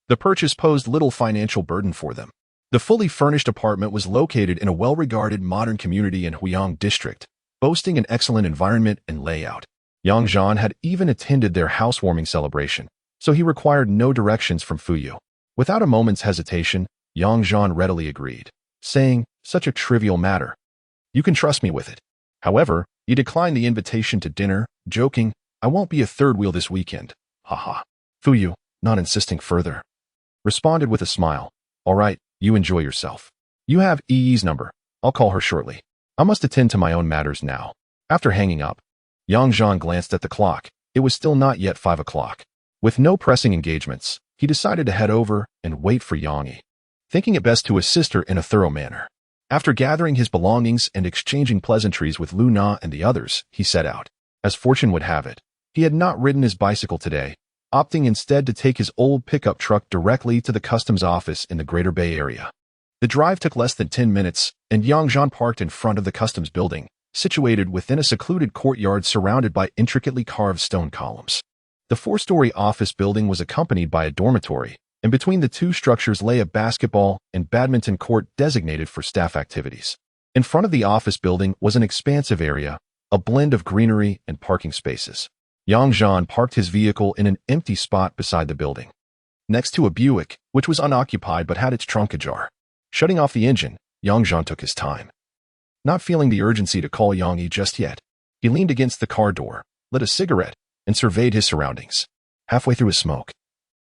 the purchase posed little financial burden for them. The fully furnished apartment was located in a well-regarded modern community in Huiyang district, boasting an excellent environment and layout. Yang Zhan had even attended their housewarming celebration, so he required no directions from Fu Yu. Without a moment's hesitation, Yang Zhan readily agreed, saying, "Such a trivial matter. You can trust me with it." However, he declined the invitation to dinner, joking, "I won't be a third wheel this weekend. Haha." Fu Yu, not insisting further, responded with a smile, "All right, you enjoy yourself. You have E's number. I'll call her shortly. I must attend to my own matters now. After hanging up, Zhan glanced at the clock. It was still not yet 5 o'clock. With no pressing engagements, he decided to head over and wait for Yang, thinking it best to assist her in a thorough manner. After gathering his belongings and exchanging pleasantries with Lu Na and the others, he set out. As fortune would have it, he had not ridden his bicycle today, opting instead to take his old pickup truck directly to the customs office in the Greater Bay Area. The drive took less than 10 minutes, and Zhan parked in front of the customs building, situated within a secluded courtyard surrounded by intricately carved stone columns. The 4-story office building was accompanied by a dormitory, and between the two structures lay a basketball and badminton court designated for staff activities. In front of the office building was an expansive area, a blend of greenery and parking spaces. Zhan parked his vehicle in an empty spot beside the building, next to a Buick, which was unoccupied but had its trunk ajar. Shutting off the engine, Zhan took his time. Not feeling the urgency to call Yang just yet, he leaned against the car door, lit a cigarette, and surveyed his surroundings. Halfway through his smoke,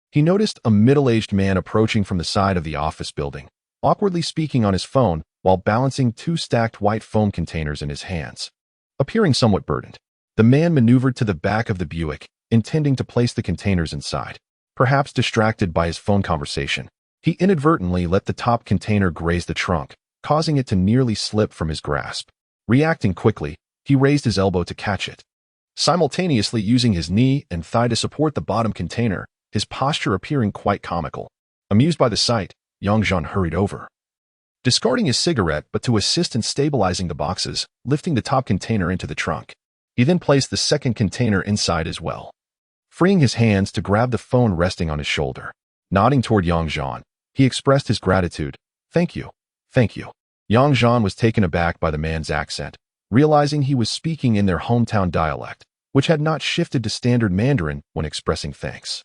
he noticed a middle-aged man approaching from the side of the office building, awkwardly speaking on his phone while balancing 2 stacked white foam containers in his hands. Appearing somewhat burdened, the man maneuvered to the back of the Buick, intending to place the containers inside. Perhaps distracted by his phone conversation, he inadvertently let the top container graze the trunk, causing it to nearly slip from his grasp. Reacting quickly, he raised his elbow to catch it, simultaneously using his knee and thigh to support the bottom container, his posture appearing quite comical. Amused by the sight, Zhan hurried over, discarding his cigarette but to assist in stabilizing the boxes, lifting the top container into the trunk. He then placed the second container inside as well, freeing his hands to grab the phone resting on his shoulder. Nodding toward Zhan, he expressed his gratitude. Thank you. Thank you. Zhan was taken aback by the man's accent, realizing he was speaking in their hometown dialect, which had not shifted to standard Mandarin when expressing thanks.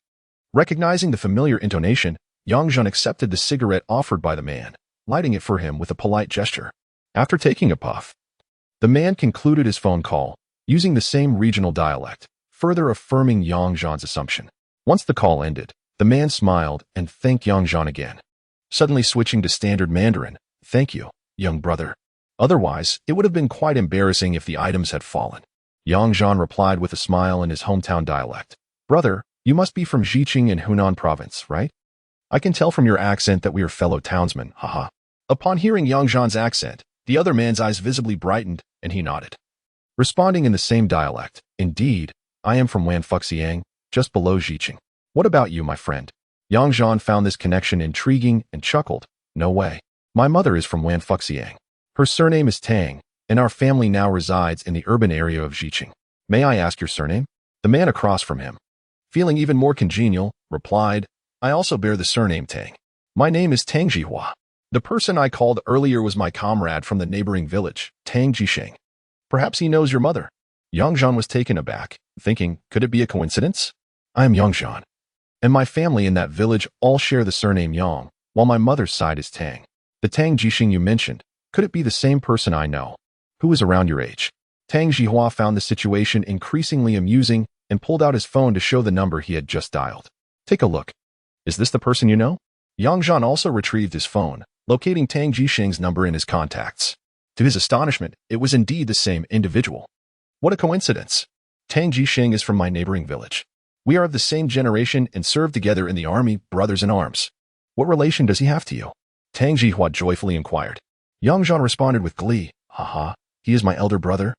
Recognizing the familiar intonation, Zhan accepted the cigarette offered by the man, lighting it for him with a polite gesture. After taking a puff, the man concluded his phone call, using the same regional dialect, further affirming Zhan's assumption. Once the call ended, the man smiled and thanked Zhan again, suddenly switching to standard Mandarin. Thank you, young brother. Otherwise, it would have been quite embarrassing if the items had fallen. Zhan replied with a smile in his hometown dialect. Brother, you must be from Zhiqing in Hunan province, right? I can tell from your accent that we are fellow townsmen, haha. Upon hearing Zhan's accent, the other man's eyes visibly brightened, and he nodded, responding in the same dialect. Indeed, I am from Wanfuxiang, just below Zhiqing. What about you, my friend? Zhan found this connection intriguing and chuckled. No way. My mother is from Wanfuxiang. Her surname is Tang, and our family now resides in the urban area of Zhiqing. May I ask your surname? The man across from him, feeling even more congenial, replied, I also bear the surname Tang. My name is Tang Jihua. The person I called earlier was my comrade from the neighboring village, Tang Jisheng. Perhaps he knows your mother. Zhan was taken aback, thinking, could it be a coincidence? I am Zhan, and my family in that village all share the surname Yang, while my mother's side is Tang. The Tang Jisheng you mentioned, could it be the same person I know, who is around your age? Tang Jihua found the situation increasingly amusing and pulled out his phone to show the number he had just dialed. Take a look. Is this the person you know? Zhan also retrieved his phone, locating Tang Jisheng's number in his contacts. To his astonishment, it was indeed the same individual. What a coincidence. Tang Jisheng is from my neighboring village. We are of the same generation and served together in the army, brothers in arms. What relation does he have to you? Tang Jihua joyfully inquired. Zhan responded with glee. Haha, he is my elder brother.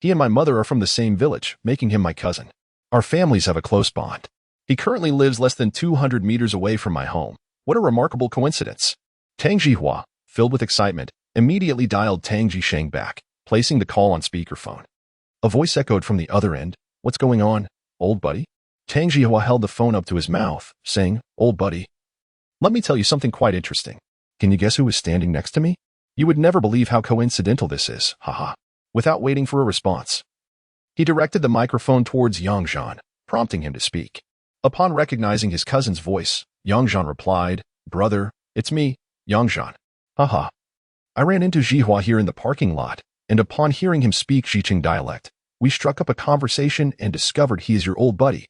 He and my mother are from the same village, making him my cousin. Our families have a close bond. He currently lives less than 200 meters away from my home. What a remarkable coincidence. Tang Jihua, filled with excitement, immediately dialed Tang Jisheng back, placing the call on speakerphone. A voice echoed from the other end. What's going on, old buddy? Tang Jihua held the phone up to his mouth, saying, Old buddy, let me tell you something quite interesting. Can you guess who is standing next to me? You would never believe how coincidental this is, haha. Without waiting for a response, he directed the microphone towards Zhan, prompting him to speak. Upon recognizing his cousin's voice, Zhan replied, Brother, it's me, Zhan. Haha. I ran into Jihua here in the parking lot, and upon hearing him speak Zhiqing dialect, we struck up a conversation and discovered he is your old buddy.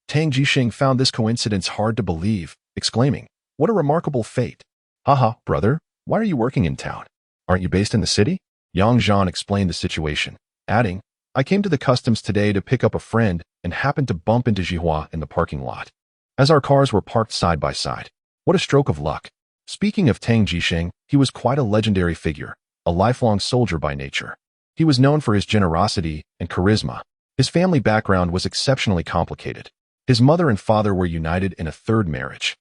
Tang Jisheng found this coincidence hard to believe, exclaiming, What a remarkable fate. Haha, brother, why are you working in town? Aren't you based in the city? Yang Zhan explained the situation, adding, I came to the customs today to pick up a friend and happened to bump into Jihua in the parking lot, as our cars were parked side by side. What a stroke of luck. Speaking of Tang Jisheng, he was quite a legendary figure, a lifelong soldier by nature. He was known for his generosity and charisma. His family background was exceptionally complicated. His mother and father were united in a third marriage,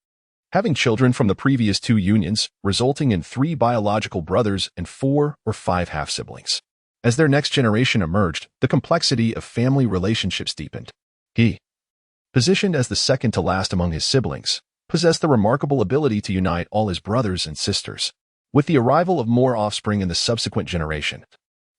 having children from the previous 2 unions, resulting in 3 biological brothers and 4 or 5 half-siblings. As their next generation emerged, the complexity of family relationships deepened. He, positioned as the second to last among his siblings, possessed the remarkable ability to unite all his brothers and sisters. With the arrival of more offspring in the subsequent generation,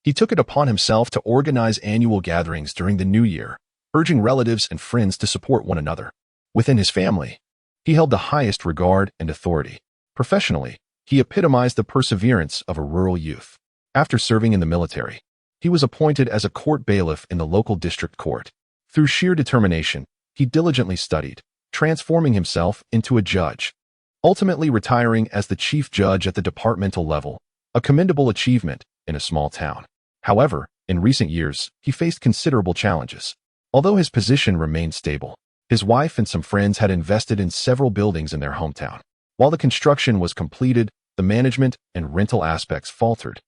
he took it upon himself to organize annual gatherings during the new year, urging relatives and friends to support one another. Within his family, he held the highest regard and authority. Professionally, he epitomized the perseverance of a rural youth. After serving in the military, he was appointed as a court bailiff in the local district court. Through sheer determination, he diligently studied, transforming himself into a judge, ultimately retiring as the chief judge at the departmental level, a commendable achievement in a small town. However, in recent years, he faced considerable challenges. Although his position remained stable, his wife and some friends had invested in several buildings in their hometown. While the construction was completed, the management and rental aspects faltered,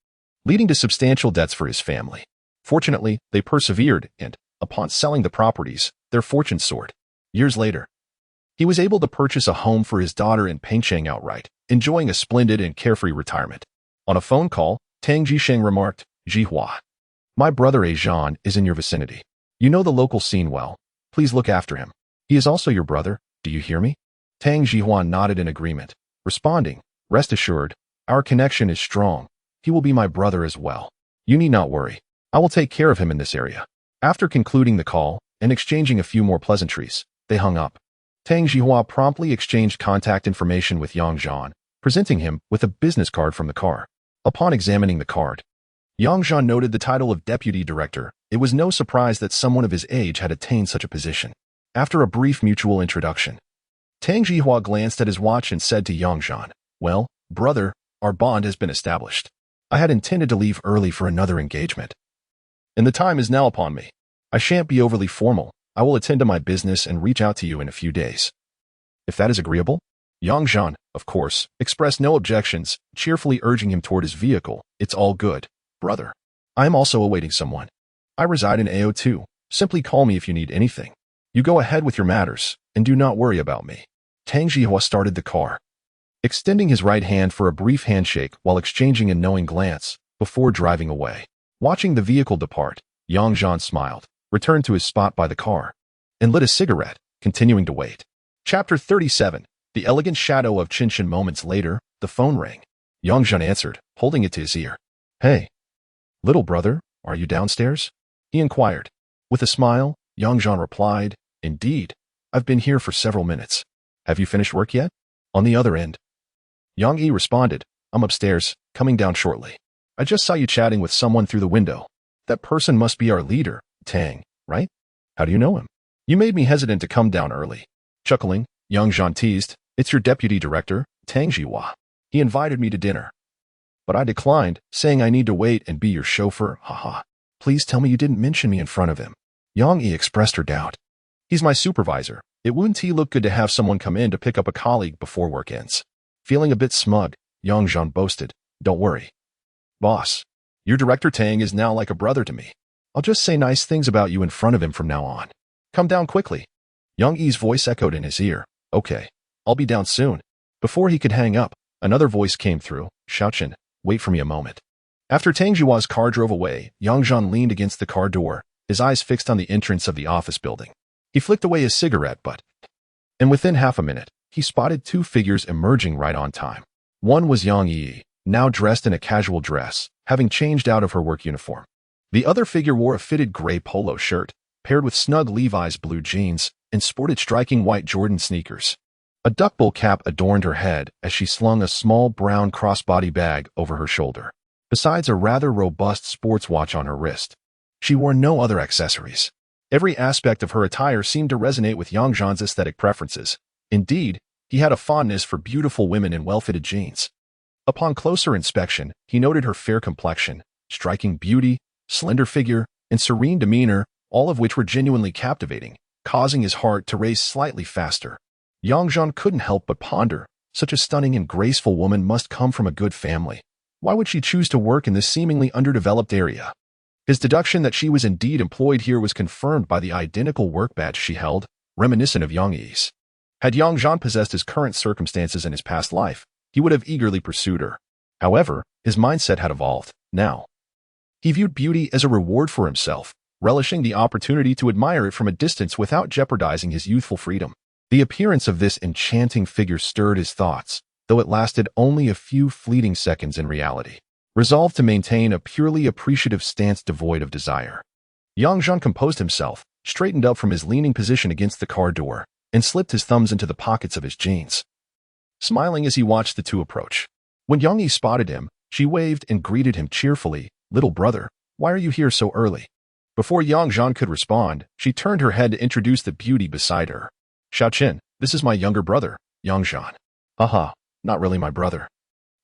leading to substantial debts for his family. Fortunately, they persevered and, upon selling the properties, their fortune soared. Years later, he was able to purchase a home for his daughter in Pengcheng outright, enjoying a splendid and carefree retirement. On a phone call, Tang Jisheng remarked, Jihua, my brother Zhan is in your vicinity. You know the local scene well. Please look after him. He is also your brother. Do you hear me? Tang Jihua nodded in agreement, responding, rest assured, our connection is strong. He will be my brother as well. You need not worry. I will take care of him in this area. After concluding the call and exchanging a few more pleasantries, they hung up. Tang Jihua promptly exchanged contact information with Yang Zhan, presenting him with a business card from the car. Upon examining the card, Yang Zhan noted the title of deputy director. It was no surprise that someone of his age had attained such a position. After a brief mutual introduction, Tang Jihua glanced at his watch and said to Yang Zhan, well, brother, our bond has been established. I had intended to leave early for another engagement, and the time is now upon me. I shan't be overly formal. I will attend to my business and reach out to you in a few days. If that is agreeable? Yang Zhan, of course, expressed no objections, cheerfully urging him toward his vehicle. It's all good, brother. I am also awaiting someone. I reside in AO2. Simply call me if you need anything. You go ahead with your matters, and do not worry about me. Tang Jihua started the car, extending his right hand for a brief handshake while exchanging a knowing glance before driving away. Watching the vehicle depart, Yang Zhan smiled, returned to his spot by the car, and lit a cigarette, continuing to wait. Chapter 37. The elegant shadow of Qinshan. Moments later, the phone rang. Yang Zhan answered, holding it to his ear. Hey, little brother, are you downstairs? He inquired. With a smile, Yang Zhan replied, indeed, I've been here for several minutes. Have you finished work yet? On the other end, Yang Yi responded, I'm upstairs, coming down shortly. I just saw you chatting with someone through the window. That person must be our leader, Tang, right? How do you know him? You made me hesitant to come down early. Chuckling, Yang Zhan teased, it's your deputy director, Tang Jihua. He invited me to dinner, but I declined, saying I need to wait and be your chauffeur, haha. Please tell me you didn't mention me in front of him. Yang Yi expressed her doubt. He's my supervisor. It wouldn't look good to have someone come in to pick up a colleague before work ends. Feeling a bit smug, Yang Zhan boasted, don't worry, boss. Your director Tang is now like a brother to me. I'll just say nice things about you in front of him from now on. Come down quickly. Yang Yi's voice echoed in his ear. Okay, I'll be down soon. Before he could hang up, another voice came through. Shaochen, wait for me a moment. After Tang Jihua's car drove away, Yang Zhan leaned against the car door, his eyes fixed on the entrance of the office building. He flicked away his cigarette butt, and within half a minute, he spotted 2 figures emerging right on time. One was Yang Yi, now dressed in a casual dress, having changed out of her work uniform. The other figure wore a fitted gray polo shirt, paired with snug Levi's blue jeans, and sported striking white Jordan sneakers. A duckbill cap adorned her head as she slung a small brown crossbody bag over her shoulder, besides a rather robust sports watch on her wrist. She wore no other accessories. Every aspect of her attire seemed to resonate with Yang Zhan's aesthetic preferences. Indeed, he had a fondness for beautiful women in well-fitted jeans. Upon closer inspection, he noted her fair complexion, striking beauty, slender figure, and serene demeanor, all of which were genuinely captivating, causing his heart to race slightly faster. Zhan couldn't help but ponder, such a stunning and graceful woman must come from a good family. Why would she choose to work in this seemingly underdeveloped area? His deduction that she was indeed employed here was confirmed by the identical work badge she held, reminiscent of Yang Yi's. Had Zhan possessed his current circumstances in his past life, he would have eagerly pursued her. However, his mindset had evolved. Now, he viewed beauty as a reward for himself, relishing the opportunity to admire it from a distance without jeopardizing his youthful freedom. The appearance of this enchanting figure stirred his thoughts, though it lasted only a few fleeting seconds in reality. Resolved to maintain a purely appreciative stance devoid of desire, Zhan composed himself, straightened up from his leaning position against the car door, and slipped his thumbs into the pockets of his jeans, smiling as he watched the two approach. When Yang Yi spotted him, she waved and greeted him cheerfully. "Little brother, why are you here so early?" Before Zhan could respond, she turned her head to introduce the beauty beside her. "Xiaoqin, this is my younger brother, Zhan." "Haha, not really my brother,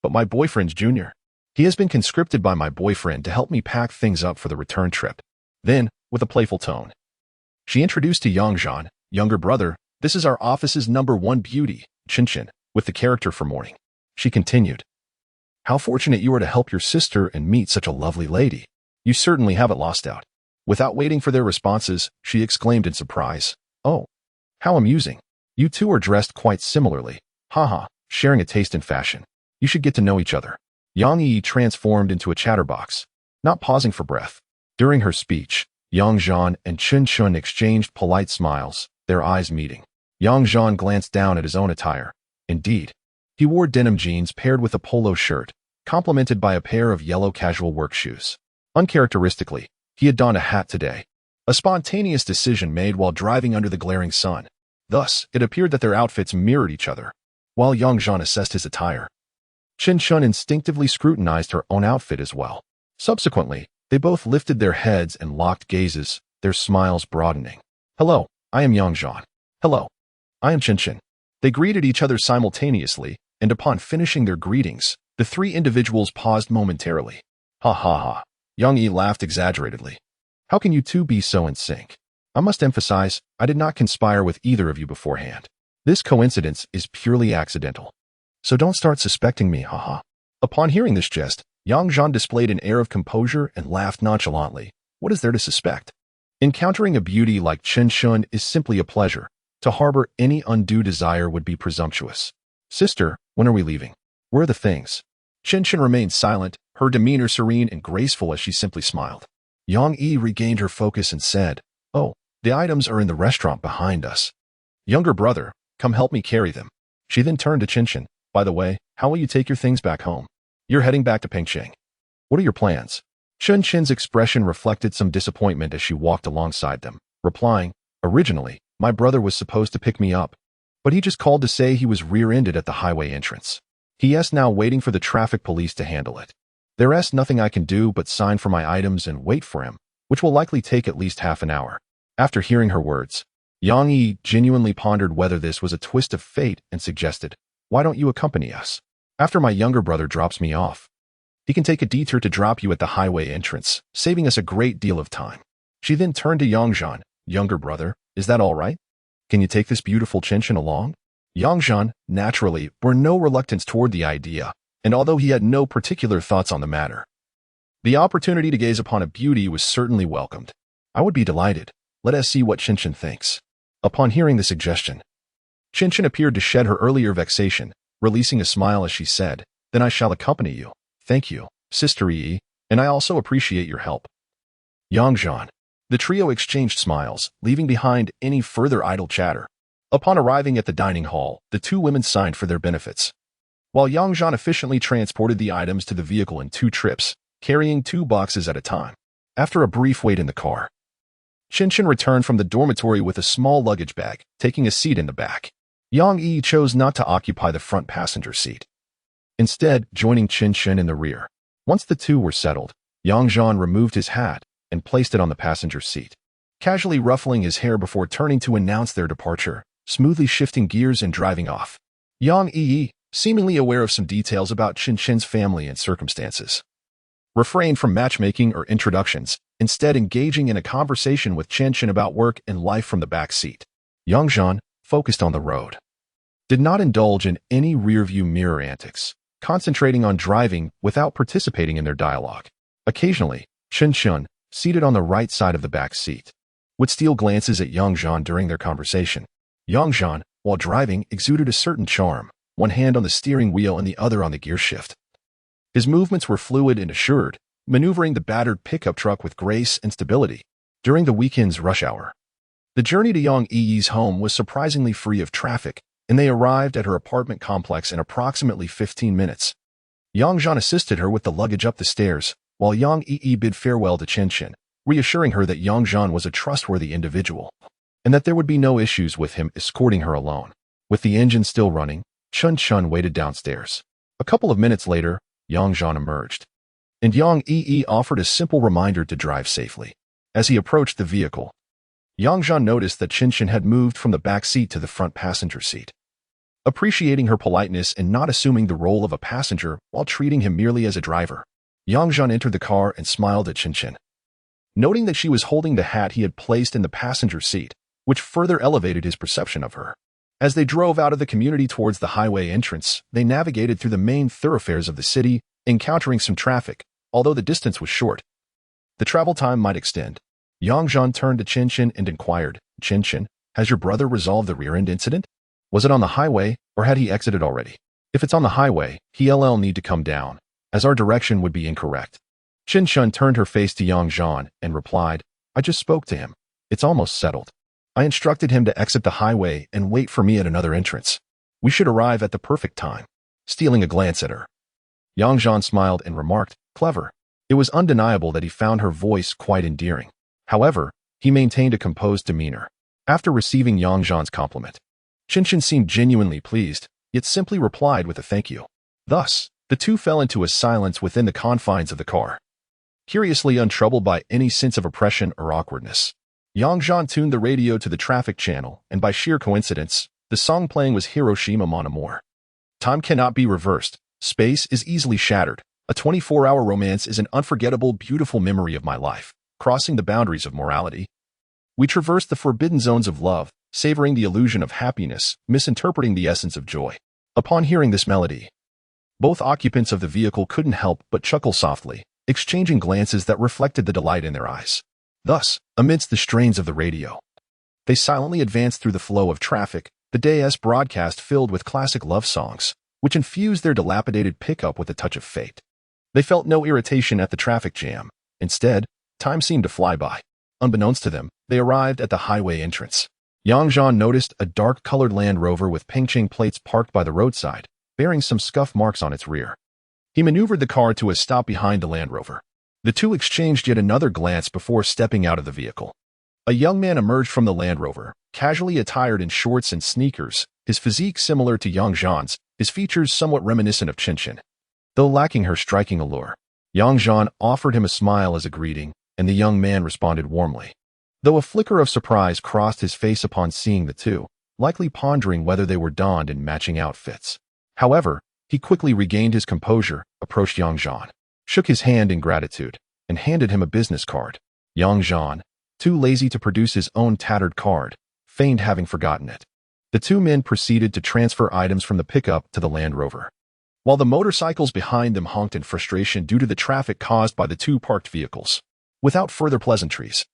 but my boyfriend's junior. He has been conscripted by my boyfriend to help me pack things up for the return trip." Then, with a playful tone, she introduced to Zhan, "Younger brother, this is our office's #1 beauty, Qinshin, with the character for mourning." She continued, "How fortunate you are to help your sister and meet such a lovely lady. You certainly haven't lost out." Without waiting for their responses, she exclaimed in surprise, "Oh, how amusing. You two are dressed quite similarly. Haha, sharing a taste in fashion. You should get to know each other." Yang Yi transformed into a chatterbox, not pausing for breath. During her speech, Zhan and Qinshin exchanged polite smiles, their eyes meeting. Zhan glanced down at his own attire. Indeed, he wore denim jeans paired with a polo shirt, complemented by a pair of yellow casual work shoes. Uncharacteristically, he had donned a hat today, a spontaneous decision made while driving under the glaring sun. Thus, it appeared that their outfits mirrored each other. While Zhan assessed his attire, Qinshin instinctively scrutinized her own outfit as well. Subsequently, they both lifted their heads and locked gazes, their smiles broadening. "Hello, I am Zhan. Hello, I am Qinshin." They greeted each other simultaneously, and upon finishing their greetings, the three individuals paused momentarily. "Ha ha ha." Yang Yi laughed exaggeratedly. "How can you two be so in sync? I must emphasize, I did not conspire with either of you beforehand. This coincidence is purely accidental. So don't start suspecting me, haha." Upon hearing this jest, Zhan displayed an air of composure and laughed nonchalantly. What is there to suspect? Encountering a beauty like Qinshin is simply a pleasure. To harbor any undue desire would be presumptuous. "Sister, when are we leaving? Where are the things?" Qinshin remained silent, her demeanor serene and graceful as she simply smiled. Yang Yi regained her focus and said, "Oh, the items are in the restaurant behind us. Younger brother, come help me carry them." She then turned to Qinshin. "By the way, how will you take your things back home?" "You're heading back to Pengcheng. What are your plans?" Qinshin's expression reflected some disappointment as she walked alongside them, replying, "Originally, my brother was supposed to pick me up, but he just called to say he was rear-ended at the highway entrance. He's now waiting for the traffic police to handle it. There's nothing I can do but sign for my items and wait for him, which will likely take at least half an hour." After hearing her words, Yang Yi genuinely pondered whether this was a twist of fate and suggested, "Why don't you accompany us? After my younger brother drops me off, he can take a detour to drop you at the highway entrance, saving us a great deal of time." She then turned to Zhan. "Younger brother, is that all right? Can you take this beautiful Qinshin along?" Zhan, naturally, bore no reluctance toward the idea, and although he had no particular thoughts on the matter, the opportunity to gaze upon a beauty was certainly welcomed. "I would be delighted. Let us see what Qinshin thinks." Upon hearing the suggestion, Qinshin appeared to shed her earlier vexation, releasing a smile as she said, "Then I shall accompany you. Thank you, Sister Yi, and I also appreciate your help." Zhan. The trio exchanged smiles, leaving behind any further idle chatter. Upon arriving at the dining hall, the two women signed for their benefits, while Zhan efficiently transported the items to the vehicle in 2 trips, carrying 2 boxes at a time. After a brief wait in the car, Qinshin returned from the dormitory with a small luggage bag, taking a seat in the back. Yang Yi chose not to occupy the front passenger seat, instead joining Qinshin in the rear. Once the two were settled, Zhan removed his hat and placed it on the passenger seat, casually ruffling his hair before turning to announce their departure, smoothly shifting gears and driving off. Yang Yi, seemingly aware of some details about Qinshin's family and circumstances, refrained from matchmaking or introductions, instead engaging in a conversation with Zhan about work and life from the back seat. Zhan, focused on the road, did not indulge in any rearview mirror antics, concentrating on driving without participating in their dialogue. Occasionally, Zhan, seated on the right side of the back seat, would steal glances at Zhan during their conversation. Zhan, while driving, exuded a certain charm, one hand on the steering wheel and the other on the gear shift. His movements were fluid and assured, maneuvering the battered pickup truck with grace and stability. During the weekend's rush hour, the journey to Yang Yi's home was surprisingly free of traffic, and they arrived at her apartment complex in approximately 15 minutes. Zhan assisted her with the luggage up the stairs, while Yang Yi bid farewell to Zhan, reassuring her that Zhan was a trustworthy individual, and that there would be no issues with him escorting her alone. With the engine still running, Zhan waited downstairs. A couple of minutes later, Zhan emerged, and Yang Yi offered a simple reminder to drive safely. As he approached the vehicle, Zhan noticed that Zhan had moved from the back seat to the front passenger seat. Appreciating her politeness and not assuming the role of a passenger while treating him merely as a driver, Zhan entered the car and smiled at Zhan. Noting that she was holding the hat he had placed in the passenger seat, which further elevated his perception of her. As they drove out of the community towards the highway entrance, they navigated through the main thoroughfares of the city, encountering some traffic, although the distance was short. The travel time might extend. Zhan turned to Zhan and inquired, "Zhan, has your brother resolved the rear-end incident? Was it on the highway, or had he exited already? If it's on the highway, he'll need to come down, as our direction would be incorrect." Zhan turned her face to Zhan and replied, "I just spoke to him. It's almost settled. I instructed him to exit the highway and wait for me at another entrance. We should arrive at the perfect time." Stealing a glance at her, Zhan smiled and remarked, "Clever." It was undeniable that he found her voice quite endearing. However, he maintained a composed demeanor. After receiving Zhan's compliment, Zhan seemed genuinely pleased, yet simply replied with a thank you. Thus, the two fell into a silence within the confines of the car, curiously untroubled by any sense of oppression or awkwardness. Zhan tuned the radio to the traffic channel, and by sheer coincidence, the song playing was Hiroshima Mon Amour. Time cannot be reversed. Space is easily shattered. A 24-hour romance is an unforgettable, beautiful memory of my life, crossing the boundaries of morality. We traverse the forbidden zones of love, savoring the illusion of happiness, misinterpreting the essence of joy. Upon hearing this melody, both occupants of the vehicle couldn't help but chuckle softly, exchanging glances that reflected the delight in their eyes. Thus, amidst the strains of the radio, they silently advanced through the flow of traffic, the day's broadcast filled with classic love songs, which infused their dilapidated pickup with a touch of fate. They felt no irritation at the traffic jam. Instead, time seemed to fly by. Unbeknownst to them, they arrived at the highway entrance. Zhan noticed a dark-colored Land Rover with pinching plates parked by the roadside, bearing some scuff marks on its rear. He maneuvered the car to a stop behind the Land Rover. The two exchanged yet another glance before stepping out of the vehicle. A young man emerged from the Land Rover, casually attired in shorts and sneakers, his physique similar to Zhan's, his features somewhat reminiscent of Zhan. Though lacking her striking allure, Zhan offered him a smile as a greeting, and the young man responded warmly. Though a flicker of surprise crossed his face upon seeing the two, likely pondering whether they were donned in matching outfits. However, he quickly regained his composure, approached Zhan, shook his hand in gratitude, and handed him a business card. Zhan, too lazy to produce his own tattered card, feigned having forgotten it. The two men proceeded to transfer items from the pickup to the Land Rover, while the motorcycles behind them honked in frustration due to the traffic caused by the two parked vehicles. Without further pleasantries,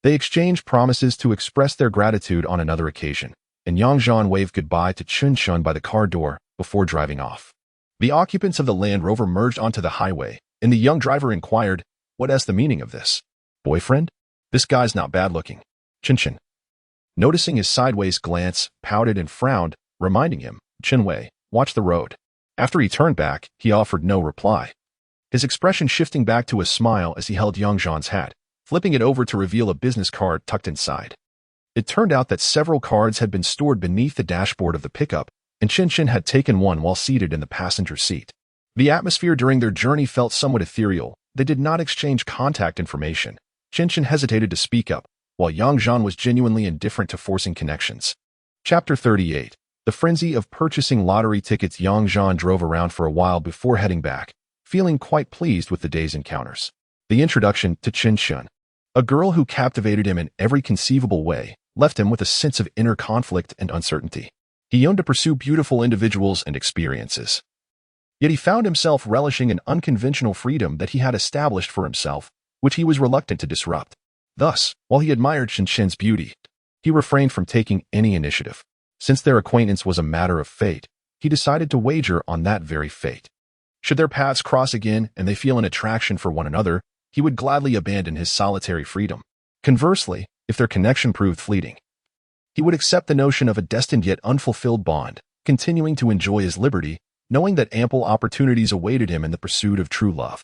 they exchanged promises to express their gratitude on another occasion, and Zhan waved goodbye to Zhan by the car door before driving off. The occupants of the Land Rover merged onto the highway, and the young driver inquired, "What's the meaning of this? Boyfriend? This guy's not bad looking." Zhan, noticing his sideways glance, pouted and frowned, reminding him, "Wei, watch the road." After he turned back, he offered no reply, his expression shifting back to a smile as he held Zhan's hat, flipping it over to reveal a business card tucked inside. It turned out that several cards had been stored beneath the dashboard of the pickup, and Zhan had taken one while seated in the passenger seat. The atmosphere during their journey felt somewhat ethereal. They did not exchange contact information. Zhan hesitated to speak up, while Zhan was genuinely indifferent to forcing connections. Chapter 38. The frenzy of purchasing lottery tickets. Zhan drove around for a while before heading back, feeling quite pleased with the day's encounters. The introduction to Chen Shun, a girl who captivated him in every conceivable way, left him with a sense of inner conflict and uncertainty. He yearned to pursue beautiful individuals and experiences. Yet he found himself relishing an unconventional freedom that he had established for himself, which he was reluctant to disrupt. Thus, while he admired Chen Shen's beauty, he refrained from taking any initiative. Since their acquaintance was a matter of fate, he decided to wager on that very fate. Should their paths cross again and they feel an attraction for one another, he would gladly abandon his solitary freedom. Conversely, if their connection proved fleeting, he would accept the notion of a destined yet unfulfilled bond, continuing to enjoy his liberty, knowing that ample opportunities awaited him in the pursuit of true love.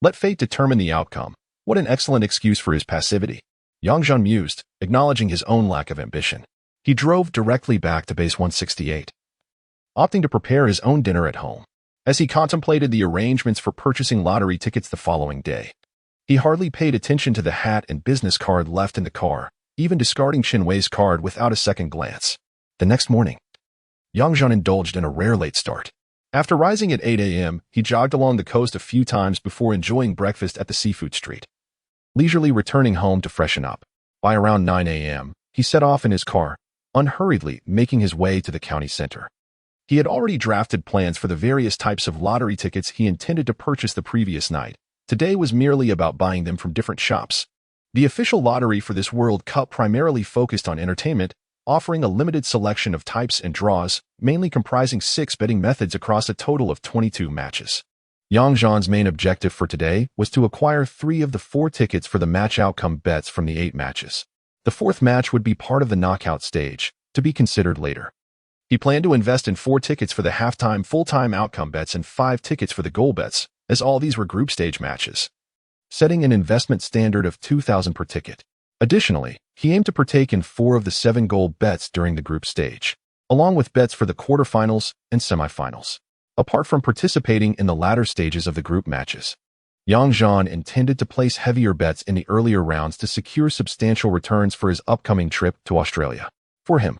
Let fate determine the outcome. What an excellent excuse for his passivity. Zhan mused, acknowledging his own lack of ambition. He drove directly back to base 168, opting to prepare his own dinner at home. As he contemplated the arrangements for purchasing lottery tickets the following day, he hardly paid attention to the hat and business card left in the car, even discarding Chen Wei's card without a second glance. The next morning, Zhan indulged in a rare late start. After rising at 8 a.m., he jogged along the coast a few times before enjoying breakfast at the seafood street, leisurely returning home to freshen up. By around 9 a.m., he set off in his car, unhurriedly making his way to the county center. He had already drafted plans for the various types of lottery tickets he intended to purchase the previous night. Today was merely about buying them from different shops. The official lottery for this World Cup primarily focused on entertainment, offering a limited selection of types and draws, mainly comprising 6 betting methods across a total of 22 matches. Zhan's main objective for today was to acquire 3 of the 4 tickets for the match outcome bets from the 8 matches. The 4th match would be part of the knockout stage, to be considered later. He planned to invest in 4 tickets for the halftime full-time outcome bets and 5 tickets for the goal bets, as all these were group stage matches, setting an investment standard of $2,000 per ticket. Additionally, he aimed to partake in 4 of the 7 goal bets during the group stage, along with bets for the quarterfinals and semifinals. Apart from participating in the latter stages of the group matches, Zhan intended to place heavier bets in the earlier rounds to secure substantial returns for his upcoming trip to Australia. For him,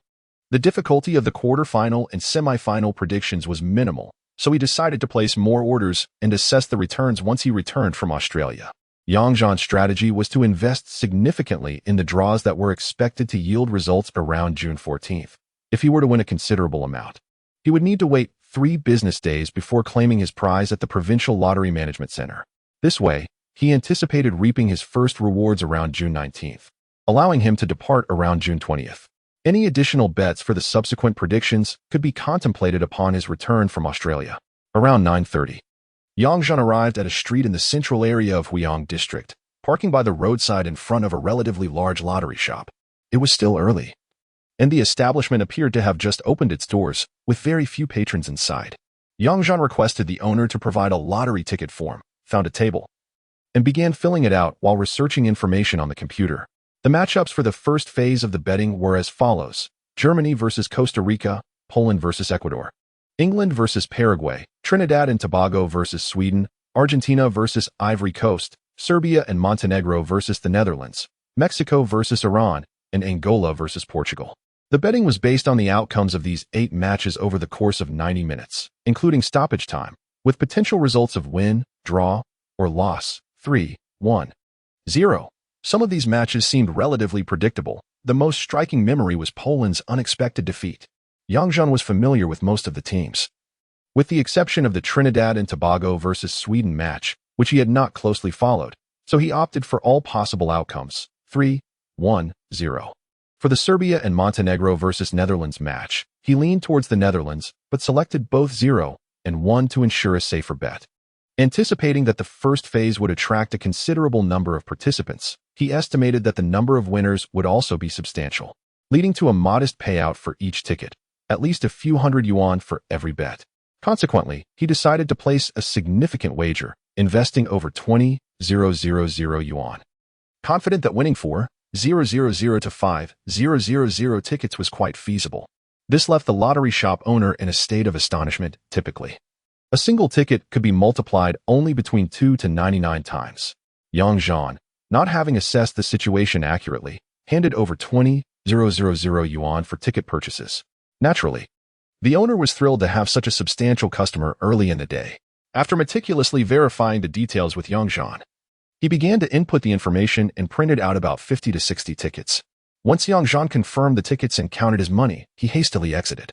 the difficulty of the quarterfinal and semifinal predictions was minimal, so he decided to place more orders and assess the returns once he returned from Australia. Zhan's strategy was to invest significantly in the draws that were expected to yield results around June 14th. If he were to win a considerable amount, he would need to wait 3 business days before claiming his prize at the Provincial Lottery Management Center. This way, he anticipated reaping his first rewards around June 19th, allowing him to depart around June 20th. Any additional bets for the subsequent predictions could be contemplated upon his return from Australia. Around 9:30, Zhan arrived at a street in the central area of Huyang District, parking by the roadside in front of a relatively large lottery shop. It was still early, and the establishment appeared to have just opened its doors, with very few patrons inside. Zhan requested the owner to provide a lottery ticket form, found a table, and began filling it out while researching information on the computer. The matchups for the first phase of the betting were as follows: Germany versus Costa Rica, Poland versus Ecuador, England versus Paraguay, Trinidad and Tobago versus Sweden, Argentina versus Ivory Coast, Serbia and Montenegro versus the Netherlands, Mexico versus Iran, and Angola versus Portugal. The betting was based on the outcomes of these 8 matches over the course of 90 minutes, including stoppage time, with potential results of win, draw, or loss, 3, 1, 0. Some of these matches seemed relatively predictable. The most striking memory was Poland's unexpected defeat. Zhan was familiar with most of the teams, with the exception of the Trinidad and Tobago versus Sweden match, which he had not closely followed, so he opted for all possible outcomes, 3, 1, 0. For the Serbia and Montenegro versus Netherlands match, he leaned towards the Netherlands, but selected both 0 and 1 to ensure a safer bet. Anticipating that the first phase would attract a considerable number of participants, he estimated that the number of winners would also be substantial, leading to a modest payout for each ticket, at least a few hundred yuan for every bet. Consequently, he decided to place a significant wager, investing over 20,000 yuan. Confident that winning 4,000 to 5,000 tickets was quite feasible. This left the lottery shop owner in a state of astonishment. Typically, a single ticket could be multiplied only between 2 to 99 times. Zhan, not having assessed the situation accurately, handed over 20,000 yuan for ticket purchases. Naturally, the owner was thrilled to have such a substantial customer early in the day. After meticulously verifying the details with Zhan, he began to input the information and printed out about 50 to 60 tickets. Once Zhan confirmed the tickets and counted his money, he hastily exited,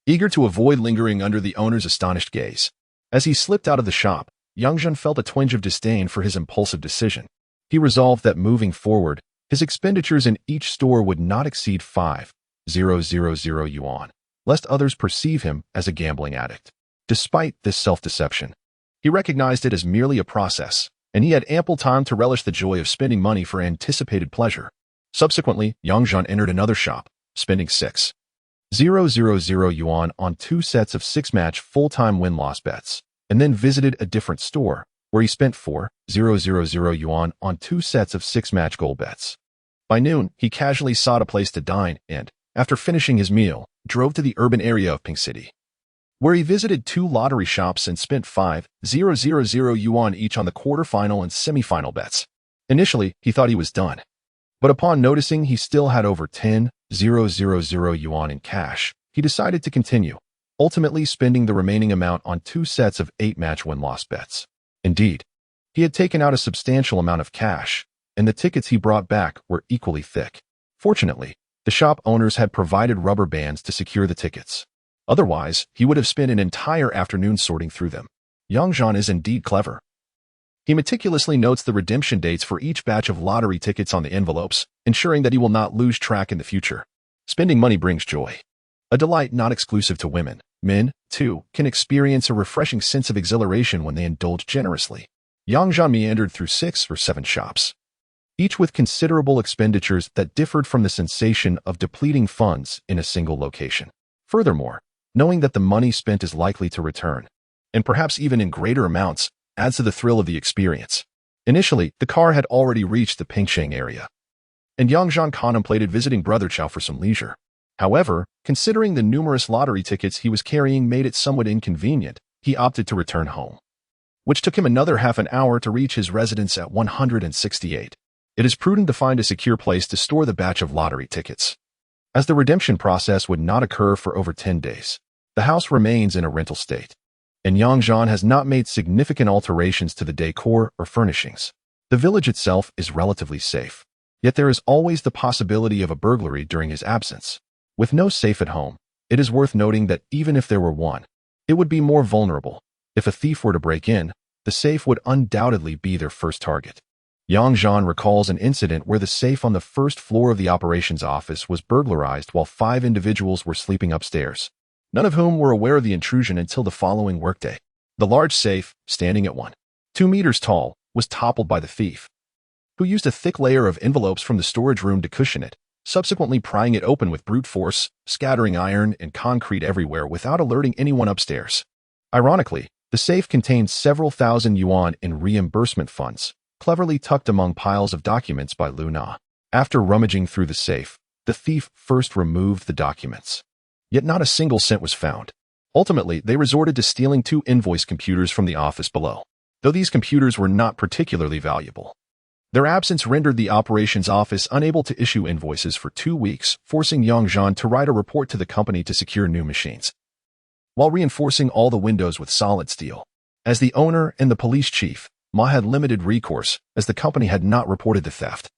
eager to avoid lingering under the owner's astonished gaze. As he slipped out of the shop, Zhan felt a twinge of disdain for his impulsive decision. He resolved that moving forward, his expenditures in each store would not exceed 5,000 yuan, lest others perceive him as a gambling addict. Despite this self-deception, he recognized it as merely a process, and he had ample time to relish the joy of spending money for anticipated pleasure. Subsequently, Zhan entered another shop, spending 6,000 yuan on 2 sets of 6-match full-time win-loss bets, and then visited a different store, where he spent 4,000 yuan on 2 sets of 6-match goal bets. By noon, he casually sought a place to dine and, after finishing his meal, drove to the urban area of Pink City, where he visited 2 lottery shops and spent 5,000 yuan each on the quarterfinal and semifinal bets. Initially, he thought he was done, but upon noticing he still had over 10,000 yuan in cash, he decided to continue, ultimately spending the remaining amount on 2 sets of 8-match win-loss bets. Indeed, he had taken out a substantial amount of cash, and the tickets he brought back were equally thick. Fortunately, the shop owners had provided rubber bands to secure the tickets. Otherwise, he would have spent an entire afternoon sorting through them. Zhan is indeed clever. He meticulously notes the redemption dates for each batch of lottery tickets on the envelopes, ensuring that he will not lose track in the future. Spending money brings joy, a delight not exclusive to women. Men, too, can experience a refreshing sense of exhilaration when they indulge generously. Zhan meandered through 6 or 7 shops, each with considerable expenditures that differed from the sensation of depleting funds in a single location. Furthermore, knowing that the money spent is likely to return, and perhaps even in greater amounts, adds to the thrill of the experience. Initially, the car had already reached the Pingsheng area, and Zhan contemplated visiting Brother Chow for some leisure. However, considering the numerous lottery tickets he was carrying made it somewhat inconvenient, he opted to return home, which took him another half an hour to reach his residence at 168. It is prudent to find a secure place to store the batch of lottery tickets, as the redemption process would not occur for over 10 days. The house remains in a rental state, and Zhan has not made significant alterations to the decor or furnishings. The village itself is relatively safe, yet there is always the possibility of a burglary during his absence. With no safe at home, it is worth noting that even if there were one, it would be more vulnerable. If a thief were to break in, the safe would undoubtedly be their first target. Zhan recalls an incident where the safe on the first floor of the operations office was burglarized while 5 individuals were sleeping upstairs, none of whom were aware of the intrusion until the following workday. The large safe, standing at 1.2 meters tall, was toppled by the thief, who used a thick layer of envelopes from the storage room to cushion it, subsequently prying it open with brute force, scattering iron and concrete everywhere without alerting anyone upstairs. Ironically, the safe contained several thousand yuan in reimbursement funds, cleverly tucked among piles of documents by Lu Na. After rummaging through the safe, the thief first removed the documents. Yet not a single cent was found. Ultimately, they resorted to stealing 2 invoice computers from the office below, though these computers were not particularly valuable. Their absence rendered the operations office unable to issue invoices for 2 weeks, forcing Zhan to write a report to the company to secure new machines, while reinforcing all the windows with solid steel. As the owner and the police chief, Ma had limited recourse, as the company had not reported the theft.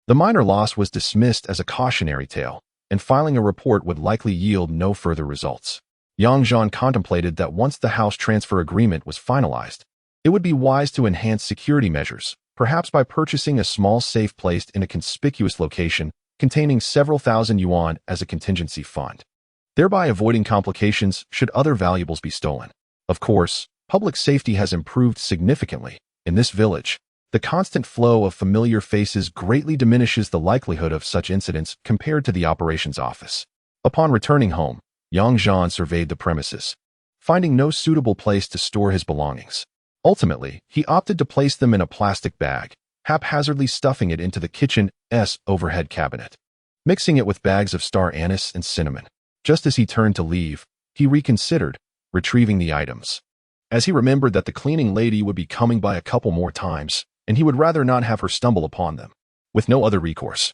The minor loss was dismissed as a cautionary tale, and filing a report would likely yield no further results. Zhan contemplated that once the house transfer agreement was finalized, it would be wise to enhance security measures, perhaps by purchasing a small safe placed in a conspicuous location containing several thousand yuan as a contingency fund, thereby avoiding complications should other valuables be stolen. Of course, public safety has improved significantly. In this village, the constant flow of familiar faces greatly diminishes the likelihood of such incidents compared to the operations office. Upon returning home, Zhan surveyed the premises, finding no suitable place to store his belongings. Ultimately, he opted to place them in a plastic bag, haphazardly stuffing it into the kitchen's overhead cabinet, mixing it with bags of star anise and cinnamon. Just as he turned to leave, he reconsidered, retrieving the items, as he remembered that the cleaning lady would be coming by a couple more times, and he would rather not have her stumble upon them. With no other recourse,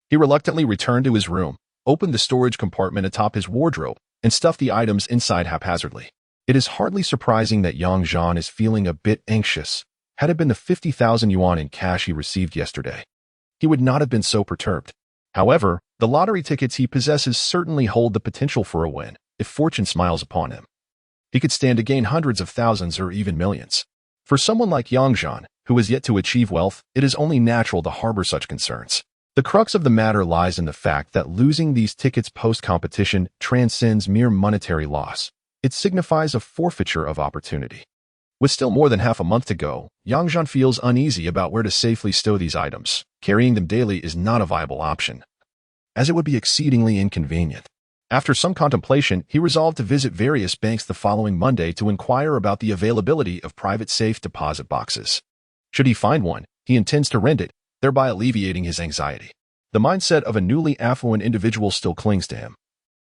he reluctantly returned to his room, opened the storage compartment atop his wardrobe, and stuffed the items inside haphazardly. It is hardly surprising that Zhan is feeling a bit anxious. Had it been the 50,000 yuan in cash he received yesterday, he would not have been so perturbed. However, the lottery tickets he possesses certainly hold the potential for a win if fortune smiles upon him. He could stand to gain hundreds of thousands or even millions. For someone like Zhan, who has yet to achieve wealth, it is only natural to harbor such concerns. The crux of the matter lies in the fact that losing these tickets post-competition transcends mere monetary loss. It signifies a forfeiture of opportunity. With still more than half a month to go, Zhan feels uneasy about where to safely stow these items. Carrying them daily is not a viable option, as it would be exceedingly inconvenient. After some contemplation, he resolved to visit various banks the following Monday to inquire about the availability of private safe deposit boxes. Should he find one, he intends to rent it, thereby alleviating his anxiety. The mindset of a newly affluent individual still clings to him,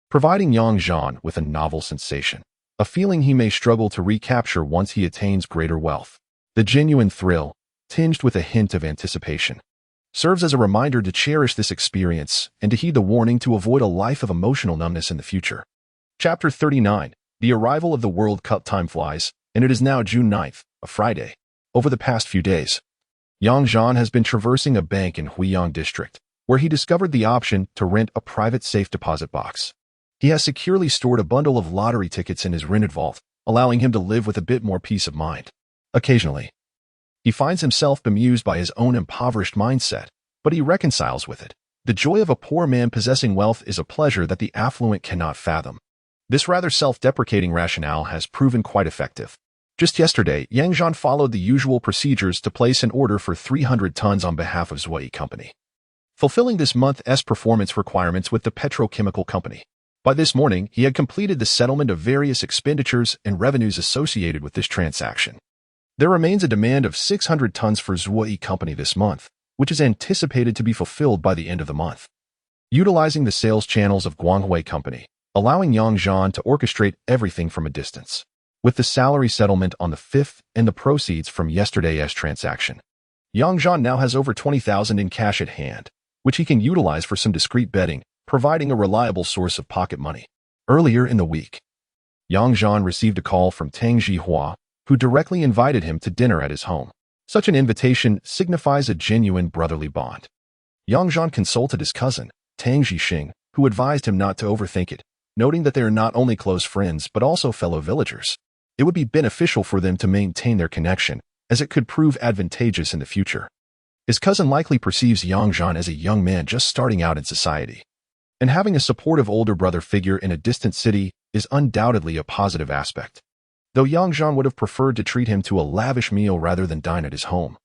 providing Zhan with a novel sensation, a feeling he may struggle to recapture once he attains greater wealth. The genuine thrill, tinged with a hint of anticipation, serves as a reminder to cherish this experience and to heed the warning to avoid a life of emotional numbness in the future. Chapter 39. The arrival of the World Cup. Time flies, and it is now June 9th, a Friday. Over the past few days, Zhan has been traversing a bank in Huiyang district, where he discovered the option to rent a private safe deposit box. He has securely stored a bundle of lottery tickets in his rented vault, allowing him to live with a bit more peace of mind. Occasionally, he finds himself bemused by his own impoverished mindset, but he reconciles with it. The joy of a poor man possessing wealth is a pleasure that the affluent cannot fathom. This rather self-deprecating rationale has proven quite effective. Just yesterday, Zhan followed the usual procedures to place an order for 300 tons on behalf of Zhuyi Company, fulfilling this month's performance requirements with the petrochemical company. By this morning, he had completed the settlement of various expenditures and revenues associated with this transaction. There remains a demand of 600 tons for Zhuyi Company this month, which is anticipated to be fulfilled by the end of the month. Utilizing the sales channels of Guanghui Company, allowing Zhan to orchestrate everything from a distance. With the salary settlement on the 5th and the proceeds from yesterday's transaction, Zhan now has over 20,000 in cash at hand, which he can utilize for some discreet betting, providing a reliable source of pocket money. Earlier in the week, Zhan received a call from Tang Zhihua, who directly invited him to dinner at his home. Such an invitation signifies a genuine brotherly bond. Zhan consulted his cousin, Tang Zhixing, who advised him not to overthink it, noting that they are not only close friends but also fellow villagers. It would be beneficial for them to maintain their connection, as it could prove advantageous in the future. His cousin likely perceives Zhan as a young man just starting out in society, and having a supportive older brother figure in a distant city is undoubtedly a positive aspect. Though Zhan would have preferred to treat him to a lavish meal rather than dine at his home,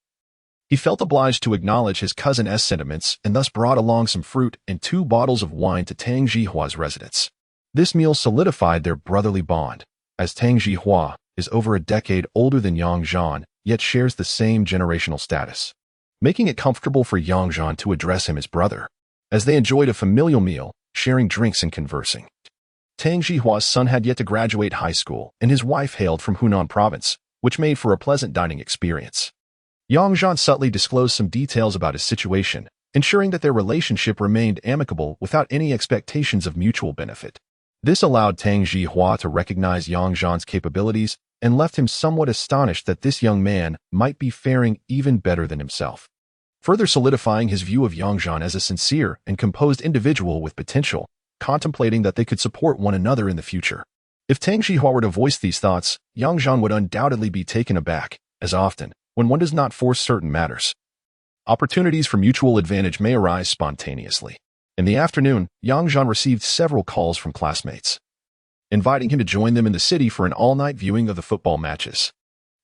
he felt obliged to acknowledge his cousin's sentiments and thus brought along some fruit and 2 bottles of wine to Tang Zhihua's residence. This meal solidified their brotherly bond, as Tang Zhihua is over a decade older than Zhan, yet shares the same generational status, making it comfortable for Zhan to address him as brother, as they enjoyed a familial meal, sharing drinks and conversing. Tang Zhihua's son had yet to graduate high school, and his wife hailed from Hunan province, which made for a pleasant dining experience. Zhan subtly disclosed some details about his situation, ensuring that their relationship remained amicable without any expectations of mutual benefit. This allowed Tang Zhihua to recognize Zhan's capabilities and left him somewhat astonished that this young man might be faring even better than himself, further solidifying his view of Zhan as a sincere and composed individual with potential, contemplating that they could support one another in the future. If Tang Zhihua were to voice these thoughts, Zhan would undoubtedly be taken aback, as often, when one does not force certain matters. Opportunities for mutual advantage may arise spontaneously. In the afternoon, Zhan received several calls from classmates, inviting him to join them in the city for an all-night viewing of the football matches.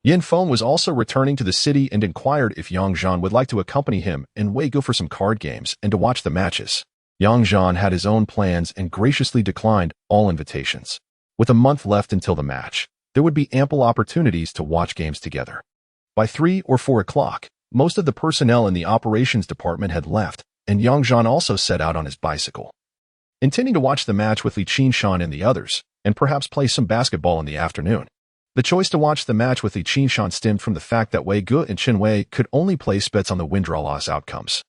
Yin Feng was also returning to the city and inquired if Zhan would like to accompany him and Wei go for some card games and to watch the matches. Zhan had his own plans and graciously declined all invitations. With a month left until the match, there would be ample opportunities to watch games together. By 3 or 4 o'clock, most of the personnel in the operations department had left, and Zhan also set out on his bicycle, intending to watch the match with Li Qinshan and the others, and perhaps play some basketball in the afternoon. The choice to watch the match with Li Qinshan stemmed from the fact that Wei Ge and Chen Wei could only place bets on the win-draw-loss outcomes,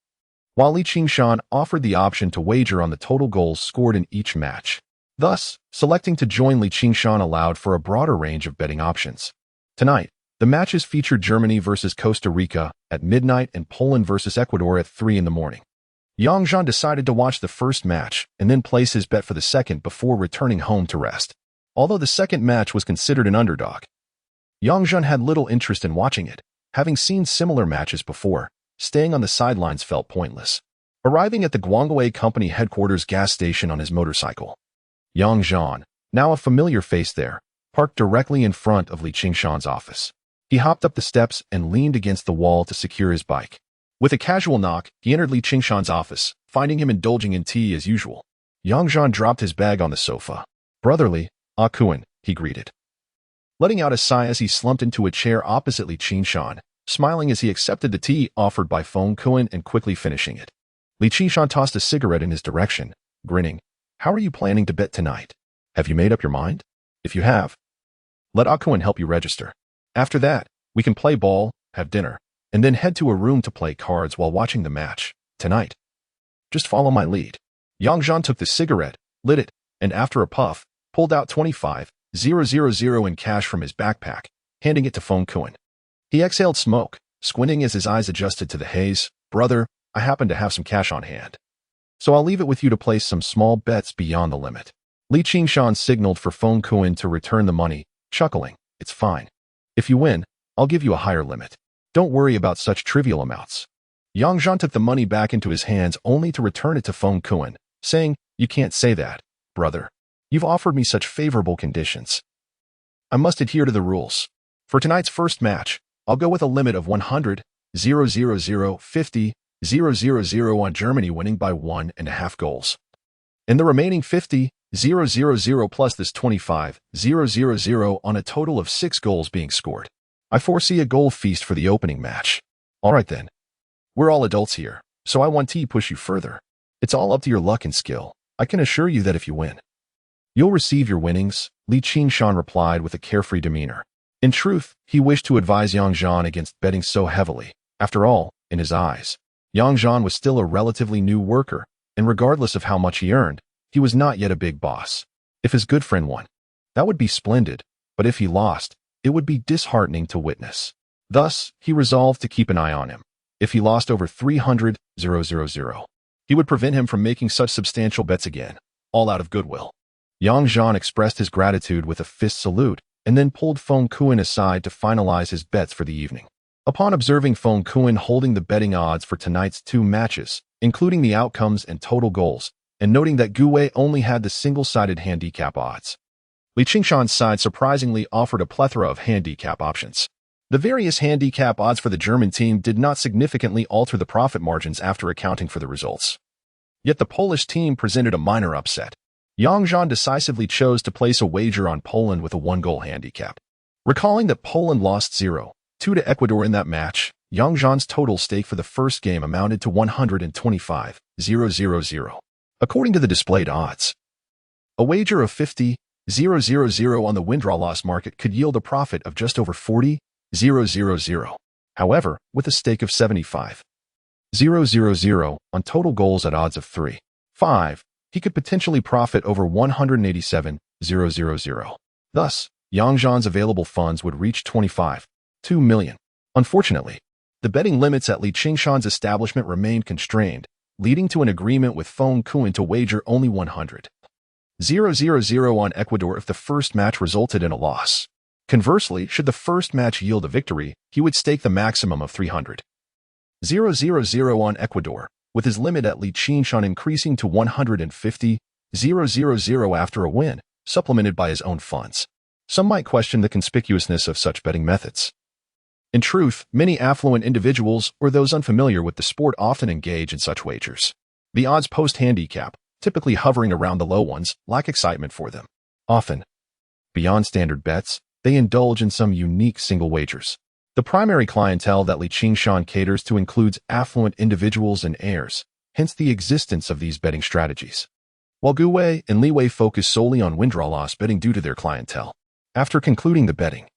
while Li Qinshan offered the option to wager on the total goals scored in each match. Thus, selecting to join Li Qingshan allowed for a broader range of betting options. Tonight, the matches featured Germany versus Costa Rica at midnight and Poland versus Ecuador at 3 in the morning. Zhan decided to watch the first match and then place his bet for the second before returning home to rest. Although the second match was considered an underdog, Zhan had little interest in watching it. Having seen similar matches before, staying on the sidelines felt pointless. Arriving at the Guangwei Company headquarters gas station on his motorcycle, Zhan, now a familiar face there, parked directly in front of Li Qingshan's office. He hopped up the steps and leaned against the wall to secure his bike. With a casual knock, he entered Li Qingshan's office, finding him indulging in tea as usual. Zhan dropped his bag on the sofa. "Brotherly, Kuan," he greeted, letting out a sigh as he slumped into a chair opposite Li Qingshan, smiling as he accepted the tea offered by Kuan and quickly finishing it. Li Qingshan tossed a cigarette in his direction, grinning. "How are you planning to bet tonight? Have you made up your mind? If you have, let Kuan help you register. After that, we can play ball, have dinner, and then head to a room to play cards while watching the match. Tonight, just follow my lead." Zhan took the cigarette, lit it, and after a puff, pulled out 25,000 in cash from his backpack, handing it to Kuan. He exhaled smoke, squinting as his eyes adjusted to the haze. "Brother, I happen to have some cash on hand, so I'll leave it with you to place some small bets beyond the limit." Li Qingshan signaled for Kuan to return the money, chuckling. "It's fine. If you win, I'll give you a higher limit. Don't worry about such trivial amounts." Zhan took the money back into his hands only to return it to Kuan, saying, "You can't say that, brother. You've offered me such favorable conditions. I must adhere to the rules. For tonight's first match, I'll go with a limit of 100,000, 50,000 on Germany winning by 1.5 goals. And the remaining 50,000 plus this 25,000 on a total of 6 goals being scored. I foresee a goal feast for the opening match." "All right then. We're all adults here, so I won't push you further. It's all up to your luck and skill. I can assure you that if you win, you'll receive your winnings," Li Qingshan replied with a carefree demeanor. In truth, he wished to advise Zhan against betting so heavily. After all, in his eyes, Zhan was still a relatively new worker, and regardless of how much he earned, he was not yet a big boss. If his good friend won, that would be splendid, but if he lost, it would be disheartening to witness. Thus, he resolved to keep an eye on him. If he lost over 300,000, he would prevent him from making such substantial bets again, all out of goodwill. Zhan expressed his gratitude with a fist salute and then pulled Kuan aside to finalize his bets for the evening. Upon observing Kuan holding the betting odds for tonight's 2 matches, including the outcomes and total goals, and noting that Guwei only had the single-sided handicap odds, Li Qingshan's side surprisingly offered a plethora of handicap options. The various handicap odds for the German team did not significantly alter the profit margins after accounting for the results. Yet the Polish team presented a minor upset. Zhan decisively chose to place a wager on Poland with a 1-goal handicap. Recalling that Poland lost 0-2 to Ecuador in that match, Zhan's total stake for the first game amounted to 125,000. According to the displayed odds, a wager of 50,000 on the win-draw-loss market could yield a profit of just over 40,000. However, with a stake of 75,000 on total goals at odds of 3-5, he could potentially profit over 187,000. Thus, Zhan's available funds would reach 25.2 million. Unfortunately, the betting limits at Li Qingshan's establishment remained constrained, leading to an agreement with Kuan to wager only 100,000 on Ecuador if the first match resulted in a loss. Conversely, should the first match yield a victory, he would stake the maximum of 300,000 on Ecuador, with his limit at Li Qingshan increasing to 150,000 after a win, supplemented by his own funds. Some might question the conspicuousness of such betting methods. In truth, many affluent individuals or those unfamiliar with the sport often engage in such wagers. The odds post-handicap, typically hovering around the low ones, lack excitement for them. Often, beyond standard bets, they indulge in some unique single wagers. The primary clientele that Li Qingshan caters to includes affluent individuals and heirs, hence the existence of these betting strategies. While Guwei and Liwei focus solely on win-draw-loss betting due to their clientele. After concluding the betting,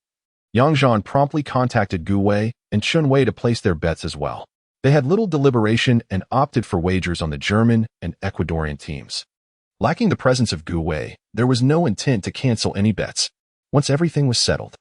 Zhan promptly contacted Guwei and Chunwei to place their bets as well. They had little deliberation and opted for wagers on the German and Ecuadorian teams. Lacking the presence of Gu Wei, there was no intent to cancel any bets. Once everything was settled,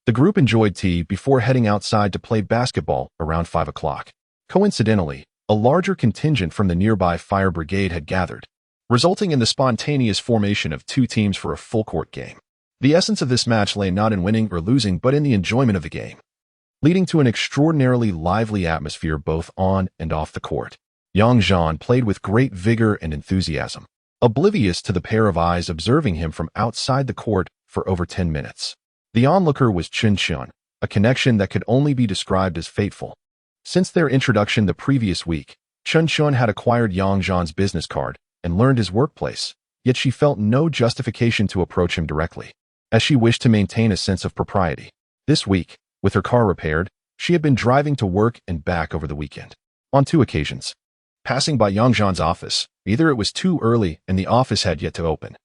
the group enjoyed tea before heading outside to play basketball around 5 o'clock. Coincidentally, a larger contingent from the nearby fire brigade had gathered, resulting in the spontaneous formation of two teams for a full-court game. The essence of this match lay not in winning or losing but in the enjoyment of the game, leading to an extraordinarily lively atmosphere both on and off the court. Young Zhan played with great vigor and enthusiasm, oblivious to the pair of eyes observing him from outside the court for over 10 minutes. The onlooker was Chen Chen, a connection that could only be described as fateful. Since their introduction the previous week, Chen Chen had acquired Yang Zhan's business card and learned his workplace, yet she felt no justification to approach him directly, as she wished to maintain a sense of propriety. This week, with her car repaired, she had been driving to work and back over the weekend. On 2 occasions, passing by Yang Zhan's office, either it was too early and the office had yet to open,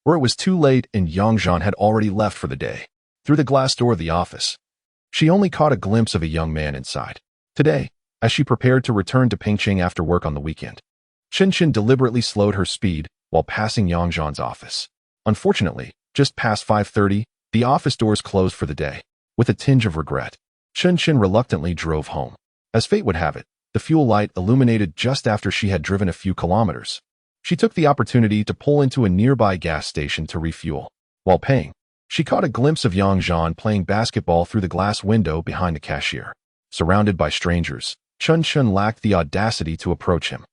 or it was too late and Yang Zhan had already left for the day. Through the glass door of the office, she only caught a glimpse of a young man inside. Today, as she prepared to return to Pingcheng after work on the weekend, Chen Chen deliberately slowed her speed while passing Yang Zhan's office. Unfortunately, just past 5:30, the office doors closed for the day. With a tinge of regret, Chen Chen reluctantly drove home. As fate would have it, the fuel light illuminated just after she had driven a few kilometers. She took the opportunity to pull into a nearby gas station to refuel. While paying, she caught a glimpse of Yang Zhan playing basketball through the glass window behind the cashier. Surrounded by strangers, Chen Chen lacked the audacity to approach him.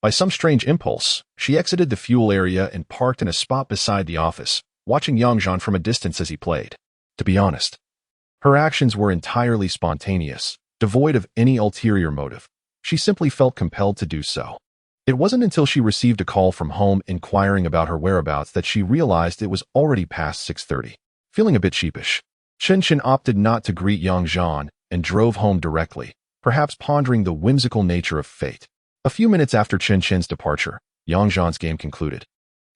By some strange impulse, she exited the fuel area and parked in a spot beside the office, watching Yang Zhan from a distance as he played. To be honest, her actions were entirely spontaneous, devoid of any ulterior motive. She simply felt compelled to do so. It wasn't until she received a call from home inquiring about her whereabouts that she realized it was already past 6:30. Feeling a bit sheepish, Chen Chen opted not to greet Yang Zhan and drove home directly, perhaps pondering the whimsical nature of fate. A few minutes after Chen Chen's departure, Yang Zhan's game concluded,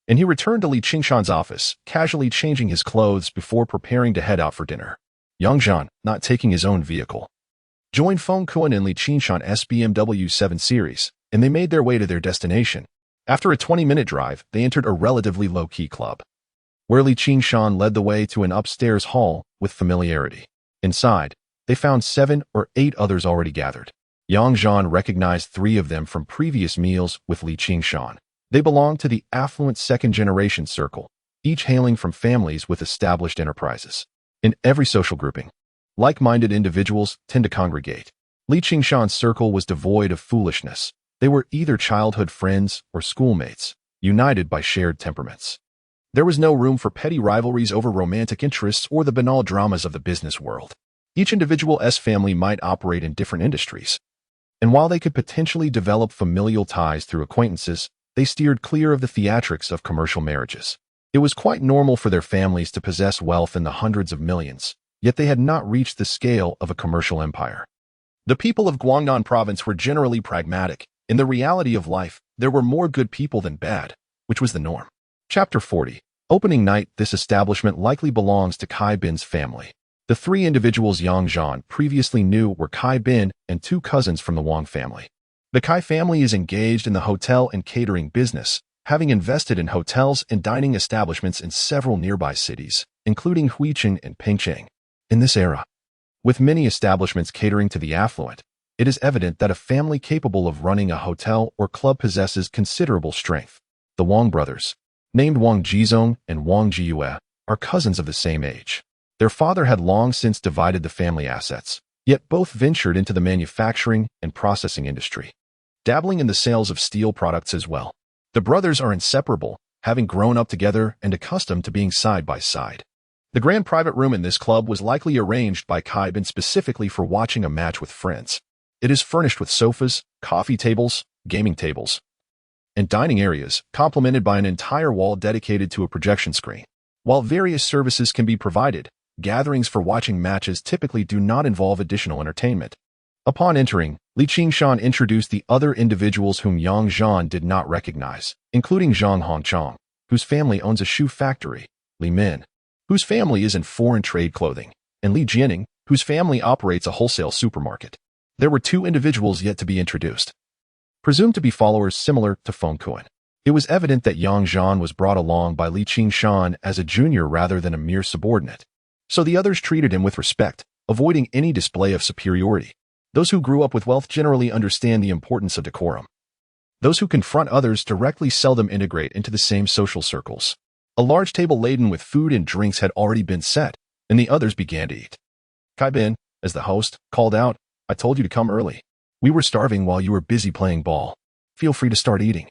and he returned to Li Qingshan's office, casually changing his clothes before preparing to head out for dinner. Yang Zhan, not taking his own vehicle, joined Feng Kuan in Li Qingshan's BMW 7 Series, and they made their way to their destination. After a 20-minute drive, they entered a relatively low-key club, where Li Qingshan led the way to an upstairs hall with familiarity. Inside, they found 7 or 8 others already gathered. Yang Zhan recognized 3 of them from previous meals with Li Qingshan. They belonged to the affluent second-generation circle, each hailing from families with established enterprises. In every social grouping, like-minded individuals tend to congregate. Li Qingshan's circle was devoid of foolishness. They were either childhood friends or schoolmates, united by shared temperaments. There was no room for petty rivalries over romantic interests or the banal dramas of the business world. Each individual's family might operate in different industries, and while they could potentially develop familial ties through acquaintances, they steered clear of the theatrics of commercial marriages. It was quite normal for their families to possess wealth in the hundreds of millions, yet they had not reached the scale of a commercial empire. The people of Guangnan province were generally pragmatic. In the reality of life, there were more good people than bad, which was the norm. Chapter 40. Opening night. This establishment likely belongs to Kai Bin's family. The 3 individuals Yang Zhan previously knew were Kai Bin and 2 cousins from the Wang family. The Kai family is engaged in the hotel and catering business, having invested in hotels and dining establishments in several nearby cities, including Huicheng and Pingcheng. In this era, with many establishments catering to the affluent, it is evident that a family capable of running a hotel or club possesses considerable strength. The Wang brothers, named Wang Jizong and Wang Jiyue, are cousins of the same age. Their father had long since divided the family assets, yet both ventured into the manufacturing and processing industry, dabbling in the sales of steel products as well. The brothers are inseparable, having grown up together and accustomed to being side by side. The grand private room in this club was likely arranged by Kai Bin specifically for watching a match with friends. It is furnished with sofas, coffee tables, gaming tables, and dining areas, complemented by an entire wall dedicated to a projection screen. While various services can be provided, gatherings for watching matches typically do not involve additional entertainment. Upon entering, Li Qingshan introduced the other individuals whom Yang Zhan did not recognize, including Zhang Hongchang, whose family owns a shoe factory, Li Min, whose family is in foreign trade clothing, and Li Jianing, whose family operates a wholesale supermarket. There were 2 individuals yet to be introduced, presumed to be followers similar to Feng Kuan. It was evident that Yang Zhan was brought along by Li Qingshan as a junior rather than a mere subordinate. So the others treated him with respect, avoiding any display of superiority. Those who grew up with wealth generally understand the importance of decorum. Those who confront others directly seldom integrate into the same social circles. A large table laden with food and drinks had already been set, and the others began to eat. Kai Bin, as the host, called out, "I told you to come early. We were starving while you were busy playing ball. Feel free to start eating.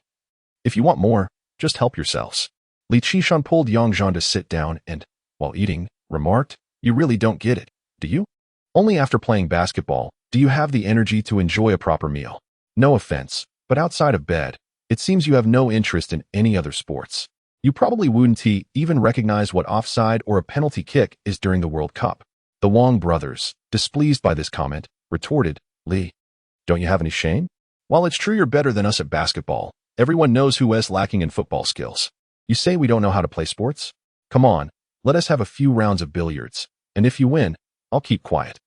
If you want more, just help yourselves." Li Qishan pulled Yang Zhan to sit down and, while eating, remarked, "You really don't get it, do you? Only after playing basketball do you have the energy to enjoy a proper meal. No offense, but outside of bed, it seems you have no interest in any other sports. You probably wouldn't even recognize what offside or a penalty kick is during the World Cup." The Wang brothers, displeased by this comment, retorted, "Li, don't you have any shame? While it's true you're better than us at basketball, everyone knows who is lacking in football skills. You say we don't know how to play sports? Come on, let us have a few rounds of billiards, and if you win, I'll keep quiet."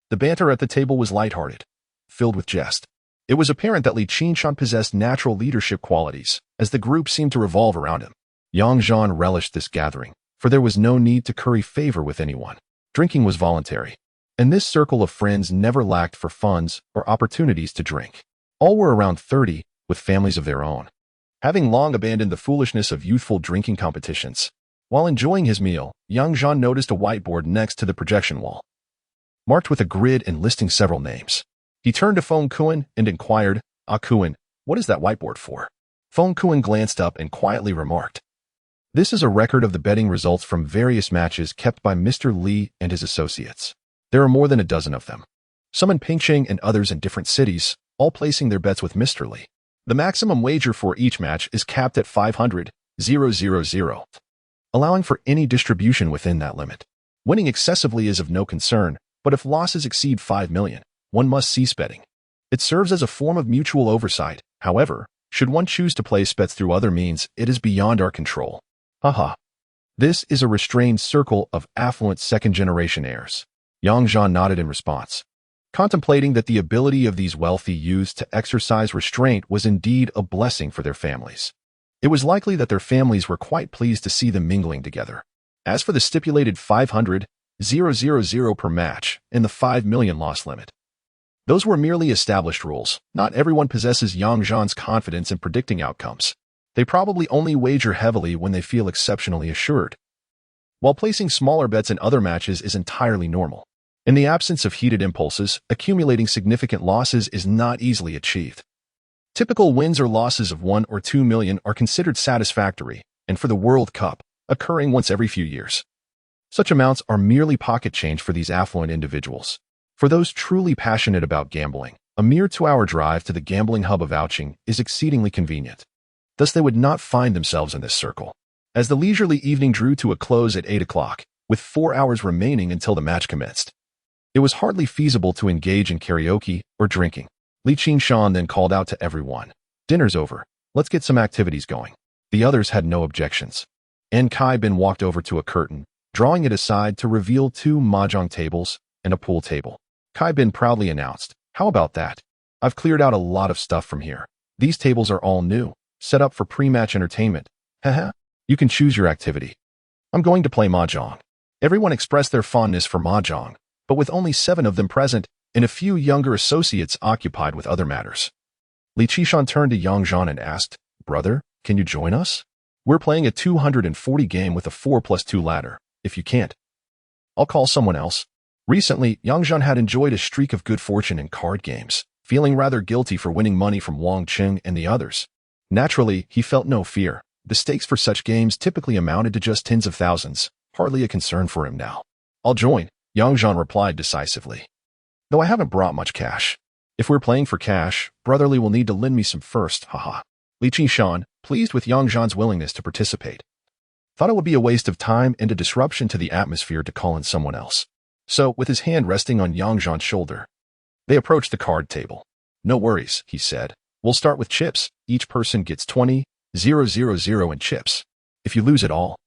The banter at the table was lighthearted, filled with jest. It was apparent that Li Qingshan possessed natural leadership qualities, as the group seemed to revolve around him. Yang Zhan relished this gathering, for there was no need to curry favor with anyone. Drinking was voluntary, and this circle of friends never lacked for funds or opportunities to drink. All were around 30, with families of their own. Having long abandoned the foolishness of youthful drinking competitions, while enjoying his meal, Yang Zhan noticed a whiteboard next to the projection wall, marked with a grid and listing several names. He turned to Feng Kuan and inquired, Kuan, what is that whiteboard for?" Feng Kuan glanced up and quietly remarked, "This is a record of the betting results from various matches kept by Mr. Li and his associates. There are more than a dozen of them, some in Pingcheng and others in different cities, all placing their bets with Mr. Li. The maximum wager for each match is capped at 500,000, allowing for any distribution within that limit. Winning excessively is of no concern, but if losses exceed 5 million, one must cease betting. It serves as a form of mutual oversight. However, should one choose to place bets through other means, it is beyond our control. Haha. This is a restrained circle of affluent second-generation heirs." Yang Zhan nodded in response, contemplating that the ability of these wealthy youths to exercise restraint was indeed a blessing for their families. It was likely that their families were quite pleased to see them mingling together. As for the stipulated 500,000 per match and the 5 million loss limit, those were merely established rules. Not everyone possesses Yang Zhan's confidence in predicting outcomes. They probably only wager heavily when they feel exceptionally assured. While placing smaller bets in other matches is entirely normal. In the absence of heated impulses, accumulating significant losses is not easily achieved. Typical wins or losses of 1 or 2 million are considered satisfactory, and for the World Cup, occurring once every few years, such amounts are merely pocket change for these affluent individuals. For those truly passionate about gambling, a mere 2-hour drive to the gambling hub of Ouching is exceedingly convenient. Thus they would not find themselves in this circle. As the leisurely evening drew to a close at 8 o'clock, with 4 hours remaining until the match commenced, it was hardly feasible to engage in karaoke or drinking. Li Qingshan then called out to everyone, "Dinner's over. Let's get some activities going." The others had no objections. And Kai Bin walked over to a curtain, drawing it aside to reveal 2 mahjong tables and a pool table. Kai Bin proudly announced, "How about that? I've cleared out a lot of stuff from here. These tables are all new, set up for pre-match entertainment. Haha, you can choose your activity. I'm going to play mahjong." Everyone expressed their fondness for mahjong, but with only 7 of them present and a few younger associates occupied with other matters. Li Qishan turned to Yang Zhan and asked, "Brother, can you join us? We're playing a 240 game with a 4+2 ladder. If you can't, I'll call someone else." Recently, Yang Zhan had enjoyed a streak of good fortune in card games, feeling rather guilty for winning money from Wang Qing and the others. Naturally, he felt no fear. The stakes for such games typically amounted to just tens of thousands, hardly a concern for him now. "I'll join," Yang Zhan replied decisively, "though I haven't brought much cash. If we're playing for cash, Brotherly will need to lend me some first, haha." Li Qingshan, pleased with Yang Zhan's willingness to participate, thought it would be a waste of time and a disruption to the atmosphere to call in someone else. So, with his hand resting on Yang Zhan's shoulder, they approached the card table. "No worries," he said. "We'll start with chips. Each person gets 20,000 in chips. If you lose it all,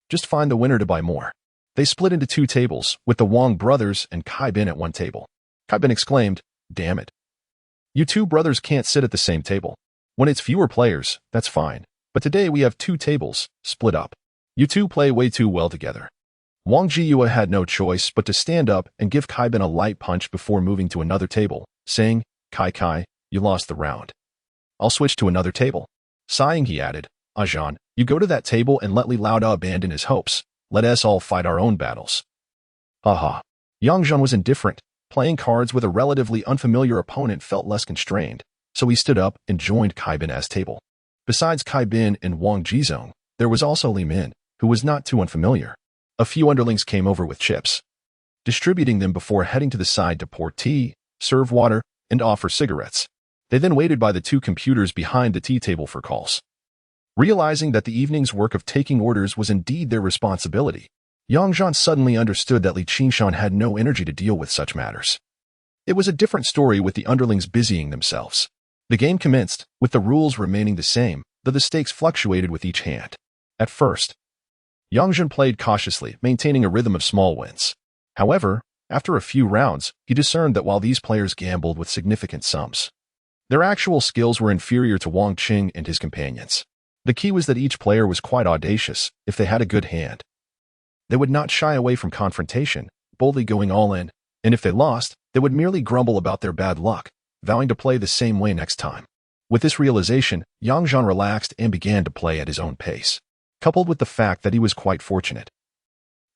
just find the winner to buy more." They split into 2 tables, with the Wang brothers and Kai Bin at one table. Kai Bin exclaimed, "Damn it. You 2 brothers can't sit at the same table. When it's fewer players, that's fine, But today we have 2 tables, split up. You two play way too well together. Wang Jiyue had no choice but to stand up and give Kai Bin a light punch before moving to another table, saying, Kai, you lost the round. I'll switch to another table. Sighing, he added, Zhan, you go to that table and let Li Laoda abandon his hopes. Let us all fight our own battles. Haha. Yang Zhan was indifferent. Playing cards with a relatively unfamiliar opponent felt less constrained, so he stood up and joined Kai Bin's table. Besides Kai Bin and Wang Jizong, there was also Li Min, who was not too unfamiliar. A few underlings came over with chips, distributing them before heading to the side to pour tea, serve water, and offer cigarettes. They then waited by the 2 computers behind the tea table for calls. Realizing that the evening's work of taking orders was indeed their responsibility, Yang Zhan suddenly understood that Li Qingshan had no energy to deal with such matters. It was a different story with the underlings busying themselves. The game commenced, with the rules remaining the same, though the stakes fluctuated with each hand. At first, Yang Zhan played cautiously, maintaining a rhythm of small wins. However, after a few rounds, he discerned that while these players gambled with significant sums, their actual skills were inferior to Wang Qing and his companions. The key was that each player was quite audacious if they had a good hand. They would not shy away from confrontation, boldly going all in, and if they lost, they would merely grumble about their bad luck, vowing to play the same way next time. With this realization, Yang Zhan relaxed and began to play at his own pace, coupled with the fact that he was quite fortunate.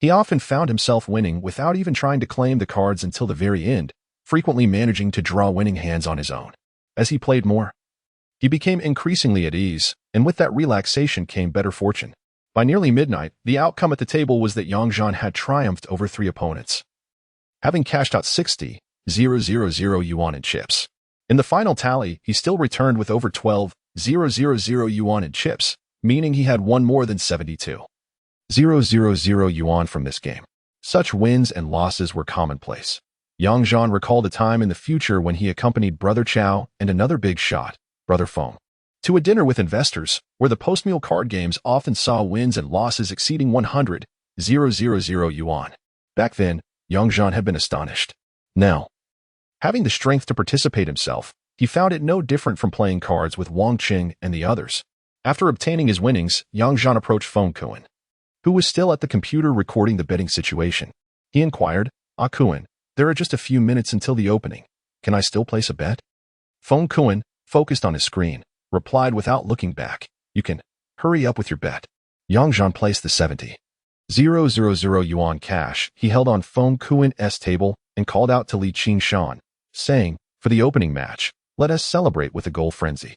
He often found himself winning without even trying to claim the cards until the very end, frequently managing to draw winning hands on his own. As he played more, he became increasingly at ease, and with that relaxation came better fortune. By nearly midnight, the outcome at the table was that Yang Zhan had triumphed over 3 opponents, having cashed out 60,000 yuan in chips. In the final tally, he still returned with over 12,000 yuan in chips, meaning he had won more than 72,000 yuan from this game. Such wins and losses were commonplace. Yang Zhan recalled a time in the future when he accompanied Brother Chao and another big shot, Brother Feng, to a dinner with investors, where the post-meal card games often saw wins and losses exceeding 100,000 yuan. Back then, Yang Zhan had been astonished. Now, having the strength to participate himself, he found it no different from playing cards with Wang Qing and the others. After obtaining his winnings, Yang Zhan approached Feng Kuan, who was still at the computer recording the betting situation. He inquired, Kuan, there are just a few minutes until the opening. Can I still place a bet? Feng Kuan, focused on his screen, replied without looking back, you can. Hurry up with your bet. Yang Zhan placed the 70,000 yuan cash he held on Feng Kuan's table and called out to Li Qingshan, saying, for the opening match, let us celebrate with a goal frenzy.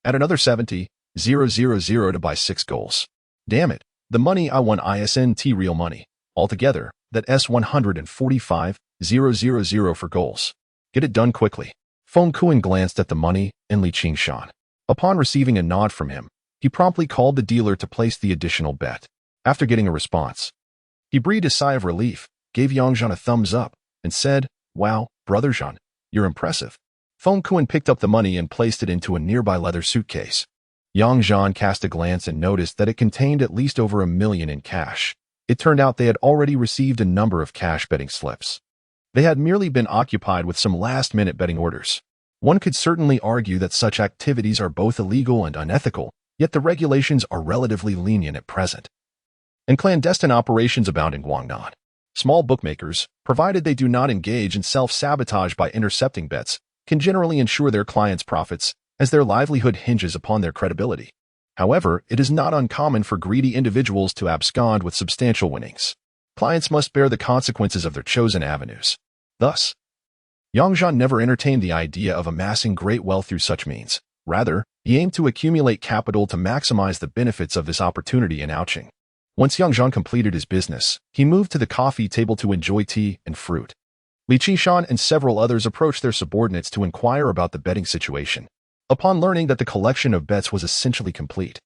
Add another 70,000 to buy 6 goals. Damn it, the money I won isn't real money. Altogether, that's 145,000 for goals. Get it done quickly. Feng Kuan glanced at the money and Li Qingshan. Upon receiving a nod from him, he promptly called the dealer to place the additional bet. After getting a response, he breathed a sigh of relief, gave Yang Zhan a thumbs up, and said, wow, Brother Zhan, you're impressive. Feng Kuan picked up the money and placed it into a nearby leather suitcase. Yang Zhan cast a glance and noticed that it contained at least over 1 million in cash. It turned out they had already received a number of cash betting slips. They had merely been occupied with some last-minute betting orders. One could certainly argue that such activities are both illegal and unethical, yet the regulations are relatively lenient at present. And clandestine operations abound in Guangnan. Small bookmakers, provided they do not engage in self-sabotage by intercepting bets, can generally ensure their clients' profits, as their livelihood hinges upon their credibility. However, it is not uncommon for greedy individuals to abscond with substantial winnings. Clients must bear the consequences of their chosen avenues. Thus, Yang Zhan never entertained the idea of amassing great wealth through such means. Rather, he aimed to accumulate capital to maximize the benefits of this opportunity in Ouching. Once Yang Zhan completed his business, he moved to the coffee table to enjoy tea and fruit. Li Qingshan and several others approached their subordinates to inquire about the betting situation. Upon learning that the collection of bets was essentially complete,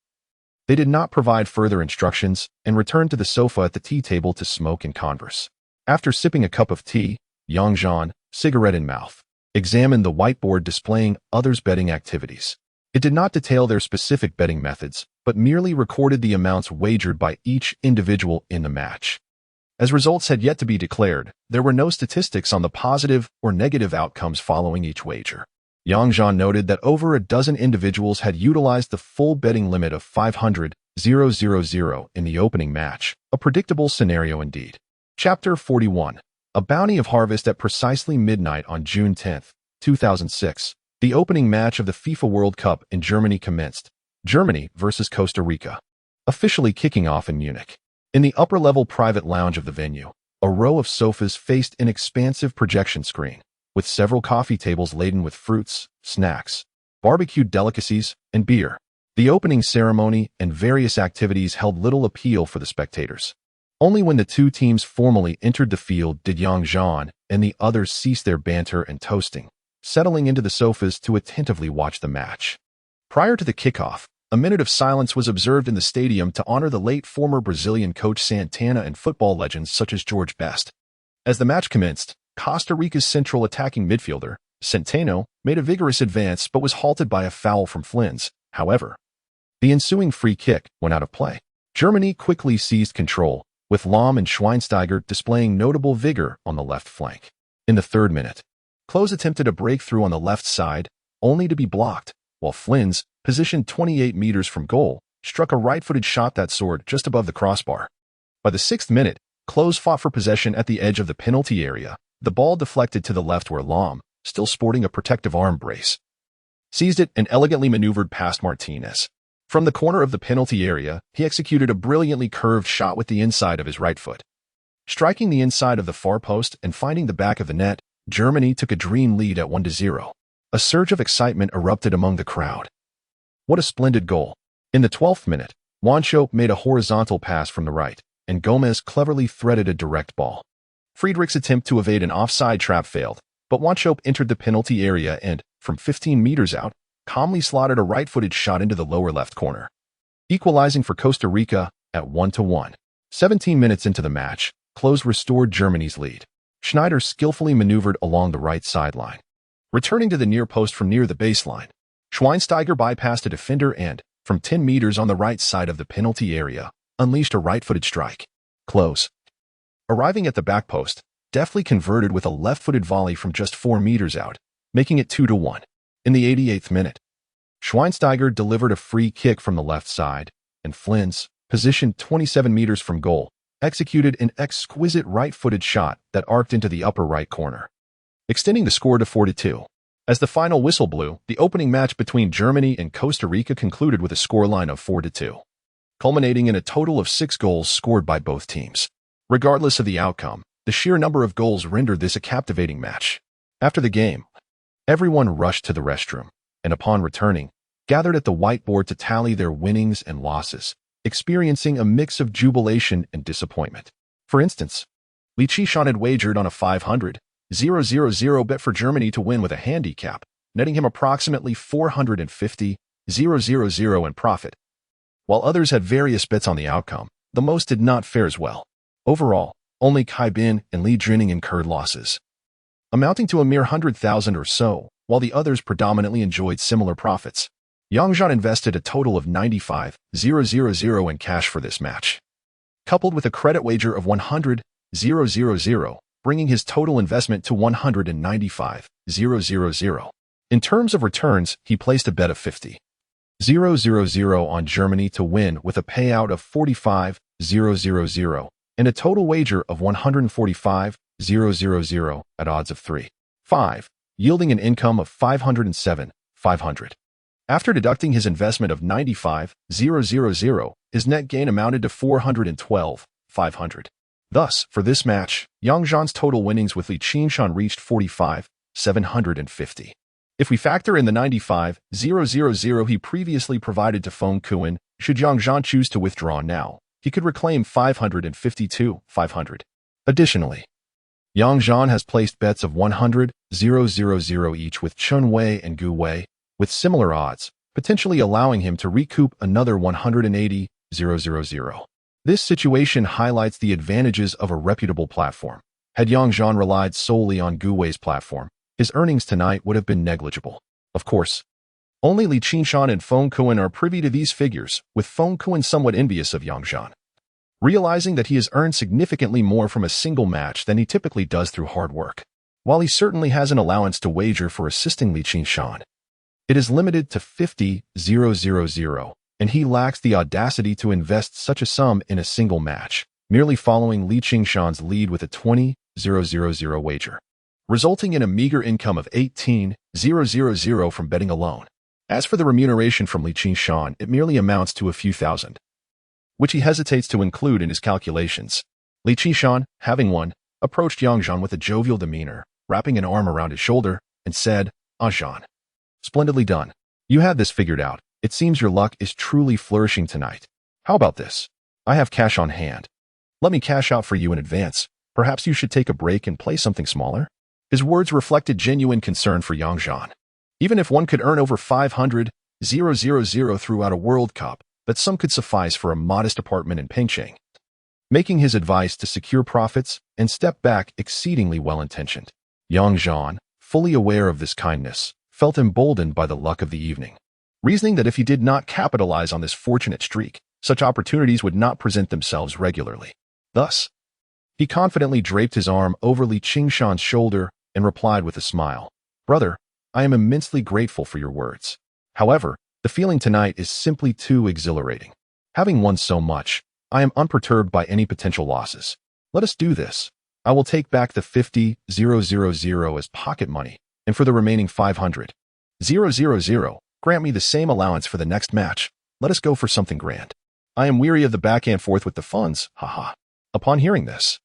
they did not provide further instructions and returned to the sofa at the tea table to smoke and converse. After sipping a cup of tea, Yang Zhan, cigarette in mouth, examined the whiteboard displaying others' betting activities. It did not detail their specific betting methods, but merely recorded the amounts wagered by each individual in the match. As results had yet to be declared, there were no statistics on the positive or negative outcomes following each wager. Zhan noted that over a dozen individuals had utilized the full betting limit of 500,000 in the opening match, a predictable scenario indeed. Chapter 41. A bounty of harvest at precisely midnight on June 10, 2006. The opening match of the FIFA World Cup in Germany commenced. Germany versus Costa Rica. Officially kicking off in Munich. In the upper-level private lounge of the venue, a row of sofas faced an expansive projection screen, with several coffee tables laden with fruits, snacks, barbecued delicacies, and beer. The opening ceremony and various activities held little appeal for the spectators. Only when the two teams formally entered the field did Zhan and the others cease their banter and toasting, settling into the sofas to attentively watch the match. Prior to the kickoff, a minute of silence was observed in the stadium to honor the late former Brazilian coach Santana and football legends such as George Best. As the match commenced, Costa Rica's central attacking midfielder, Centeno, made a vigorous advance but was halted by a foul from Flins. However, the ensuing free kick went out of play. Germany quickly seized control, with Lahm and Schweinsteiger displaying notable vigor on the left flank. In the 3rd minute, Klose attempted a breakthrough on the left side, only to be blocked, while Flins, positioned 28 meters from goal, struck a right-footed shot that soared just above the crossbar. By the 6th minute, Klose fought for possession at the edge of the penalty area. The ball deflected to the left where Lahm, still sporting a protective arm brace, seized it and elegantly maneuvered past Martinez. From the corner of the penalty area, he executed a brilliantly curved shot with the inside of his right foot. Striking the inside of the far post and finding the back of the net, Germany took a dream lead at 1-0. A surge of excitement erupted among the crowd. What a splendid goal. In the 12th minute, Wanchope made a horizontal pass from the right, and Gomez cleverly threaded a direct ball. Friedrich's attempt to evade an offside trap failed, but Wanchope entered the penalty area and, from 15 meters out, calmly slotted a right-footed shot into the lower left corner, equalizing for Costa Rica at 1-1. 17 minutes into the match, Klose restored Germany's lead. Schneider skillfully maneuvered along the right sideline, returning to the near post from near the baseline. Schweinsteiger bypassed a defender and, from 10 meters on the right side of the penalty area, unleashed a right-footed strike. Klose, arriving at the back post, deftly converted with a left-footed volley from just 4 meters out, making it 2-1. In the 88th minute, Schweinsteiger delivered a free kick from the left side, and Flins, positioned 27 meters from goal, executed an exquisite right-footed shot that arced into the upper right corner, extending the score to 4-2. As the final whistle blew, the opening match between Germany and Costa Rica concluded with a scoreline of 4-2, culminating in a total of 6 goals scored by both teams. Regardless of the outcome, the sheer number of goals rendered this a captivating match. After the game, everyone rushed to the restroom, and upon returning, gathered at the whiteboard to tally their winnings and losses, experiencing a mix of jubilation and disappointment. For instance, Li Qishan had wagered on a 500,000 bet for Germany to win with a handicap, netting him approximately 450,000 in profit. While others had various bets on the outcome, the most did not fare as well. Overall, only Kai Bin and Li Jining incurred losses, amounting to a mere 100,000 or so, while the others predominantly enjoyed similar profits. Zhan invested a total of 95,000 in cash for this match, coupled with a credit wager of 100,000, bringing his total investment to 195,000. In terms of returns, he placed a bet of 50,000 on Germany to win with a payout of 45,000 and a total wager of 145,000 at odds of 3.5, yielding an income of 507,500. After deducting his investment of 95,000, his net gain amounted to 412,500. Thus, for this match, Zhan's total winnings with Li Qishan reached 45,750. If we factor in the 95,000 he previously provided to Feng Kuan, should Zhan choose to withdraw now, he could reclaim 552,500. Additionally, Zhan has placed bets of 100,000 each with Chun Wei and Gu Wei, with similar odds, potentially allowing him to recoup another 180,000. This situation highlights the advantages of a reputable platform. Had Zhan relied solely on Gu Wei's platform, his earnings tonight would have been negligible. Of course, only Li Qishan and Feng Kuan are privy to these figures, with Feng Kuan somewhat envious of Zhan, realizing that he has earned significantly more from a single match than he typically does through hard work. While he certainly has an allowance to wager for assisting Li Qingshan, it is limited to 50,000, and he lacks the audacity to invest such a sum in a single match, merely following Li Qingshan's lead with a 20,000 wager, resulting in a meager income of 18,000 from betting alone. As for the remuneration from Li Qingshan, it merely amounts to a few thousand, which he hesitates to include in his calculations. Li Qingshan, having won, approached Yang Zhan with a jovial demeanor, wrapping an arm around his shoulder, and said, "Ah, Zhan, splendidly done. You had this figured out. It seems your luck is truly flourishing tonight. How about this? I have cash on hand. Let me cash out for you in advance. Perhaps you should take a break and play something smaller." His words reflected genuine concern for Yang Zhan. Even if one could earn over 500,000 throughout a World Cup, that sum could suffice for a modest apartment in Pengcheng, making his advice to secure profits and step back exceedingly well-intentioned. Yang Zhan, fully aware of this kindness, felt emboldened by the luck of the evening, reasoning that if he did not capitalize on this fortunate streak, such opportunities would not present themselves regularly. Thus, he confidently draped his arm over Li Qingshan's shoulder and replied with a smile, "Brother, I am immensely grateful for your words. However, the feeling tonight is simply too exhilarating. Having won so much, I am unperturbed by any potential losses. Let us do this. I will take back the 50,000 as pocket money, and for the remaining 500,000, grant me the same allowance for the next match. Let us go for something grand. I am weary of the back and forth with the funds, haha." Upon hearing this,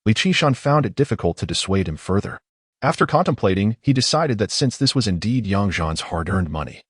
Li Qingshan found it difficult to dissuade him further. After contemplating, he decided that since this was indeed Yang Zhan's hard-earned money,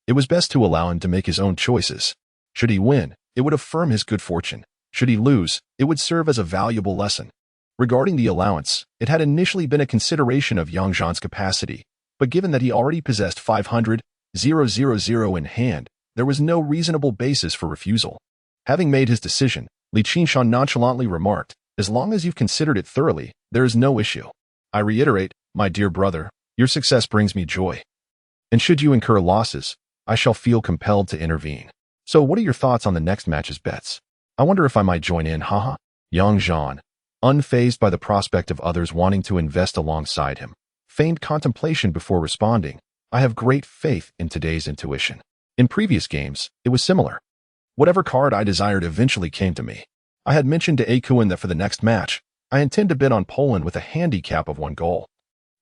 it was best to allow him to make his own choices. Should he win, it would affirm his good fortune. Should he lose, it would serve as a valuable lesson. Regarding the allowance, it had initially been a consideration of Yang Zhan's capacity, but given that he already possessed 500,000 in hand, there was no reasonable basis for refusal. Having made his decision, Li Qingshan nonchalantly remarked, "As long as you've considered it thoroughly, there is no issue. I reiterate, my dear brother, your success brings me joy. And should you incur losses, I shall feel compelled to intervene. So what are your thoughts on the next match's bets? I wonder if I might join in, haha." Yang Zhan, unfazed by the prospect of others wanting to invest alongside him, feigned contemplation before responding, "I have great faith in today's intuition. In previous games, it was similar. Whatever card I desired eventually came to me. I had mentioned to Akuin that for the next match, I intend to bet on Poland with a handicap of 1 goal.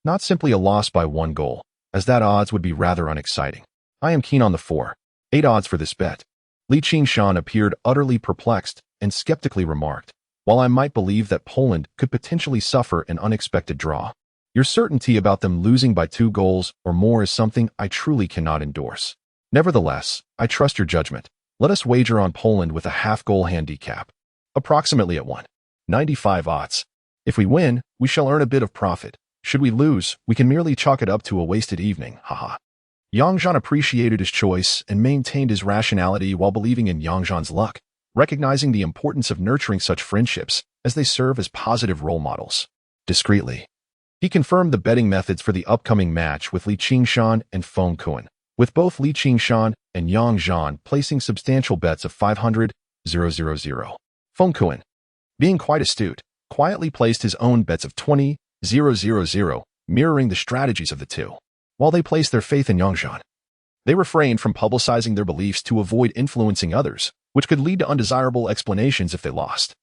Not simply a loss by 1 goal, as that odds would be rather unexciting. I am keen on the 4-8 odds for this bet." Li Qingshan appeared utterly perplexed and skeptically remarked, "While I might believe that Poland could potentially suffer an unexpected draw, your certainty about them losing by 2 goals or more is something I truly cannot endorse. Nevertheless, I trust your judgment. Let us wager on Poland with a half-goal handicap, approximately at 1.95 odds. If we win, we shall earn a bit of profit. Should we lose, we can merely chalk it up to a wasted evening, haha." Yang Zhan appreciated his choice and maintained his rationality while believing in Yang Zhan's luck, recognizing the importance of nurturing such friendships as they serve as positive role models. Discreetly, he confirmed the betting methods for the upcoming match with Li Qingshan and Feng Kuan, with both Li Qingshan and Yang Zhan placing substantial bets of 500,000. Feng Kuan, being quite astute, quietly placed his own bets of 20,000, mirroring the strategies of the two. While they placed their faith in Yang Zhan, they refrained from publicizing their beliefs to avoid influencing others, which could lead to undesirable explanations if they lost.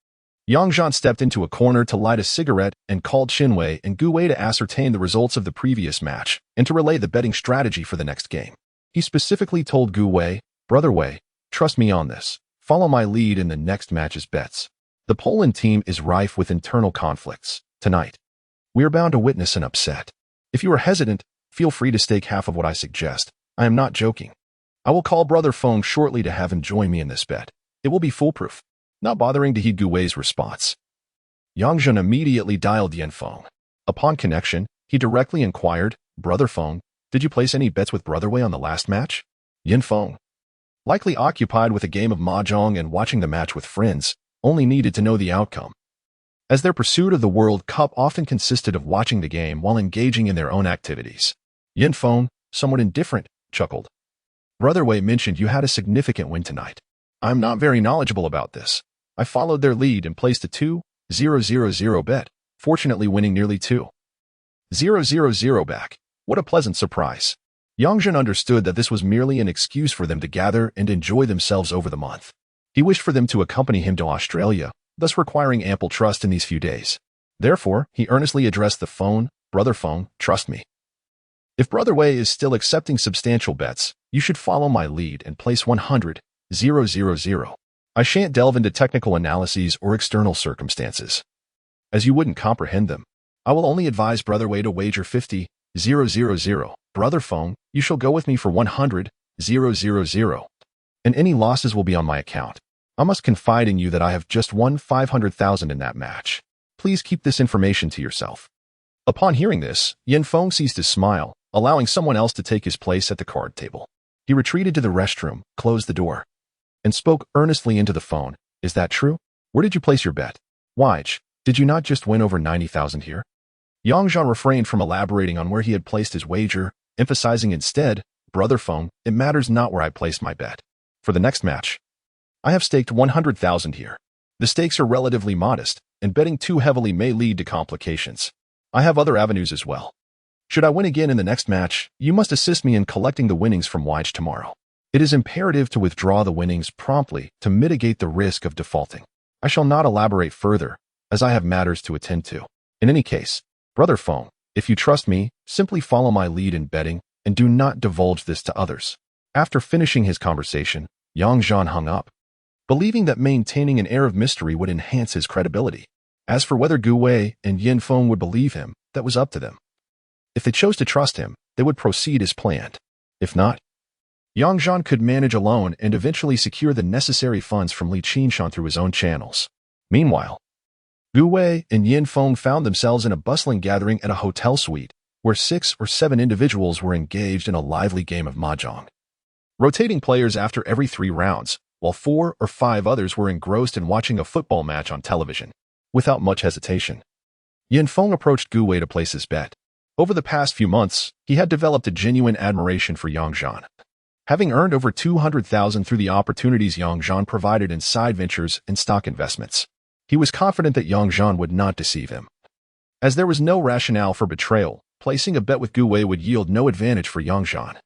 Yang Zhan stepped into a corner to light a cigarette and called Xinwei and Gu Wei to ascertain the results of the previous match and to relay the betting strategy for the next game. He specifically told Gu Wei, "Brother Wei, trust me on this. Follow my lead in the next match's bets. The Poland team is rife with internal conflicts. Tonight, we are bound to witness an upset. If you are hesitant, feel free to stake half of what I suggest. I am not joking. I will call Brother Feng shortly to have him join me in this bet. It will be foolproof." Not bothering to heed Gu Wei's response, Yang Zhan immediately dialed Yan Feng. Upon connection, he directly inquired, "Brother Feng, did you place any bets with Brother Wei on the last match?" Yan Feng, likely occupied with a game of mahjong and watching the match with friends, only needed to know the outcome, as their pursuit of the World Cup often consisted of watching the game while engaging in their own activities. Yan Feng, somewhat indifferent, chuckled. "Brother Wei mentioned you had a significant win tonight. I'm not very knowledgeable about this. I followed their lead and placed a 2,000 bet, fortunately winning nearly 2 000 back. What a pleasant surprise. Zhan understood that this was merely an excuse for them to gather and enjoy themselves over the month. He wished for them to accompany him to Australia, thus requiring ample trust in these few days. Therefore, he earnestly addressed the phone, "Brother phone, trust me. If Brother Wei is still accepting substantial bets, you should follow my lead and place 100,000. I shan't delve into technical analyses or external circumstances, as you wouldn't comprehend them. I will only advise Brother Wei to wager 50,000. Brother phone, you shall go with me for 100,000, and any losses will be on my account. I must confide in you that I have just won 500,000 in that match. Please keep this information to yourself." Upon hearing this, Yanfeng ceased to smile, allowing someone else to take his place at the card table. He retreated to the restroom, closed the door, and spoke earnestly into the phone. "Is that true? Where did you place your bet? Why, did you not just win over 90,000 here?" Zhan refrained from elaborating on where he had placed his wager, emphasizing instead, "Brother phone, it matters not where I placed my bet. For the next match, I have staked 100,000 here. The stakes are relatively modest, and betting too heavily may lead to complications. I have other avenues as well. Should I win again in the next match, you must assist me in collecting the winnings from Wige tomorrow. It is imperative to withdraw the winnings promptly to mitigate the risk of defaulting. I shall not elaborate further, as I have matters to attend to. In any case, Brother phone, if you trust me, simply follow my lead in betting and do not divulge this to others." After finishing his conversation, Zhan hung up, believing that maintaining an air of mystery would enhance his credibility. As for whether Gu Wei and Yanfeng would believe him, that was up to them. If they chose to trust him, they would proceed as planned. If not, Zhan could manage alone and eventually secure the necessary funds from Li Qinshan through his own channels. Meanwhile, Gu Wei and Yanfeng found themselves in a bustling gathering at a hotel suite, where 6 or 7 individuals were engaged in a lively game of mahjong, rotating players after every 3 rounds, while 4 or 5 others were engrossed in watching a football match on television. Without much hesitation, Yanfeng approached Gu Wei to place his bet. Over the past few months, he had developed a genuine admiration for Zhan. Having earned over 200,000 through the opportunities Zhan provided in side ventures and stock investments, he was confident that Zhan would not deceive him. As there was no rationale for betrayal, placing a bet with Gu Wei would yield no advantage for Zhan,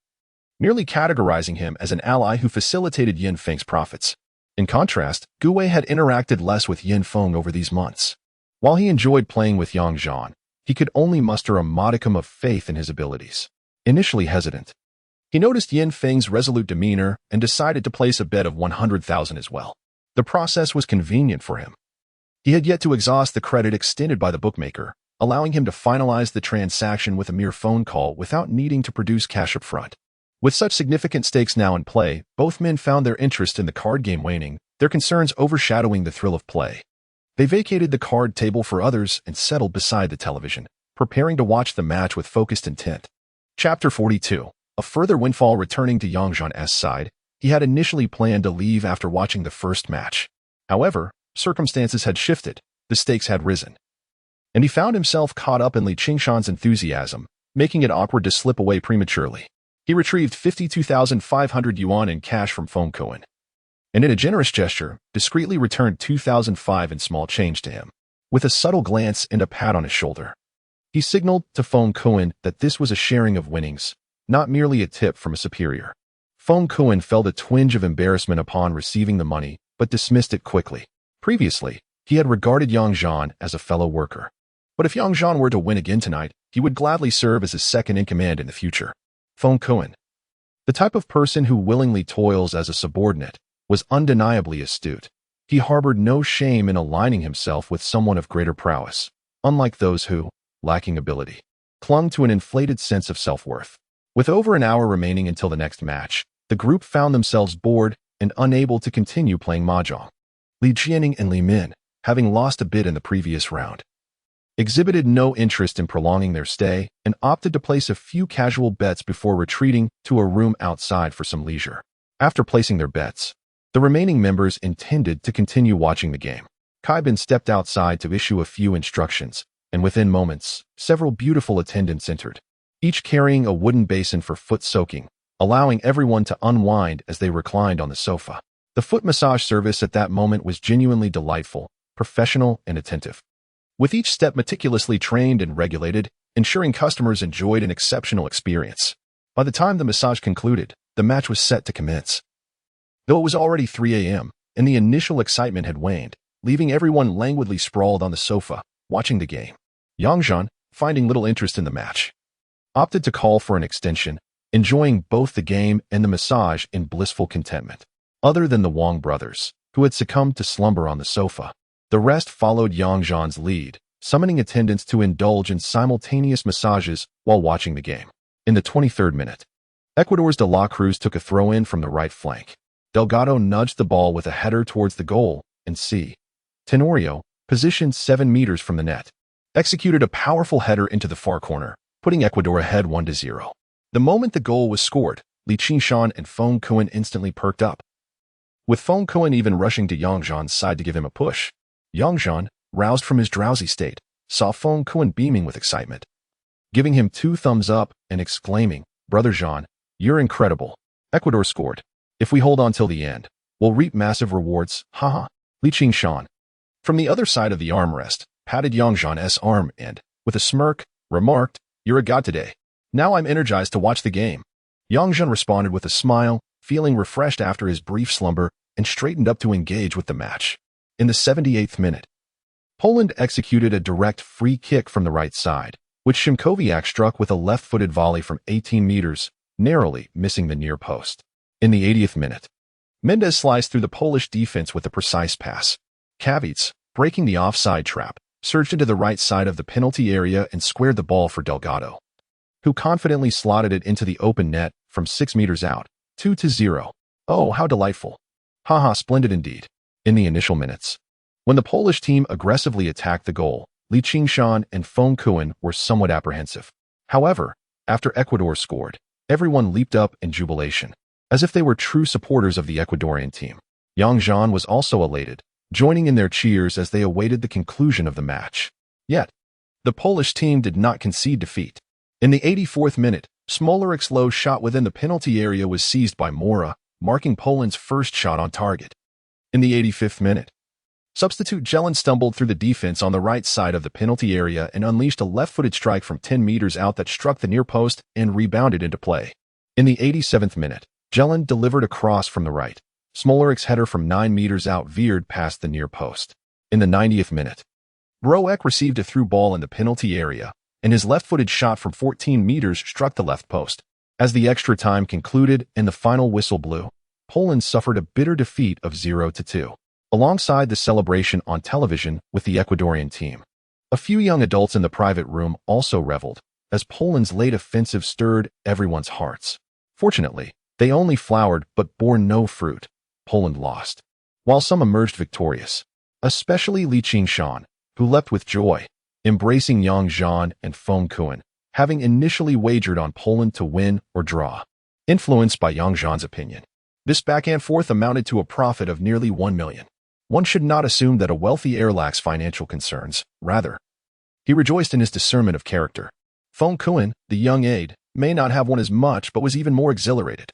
merely categorizing him as an ally who facilitated Yanfeng's profits. In contrast, Gu Wei had interacted less with Yanfeng over these months. While he enjoyed playing with Zhan, he could only muster a modicum of faith in his abilities. Initially hesitant, he noticed Yanfeng's resolute demeanor and decided to place a bet of 100,000 as well. The process was convenient for him. He had yet to exhaust the credit extended by the bookmaker, allowing him to finalize the transaction with a mere phone call without needing to produce cash up front. With such significant stakes now in play, both men found their interest in the card game waning, their concerns overshadowing the thrill of play. They vacated the card table for others and settled beside the television, preparing to watch the match with focused intent. Chapter 42. A further windfall. Returning to Zhan's side, he had initially planned to leave after watching the first match. However, circumstances had shifted, the stakes had risen, and he found himself caught up in Li Qinshan's enthusiasm, making it awkward to slip away prematurely. He retrieved 52,500 yuan in cash from Feng Kuan, and in a generous gesture, discreetly returned 2,005 in small change to him. With a subtle glance and a pat on his shoulder, he signaled to Feng Kuan that this was a sharing of winnings, not merely a tip from a superior. Feng Kuan felt a twinge of embarrassment upon receiving the money, but dismissed it quickly. Previously, he had regarded Zhan as a fellow worker. But if Zhan were to win again tonight, he would gladly serve as his second-in-command in the future. Feng Kuan, the type of person who willingly toils as a subordinate, was undeniably astute. He harbored no shame in aligning himself with someone of greater prowess, unlike those who, lacking ability, clung to an inflated sense of self-worth. With over an hour remaining until the next match, the group found themselves bored and unable to continue playing mahjong. Li Jianing and Li Min, having lost a bid in the previous round, exhibited no interest in prolonging their stay and opted to place a few casual bets before retreating to a room outside for some leisure. After placing their bets, the remaining members intended to continue watching the game. Kai Bin stepped outside to issue a few instructions, and within moments, several beautiful attendants entered, each carrying a wooden basin for foot soaking, allowing everyone to unwind as they reclined on the sofa. The foot massage service at that moment was genuinely delightful, professional, and attentive. With each step meticulously trained and regulated, ensuring customers enjoyed an exceptional experience. By the time the massage concluded, the match was set to commence. Though it was already 3 a.m., and the initial excitement had waned, leaving everyone languidly sprawled on the sofa, watching the game. Zhan, finding little interest in the match, opted to call for an extension, enjoying both the game and the massage in blissful contentment. Other than the Wang brothers, who had succumbed to slumber on the sofa, the rest followed Zhan's lead, summoning attendants to indulge in simultaneous massages while watching the game. In the 23rd minute, Ecuador's De La Cruz took a throw-in from the right flank. Delgado nudged the ball with a header towards the goal, and Tenorio, positioned 7 meters from the net, executed a powerful header into the far corner, putting Ecuador ahead 1-0. The moment the goal was scored, Zhan and Feng Kuan instantly perked up, with Feng Kuan even rushing to Zhan's side to give him a push. Zhan, roused from his drowsy state, saw Feng Kuan beaming with excitement, giving him 2 thumbs up and exclaiming, "Brother Zhan, you're incredible. Ecuador scored. If we hold on till the end, we'll reap massive rewards, haha." Zhan, from the other side of the armrest, patted Zhan's arm and, with a smirk, remarked, "You're a god today. Now I'm energized to watch the game." Zhan responded with a smile, feeling refreshed after his brief slumber, and straightened up to engage with the match. In the 78th minute, Poland executed a direct free kick from the right side, which Szymkowiak struck with a left-footed volley from 18 meters, narrowly missing the near post. In the 80th minute, Mendez sliced through the Polish defense with a precise pass. Kavitz, breaking the offside trap, surged into the right side of the penalty area and squared the ball for Delgado, who confidently slotted it into the open net from 6 meters out, 2-0. Oh, how delightful. Haha, splendid indeed. In the initial minutes, when the Polish team aggressively attacked the goal, Zhan and Feng Kuan were somewhat apprehensive. However, after Ecuador scored, everyone leaped up in jubilation, as if they were true supporters of the Ecuadorian team. Zhan was also elated, joining in their cheers as they awaited the conclusion of the match. Yet, the Polish team did not concede defeat. In the 84th minute, Smolarik's low shot within the penalty area was seized by Mora, marking Poland's first shot on target. In the 85th minute, substitute Zhan stumbled through the defense on the right side of the penalty area and unleashed a left-footed strike from 10 meters out that struck the near post and rebounded into play. In the 87th minute, Zhan delivered a cross from the right. Smolarik's header from 9 meters out veered past the near post. In the 90th minute, Broek received a through ball in the penalty area, and his left-footed shot from 14 meters struck the left post. As the extra time concluded and the final whistle blew, Poland suffered a bitter defeat of 0-2. Alongside the celebration on television with the Ecuadorian team, a few young adults in the private room also reveled, as Poland's late offensive stirred everyone's hearts. Fortunately, they only flowered but bore no fruit. Poland lost, while some emerged victorious, especially Zhan, who leapt with joy, embracing Zhan and Feng Kuan, having initially wagered on Poland to win or draw. Influenced by Zhan's opinion, this back and forth amounted to a profit of nearly 1 million. One should not assume that a wealthy heir lacks financial concerns. Rather, he rejoiced in his discernment of character. Feng Kuan, the young aide, may not have won as much but was even more exhilarated,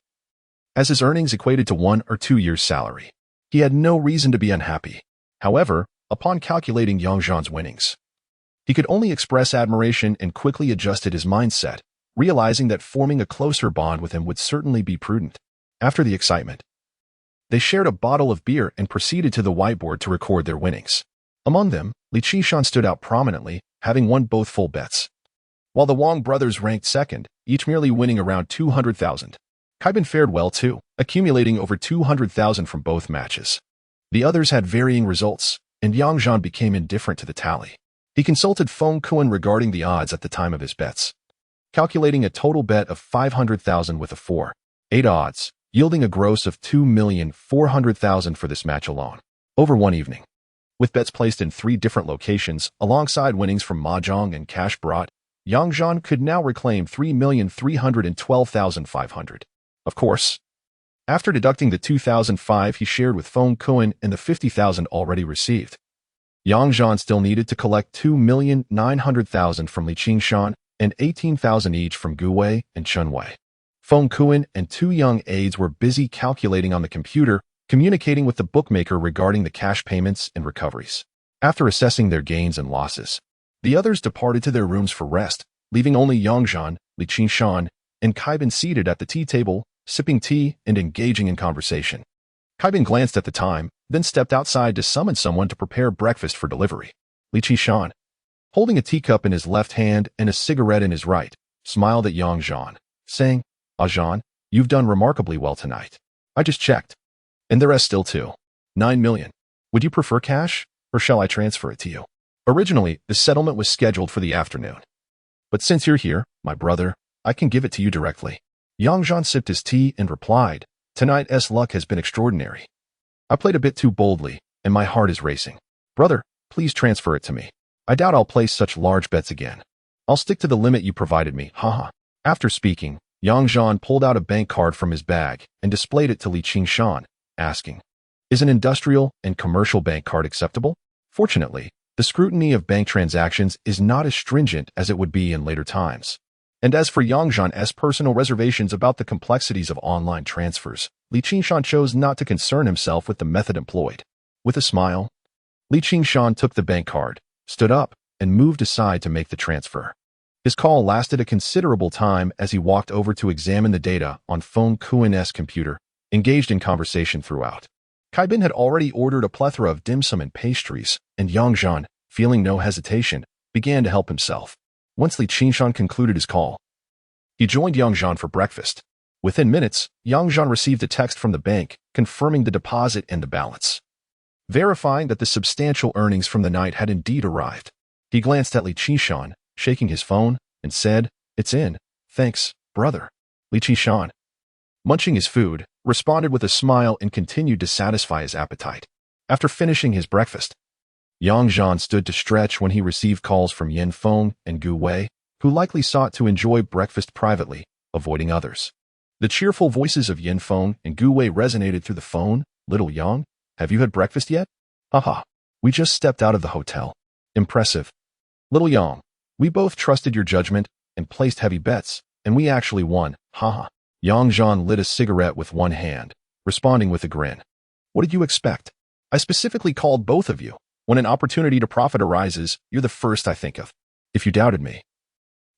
as his earnings equated to 1 or 2 years' salary. He had no reason to be unhappy. However, upon calculating Zhan's winnings, he could only express admiration and quickly adjusted his mindset, realizing that forming a closer bond with him would certainly be prudent. After the excitement, they shared a bottle of beer and proceeded to the whiteboard to record their winnings. Among them, Zhan stood out prominently, having won both full bets, while the Wang brothers ranked second, each merely winning around 200,000. Kaiban fared well too, accumulating over 200,000 from both matches. The others had varying results, and Zhan became indifferent to the tally. He consulted Feng Kuan regarding the odds at the time of his bets, calculating a total bet of 500,000 with a 4-8 odds, yielding a gross of 2,400,000 for this match alone, over one evening. With bets placed in 3 different locations, alongside winnings from mahjong and cash brought, Zhan could now reclaim 3,312,500. Of course, after deducting the 2,005 he shared with Feng Kuan and the 50,000 already received, Zhan still needed to collect 2,900,000 from Zhan and 18,000 each from Guwei and Chunwei. Feng Kuan and 2 young aides were busy calculating on the computer, communicating with the bookmaker regarding the cash payments and recoveries. After assessing their gains and losses, the others departed to their rooms for rest, leaving only Zhan, Li Qingshan, and Kaibin seated at the tea table, sipping tea and engaging in conversation. Kaibin glanced at the time, then stepped outside to summon someone to prepare breakfast for delivery. Li Qingshan, holding a teacup in his left hand and a cigarette in his right, smiled at Zhan, saying, Zhan, you've done remarkably well tonight. I just checked. And the rest still too. 9 million. Would you prefer cash, or shall I transfer it to you? Originally, the settlement was scheduled for the afternoon. But since you're here, my brother, I can give it to you directly. Zhan sipped his tea and replied, Tonight's luck has been extraordinary. I played a bit too boldly, and my heart is racing. Brother, please transfer it to me. I doubt I'll place such large bets again. I'll stick to the limit you provided me, haha. After speaking, Zhan pulled out a bank card from his bag and displayed it to Li Qingshan, asking, Is an industrial and commercial bank card acceptable? Fortunately, the scrutiny of bank transactions is not as stringent as it would be in later times. And as for Zhan's personal reservations about the complexities of online transfers, Li Qingshan chose not to concern himself with the method employed. With a smile, Li Qingshan took the bank card, stood up, and moved aside to make the transfer. His call lasted a considerable time as he walked over to examine the data on Feng Kuen's computer, engaged in conversation throughout. Kaibin had already ordered a plethora of dim sum and pastries, and Zhan, feeling no hesitation, began to help himself. Once Li Qingshan concluded his call, he joined Zhan for breakfast. Within minutes, Zhan received a text from the bank confirming the deposit and the balance, verifying that the substantial earnings from the night had indeed arrived. He glanced at Li Qingshan, shaking his phone, and said, It's in. Thanks, brother. Li Qingshan, munching his food, responded with a smile and continued to satisfy his appetite. After finishing his breakfast, Zhan stood to stretch when he received calls from Yin Feng and Gu Wei, who likely sought to enjoy breakfast privately, avoiding others. The cheerful voices of Yin Feng and Gu Wei resonated through the phone. Little Yang, have you had breakfast yet? Haha, we just stepped out of the hotel. Impressive. Little Yang, we both trusted your judgment and placed heavy bets, and we actually won. Haha. Zhan lit a cigarette with one hand, responding with a grin. What did you expect? I specifically called both of you. When an opportunity to profit arises, you're the first I think of. If you doubted me,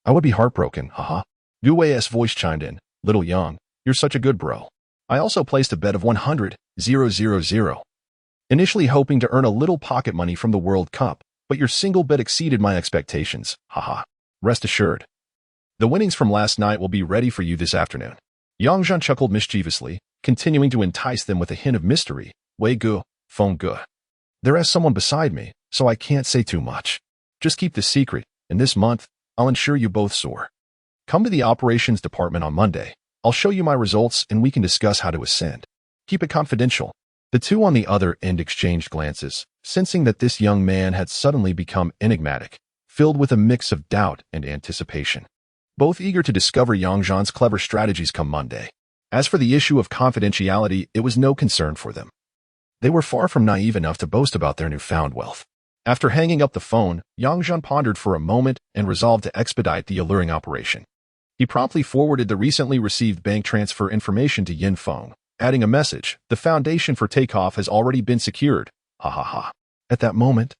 I would be heartbroken, haha. Gu Wei's voice chimed in. Little Yang, you're such a good bro. I also placed a bet of 100,000. Initially hoping to earn a little pocket money from the World Cup, but your single bet exceeded my expectations, haha. Rest assured, the winnings from last night will be ready for you this afternoon. Zhan chuckled mischievously, continuing to entice them with a hint of mystery. Wei Gu, Feng Gu. There is someone beside me, so I can't say too much. Just keep this secret, and this month, I'll ensure you both soar. Come to the operations department on Monday. I'll show you my results and we can discuss how to ascend. Keep it confidential. The two on the other end exchanged glances, sensing that this young man had suddenly become enigmatic, filled with a mix of doubt and anticipation. Both eager to discover Zhan's clever strategies come Monday. As for the issue of confidentiality, it was no concern for them. They were far from naive enough to boast about their newfound wealth. After hanging up the phone, Zhan pondered for a moment and resolved to expedite the alluring operation. He promptly forwarded the recently received bank transfer information to Yin Feng, adding a message. The foundation for takeoff has already been secured. Ha ha ha. At that moment,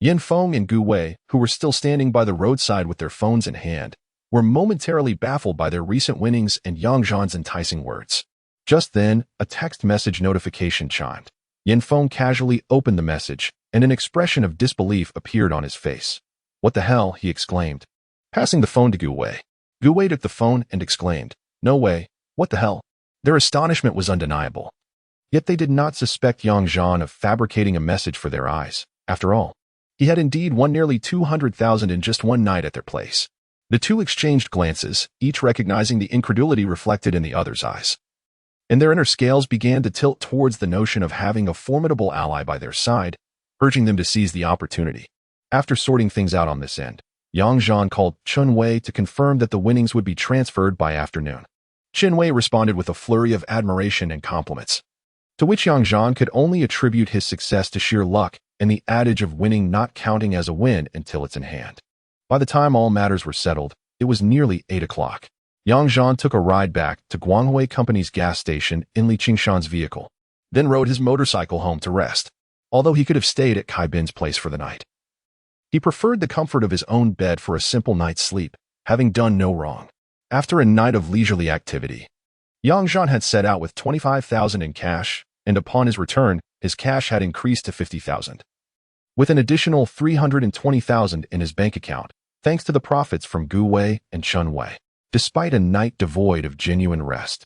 Yin Feng and Gu Wei, who were still standing by the roadside with their phones in hand, were momentarily baffled by their recent winnings and Zhan's enticing words. Just then, a text message notification chimed. Yin Feng casually opened the message, and an expression of disbelief appeared on his face. What the hell, he exclaimed, passing the phone to Gu Wei. Gu Wei took the phone and exclaimed, No way, what the hell? Their astonishment was undeniable. Yet they did not suspect Zhan of fabricating a message for their eyes. After all, he had indeed won nearly 200,000 in just one night at their place. The two exchanged glances, each recognizing the incredulity reflected in the other's eyes. And their inner scales began to tilt towards the notion of having a formidable ally by their side, urging them to seize the opportunity. After sorting things out on this end, Zhan called Chun Wei to confirm that the winnings would be transferred by afternoon. Chun Wei responded with a flurry of admiration and compliments, to which Zhan could only attribute his success to sheer luck and the adage of winning not counting as a win until it's in hand. By the time all matters were settled, it was nearly 8 o'clock. Zhan took a ride back to Guanghui Company's gas station in Li Qingshan's vehicle, then rode his motorcycle home to rest, although he could have stayed at Kaibin's place for the night. He preferred the comfort of his own bed for a simple night's sleep, having done no wrong. After a night of leisurely activity, Zhan had set out with 25,000 in cash, and upon his return, his cash had increased to 50,000. With an additional 320,000 in his bank account, thanks to the profits from Gu Wei and Chun Wei. Despite a night devoid of genuine rest,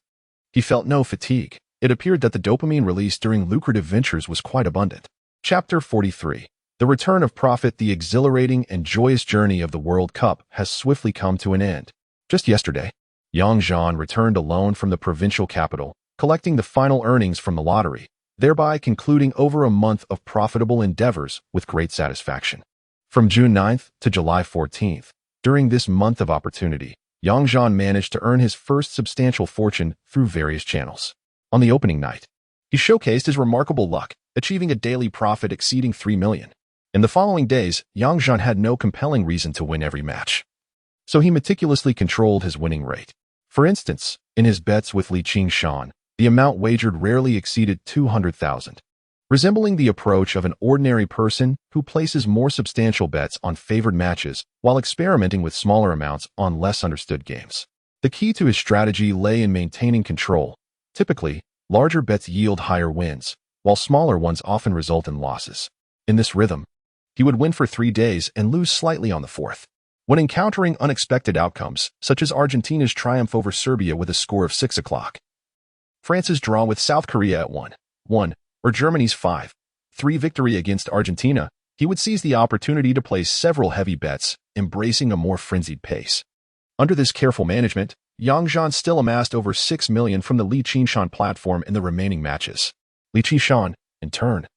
he felt no fatigue. It appeared that the dopamine released during lucrative ventures was quite abundant. Chapter 43. The return of profit. The exhilarating and joyous journey of the World Cup has swiftly come to an end. Just yesterday, Zhan returned alone from the provincial capital, collecting the final earnings from the lottery, thereby concluding over a month of profitable endeavors with great satisfaction. From June 9th to July 14th, during this month of opportunity, Zhan managed to earn his first substantial fortune through various channels. On the opening night, he showcased his remarkable luck, achieving a daily profit exceeding 3 million. In the following days, Zhan had no compelling reason to win every match, so he meticulously controlled his winning rate. For instance, in his bets with Li Qingshan, the amount wagered rarely exceeded 200,000, resembling the approach of an ordinary person who places more substantial bets on favored matches while experimenting with smaller amounts on less understood games. The key to his strategy lay in maintaining control. Typically, larger bets yield higher wins, while smaller ones often result in losses. In this rhythm, he would win for 3 days and lose slightly on the 4th. When encountering unexpected outcomes, such as Argentina's triumph over Serbia with a score of 6 o'clock, France's draw with South Korea at 1-1, or Germany's 5-3 victory against Argentina, he would seize the opportunity to place several heavy bets, embracing a more frenzied pace. Under this careful management, Zhan still amassed over 6 million from the Li Qingshan platform in the remaining matches. Li Qingshan, in turn,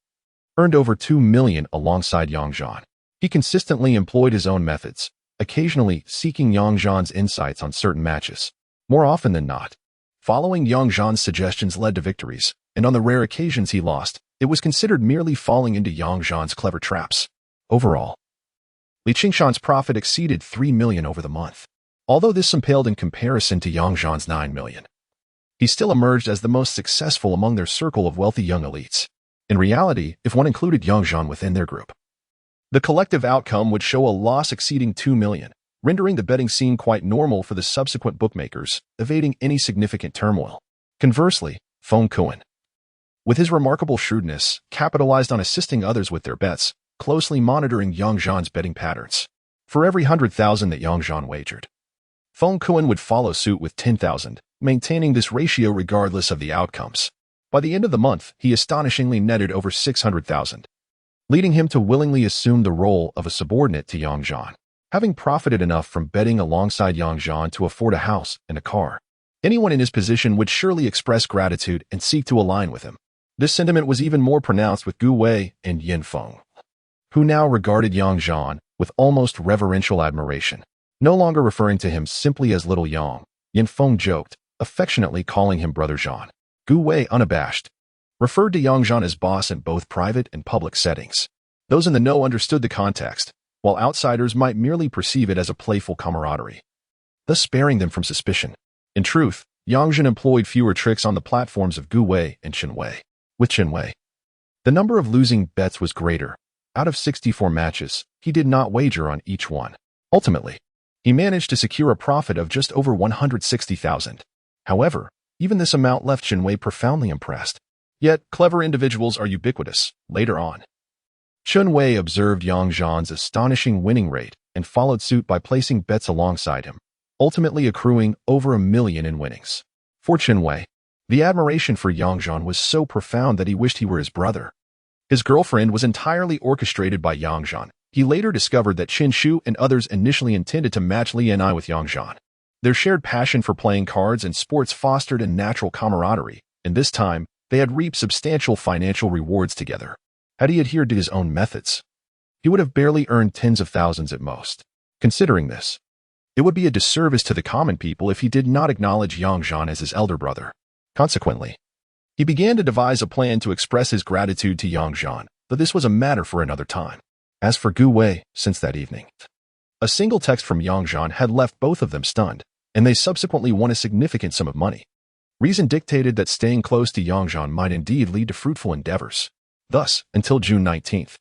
earned over 2 million alongside Zhan. He consistently employed his own methods, occasionally seeking Zhan's insights on certain matches. More often than not, following Zhan's suggestions led to victories, and on the rare occasions he lost, it was considered merely falling into Zhan's clever traps. Overall, Li Qingshan's profit exceeded 3 million over the month. Although this paled in comparison to Zhan's 9 million, he still emerged as the most successful among their circle of wealthy young elites. In reality, if one included Zhan within their group, the collective outcome would show a loss exceeding 2 million, rendering the betting scene quite normal for the subsequent bookmakers, evading any significant turmoil. Conversely, Feng Kuan, with his remarkable shrewdness, capitalized on assisting others with their bets, closely monitoring Zhan's betting patterns. For every 100,000 that Zhan wagered, Feng Kuan would follow suit with 10,000, maintaining this ratio regardless of the outcomes. By the end of the month, he astonishingly netted over 600,000, leading him to willingly assume the role of a subordinate to Zhan. Having profited enough from betting alongside Zhan to afford a house and a car, anyone in his position would surely express gratitude and seek to align with him. This sentiment was even more pronounced with Gu Wei and Yin Feng, who now regarded Zhan with almost reverential admiration. No longer referring to him simply as Little Yang, Yin Feng joked, affectionately calling him Brother Zhan. Gu Wei, unabashed, referred to Zhan as boss in both private and public settings. Those in the know understood the context, while outsiders might merely perceive it as a playful camaraderie, thus sparing them from suspicion. In truth, Zhan employed fewer tricks on the platforms of Gu Wei and Chen Wei. With Chen Wei, the number of losing bets was greater. Out of 64 matches, he did not wager on each one. Ultimately, he managed to secure a profit of just over 160,000. However, even this amount left Chen Wei profoundly impressed. Yet, clever individuals are ubiquitous. Later on, Chen Wei observed Zhan's astonishing winning rate and followed suit by placing bets alongside him, ultimately accruing over 1 million in winnings. For Chen Wei, the admiration for Zhan was so profound that he wished he were his brother. His girlfriend was entirely orchestrated by Zhan. He later discovered that Chen Shu and others initially intended to match Li and I with Zhan. Their shared passion for playing cards and sports fostered a natural camaraderie, and this time, they had reaped substantial financial rewards together. Had he adhered to his own methods, he would have barely earned tens of thousands at most. Considering this, it would be a disservice to the common people if he did not acknowledge Zhan as his elder brother. Consequently, he began to devise a plan to express his gratitude to Zhan, but this was a matter for another time. As for Gu Wei, since that evening, a single text from Zhan had left both of them stunned, and they subsequently won a significant sum of money. Reason dictated that staying close to Zhan might indeed lead to fruitful endeavors. Thus, until June 19th,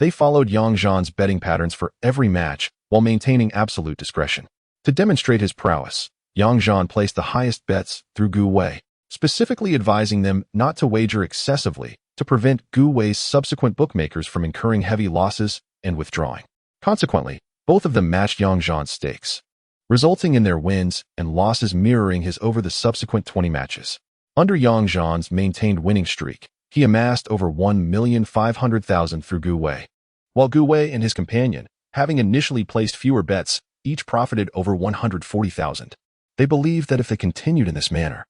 they followed Zhan's betting patterns for every match while maintaining absolute discretion. To demonstrate his prowess, Zhan placed the highest bets through Gu Wei, specifically advising them not to wager excessively to prevent Gu Wei's subsequent bookmakers from incurring heavy losses and withdrawing. Consequently, both of them matched Zhan's stakes, resulting in their wins and losses mirroring his over the subsequent 20 matches. Under Zhan's maintained winning streak, he amassed over 1,500,000 through Gu Wei, while Gu Wei and his companion, having initially placed fewer bets, each profited over 140,000. They believed that if they continued in this manner,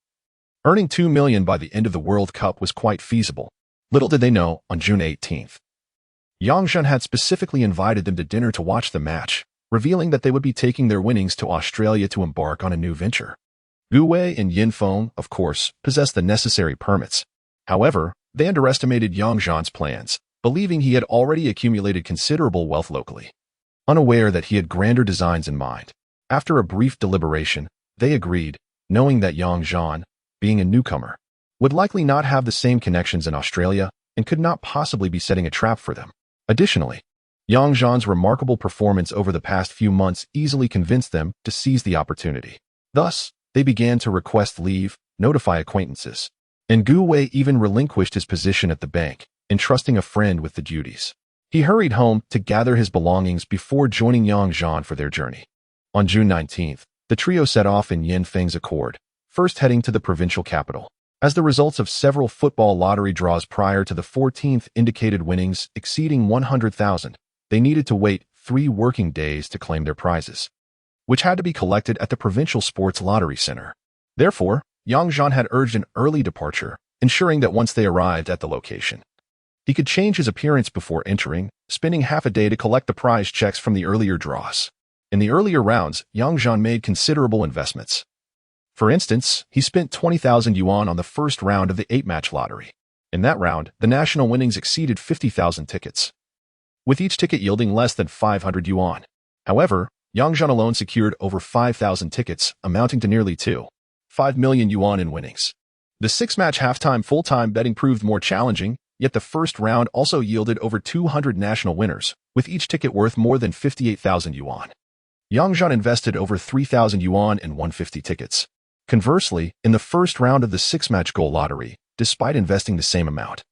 earning 2 million by the end of the World Cup was quite feasible. Little did they know, on June 18th, Zhan had specifically invited them to dinner to watch the match, revealing that they would be taking their winnings to Australia to embark on a new venture. Gu Wei and Yin Feng, of course, possessed the necessary permits. However, they underestimated Zhan's plans, believing he had already accumulated considerable wealth locally, unaware that he had grander designs in mind. After a brief deliberation, they agreed, knowing that Zhan, being a newcomer, would likely not have the same connections in Australia and could not possibly be setting a trap for them. Additionally, Zhan's remarkable performance over the past few months easily convinced them to seize the opportunity. Thus, they began to request leave, notify acquaintances, and Gu Wei even relinquished his position at the bank, entrusting a friend with the duties. He hurried home to gather his belongings before joining Zhan for their journey. On June 19th, the trio set off in Yin Feng's accord, first heading to the provincial capital. As the results of several football lottery draws prior to the 14th indicated winnings exceeding 100,000, they needed to wait 3 working days to claim their prizes, which had to be collected at the provincial sports lottery center. Therefore, Zhan had urged an early departure, ensuring that once they arrived at the location, he could change his appearance before entering, spending half a day to collect the prize checks from the earlier draws. In the earlier rounds, Zhan made considerable investments. For instance, he spent 20,000 yuan on the first round of the 8-match lottery. In that round, the national winnings exceeded 50,000 tickets, with each ticket yielding less than 500 yuan. However, Zhan alone secured over 5,000 tickets, amounting to nearly 2.5 million yuan in winnings. The 6-match halftime full-time betting proved more challenging, yet the first round also yielded over 200 national winners, with each ticket worth more than 58,000 yuan. Zhan invested over 3,000 yuan in 150 tickets. Conversely, in the first round of the 6-match goal lottery, despite investing the same amount,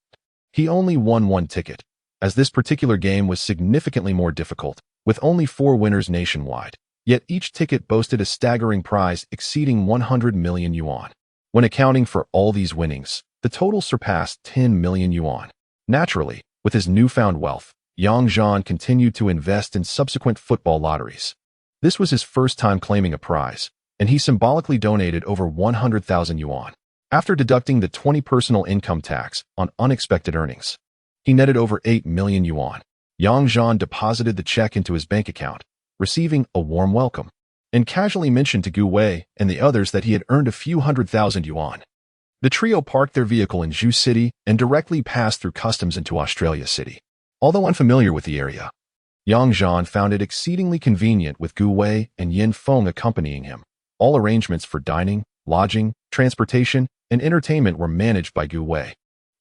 he only won 1 ticket, as this particular game was significantly more difficult, with only 4 winners nationwide. Yet each ticket boasted a staggering prize exceeding 100 million yuan. When accounting for all these winnings, the total surpassed 10 million yuan. Naturally, with his newfound wealth, Zhan continued to invest in subsequent football lotteries. This was his first time claiming a prize, and he symbolically donated over 100,000 yuan. After deducting the 20 personal income tax on unexpected earnings, he netted over 8 million yuan. Zhan deposited the check into his bank account, receiving a warm welcome, and casually mentioned to Gu Wei and the others that he had earned a few 100,000 yuan. The trio parked their vehicle in Zhu City and directly passed through customs into Australia City. Although unfamiliar with the area, Zhan found it exceedingly convenient with Gu Wei and Yin Feng accompanying him. All arrangements for dining, lodging, transportation, and entertainment were managed by Gu Wei,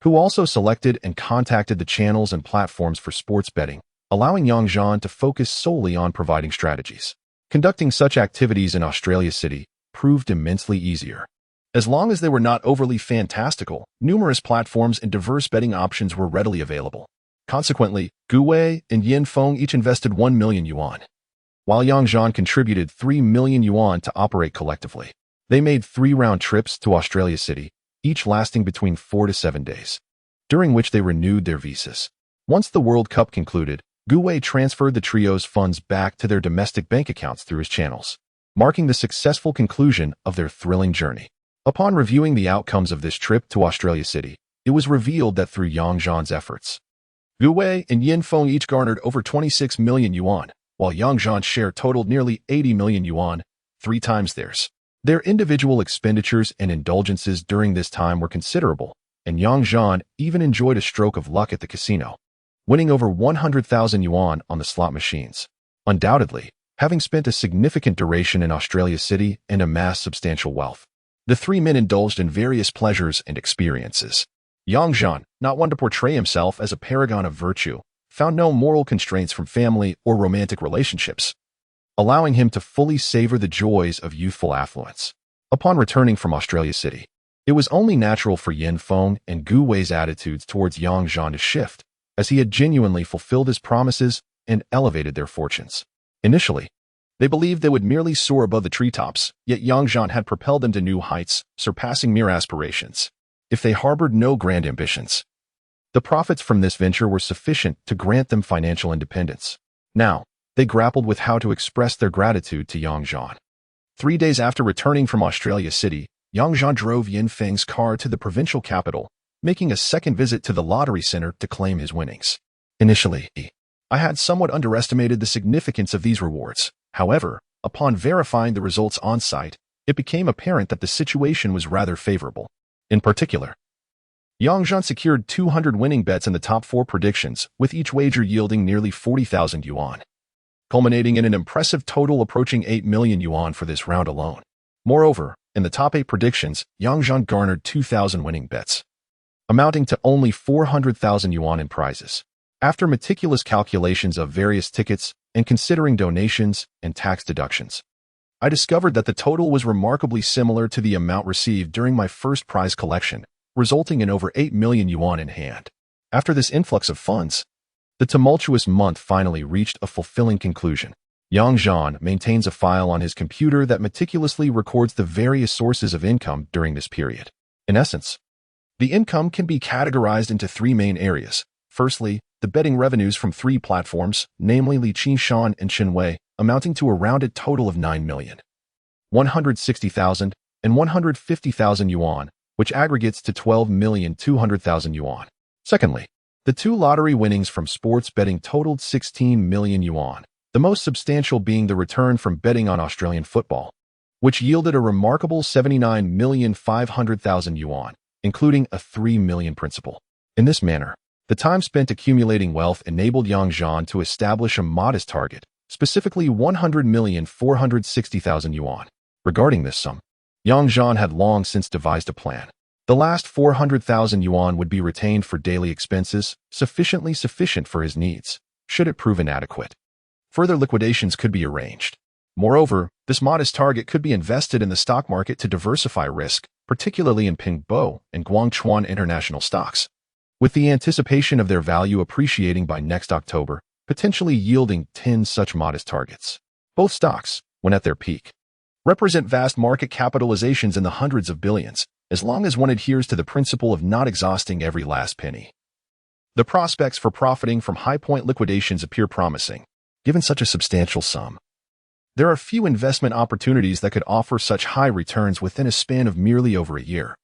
who also selected and contacted the channels and platforms for sports betting, allowing Zhan to focus solely on providing strategies. Conducting such activities in Australia City proved immensely easier. As long as they were not overly fantastical, numerous platforms and diverse betting options were readily available. Consequently, Gu Wei and Yin Feng each invested 1 million yuan, while Zhan contributed 3 million yuan to operate collectively. They made 3 round trips to Australia City, each lasting between 4 to 7 days, during which they renewed their visas. Once the World Cup concluded, Gu Wei transferred the trio's funds back to their domestic bank accounts through his channels, marking the successful conclusion of their thrilling journey. Upon reviewing the outcomes of this trip to Australia City, it was revealed that through Zhan's efforts, Gu Wei and Yin Feng each garnered over 26 million yuan, while Zhan's share totaled nearly 80 million yuan, 3 times theirs. Their individual expenditures and indulgences during this time were considerable, and Zhan even enjoyed a stroke of luck at the casino, winning over 100,000 yuan on the slot machines. Undoubtedly, having spent a significant duration in Australia City and amassed substantial wealth, the 3 men indulged in various pleasures and experiences. Zhan, not one to portray himself as a paragon of virtue, found no moral constraints from family or romantic relationships. allowing him to fully savor the joys of youthful affluence. Upon returning from Australia City, it was only natural for Yin Feng and Gu Wei's attitudes towards Yang Zhan to shift, as he had genuinely fulfilled his promises and elevated their fortunes. Initially, they believed they would merely soar above the treetops, yet Yang Zhan had propelled them to new heights, surpassing mere aspirations. If they harbored no grand ambitions, the profits from this venture were sufficient to grant them financial independence. Now, they grappled with how to express their gratitude to Yang Zhan. 3 days after returning from Australia City, Yang Zhan drove Yin Feng's car to the provincial capital, making a second visit to the lottery center to claim his winnings. Initially, I had somewhat underestimated the significance of these rewards. However, upon verifying the results on-site, it became apparent that the situation was rather favorable. In particular, Yang Zhan secured 200 winning bets in the top 4 predictions, with each wager yielding nearly 40,000 yuan, culminating in an impressive total approaching 8 million yuan for this round alone. Moreover, in the top 8 predictions, Yang Zhan garnered 2,000 winning bets, amounting to only 400,000 yuan in prizes. After meticulous calculations of various tickets and considering donations and tax deductions, I discovered that the total was remarkably similar to the amount received during my first prize collection, resulting in over 8 million yuan in hand. After this influx of funds, the tumultuous month finally reached a fulfilling conclusion. Yang Zhan maintains a file on his computer that meticulously records the various sources of income during this period. In essence, the income can be categorized into 3 main areas. Firstly, the betting revenues from 3 platforms, namely Li Qinshan and Qinwei, amounting to a rounded total of 9,160,000 and 150,000 yuan, which aggregates to 12,200,000 yuan. Secondly, the 2 lottery winnings from sports betting totaled 16 million yuan, the most substantial being the return from betting on Australian football, which yielded a remarkable 79,500,000 yuan, including a 3 million principal. In this manner, the time spent accumulating wealth enabled Yang Zhan to establish a modest target, specifically 100,460,000 yuan. Regarding this sum, Yang Zhan had long since devised a plan. The last 400,000 yuan would be retained for daily expenses, sufficient for his needs, should it prove inadequate. Further liquidations could be arranged. Moreover, this modest target could be invested in the stock market to diversify risk, particularly in Pingbo and Guangchuan international stocks, with the anticipation of their value appreciating by next October, potentially yielding 10 such modest targets. Both stocks, when at their peak, represent vast market capitalizations in the hundreds of billions, as long as one adheres to the principle of not exhausting every last penny. The prospects for profiting from high-point liquidations appear promising, given such a substantial sum. There are few investment opportunities that could offer such high returns within a span of merely over a year.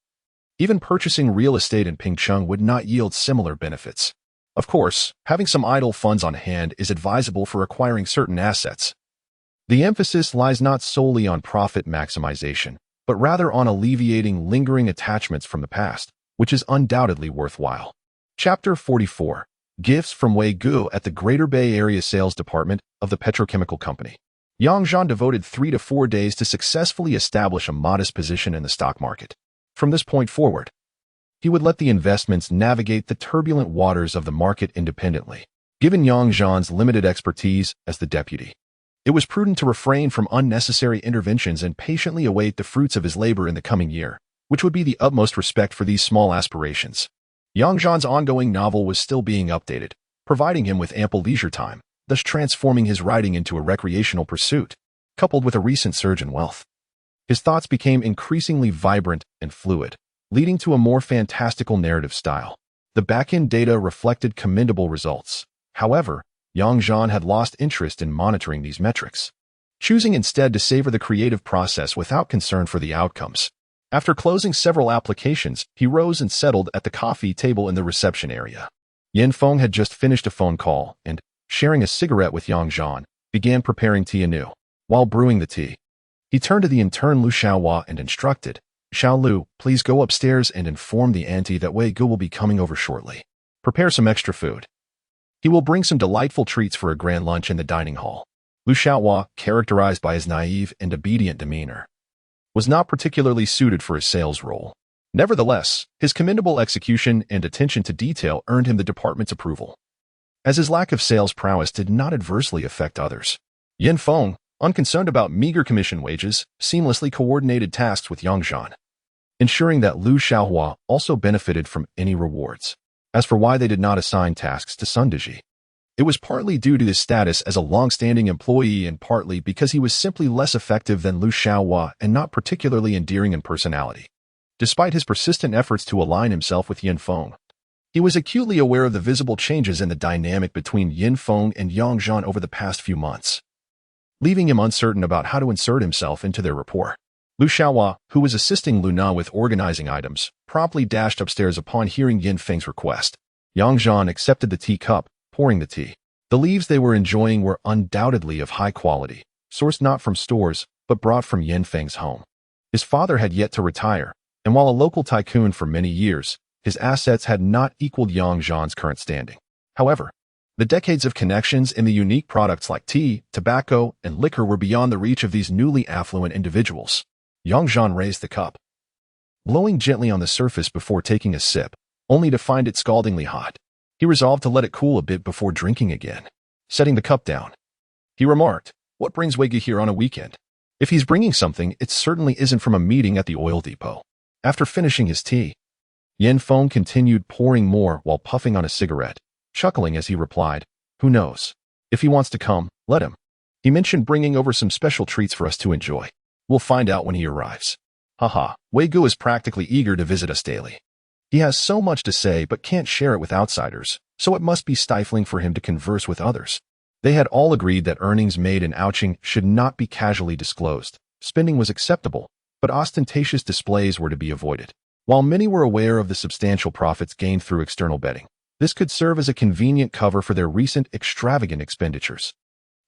Even purchasing real estate in Pingcheng would not yield similar benefits. Of course, having some idle funds on hand is advisable for acquiring certain assets. The emphasis lies not solely on profit maximization, but rather on alleviating lingering attachments from the past, which is undoubtedly worthwhile. Chapter 44. Gifts from Wei Gu at the Greater Bay Area Sales Department of the Petrochemical Company. Yang Zhan devoted 3 to 4 days to successfully establish a modest position in the stock market. From this point forward, he would let the investments navigate the turbulent waters of the market independently. Given Yang Zhan's limited expertise as the deputy, it was prudent to refrain from unnecessary interventions and patiently await the fruits of his labor in the coming year, which would be the utmost respect for these small aspirations. Yang Zhan's ongoing novel was still being updated, providing him with ample leisure time, thus transforming his writing into a recreational pursuit, coupled with a recent surge in wealth. His thoughts became increasingly vibrant and fluid, leading to a more fantastical narrative style. The back-end data reflected commendable results. However, Yang Zhan had lost interest in monitoring these metrics, choosing instead to savor the creative process without concern for the outcomes. After closing several applications, he rose and settled at the coffee table in the reception area. Yin Feng had just finished a phone call and, sharing a cigarette with Yang Zhan, began preparing tea anew. While brewing the tea, he turned to the intern Lu Xiaohua and instructed, "Xiao Lu, please go upstairs and inform the auntie that Wei Gu will be coming over shortly. Prepare some extra food. He will bring some delightful treats for a grand lunch in the dining hall." Lu Xiaohua, characterized by his naive and obedient demeanor, was not particularly suited for his sales role. Nevertheless, his commendable execution and attention to detail earned him the department's approval, as his lack of sales prowess did not adversely affect others. Yin Feng, unconcerned about meager commission wages, seamlessly coordinated tasks with Yang Zhan, ensuring that Lu Xiaohua also benefited from any rewards. As for why they did not assign tasks to Sun Deji, it was partly due to his status as a long-standing employee and partly because he was simply less effective than Lu Xiaohua and not particularly endearing in personality. Despite his persistent efforts to align himself with Yin Feng, he was acutely aware of the visible changes in the dynamic between Yin Feng and Yang Zhan over the past few months, leaving him uncertain about how to insert himself into their rapport. Lu Xiaohua, who was assisting Lu Na with organizing items, promptly dashed upstairs upon hearing Yin Feng's request. Yang Zhan accepted the teacup, pouring the tea. The leaves they were enjoying were undoubtedly of high quality, sourced not from stores, but brought from Yin Feng's home. His father had yet to retire, and while a local tycoon for many years, his assets had not equaled Yang Zhan's current standing. However, the decades of connections in the unique products like tea, tobacco, and liquor were beyond the reach of these newly affluent individuals. Yang Zhan raised the cup, blowing gently on the surface before taking a sip, only to find it scaldingly hot. He resolved to let it cool a bit before drinking again. Setting the cup down, he remarked, "What brings Wei Gu here on a weekend? If he's bringing something, it certainly isn't from a meeting at the oil depot." After finishing his tea, Yin Feng continued pouring more while puffing on a cigarette, chuckling as he replied, "Who knows? If he wants to come, let him. He mentioned bringing over some special treats for us to enjoy. We'll find out when he arrives." Haha, Wei Gu is practically eager to visit us daily. He has so much to say but can't share it with outsiders, so it must be stifling for him to converse with others. They had all agreed that earnings made in ouching should not be casually disclosed. Spending was acceptable, but ostentatious displays were to be avoided. While many were aware of the substantial profits gained through external betting, this could serve as a convenient cover for their recent extravagant expenditures.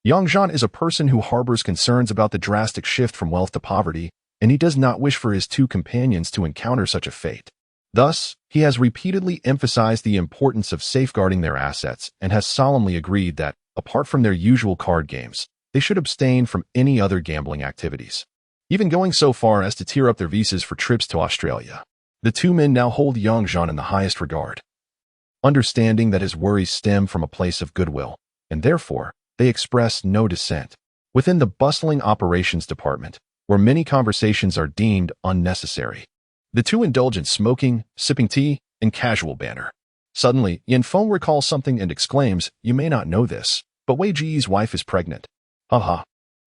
Yang Zhan is a person who harbors concerns about the drastic shift from wealth to poverty, and he does not wish for his two companions to encounter such a fate. Thus, he has repeatedly emphasized the importance of safeguarding their assets and has solemnly agreed that, apart from their usual card games, they should abstain from any other gambling activities, even going so far as to tear up their visas for trips to Australia. The two men now hold Yang Zhan in the highest regard, understanding that his worries stem from a place of goodwill, and therefore, they express no dissent. Within the bustling operations department, where many conversations are deemed unnecessary, the two indulge in smoking, sipping tea, and casual banter. Suddenly, Yin Feng recalls something and exclaims, "You may not know this, but Wei Ji's wife is pregnant." Haha.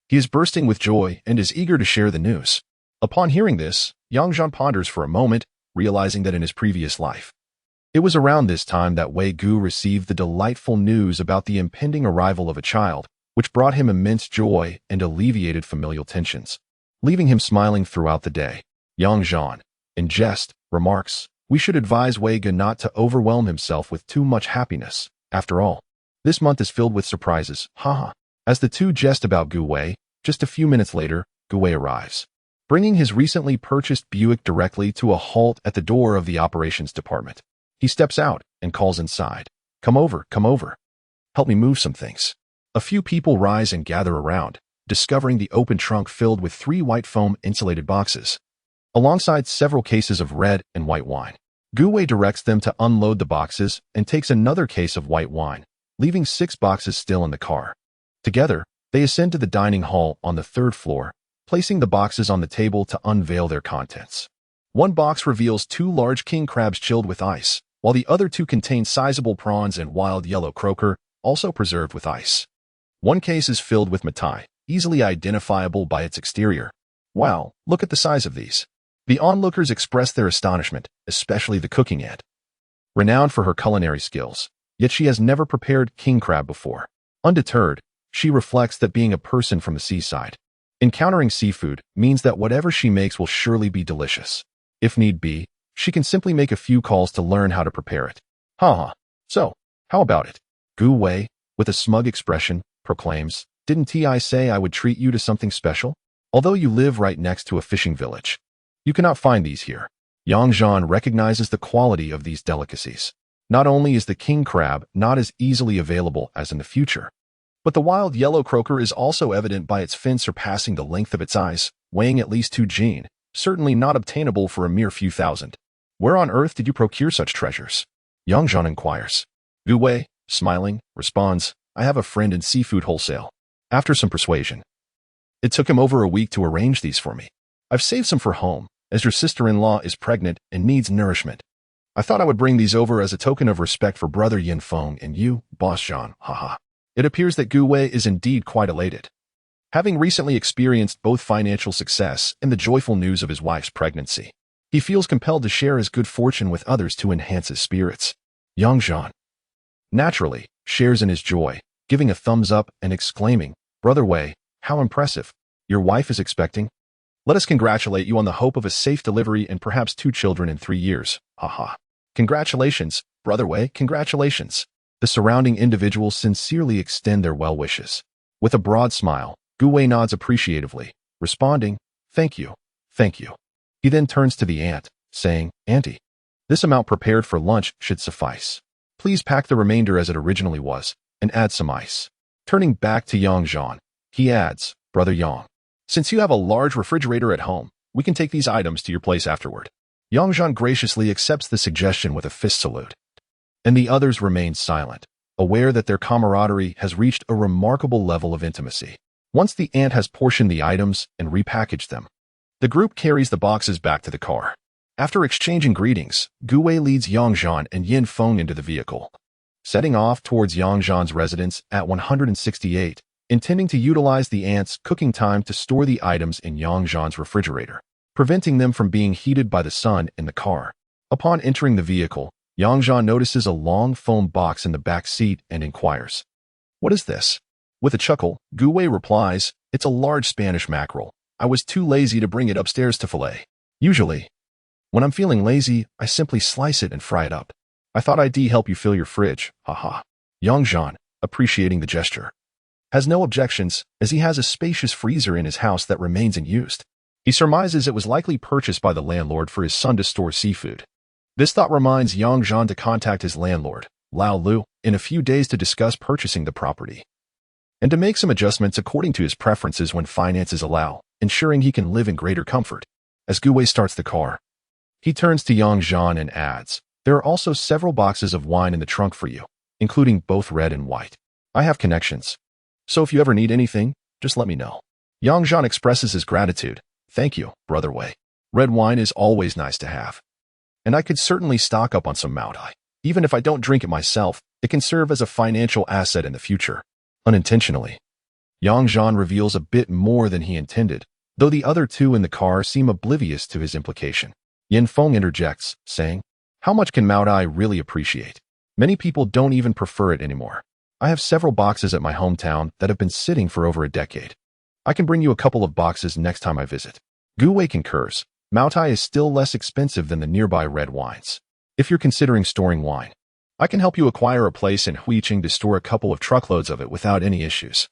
He is bursting with joy and is eager to share the news. Upon hearing this, Yang Zhan ponders for a moment, realizing that in his previous life, it was around this time that Wei Gu received the delightful news about the impending arrival of a child, which brought him immense joy and alleviated familial tensions. Leaving him smiling throughout the day, Yang Zhan, in jest, remarks, "We should advise Wei Gu not to overwhelm himself with too much happiness. After all, this month is filled with surprises." Haha. As the two jest about Gu Wei, just a few minutes later, Gu Wei arrives, bringing his recently purchased Buick directly to a halt at the door of the operations department. He steps out and calls inside, come over. Help me move some things." A few people rise and gather around, discovering the open trunk filled with 3 white foam insulated boxes, alongside several cases of red and white wine. Gu Wei directs them to unload the boxes and takes another case of white wine, leaving 6 boxes still in the car. Together, they ascend to the dining hall on the 3rd floor, placing the boxes on the table to unveil their contents. One box reveals 2 large king crabs chilled with ice, while the other 2 contain sizable prawns and wild yellow croaker, also preserved with ice. One case is filled with matai, easily identifiable by its exterior. "Wow, look at the size of these." The onlookers express their astonishment, especially the cooking aunt, renowned for her culinary skills, yet she has never prepared king crab before. Undeterred, she reflects that being a person from the seaside, encountering seafood means that whatever she makes will surely be delicious. If need be, she can simply make a few calls to learn how to prepare it. Haha. So, how about it? Gu Wei, with a smug expression, proclaims, "Didn't I say I would treat you to something special? Although you live right next to a fishing village, you cannot find these here." Yang Zhan recognizes the quality of these delicacies. Not only is the king crab not as easily available as in the future, but the wild yellow croaker is also evident by its fin surpassing the length of its eyes, weighing at least 2 jin, certainly not obtainable for a mere few thousand. "Where on earth did you procure such treasures?" Yang Zhan inquires. Gu Wei, smiling, responds, "I have a friend in seafood wholesale." After some persuasion, It took him over a week to arrange these for me. I've saved some for home, as your sister-in-law is pregnant and needs nourishment. I thought I would bring these over as a token of respect for brother Yin Feng and you, boss Zhan, haha. It appears that Gu Wei is indeed quite elated. Having recently experienced both financial success and the joyful news of his wife's pregnancy, he feels compelled to share his good fortune with others to enhance his spirits. Young Zhan, naturally, shares in his joy, giving a thumbs up and exclaiming, Brother Wei, how impressive. Your wife is expecting? Let us congratulate you on the hope of a safe delivery and perhaps 2 children in 3 years. Haha. Congratulations, Brother Wei, congratulations. The surrounding individuals sincerely extend their well wishes. With a broad smile, Gu Wei nods appreciatively, responding, Thank you, thank you. He then turns to the aunt, saying, Auntie, this amount prepared for lunch should suffice. Please pack the remainder as it originally was, and add some ice. Turning back to Yang Zhan, he adds, Brother Yang, since you have a large refrigerator at home, we can take these items to your place afterward. Yang Zhan graciously accepts the suggestion with a fist salute. And the others remain silent, aware that their camaraderie has reached a remarkable level of intimacy. Once the aunt has portioned the items and repackaged them, the group carries the boxes back to the car. After exchanging greetings, Gu Wei leads Yang Zhan and Yin Feng into the vehicle, setting off towards Yang Zhan's residence at 168, intending to utilize the aunt's cooking time to store the items in Yang Zhan's refrigerator, preventing them from being heated by the sun in the car. Upon entering the vehicle, Yang Zhan notices a long foam box in the back seat and inquires, What is this? With a chuckle, Gu Wei replies, It's a large Spanish mackerel. I was too lazy to bring it upstairs to fillet. Usually, when I'm feeling lazy, I simply slice it and fry it up. I thought I'd help you fill your fridge, haha. Yang Zhan, appreciating the gesture, has no objections, as he has a spacious freezer in his house that remains unused. He surmises it was likely purchased by the landlord for his son to store seafood. This thought reminds Yang Zhan to contact his landlord, Lao Lu, in a few days to discuss purchasing the property, and to make some adjustments according to his preferences when finances allow, ensuring he can live in greater comfort. As Gu Wei starts the car, he turns to Yang Zhan and adds, There are also several boxes of wine in the trunk for you, including both red and white. I have connections, so if you ever need anything, just let me know. Yang Zhan expresses his gratitude. Thank you, Brother Wei. Red wine is always nice to have, and I could certainly stock up on some Maotai. Even if I don't drink it myself, it can serve as a financial asset in the future. Unintentionally, Yang Zhan reveals a bit more than he intended, though the other two in the car seem oblivious to his implication. Yin Feng interjects, saying, How much can Maotai really appreciate? Many people don't even prefer it anymore. I have several boxes at my hometown that have been sitting for over a decade. I can bring you a couple of boxes next time I visit. Gu Wei concurs. Maotai is still less expensive than the nearby red wines. If you're considering storing wine, I can help you acquire a place in Huiqing to store a couple of truckloads of it without any issues.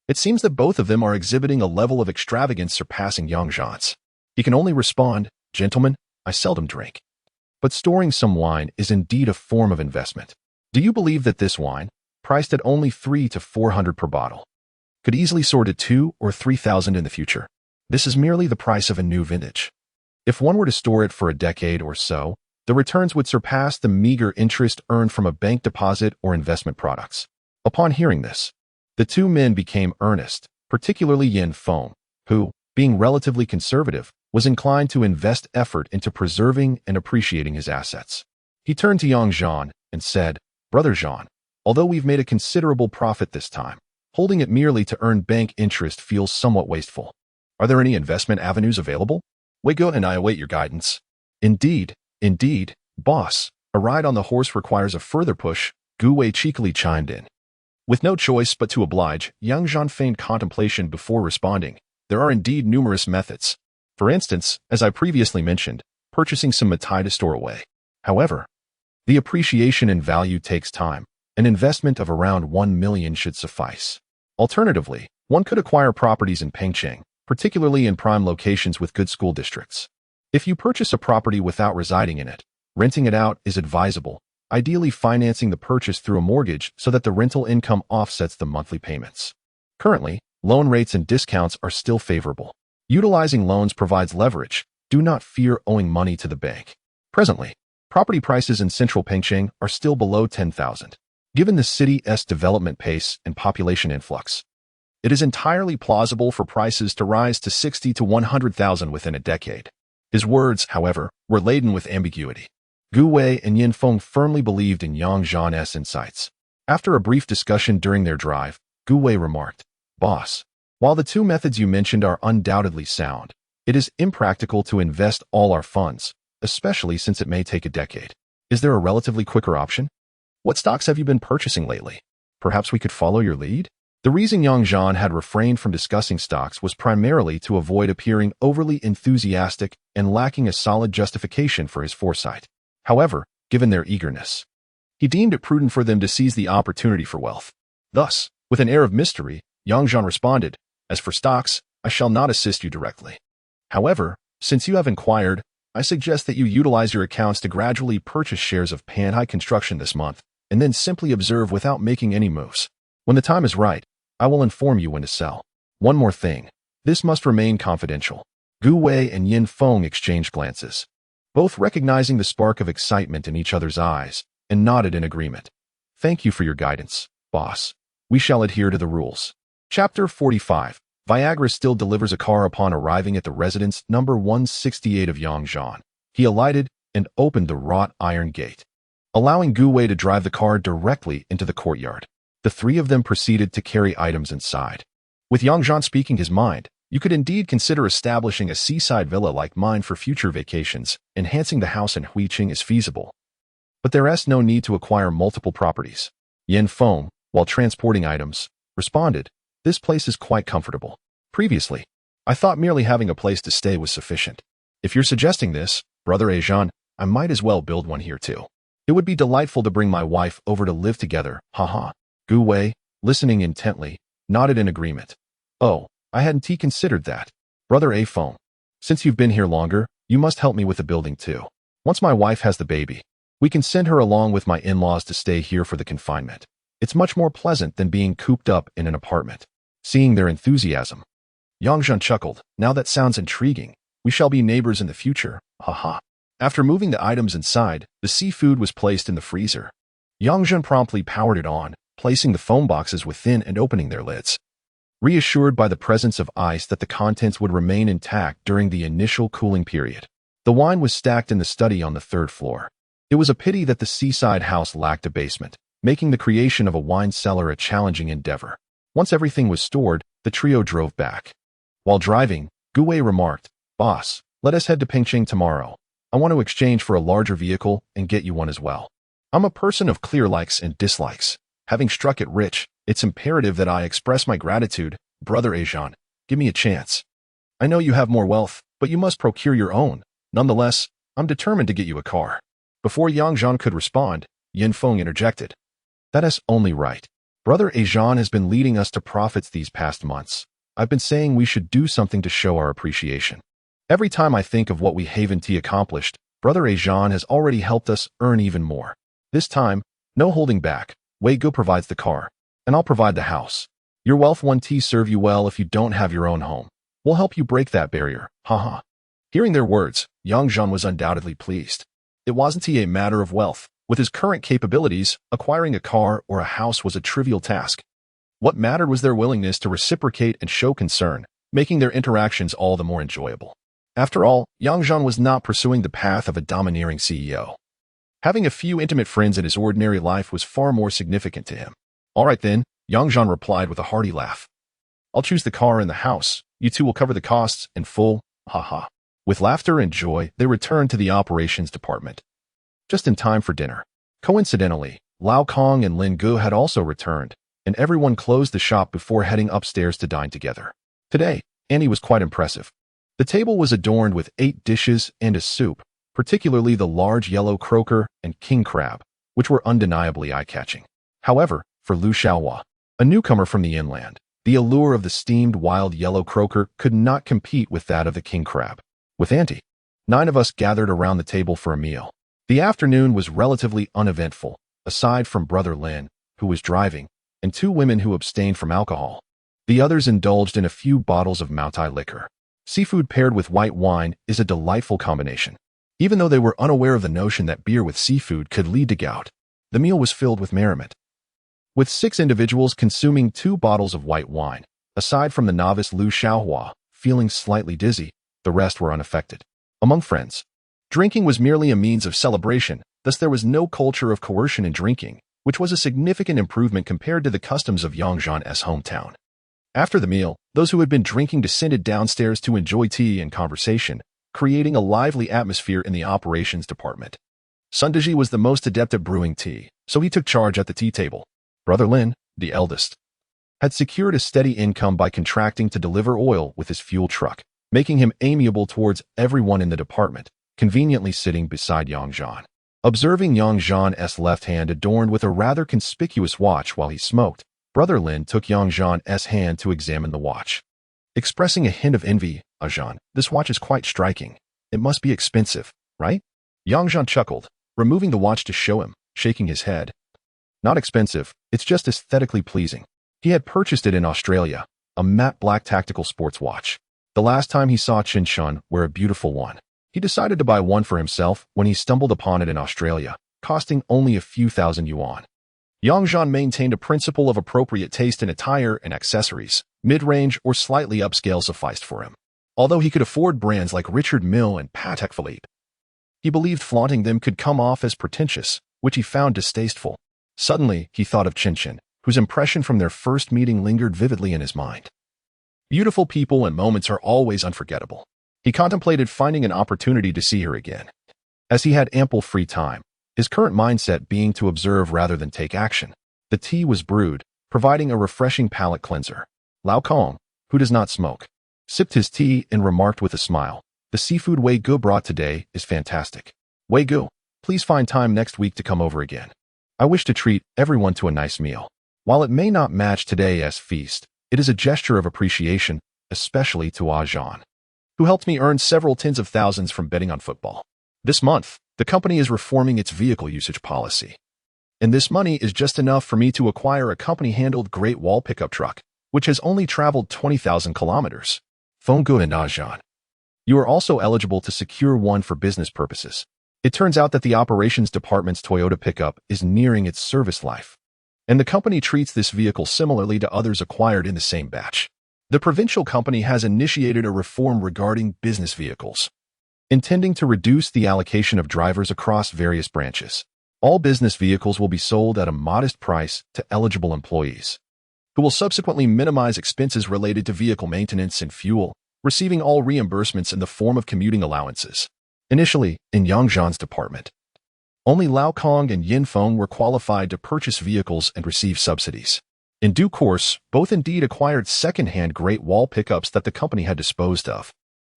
It seems that both of them are exhibiting a level of extravagance surpassing Yang Zhan's. He can only respond, Gentlemen, I seldom drink. But storing some wine is indeed a form of investment. Do you believe that this wine, priced at only 300 to 400 per bottle, could easily soar to 2,000 or 3,000 in the future? This is merely the price of a new vintage. If one were to store it for a decade or so, the returns would surpass the meager interest earned from a bank deposit or investment products. Upon hearing this, the two men became earnest, particularly Yin Feng, who, being relatively conservative, was inclined to invest effort into preserving and appreciating his assets. He turned to Yang Zhan and said, Brother Zhan, although we've made a considerable profit this time, holding it merely to earn bank interest feels somewhat wasteful. Are there any investment avenues available? Wei-Ge and I await your guidance. Indeed, boss. A ride on the horse requires a further push, Gu Wei cheekily chimed in. With no choice but to oblige, Yang Zhan feigned contemplation before responding. There are indeed numerous methods. For instance, as I previously mentioned, purchasing some Matai to store away. However, the appreciation in value takes time. An investment of around 1 million should suffice. Alternatively, one could acquire properties in Pengcheng, particularly in prime locations with good school districts. If you purchase a property without residing in it, renting it out is advisable, ideally financing the purchase through a mortgage so that the rental income offsets the monthly payments. Currently, loan rates and discounts are still favorable. Utilizing loans provides leverage. Do not fear owing money to the bank. Presently, property prices in central Pengcheng are still below 10,000. Given the city's development pace and population influx, It is entirely plausible for prices to rise to 60 to 100,000 within a decade. His words, however, were laden with ambiguity. Gu Wei and Yin Feng firmly believed in Yang Zhan's insights. After a brief discussion during their drive, Gu Wei remarked, "Boss, while the two methods you mentioned are undoubtedly sound, it is impractical to invest all our funds, especially since it may take a decade. Is there a relatively quicker option? What stocks have you been purchasing lately? Perhaps we could follow your lead?" The reason Yang Zhan had refrained from discussing stocks was primarily to avoid appearing overly enthusiastic and lacking a solid justification for his foresight. However, given their eagerness, he deemed it prudent for them to seize the opportunity for wealth. Thus, with an air of mystery, Yang Zhan responded, "As for stocks, I shall not assist you directly. However, since you have inquired, I suggest that you utilize your accounts to gradually purchase shares of Panhai Construction this month, and then simply observe without making any moves. When the time is right, I will inform you when to sell. One more thing. This must remain confidential." Gu Wei and Yin Feng exchanged glances, both recognizing the spark of excitement in each other's eyes, and nodded in agreement. "Thank you for your guidance, boss. We shall adhere to the rules." Chapter 45. Viagra still delivers a car upon arriving at the residence number 168 of Yang Zhan. He alighted and opened the wrought iron gate, allowing Gu Wei to drive the car directly into the courtyard. The three of them proceeded to carry items inside. With Yang Zhan speaking his mind, you could indeed consider establishing a seaside villa like mine for future vacations. Enhancing the house in Huiqing is feasible, but there is no need to acquire multiple properties. Yin Feng, while transporting items, responded, "This place is quite comfortable. Previously, I thought merely having a place to stay was sufficient. If you're suggesting this, Brother Zhan, I might as well build one here too. It would be delightful to bring my wife over to live together, haha." Gu Wei, listening intently, nodded in agreement. "Oh, I hadn't considered that. Brother Feng, since you've been here longer, you must help me with the building too. Once my wife has the baby, we can send her along with my in-laws to stay here for the confinement. It's much more pleasant than being cooped up in an apartment." Seeing their enthusiasm, Yang Zhan chuckled. "Now that sounds intriguing. We shall be neighbors in the future, haha." After moving the items inside, the seafood was placed in the freezer. Yang Zhan promptly powered it on, placing the foam boxes within and opening their lids. Reassured by the presence of ice that the contents would remain intact during the initial cooling period, the wine was stacked in the study on the third floor. It was a pity that the seaside house lacked a basement, making the creation of a wine cellar a challenging endeavor. Once everything was stored, the trio drove back. While driving, Gu Wei remarked, "Boss, let us head to Pingqing tomorrow. I want to exchange for a larger vehicle and get you one as well. I'm a person of clear likes and dislikes. Having struck it rich, it's imperative that I express my gratitude. Brother Zhan, give me a chance. I know you have more wealth, but you must procure your own. Nonetheless, I'm determined to get you a car." Before Yang Zhan could respond, Yin Feng interjected, "That is only right. Brother Zhan has been leading us to profits these past months. I've been saying we should do something to show our appreciation. Every time I think of what we haven't accomplished, Brother Zhan has already helped us earn even more. This time, no holding back. Wei Gu provides the car, and I'll provide the house. Your wealth won't serve you well if you don't have your own home. We'll help you break that barrier, haha." Hearing their words, Yang Zhan was undoubtedly pleased. It wasn't a matter of wealth. With his current capabilities, acquiring a car or a house was a trivial task. What mattered was their willingness to reciprocate and show concern, making their interactions all the more enjoyable. After all, Yang Zhan was not pursuing the path of a domineering CEO. Having a few intimate friends in his ordinary life was far more significant to him. "All right then," Yang Zhan replied with a hearty laugh. "I'll choose the car and the house. You two will cover the costs in full, haha." With laughter and joy, they returned to the operations department, just in time for dinner. Coincidentally, Lao Kong and Lin Gu had also returned, and everyone closed the shop before heading upstairs to dine together. Today, Annie was quite impressive. The table was adorned with 8 dishes and a soup, particularly the large yellow croaker and king crab, which were undeniably eye-catching. However, for Lu Xiaohua, a newcomer from the inland, the allure of the steamed wild yellow croaker could not compete with that of the king crab. With Auntie, 9 of us gathered around the table for a meal. The afternoon was relatively uneventful, aside from Brother Lin, who was driving, and 2 women who abstained from alcohol. The others indulged in a few bottles of Maotai liquor. Seafood paired with white wine is a delightful combination. Even though they were unaware of the notion that beer with seafood could lead to gout, the meal was filled with merriment. With 6 individuals consuming 2 bottles of white wine, Aside from the novice Liu Xiaohua, feeling slightly dizzy, the rest were unaffected. Among friends, drinking was merely a means of celebration, thus there was no culture of coercion in drinking, which was a significant improvement compared to the customs of Yang Zhan's hometown. After the meal, those who had been drinking descended downstairs to enjoy tea and conversation, creating a lively atmosphere in the operations department. Sun Deji was the most adept at brewing tea, so he took charge at the tea table. Brother Lin, the eldest, had secured a steady income by contracting to deliver oil with his fuel truck, making him amiable towards everyone in the department, conveniently sitting beside Yang Zhan. Observing Yang Zhan's left hand adorned with a rather conspicuous watch while he smoked, Brother Lin took Yang Zhan's hand to examine the watch. Expressing a hint of envy, Zhan, this watch is quite striking. It must be expensive, right? Yang Zhan chuckled, removing the watch to show him, shaking his head. Not expensive, it's just aesthetically pleasing. He had purchased it in Australia, a matte black tactical sports watch. The last time he saw Qin Shun wear a beautiful one, he decided to buy one for himself when he stumbled upon it in Australia, costing only a few thousand yuan. Yang Zhan maintained a principle of appropriate taste in attire and accessories. Mid-range or slightly upscale sufficed for him. Although he could afford brands like Richard Mille and Patek Philippe, he believed flaunting them could come off as pretentious, which he found distasteful. Suddenly, he thought of Qin Shun, whose impression from their first meeting lingered vividly in his mind. Beautiful people and moments are always unforgettable. He contemplated finding an opportunity to see her again. As he had ample free time, his current mindset being to observe rather than take action, the tea was brewed, providing a refreshing palate cleanser. Lao Kong, who does not smoke, sipped his tea and remarked with a smile, "The seafood Wei Gu brought today is fantastic. Wei Gu, please find time next week to come over again. I wish to treat everyone to a nice meal. While it may not match today's feast, it is a gesture of appreciation, especially to Zhan, who helped me earn several tens of thousands from betting on football. This month, the company is reforming its vehicle usage policy. And this money is just enough for me to acquire a company-handled Great Wall pickup truck, which has only traveled 20,000 kilometers. Fenggu and Zhan. You are also eligible to secure one for business purposes. It turns out that the operations department's Toyota pickup is nearing its service life, and the company treats this vehicle similarly to others acquired in the same batch. The provincial company has initiated a reform regarding business vehicles, intending to reduce the allocation of drivers across various branches. All business vehicles will be sold at a modest price to eligible employees, who will subsequently minimize expenses related to vehicle maintenance and fuel, receiving all reimbursements in the form of commuting allowances. Initially, in Yang Zhan's department, only Lao Kong and Yin Feng were qualified to purchase vehicles and receive subsidies. In due course, both indeed acquired second-hand Great Wall pickups that the company had disposed of.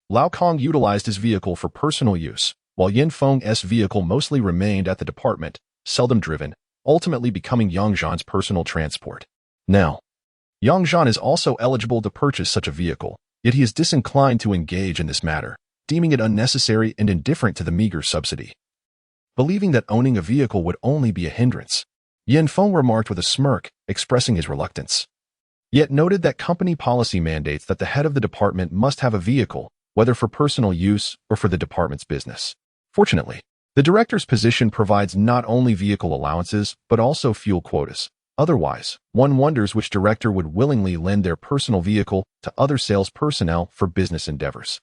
Lao Kong utilized his vehicle for personal use, while Yin Feng's vehicle mostly remained at the department, seldom driven, ultimately becoming Yang Zhan's personal transport. Now, Yang Zhan is also eligible to purchase such a vehicle, yet he is disinclined to engage in this matter, deeming it unnecessary and indifferent to the meager subsidy. Believing that owning a vehicle would only be a hindrance, Yin Feng remarked with a smirk, expressing his reluctance. Yet noted that company policy mandates that the head of the department must have a vehicle, whether for personal use or for the department's business. Fortunately, the director's position provides not only vehicle allowances, but also fuel quotas. Otherwise, one wonders which director would willingly lend their personal vehicle to other sales personnel for business endeavors.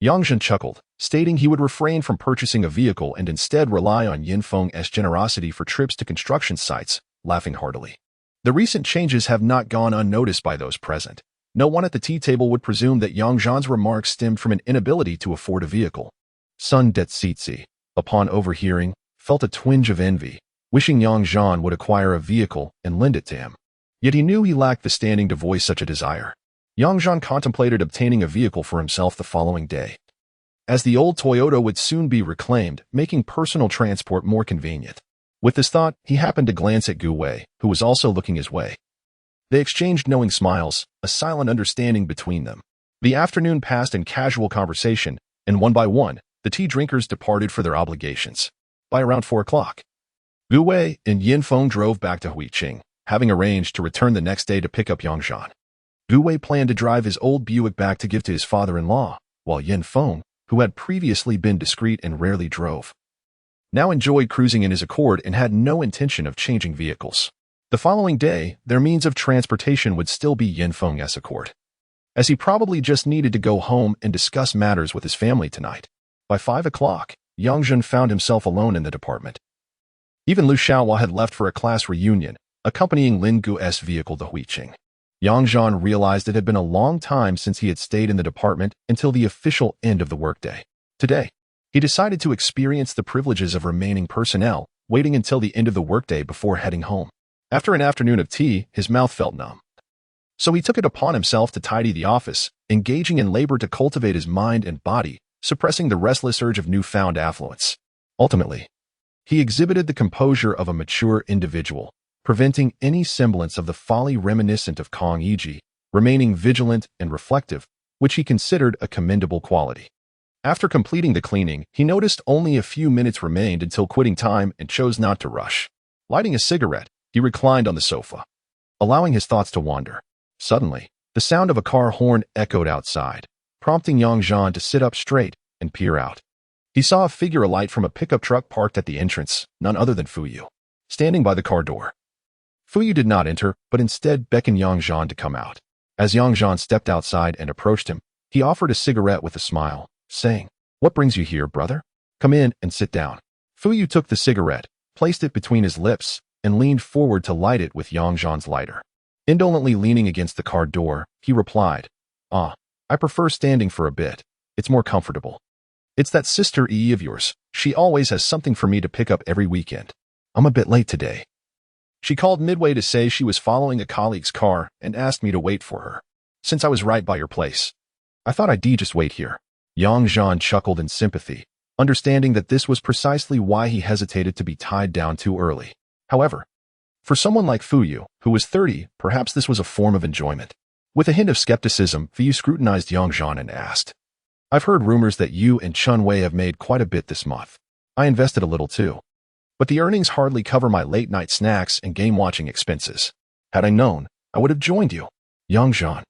Yang Zhan chuckled, stating he would refrain from purchasing a vehicle and instead rely on Yin Feng's generosity for trips to construction sites, laughing heartily. The recent changes have not gone unnoticed by those present. No one at the tea table would presume that Yang Zhan's remarks stemmed from an inability to afford a vehicle. Sun Detsitsi, upon overhearing, felt a twinge of envy, wishing Yang Zhan would acquire a vehicle and lend it to him. Yet he knew he lacked the standing to voice such a desire. Yang Zhan contemplated obtaining a vehicle for himself the following day, as the old Toyota would soon be reclaimed, making personal transport more convenient. With this thought, he happened to glance at Gu Wei, who was also looking his way. They exchanged knowing smiles, a silent understanding between them. The afternoon passed in casual conversation, and one by one, the tea drinkers departed for their obligations. By around 4 o'clock, Gu Wei and Yin Feng drove back to Huiqing, having arranged to return the next day to pick up Yang Zhan. Gu Wei planned to drive his old Buick back to give to his father-in-law, while Yin Feng, who had previously been discreet and rarely drove, now enjoyed cruising in his Accord and had no intention of changing vehicles. The following day, their means of transportation would still be Yinfeng's escort, as he probably just needed to go home and discuss matters with his family tonight. By 5 o'clock, Yang Zhan found himself alone in the department. Even Lu Xiaohua had left for a class reunion, accompanying Lin Gu's vehicle to Huiqing. Yang Zhan realized it had been a long time since he had stayed in the department until the official end of the workday. Today, he decided to experience the privileges of remaining personnel, waiting until the end of the workday before heading home. After an afternoon of tea, his mouth felt numb. So he took it upon himself to tidy the office, engaging in labor to cultivate his mind and body, suppressing the restless urge of newfound affluence. Ultimately, he exhibited the composure of a mature individual, preventing any semblance of the folly reminiscent of Kong Yiji, remaining vigilant and reflective, which he considered a commendable quality. After completing the cleaning, he noticed only a few minutes remained until quitting time and chose not to rush. Lighting a cigarette, he reclined on the sofa, allowing his thoughts to wander. Suddenly, the sound of a car horn echoed outside, prompting Yang Zhan to sit up straight and peer out. He saw a figure alight from a pickup truck parked at the entrance, none other than Fuyu, standing by the car door. Fuyu did not enter, but instead beckoned Yang Zhan to come out. As Yang Zhan stepped outside and approached him, he offered a cigarette with a smile, saying, "What brings you here, brother? Come in and sit down." Fuyu took the cigarette, placed it between his lips, and leaned forward to light it with Yang Zhan's lighter. Indolently leaning against the car door, he replied, I prefer standing for a bit. It's more comfortable. It's that sister E of yours. She always has something for me to pick up every weekend. I'm a bit late today. She called midway to say she was following a colleague's car and asked me to wait for her, since I was right by your place. I thought I'd just wait here." Yang Zhan chuckled in sympathy, understanding that this was precisely why he hesitated to be tied down too early. However, for someone like Fuyu, who was 30, perhaps this was a form of enjoyment. With a hint of skepticism, Fuyu scrutinized Yang Zhan and asked, "I've heard rumors that you and Chun Wei have made quite a bit this month. I invested a little too. But the earnings hardly cover my late-night snacks and game-watching expenses. Had I known, I would have joined you." Yang Zhan,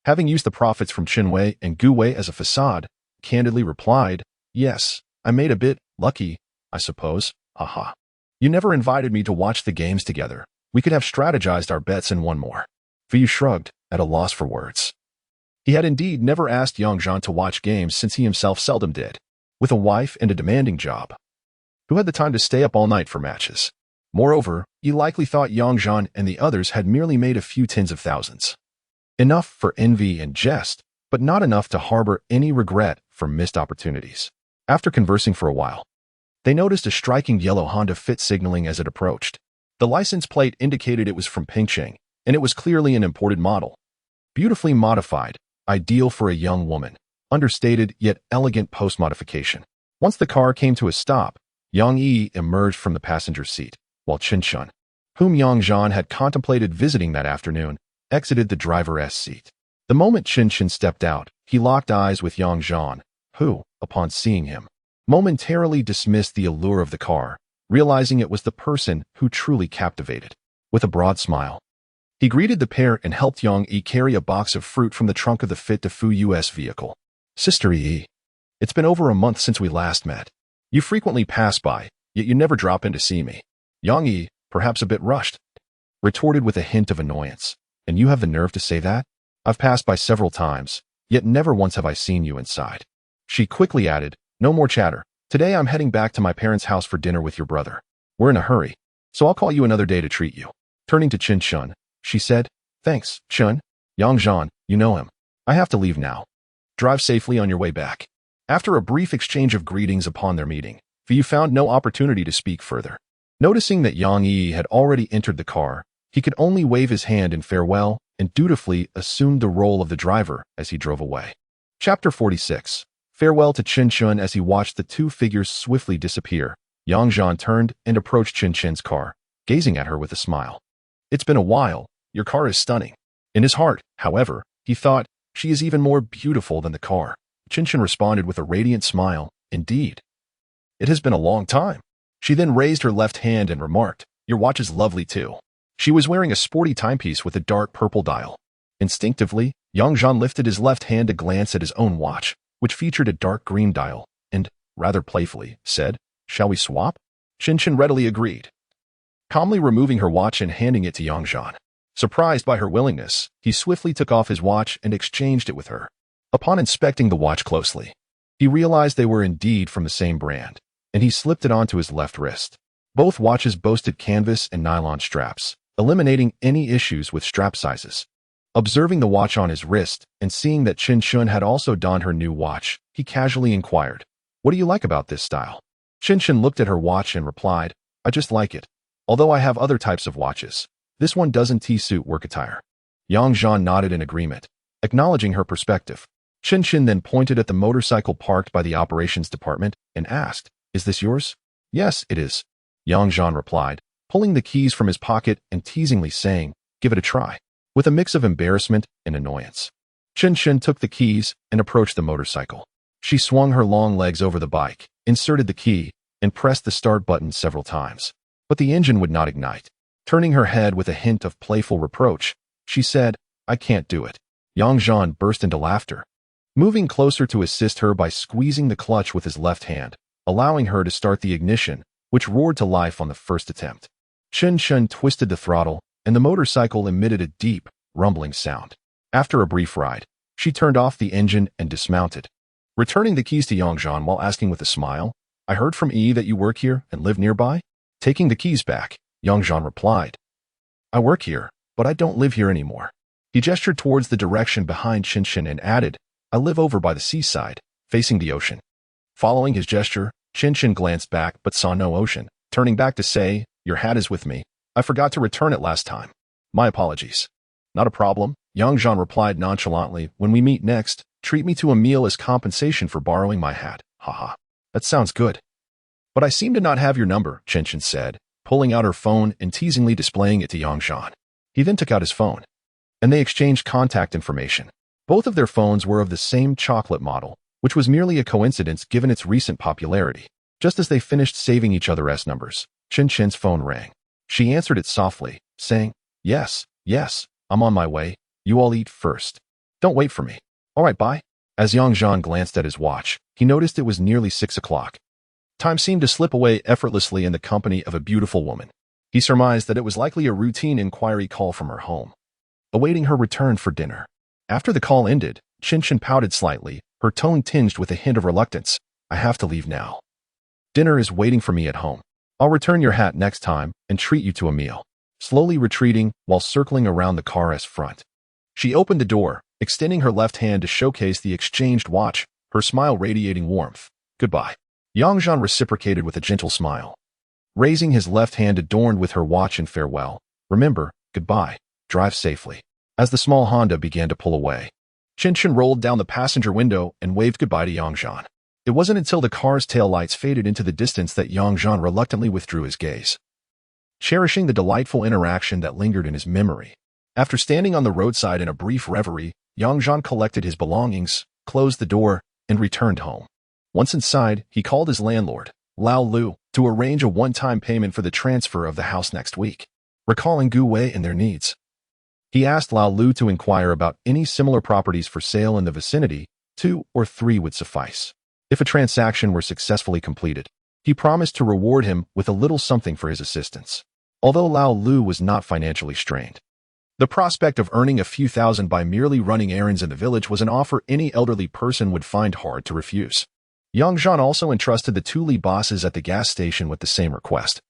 having used the profits from Chun Wei and Gu Wei as a facade, candidly replied, "Yes, I made a bit lucky, I suppose, haha. You never invited me to watch the games together. We could have strategized our bets and won more." Fuyu shrugged, at a loss for words. He had indeed never asked Yang Zhan to watch games since he himself seldom did. With a wife and a demanding job, who had the time to stay up all night for matches? Moreover, he likely thought Yang Zhan and the others had merely made a few tens of thousands. Enough for envy and jest, but not enough to harbor any regret for missed opportunities. After conversing for a while, they noticed a striking yellow Honda Fit signaling as it approached. The license plate indicated it was from Pingcheng, and it was clearly an imported model. Beautifully modified, ideal for a young woman, understated yet elegant post-modification. Once the car came to a stop, Yang Yi emerged from the passenger seat, while Chen Shun, whom Yang Zhan had contemplated visiting that afternoon, exited the driver's seat. The moment Chen Shun stepped out, he locked eyes with Yang Zhan, who, upon seeing him, momentarily dismissed the allure of the car, realizing it was the person who truly captivated. With a broad smile, he greeted the pair and helped Yang Yi carry a box of fruit from the trunk of the Fit to Fuyu's vehicle. "Sister Yi, it's been over a month since we last met. You frequently pass by, yet you never drop in to see me." Yang Yi, perhaps a bit rushed, retorted with a hint of annoyance. "And you have the nerve to say that? I've passed by several times, yet never once have I seen you inside." She quickly added, "No more chatter. Today I'm heading back to my parents' house for dinner with your brother. We're in a hurry, so I'll call you another day to treat you." Turning to Chen Shun, she said, "Thanks, Chun. Yang Zhan, you know him. I have to leave now. Drive safely on your way back." After a brief exchange of greetings upon their meeting, Fuyu found no opportunity to speak further. Noticing that Yang Yi had already entered the car, he could only wave his hand in farewell and dutifully assumed the role of the driver as he drove away. Chapter 46. Farewell to Chen Shun. As he watched the two figures swiftly disappear, Yang Zhan turned and approached Chen Shen's car, gazing at her with a smile. "It's been a while. Your car is stunning." In his heart, however, he thought, "She is even more beautiful than the car." Chen Shen responded with a radiant smile, "Indeed. It has been a long time." She then raised her left hand and remarked, "Your watch is lovely too." She was wearing a sporty timepiece with a dark purple dial. Instinctively, Yang Zhan lifted his left hand to glance at his own watch, which featured a dark green dial, and, rather playfully, said, "Shall we swap?" Chen Shen readily agreed. calmly removing her watch and handing it to Zhan. Surprised by her willingness, he swiftly took off his watch and exchanged it with her. Upon inspecting the watch closely, he realized they were indeed from the same brand, and he slipped it onto his left wrist. Both watches boasted canvas and nylon straps, eliminating any issues with strap sizes. Observing the watch on his wrist and seeing that Qin had also donned her new watch, he casually inquired, "What do you like about this style?" Qin looked at her watch and replied, "I just like it. Although I have other types of watches, this one doesn't suit work attire." Zhan nodded in agreement, acknowledging her perspective. Qin then pointed at the motorcycle parked by the operations department and asked, "Is this yours?" "Yes, it is," Zhan replied, pulling the keys from his pocket and teasingly saying, "Give it a try," with a mix of embarrassment and annoyance. Qin took the keys and approached the motorcycle. She swung her long legs over the bike, inserted the key, and pressed the start button several times. But the engine would not ignite. Turning her head with a hint of playful reproach, she said, "I can't do it." Zhan burst into laughter, moving closer to assist her by squeezing the clutch with his left hand, allowing her to start the ignition, which roared to life on the first attempt. Qin twisted the throttle, and the motorcycle emitted a deep, rumbling sound. After a brief ride, she turned off the engine and dismounted, returning the keys to Zhan while asking with a smile, "I heard from E that you work here and live nearby?" Taking the keys back, Zhan replied, "I work here, but I don't live here anymore." He gestured towards the direction behind Qin and added, "I live over by the seaside, facing the ocean." Following his gesture, Qin glanced back but saw no ocean, turning back to say, "Your hat is with me. I forgot to return it last time. My apologies." "Not a problem," Zhan replied nonchalantly. "When we meet next, treat me to a meal as compensation for borrowing my hat. Haha. That sounds good. But I seem to not have your number," Qin said, pulling out her phone and teasingly displaying it to Zhan. He then took out his phone, and they exchanged contact information. Both of their phones were of the same chocolate model, which was merely a coincidence given its recent popularity. Just as they finished saving each other's numbers, Qin's phone rang. She answered it softly, saying, Yes, I'm on my way. You all eat first. Don't wait for me. All right, bye." As Zhan glanced at his watch, he noticed it was nearly 6 o'clock. Time seemed to slip away effortlessly in the company of a beautiful woman. He surmised that it was likely a routine inquiry call from her home, awaiting her return for dinner. After the call ended, Qin pouted slightly, her tone tinged with a hint of reluctance. "I have to leave now. Dinner is waiting for me at home. I'll return your hat next time and treat you to a meal." Slowly retreating while circling around the car's front, she opened the door, extending her left hand to showcase the exchanged watch, her smile radiating warmth. "Goodbye." Zhan reciprocated with a gentle smile, raising his left hand adorned with her watch in farewell. "Remember, goodbye. Drive safely." As the small Honda began to pull away, Qin rolled down the passenger window and waved goodbye to Zhan. It wasn't until the car's taillights faded into the distance that Zhan reluctantly withdrew his gaze, cherishing the delightful interaction that lingered in his memory. After standing on the roadside in a brief reverie, Zhan collected his belongings, closed the door, and returned home. Once inside, he called his landlord, Lao Lu, to arrange a one-time payment for the transfer of the house next week. Recalling Gu Wei and their needs, he asked Lao Lu to inquire about any similar properties for sale in the vicinity. 2 or 3 would suffice. If a transaction were successfully completed, he promised to reward him with a little something for his assistance. Although Lao Lu was not financially strained, the prospect of earning a few thousand by merely running errands in the village was an offer any elderly person would find hard to refuse. Zhan also entrusted the 2 Li bosses at the gas station with the same request,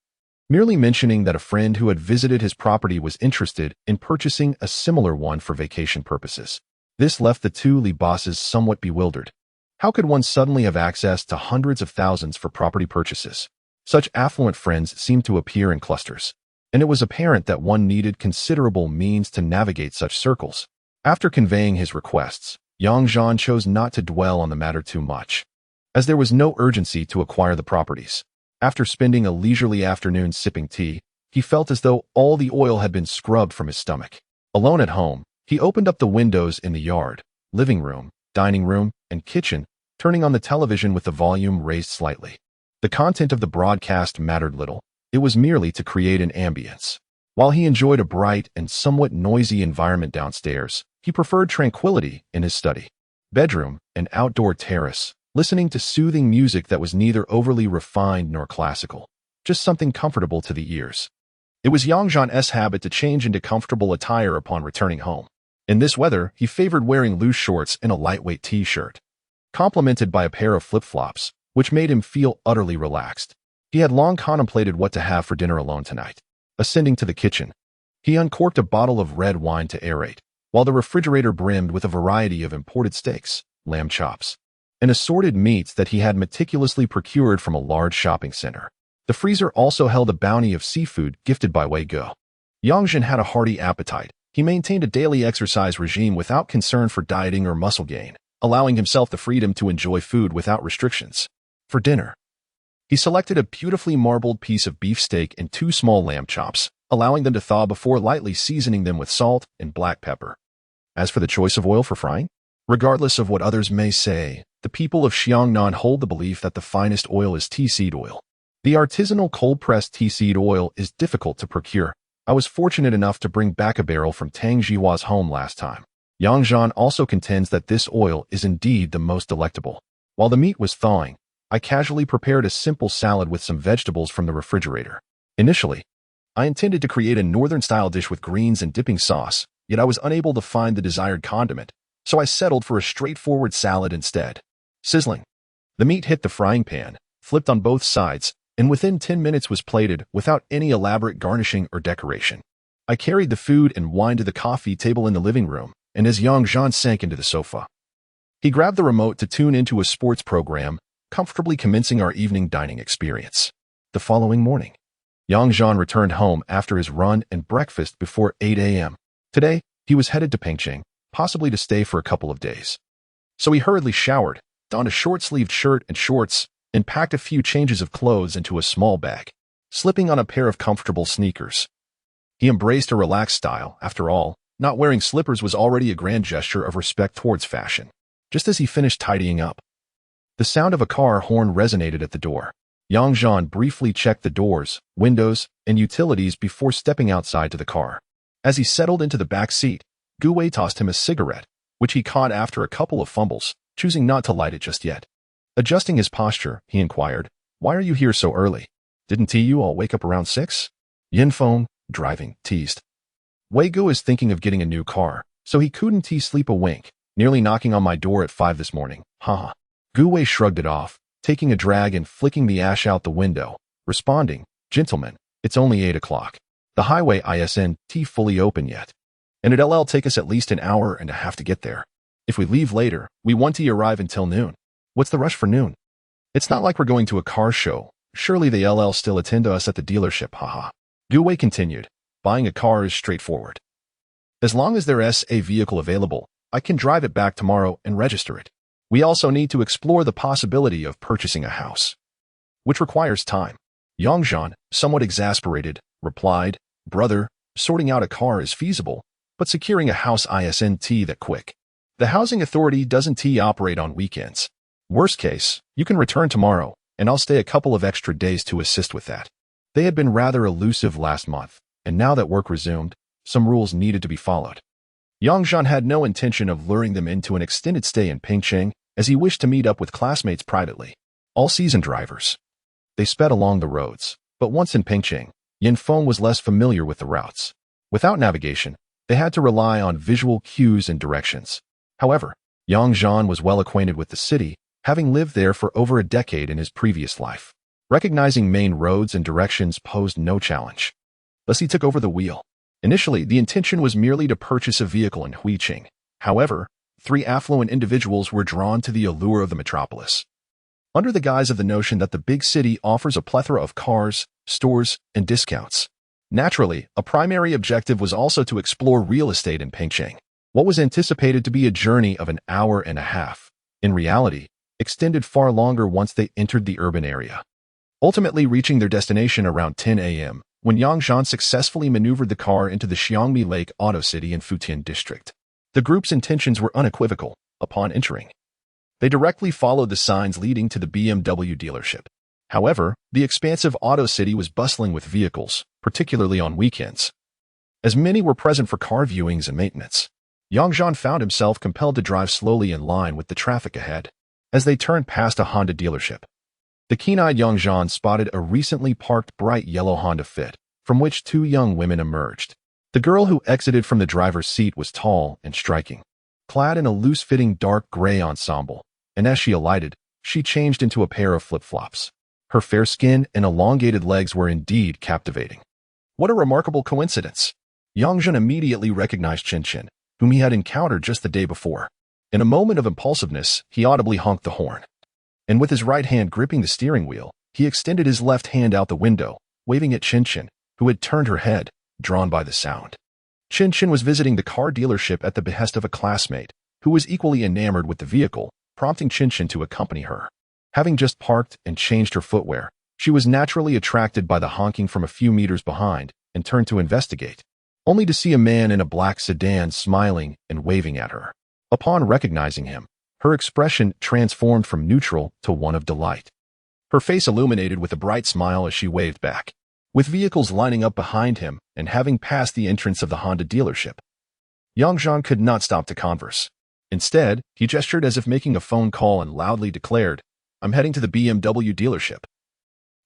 merely mentioning that a friend who had visited his property was interested in purchasing a similar one for vacation purposes. This left the 2 Li bosses somewhat bewildered. How could one suddenly have access to hundreds of thousands for property purchases? Such affluent friends seemed to appear in clusters, and it was apparent that one needed considerable means to navigate such circles. After conveying his requests, Zhan chose not to dwell on the matter too much, as there was no urgency to acquire the properties. After spending a leisurely afternoon sipping tea, he felt as though all the oil had been scrubbed from his stomach. Alone at home, he opened up the windows in the yard, living room, dining room, and kitchen, turning on the television with the volume raised slightly. The content of the broadcast mattered little. It was merely to create an ambience. While he enjoyed a bright and somewhat noisy environment downstairs, he preferred tranquility in his study, bedroom, and outdoor terrace, listening to soothing music that was neither overly refined nor classical, just something comfortable to the ears. It was Yang Zhan's habit to change into comfortable attire upon returning home. In this weather, he favored wearing loose shorts and a lightweight t-shirt, complemented by a pair of flip-flops, which made him feel utterly relaxed. He had long contemplated what to have for dinner alone tonight. Ascending to the kitchen, he uncorked a bottle of red wine to aerate, while the refrigerator brimmed with a variety of imported steaks, lamb chops, and assorted meats that he had meticulously procured from a large shopping center. The freezer also held a bounty of seafood gifted by Wei Guo. Yang Zhan had a hearty appetite. He maintained a daily exercise regime without concern for dieting or muscle gain, allowing himself the freedom to enjoy food without restrictions. For dinner, he selected a beautifully marbled piece of beef steak and 2 small lamb chops, allowing them to thaw before lightly seasoning them with salt and black pepper. As for the choice of oil for frying, regardless of what others may say, the people of Xiangnan hold the belief that the finest oil is tea seed oil. The artisanal cold-pressed tea seed oil is difficult to procure. I was fortunate enough to bring back a barrel from Tang Jihua's home last time. Yang Zhan also contends that this oil is indeed the most delectable. While the meat was thawing, I casually prepared a simple salad with some vegetables from the refrigerator. Initially, I intended to create a northern-style dish with greens and dipping sauce, yet I was unable to find the desired condiment, so I settled for a straightforward salad instead. Sizzling, the meat hit the frying pan, flipped on both sides, and within 10 minutes was plated without any elaborate garnishing or decoration. I carried the food and wine to the coffee table in the living room, and as Yang Zhan sank into the sofa, he grabbed the remote to tune into a sports program, comfortably commencing our evening dining experience. The following morning, Yang Zhan returned home after his run and breakfast before 8 a.m. Today, he was headed to Pengcheng, possibly to stay for a couple of days. So he hurriedly showered, donned a short-sleeved shirt and shorts, and packed a few changes of clothes into a small bag, slipping on a pair of comfortable sneakers. He embraced a relaxed style. After all, not wearing slippers was already a grand gesture of respect towards fashion. Just as he finished tidying up, the sound of a car horn resonated at the door. Yang Zhan briefly checked the doors, windows, and utilities before stepping outside to the car. As he settled into the back seat, Gu Wei tossed him a cigarette, which he caught after a couple of fumbles, choosing not to light it just yet. Adjusting his posture, he inquired, "Why are you here so early? Didn't T.U. all wake up around 6? Yin Feng, driving, teased. Wei Gu is thinking of getting a new car, so he couldn't sleep a wink, nearly knocking on my door at 5 this morning. Haha. Gu Wei shrugged it off, taking a drag and flicking the ash out the window, responding, "Gentlemen, it's only 8 o'clock. The highway isn't fully open yet, and it'll take us at least an hour and a half to get there. If we leave later, we won't arrive until noon. What's the rush for noon? It's not like we're going to a car show. Surely they'll still attend to us at the dealership, haha." Gu Wei continued, "Buying a car is straightforward. As long as there's a vehicle available, I can drive it back tomorrow and register it. We also need to explore the possibility of purchasing a house, which requires time." Yang Zhan, somewhat exasperated, replied, "Brother, sorting out a car is feasible, but securing a house isn't that quick. The housing authority doesn't operate on weekends. Worst case, you can return tomorrow, and I'll stay a couple of extra days to assist with that." They had been rather elusive last month, and now that work resumed, some rules needed to be followed. Yang Zhan had no intention of luring them into an extended stay in Pengcheng, as he wished to meet up with classmates privately, all seasoned drivers. They sped along the roads, but once in Pengcheng, Yin Feng was less familiar with the routes. Without navigation, they had to rely on visual cues and directions. However, Yang Zhan was well acquainted with the city, having lived there for over a decade in his previous life. Recognizing main roads and directions posed no challenge. Thus he took over the wheel. Initially, the intention was merely to purchase a vehicle in Huiqing. However, 3 affluent individuals were drawn to the allure of the metropolis, under the guise of the notion that the big city offers a plethora of cars, stores, and discounts. Naturally, a primary objective was also to explore real estate in Pengcheng. What was anticipated to be a journey of an hour and a half, in reality, extended far longer once they entered the urban area, ultimately reaching their destination around 10 a.m., when Yang Zhan successfully maneuvered the car into the Xiangmi Lake Auto City in Futian District. The group's intentions were unequivocal. Upon entering, they directly followed the signs leading to the BMW dealership. However, the expansive auto city was bustling with vehicles, particularly on weekends, as many were present for car viewings and maintenance. Yang Zhan found himself compelled to drive slowly in line with the traffic ahead. As they turned past a Honda dealership, the keen-eyed Yang Zhan spotted a recently parked bright yellow Honda Fit, from which two young women emerged. The girl who exited from the driver's seat was tall and striking, clad in a loose-fitting dark gray ensemble, and as she alighted, she changed into a pair of flip-flops. Her fair skin and elongated legs were indeed captivating. What a remarkable coincidence! Zhan immediately recognized Qinshin, whom he had encountered just the day before. In a moment of impulsiveness, he audibly honked the horn. And with his right hand gripping the steering wheel, he extended his left hand out the window, waving at Qinshin, who had turned her head, drawn by the sound. Qinshin was visiting the car dealership at the behest of a classmate, who was equally enamored with the vehicle, prompting Qinshin to accompany her. Having just parked and changed her footwear, she was naturally attracted by the honking from a few meters behind and turned to investigate, only to see a man in a black sedan smiling and waving at her. Upon recognizing him, her expression transformed from neutral to one of delight. Her face illuminated with a bright smile as she waved back. With vehicles lining up behind him and having passed the entrance of the Honda dealership, Zhan could not stop to converse. Instead, he gestured as if making a phone call and loudly declared, "I'm heading to the BMW dealership.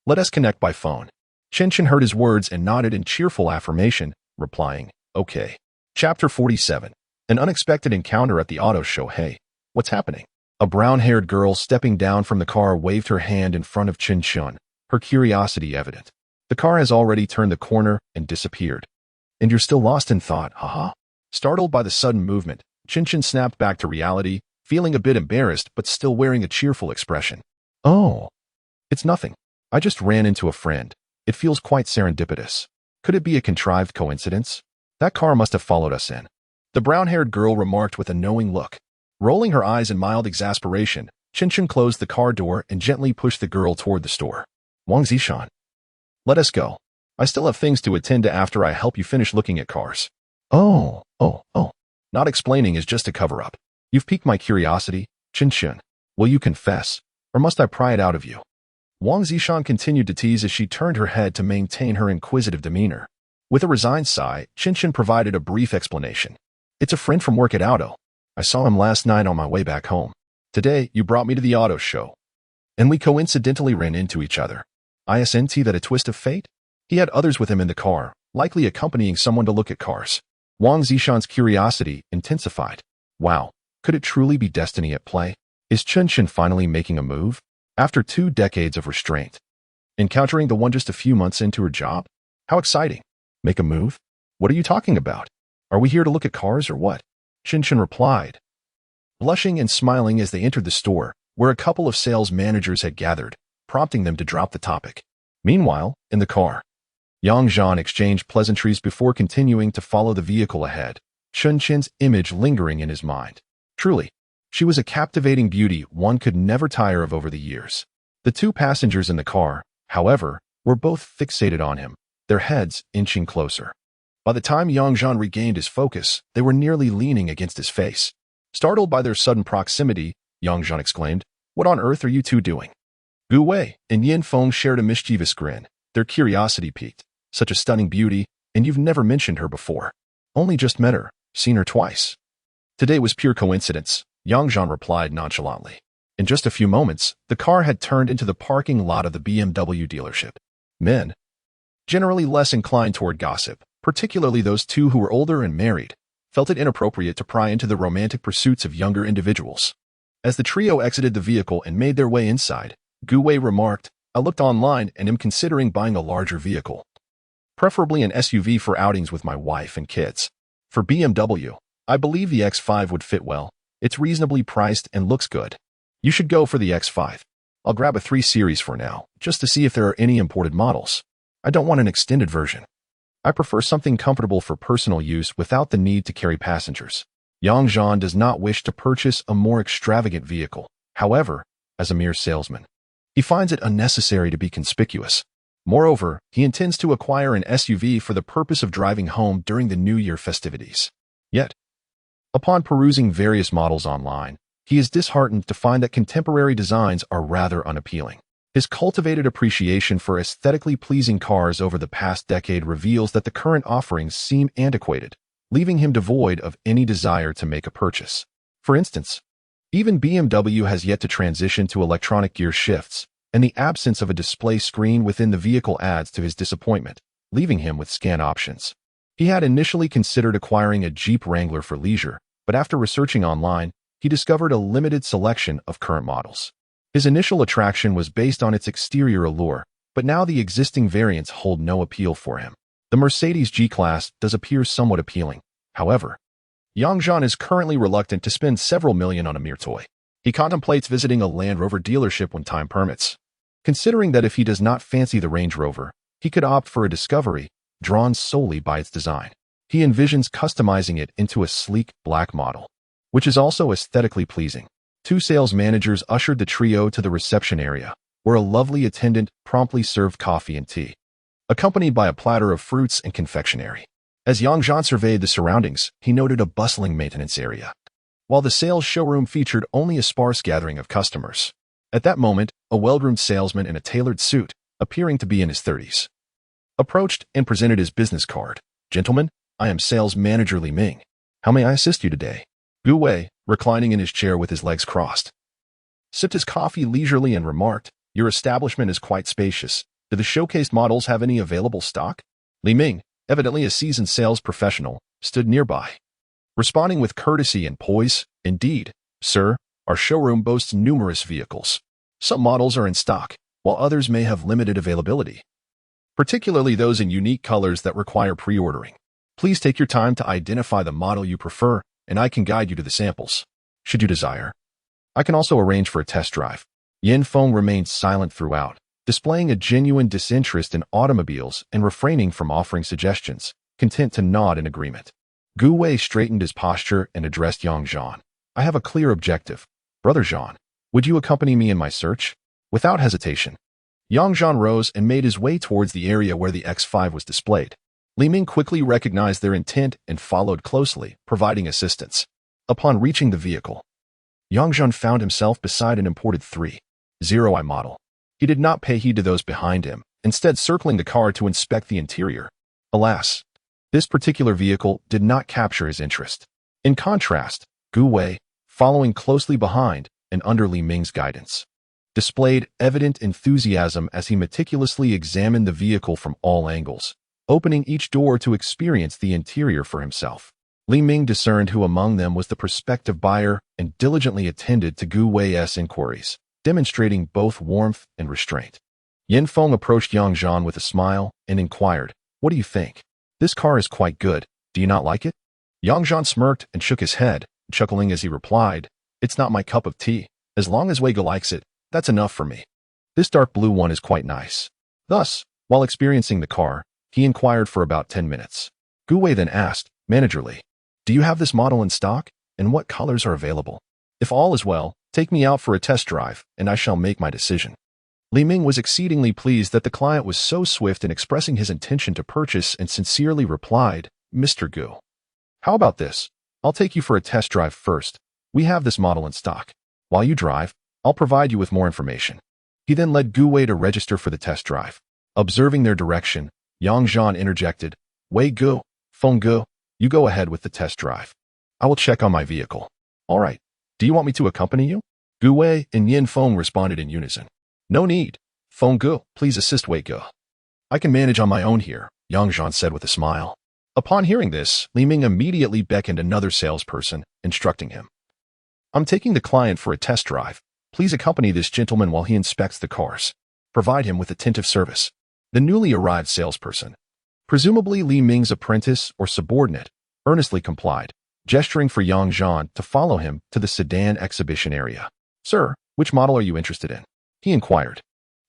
Let us connect by phone." Qinshin heard his words and nodded in cheerful affirmation, replying, "Okay." Chapter 47. An unexpected encounter at the auto show. Hey, what's happening? A brown-haired girl stepping down from the car waved her hand in front of Qinshin, her curiosity evident. The car has already turned the corner and disappeared. And you're still lost in thought, haha? Startled by the sudden movement, Qinshin snapped back to reality, feeling a bit embarrassed but still wearing a cheerful expression. Oh, it's nothing. I just ran into a friend. It feels quite serendipitous. Could it be a contrived coincidence? That car must have followed us in. The brown-haired girl remarked with a knowing look. Rolling her eyes in mild exasperation, Qinshin closed the car door and gently pushed the girl toward the store. Wang Zishan. Let us go. I still have things to attend to after I help you finish looking at cars. Oh. Not explaining is just a cover-up. You've piqued my curiosity, Qinshin. Will you confess, or must I pry it out of you? Wang Zishan continued to tease as she turned her head to maintain her inquisitive demeanor. With a resigned sigh, Qinshin provided a brief explanation. It's a friend from work at Auto. I saw him last night on my way back home. Today, you brought me to the auto show. And we coincidentally ran into each other. Isn't that a twist of fate? He had others with him in the car, likely accompanying someone to look at cars. Wang Zishan's curiosity intensified. Wow, could it truly be destiny at play? Is Qinshin finally making a move? After 2 decades of restraint, encountering the one just a few months into her job? How exciting. Make a move? What are you talking about? Are we here to look at cars or what? Qinshin replied, blushing and smiling as they entered the store, where a couple of sales managers had gathered, prompting them to drop the topic. Meanwhile, in the car, Zhan exchanged pleasantries before continuing to follow the vehicle ahead, Qinshin's image lingering in his mind. Truly, she was a captivating beauty one could never tire of over the years. The 2 passengers in the car, however, were both fixated on him, their heads inching closer. By the time Zhan regained his focus, they were nearly leaning against his face. Startled by their sudden proximity, Zhan exclaimed, "What on earth are you 2 doing?" Gu Wei and Yin Feng shared a mischievous grin, their curiosity piqued. Such a stunning beauty, and you've never mentioned her before. Only just met her, seen her twice. Today was pure coincidence, Zhan replied nonchalantly. In just a few moments, the car had turned into the parking lot of the BMW dealership. Men, generally less inclined toward gossip, particularly those 2 who were older and married, felt it inappropriate to pry into the romantic pursuits of younger individuals. As the trio exited the vehicle and made their way inside, Gu Wei remarked, "I looked online and am considering buying a larger vehicle. Preferably an SUV for outings with my wife and kids. For BMW, I believe the X5 would fit well. It's reasonably priced and looks good. You should go for the X5. I'll grab a 3 Series for now, just to see if there are any imported models. I don't want an extended version. I prefer something comfortable for personal use without the need to carry passengers." Zhan does not wish to purchase a more extravagant vehicle. However, as a mere salesman, he finds it unnecessary to be conspicuous. Moreover, he intends to acquire an SUV for the purpose of driving home during the New Year festivities. Yet, upon perusing various models online, he is disheartened to find that contemporary designs are rather unappealing. His cultivated appreciation for aesthetically pleasing cars over the past decade reveals that the current offerings seem antiquated, leaving him devoid of any desire to make a purchase. For instance, even BMW has yet to transition to electronic gear shifts, and the absence of a display screen within the vehicle adds to his disappointment. leaving him with scant options. He had initially considered acquiring a Jeep Wrangler for leisure, but after researching online, he discovered a limited selection of current models. His initial attraction was based on its exterior allure, but now the existing variants hold no appeal for him. The Mercedes G-Class does appear somewhat appealing. However, Zhan is currently reluctant to spend several million on a mere toy. He contemplates visiting a Land Rover dealership when time permits. Considering that if he does not fancy the Range Rover, he could opt for a Discovery, drawn solely by its design. He envisions customizing it into a sleek black model, which is also aesthetically pleasing. Two sales managers ushered the trio to the reception area, where a lovely attendant promptly served coffee and tea, accompanied by a platter of fruits and confectionery. As Zhan surveyed the surroundings, he noted a bustling maintenance area, while the sales showroom featured only a sparse gathering of customers. At that moment, a well-groomed salesman in a tailored suit, appearing to be in his 30s, approached and presented his business card. "Gentlemen, I am sales manager Li Ming. How may I assist you today?" Gu Wei, reclining in his chair with his legs crossed, sipped his coffee leisurely and remarked, "Your establishment is quite spacious. Do the showcased models have any available stock?" Li Ming, evidently a seasoned sales professional, stood nearby, responding with courtesy and poise. "Indeed, sir, our showroom boasts numerous vehicles. Some models are in stock, while others may have limited availability, particularly those in unique colors that require pre-ordering. Please take your time to identify the model you prefer, and I can guide you to the samples, should you desire. I can also arrange for a test drive." Yin Feng remained silent throughout, displaying a genuine disinterest in automobiles and refraining from offering suggestions, content to nod in agreement. Gu Wei straightened his posture and addressed Zhan. "I have a clear objective. Brother Zhan, would you accompany me in my search?" Without hesitation, Zhan rose and made his way towards the area where the X5 was displayed. Li Ming quickly recognized their intent and followed closely, providing assistance. Upon reaching the vehicle, Zhan found himself beside an imported 3.0i model. He did not pay heed to those behind him, instead circling the car to inspect the interior. Alas, this particular vehicle did not capture his interest. In contrast, Gu Wei, following closely behind and under Li Ming's guidance, displayed evident enthusiasm as he meticulously examined the vehicle from all angles, opening each door to experience the interior for himself. Li Ming discerned who among them was the prospective buyer and diligently attended to Gu Wei's inquiries, demonstrating both warmth and restraint. Yin Feng approached Zhan with a smile and inquired, "What do you think? This car is quite good. Do you not like it?" Zhan smirked and shook his head, chuckling as he replied, "It's not my cup of tea. As long as Weigo likes it, that's enough for me. This dark blue one is quite nice." Thus, while experiencing the car, he inquired for about 10 minutes. Gu Wei then asked, "Manager Li, do you have this model in stock, and what colors are available? If all is well, take me out for a test drive, and I shall make my decision." Li Ming was exceedingly pleased that the client was so swift in expressing his intention to purchase and sincerely replied, "Mr. Gu, how about this? I'll take you for a test drive first. We have this model in stock. While you drive, I'll provide you with more information." He then led Gu Wei to register for the test drive. Observing their direction, Zhan interjected, "Wei Gu, Feng Gu, you go ahead with the test drive. I will check on my vehicle." "All right. Do you want me to accompany you?" Gu Wei and Yin Feng responded in unison. "No need. Feng Gu, please assist Wei Gu. I can manage on my own here," Zhan said with a smile. Upon hearing this, Li Ming immediately beckoned another salesperson, instructing him, "I'm taking the client for a test drive. Please accompany this gentleman while he inspects the cars. Provide him with attentive service." The newly arrived salesperson, presumably Li Ming's apprentice or subordinate, earnestly complied, gesturing for Zhan to follow him to the sedan exhibition area. "Sir, which model are you interested in?" he inquired.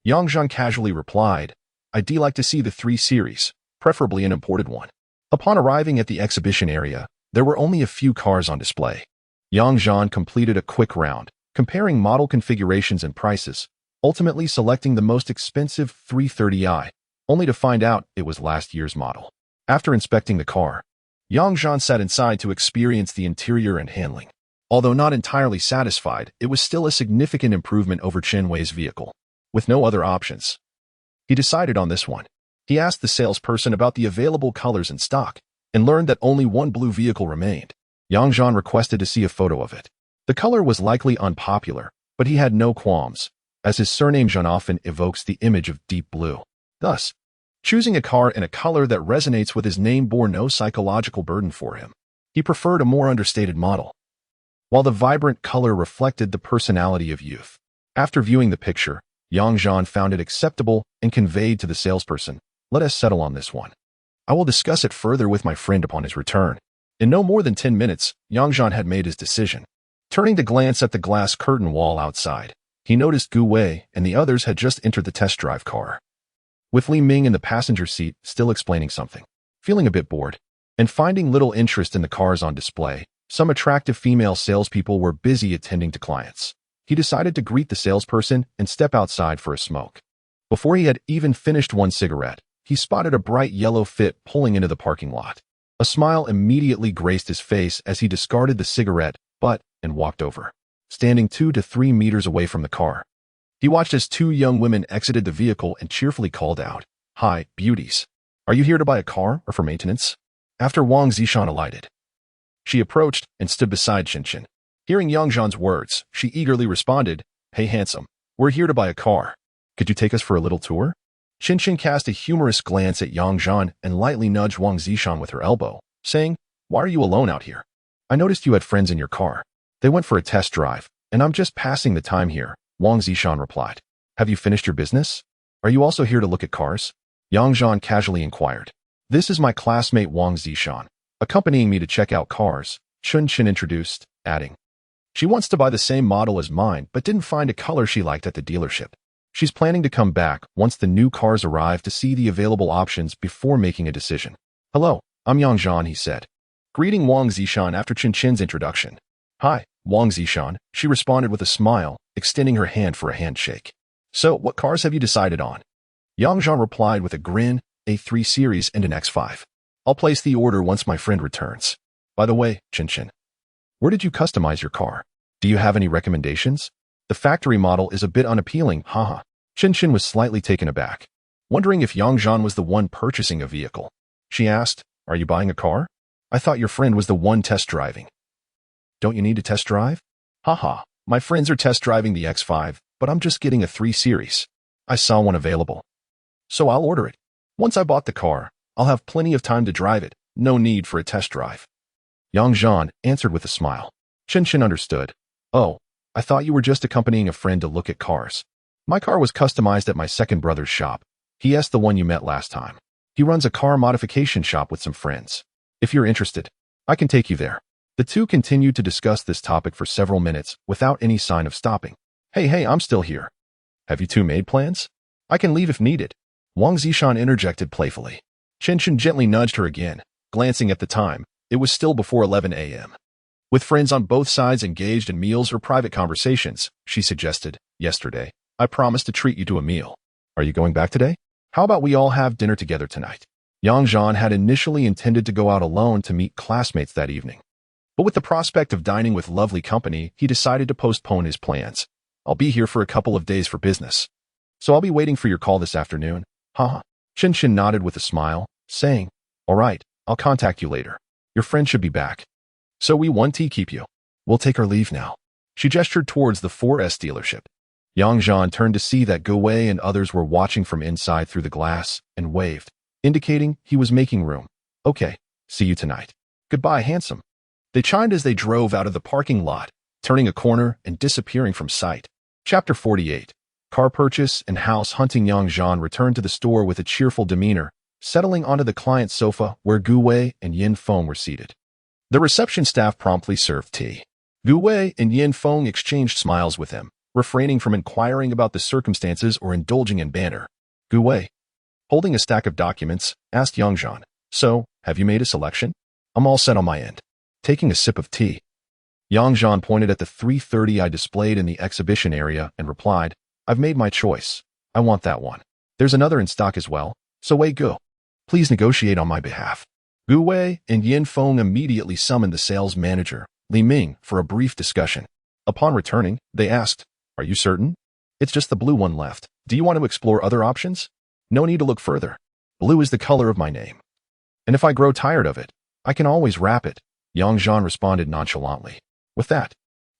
Zhan casually replied, "I'd like to see the 3 Series, preferably an imported one." Upon arriving at the exhibition area, there were only a few cars on display. Zhan completed a quick round, comparing model configurations and prices, ultimately selecting the most expensive 330i, only to find out it was last year's model. After inspecting the car, Zhan sat inside to experience the interior and handling. Although not entirely satisfied, it was still a significant improvement over Chen Wei's vehicle. With no other options, he decided on this one. He asked the salesperson about the available colors in stock and learned that only one blue vehicle remained. Zhan requested to see a photo of it. The color was likely unpopular, but he had no qualms, as his surname Zhan often evokes the image of deep blue. Thus, Choosing a car in a color that resonates with his name bore no psychological burden for him. He preferred a more understated model, while the vibrant color reflected the personality of youth. After viewing the picture, Zhan found it acceptable and conveyed to the salesperson, "Let us settle on this one. I will discuss it further with my friend upon his return." In no more than 10 minutes, Zhan had made his decision. Turning to glance at the glass curtain wall outside, he noticed Gu Wei and the others had just entered the test drive car, with Li Ming in the passenger seat still explaining something. Feeling a bit bored, and finding little interest in the cars on display, some attractive female salespeople were busy attending to clients. He decided to greet the salesperson and step outside for a smoke. Before he had even finished one cigarette, he spotted a bright yellow Fit pulling into the parking lot. A smile immediately graced his face as he discarded the cigarette butt and walked over, standing 2 to 3 meters away from the car. He watched as 2 young women exited the vehicle and cheerfully called out, "Hi, beauties. Are you here to buy a car or for maintenance?" After Wang Zishan alighted, she approached and stood beside Qinshan. Hearing Zhan's words, she eagerly responded, "Hey handsome, we're here to buy a car. Could you take us for a little tour?" Qinshan cast a humorous glance at Zhan and lightly nudged Wang Zishan with her elbow, saying, "Why are you alone out here? I noticed you had friends in your car. They went for a test drive, and I'm just passing the time here," Wang Zishan replied. "Have you finished your business? Are you also here to look at cars?" Zhan casually inquired. "This is my classmate Wang Zishan, accompanying me to check out cars," Qinshan introduced, adding, "She wants to buy the same model as mine, but didn't find a color she liked at the dealership. She's planning to come back once the new cars arrive to see the available options before making a decision." "Hello, I'm Zhan," he said, greeting Wang Zishan after Qinshan's introduction. "Hi, Wang Zishan," she responded with a smile, extending her hand for a handshake. "So, what cars have you decided on?" Zhan replied with a grin, "A 3 Series and an X5. I'll place the order once my friend returns. By the way, Qinshan, where did you customize your car? Do you have any recommendations? The factory model is a bit unappealing, haha." Qinshan was slightly taken aback, wondering if Zhan was the one purchasing a vehicle. She asked, "Are you buying a car? I thought your friend was the one test driving." "Don't you need to test drive?" "Haha, my friends are test driving the X5, but I'm just getting a 3 Series. I saw one available, so I'll order it. Once I bought the car, I'll have plenty of time to drive it. No need for a test drive." Zhan answered with a smile. Qinshan understood. "Oh, I thought you were just accompanying a friend to look at cars. My car was customized at my second brother's shop. He the one you met last time. He runs a car modification shop with some friends. If you're interested, I can take you there." The two continued to discuss this topic for several minutes without any sign of stopping. Hey, I'm still here. Have you two made plans? I can leave if needed." Wang Zishan interjected playfully. Qinshan gently nudged her again, glancing at the time. It was still before 11 a.m. With friends on both sides engaged in meals or private conversations, she suggested, "Yesterday, I promised to treat you to a meal. Are you going back today? How about we all have dinner together tonight?" Zhan had initially intended to go out alone to meet classmates that evening, but with the prospect of dining with lovely company, he decided to postpone his plans. "I'll be here for a couple of days for business, so I'll be waiting for your call this afternoon." Haha. Qinshan nodded with a smile, saying, "All right, I'll contact you later. Your friend should be back. So we want to keep you. We'll take our leave now." She gestured towards the 4S dealership. Zhan turned to see that Gu Wei and others were watching from inside through the glass and waved, indicating he was making room. "Okay, see you tonight. Goodbye, handsome." They chimed as they drove out of the parking lot, turning a corner and disappearing from sight. Chapter 48. Car purchase and house hunting. Zhan returned to the store with a cheerful demeanor, settling onto the client's sofa where Gu Wei and Yin Feng were seated. The reception staff promptly served tea. Gu Wei and Yin Feng exchanged smiles with him, refraining from inquiring about the circumstances or indulging in banter. Gu Wei, holding a stack of documents, asked Zhan, "So, have you made a selection?" "I'm all set on my end." Taking a sip of tea, Zhan pointed at the 330 I displayed in the exhibition area and replied, "I've made my choice. I want that one. There's another in stock as well, so Wei Gu, please negotiate on my behalf." Gu Wei and Yin Feng immediately summoned the sales manager, Li Ming, for a brief discussion. Upon returning, they asked, "Are you certain? It's just the blue one left. Do you want to explore other options?" "No need to look further. Blue is the color of my name. And if I grow tired of it, I can always wrap it," Zhan responded nonchalantly. With that,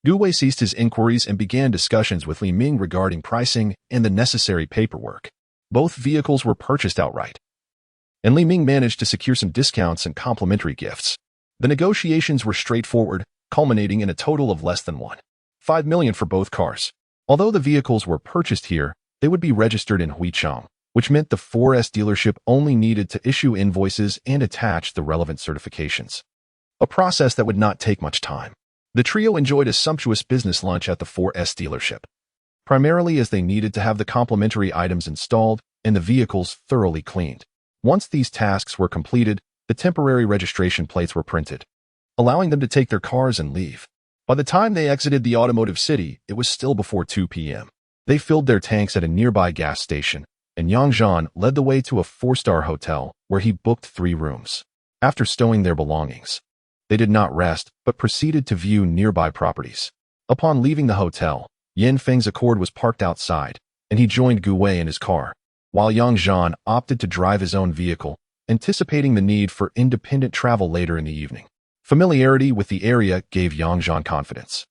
Gu Wei ceased his inquiries and began discussions with Li Ming regarding pricing and the necessary paperwork. Both vehicles were purchased outright, and Li Ming managed to secure some discounts and complimentary gifts. The negotiations were straightforward, culminating in a total of less than $1.5 million for both cars. Although the vehicles were purchased here, they would be registered in Huichang, which meant the 4S dealership only needed to issue invoices and attach the relevant certifications. A process that would not take much time. The trio enjoyed a sumptuous business lunch at the 4S dealership, primarily as they needed to have the complimentary items installed and the vehicles thoroughly cleaned. Once these tasks were completed, the temporary registration plates were printed, allowing them to take their cars and leave. By the time they exited the automotive city, it was still before 2 p.m. They filled their tanks at a nearby gas station, and Zhan led the way to a 4-star hotel where he booked 3 rooms. After stowing their belongings, they did not rest, but proceeded to view nearby properties. Upon leaving the hotel, Yin Feng's Accord was parked outside, and he joined Gu Wei in his car, while Zhan opted to drive his own vehicle, anticipating the need for independent travel later in the evening. Familiarity with the area gave Zhan confidence.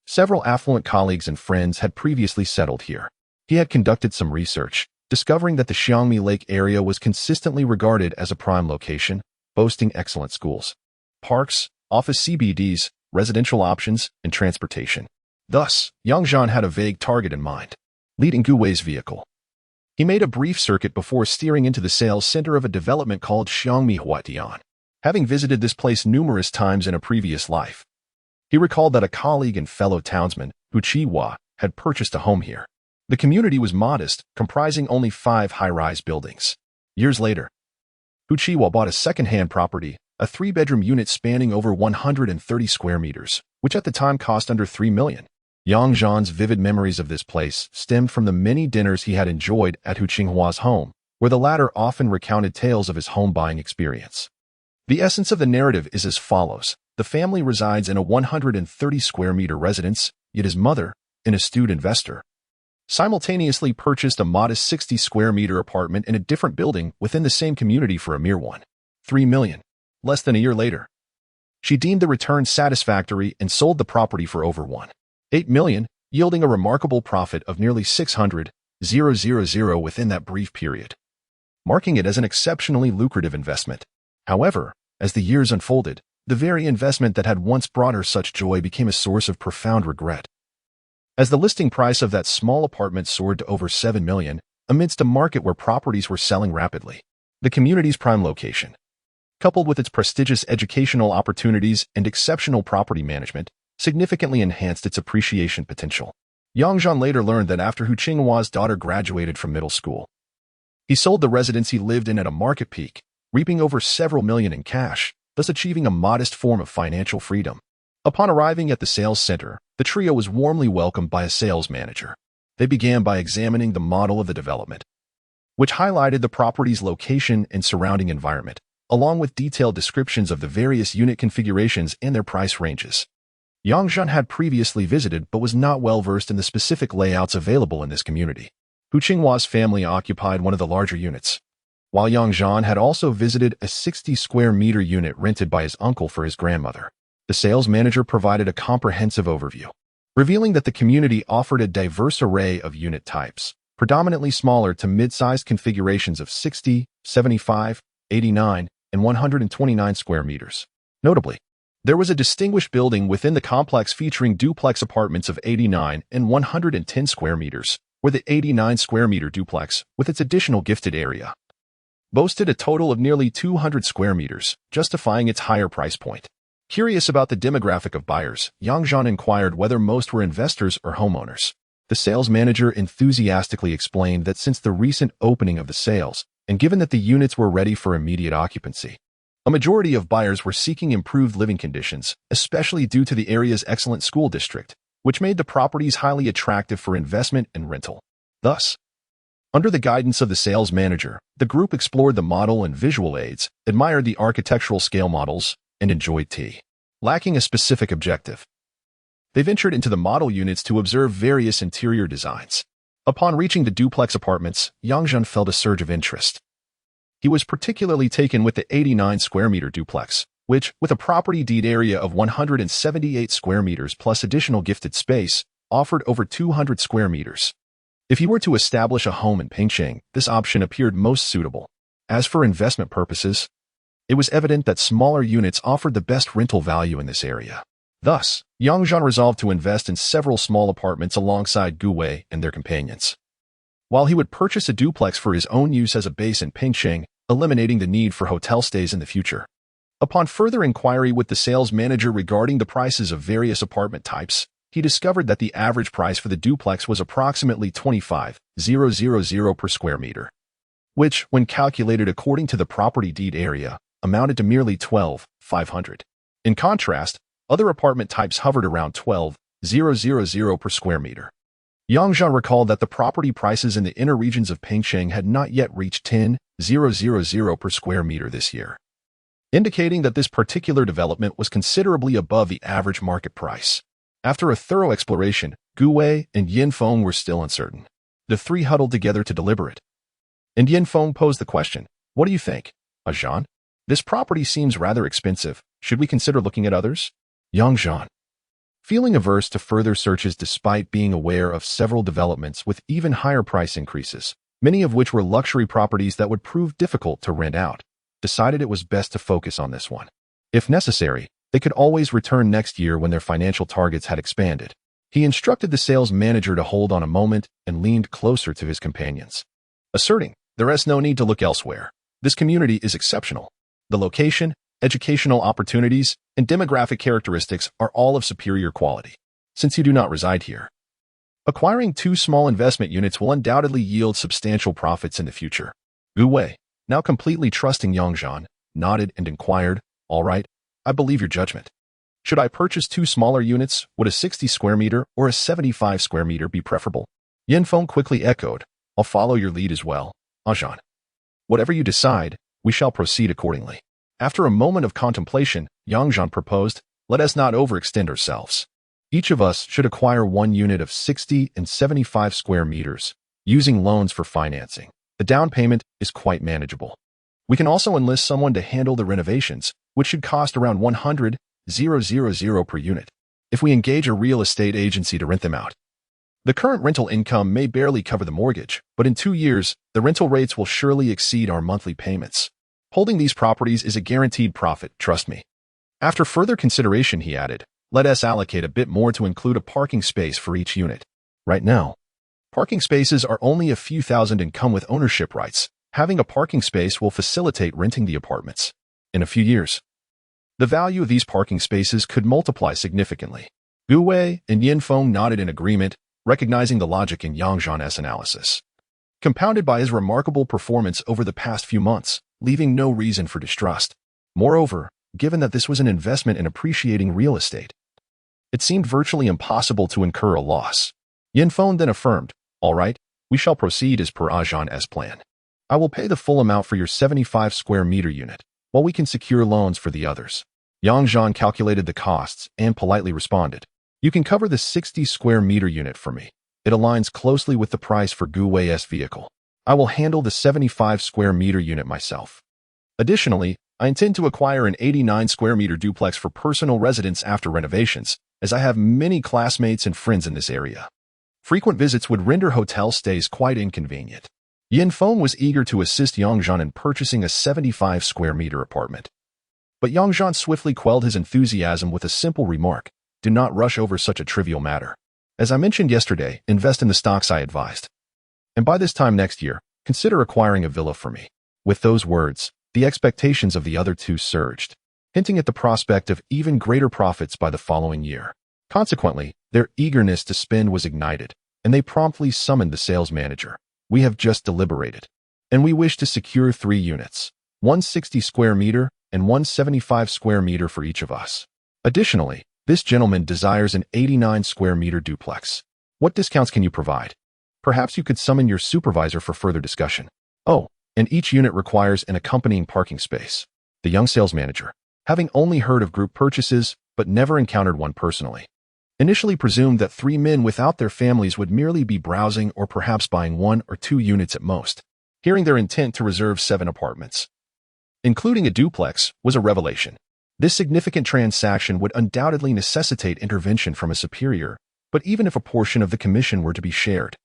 Several affluent colleagues and friends had previously settled here. He had conducted some research, discovering that the Xiangmi Lake area was consistently regarded as a prime location, boasting excellent schools, parks, office CBDs, residential options, and transportation. Thus, Zhan had a vague target in mind, leading Gu Wei's vehicle. He made a brief circuit before steering into the sales center of a development called Xiangmi Huatian. Having visited this place numerous times in a previous life, he recalled that a colleague and fellow townsman, Hu Qihua, had purchased a home here. The community was modest, comprising only 5 high-rise buildings. Years later, Hu Qihua bought a second-hand property, a 3-bedroom unit spanning over 130 square meters, which at the time cost under $3 million. Zhan's vivid memories of this place stemmed from the many dinners he had enjoyed at Hu Qinghua's home, where the latter often recounted tales of his home-buying experience. The essence of the narrative is as follows. The family resides in a 130 square meter residence, yet his mother, an astute investor, simultaneously purchased a modest 60 square meter apartment in a different building within the same community for a mere $1.3 million. Less than a year later, she deemed the return satisfactory and sold the property for over $1.8 million, yielding a remarkable profit of nearly $600,000 within that brief period, marking it as an exceptionally lucrative investment. However, as the years unfolded, the very investment that had once brought her such joy became a source of profound regret. As the listing price of that small apartment soared to over $7 million, amidst a market where properties were selling rapidly, the community's prime location, coupled with its prestigious educational opportunities and exceptional property management, significantly enhanced its appreciation potential. Zhan later learned that after Hu Qinghua's daughter graduated from middle school, he sold the residence he lived in at a market peak, reaping over several million in cash, thus achieving a modest form of financial freedom. Upon arriving at the sales center, the trio was warmly welcomed by a sales manager. They began by examining the model of the development, which highlighted the property's location and surrounding environment, along with detailed descriptions of the various unit configurations and their price ranges. Zhan had previously visited but was not well versed in the specific layouts available in this community. Hu Qinghua's family occupied one of the larger units, while Zhan had also visited a 60 square meter unit rented by his uncle for his grandmother. The sales manager provided a comprehensive overview, revealing that the community offered a diverse array of unit types, predominantly smaller to mid-sized configurations of 60, 75, 89, and 129 square meters. Notably, there was a distinguished building within the complex featuring duplex apartments of 89 and 110 square meters, where the 89 square meter duplex, with its additional gifted area, boasted a total of nearly 200 square meters, justifying its higher price point. Curious about the demographic of buyers, Zhan inquired whether most were investors or homeowners. The sales manager enthusiastically explained that since the recent opening of the sales, and given that the units were ready for immediate occupancy, a majority of buyers were seeking improved living conditions, especially due to the area's excellent school district, which made the properties highly attractive for investment and rental. Thus, under the guidance of the sales manager, the group explored the model and visual aids, admired the architectural scale models, and enjoyed tea. Lacking a specific objective, they ventured into the model units to observe various interior designs. Upon reaching the duplex apartments, Zhan felt a surge of interest. He was particularly taken with the 89 square meter duplex, which, with a property deed area of 178 square meters plus additional gifted space, offered over 200 square meters. If he were to establish a home in Pingcheng, this option appeared most suitable. As for investment purposes, it was evident that smaller units offered the best rental value in this area. Thus, Yang Zhan resolved to invest in several small apartments alongside Gu Wei and their companions. While he would purchase a duplex for his own use as a base in Pingcheng, eliminating the need for hotel stays in the future. Upon further inquiry with the sales manager regarding the prices of various apartment types, he discovered that the average price for the duplex was approximately 25,000 per square meter, which, when calculated according to the property deed area, amounted to merely 12,500. In contrast, other apartment types hovered around 12,000 per square meter. Yang Zhan recalled that the property prices in the inner regions of Pingcheng had not yet reached 10,000 per square meter this year, indicating that this particular development was considerably above the average market price. After a thorough exploration, Gu Wei and Yin Feng were still uncertain. The three huddled together to deliberate. And Yin Feng posed the question, "What do you think, Zhan? This property seems rather expensive. Should we consider looking at others?" Yang Zhan, feeling averse to further searches despite being aware of several developments with even higher price increases, many of which were luxury properties that would prove difficult to rent out, decided it was best to focus on this one. If necessary, they could always return next year when their financial targets had expanded. He instructed the sales manager to hold on a moment and leaned closer to his companions, asserting, "There is no need to look elsewhere. This community is exceptional. The location, educational opportunities, and demographic characteristics are all of superior quality. Since you do not reside here, acquiring 2 small investment units will undoubtedly yield substantial profits in the future." Gu Wei, now completely trusting Yang Zhan, nodded and inquired, "All right, I believe your judgment. Should I purchase 2 smaller units? Would a 60 square meter or a 75 square meter be preferable?" Yin Feng quickly echoed, "I'll follow your lead as well, Zhan. Whatever you decide, we shall proceed accordingly." After a moment of contemplation, Yang Zhan proposed, "Let us not overextend ourselves. Each of us should acquire 1 unit of 60 and 75 square meters, using loans for financing. The down payment is quite manageable. We can also enlist someone to handle the renovations, which should cost around 100,000 per unit, if we engage a real estate agency to rent them out. The current rental income may barely cover the mortgage, but in 2 years, the rental rates will surely exceed our monthly payments. Holding these properties is a guaranteed profit, trust me." After further consideration, he added, "Let us allocate a bit more to include a parking space for each unit. Right now, parking spaces are only a few thousand and come with ownership rights. Having a parking space will facilitate renting the apartments. In a few years, the value of these parking spaces could multiply significantly." Gu Wei and Yin Feng nodded in agreement, recognizing the logic in Yang Zhan's analysis, compounded by his remarkable performance over the past few months, leaving no reason for distrust. Moreover, given that this was an investment in appreciating real estate, it seemed virtually impossible to incur a loss. Yin Feng then affirmed, "All right, we shall proceed as per Zhan's plan. I will pay the full amount for your 75 square meter unit, while we can secure loans for the others." Yang Zhan calculated the costs and politely responded, "You can cover the 60 square meter unit for me. It aligns closely with the price for Gu Wei's vehicle. I will handle the 75 square meter unit myself. Additionally, I intend to acquire an 89 square meter duplex for personal residence after renovations, as I have many classmates and friends in this area. Frequent visits would render hotel stays quite inconvenient." Yin Feng was eager to assist Yang Zhan in purchasing a 75 square meter apartment. But Yang Zhan swiftly quelled his enthusiasm with a simple remark, "Do not rush over such a trivial matter. As I mentioned yesterday, invest in the stocks I advised. And by this time next year, consider acquiring a villa for me." With those words, the expectations of the other 2 surged, hinting at the prospect of even greater profits by the following year. Consequently, their eagerness to spend was ignited, and they promptly summoned the sales manager. "We have just deliberated, and we wish to secure 3 units, 1 60 square meter and 1 75 square meter for each of us. Additionally, this gentleman desires an 89 square meter duplex. What discounts can you provide? Perhaps you could summon your supervisor for further discussion. Oh, and each unit requires an accompanying parking space." The young sales manager, having only heard of group purchases but never encountered one personally, initially presumed that 3 men without their families would merely be browsing or perhaps buying 1 or 2 units at most. Hearing their intent to reserve 7 apartments, including a duplex, was a revelation. This significant transaction would undoubtedly necessitate intervention from a superior, but even if a portion of the commission were to be shared,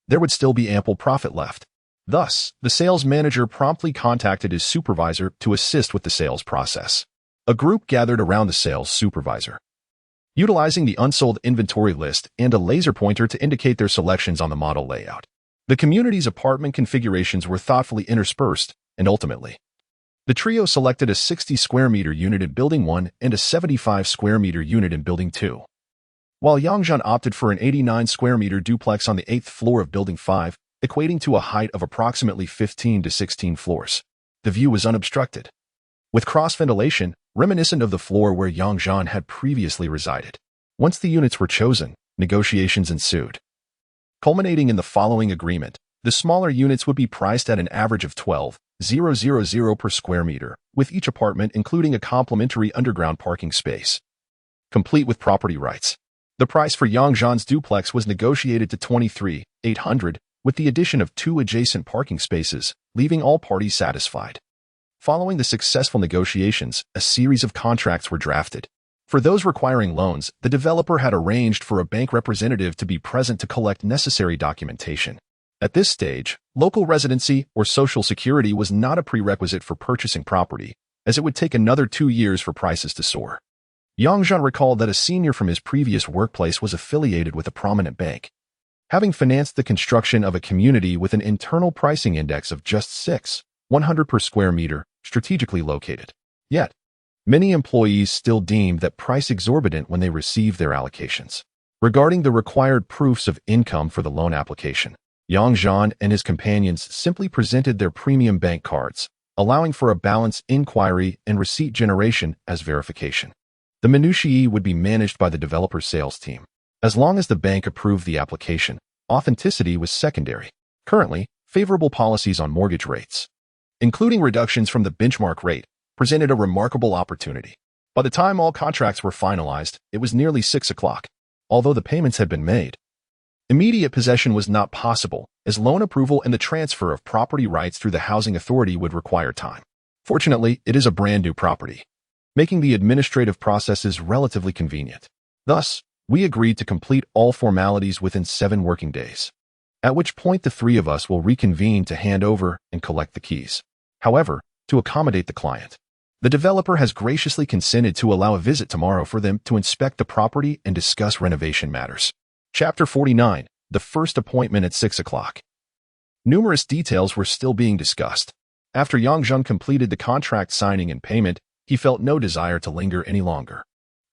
there would still be ample profit left. Thus, the sales manager promptly contacted his supervisor to assist with the sales process. A group gathered around the sales supervisor, utilizing the unsold inventory list and a laser pointer to indicate their selections on the model layout. The community's apartment configurations were thoughtfully interspersed, and ultimately, the trio selected a 60 square meter unit in Building 1 and a 75 square meter unit in Building 2. While Zhan opted for an 89 square meter duplex on the 8th floor of Building 5, equating to a height of approximately 15 to 16 floors. The view was unobstructed, with cross-ventilation reminiscent of the floor where Zhan had previously resided. Once the units were chosen, negotiations ensued, culminating in the following agreement. The smaller units would be priced at an average of $12,000 per square meter, with each apartment including a complimentary underground parking space, complete with property rights. The price for Zhan's duplex was negotiated to $23,800, with the addition of 2 adjacent parking spaces, leaving all parties satisfied. Following the successful negotiations, a series of contracts were drafted. For those requiring loans, the developer had arranged for a bank representative to be present to collect necessary documentation. At this stage, local residency or social security was not a prerequisite for purchasing property, as it would take another 2 years for prices to soar. Zhan recalled that a senior from his previous workplace was affiliated with a prominent bank, having financed the construction of a community with an internal pricing index of just 600 per square meter, strategically located. Yet, many employees still deemed that price exorbitant when they received their allocations. Regarding the required proofs of income for the loan application, Zhan and his companions simply presented their premium bank cards, allowing for a balanced inquiry and receipt generation as verification. The minutiae would be managed by the developer's sales team. As long as the bank approved the application, authenticity was secondary. Currently, favorable policies on mortgage rates, including reductions from the benchmark rate, presented a remarkable opportunity. By the time all contracts were finalized, it was nearly 6 o'clock. Although the payments had been made, immediate possession was not possible, as loan approval and the transfer of property rights through the housing authority would require time. Fortunately, it is a brand new property, making the administrative processes relatively convenient. Thus, we agreed to complete all formalities within 7 working days, at which point the 3 of us will reconvene to hand over and collect the keys. However, to accommodate the client, the developer has graciously consented to allow a visit tomorrow for them to inspect the property and discuss renovation matters. Chapter 49. The first appointment at 6 o'clock. Numerous details were still being discussed. After Zhan completed the contract signing and payment, he felt no desire to linger any longer.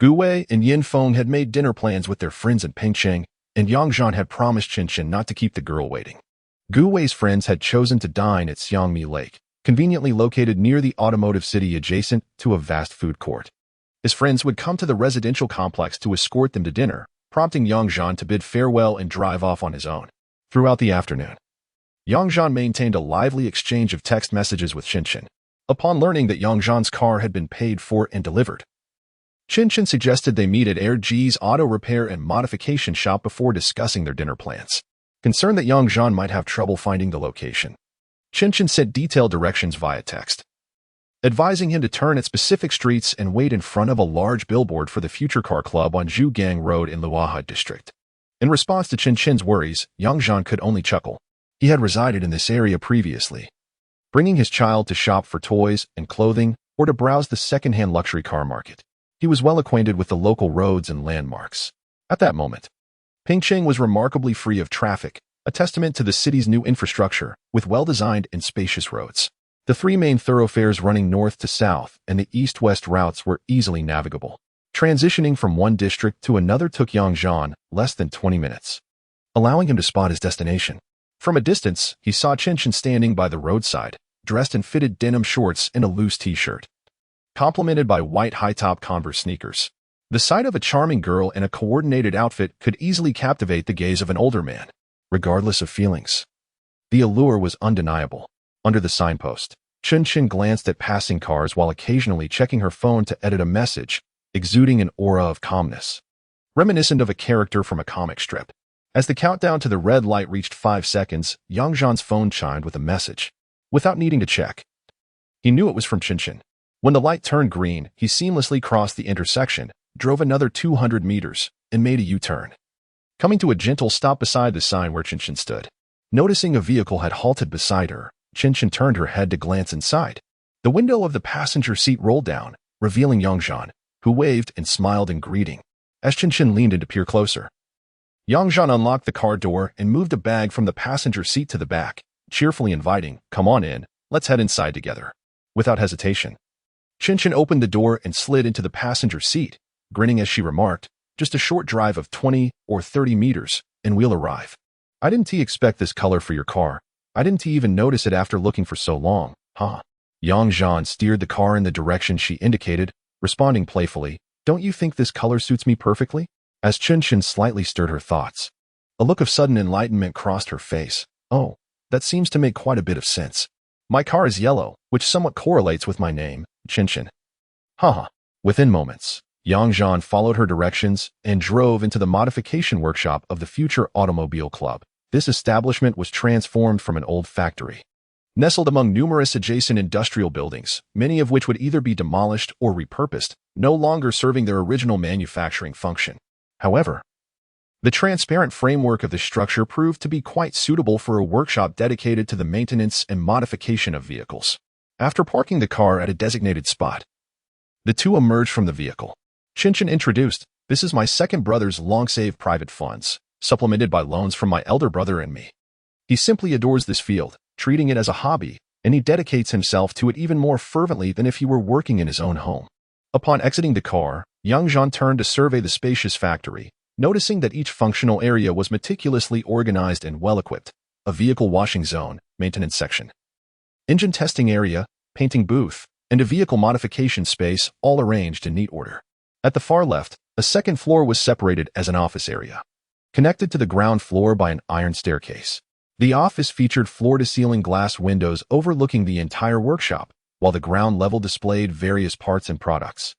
Gu Wei and Yin Feng had made dinner plans with their friends in Pingcheng, and Zhan had promised Qinshin not to keep the girl waiting. Gu Wei's friends had chosen to dine at Xiangmi Lake, conveniently located near the automotive city adjacent to a vast food court. His friends would come to the residential complex to escort them to dinner, prompting Zhan to bid farewell and drive off on his own. Throughout the afternoon, Zhan maintained a lively exchange of text messages with Qinshin. Upon learning that Zhan's car had been paid for and delivered, Qinshin suggested they meet at Erji's auto repair and modification shop before discussing their dinner plans. Concerned that Zhan might have trouble finding the location, Qinshin sent detailed directions via text, advising him to turn at specific streets and wait in front of a large billboard for the Future Car Club on Zhugang Road in Luohua District. In response to Qinshin's worries, Zhan could only chuckle. He had resided in this area previously, bringing his child to shop for toys and clothing or to browse the second-hand luxury car market. He was well acquainted with the local roads and landmarks. At that moment, Pingcheng was remarkably free of traffic, a testament to the city's new infrastructure, with well-designed and spacious roads. The 3 main thoroughfares running north to south and the east-west routes were easily navigable. Transitioning from one district to another took Zhan less than 20 minutes, allowing him to spot his destination. From a distance, he saw Qinshin standing by the roadside, dressed in fitted denim shorts and a loose t-shirt, complemented by white high-top Converse sneakers. The sight of a charming girl in a coordinated outfit could easily captivate the gaze of an older man, regardless of feelings. The allure was undeniable. Under the signpost, Qinshin glanced at passing cars while occasionally checking her phone to edit a message, exuding an aura of calmness, reminiscent of a character from a comic strip. As the countdown to the red light reached 5 seconds, Zhan's phone chimed with a message. Without needing to check, he knew it was from Qinshin. When the light turned green, he seamlessly crossed the intersection, drove another 200 meters, and made a U-turn, coming to a gentle stop beside the sign where Qinshin stood. Noticing a vehicle had halted beside her, Qinshan turned her head to glance inside. The window of the passenger seat rolled down, revealing Zhan, who waved and smiled in greeting. As Qinshan leaned in to peer closer, Zhan unlocked the car door and moved a bag from the passenger seat to the back, cheerfully inviting, "Come on in, let's head inside together." Without hesitation, Qinshan opened the door and slid into the passenger seat, grinning as she remarked, "Just a short drive of 20 or 30 meters, and we'll arrive." "I didn't expect this color for your car. I didn't even notice it after looking for so long, huh?" Zhan steered the car in the direction she indicated, responding playfully, "Don't you think this color suits me perfectly?" As Qinshan slightly stirred her thoughts, a look of sudden enlightenment crossed her face. "Oh, that seems to make quite a bit of sense. My car is yellow, which somewhat correlates with my name, Qinshan." Haha. Within moments, Zhan followed her directions and drove into the modification workshop of the Future Automobile Club. This establishment was transformed from an old factory, nestled among numerous adjacent industrial buildings, many of which would either be demolished or repurposed, no longer serving their original manufacturing function. However, the transparent framework of the structure proved to be quite suitable for a workshop dedicated to the maintenance and modification of vehicles. After parking the car at a designated spot, the two emerged from the vehicle. Qinshan introduced, "This is my second brother's long-saved private funds, supplemented by loans from my elder brother and me. He simply adores this field, treating it as a hobby, and he dedicates himself to it even more fervently than if he were working in his own home." Upon exiting the car, Zhan turned to survey the spacious factory, noticing that each functional area was meticulously organized and well-equipped: a vehicle washing zone, maintenance section, engine testing area, painting booth, and a vehicle modification space, all arranged in neat order. At the far left, a second floor was separated as an office area, connected to the ground floor by an iron staircase. The office featured floor-to-ceiling glass windows overlooking the entire workshop, while the ground level displayed various parts and products,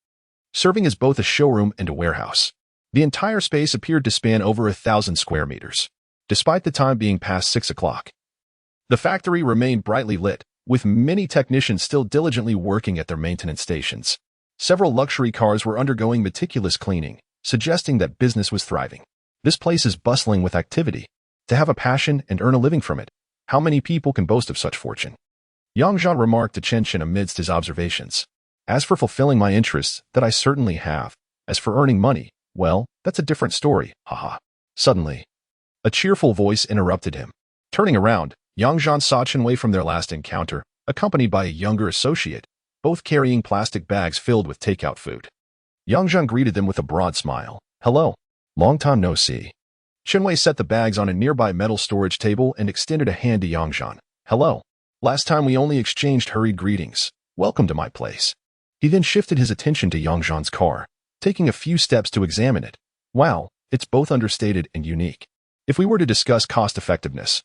serving as both a showroom and a warehouse. The entire space appeared to span over 1,000 square meters. Despite the time being past 6 o'clock, the factory remained brightly lit, with many technicians still diligently working at their maintenance stations. Several luxury cars were undergoing meticulous cleaning, suggesting that business was thriving. This place is bustling with activity. To have a passion and earn a living from it, how many people can boast of such fortune? Zhan remarked to Qinshan amidst his observations. "As for fulfilling my interests, that I certainly have. As for earning money, well, that's a different story, haha." Suddenly, a cheerful voice interrupted him. Turning around, Zhan saw Qinshan from their last encounter, accompanied by a younger associate, both carrying plastic bags filled with takeout food. Zhan greeted them with a broad smile. "Hello. Long time no see." Qinshan set the bags on a nearby metal storage table and extended a hand to Zhan. "Hello. Last time we only exchanged hurried greetings. Welcome to my place." He then shifted his attention to Zhan's car, taking a few steps to examine it. "Wow, it's both understated and unique. If we were to discuss cost-effectiveness,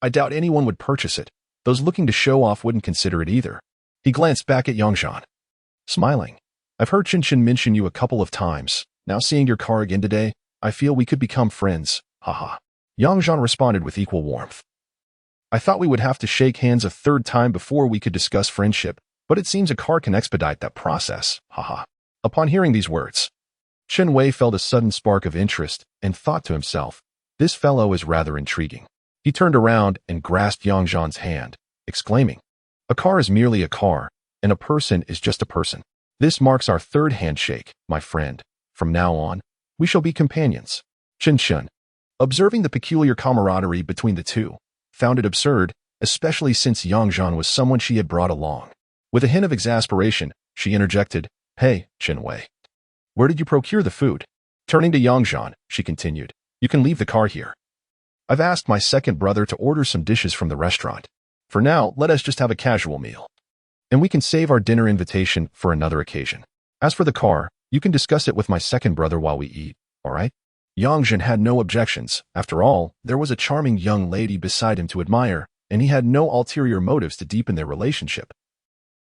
I doubt anyone would purchase it. Those looking to show off wouldn't consider it either." He glanced back at Zhan, smiling. "I've heard Qinshan mention you a couple of times. Now seeing your car again today, I feel we could become friends, haha." Zhan responded with equal warmth. "I thought we would have to shake hands a third time before we could discuss friendship, but it seems a car can expedite that process, haha." Upon hearing these words, Qinshan felt a sudden spark of interest and thought to himself, "This fellow is rather intriguing." He turned around and grasped Zhan's hand, exclaiming, "A car is merely a car, and a person is just a person. This marks our third handshake, my friend. From now on, we shall be companions." Qinshan, observing the peculiar camaraderie between the two, found it absurd, especially since Zhan was someone she had brought along. With a hint of exasperation, she interjected, "Hey, Qinshan, where did you procure the food?" Turning to Zhan, she continued, "You can leave the car here. I've asked my second brother to order some dishes from the restaurant. For now, let us just have a casual meal, and we can save our dinner invitation for another occasion. As for the car, you can discuss it with my second brother while we eat, all right?" Zhan had no objections. After all, there was a charming young lady beside him to admire, and he had no ulterior motives to deepen their relationship,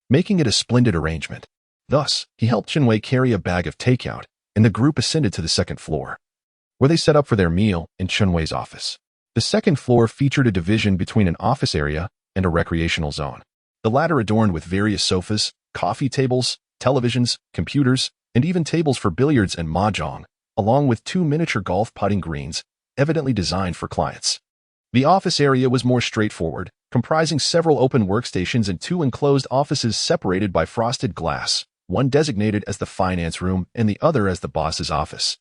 making it a splendid arrangement. Thus, he helped Qinshan carry a bag of takeout, and the group ascended to the second floor, where they set up for their meal in Qinshan's office. The second floor featured a division between an office area and a recreational zone, the latter adorned with various sofas, coffee tables, televisions, computers, and even tables for billiards and mahjong, along with 2 miniature golf putting greens, evidently designed for clients. The office area was more straightforward, comprising several open workstations and two enclosed offices separated by frosted glass, one designated as the finance room and the other as the boss's office.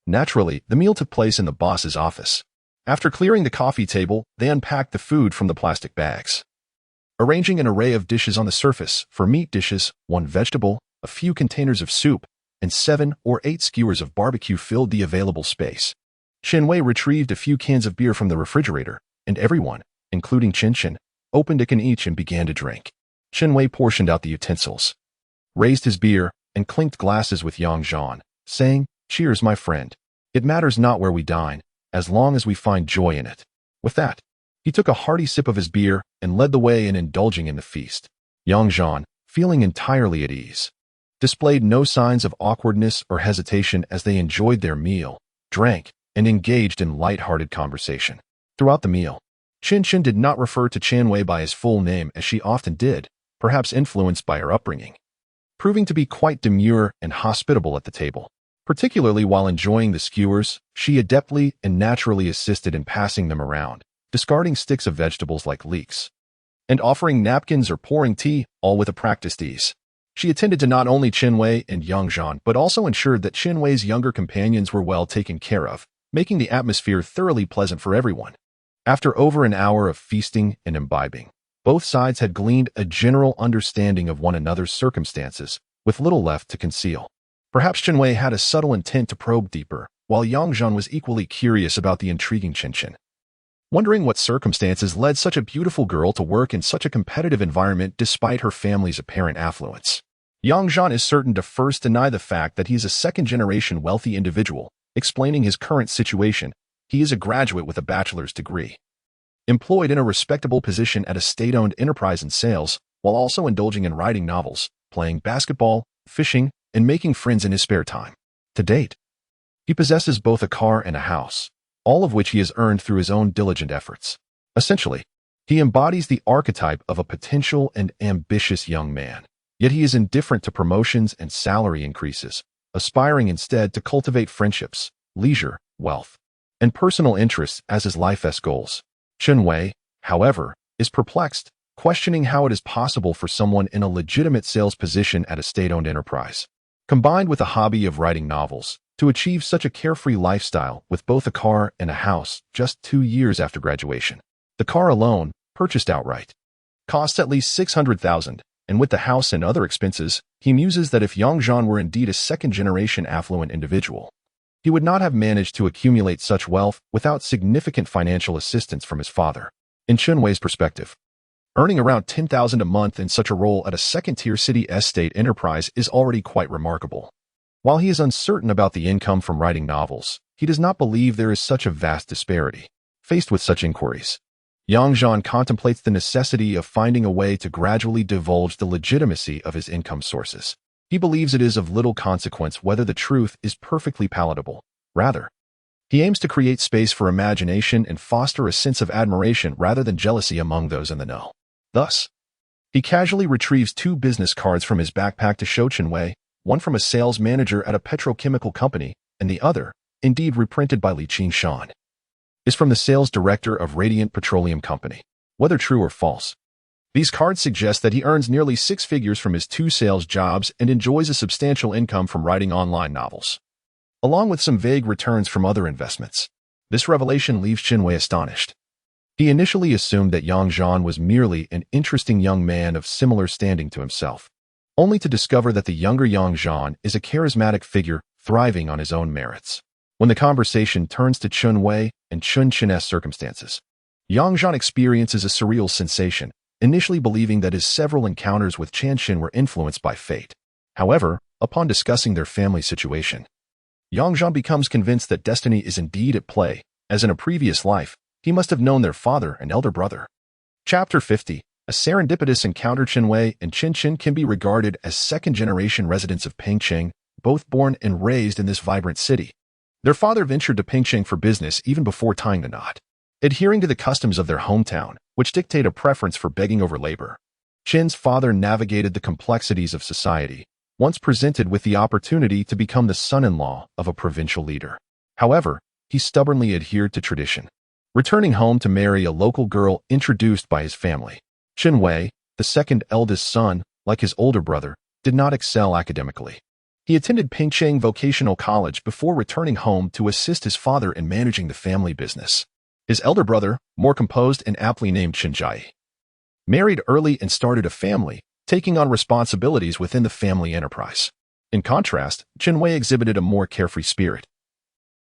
Naturally, the meal took place in the boss's office. After clearing the coffee table, they unpacked the food from the plastic bags. Arranging an array of dishes on the surface, for meat dishes, one vegetable, a few containers of soup, and 7 or 8 skewers of barbecue filled the available space. Chen-wei retrieved a few cans of beer from the refrigerator, and everyone, including Chen-chen, opened a can each and began to drink. Chen-wei portioned out the utensils, raised his beer, and clinked glasses with Yang Zhan, saying, "Cheers, my friend. It matters not where we dine, as long as we find joy in it." With that, he took a hearty sip of his beer and led the way in indulging in the feast. Yang Zhan, feeling entirely at ease, displayed no signs of awkwardness or hesitation as they enjoyed their meal, drank, and engaged in light-hearted conversation. Throughout the meal, Chen-chen did not refer to Chen-wei by his full name as she often did, perhaps influenced by her upbringing, proving to be quite demure and hospitable at the table. Particularly while enjoying the skewers, she adeptly and naturally assisted in passing them around, discarding sticks of vegetables like leeks, and offering napkins or pouring tea, all with a practiced ease. She attended to not only Chen-wei and Yang Zhan but also ensured that Chen-wei's younger companions were well taken care of, making the atmosphere thoroughly pleasant for everyone. After over an hour of feasting and imbibing, both sides had gleaned a general understanding of one another's circumstances, with little left to conceal. Perhaps Chen-wei had a subtle intent to probe deeper, while Yang Zhan was equally curious about the intriguing Chen-chen. Wondering what circumstances led such a beautiful girl to work in such a competitive environment despite her family's apparent affluence. Yang Zhan is certain to first deny the fact that he is a second-generation wealthy individual, explaining his current situation. He is a graduate with a bachelor's degree, employed in a respectable position at a state-owned enterprise in sales, while also indulging in writing novels, playing basketball, fishing, and making friends in his spare time. To date, he possesses both a car and a house, all of which he has earned through his own diligent efforts. Essentially, he embodies the archetype of a potential and ambitious young man, yet he is indifferent to promotions and salary increases, aspiring instead to cultivate friendships, leisure, wealth, and personal interests as his life's goals. Chen-wei, however, is perplexed, questioning how it is possible for someone in a legitimate sales position at a state-owned enterprise, combined with a hobby of writing novels, to achieve such a carefree lifestyle with both a car and a house just 2 years after graduation. The car alone, purchased outright, costs at least 600,000, and with the house and other expenses, he muses that if Yang Zhan were indeed a second-generation affluent individual, he would not have managed to accumulate such wealth without significant financial assistance from his father. In Chen-wei's perspective, earning around 10,000 a month in such a role at a second-tier city estate enterprise is already quite remarkable. While he is uncertain about the income from writing novels, he does not believe there is such a vast disparity. Faced with such inquiries, Yang Zhan contemplates the necessity of finding a way to gradually divulge the legitimacy of his income sources. He believes it is of little consequence whether the truth is perfectly palatable. Rather, he aims to create space for imagination and foster a sense of admiration rather than jealousy among those in the know. Thus, he casually retrieves 2 business cards from his backpack to show Chen-wei, one from a sales manager at a petrochemical company, and the other, indeed reprinted by Li Qingshan, is from the sales director of Radiant Petroleum Company. Whether true or false, these cards suggest that he earns nearly 6 figures from his 2 sales jobs and enjoys a substantial income from writing online novels, along with some vague returns from other investments. This revelation leaves Chen-wei astonished. He initially assumed that Yang Zhan was merely an interesting young man of similar standing to himself, only to discover that the younger Yang Zhan is a charismatic figure thriving on his own merits. When the conversation turns to Chen-wei and Chen-chen's circumstances, Yang Zhan experiences a surreal sensation, initially believing that his several encounters with Chen-chen were influenced by fate. However, upon discussing their family situation, Yang Zhan becomes convinced that destiny is indeed at play, as in a previous life, he must have known their father and elder brother. Chapter 50. A serendipitous encounter. Chen-wei and Chen-chen can be regarded as second-generation residents of Pingcheng, both born and raised in this vibrant city. Their father ventured to Pingcheng for business even before tying the knot, adhering to the customs of their hometown, which dictate a preference for begging over labor. Chen's father navigated the complexities of society, once presented with the opportunity to become the son-in-law of a provincial leader. However, he stubbornly adhered to tradition, returning home to marry a local girl introduced by his family. Chen Wei, the second eldest son, like his older brother, did not excel academically. He attended Pingcheng Vocational College before returning home to assist his father in managing the family business. His elder brother, more composed and aptly named Chen Jai, married early and started a family, taking on responsibilities within the family enterprise. In contrast, Chen Wei exhibited a more carefree spirit.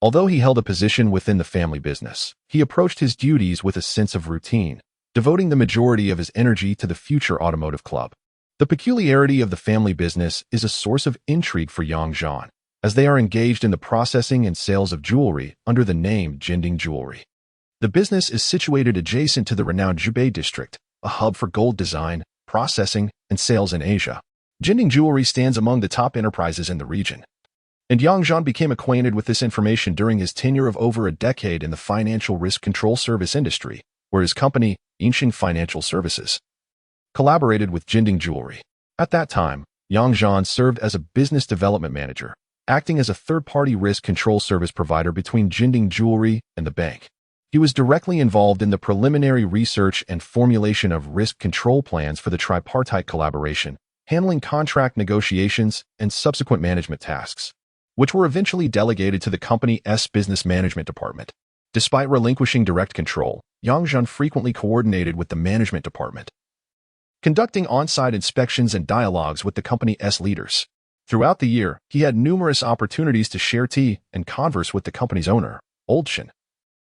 Although he held a position within the family business, he approached his duties with a sense of routine, devoting the majority of his energy to the future automotive club. The peculiarity of the family business is a source of intrigue for Yang Zhan, as they are engaged in the processing and sales of jewelry under the name Jinding Jewelry. The business is situated adjacent to the renowned Zhubei district, a hub for gold design, processing, and sales in Asia. Jinding Jewelry stands among the top enterprises in the region. And Yang Zhan became acquainted with this information during his tenure of over a decade in the financial risk control service industry, where his company, Yinxing Financial Services, collaborated with Jinding Jewelry. At that time, Yang Zhan served as a business development manager, acting as a third-party risk control service provider between Jinding Jewelry and the bank. He was directly involved in the preliminary research and formulation of risk control plans for the tripartite collaboration, handling contract negotiations and subsequent management tasks, which were eventually delegated to the company's business management department. Despite relinquishing direct control, Yang Zhan frequently coordinated with the management department, conducting on-site inspections and dialogues with the company's leaders. Throughout the year, he had numerous opportunities to share tea and converse with the company's owner, Old Chen,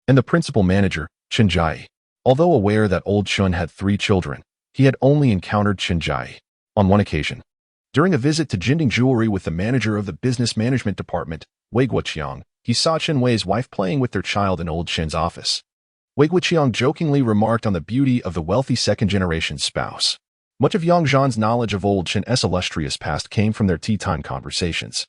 and the principal manager, Chen Jai. Although aware that Old Chen had 3 children, he had only encountered Chen Jai on one occasion. During a visit to Jinding Jewelry with the manager of the business management department, Wei Guoqiang, he saw Chen Wei's wife playing with their child in Old Chen's office. Wei Guoqiang jokingly remarked on the beauty of the wealthy second-generation spouse. Much of Yang Zhan's knowledge of Old Chen's illustrious past came from their tea-time conversations.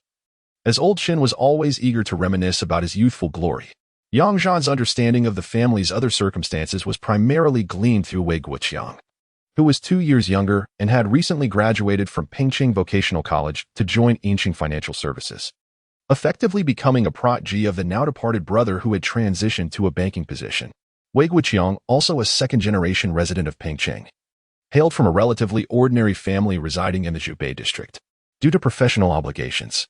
As Old Chen was always eager to reminisce about his youthful glory, Yang Zhan's understanding of the family's other circumstances was primarily gleaned through Wei Guoqiang, who was 2 years younger and had recently graduated from Pingcheng Vocational College to join Yinxing Financial Services, effectively becoming a protege of the now-departed brother who had transitioned to a banking position. Wei Guoqiang, also a second-generation resident of Pingcheng, hailed from a relatively ordinary family residing in the Zhubei district. Due to professional obligations,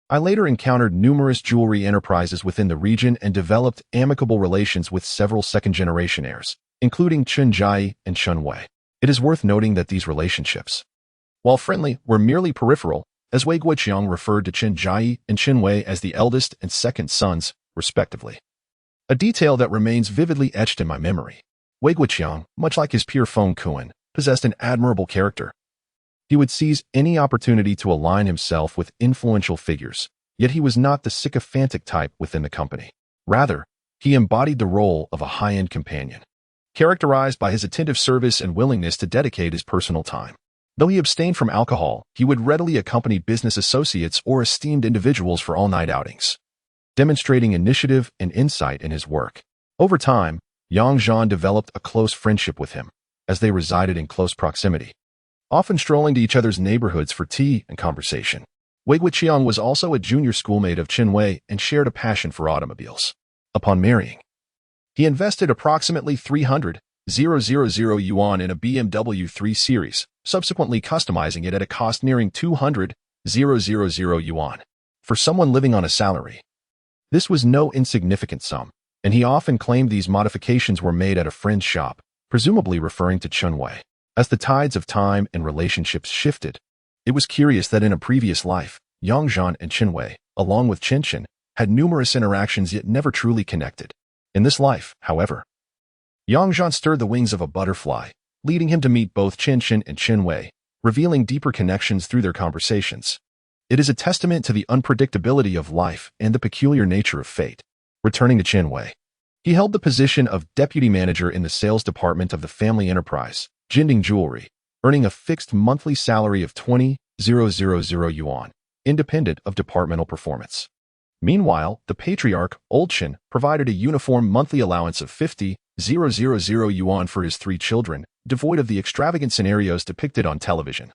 I later encountered numerous jewelry enterprises within the region and developed amicable relations with several second-generation heirs, including Chen Jai and Chen Wei. It is worth noting that these relationships, while friendly, were merely peripheral, as Wei Guoqiang referred to Chen Jai and Chen Wei as the eldest and second sons, respectively. A detail that remains vividly etched in my memory. Wei Guoqiang, much like his peer Feng Kuan, possessed an admirable character. He would seize any opportunity to align himself with influential figures, yet he was not the sycophantic type within the company. Rather, he embodied the role of a high-end companion, characterized by his attentive service and willingness to dedicate his personal time. Though he abstained from alcohol, he would readily accompany business associates or esteemed individuals for all-night outings, demonstrating initiative and insight in his work. Over time, Yang Zhan developed a close friendship with him, as they resided in close proximity, often strolling to each other's neighborhoods for tea and conversation. Wei Guoqiang was also a junior schoolmate of Chen Wei and shared a passion for automobiles. Upon marrying, he invested approximately 300,000 yuan in a BMW 3 Series, subsequently customizing it at a cost nearing 200,000 yuan. For someone living on a salary, this was no insignificant sum, and he often claimed these modifications were made at a friend's shop, presumably referring to Chen Wei. As the tides of time and relationships shifted, it was curious that in a previous life, Yang Zhan and Chen Wei, along with Chen Chen, had numerous interactions yet never truly connected. In this life, however, Yang Zhan stirred the wings of a butterfly, leading him to meet both Chen Chen and Chen Wei, revealing deeper connections through their conversations. It is a testament to the unpredictability of life and the peculiar nature of fate. Returning to Chen Wei, he held the position of deputy manager in the sales department of the family enterprise, Jinding Jewelry, earning a fixed monthly salary of 20,000 yuan, independent of departmental performance. Meanwhile, the patriarch, Old Chen, provided a uniform monthly allowance of 50,000 yuan for his 3 children, devoid of the extravagant scenarios depicted on television,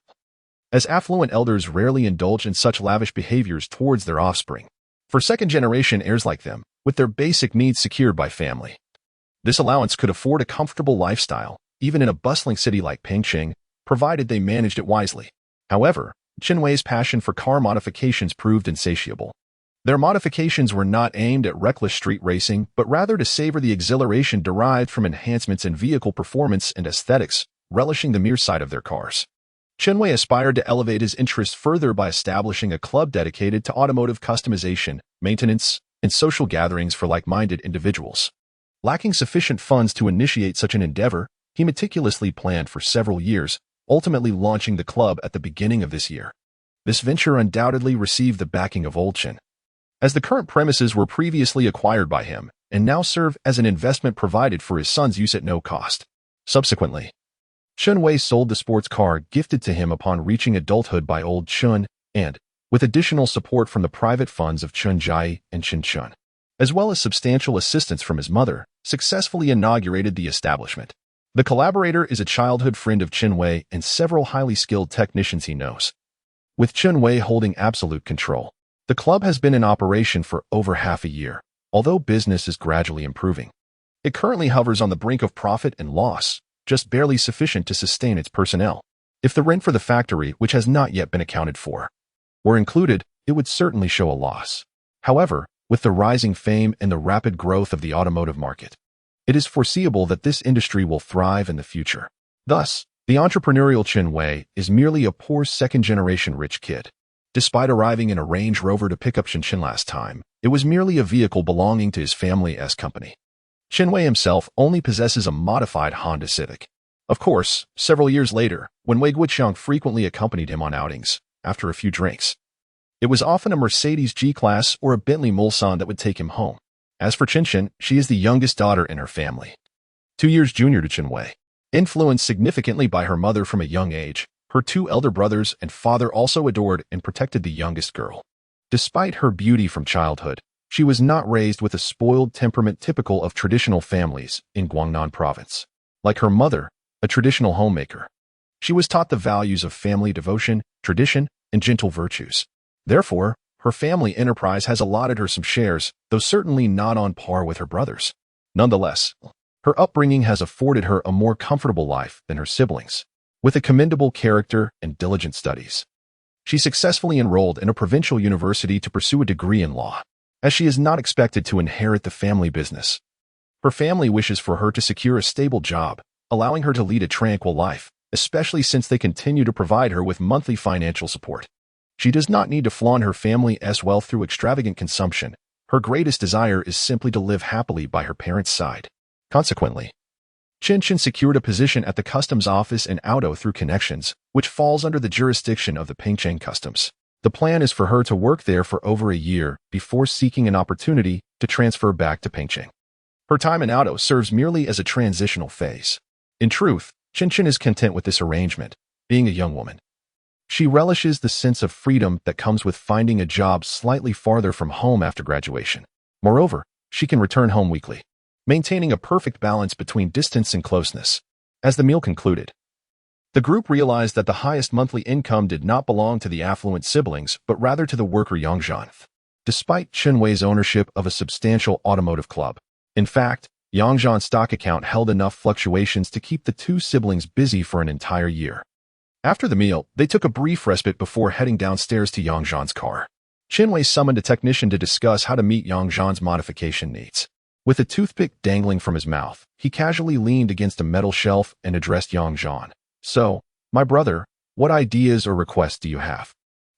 as affluent elders rarely indulge in such lavish behaviors towards their offspring. For second-generation heirs like them, with their basic needs secured by family This allowance could afford a comfortable lifestyle, even in a bustling city like Pengcheng, provided they managed it wisely. However, Qinwei's passion for car modifications proved insatiable. Their modifications were not aimed at reckless street racing, but rather to savor the exhilaration derived from enhancements in vehicle performance and aesthetics, relishing the mere sight of their cars. Qinwei aspired to elevate his interests further by establishing a club dedicated to automotive customization, maintenance, and social gatherings for like-minded individuals. Lacking sufficient funds to initiate such an endeavor, he meticulously planned for several years, ultimately launching the club at the beginning of this year. This venture undoubtedly received the backing of Old Qin, as the current premises were previously acquired by him and now serve as an investment provided for his son's use at no cost. Subsequently, Qinwei sold the sports car gifted to him upon reaching adulthood by Old Qin and, with additional support from the private funds of Qin Jai and Qin Chun, as well as substantial assistance from his mother, successfully inaugurated the establishment. The collaborator is a childhood friend of Qinwei and several highly skilled technicians he knows. With Qinwei holding absolute control, the club has been in operation for over half a year, although business is gradually improving. It currently hovers on the brink of profit and loss, just barely sufficient to sustain its personnel. If the rent for the factory, which has not yet been accounted for, were included, it would certainly show a loss. However, with the rising fame and the rapid growth of the automotive market, it is foreseeable that this industry will thrive in the future. Thus, the entrepreneurial Qinwei is merely a poor second-generation rich kid. Despite arriving in a Range Rover to pick up Qin last time, it was merely a vehicle belonging to his family's company. Qinwei himself only possesses a modified Honda Civic. Of course, several years later, when Wei Guoqiang frequently accompanied him on outings, after a few drinks, it was often a Mercedes G-Class or a Bentley Mulsanne that would take him home. As for Qin, she is the youngest daughter in her family, 2 years junior to Qinwei. Influenced significantly by her mother from a young age, her 2 elder brothers and father also adored and protected the youngest girl. Despite her beauty from childhood, she was not raised with a spoiled temperament typical of traditional families in Guangnan province. Like her mother, a traditional homemaker, she was taught the values of family devotion, tradition, and gentle virtues. Therefore, her family enterprise has allotted her some shares, though certainly not on par with her brothers. Nonetheless, her upbringing has afforded her a more comfortable life than her siblings. With a commendable character and diligent studies, she successfully enrolled in a provincial university to pursue a degree in law, as she is not expected to inherit the family business. Her family wishes for her to secure a stable job, allowing her to lead a tranquil life, especially since they continue to provide her with monthly financial support. She does not need to flaunt her family's wealth through extravagant consumption. Her greatest desire is simply to live happily by her parents' side. Consequently, Qin secured a position at the customs office in Auto through connections, which falls under the jurisdiction of the Pengcheng Customs. The plan is for her to work there for over a year before seeking an opportunity to transfer back to Pengcheng. Her time in Auto serves merely as a transitional phase. In truth, Qin is content with this arrangement, being a young woman. She relishes the sense of freedom that comes with finding a job slightly farther from home after graduation. Moreover, she can return home weekly, maintaining a perfect balance between distance and closeness. As the meal concluded, the group realized that the highest monthly income did not belong to the affluent siblings, but rather to the worker Zhan. Despite Qinwei's ownership of a substantial automotive club, in fact, Zhan's stock account held enough fluctuations to keep the 2 siblings busy for an entire year. After the meal, they took a brief respite before heading downstairs to Zhan's car. Qinwei summoned a technician to discuss how to meet Zhan's modification needs. With a toothpick dangling from his mouth, he casually leaned against a metal shelf and addressed Zhan. "So, my brother, what ideas or requests do you have?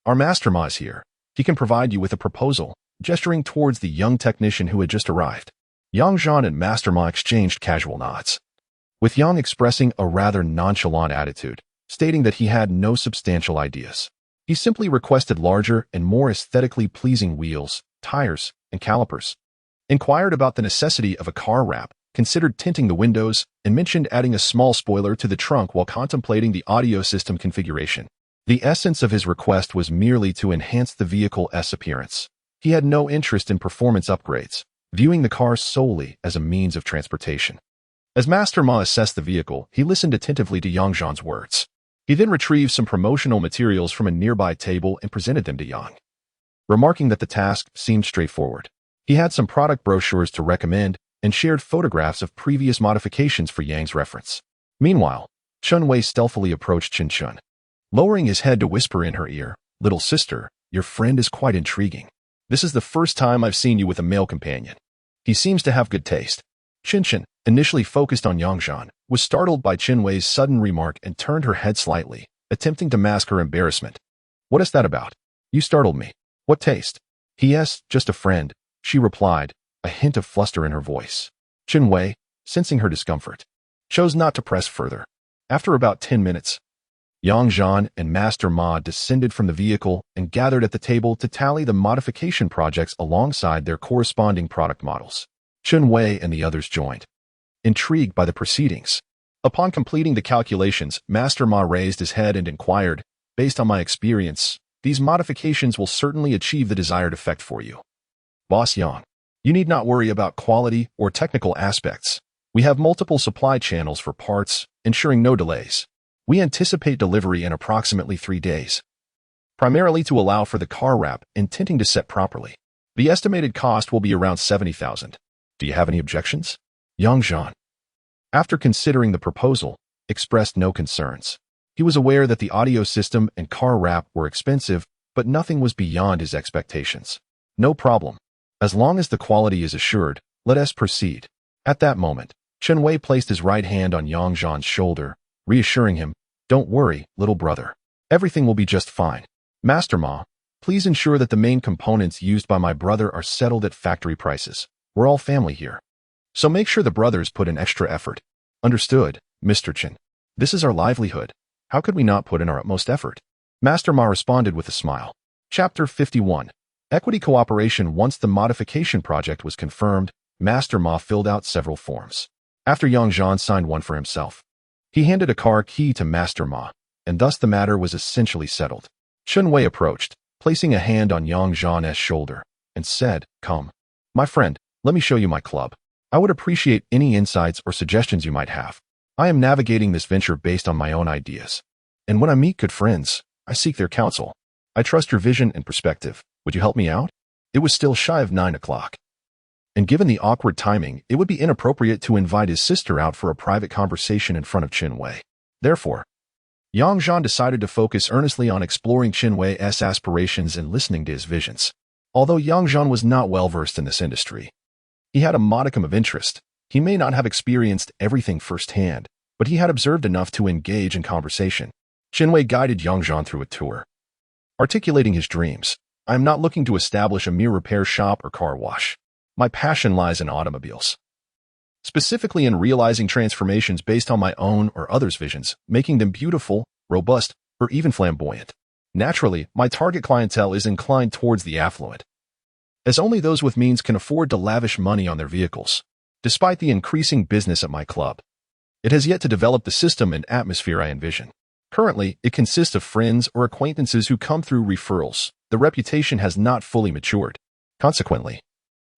Our Master Ma is here. He can provide you with a proposal," gesturing towards the young technician who had just arrived. Zhan and Master Ma exchanged casual nods, with Yang expressing a rather nonchalant attitude, stating that he had no substantial ideas. He simply requested larger and more aesthetically pleasing wheels, tires, and calipers, inquired about the necessity of a car wrap, considered tinting the windows, and mentioned adding a small spoiler to the trunk while contemplating the audio system configuration. The essence of his request was merely to enhance the vehicle's appearance. He had no interest in performance upgrades, viewing the car solely as a means of transportation. As Master Ma assessed the vehicle, he listened attentively to Zhan's words. He then retrieved some promotional materials from a nearby table and presented them to Yang. Remarking that the task seemed straightforward, he had some product brochures to recommend, and shared photographs of previous modifications for Yang's reference. Meanwhile, Chun Wei stealthily approached Chin Chun, lowering his head to whisper in her ear, "Little sister, your friend is quite intriguing. This is the first time I've seen you with a male companion. He seems to have good taste." Chin Chun, initially focused on Yang Zhan, was startled by Chin Wei's sudden remark and turned her head slightly, attempting to mask her embarrassment. "What is that about? You startled me. What taste?" "Yes, just a friend," she replied, a hint of fluster in her voice. Chin Wei, sensing her discomfort, chose not to press further. After about 10 minutes, Yang Zhan and Master Ma descended from the vehicle and gathered at the table to tally the modification projects alongside their corresponding product models. Chin Wei and the others joined, intrigued by the proceedings. Upon completing the calculations, Master Ma raised his head and inquired, "Based on my experience, these modifications will certainly achieve the desired effect for you. Boss Yang, you need not worry about quality or technical aspects. We have multiple supply channels for parts, ensuring no delays. We anticipate delivery in approximately 3 days, primarily to allow for the car wrap and tinting to set properly. The estimated cost will be around 70,000. Do you have any objections?" Yang Zhan, after considering the proposal, expressed no concerns. He was aware that the audio system and car wrap were expensive, but nothing was beyond his expectations. "No problem. As long as the quality is assured, let us proceed." At that moment, Chen Wei placed his right hand on Yang Zhan's shoulder, reassuring him, "Don't worry, little brother. Everything will be just fine. Master Ma, please ensure that the main components used by my brother are settled at factory prices. We're all family here. So make sure the brothers put in extra effort." "Understood, Mr. Chen. This is our livelihood. How could we not put in our utmost effort?" Master Ma responded with a smile. Chapter 51. Equity Cooperation. Once the modification project was confirmed, Master Ma filled out several forms. After Yang Zhan signed one for himself, he handed a car key to Master Ma, and thus the matter was essentially settled. Chen Wei approached, placing a hand on Yang Zhan's shoulder, and said, "Come, my friend, let me show you my club. I would appreciate any insights or suggestions you might have. I am navigating this venture based on my own ideas, and when I meet good friends, I seek their counsel. I trust your vision and perspective. Would you help me out?" It was still shy of 9 o'clock, and given the awkward timing, it would be inappropriate to invite his sister out for a private conversation in front of Chen Wei. Therefore, Yang Zhan decided to focus earnestly on exploring Chen Wei's aspirations and listening to his visions. Although Yang Zhan was not well versed in this industry, he had a modicum of interest. He may not have experienced everything firsthand, but he had observed enough to engage in conversation. Chen Wei guided Yang Zhan through a tour, articulating his dreams. "I am not looking to establish a mere repair shop or car wash. My passion lies in automobiles, specifically in realizing transformations based on my own or others' visions, making them beautiful, robust, or even flamboyant. Naturally, my target clientele is inclined towards the affluent, as only those with means can afford to lavish money on their vehicles. Despite the increasing business at my club, it has yet to develop the system and atmosphere I envision. Currently, it consists of friends or acquaintances who come through referrals. The reputation has not fully matured. Consequently,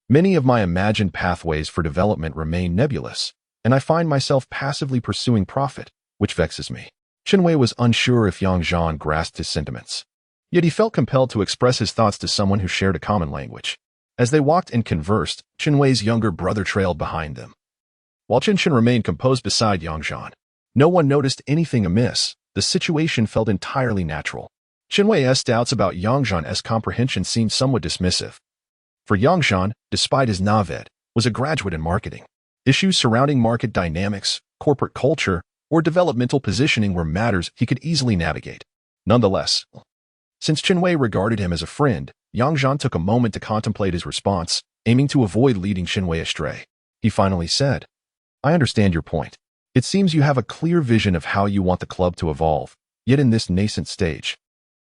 many of my imagined pathways for development remain nebulous, and I find myself passively pursuing profit, which vexes me." Chen Wei was unsure if Yang Zhan grasped his sentiments, yet he felt compelled to express his thoughts to someone who shared a common language. As they walked and conversed, Chen Wei's younger brother trailed behind them, while Chen Chen remained composed beside Yang Zhan. No one noticed anything amiss. The situation felt entirely natural. Chen Wei's doubts about Yang Zhan's comprehension seemed somewhat dismissive. For Yang Zhan, despite his NAVED, was a graduate in marketing. Issues surrounding market dynamics, corporate culture, or developmental positioning were matters he could easily navigate. Nonetheless, since Chen Wei regarded him as a friend, Yang Zhan took a moment to contemplate his response, aiming to avoid leading Chen Wei astray. He finally said, "I understand your point. It seems you have a clear vision of how you want the club to evolve, yet in this nascent stage,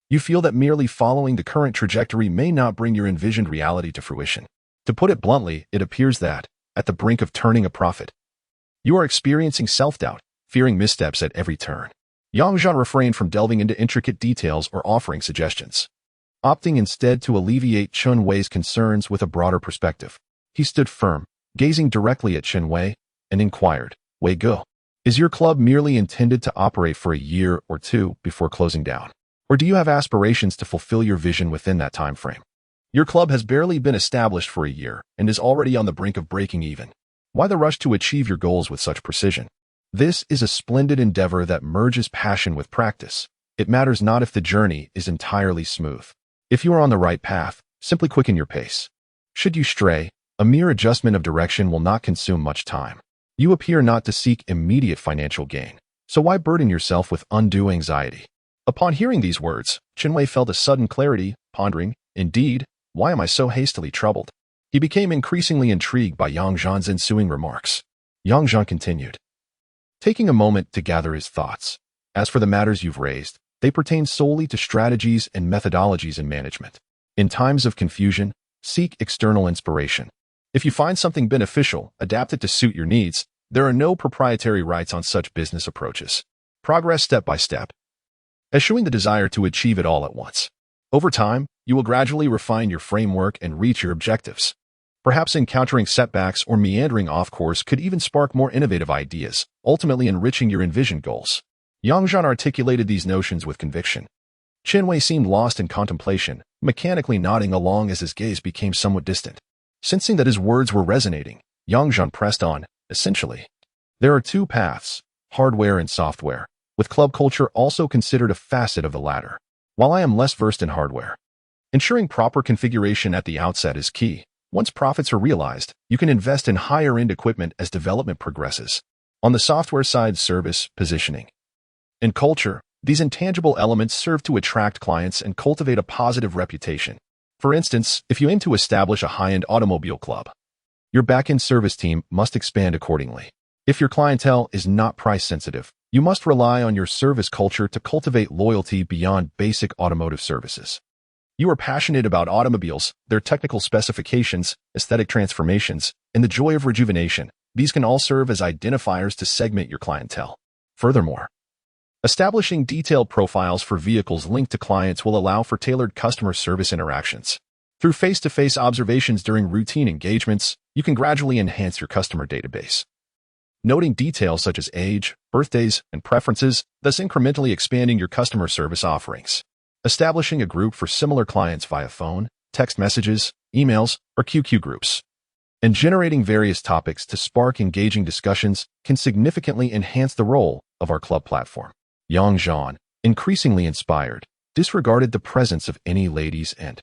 you feel that merely following the current trajectory may not bring your envisioned reality to fruition. To put it bluntly, it appears that, at the brink of turning a profit, you are experiencing self-doubt, fearing missteps at every turn." Yang Zhan refrained from delving into intricate details or offering suggestions, opting instead to alleviate Chen Wei's concerns with a broader perspective. He stood firm, gazing directly at Chen Wei, and inquired, "Wei Go, is your club merely intended to operate for a year or two before closing down? Or do you have aspirations to fulfill your vision within that time frame? Your club has barely been established for a year and is already on the brink of breaking even. Why the rush to achieve your goals with such precision? This is a splendid endeavor that merges passion with practice. It matters not if the journey is entirely smooth. If you are on the right path, simply quicken your pace. Should you stray, a mere adjustment of direction will not consume much time. You appear not to seek immediate financial gain, so why burden yourself with undue anxiety? Upon hearing these words, Chinwei felt a sudden clarity, pondering, indeed, why am I so hastily troubled? He became increasingly intrigued by Yang Zhan's ensuing remarks. Yang Zhan continued, taking a moment to gather his thoughts. As for the matters you've raised, they pertain solely to strategies and methodologies in management. In times of confusion, seek external inspiration. If you find something beneficial, adapt it to suit your needs. There are no proprietary rights on such business approaches. Progress step by step, eschewing the desire to achieve it all at once. Over time, you will gradually refine your framework and reach your objectives. Perhaps encountering setbacks or meandering off course could even spark more innovative ideas, ultimately enriching your envisioned goals. Yang Zhan articulated these notions with conviction. Chinwei seemed lost in contemplation, mechanically nodding along as his gaze became somewhat distant. Sensing that his words were resonating, Yang Zhan pressed on, essentially. There are two paths, hardware and software, with club culture also considered a facet of the latter. While I am less versed in hardware, ensuring proper configuration at the outset is key. Once profits are realized, you can invest in higher-end equipment as development progresses. On the software side, service, positioning, and culture, these intangible elements serve to attract clients and cultivate a positive reputation. For instance, if you aim to establish a high-end automobile club, your back-end service team must expand accordingly. If your clientele is not price-sensitive, you must rely on your service culture to cultivate loyalty beyond basic automotive services. You are passionate about automobiles, their technical specifications, aesthetic transformations, and the joy of rejuvenation. These can all serve as identifiers to segment your clientele. Furthermore, establishing detailed profiles for vehicles linked to clients will allow for tailored customer service interactions. Through face-to-face observations during routine engagements, you can gradually enhance your customer database, noting details such as age, birthdays, and preferences, thus incrementally expanding your customer service offerings. Establishing a group for similar clients via phone, text messages, emails, or QQ groups, and generating various topics to spark engaging discussions can significantly enhance the role of our club platform. Yang Zhan, increasingly inspired, disregarded the presence of any ladies and,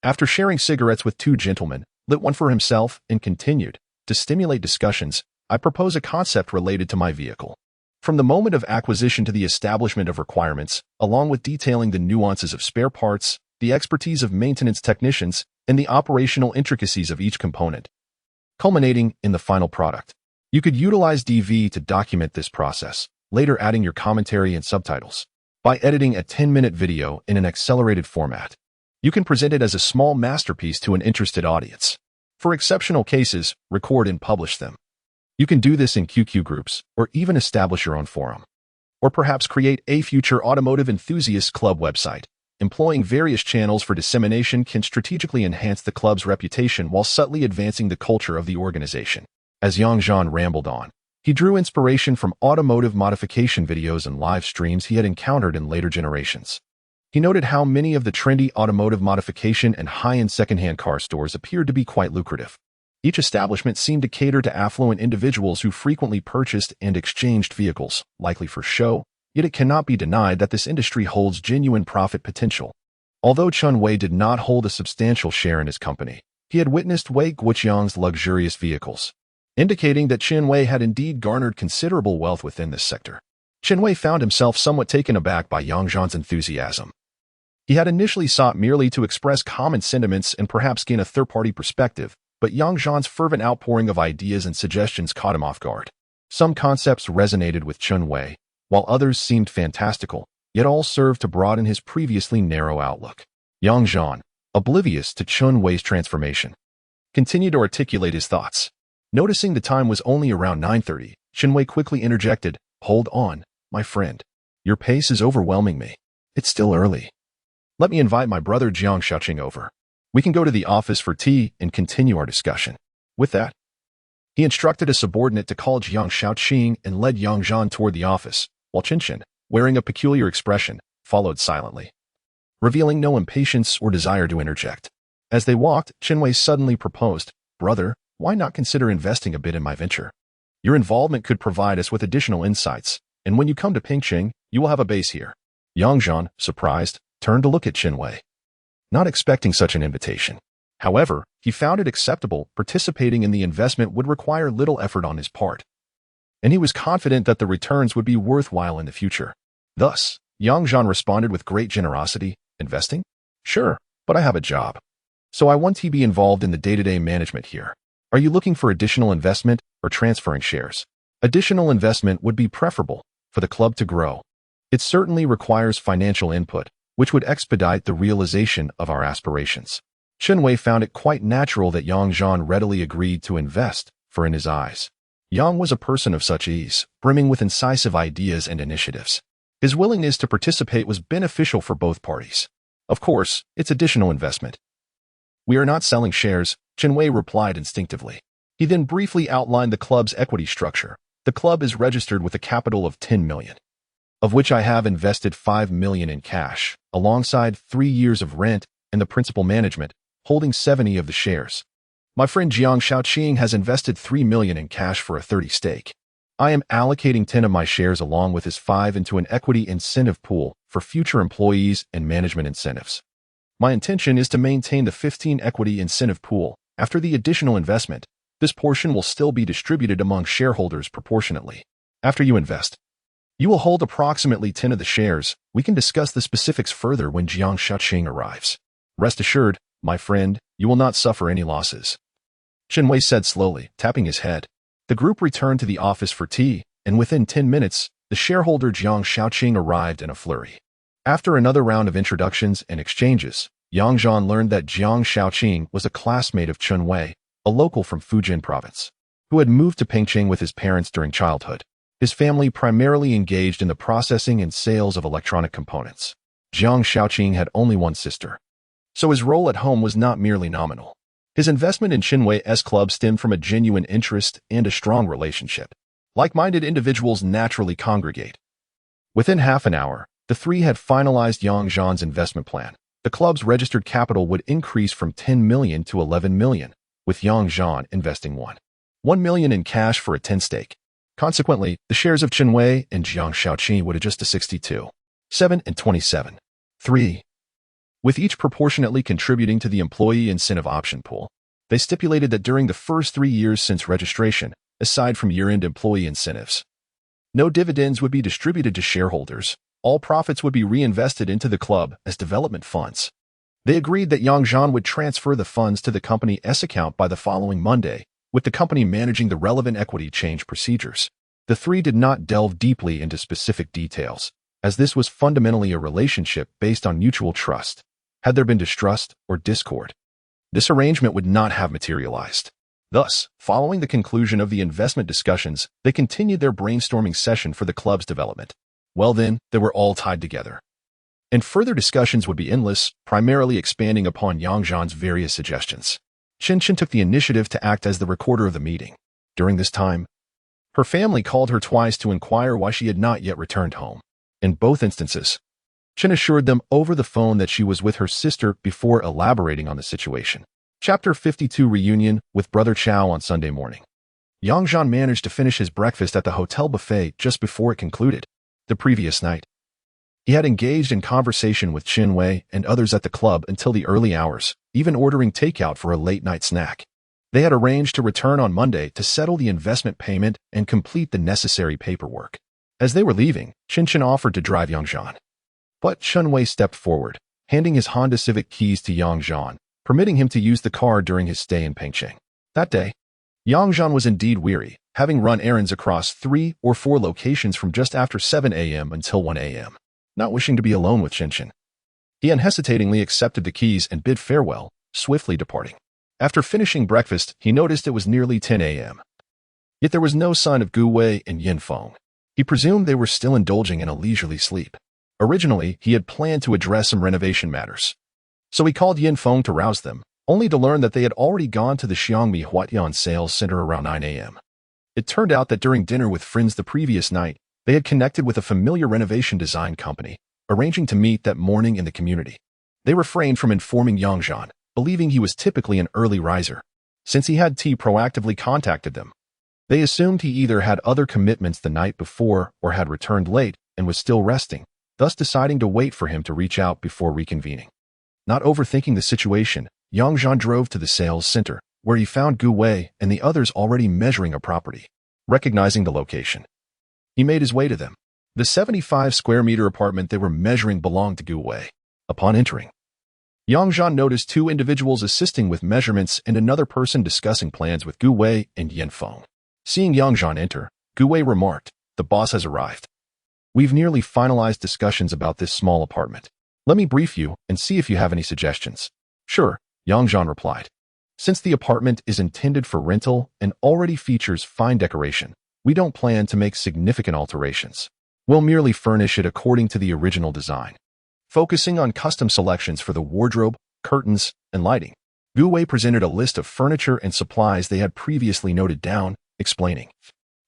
after sharing cigarettes with two gentlemen, lit one for himself and continued, to stimulate discussions, I propose a concept related to my vehicle. From the moment of acquisition to the establishment of requirements, along with detailing the nuances of spare parts, the expertise of maintenance technicians, and the operational intricacies of each component, culminating in the final product. You could utilize DV to document this process, later adding your commentary and subtitles. By editing a 10-minute video in an accelerated format, you can present it as a small masterpiece to an interested audience. For exceptional cases, record and publish them. You can do this in QQ groups, or even establish your own forum. Or perhaps create a future automotive enthusiast club website. Employing various channels for dissemination can strategically enhance the club's reputation while subtly advancing the culture of the organization. As Yang Zhan rambled on, he drew inspiration from automotive modification videos and live streams he had encountered in later generations. He noted how many of the trendy automotive modification and high-end secondhand car stores appeared to be quite lucrative. Each establishment seemed to cater to affluent individuals who frequently purchased and exchanged vehicles, likely for show, yet it cannot be denied that this industry holds genuine profit potential. Although Chinwei did not hold a substantial share in his company, he had witnessed Wei Guoqiang's luxurious vehicles, indicating that Chinwei had indeed garnered considerable wealth within this sector. Chinwei found himself somewhat taken aback by Yang Zhan's enthusiasm. He had initially sought merely to express common sentiments and perhaps gain a third-party perspective, but Yang Zhan's fervent outpouring of ideas and suggestions caught him off guard. Some concepts resonated with Chinwei, while others seemed fantastical, yet all served to broaden his previously narrow outlook. Yang Zhan, oblivious to Chinwei's transformation, continued to articulate his thoughts. Noticing the time was only around 9:30, Chinwei quickly interjected, "Hold on, my friend. Your pace is overwhelming me. It's still early. Let me invite my brother Jiang Shaoqing over. We can go to the office for tea and continue our discussion." With that, he instructed a subordinate to call Jiang Shaoqing and led Yang Zhan toward the office, while Qinshan, wearing a peculiar expression, followed silently, revealing no impatience or desire to interject. As they walked, Chinwei suddenly proposed, "Brother, why not consider investing a bit in my venture? Your involvement could provide us with additional insights, and when you come to Pingqing, you will have a base here. Yang Zhan, surprised, turned to look at Qin Wei, not expecting such an invitation. However, he found it acceptable. Participating in the investment would require little effort on his part, and he was confident that the returns would be worthwhile in the future. Thus, Yang Zhan responded with great generosity, investing? Sure, but I have a job, so I want to be involved in the day-to-day management here. Are you looking for additional investment or transferring shares? Additional investment would be preferable for the club to grow. It certainly requires financial input, which would expedite the realization of our aspirations. Qin Wei found it quite natural that Yang Zhan readily agreed to invest, for in his eyes, Yang was a person of such ease, brimming with incisive ideas and initiatives. His willingness to participate was beneficial for both parties. Of course, it's additional investment. We are not selling shares, Qin Wei replied instinctively. He then briefly outlined the club's equity structure. The club is registered with a capital of 10 million, of which I have invested 5 million in cash, alongside 3 years of rent and the principal management, holding 70 of the shares. My friend Jiang Shaoqing has invested 3 million in cash for a 30 stake. I am allocating 10 of my shares along with his 5 into an equity incentive pool for future employees and management incentives. My intention is to maintain the 15 equity incentive pool. After the additional investment, this portion will still be distributed among shareholders proportionately. After you invest, you will hold approximately 10 of the shares. We can discuss the specifics further when Jiang Shaoqing arrives. Rest assured, my friend, you will not suffer any losses. Qin Wei said slowly, tapping his head. The group returned to the office for tea, and within 10 minutes, the shareholder Jiang Shaoqing arrived in a flurry. After another round of introductions and exchanges, Yang Zhan learned that Jiang Shaoqing was a classmate of Qin Wei, a local from Fujian province, who had moved to Pingqing with his parents during childhood. His family primarily engaged in the processing and sales of electronic components. Jiang Shaoqing had only one sister, so his role at home was not merely nominal. His investment in Qin Wei's club stemmed from a genuine interest and a strong relationship. Like-minded individuals naturally congregate. Within half an hour, the three had finalized Yang Zhan's investment plan. The club's registered capital would increase from 10 million to 11 million, with Yang Zhan investing 1 million in cash for a 10 stake. Consequently, the shares of Qin Wei and Jiang Shaoqing would adjust to 62.7 and 27.3, with each proportionately contributing to the employee incentive option pool. They stipulated that during the first 3 years since registration, aside from year-end employee incentives, no dividends would be distributed to shareholders. All profits would be reinvested into the club as development funds. They agreed that Yang Zhan would transfer the funds to the company's account by the following Monday, with the company managing the relevant equity change procedures. The three did not delve deeply into specific details, as this was fundamentally a relationship based on mutual trust. Had there been distrust or discord, this arrangement would not have materialized. Thus, following the conclusion of the investment discussions, they continued their brainstorming session for the club's development. Well then, they were all tied together, and further discussions would be endless, primarily expanding upon Yang Zhan's various suggestions. Qin took the initiative to act as the recorder of the meeting. During this time, her family called her twice to inquire why she had not yet returned home. In both instances, Qin assured them over the phone that she was with her sister before elaborating on the situation. Chapter 52 Reunion with Brother Chao on Sunday morning. Yang Zhan managed to finish his breakfast at the hotel buffet just before it concluded. The previous night, he had engaged in conversation with Qin Wei and others at the club until the early hours, even ordering takeout for a late-night snack. They had arranged to return on Monday to settle the investment payment and complete the necessary paperwork. As they were leaving, Qin offered to drive Yang Zhan, but Qin Wei stepped forward, handing his Honda Civic keys to Yang Zhan, permitting him to use the car during his stay in Pingqing. That day, Yang Zhan was indeed weary, having run errands across 3 or 4 locations from just after 7 a.m. until 1 a.m. Not wishing to be alone with Qin, he unhesitatingly accepted the keys and bid farewell, swiftly departing. After finishing breakfast, he noticed it was nearly 10 a.m. Yet there was no sign of Gu Wei and Yin Feng. He presumed they were still indulging in a leisurely sleep. Originally, he had planned to address some renovation matters, so he called Yin Feng to rouse them, only to learn that they had already gone to the Xiangmi Huatian sales center around 9 a.m. It turned out that during dinner with friends the previous night, they had connected with a familiar renovation design company, arranging to meet that morning in the community. They refrained from informing Yang Zhan, believing he was typically an early riser. since he had proactively contacted them. They assumed he either had other commitments the night before or had returned late and was still resting, thus deciding to wait for him to reach out before reconvening. Not overthinking the situation, Zhan drove to the sales center, where he found Gu Wei and the others already measuring a property. Recognizing the location, he made his way to them. The 75-square-meter apartment they were measuring belonged to Gu Wei. Upon entering, Zhan noticed two individuals assisting with measurements and another person discussing plans with Gu Wei and Yanfeng. Seeing Zhan enter, Gu Wei remarked, "The boss has arrived. We've nearly finalized discussions about this small apartment. Let me brief you and see if you have any suggestions." "Sure," Zhan replied. "Since the apartment is intended for rental and already features fine decoration, we don't plan to make significant alterations. We'll merely furnish it according to the original design, focusing on custom selections for the wardrobe, curtains, and lighting." Gu Wei presented a list of furniture and supplies they had previously noted down, explaining,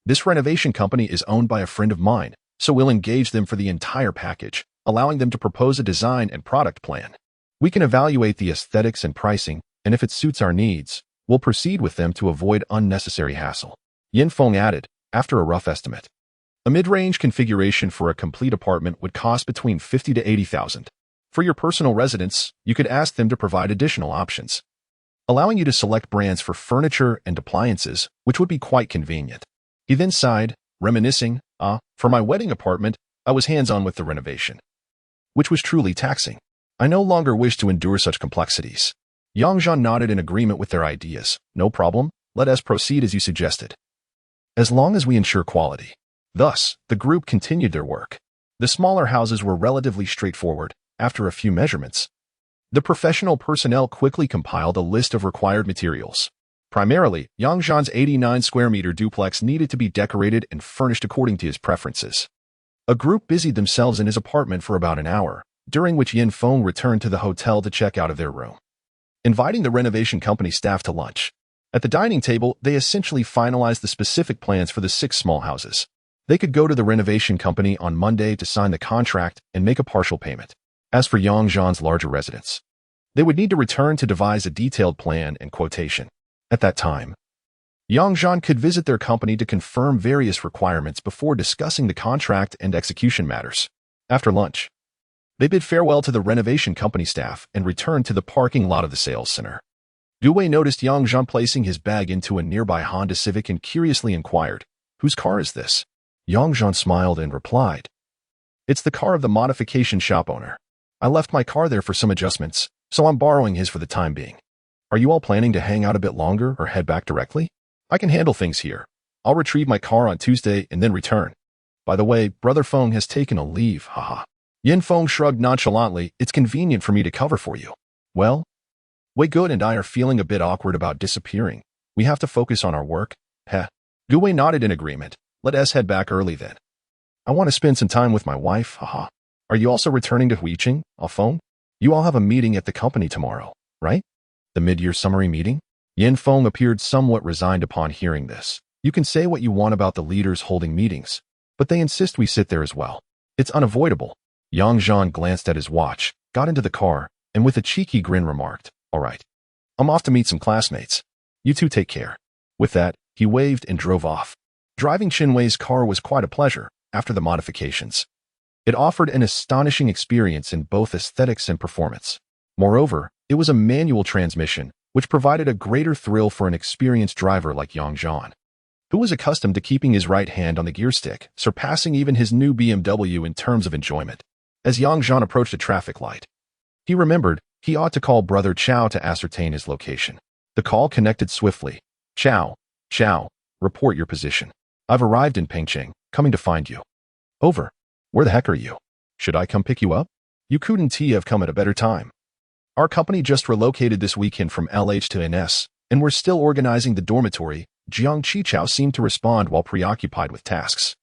"This renovation company is owned by a friend of mine, so we'll engage them for the entire package, allowing them to propose a design and product plan. We can evaluate the aesthetics and pricing, and if it suits our needs, we'll proceed with them to avoid unnecessary hassle." Yanfeng added, after a rough estimate, "A mid-range configuration for a complete apartment would cost between 50 to 80,000. For your personal residence, you could ask them to provide additional options, allowing you to select brands for furniture and appliances, which would be quite convenient." He then sighed, reminiscing, "For my wedding apartment, I was hands-on with the renovation, which was truly taxing. I no longer wish to endure such complexities." Zhan nodded in agreement with their ideas. "No problem, let us proceed as you suggested, as long as we ensure quality." Thus, the group continued their work. The smaller houses were relatively straightforward. After a few measurements, the professional personnel quickly compiled a list of required materials. Primarily, Zhan's 89-square-meter duplex needed to be decorated and furnished according to his preferences. A group busied themselves in his apartment for about an hour, during which Yanfeng returned to the hotel to check out of their room, inviting the renovation company staff to lunch. At the dining table, they essentially finalized the specific plans for the 6 small houses. They could go to the renovation company on Monday to sign the contract and make a partial payment. As for Zhan's larger residence, they would need to return to devise a detailed plan and quotation. At that time, Zhan could visit their company to confirm various requirements before discussing the contract and execution matters. After lunch, they bid farewell to the renovation company staff and returned to the parking lot of the sales center. Gu Wei noticed Zhan placing his bag into a nearby Honda Civic and curiously inquired, "Whose car is this?" Zhan smiled and replied, "It's the car of the modification shop owner. I left my car there for some adjustments, so I'm borrowing his for the time being. Are you all planning to hang out a bit longer or head back directly? I can handle things here. I'll retrieve my car on Tuesday and then return. By the way, Brother Feng has taken a leave, haha." Yanfeng shrugged nonchalantly. "It's convenient for me to cover for you." "Well, Wei Good and I are feeling a bit awkward about disappearing. We have to focus on our work." "Heh." Gu Wei nodded in agreement. "Let us head back early then. I want to spend some time with my wife, haha." "Are you also returning to Huiqing, Feng? You all have a meeting at the company tomorrow, right? The mid-year summary meeting?" Yanfeng appeared somewhat resigned upon hearing this. "You can say what you want about the leaders holding meetings, but they insist we sit there as well. It's unavoidable." Zhan glanced at his watch, got into the car, and with a cheeky grin remarked, "All right. I'm off to meet some classmates. You two take care." With that, he waved and drove off. Driving Qinwei's car was quite a pleasure after the modifications. It offered an astonishing experience in both aesthetics and performance. Moreover, it was a manual transmission, which provided a greater thrill for an experienced driver like Zhan, who was accustomed to keeping his right hand on the gear stick, surpassing even his new BMW in terms of enjoyment. As Zhan approached a traffic light, he remembered he ought to call Brother Chao to ascertain his location. The call connected swiftly. Chao, report your position. I've arrived in Pengcheng, coming to find you." "Over. Where the heck are you? Should I come pick you up?" "You couldn't have come at a better time. Our company just relocated this weekend from LH to NS, and we're still organizing the dormitory." Jiang Qichao seemed to respond while preoccupied with tasks.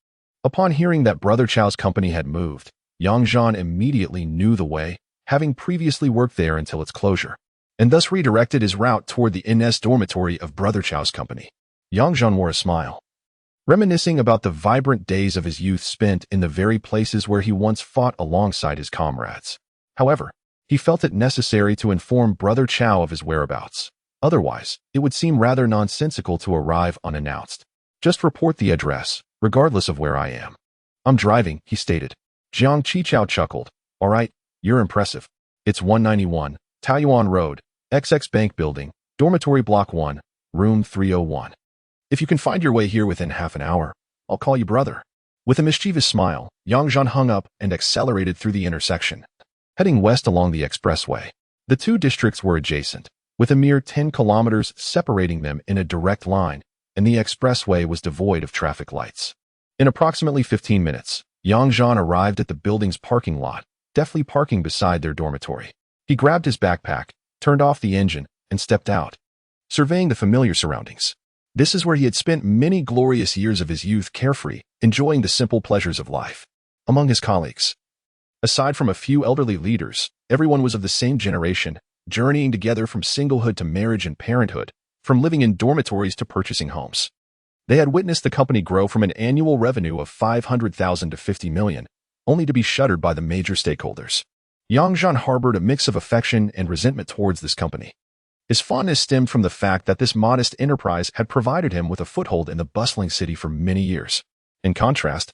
Upon hearing that Brother Chao's company had moved, Zhan immediately knew the way, having previously worked there until its closure, and thus redirected his route toward the NS dormitory of Brother Chao's company. Zhan wore a smile, reminiscing about the vibrant days of his youth spent in the very places where he once fought alongside his comrades. However, he felt it necessary to inform Brother Chao of his whereabouts. Otherwise, it would seem rather nonsensical to arrive unannounced. Just report the address, regardless of where I am. I'm driving, he stated. Jiang Qichao chuckled. All right, you're impressive. It's 191, Taoyuan Road, XX Bank Building, Dormitory Block 1, Room 301. If you can find your way here within half an hour, I'll call you brother. With a mischievous smile, Zhan hung up and accelerated through the intersection, heading west along the expressway. The two districts were adjacent, with a mere 10 kilometers separating them in a direct line, and the expressway was devoid of traffic lights. In approximately 15 minutes, Zhan arrived at the building's parking lot, deftly parking beside their dormitory. He grabbed his backpack, turned off the engine, and stepped out, surveying the familiar surroundings. This is where he had spent many glorious years of his youth carefree, enjoying the simple pleasures of life. Among his colleagues, aside from a few elderly leaders, everyone was of the same generation, journeying together from singlehood to marriage and parenthood, from living in dormitories to purchasing homes. They had witnessed the company grow from an annual revenue of 500,000 to 50 million, only to be shuttered by the major stakeholders. Zhan harbored a mix of affection and resentment towards this company. His fondness stemmed from the fact that this modest enterprise had provided him with a foothold in the bustling city for many years. In contrast,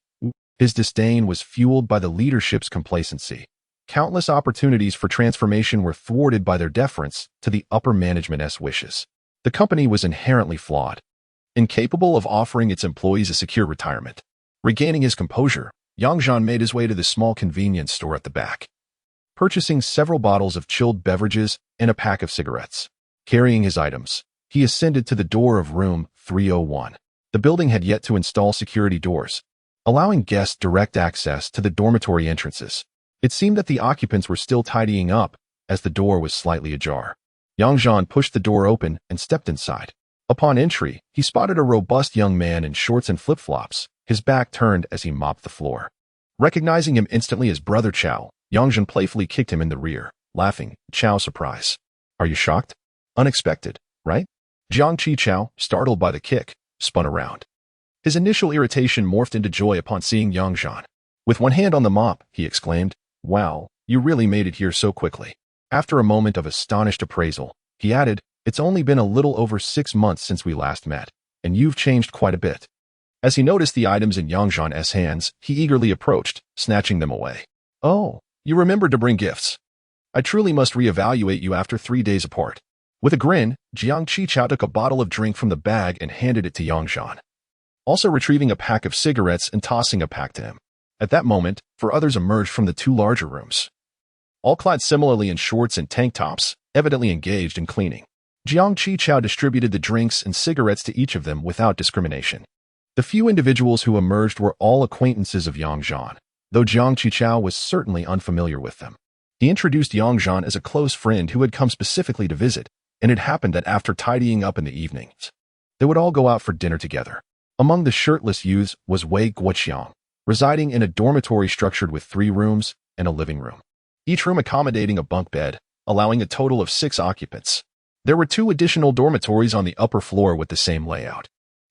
his disdain was fueled by the leadership's complacency. Countless opportunities for transformation were thwarted by their deference to the upper management's wishes. The company was inherently flawed, incapable of offering its employees a secure retirement. Regaining his composure, Zhan made his way to the small convenience store at the back, purchasing several bottles of chilled beverages and a pack of cigarettes. Carrying his items, he ascended to the door of room 301. The building had yet to install security doors, allowing guests direct access to the dormitory entrances. It seemed that the occupants were still tidying up, as the door was slightly ajar. Zhan pushed the door open and stepped inside. Upon entry, he spotted a robust young man in shorts and flip-flops, his back turned as he mopped the floor. Recognizing him instantly as Brother Chow, Zhan playfully kicked him in the rear, laughing, Chow's surprise. Are you shocked? Unexpected, right? Jiang Qichao, startled by the kick, spun around. His initial irritation morphed into joy upon seeing Zhan. With one hand on the mop, he exclaimed, Wow, you really made it here so quickly. After a moment of astonished appraisal, he added, It's only been a little over 6 months since we last met, and you've changed quite a bit. As he noticed the items in Zhan's hands, he eagerly approached, snatching them away. Oh, you remembered to bring gifts. I truly must reevaluate you after 3 days apart. With a grin, Jiang Qichao took a bottle of drink from the bag and handed it to Zhan, also retrieving a pack of cigarettes and tossing a pack to him. At that moment, 4 others emerged from the 2 larger rooms, all clad similarly in shorts and tank tops, evidently engaged in cleaning. Jiang Qichao distributed the drinks and cigarettes to each of them without discrimination. The few individuals who emerged were all acquaintances of Zhan, though Jiang Qichao was certainly unfamiliar with them. He introduced Zhan as a close friend who had come specifically to visit, and it happened that after tidying up in the evenings, they would all go out for dinner together. Among the shirtless youths was Wei Guoqiang, residing in a dormitory structured with 3 rooms and a living room, each room accommodating a bunk bed, allowing a total of 6 occupants. There were 2 additional dormitories on the upper floor with the same layout.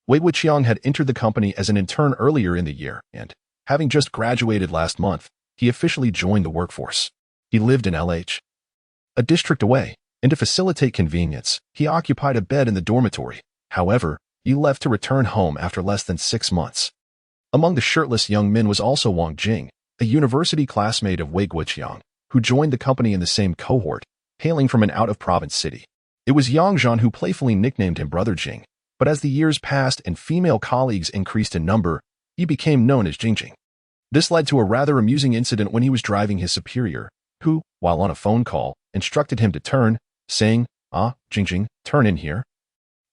Wei Guoqiang had entered the company as an intern earlier in the year, and, having just graduated last month, he officially joined the workforce. He lived in LH, a district away, and to facilitate convenience, he occupied a bed in the dormitory. However, he left to return home after less than 6 months. Among the shirtless young men was also Wang Jing, a university classmate of Wei Guoqiang, who joined the company in the same cohort, hailing from an out-of-province city. It was Zhan who playfully nicknamed him Brother Jing, but as the years passed and female colleagues increased in number, he became known as Jingjing. This led to a rather amusing incident when he was driving his superior, who, while on a phone call, instructed him to turn, saying, Jingjing, turn in here,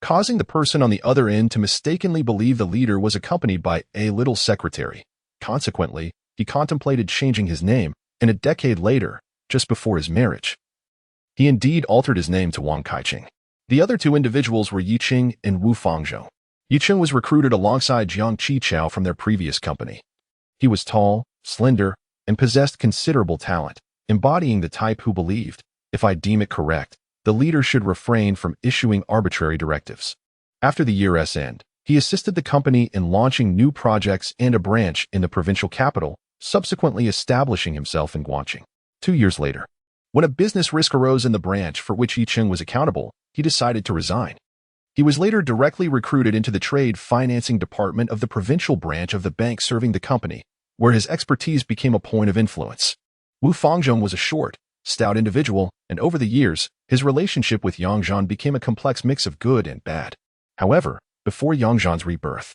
causing the person on the other end to mistakenly believe the leader was accompanied by a little secretary. Consequently, he contemplated changing his name, and a decade later, just before his marriage, he indeed altered his name to Wang Kaiqing. The other 2 individuals were Yiqing and Wu Fangzhou. Yiqing was recruited alongside Jiang Qichao from their previous company. He was tall, slender, and possessed considerable talent, embodying the type who believed, if I deem it correct, the leader should refrain from issuing arbitrary directives. After the year's end, he assisted the company in launching new projects and a branch in the provincial capital, subsequently establishing himself in Guangqing. 2 years later, when a business risk arose in the branch for which Yiqing was accountable, he decided to resign. He was later directly recruited into the trade financing department of the provincial branch of the bank serving the company, where his expertise became a point of influence. Wu Fangzhong was a short, stout individual, and over the years, his relationship with Yang Zhan became a complex mix of good and bad. However, before Yang Zhan's rebirth,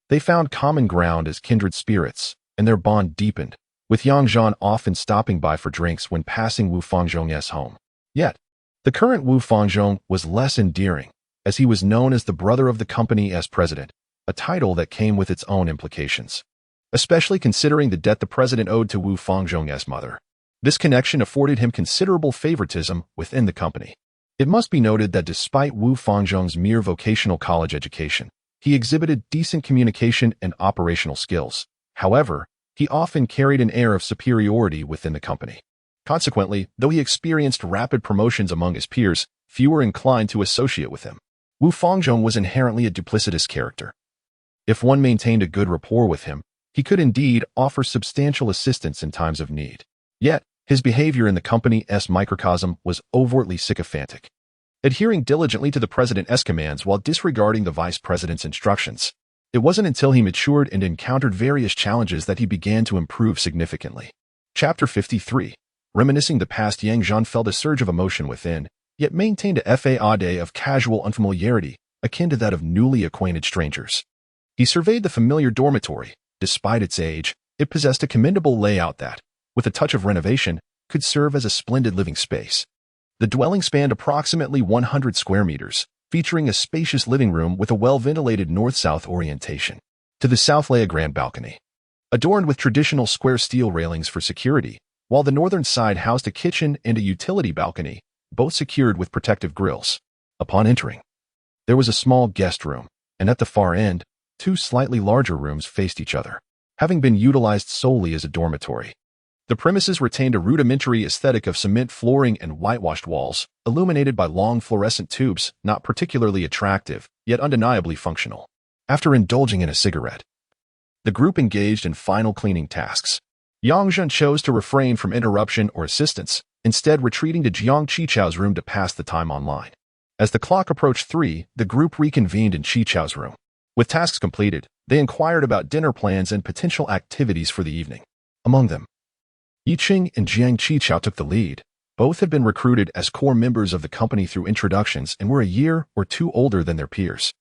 they found common ground as kindred spirits, and their bond deepened, with Yang Zhan often stopping by for drinks when passing Wu Fangzhong's home. Yet, the current Wu Fangzhong was less endearing, as he was known as the brother of the company as president, a title that came with its own implications, especially considering the debt the president owed to Wu Fangzhong's mother. This connection afforded him considerable favoritism within the company. It must be noted that despite Wu Fangzhong's mere vocational college education, he exhibited decent communication and operational skills. However, he often carried an air of superiority within the company. Consequently, though he experienced rapid promotions among his peers, few were inclined to associate with him. Wu Fangzhong was inherently a duplicitous character. If one maintained a good rapport with him, he could indeed offer substantial assistance in times of need. Yet, his behavior in the company's microcosm was overtly sycophantic, adhering diligently to the president's commands while disregarding the vice president's instructions. It wasn't until he matured and encountered various challenges that he began to improve significantly. Chapter 53. Reminiscing the past, Yang Zhan felt a surge of emotion within, yet maintained a facade of casual unfamiliarity, akin to that of newly acquainted strangers. He surveyed the familiar dormitory. Despite its age, it possessed a commendable layout that, with a touch of renovation, could serve as a splendid living space. The dwelling spanned approximately 100 square meters, featuring a spacious living room with a well-ventilated north-south orientation. To the south lay a grand balcony, adorned with traditional square steel railings for security, while the northern side housed a kitchen and a utility balcony, both secured with protective grills. Upon entering, there was a small guest room, and at the far end, two slightly larger rooms faced each other, having been utilized solely as a dormitory. The premises retained a rudimentary aesthetic of cement flooring and whitewashed walls, illuminated by long fluorescent tubes, not particularly attractive, yet undeniably functional. After indulging in a cigarette, the group engaged in final cleaning tasks. Yang Zhan chose to refrain from interruption or assistance, instead retreating to Jiang Qichao's room to pass the time online. As the clock approached 3, the group reconvened in Qichao's room. With tasks completed, they inquired about dinner plans and potential activities for the evening. Among them, Yiqing and Jiang Qichao took the lead. Both had been recruited as core members of the company through introductions and were a year or two older than their peers.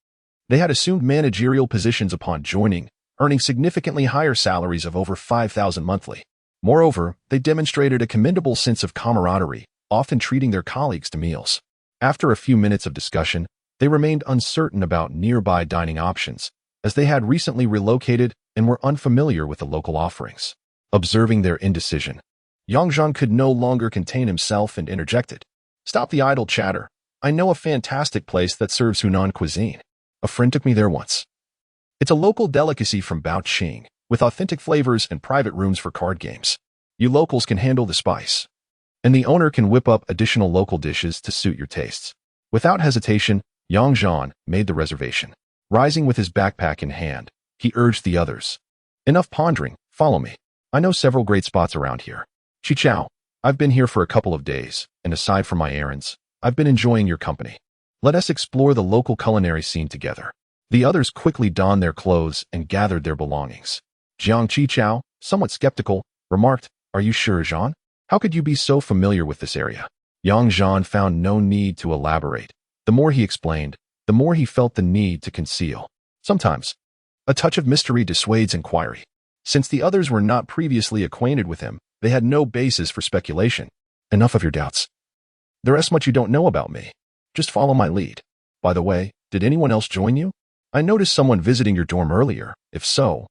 They had assumed managerial positions upon joining, earning significantly higher salaries of over 5,000 monthly. Moreover, they demonstrated a commendable sense of camaraderie, often treating their colleagues to meals. After a few minutes of discussion, they remained uncertain about nearby dining options, as they had recently relocated and were unfamiliar with the local offerings. Observing their indecision, Yang Zhan could no longer contain himself and interjected. "Stop the idle chatter. I know a fantastic place that serves Hunan cuisine. A friend took me there once. It's a local delicacy from Baoqing, with authentic flavors and private rooms for card games. You locals can handle the spice, and the owner can whip up additional local dishes to suit your tastes." Without hesitation, Yang Zhan made the reservation. Rising with his backpack in hand, he urged the others. "Enough pondering, follow me. I know several great spots around here. Qichao, I've been here for a couple of days, and aside from my errands, I've been enjoying your company. Let us explore the local culinary scene together." The others quickly donned their clothes and gathered their belongings. Jiang Qichao, somewhat skeptical, remarked, "Are you sure, Zhan? How could you be so familiar with this area?" Yang Zhan found no need to elaborate. The more he explained, the more he felt the need to conceal. Sometimes, a touch of mystery dissuades inquiry. Since the others were not previously acquainted with him, they had no basis for speculation. "Enough of your doubts. There is much you don't know about me. Just follow my lead. By the way, did anyone else join you? I noticed someone visiting your dorm earlier. If so,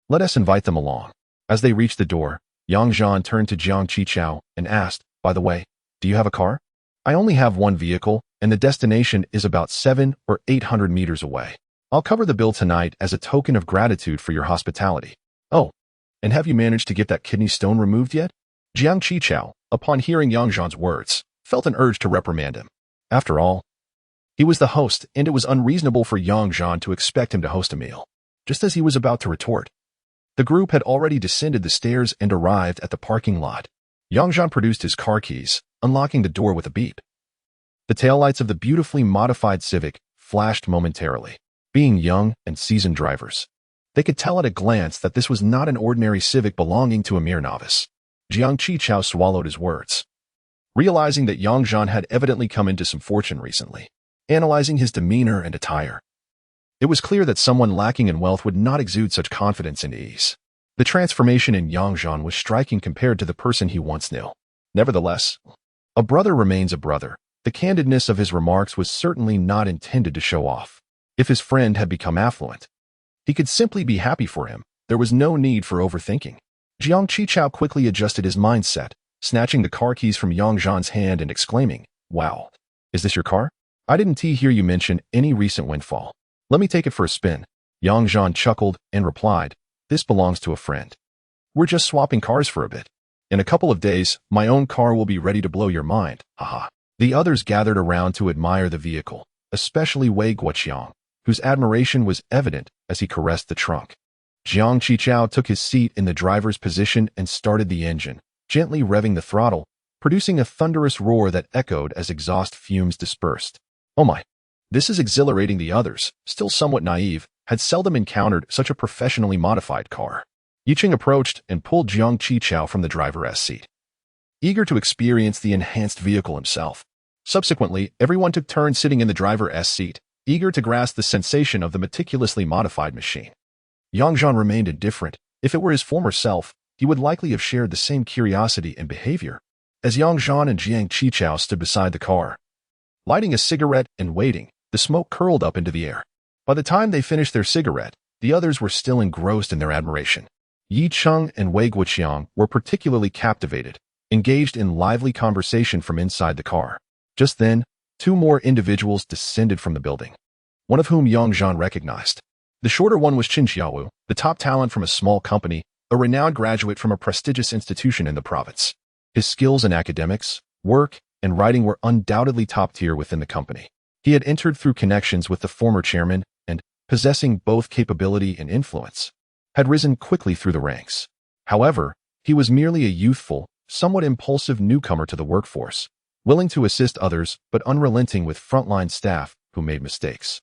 let us invite them along." As they reached the door, Yang Zhan turned to Jiang Qichao and asked, "By the way, do you have a car? I only have one vehicle, and the destination is about 700 or 800 meters away. I'll cover the bill tonight as a token of gratitude for your hospitality." "Oh, and have you managed to get that kidney stone removed yet?" Jiang Qichao, upon hearing Yang Zhan's words, felt an urge to reprimand him. After all, he was the host, and it was unreasonable for Yang Zhan to expect him to host a meal. Just as he was about to retort, the group had already descended the stairs and arrived at the parking lot. Yang Zhan produced his car keys, unlocking the door with a beep. The taillights of the beautifully modified Civic flashed momentarily. Being young and seasoned drivers, they could tell at a glance that this was not an ordinary Civic belonging to a mere novice. Jiang Qichao swallowed his words, realizing that Yang Zhan had evidently come into some fortune recently. Analyzing his demeanor and attire, it was clear that someone lacking in wealth would not exude such confidence and ease. The transformation in Yang Zhan was striking compared to the person he once knew. Nevertheless, a brother remains a brother. The candidness of his remarks was certainly not intended to show off. If his friend had become affluent, he could simply be happy for him. There was no need for overthinking. Jiang Qichao quickly adjusted his mindset, snatching the car keys from Yang Zhan's hand and exclaiming, "Wow, is this your car? I didn't hear you mention any recent windfall. Let me take it for a spin." Yang Zhan chuckled and replied, "This belongs to a friend. We're just swapping cars for a bit. In a couple of days, my own car will be ready to blow your mind. Haha." The others gathered around to admire the vehicle, especially Wei Guoqiang, whose admiration was evident as he caressed the trunk. Jiang Qichao took his seat in the driver's position and started the engine, gently revving the throttle, producing a thunderous roar that echoed as exhaust fumes dispersed. Oh my! This is exhilarating. The others, still somewhat naive, had seldom encountered such a professionally modified car. Yiqing approached and pulled Jiang Qichao from the driver's seat, eager to experience the enhanced vehicle himself. Subsequently, everyone took turns sitting in the driver's seat, eager to grasp the sensation of the meticulously modified machine. Yang Zhan remained indifferent. If it were his former self, he would likely have shared the same curiosity and behavior. As Yang Zhan and Jiang Qichao stood beside the car, lighting a cigarette and waiting, the smoke curled up into the air. By the time they finished their cigarette, the others were still engrossed in their admiration. Yi Cheng and Wei Guoqiang were particularly captivated, engaged in lively conversation from inside the car. Just then, two more individuals descended from the building, one of whom Yang Zhan recognized. The shorter one was Qin Xiaowu, the top talent from a small company, a renowned graduate from a prestigious institution in the province. His skills in academics, work, and writing were undoubtedly top tier within the company. He had entered through connections with the former chairman and, possessing both capability and influence, had risen quickly through the ranks. However, he was merely a youthful, somewhat impulsive newcomer to the workforce, willing to assist others but unrelenting with frontline staff who made mistakes.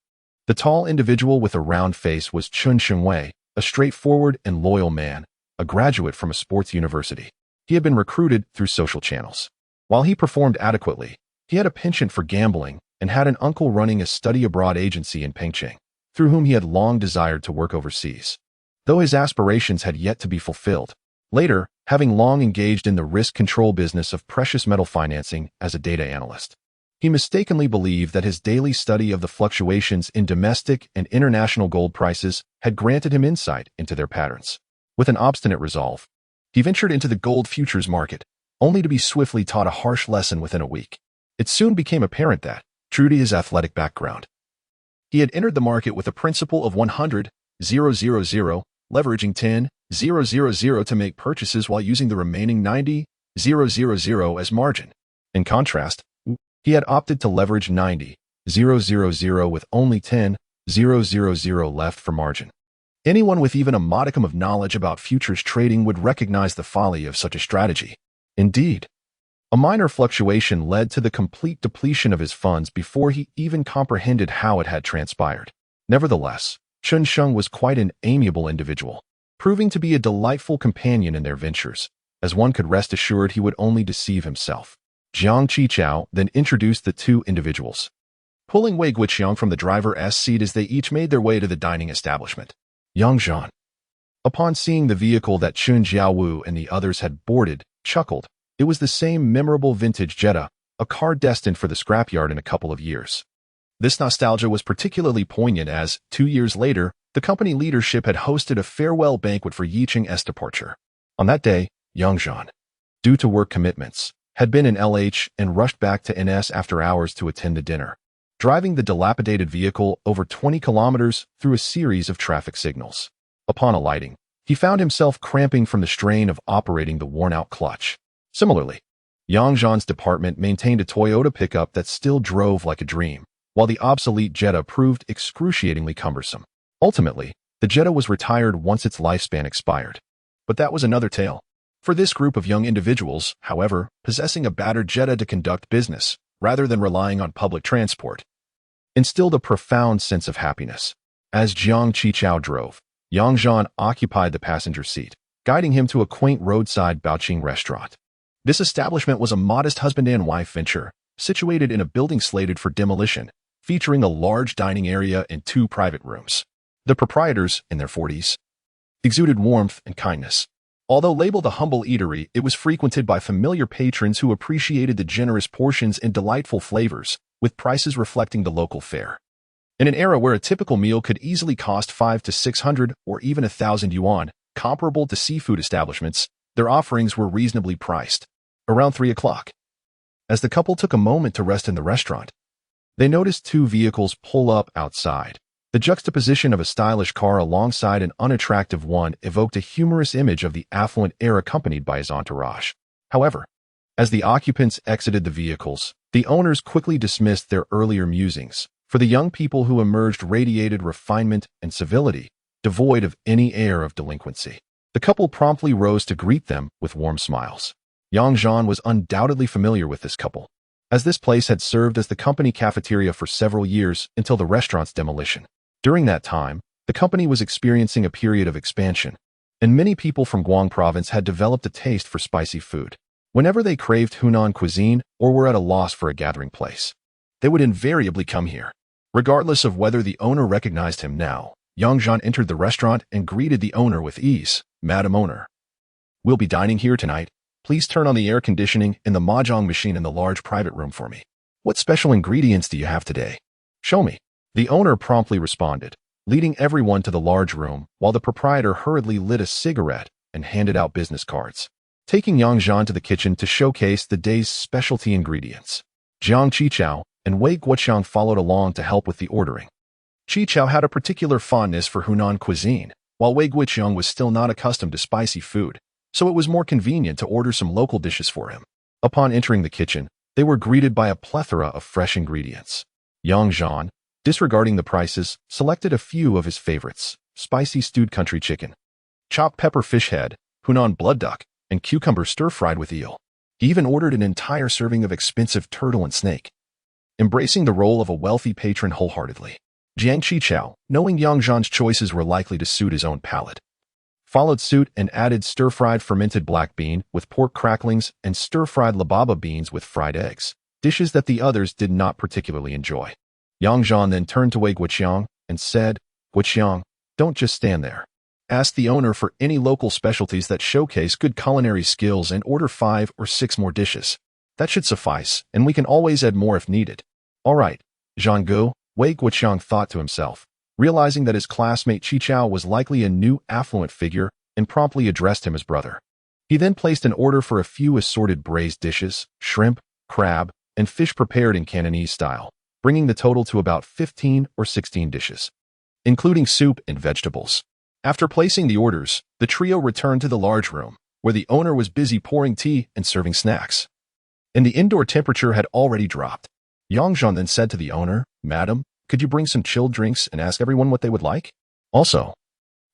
The tall individual with a round face was Chun Shengwei, a straightforward and loyal man, a graduate from a sports university. He had been recruited through social channels. While he performed adequately, he had a penchant for gambling and had an uncle running a study abroad agency in Pengcheng, through whom he had long desired to work overseas, though his aspirations had yet to be fulfilled. Later, having long engaged in the risk control business of precious metal financing as a data analyst, he mistakenly believed that his daily study of the fluctuations in domestic and international gold prices had granted him insight into their patterns. With an obstinate resolve, he ventured into the gold futures market, only to be swiftly taught a harsh lesson within a week. It soon became apparent that, true to his athletic background, he had entered the market with a principle of 100,000, leveraging 10,000 to make purchases while using the remaining 90,000 as margin. In contrast, he had opted to leverage 90,000 with only 10,000 left for margin. Anyone with even a modicum of knowledge about futures trading would recognize the folly of such a strategy. Indeed, a minor fluctuation led to the complete depletion of his funds before he even comprehended how it had transpired. Nevertheless, Chun Sheng was quite an amiable individual, proving to be a delightful companion in their ventures, as one could rest assured he would only deceive himself. Jiang Qichao then introduced the two individuals, pulling Wei Guoqiang from the driver's seat as they each made their way to the dining establishment. Yang Zhan, upon seeing the vehicle that Chun Xiaowu and the others had boarded, chuckled. It was the same memorable vintage Jetta, a car destined for the scrapyard in a couple of years. This nostalgia was particularly poignant as, 2 years later, the company leadership had hosted a farewell banquet for Yicheng's departure. On that day, Yang Zhan, due to work commitments, had been in LH and rushed back to NS after hours to attend the dinner, driving the dilapidated vehicle over 20 kilometers through a series of traffic signals. Upon alighting, he found himself cramping from the strain of operating the worn-out clutch. Similarly, Yang Zhan's department maintained a Toyota pickup that still drove like a dream, while the obsolete Jetta proved excruciatingly cumbersome. Ultimately, the Jetta was retired once its lifespan expired. But that was another tale. For this group of young individuals, however, possessing a battered Jetta to conduct business rather than relying on public transport, instilled a profound sense of happiness. As Jiang Qichao drove, Yang Zhan occupied the passenger seat, guiding him to a quaint roadside Baoqing restaurant. This establishment was a modest husband and wife venture, situated in a building slated for demolition, featuring a large dining area and 2 private rooms. The proprietors, in their 40s, exuded warmth and kindness. Although labeled a humble eatery, it was frequented by familiar patrons who appreciated the generous portions and delightful flavors, with prices reflecting the local fare. In an era where a typical meal could easily cost 500 to 600 or even 1,000 yuan, comparable to seafood establishments, their offerings were reasonably priced. Around 3 o'clock, as the couple took a moment to rest in the restaurant, they noticed 2 vehicles pull up outside. The juxtaposition of a stylish car alongside an unattractive one evoked a humorous image of the affluent heir accompanied by his entourage. However, as the occupants exited the vehicles, the owners quickly dismissed their earlier musings, for the young people who emerged radiated refinement and civility, devoid of any air of delinquency. The couple promptly rose to greet them with warm smiles. Yang Zhan was undoubtedly familiar with this couple, as this place had served as the company cafeteria for several years until the restaurant's demolition. During that time, the company was experiencing a period of expansion, and many people from Guang province had developed a taste for spicy food. Whenever they craved Hunan cuisine or were at a loss for a gathering place, they would invariably come here. Regardless of whether the owner recognized him now, Yang Zhan entered the restaurant and greeted the owner with ease. "Madam Owner, we'll be dining here tonight. Please turn on the air conditioning in the mahjong machine in the large private room for me. What special ingredients do you have today? Show me." The owner promptly responded, leading everyone to the large room, while the proprietor hurriedly lit a cigarette and handed out business cards, taking Yang Zhan to the kitchen to showcase the day's specialty ingredients. Jiang Qichao and Wei Guoqiang followed along to help with the ordering. Qichao had a particular fondness for Hunan cuisine, while Wei Guoqiang was still not accustomed to spicy food, so it was more convenient to order some local dishes for him. Upon entering the kitchen, they were greeted by a plethora of fresh ingredients. Yang Zhan, disregarding the prices, selected a few of his favorites: spicy stewed country chicken, chopped pepper fish head, Hunan blood duck, and cucumber stir-fried with eel. He even ordered an entire serving of expensive turtle and snake, embracing the role of a wealthy patron wholeheartedly. Jiang Qichao, knowing Yang Zhan's choices were likely to suit his own palate, followed suit and added stir-fried fermented black bean with pork cracklings and stir-fried lababa beans with fried eggs, dishes that the others did not particularly enjoy. Yang Zhan then turned to Wei Guoqiang and said, "Guoqiang, don't just stand there. Ask the owner for any local specialties that showcase good culinary skills and order 5 or 6 more dishes. That should suffice, and we can always add more if needed." "All right, Zhan Gu," Wei Guoqiang thought to himself, realizing that his classmate Qichao was likely a new affluent figure, and promptly addressed him as brother. He then placed an order for a few assorted braised dishes, shrimp, crab, and fish prepared in Cantonese style, bringing the total to about 15 or 16 dishes, including soup and vegetables. After placing the orders, the trio returned to the large room, where the owner was busy pouring tea and serving snacks, and the indoor temperature had already dropped. Yang Zhan then said to the owner, "Madam, could you bring some chilled drinks and ask everyone what they would like? Also,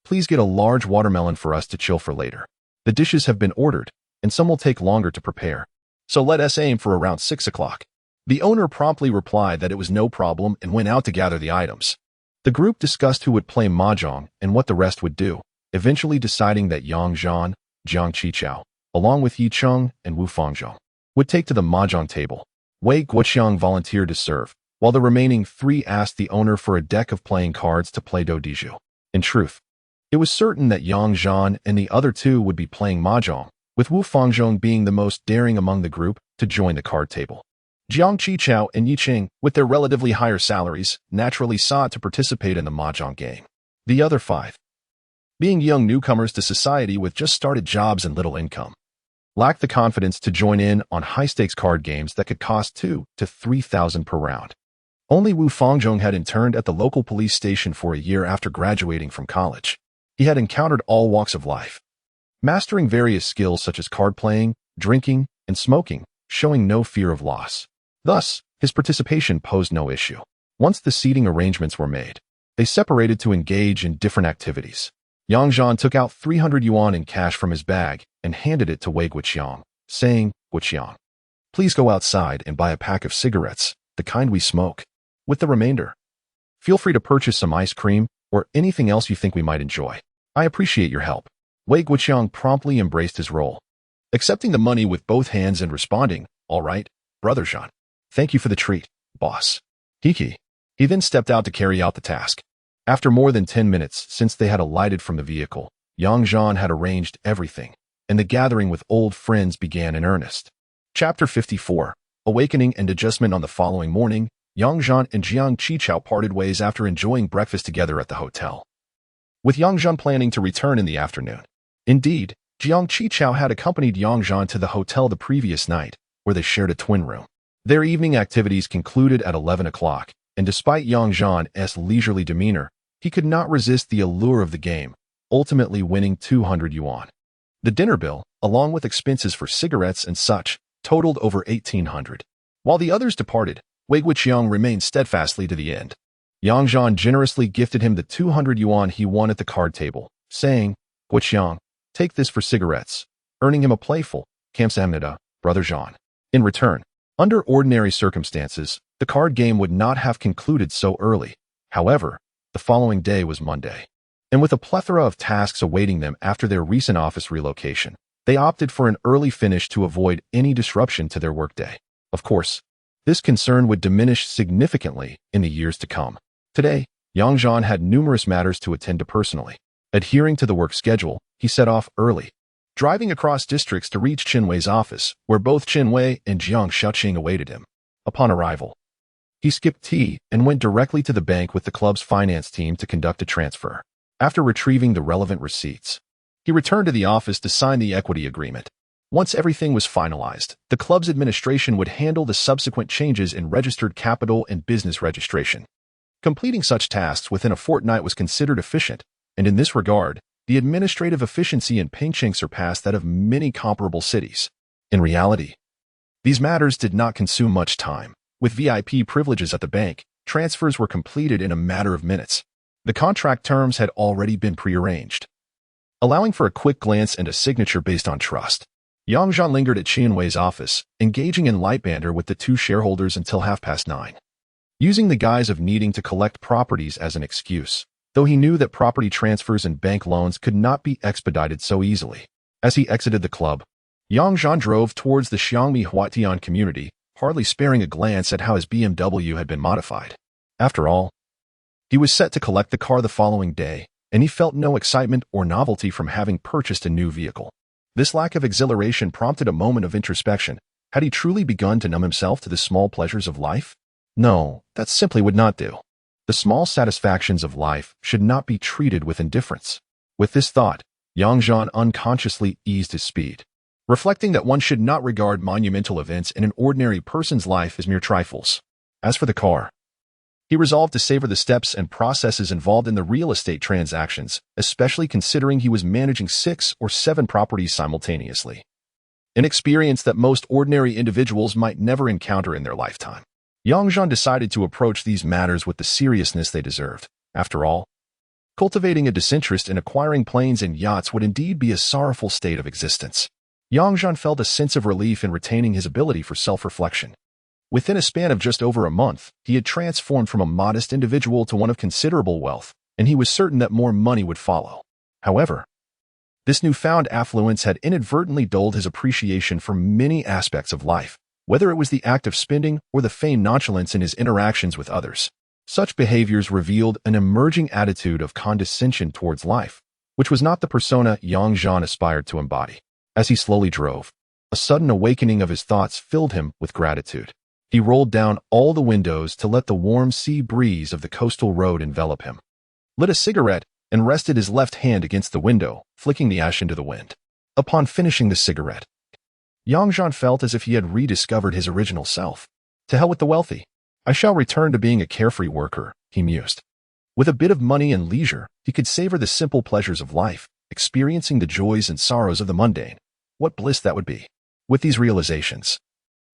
please get a large watermelon for us to chill for later. The dishes have been ordered, and some will take longer to prepare, so let us aim for around 6 o'clock." The owner promptly replied that it was no problem and went out to gather the items. The group discussed who would play mahjong and what the rest would do, eventually deciding that Yang Zhan, Jiang Qichao, along with Yi Cheng and Wu Fangzhong, would take to the mahjong table. Wei Guoqiang volunteered to serve, while the remaining 3 asked the owner for a deck of playing cards to play do diju. In truth, it was certain that Yang Zhan and the other 2 would be playing mahjong, with Wu Fangzhong being the most daring among the group to join the card table. Jiang Qichao and Yi Cheng, with their relatively higher salaries, naturally sought to participate in the mahjong game. The other 5, being young newcomers to society with just started jobs and little income, lacked the confidence to join in on high-stakes card games that could cost 2,000 to 3,000 per round. Only Wu Fangzhong had interned at the local police station for a year after graduating from college. He had encountered all walks of life, mastering various skills such as card playing, drinking, and smoking, showing no fear of loss. Thus, his participation posed no issue. Once the seating arrangements were made, they separated to engage in different activities. Yang Zhan took out 300 yuan in cash from his bag and handed it to Wei Guoqiang, saying, "Guoqiang, Please go outside and buy a pack of cigarettes, the kind we smoke. With the remainder, feel free to purchase some ice cream or anything else you think we might enjoy. I appreciate your help. Wei Guoqiang promptly embraced his role, accepting the money with both hands and responding, "All right, brother Zhan. Thank you for the treat, boss." He then stepped out to carry out the task. After more than 10 minutes since they had alighted from the vehicle, Yang Zhan had arranged everything, and the gathering with old friends began in earnest. Chapter 54. Awakening and Adjustment. On the following morning, Yang Zhan and Jiang Qichao parted ways after enjoying breakfast together at the hotel, with Yang Zhan planning to return in the afternoon. Indeed, Jiang Qichao had accompanied Yang Zhan to the hotel the previous night, where they shared a twin room. Their evening activities concluded at 11 o'clock, and despite Yang Zhan's leisurely demeanor, he could not resist the allure of the game, ultimately winning 200 yuan. The dinner bill, along with expenses for cigarettes and such, totaled over 1,800. While the others departed, Wei Guoqiang remained steadfastly to the end. Yang Zhan generously gifted him the 200 yuan he won at the card table, saying, "Guoqiang, take this for cigarettes," earning him a playful, "Kamsahamnida, brother Zhan." In return, under ordinary circumstances, the card game would not have concluded so early. However, the following day was Monday, and with a plethora of tasks awaiting them after their recent office relocation, they opted for an early finish to avoid any disruption to their workday. Of course, this concern would diminish significantly in the years to come. Today, Yang Zhan had numerous matters to attend to personally. Adhering to the work schedule, he set off early, driving across districts to reach Qinwei's office, where both Qinwei and Jiang Shaoqing awaited him. Upon arrival, he skipped tea and went directly to the bank with the club's finance team to conduct a transfer. After retrieving the relevant receipts, he returned to the office to sign the equity agreement. Once everything was finalized, the club's administration would handle the subsequent changes in registered capital and business registration. Completing such tasks within a fortnight was considered efficient, and in this regard, the administrative efficiency in Pingcheng surpassed that of many comparable cities. In reality, these matters did not consume much time. With VIP privileges at the bank, transfers were completed in a matter of minutes. The contract terms had already been prearranged, allowing for a quick glance and a signature based on trust. Yang Zhan lingered at Qinwei's office, engaging in light banter with the two shareholders until 9:30. Using the guise of needing to collect properties as an excuse, though he knew that property transfers and bank loans could not be expedited so easily. As he exited the club, Yang Zhan drove towards the Xiangmi Huatian community, hardly sparing a glance at how his BMW had been modified. After all, he was set to collect the car the following day, and he felt no excitement or novelty from having purchased a new vehicle. This lack of exhilaration prompted a moment of introspection. Had he truly begun to numb himself to the small pleasures of life? No, that simply would not do. The small satisfactions of life should not be treated with indifference. With this thought, Yang Zhan unconsciously eased his speed, reflecting that one should not regard monumental events in an ordinary person's life as mere trifles. As for the car, he resolved to savor the steps and processes involved in the real estate transactions, especially considering he was managing 6 or 7 properties simultaneously, an experience that most ordinary individuals might never encounter in their lifetime. Yang Zhan decided to approach these matters with the seriousness they deserved. After all, cultivating a disinterest in acquiring planes and yachts would indeed be a sorrowful state of existence. Yang Zhan felt a sense of relief in retaining his ability for self-reflection. Within a span of just over a month, he had transformed from a modest individual to one of considerable wealth, and he was certain that more money would follow. However, this newfound affluence had inadvertently dulled his appreciation for many aspects of life, whether it was the act of spending or the feigned nonchalance in his interactions with others. Such behaviors revealed an emerging attitude of condescension towards life, which was not the persona Yang Zhan aspired to embody. As he slowly drove, a sudden awakening of his thoughts filled him with gratitude. He rolled down all the windows to let the warm sea breeze of the coastal road envelop him, lit a cigarette, and rested his left hand against the window, flicking the ash into the wind. Upon finishing the cigarette, Yang Zhan felt as if he had rediscovered his original self. To hell with the wealthy. I shall return to being a carefree worker, he mused. With a bit of money and leisure, he could savor the simple pleasures of life, experiencing the joys and sorrows of the mundane. What bliss that would be. With these realizations,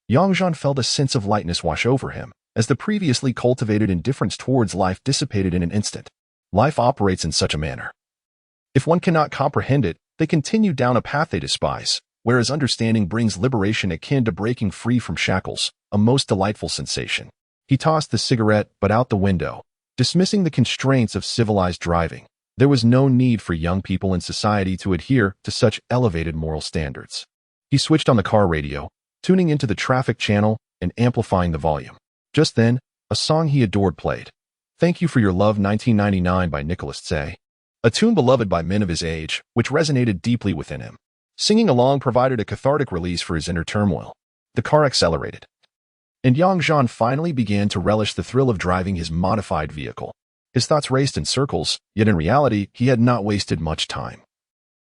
Yang Zhan felt a sense of lightness wash over him, as the previously cultivated indifference towards life dissipated in an instant. Life operates in such a manner. If one cannot comprehend it, they continue down a path they despise, whereas understanding brings liberation akin to breaking free from shackles, a most delightful sensation. He tossed the cigarette, but out the window, dismissing the constraints of civilized driving. There was no need for young people in society to adhere to such elevated moral standards. He switched on the car radio, tuning into the traffic channel and amplifying the volume. Just then, a song he adored played. Thank You for Your Love 1999 by Nicholas Tse. A tune beloved by men of his age, which resonated deeply within him. Singing along provided a cathartic release for his inner turmoil. The car accelerated, and Zhan finally began to relish the thrill of driving his modified vehicle. His thoughts raced in circles, yet in reality, he had not wasted much time.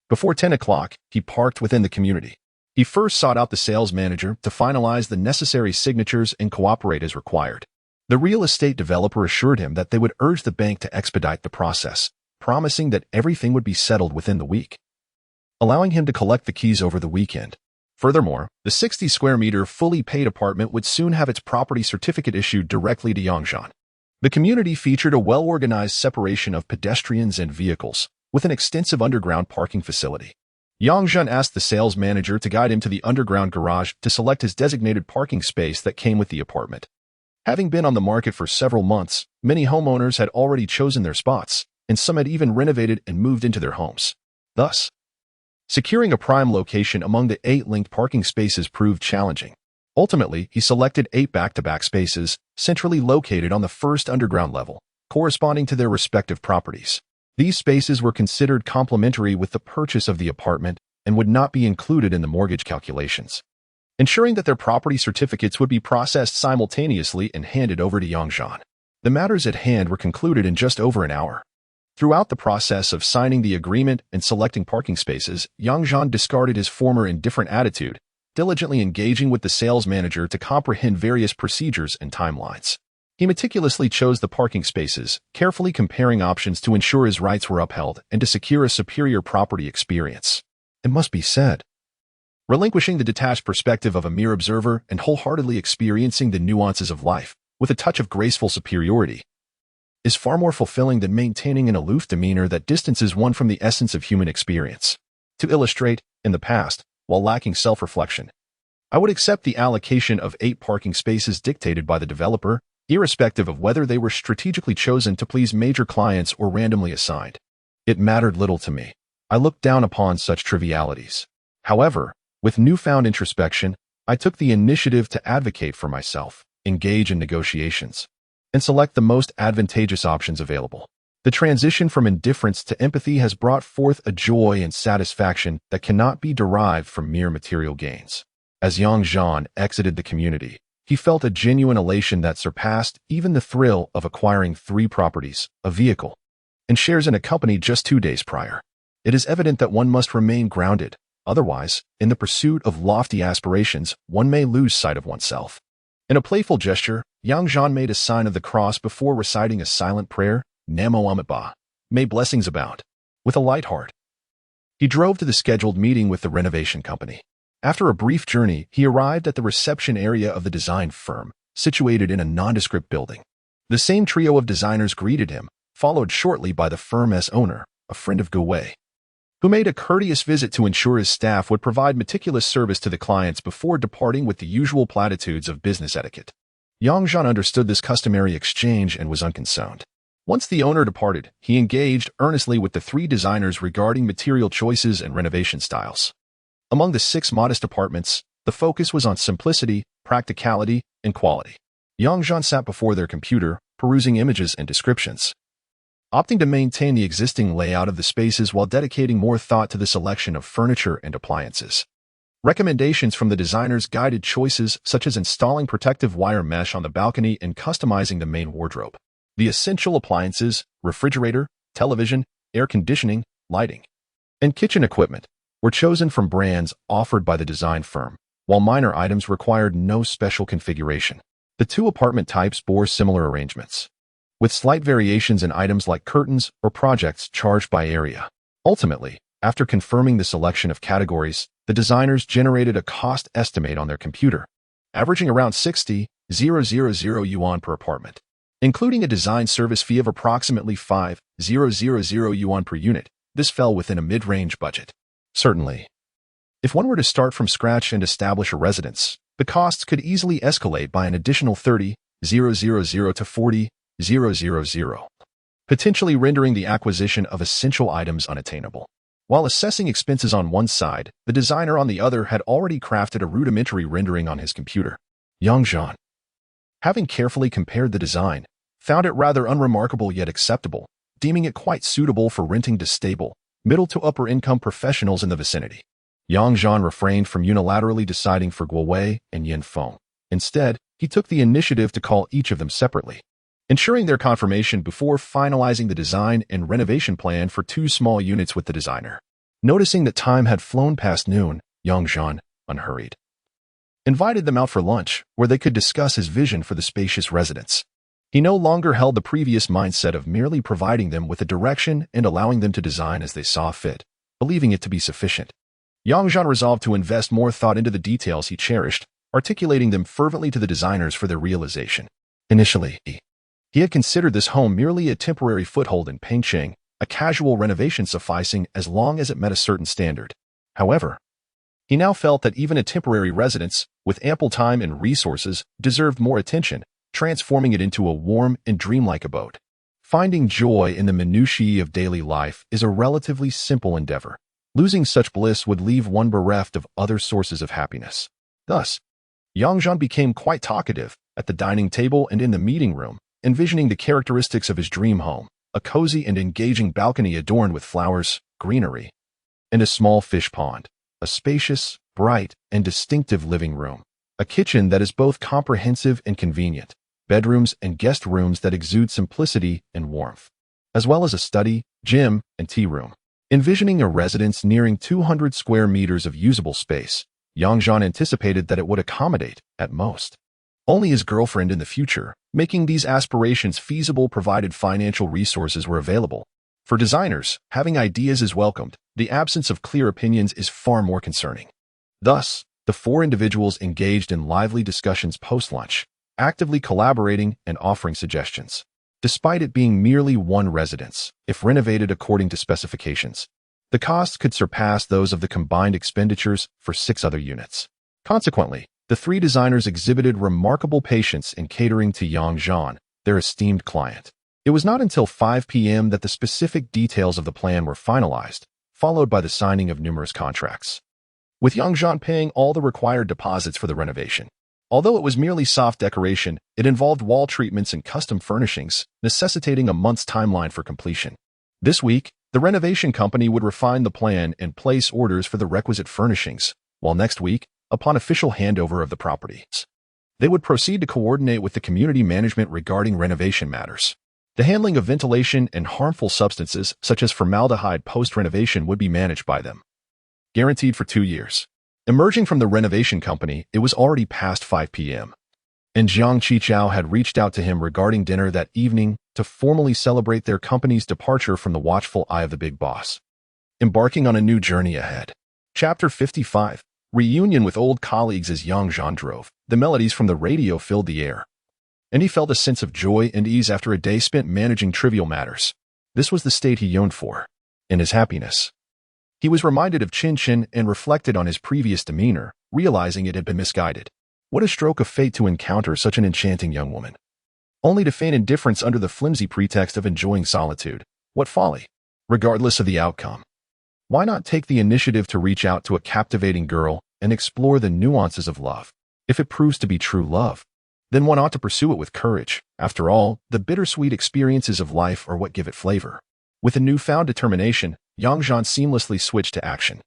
Before 10 o'clock, he parked within the community. He first sought out the sales manager to finalize the necessary signatures and cooperate as required. The real estate developer assured him that they would urge the bank to expedite the process, promising that everything would be settled within the week, allowing him to collect the keys over the weekend. Furthermore, the 60-square-meter fully paid apartment would soon have its property certificate issued directly to Zhan. The community featured a well-organized separation of pedestrians and vehicles, with an extensive underground parking facility. Zhan asked the sales manager to guide him to the underground garage to select his designated parking space that came with the apartment. Having been on the market for several months, many homeowners had already chosen their spots, and some had even renovated and moved into their homes. Thus, securing a prime location among the 8 linked parking spaces proved challenging. Ultimately, he selected 8 back-to-back spaces, centrally located on the first underground level, corresponding to their respective properties. These spaces were considered complementary with the purchase of the apartment and would not be included in the mortgage calculations, ensuring that their property certificates would be processed simultaneously and handed over to Zhan. The matters at hand were concluded in just over an hour. Throughout the process of signing the agreement and selecting parking spaces, Zhan discarded his former indifferent attitude, diligently engaging with the sales manager to comprehend various procedures and timelines. He meticulously chose the parking spaces, carefully comparing options to ensure his rights were upheld and to secure a superior property experience. It must be said, relinquishing the detached perspective of a mere observer and wholeheartedly experiencing the nuances of life, with a touch of graceful superiority, is far more fulfilling than maintaining an aloof demeanor that distances one from the essence of human experience. To illustrate, in the past, while lacking self-reflection, I would accept the allocation of 8 parking spaces dictated by the developer, irrespective of whether they were strategically chosen to please major clients or randomly assigned. It mattered little to me. I looked down upon such trivialities. However, with newfound introspection, I took the initiative to advocate for myself, engage in negotiations, and select the most advantageous options available. The transition from indifference to empathy has brought forth a joy and satisfaction that cannot be derived from mere material gains. As Zhan exited the community, he felt a genuine elation that surpassed even the thrill of acquiring 3 properties, a vehicle, and shares in a company just 2 days prior. It is evident that one must remain grounded. Otherwise, in the pursuit of lofty aspirations, one may lose sight of oneself. In a playful gesture, Zhan made a sign of the cross before reciting a silent prayer, Namo Amitabha, may blessings abound. With a light heart, he drove to the scheduled meeting with the renovation company. After a brief journey, he arrived at the reception area of the design firm, situated in a nondescript building. The same trio of designers greeted him, followed shortly by the firm's owner, a friend of Gouet, who made a courteous visit to ensure his staff would provide meticulous service to the clients before departing with the usual platitudes of business etiquette. Zhan understood this customary exchange and was unconcerned. Once the owner departed, he engaged earnestly with the 3 designers regarding material choices and renovation styles. Among the 6 modest apartments, the focus was on simplicity, practicality, and quality. Zhan sat before their computer, perusing images and descriptions, opting to maintain the existing layout of the spaces while dedicating more thought to the selection of furniture and appliances. Recommendations from the designers guided choices such as installing protective wire mesh on the balcony and customizing the main wardrobe. The essential appliances, refrigerator, television, air conditioning, lighting, and kitchen equipment were chosen from brands offered by the design firm, while minor items required no special configuration. The 2 apartment types bore similar arrangements, with slight variations in items like curtains or projects charged by area. Ultimately, after confirming the selection of categories, the designers generated a cost estimate on their computer, averaging around 60,000 yuan per apartment, including a design service fee of approximately 5,000 yuan per unit. This fell within a mid-range budget. Certainly, If one were to start from scratch and establish a residence, the costs could easily escalate by an additional 30,000 to 40,000, potentially rendering the acquisition of essential items unattainable. While assessing expenses on one side, the designer on the other had already crafted a rudimentary rendering on his computer. Zhan, having carefully compared the design, found it rather unremarkable yet acceptable, deeming it quite suitable for renting to stable, middle to upper income professionals in the vicinity. Zhan refrained from unilaterally deciding for Guowei and Yin Feng. Instead, he took the initiative to call each of them separately, ensuring their confirmation before finalizing the design and renovation plan for 2 small units with the designer. Noticing that time had flown past noon, Zhan, unhurried, invited them out for lunch, where they could discuss his vision for the spacious residence. He no longer held the previous mindset of merely providing them with a direction and allowing them to design as they saw fit, believing it to be sufficient. Zhan resolved to invest more thought into the details he cherished, articulating them fervently to the designers for their realization. Initially, he had considered this home merely a temporary foothold in Pengcheng, a casual renovation sufficing as long as it met a certain standard. However, he now felt that even a temporary residence, with ample time and resources, deserved more attention, transforming it into a warm and dreamlike abode. Finding joy in the minutiae of daily life is a relatively simple endeavor. Losing such bliss would leave one bereft of other sources of happiness. Thus, Zhan became quite talkative at the dining table and in the meeting room, envisioning the characteristics of his dream home, a cozy and engaging balcony adorned with flowers, greenery, and a small fish pond, a spacious, bright, and distinctive living room, a kitchen that is both comprehensive and convenient, bedrooms and guest rooms that exude simplicity and warmth, as well as a study, gym, and tea room. Envisioning a residence nearing 200 square meters of usable space, Zhan anticipated that it would accommodate, at most, only his girlfriend in the future, making these aspirations feasible provided financial resources were available. For designers, having ideas is welcomed. The absence of clear opinions is far more concerning. Thus, the 4 individuals engaged in lively discussions post-lunch, actively collaborating and offering suggestions. Despite it being merely one residence, if renovated according to specifications, the costs could surpass those of the combined expenditures for 6 other units. Consequently, the 3 designers exhibited remarkable patience in catering to Zhan, their esteemed client. It was not until 5 p.m. that the specific details of the plan were finalized, followed by the signing of numerous contracts, with Zhan paying all the required deposits for the renovation. Although it was merely soft decoration, it involved wall treatments and custom furnishings, necessitating a month's timeline for completion. This week, the renovation company would refine the plan and place orders for the requisite furnishings, while next week, upon official handover of the properties, they would proceed to coordinate with the community management regarding renovation matters. The handling of ventilation and harmful substances, such as formaldehyde post-renovation, would be managed by them. Guaranteed for 2 years. Emerging from the renovation company, it was already past 5 p.m., and Jiang Qichao had reached out to him regarding dinner that evening to formally celebrate their company's departure from the watchful eye of the big boss. Embarking on a new journey ahead. Chapter 55. Reunion with old colleagues. As Zhan drove, the melodies from the radio filled the air, and he felt a sense of joy and ease after a day spent managing trivial matters. This was the state he yearned for. In his happiness, he was reminded of Chin and reflected on his previous demeanor, realizing it had been misguided. What a stroke of fate to encounter such an enchanting young woman, only to feign indifference under the flimsy pretext of enjoying solitude. What folly! Regardless of the outcome, why not take the initiative to reach out to a captivating girl and explore the nuances of love? If it proves to be true love, then one ought to pursue it with courage. After all, the bittersweet experiences of life are what give it flavor. With a newfound determination, Zhan seamlessly switched to action.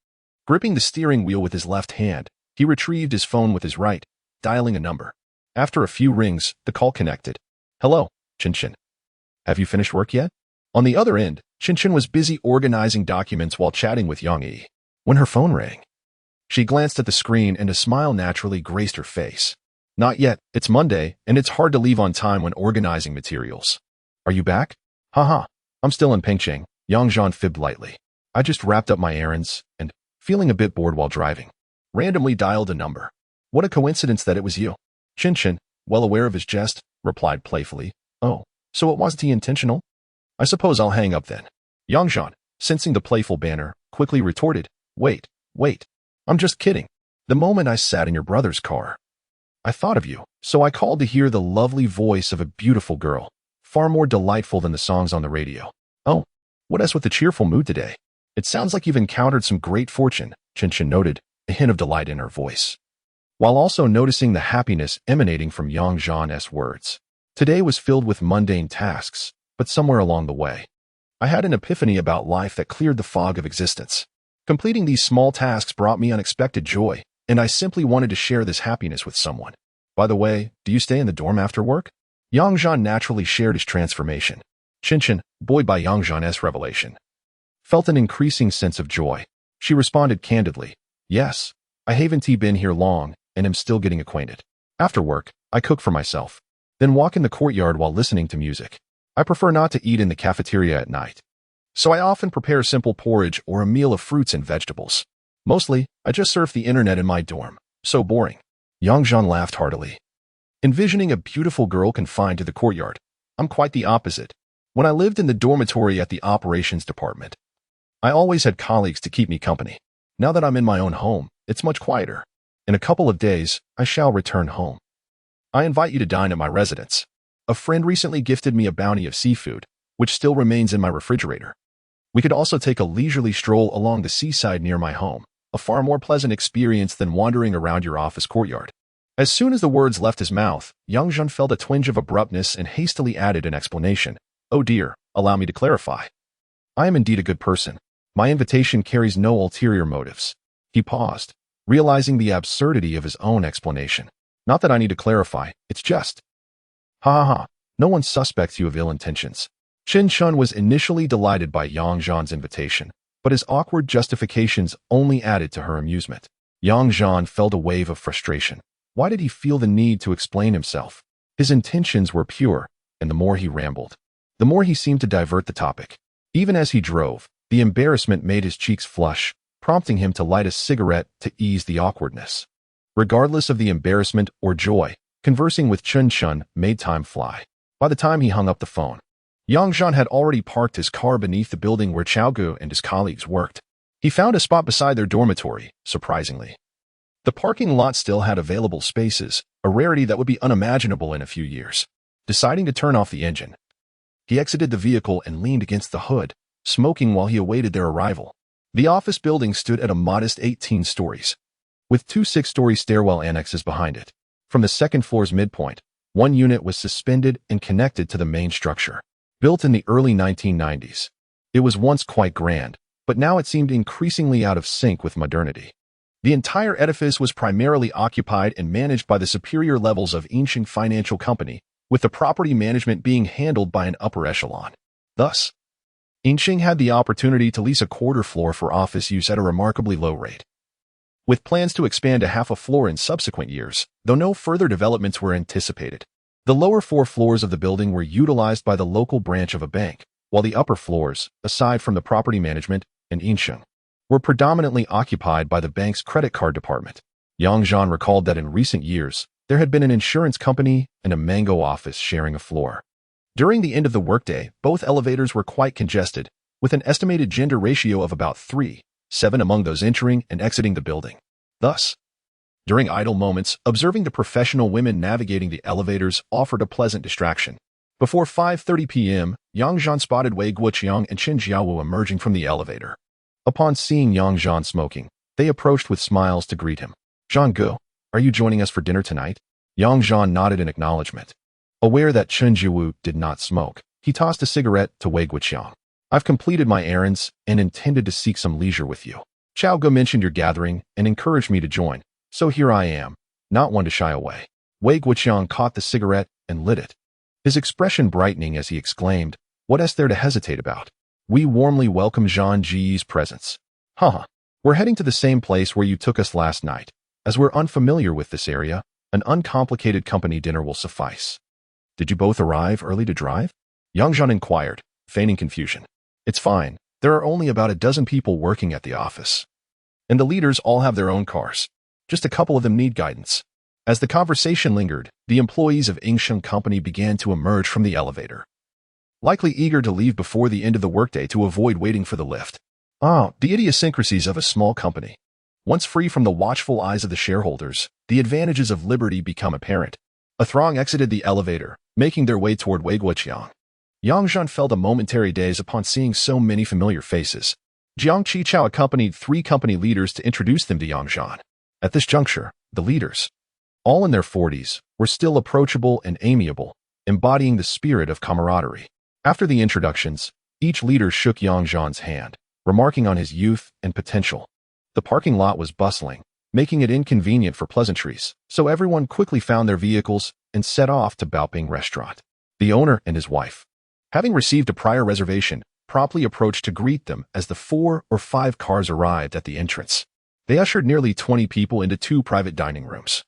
Gripping the steering wheel with his left hand, he retrieved his phone with his right, dialing a number. After a few rings, the call connected. Hello, Chin. Have you finished work yet? On the other end, Chin was busy organizing documents while chatting with Yang Yi. When her phone rang, she glanced at the screen and a smile naturally graced her face. Not yet. It's Monday, and it's hard to leave on time when organizing materials. Are you back? Haha. I'm still in Pengcheng, Zhan fibbed lightly. I just wrapped up my errands and, feeling a bit bored while driving, randomly dialed a number. What a coincidence that it was you. Chin, well aware of his jest, replied playfully. Oh, so it wasn't intentional? I suppose I'll hang up then. Zhan, sensing the playful banter, quickly retorted. Wait. I'm just kidding. The moment I sat in your brother's car, I thought of you, so I called to hear the lovely voice of a beautiful girl, far more delightful than the songs on the radio. Oh, what is with the cheerful mood today? It sounds like you've encountered some great fortune, Chen noted, a hint of delight in her voice, while also noticing the happiness emanating from Yang Zhan's words. Today was filled with mundane tasks, but somewhere along the way, I had an epiphany about life that cleared the fog of existence. Completing these small tasks brought me unexpected joy, and I simply wanted to share this happiness with someone. By the way, do you stay in the dorm after work? Yang Zhan naturally shared his transformation. Chen, buoyed by Yang Zhan's revelation, felt an increasing sense of joy. She responded candidly, yes, I haven't been here long and am still getting acquainted. After work, I cook for myself, then walk in the courtyard while listening to music. I prefer not to eat in the cafeteria at night, so I often prepare simple porridge or a meal of fruits and vegetables. Mostly, I just surf the internet in my dorm. So boring. Yang Zhan laughed heartily, envisioning a beautiful girl confined to the courtyard. I'm quite the opposite. When I lived in the dormitory at the operations department, I always had colleagues to keep me company. Now that I'm in my own home, it's much quieter. In a couple of days, I shall return home. I invite you to dine at my residence. A friend recently gifted me a bounty of seafood, which still remains in my refrigerator. We could also take a leisurely stroll along the seaside near my home, a far more pleasant experience than wandering around your office courtyard. As soon as the words left his mouth, Yang Zhan felt a twinge of abruptness and hastily added an explanation. Oh dear, allow me to clarify. I am indeed a good person. My invitation carries no ulterior motives. He paused, realizing the absurdity of his own explanation. Not that I need to clarify, it's just. Ha ha ha, no one suspects you of ill intentions. Chen was initially delighted by Yang Zhan's invitation, but his awkward justifications only added to her amusement. Yang Zhan felt a wave of frustration. Why did he feel the need to explain himself? His intentions were pure, and the more he rambled, the more he seemed to divert the topic. Even as he drove, the embarrassment made his cheeks flush, prompting him to light a cigarette to ease the awkwardness. Regardless of the embarrassment or joy, conversing with Chen made time fly. By the time he hung up the phone, Yang Zhan had already parked his car beneath the building where Gu and his colleagues worked. He found a spot beside their dormitory, surprisingly. The parking lot still had available spaces, a rarity that would be unimaginable in a few years. Deciding to turn off the engine, he exited the vehicle and leaned against the hood, smoking while he awaited their arrival. The office building stood at a modest 18 stories, with two 6-story stairwell annexes behind it. From the second floor's midpoint, one unit was suspended and connected to the main structure. Built in the early 1990s, it was once quite grand, but now it seemed increasingly out of sync with modernity. The entire edifice was primarily occupied and managed by the superior levels of Insheng Financial Company, with the property management being handled by an upper echelon. Thus, Insheng had the opportunity to lease a quarter floor for office use at a remarkably low rate, with plans to expand to half a floor in subsequent years, though no further developments were anticipated. The lower 4 floors of the building were utilized by the local branch of a bank, while the upper floors, aside from the property management and Insheng, were predominantly occupied by the bank's credit card department. Yang Zhan recalled that in recent years, there had been an insurance company and a mango office sharing a floor. During the end of the workday, both elevators were quite congested, with an estimated gender ratio of about 3:7 among those entering and exiting the building. Thus, during idle moments, observing the professional women navigating the elevators offered a pleasant distraction. Before 5:30 p.m., Yang Zhan spotted Wei Guoqiang and Chen Jiawu emerging from the elevator. Upon seeing Yang Zhan smoking, they approached with smiles to greet him. "Zhang, are you joining us for dinner tonight?" Yang Zhan nodded in acknowledgement. Aware that Chen Jiawu did not smoke, he tossed a cigarette to Wei Guoqiang. "I've completed my errands and intended to seek some leisure with you. Gu mentioned your gathering and encouraged me to join. So here I am, not one to shy away." Wei Guoqiang caught the cigarette and lit it, his expression brightening as he exclaimed, "What is there to hesitate about? We warmly welcome Zhan Ji's presence." "Huh, we're heading to the same place where you took us last night. As we're unfamiliar with this area, an uncomplicated company dinner will suffice." "Did you both arrive early to drive?" Yang Zhan inquired, feigning confusion. "It's fine. There are only about a dozen people working at the office, and the leaders all have their own cars. Just a couple of them need guidance." As the conversation lingered, the employees of Insheng Company began to emerge from the elevator, likely eager to leave before the end of the workday to avoid waiting for the lift. The idiosyncrasies of a small company. Once free from the watchful eyes of the shareholders, the advantages of liberty become apparent. A throng exited the elevator, making their way toward Wei Guoqiang. Yang Zhan felt a momentary daze upon seeing so many familiar faces. Jiang Qichao accompanied 3 company leaders to introduce them to Yang Zhan. At this juncture, the leaders, all in their 40s, were still approachable and amiable, embodying the spirit of camaraderie. After the introductions, each leader shook Yang Zhan's hand, remarking on his youth and potential. The parking lot was bustling, making it inconvenient for pleasantries, so everyone quickly found their vehicles and set off to Baoping Restaurant. The owner and his wife, having received a prior reservation, promptly approached to greet them as the 4 or 5 cars arrived at the entrance. They ushered nearly 20 people into 2 private dining rooms,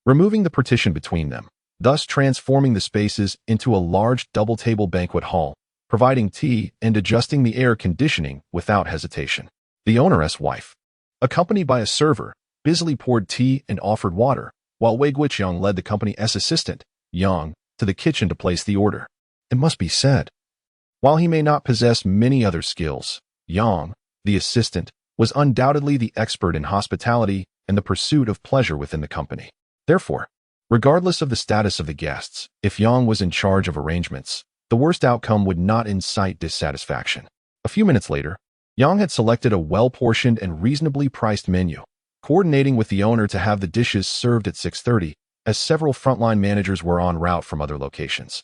removing the partition between them, thus transforming the spaces into a large double-table banquet hall, providing tea and adjusting the air conditioning without hesitation. The owner's wife, accompanied by a server, busily poured tea and offered water, while Wei Guoqiang led the company's assistant, Yang, to the kitchen to place the order. It must be said, while he may not possess many other skills, Yang, the assistant, was undoubtedly the expert in hospitality and the pursuit of pleasure within the company. Therefore, regardless of the status of the guests, if Yang was in charge of arrangements, the worst outcome would not incite dissatisfaction. A few minutes later, Yang had selected a well-portioned and reasonably priced menu, coordinating with the owner to have the dishes served at 6:30, as several frontline managers were en route from other locations,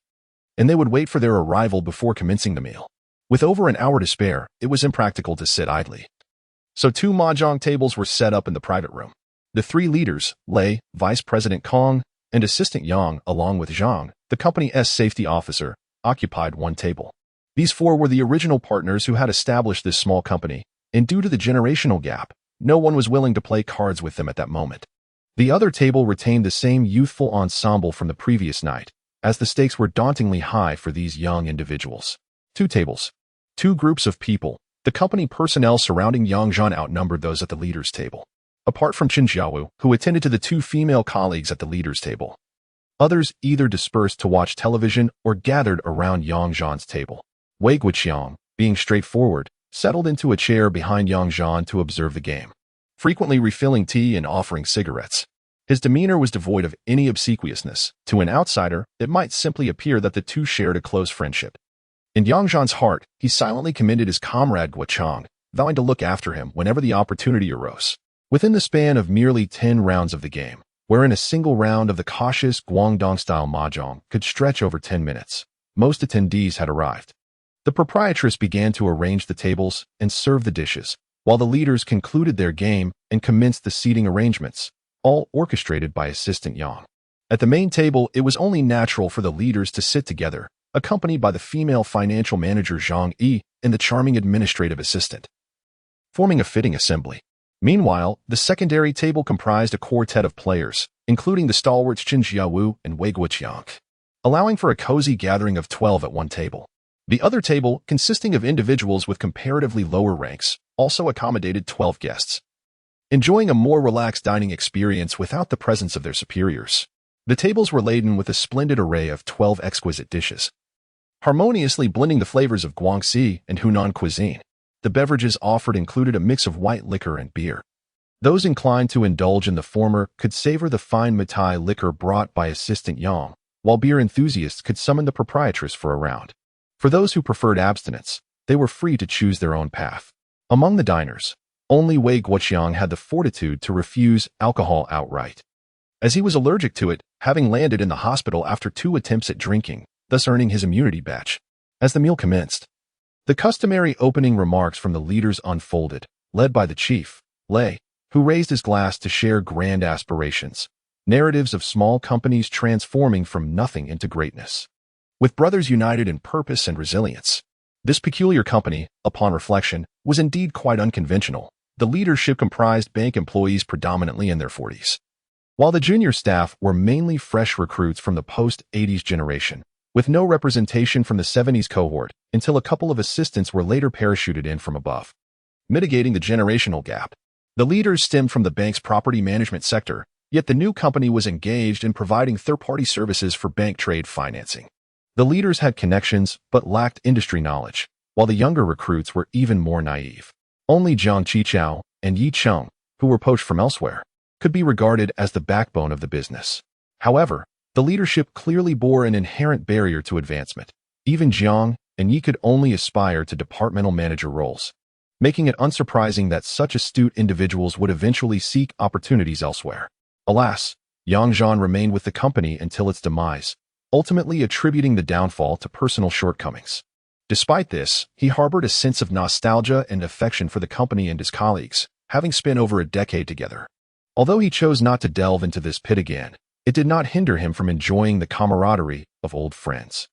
and they would wait for their arrival before commencing the meal. With over an hour to spare, it was impractical to sit idly. So 2 mahjong tables were set up in the private room. The 3 leaders, Lei, Vice President Kong, and Assistant Yang, along with Zhang, the company's safety officer, occupied 1 table. These 4 were the original partners who had established this small company, and due to the generational gap, no one was willing to play cards with them at that moment. The other table retained the same youthful ensemble from the previous night, as the stakes were dauntingly high for these young individuals. 2 tables, 2 groups of people. The company personnel surrounding Yang Zhan outnumbered those at the leaders' table. Apart from Qin Xiaowu, who attended to the 2 female colleagues at the leaders' table, others either dispersed to watch television or gathered around Yang Zhan's table. Wei Guoqiang, being straightforward, settled into a chair behind Yang Zhan to observe the game, frequently refilling tea and offering cigarettes. His demeanor was devoid of any obsequiousness. To an outsider, it might simply appear that the 2 shared a close friendship. In Yang Zhan's heart, he silently commended his comrade Guoqiang, vowing to look after him whenever the opportunity arose. Within the span of merely 10 rounds of the game, wherein a single round of the cautious Guangdong-style mahjong could stretch over 10 minutes, most attendees had arrived. The proprietress began to arrange the tables and serve the dishes, while the leaders concluded their game and commenced the seating arrangements, all orchestrated by Assistant Yang. At the main table, it was only natural for the leaders to sit together, accompanied by the female financial manager Zhang Yi and the charming administrative assistant, forming a fitting assembly. Meanwhile, the secondary table comprised a quartet of players, including the stalwarts Qin Xiaowu and Wei Guoqiang, allowing for a cozy gathering of 12 at one table. The other table, consisting of individuals with comparatively lower ranks, also accommodated 12 guests, enjoying a more relaxed dining experience without the presence of their superiors. The tables were laden with a splendid array of 12 exquisite dishes, harmoniously blending the flavors of Guangxi and Hunan cuisine. The beverages offered included a mix of white liquor and beer. Those inclined to indulge in the former could savor the fine Matai liquor brought by Assistant Yang, while beer enthusiasts could summon the proprietress for a round. For those who preferred abstinence, they were free to choose their own path. Among the diners, only Wei Guoqiang had the fortitude to refuse alcohol outright, as he was allergic to it, having landed in the hospital after 2 attempts at drinking, thus earning his immunity badge. As the meal commenced, the customary opening remarks from the leaders unfolded, led by the chief, Lei, who raised his glass to share grand aspirations, narratives of small companies transforming from nothing into greatness, with brothers united in purpose and resilience. This peculiar company, upon reflection, was indeed quite unconventional. The leadership comprised bank employees predominantly in their 40s, while the junior staff were mainly fresh recruits from the post-80s generation, with no representation from the 70s cohort until a couple of assistants were later parachuted in from above. Mitigating the generational gap, the leaders stemmed from the bank's property management sector, yet the new company was engaged in providing third-party services for bank trade financing. The leaders had connections but lacked industry knowledge, while the younger recruits were even more naive. Only Jiang Qichao and Yi Cheng, who were poached from elsewhere, could be regarded as the backbone of the business. However, the leadership clearly bore an inherent barrier to advancement. Even Zhang and Yi could only aspire to departmental manager roles, making it unsurprising that such astute individuals would eventually seek opportunities elsewhere. Alas, Yang Zhan remained with the company until its demise, ultimately attributing the downfall to personal shortcomings. Despite this, he harbored a sense of nostalgia and affection for the company and his colleagues, having spent over a decade together. Although he chose not to delve into this pit again, it did not hinder him from enjoying the camaraderie of old friends.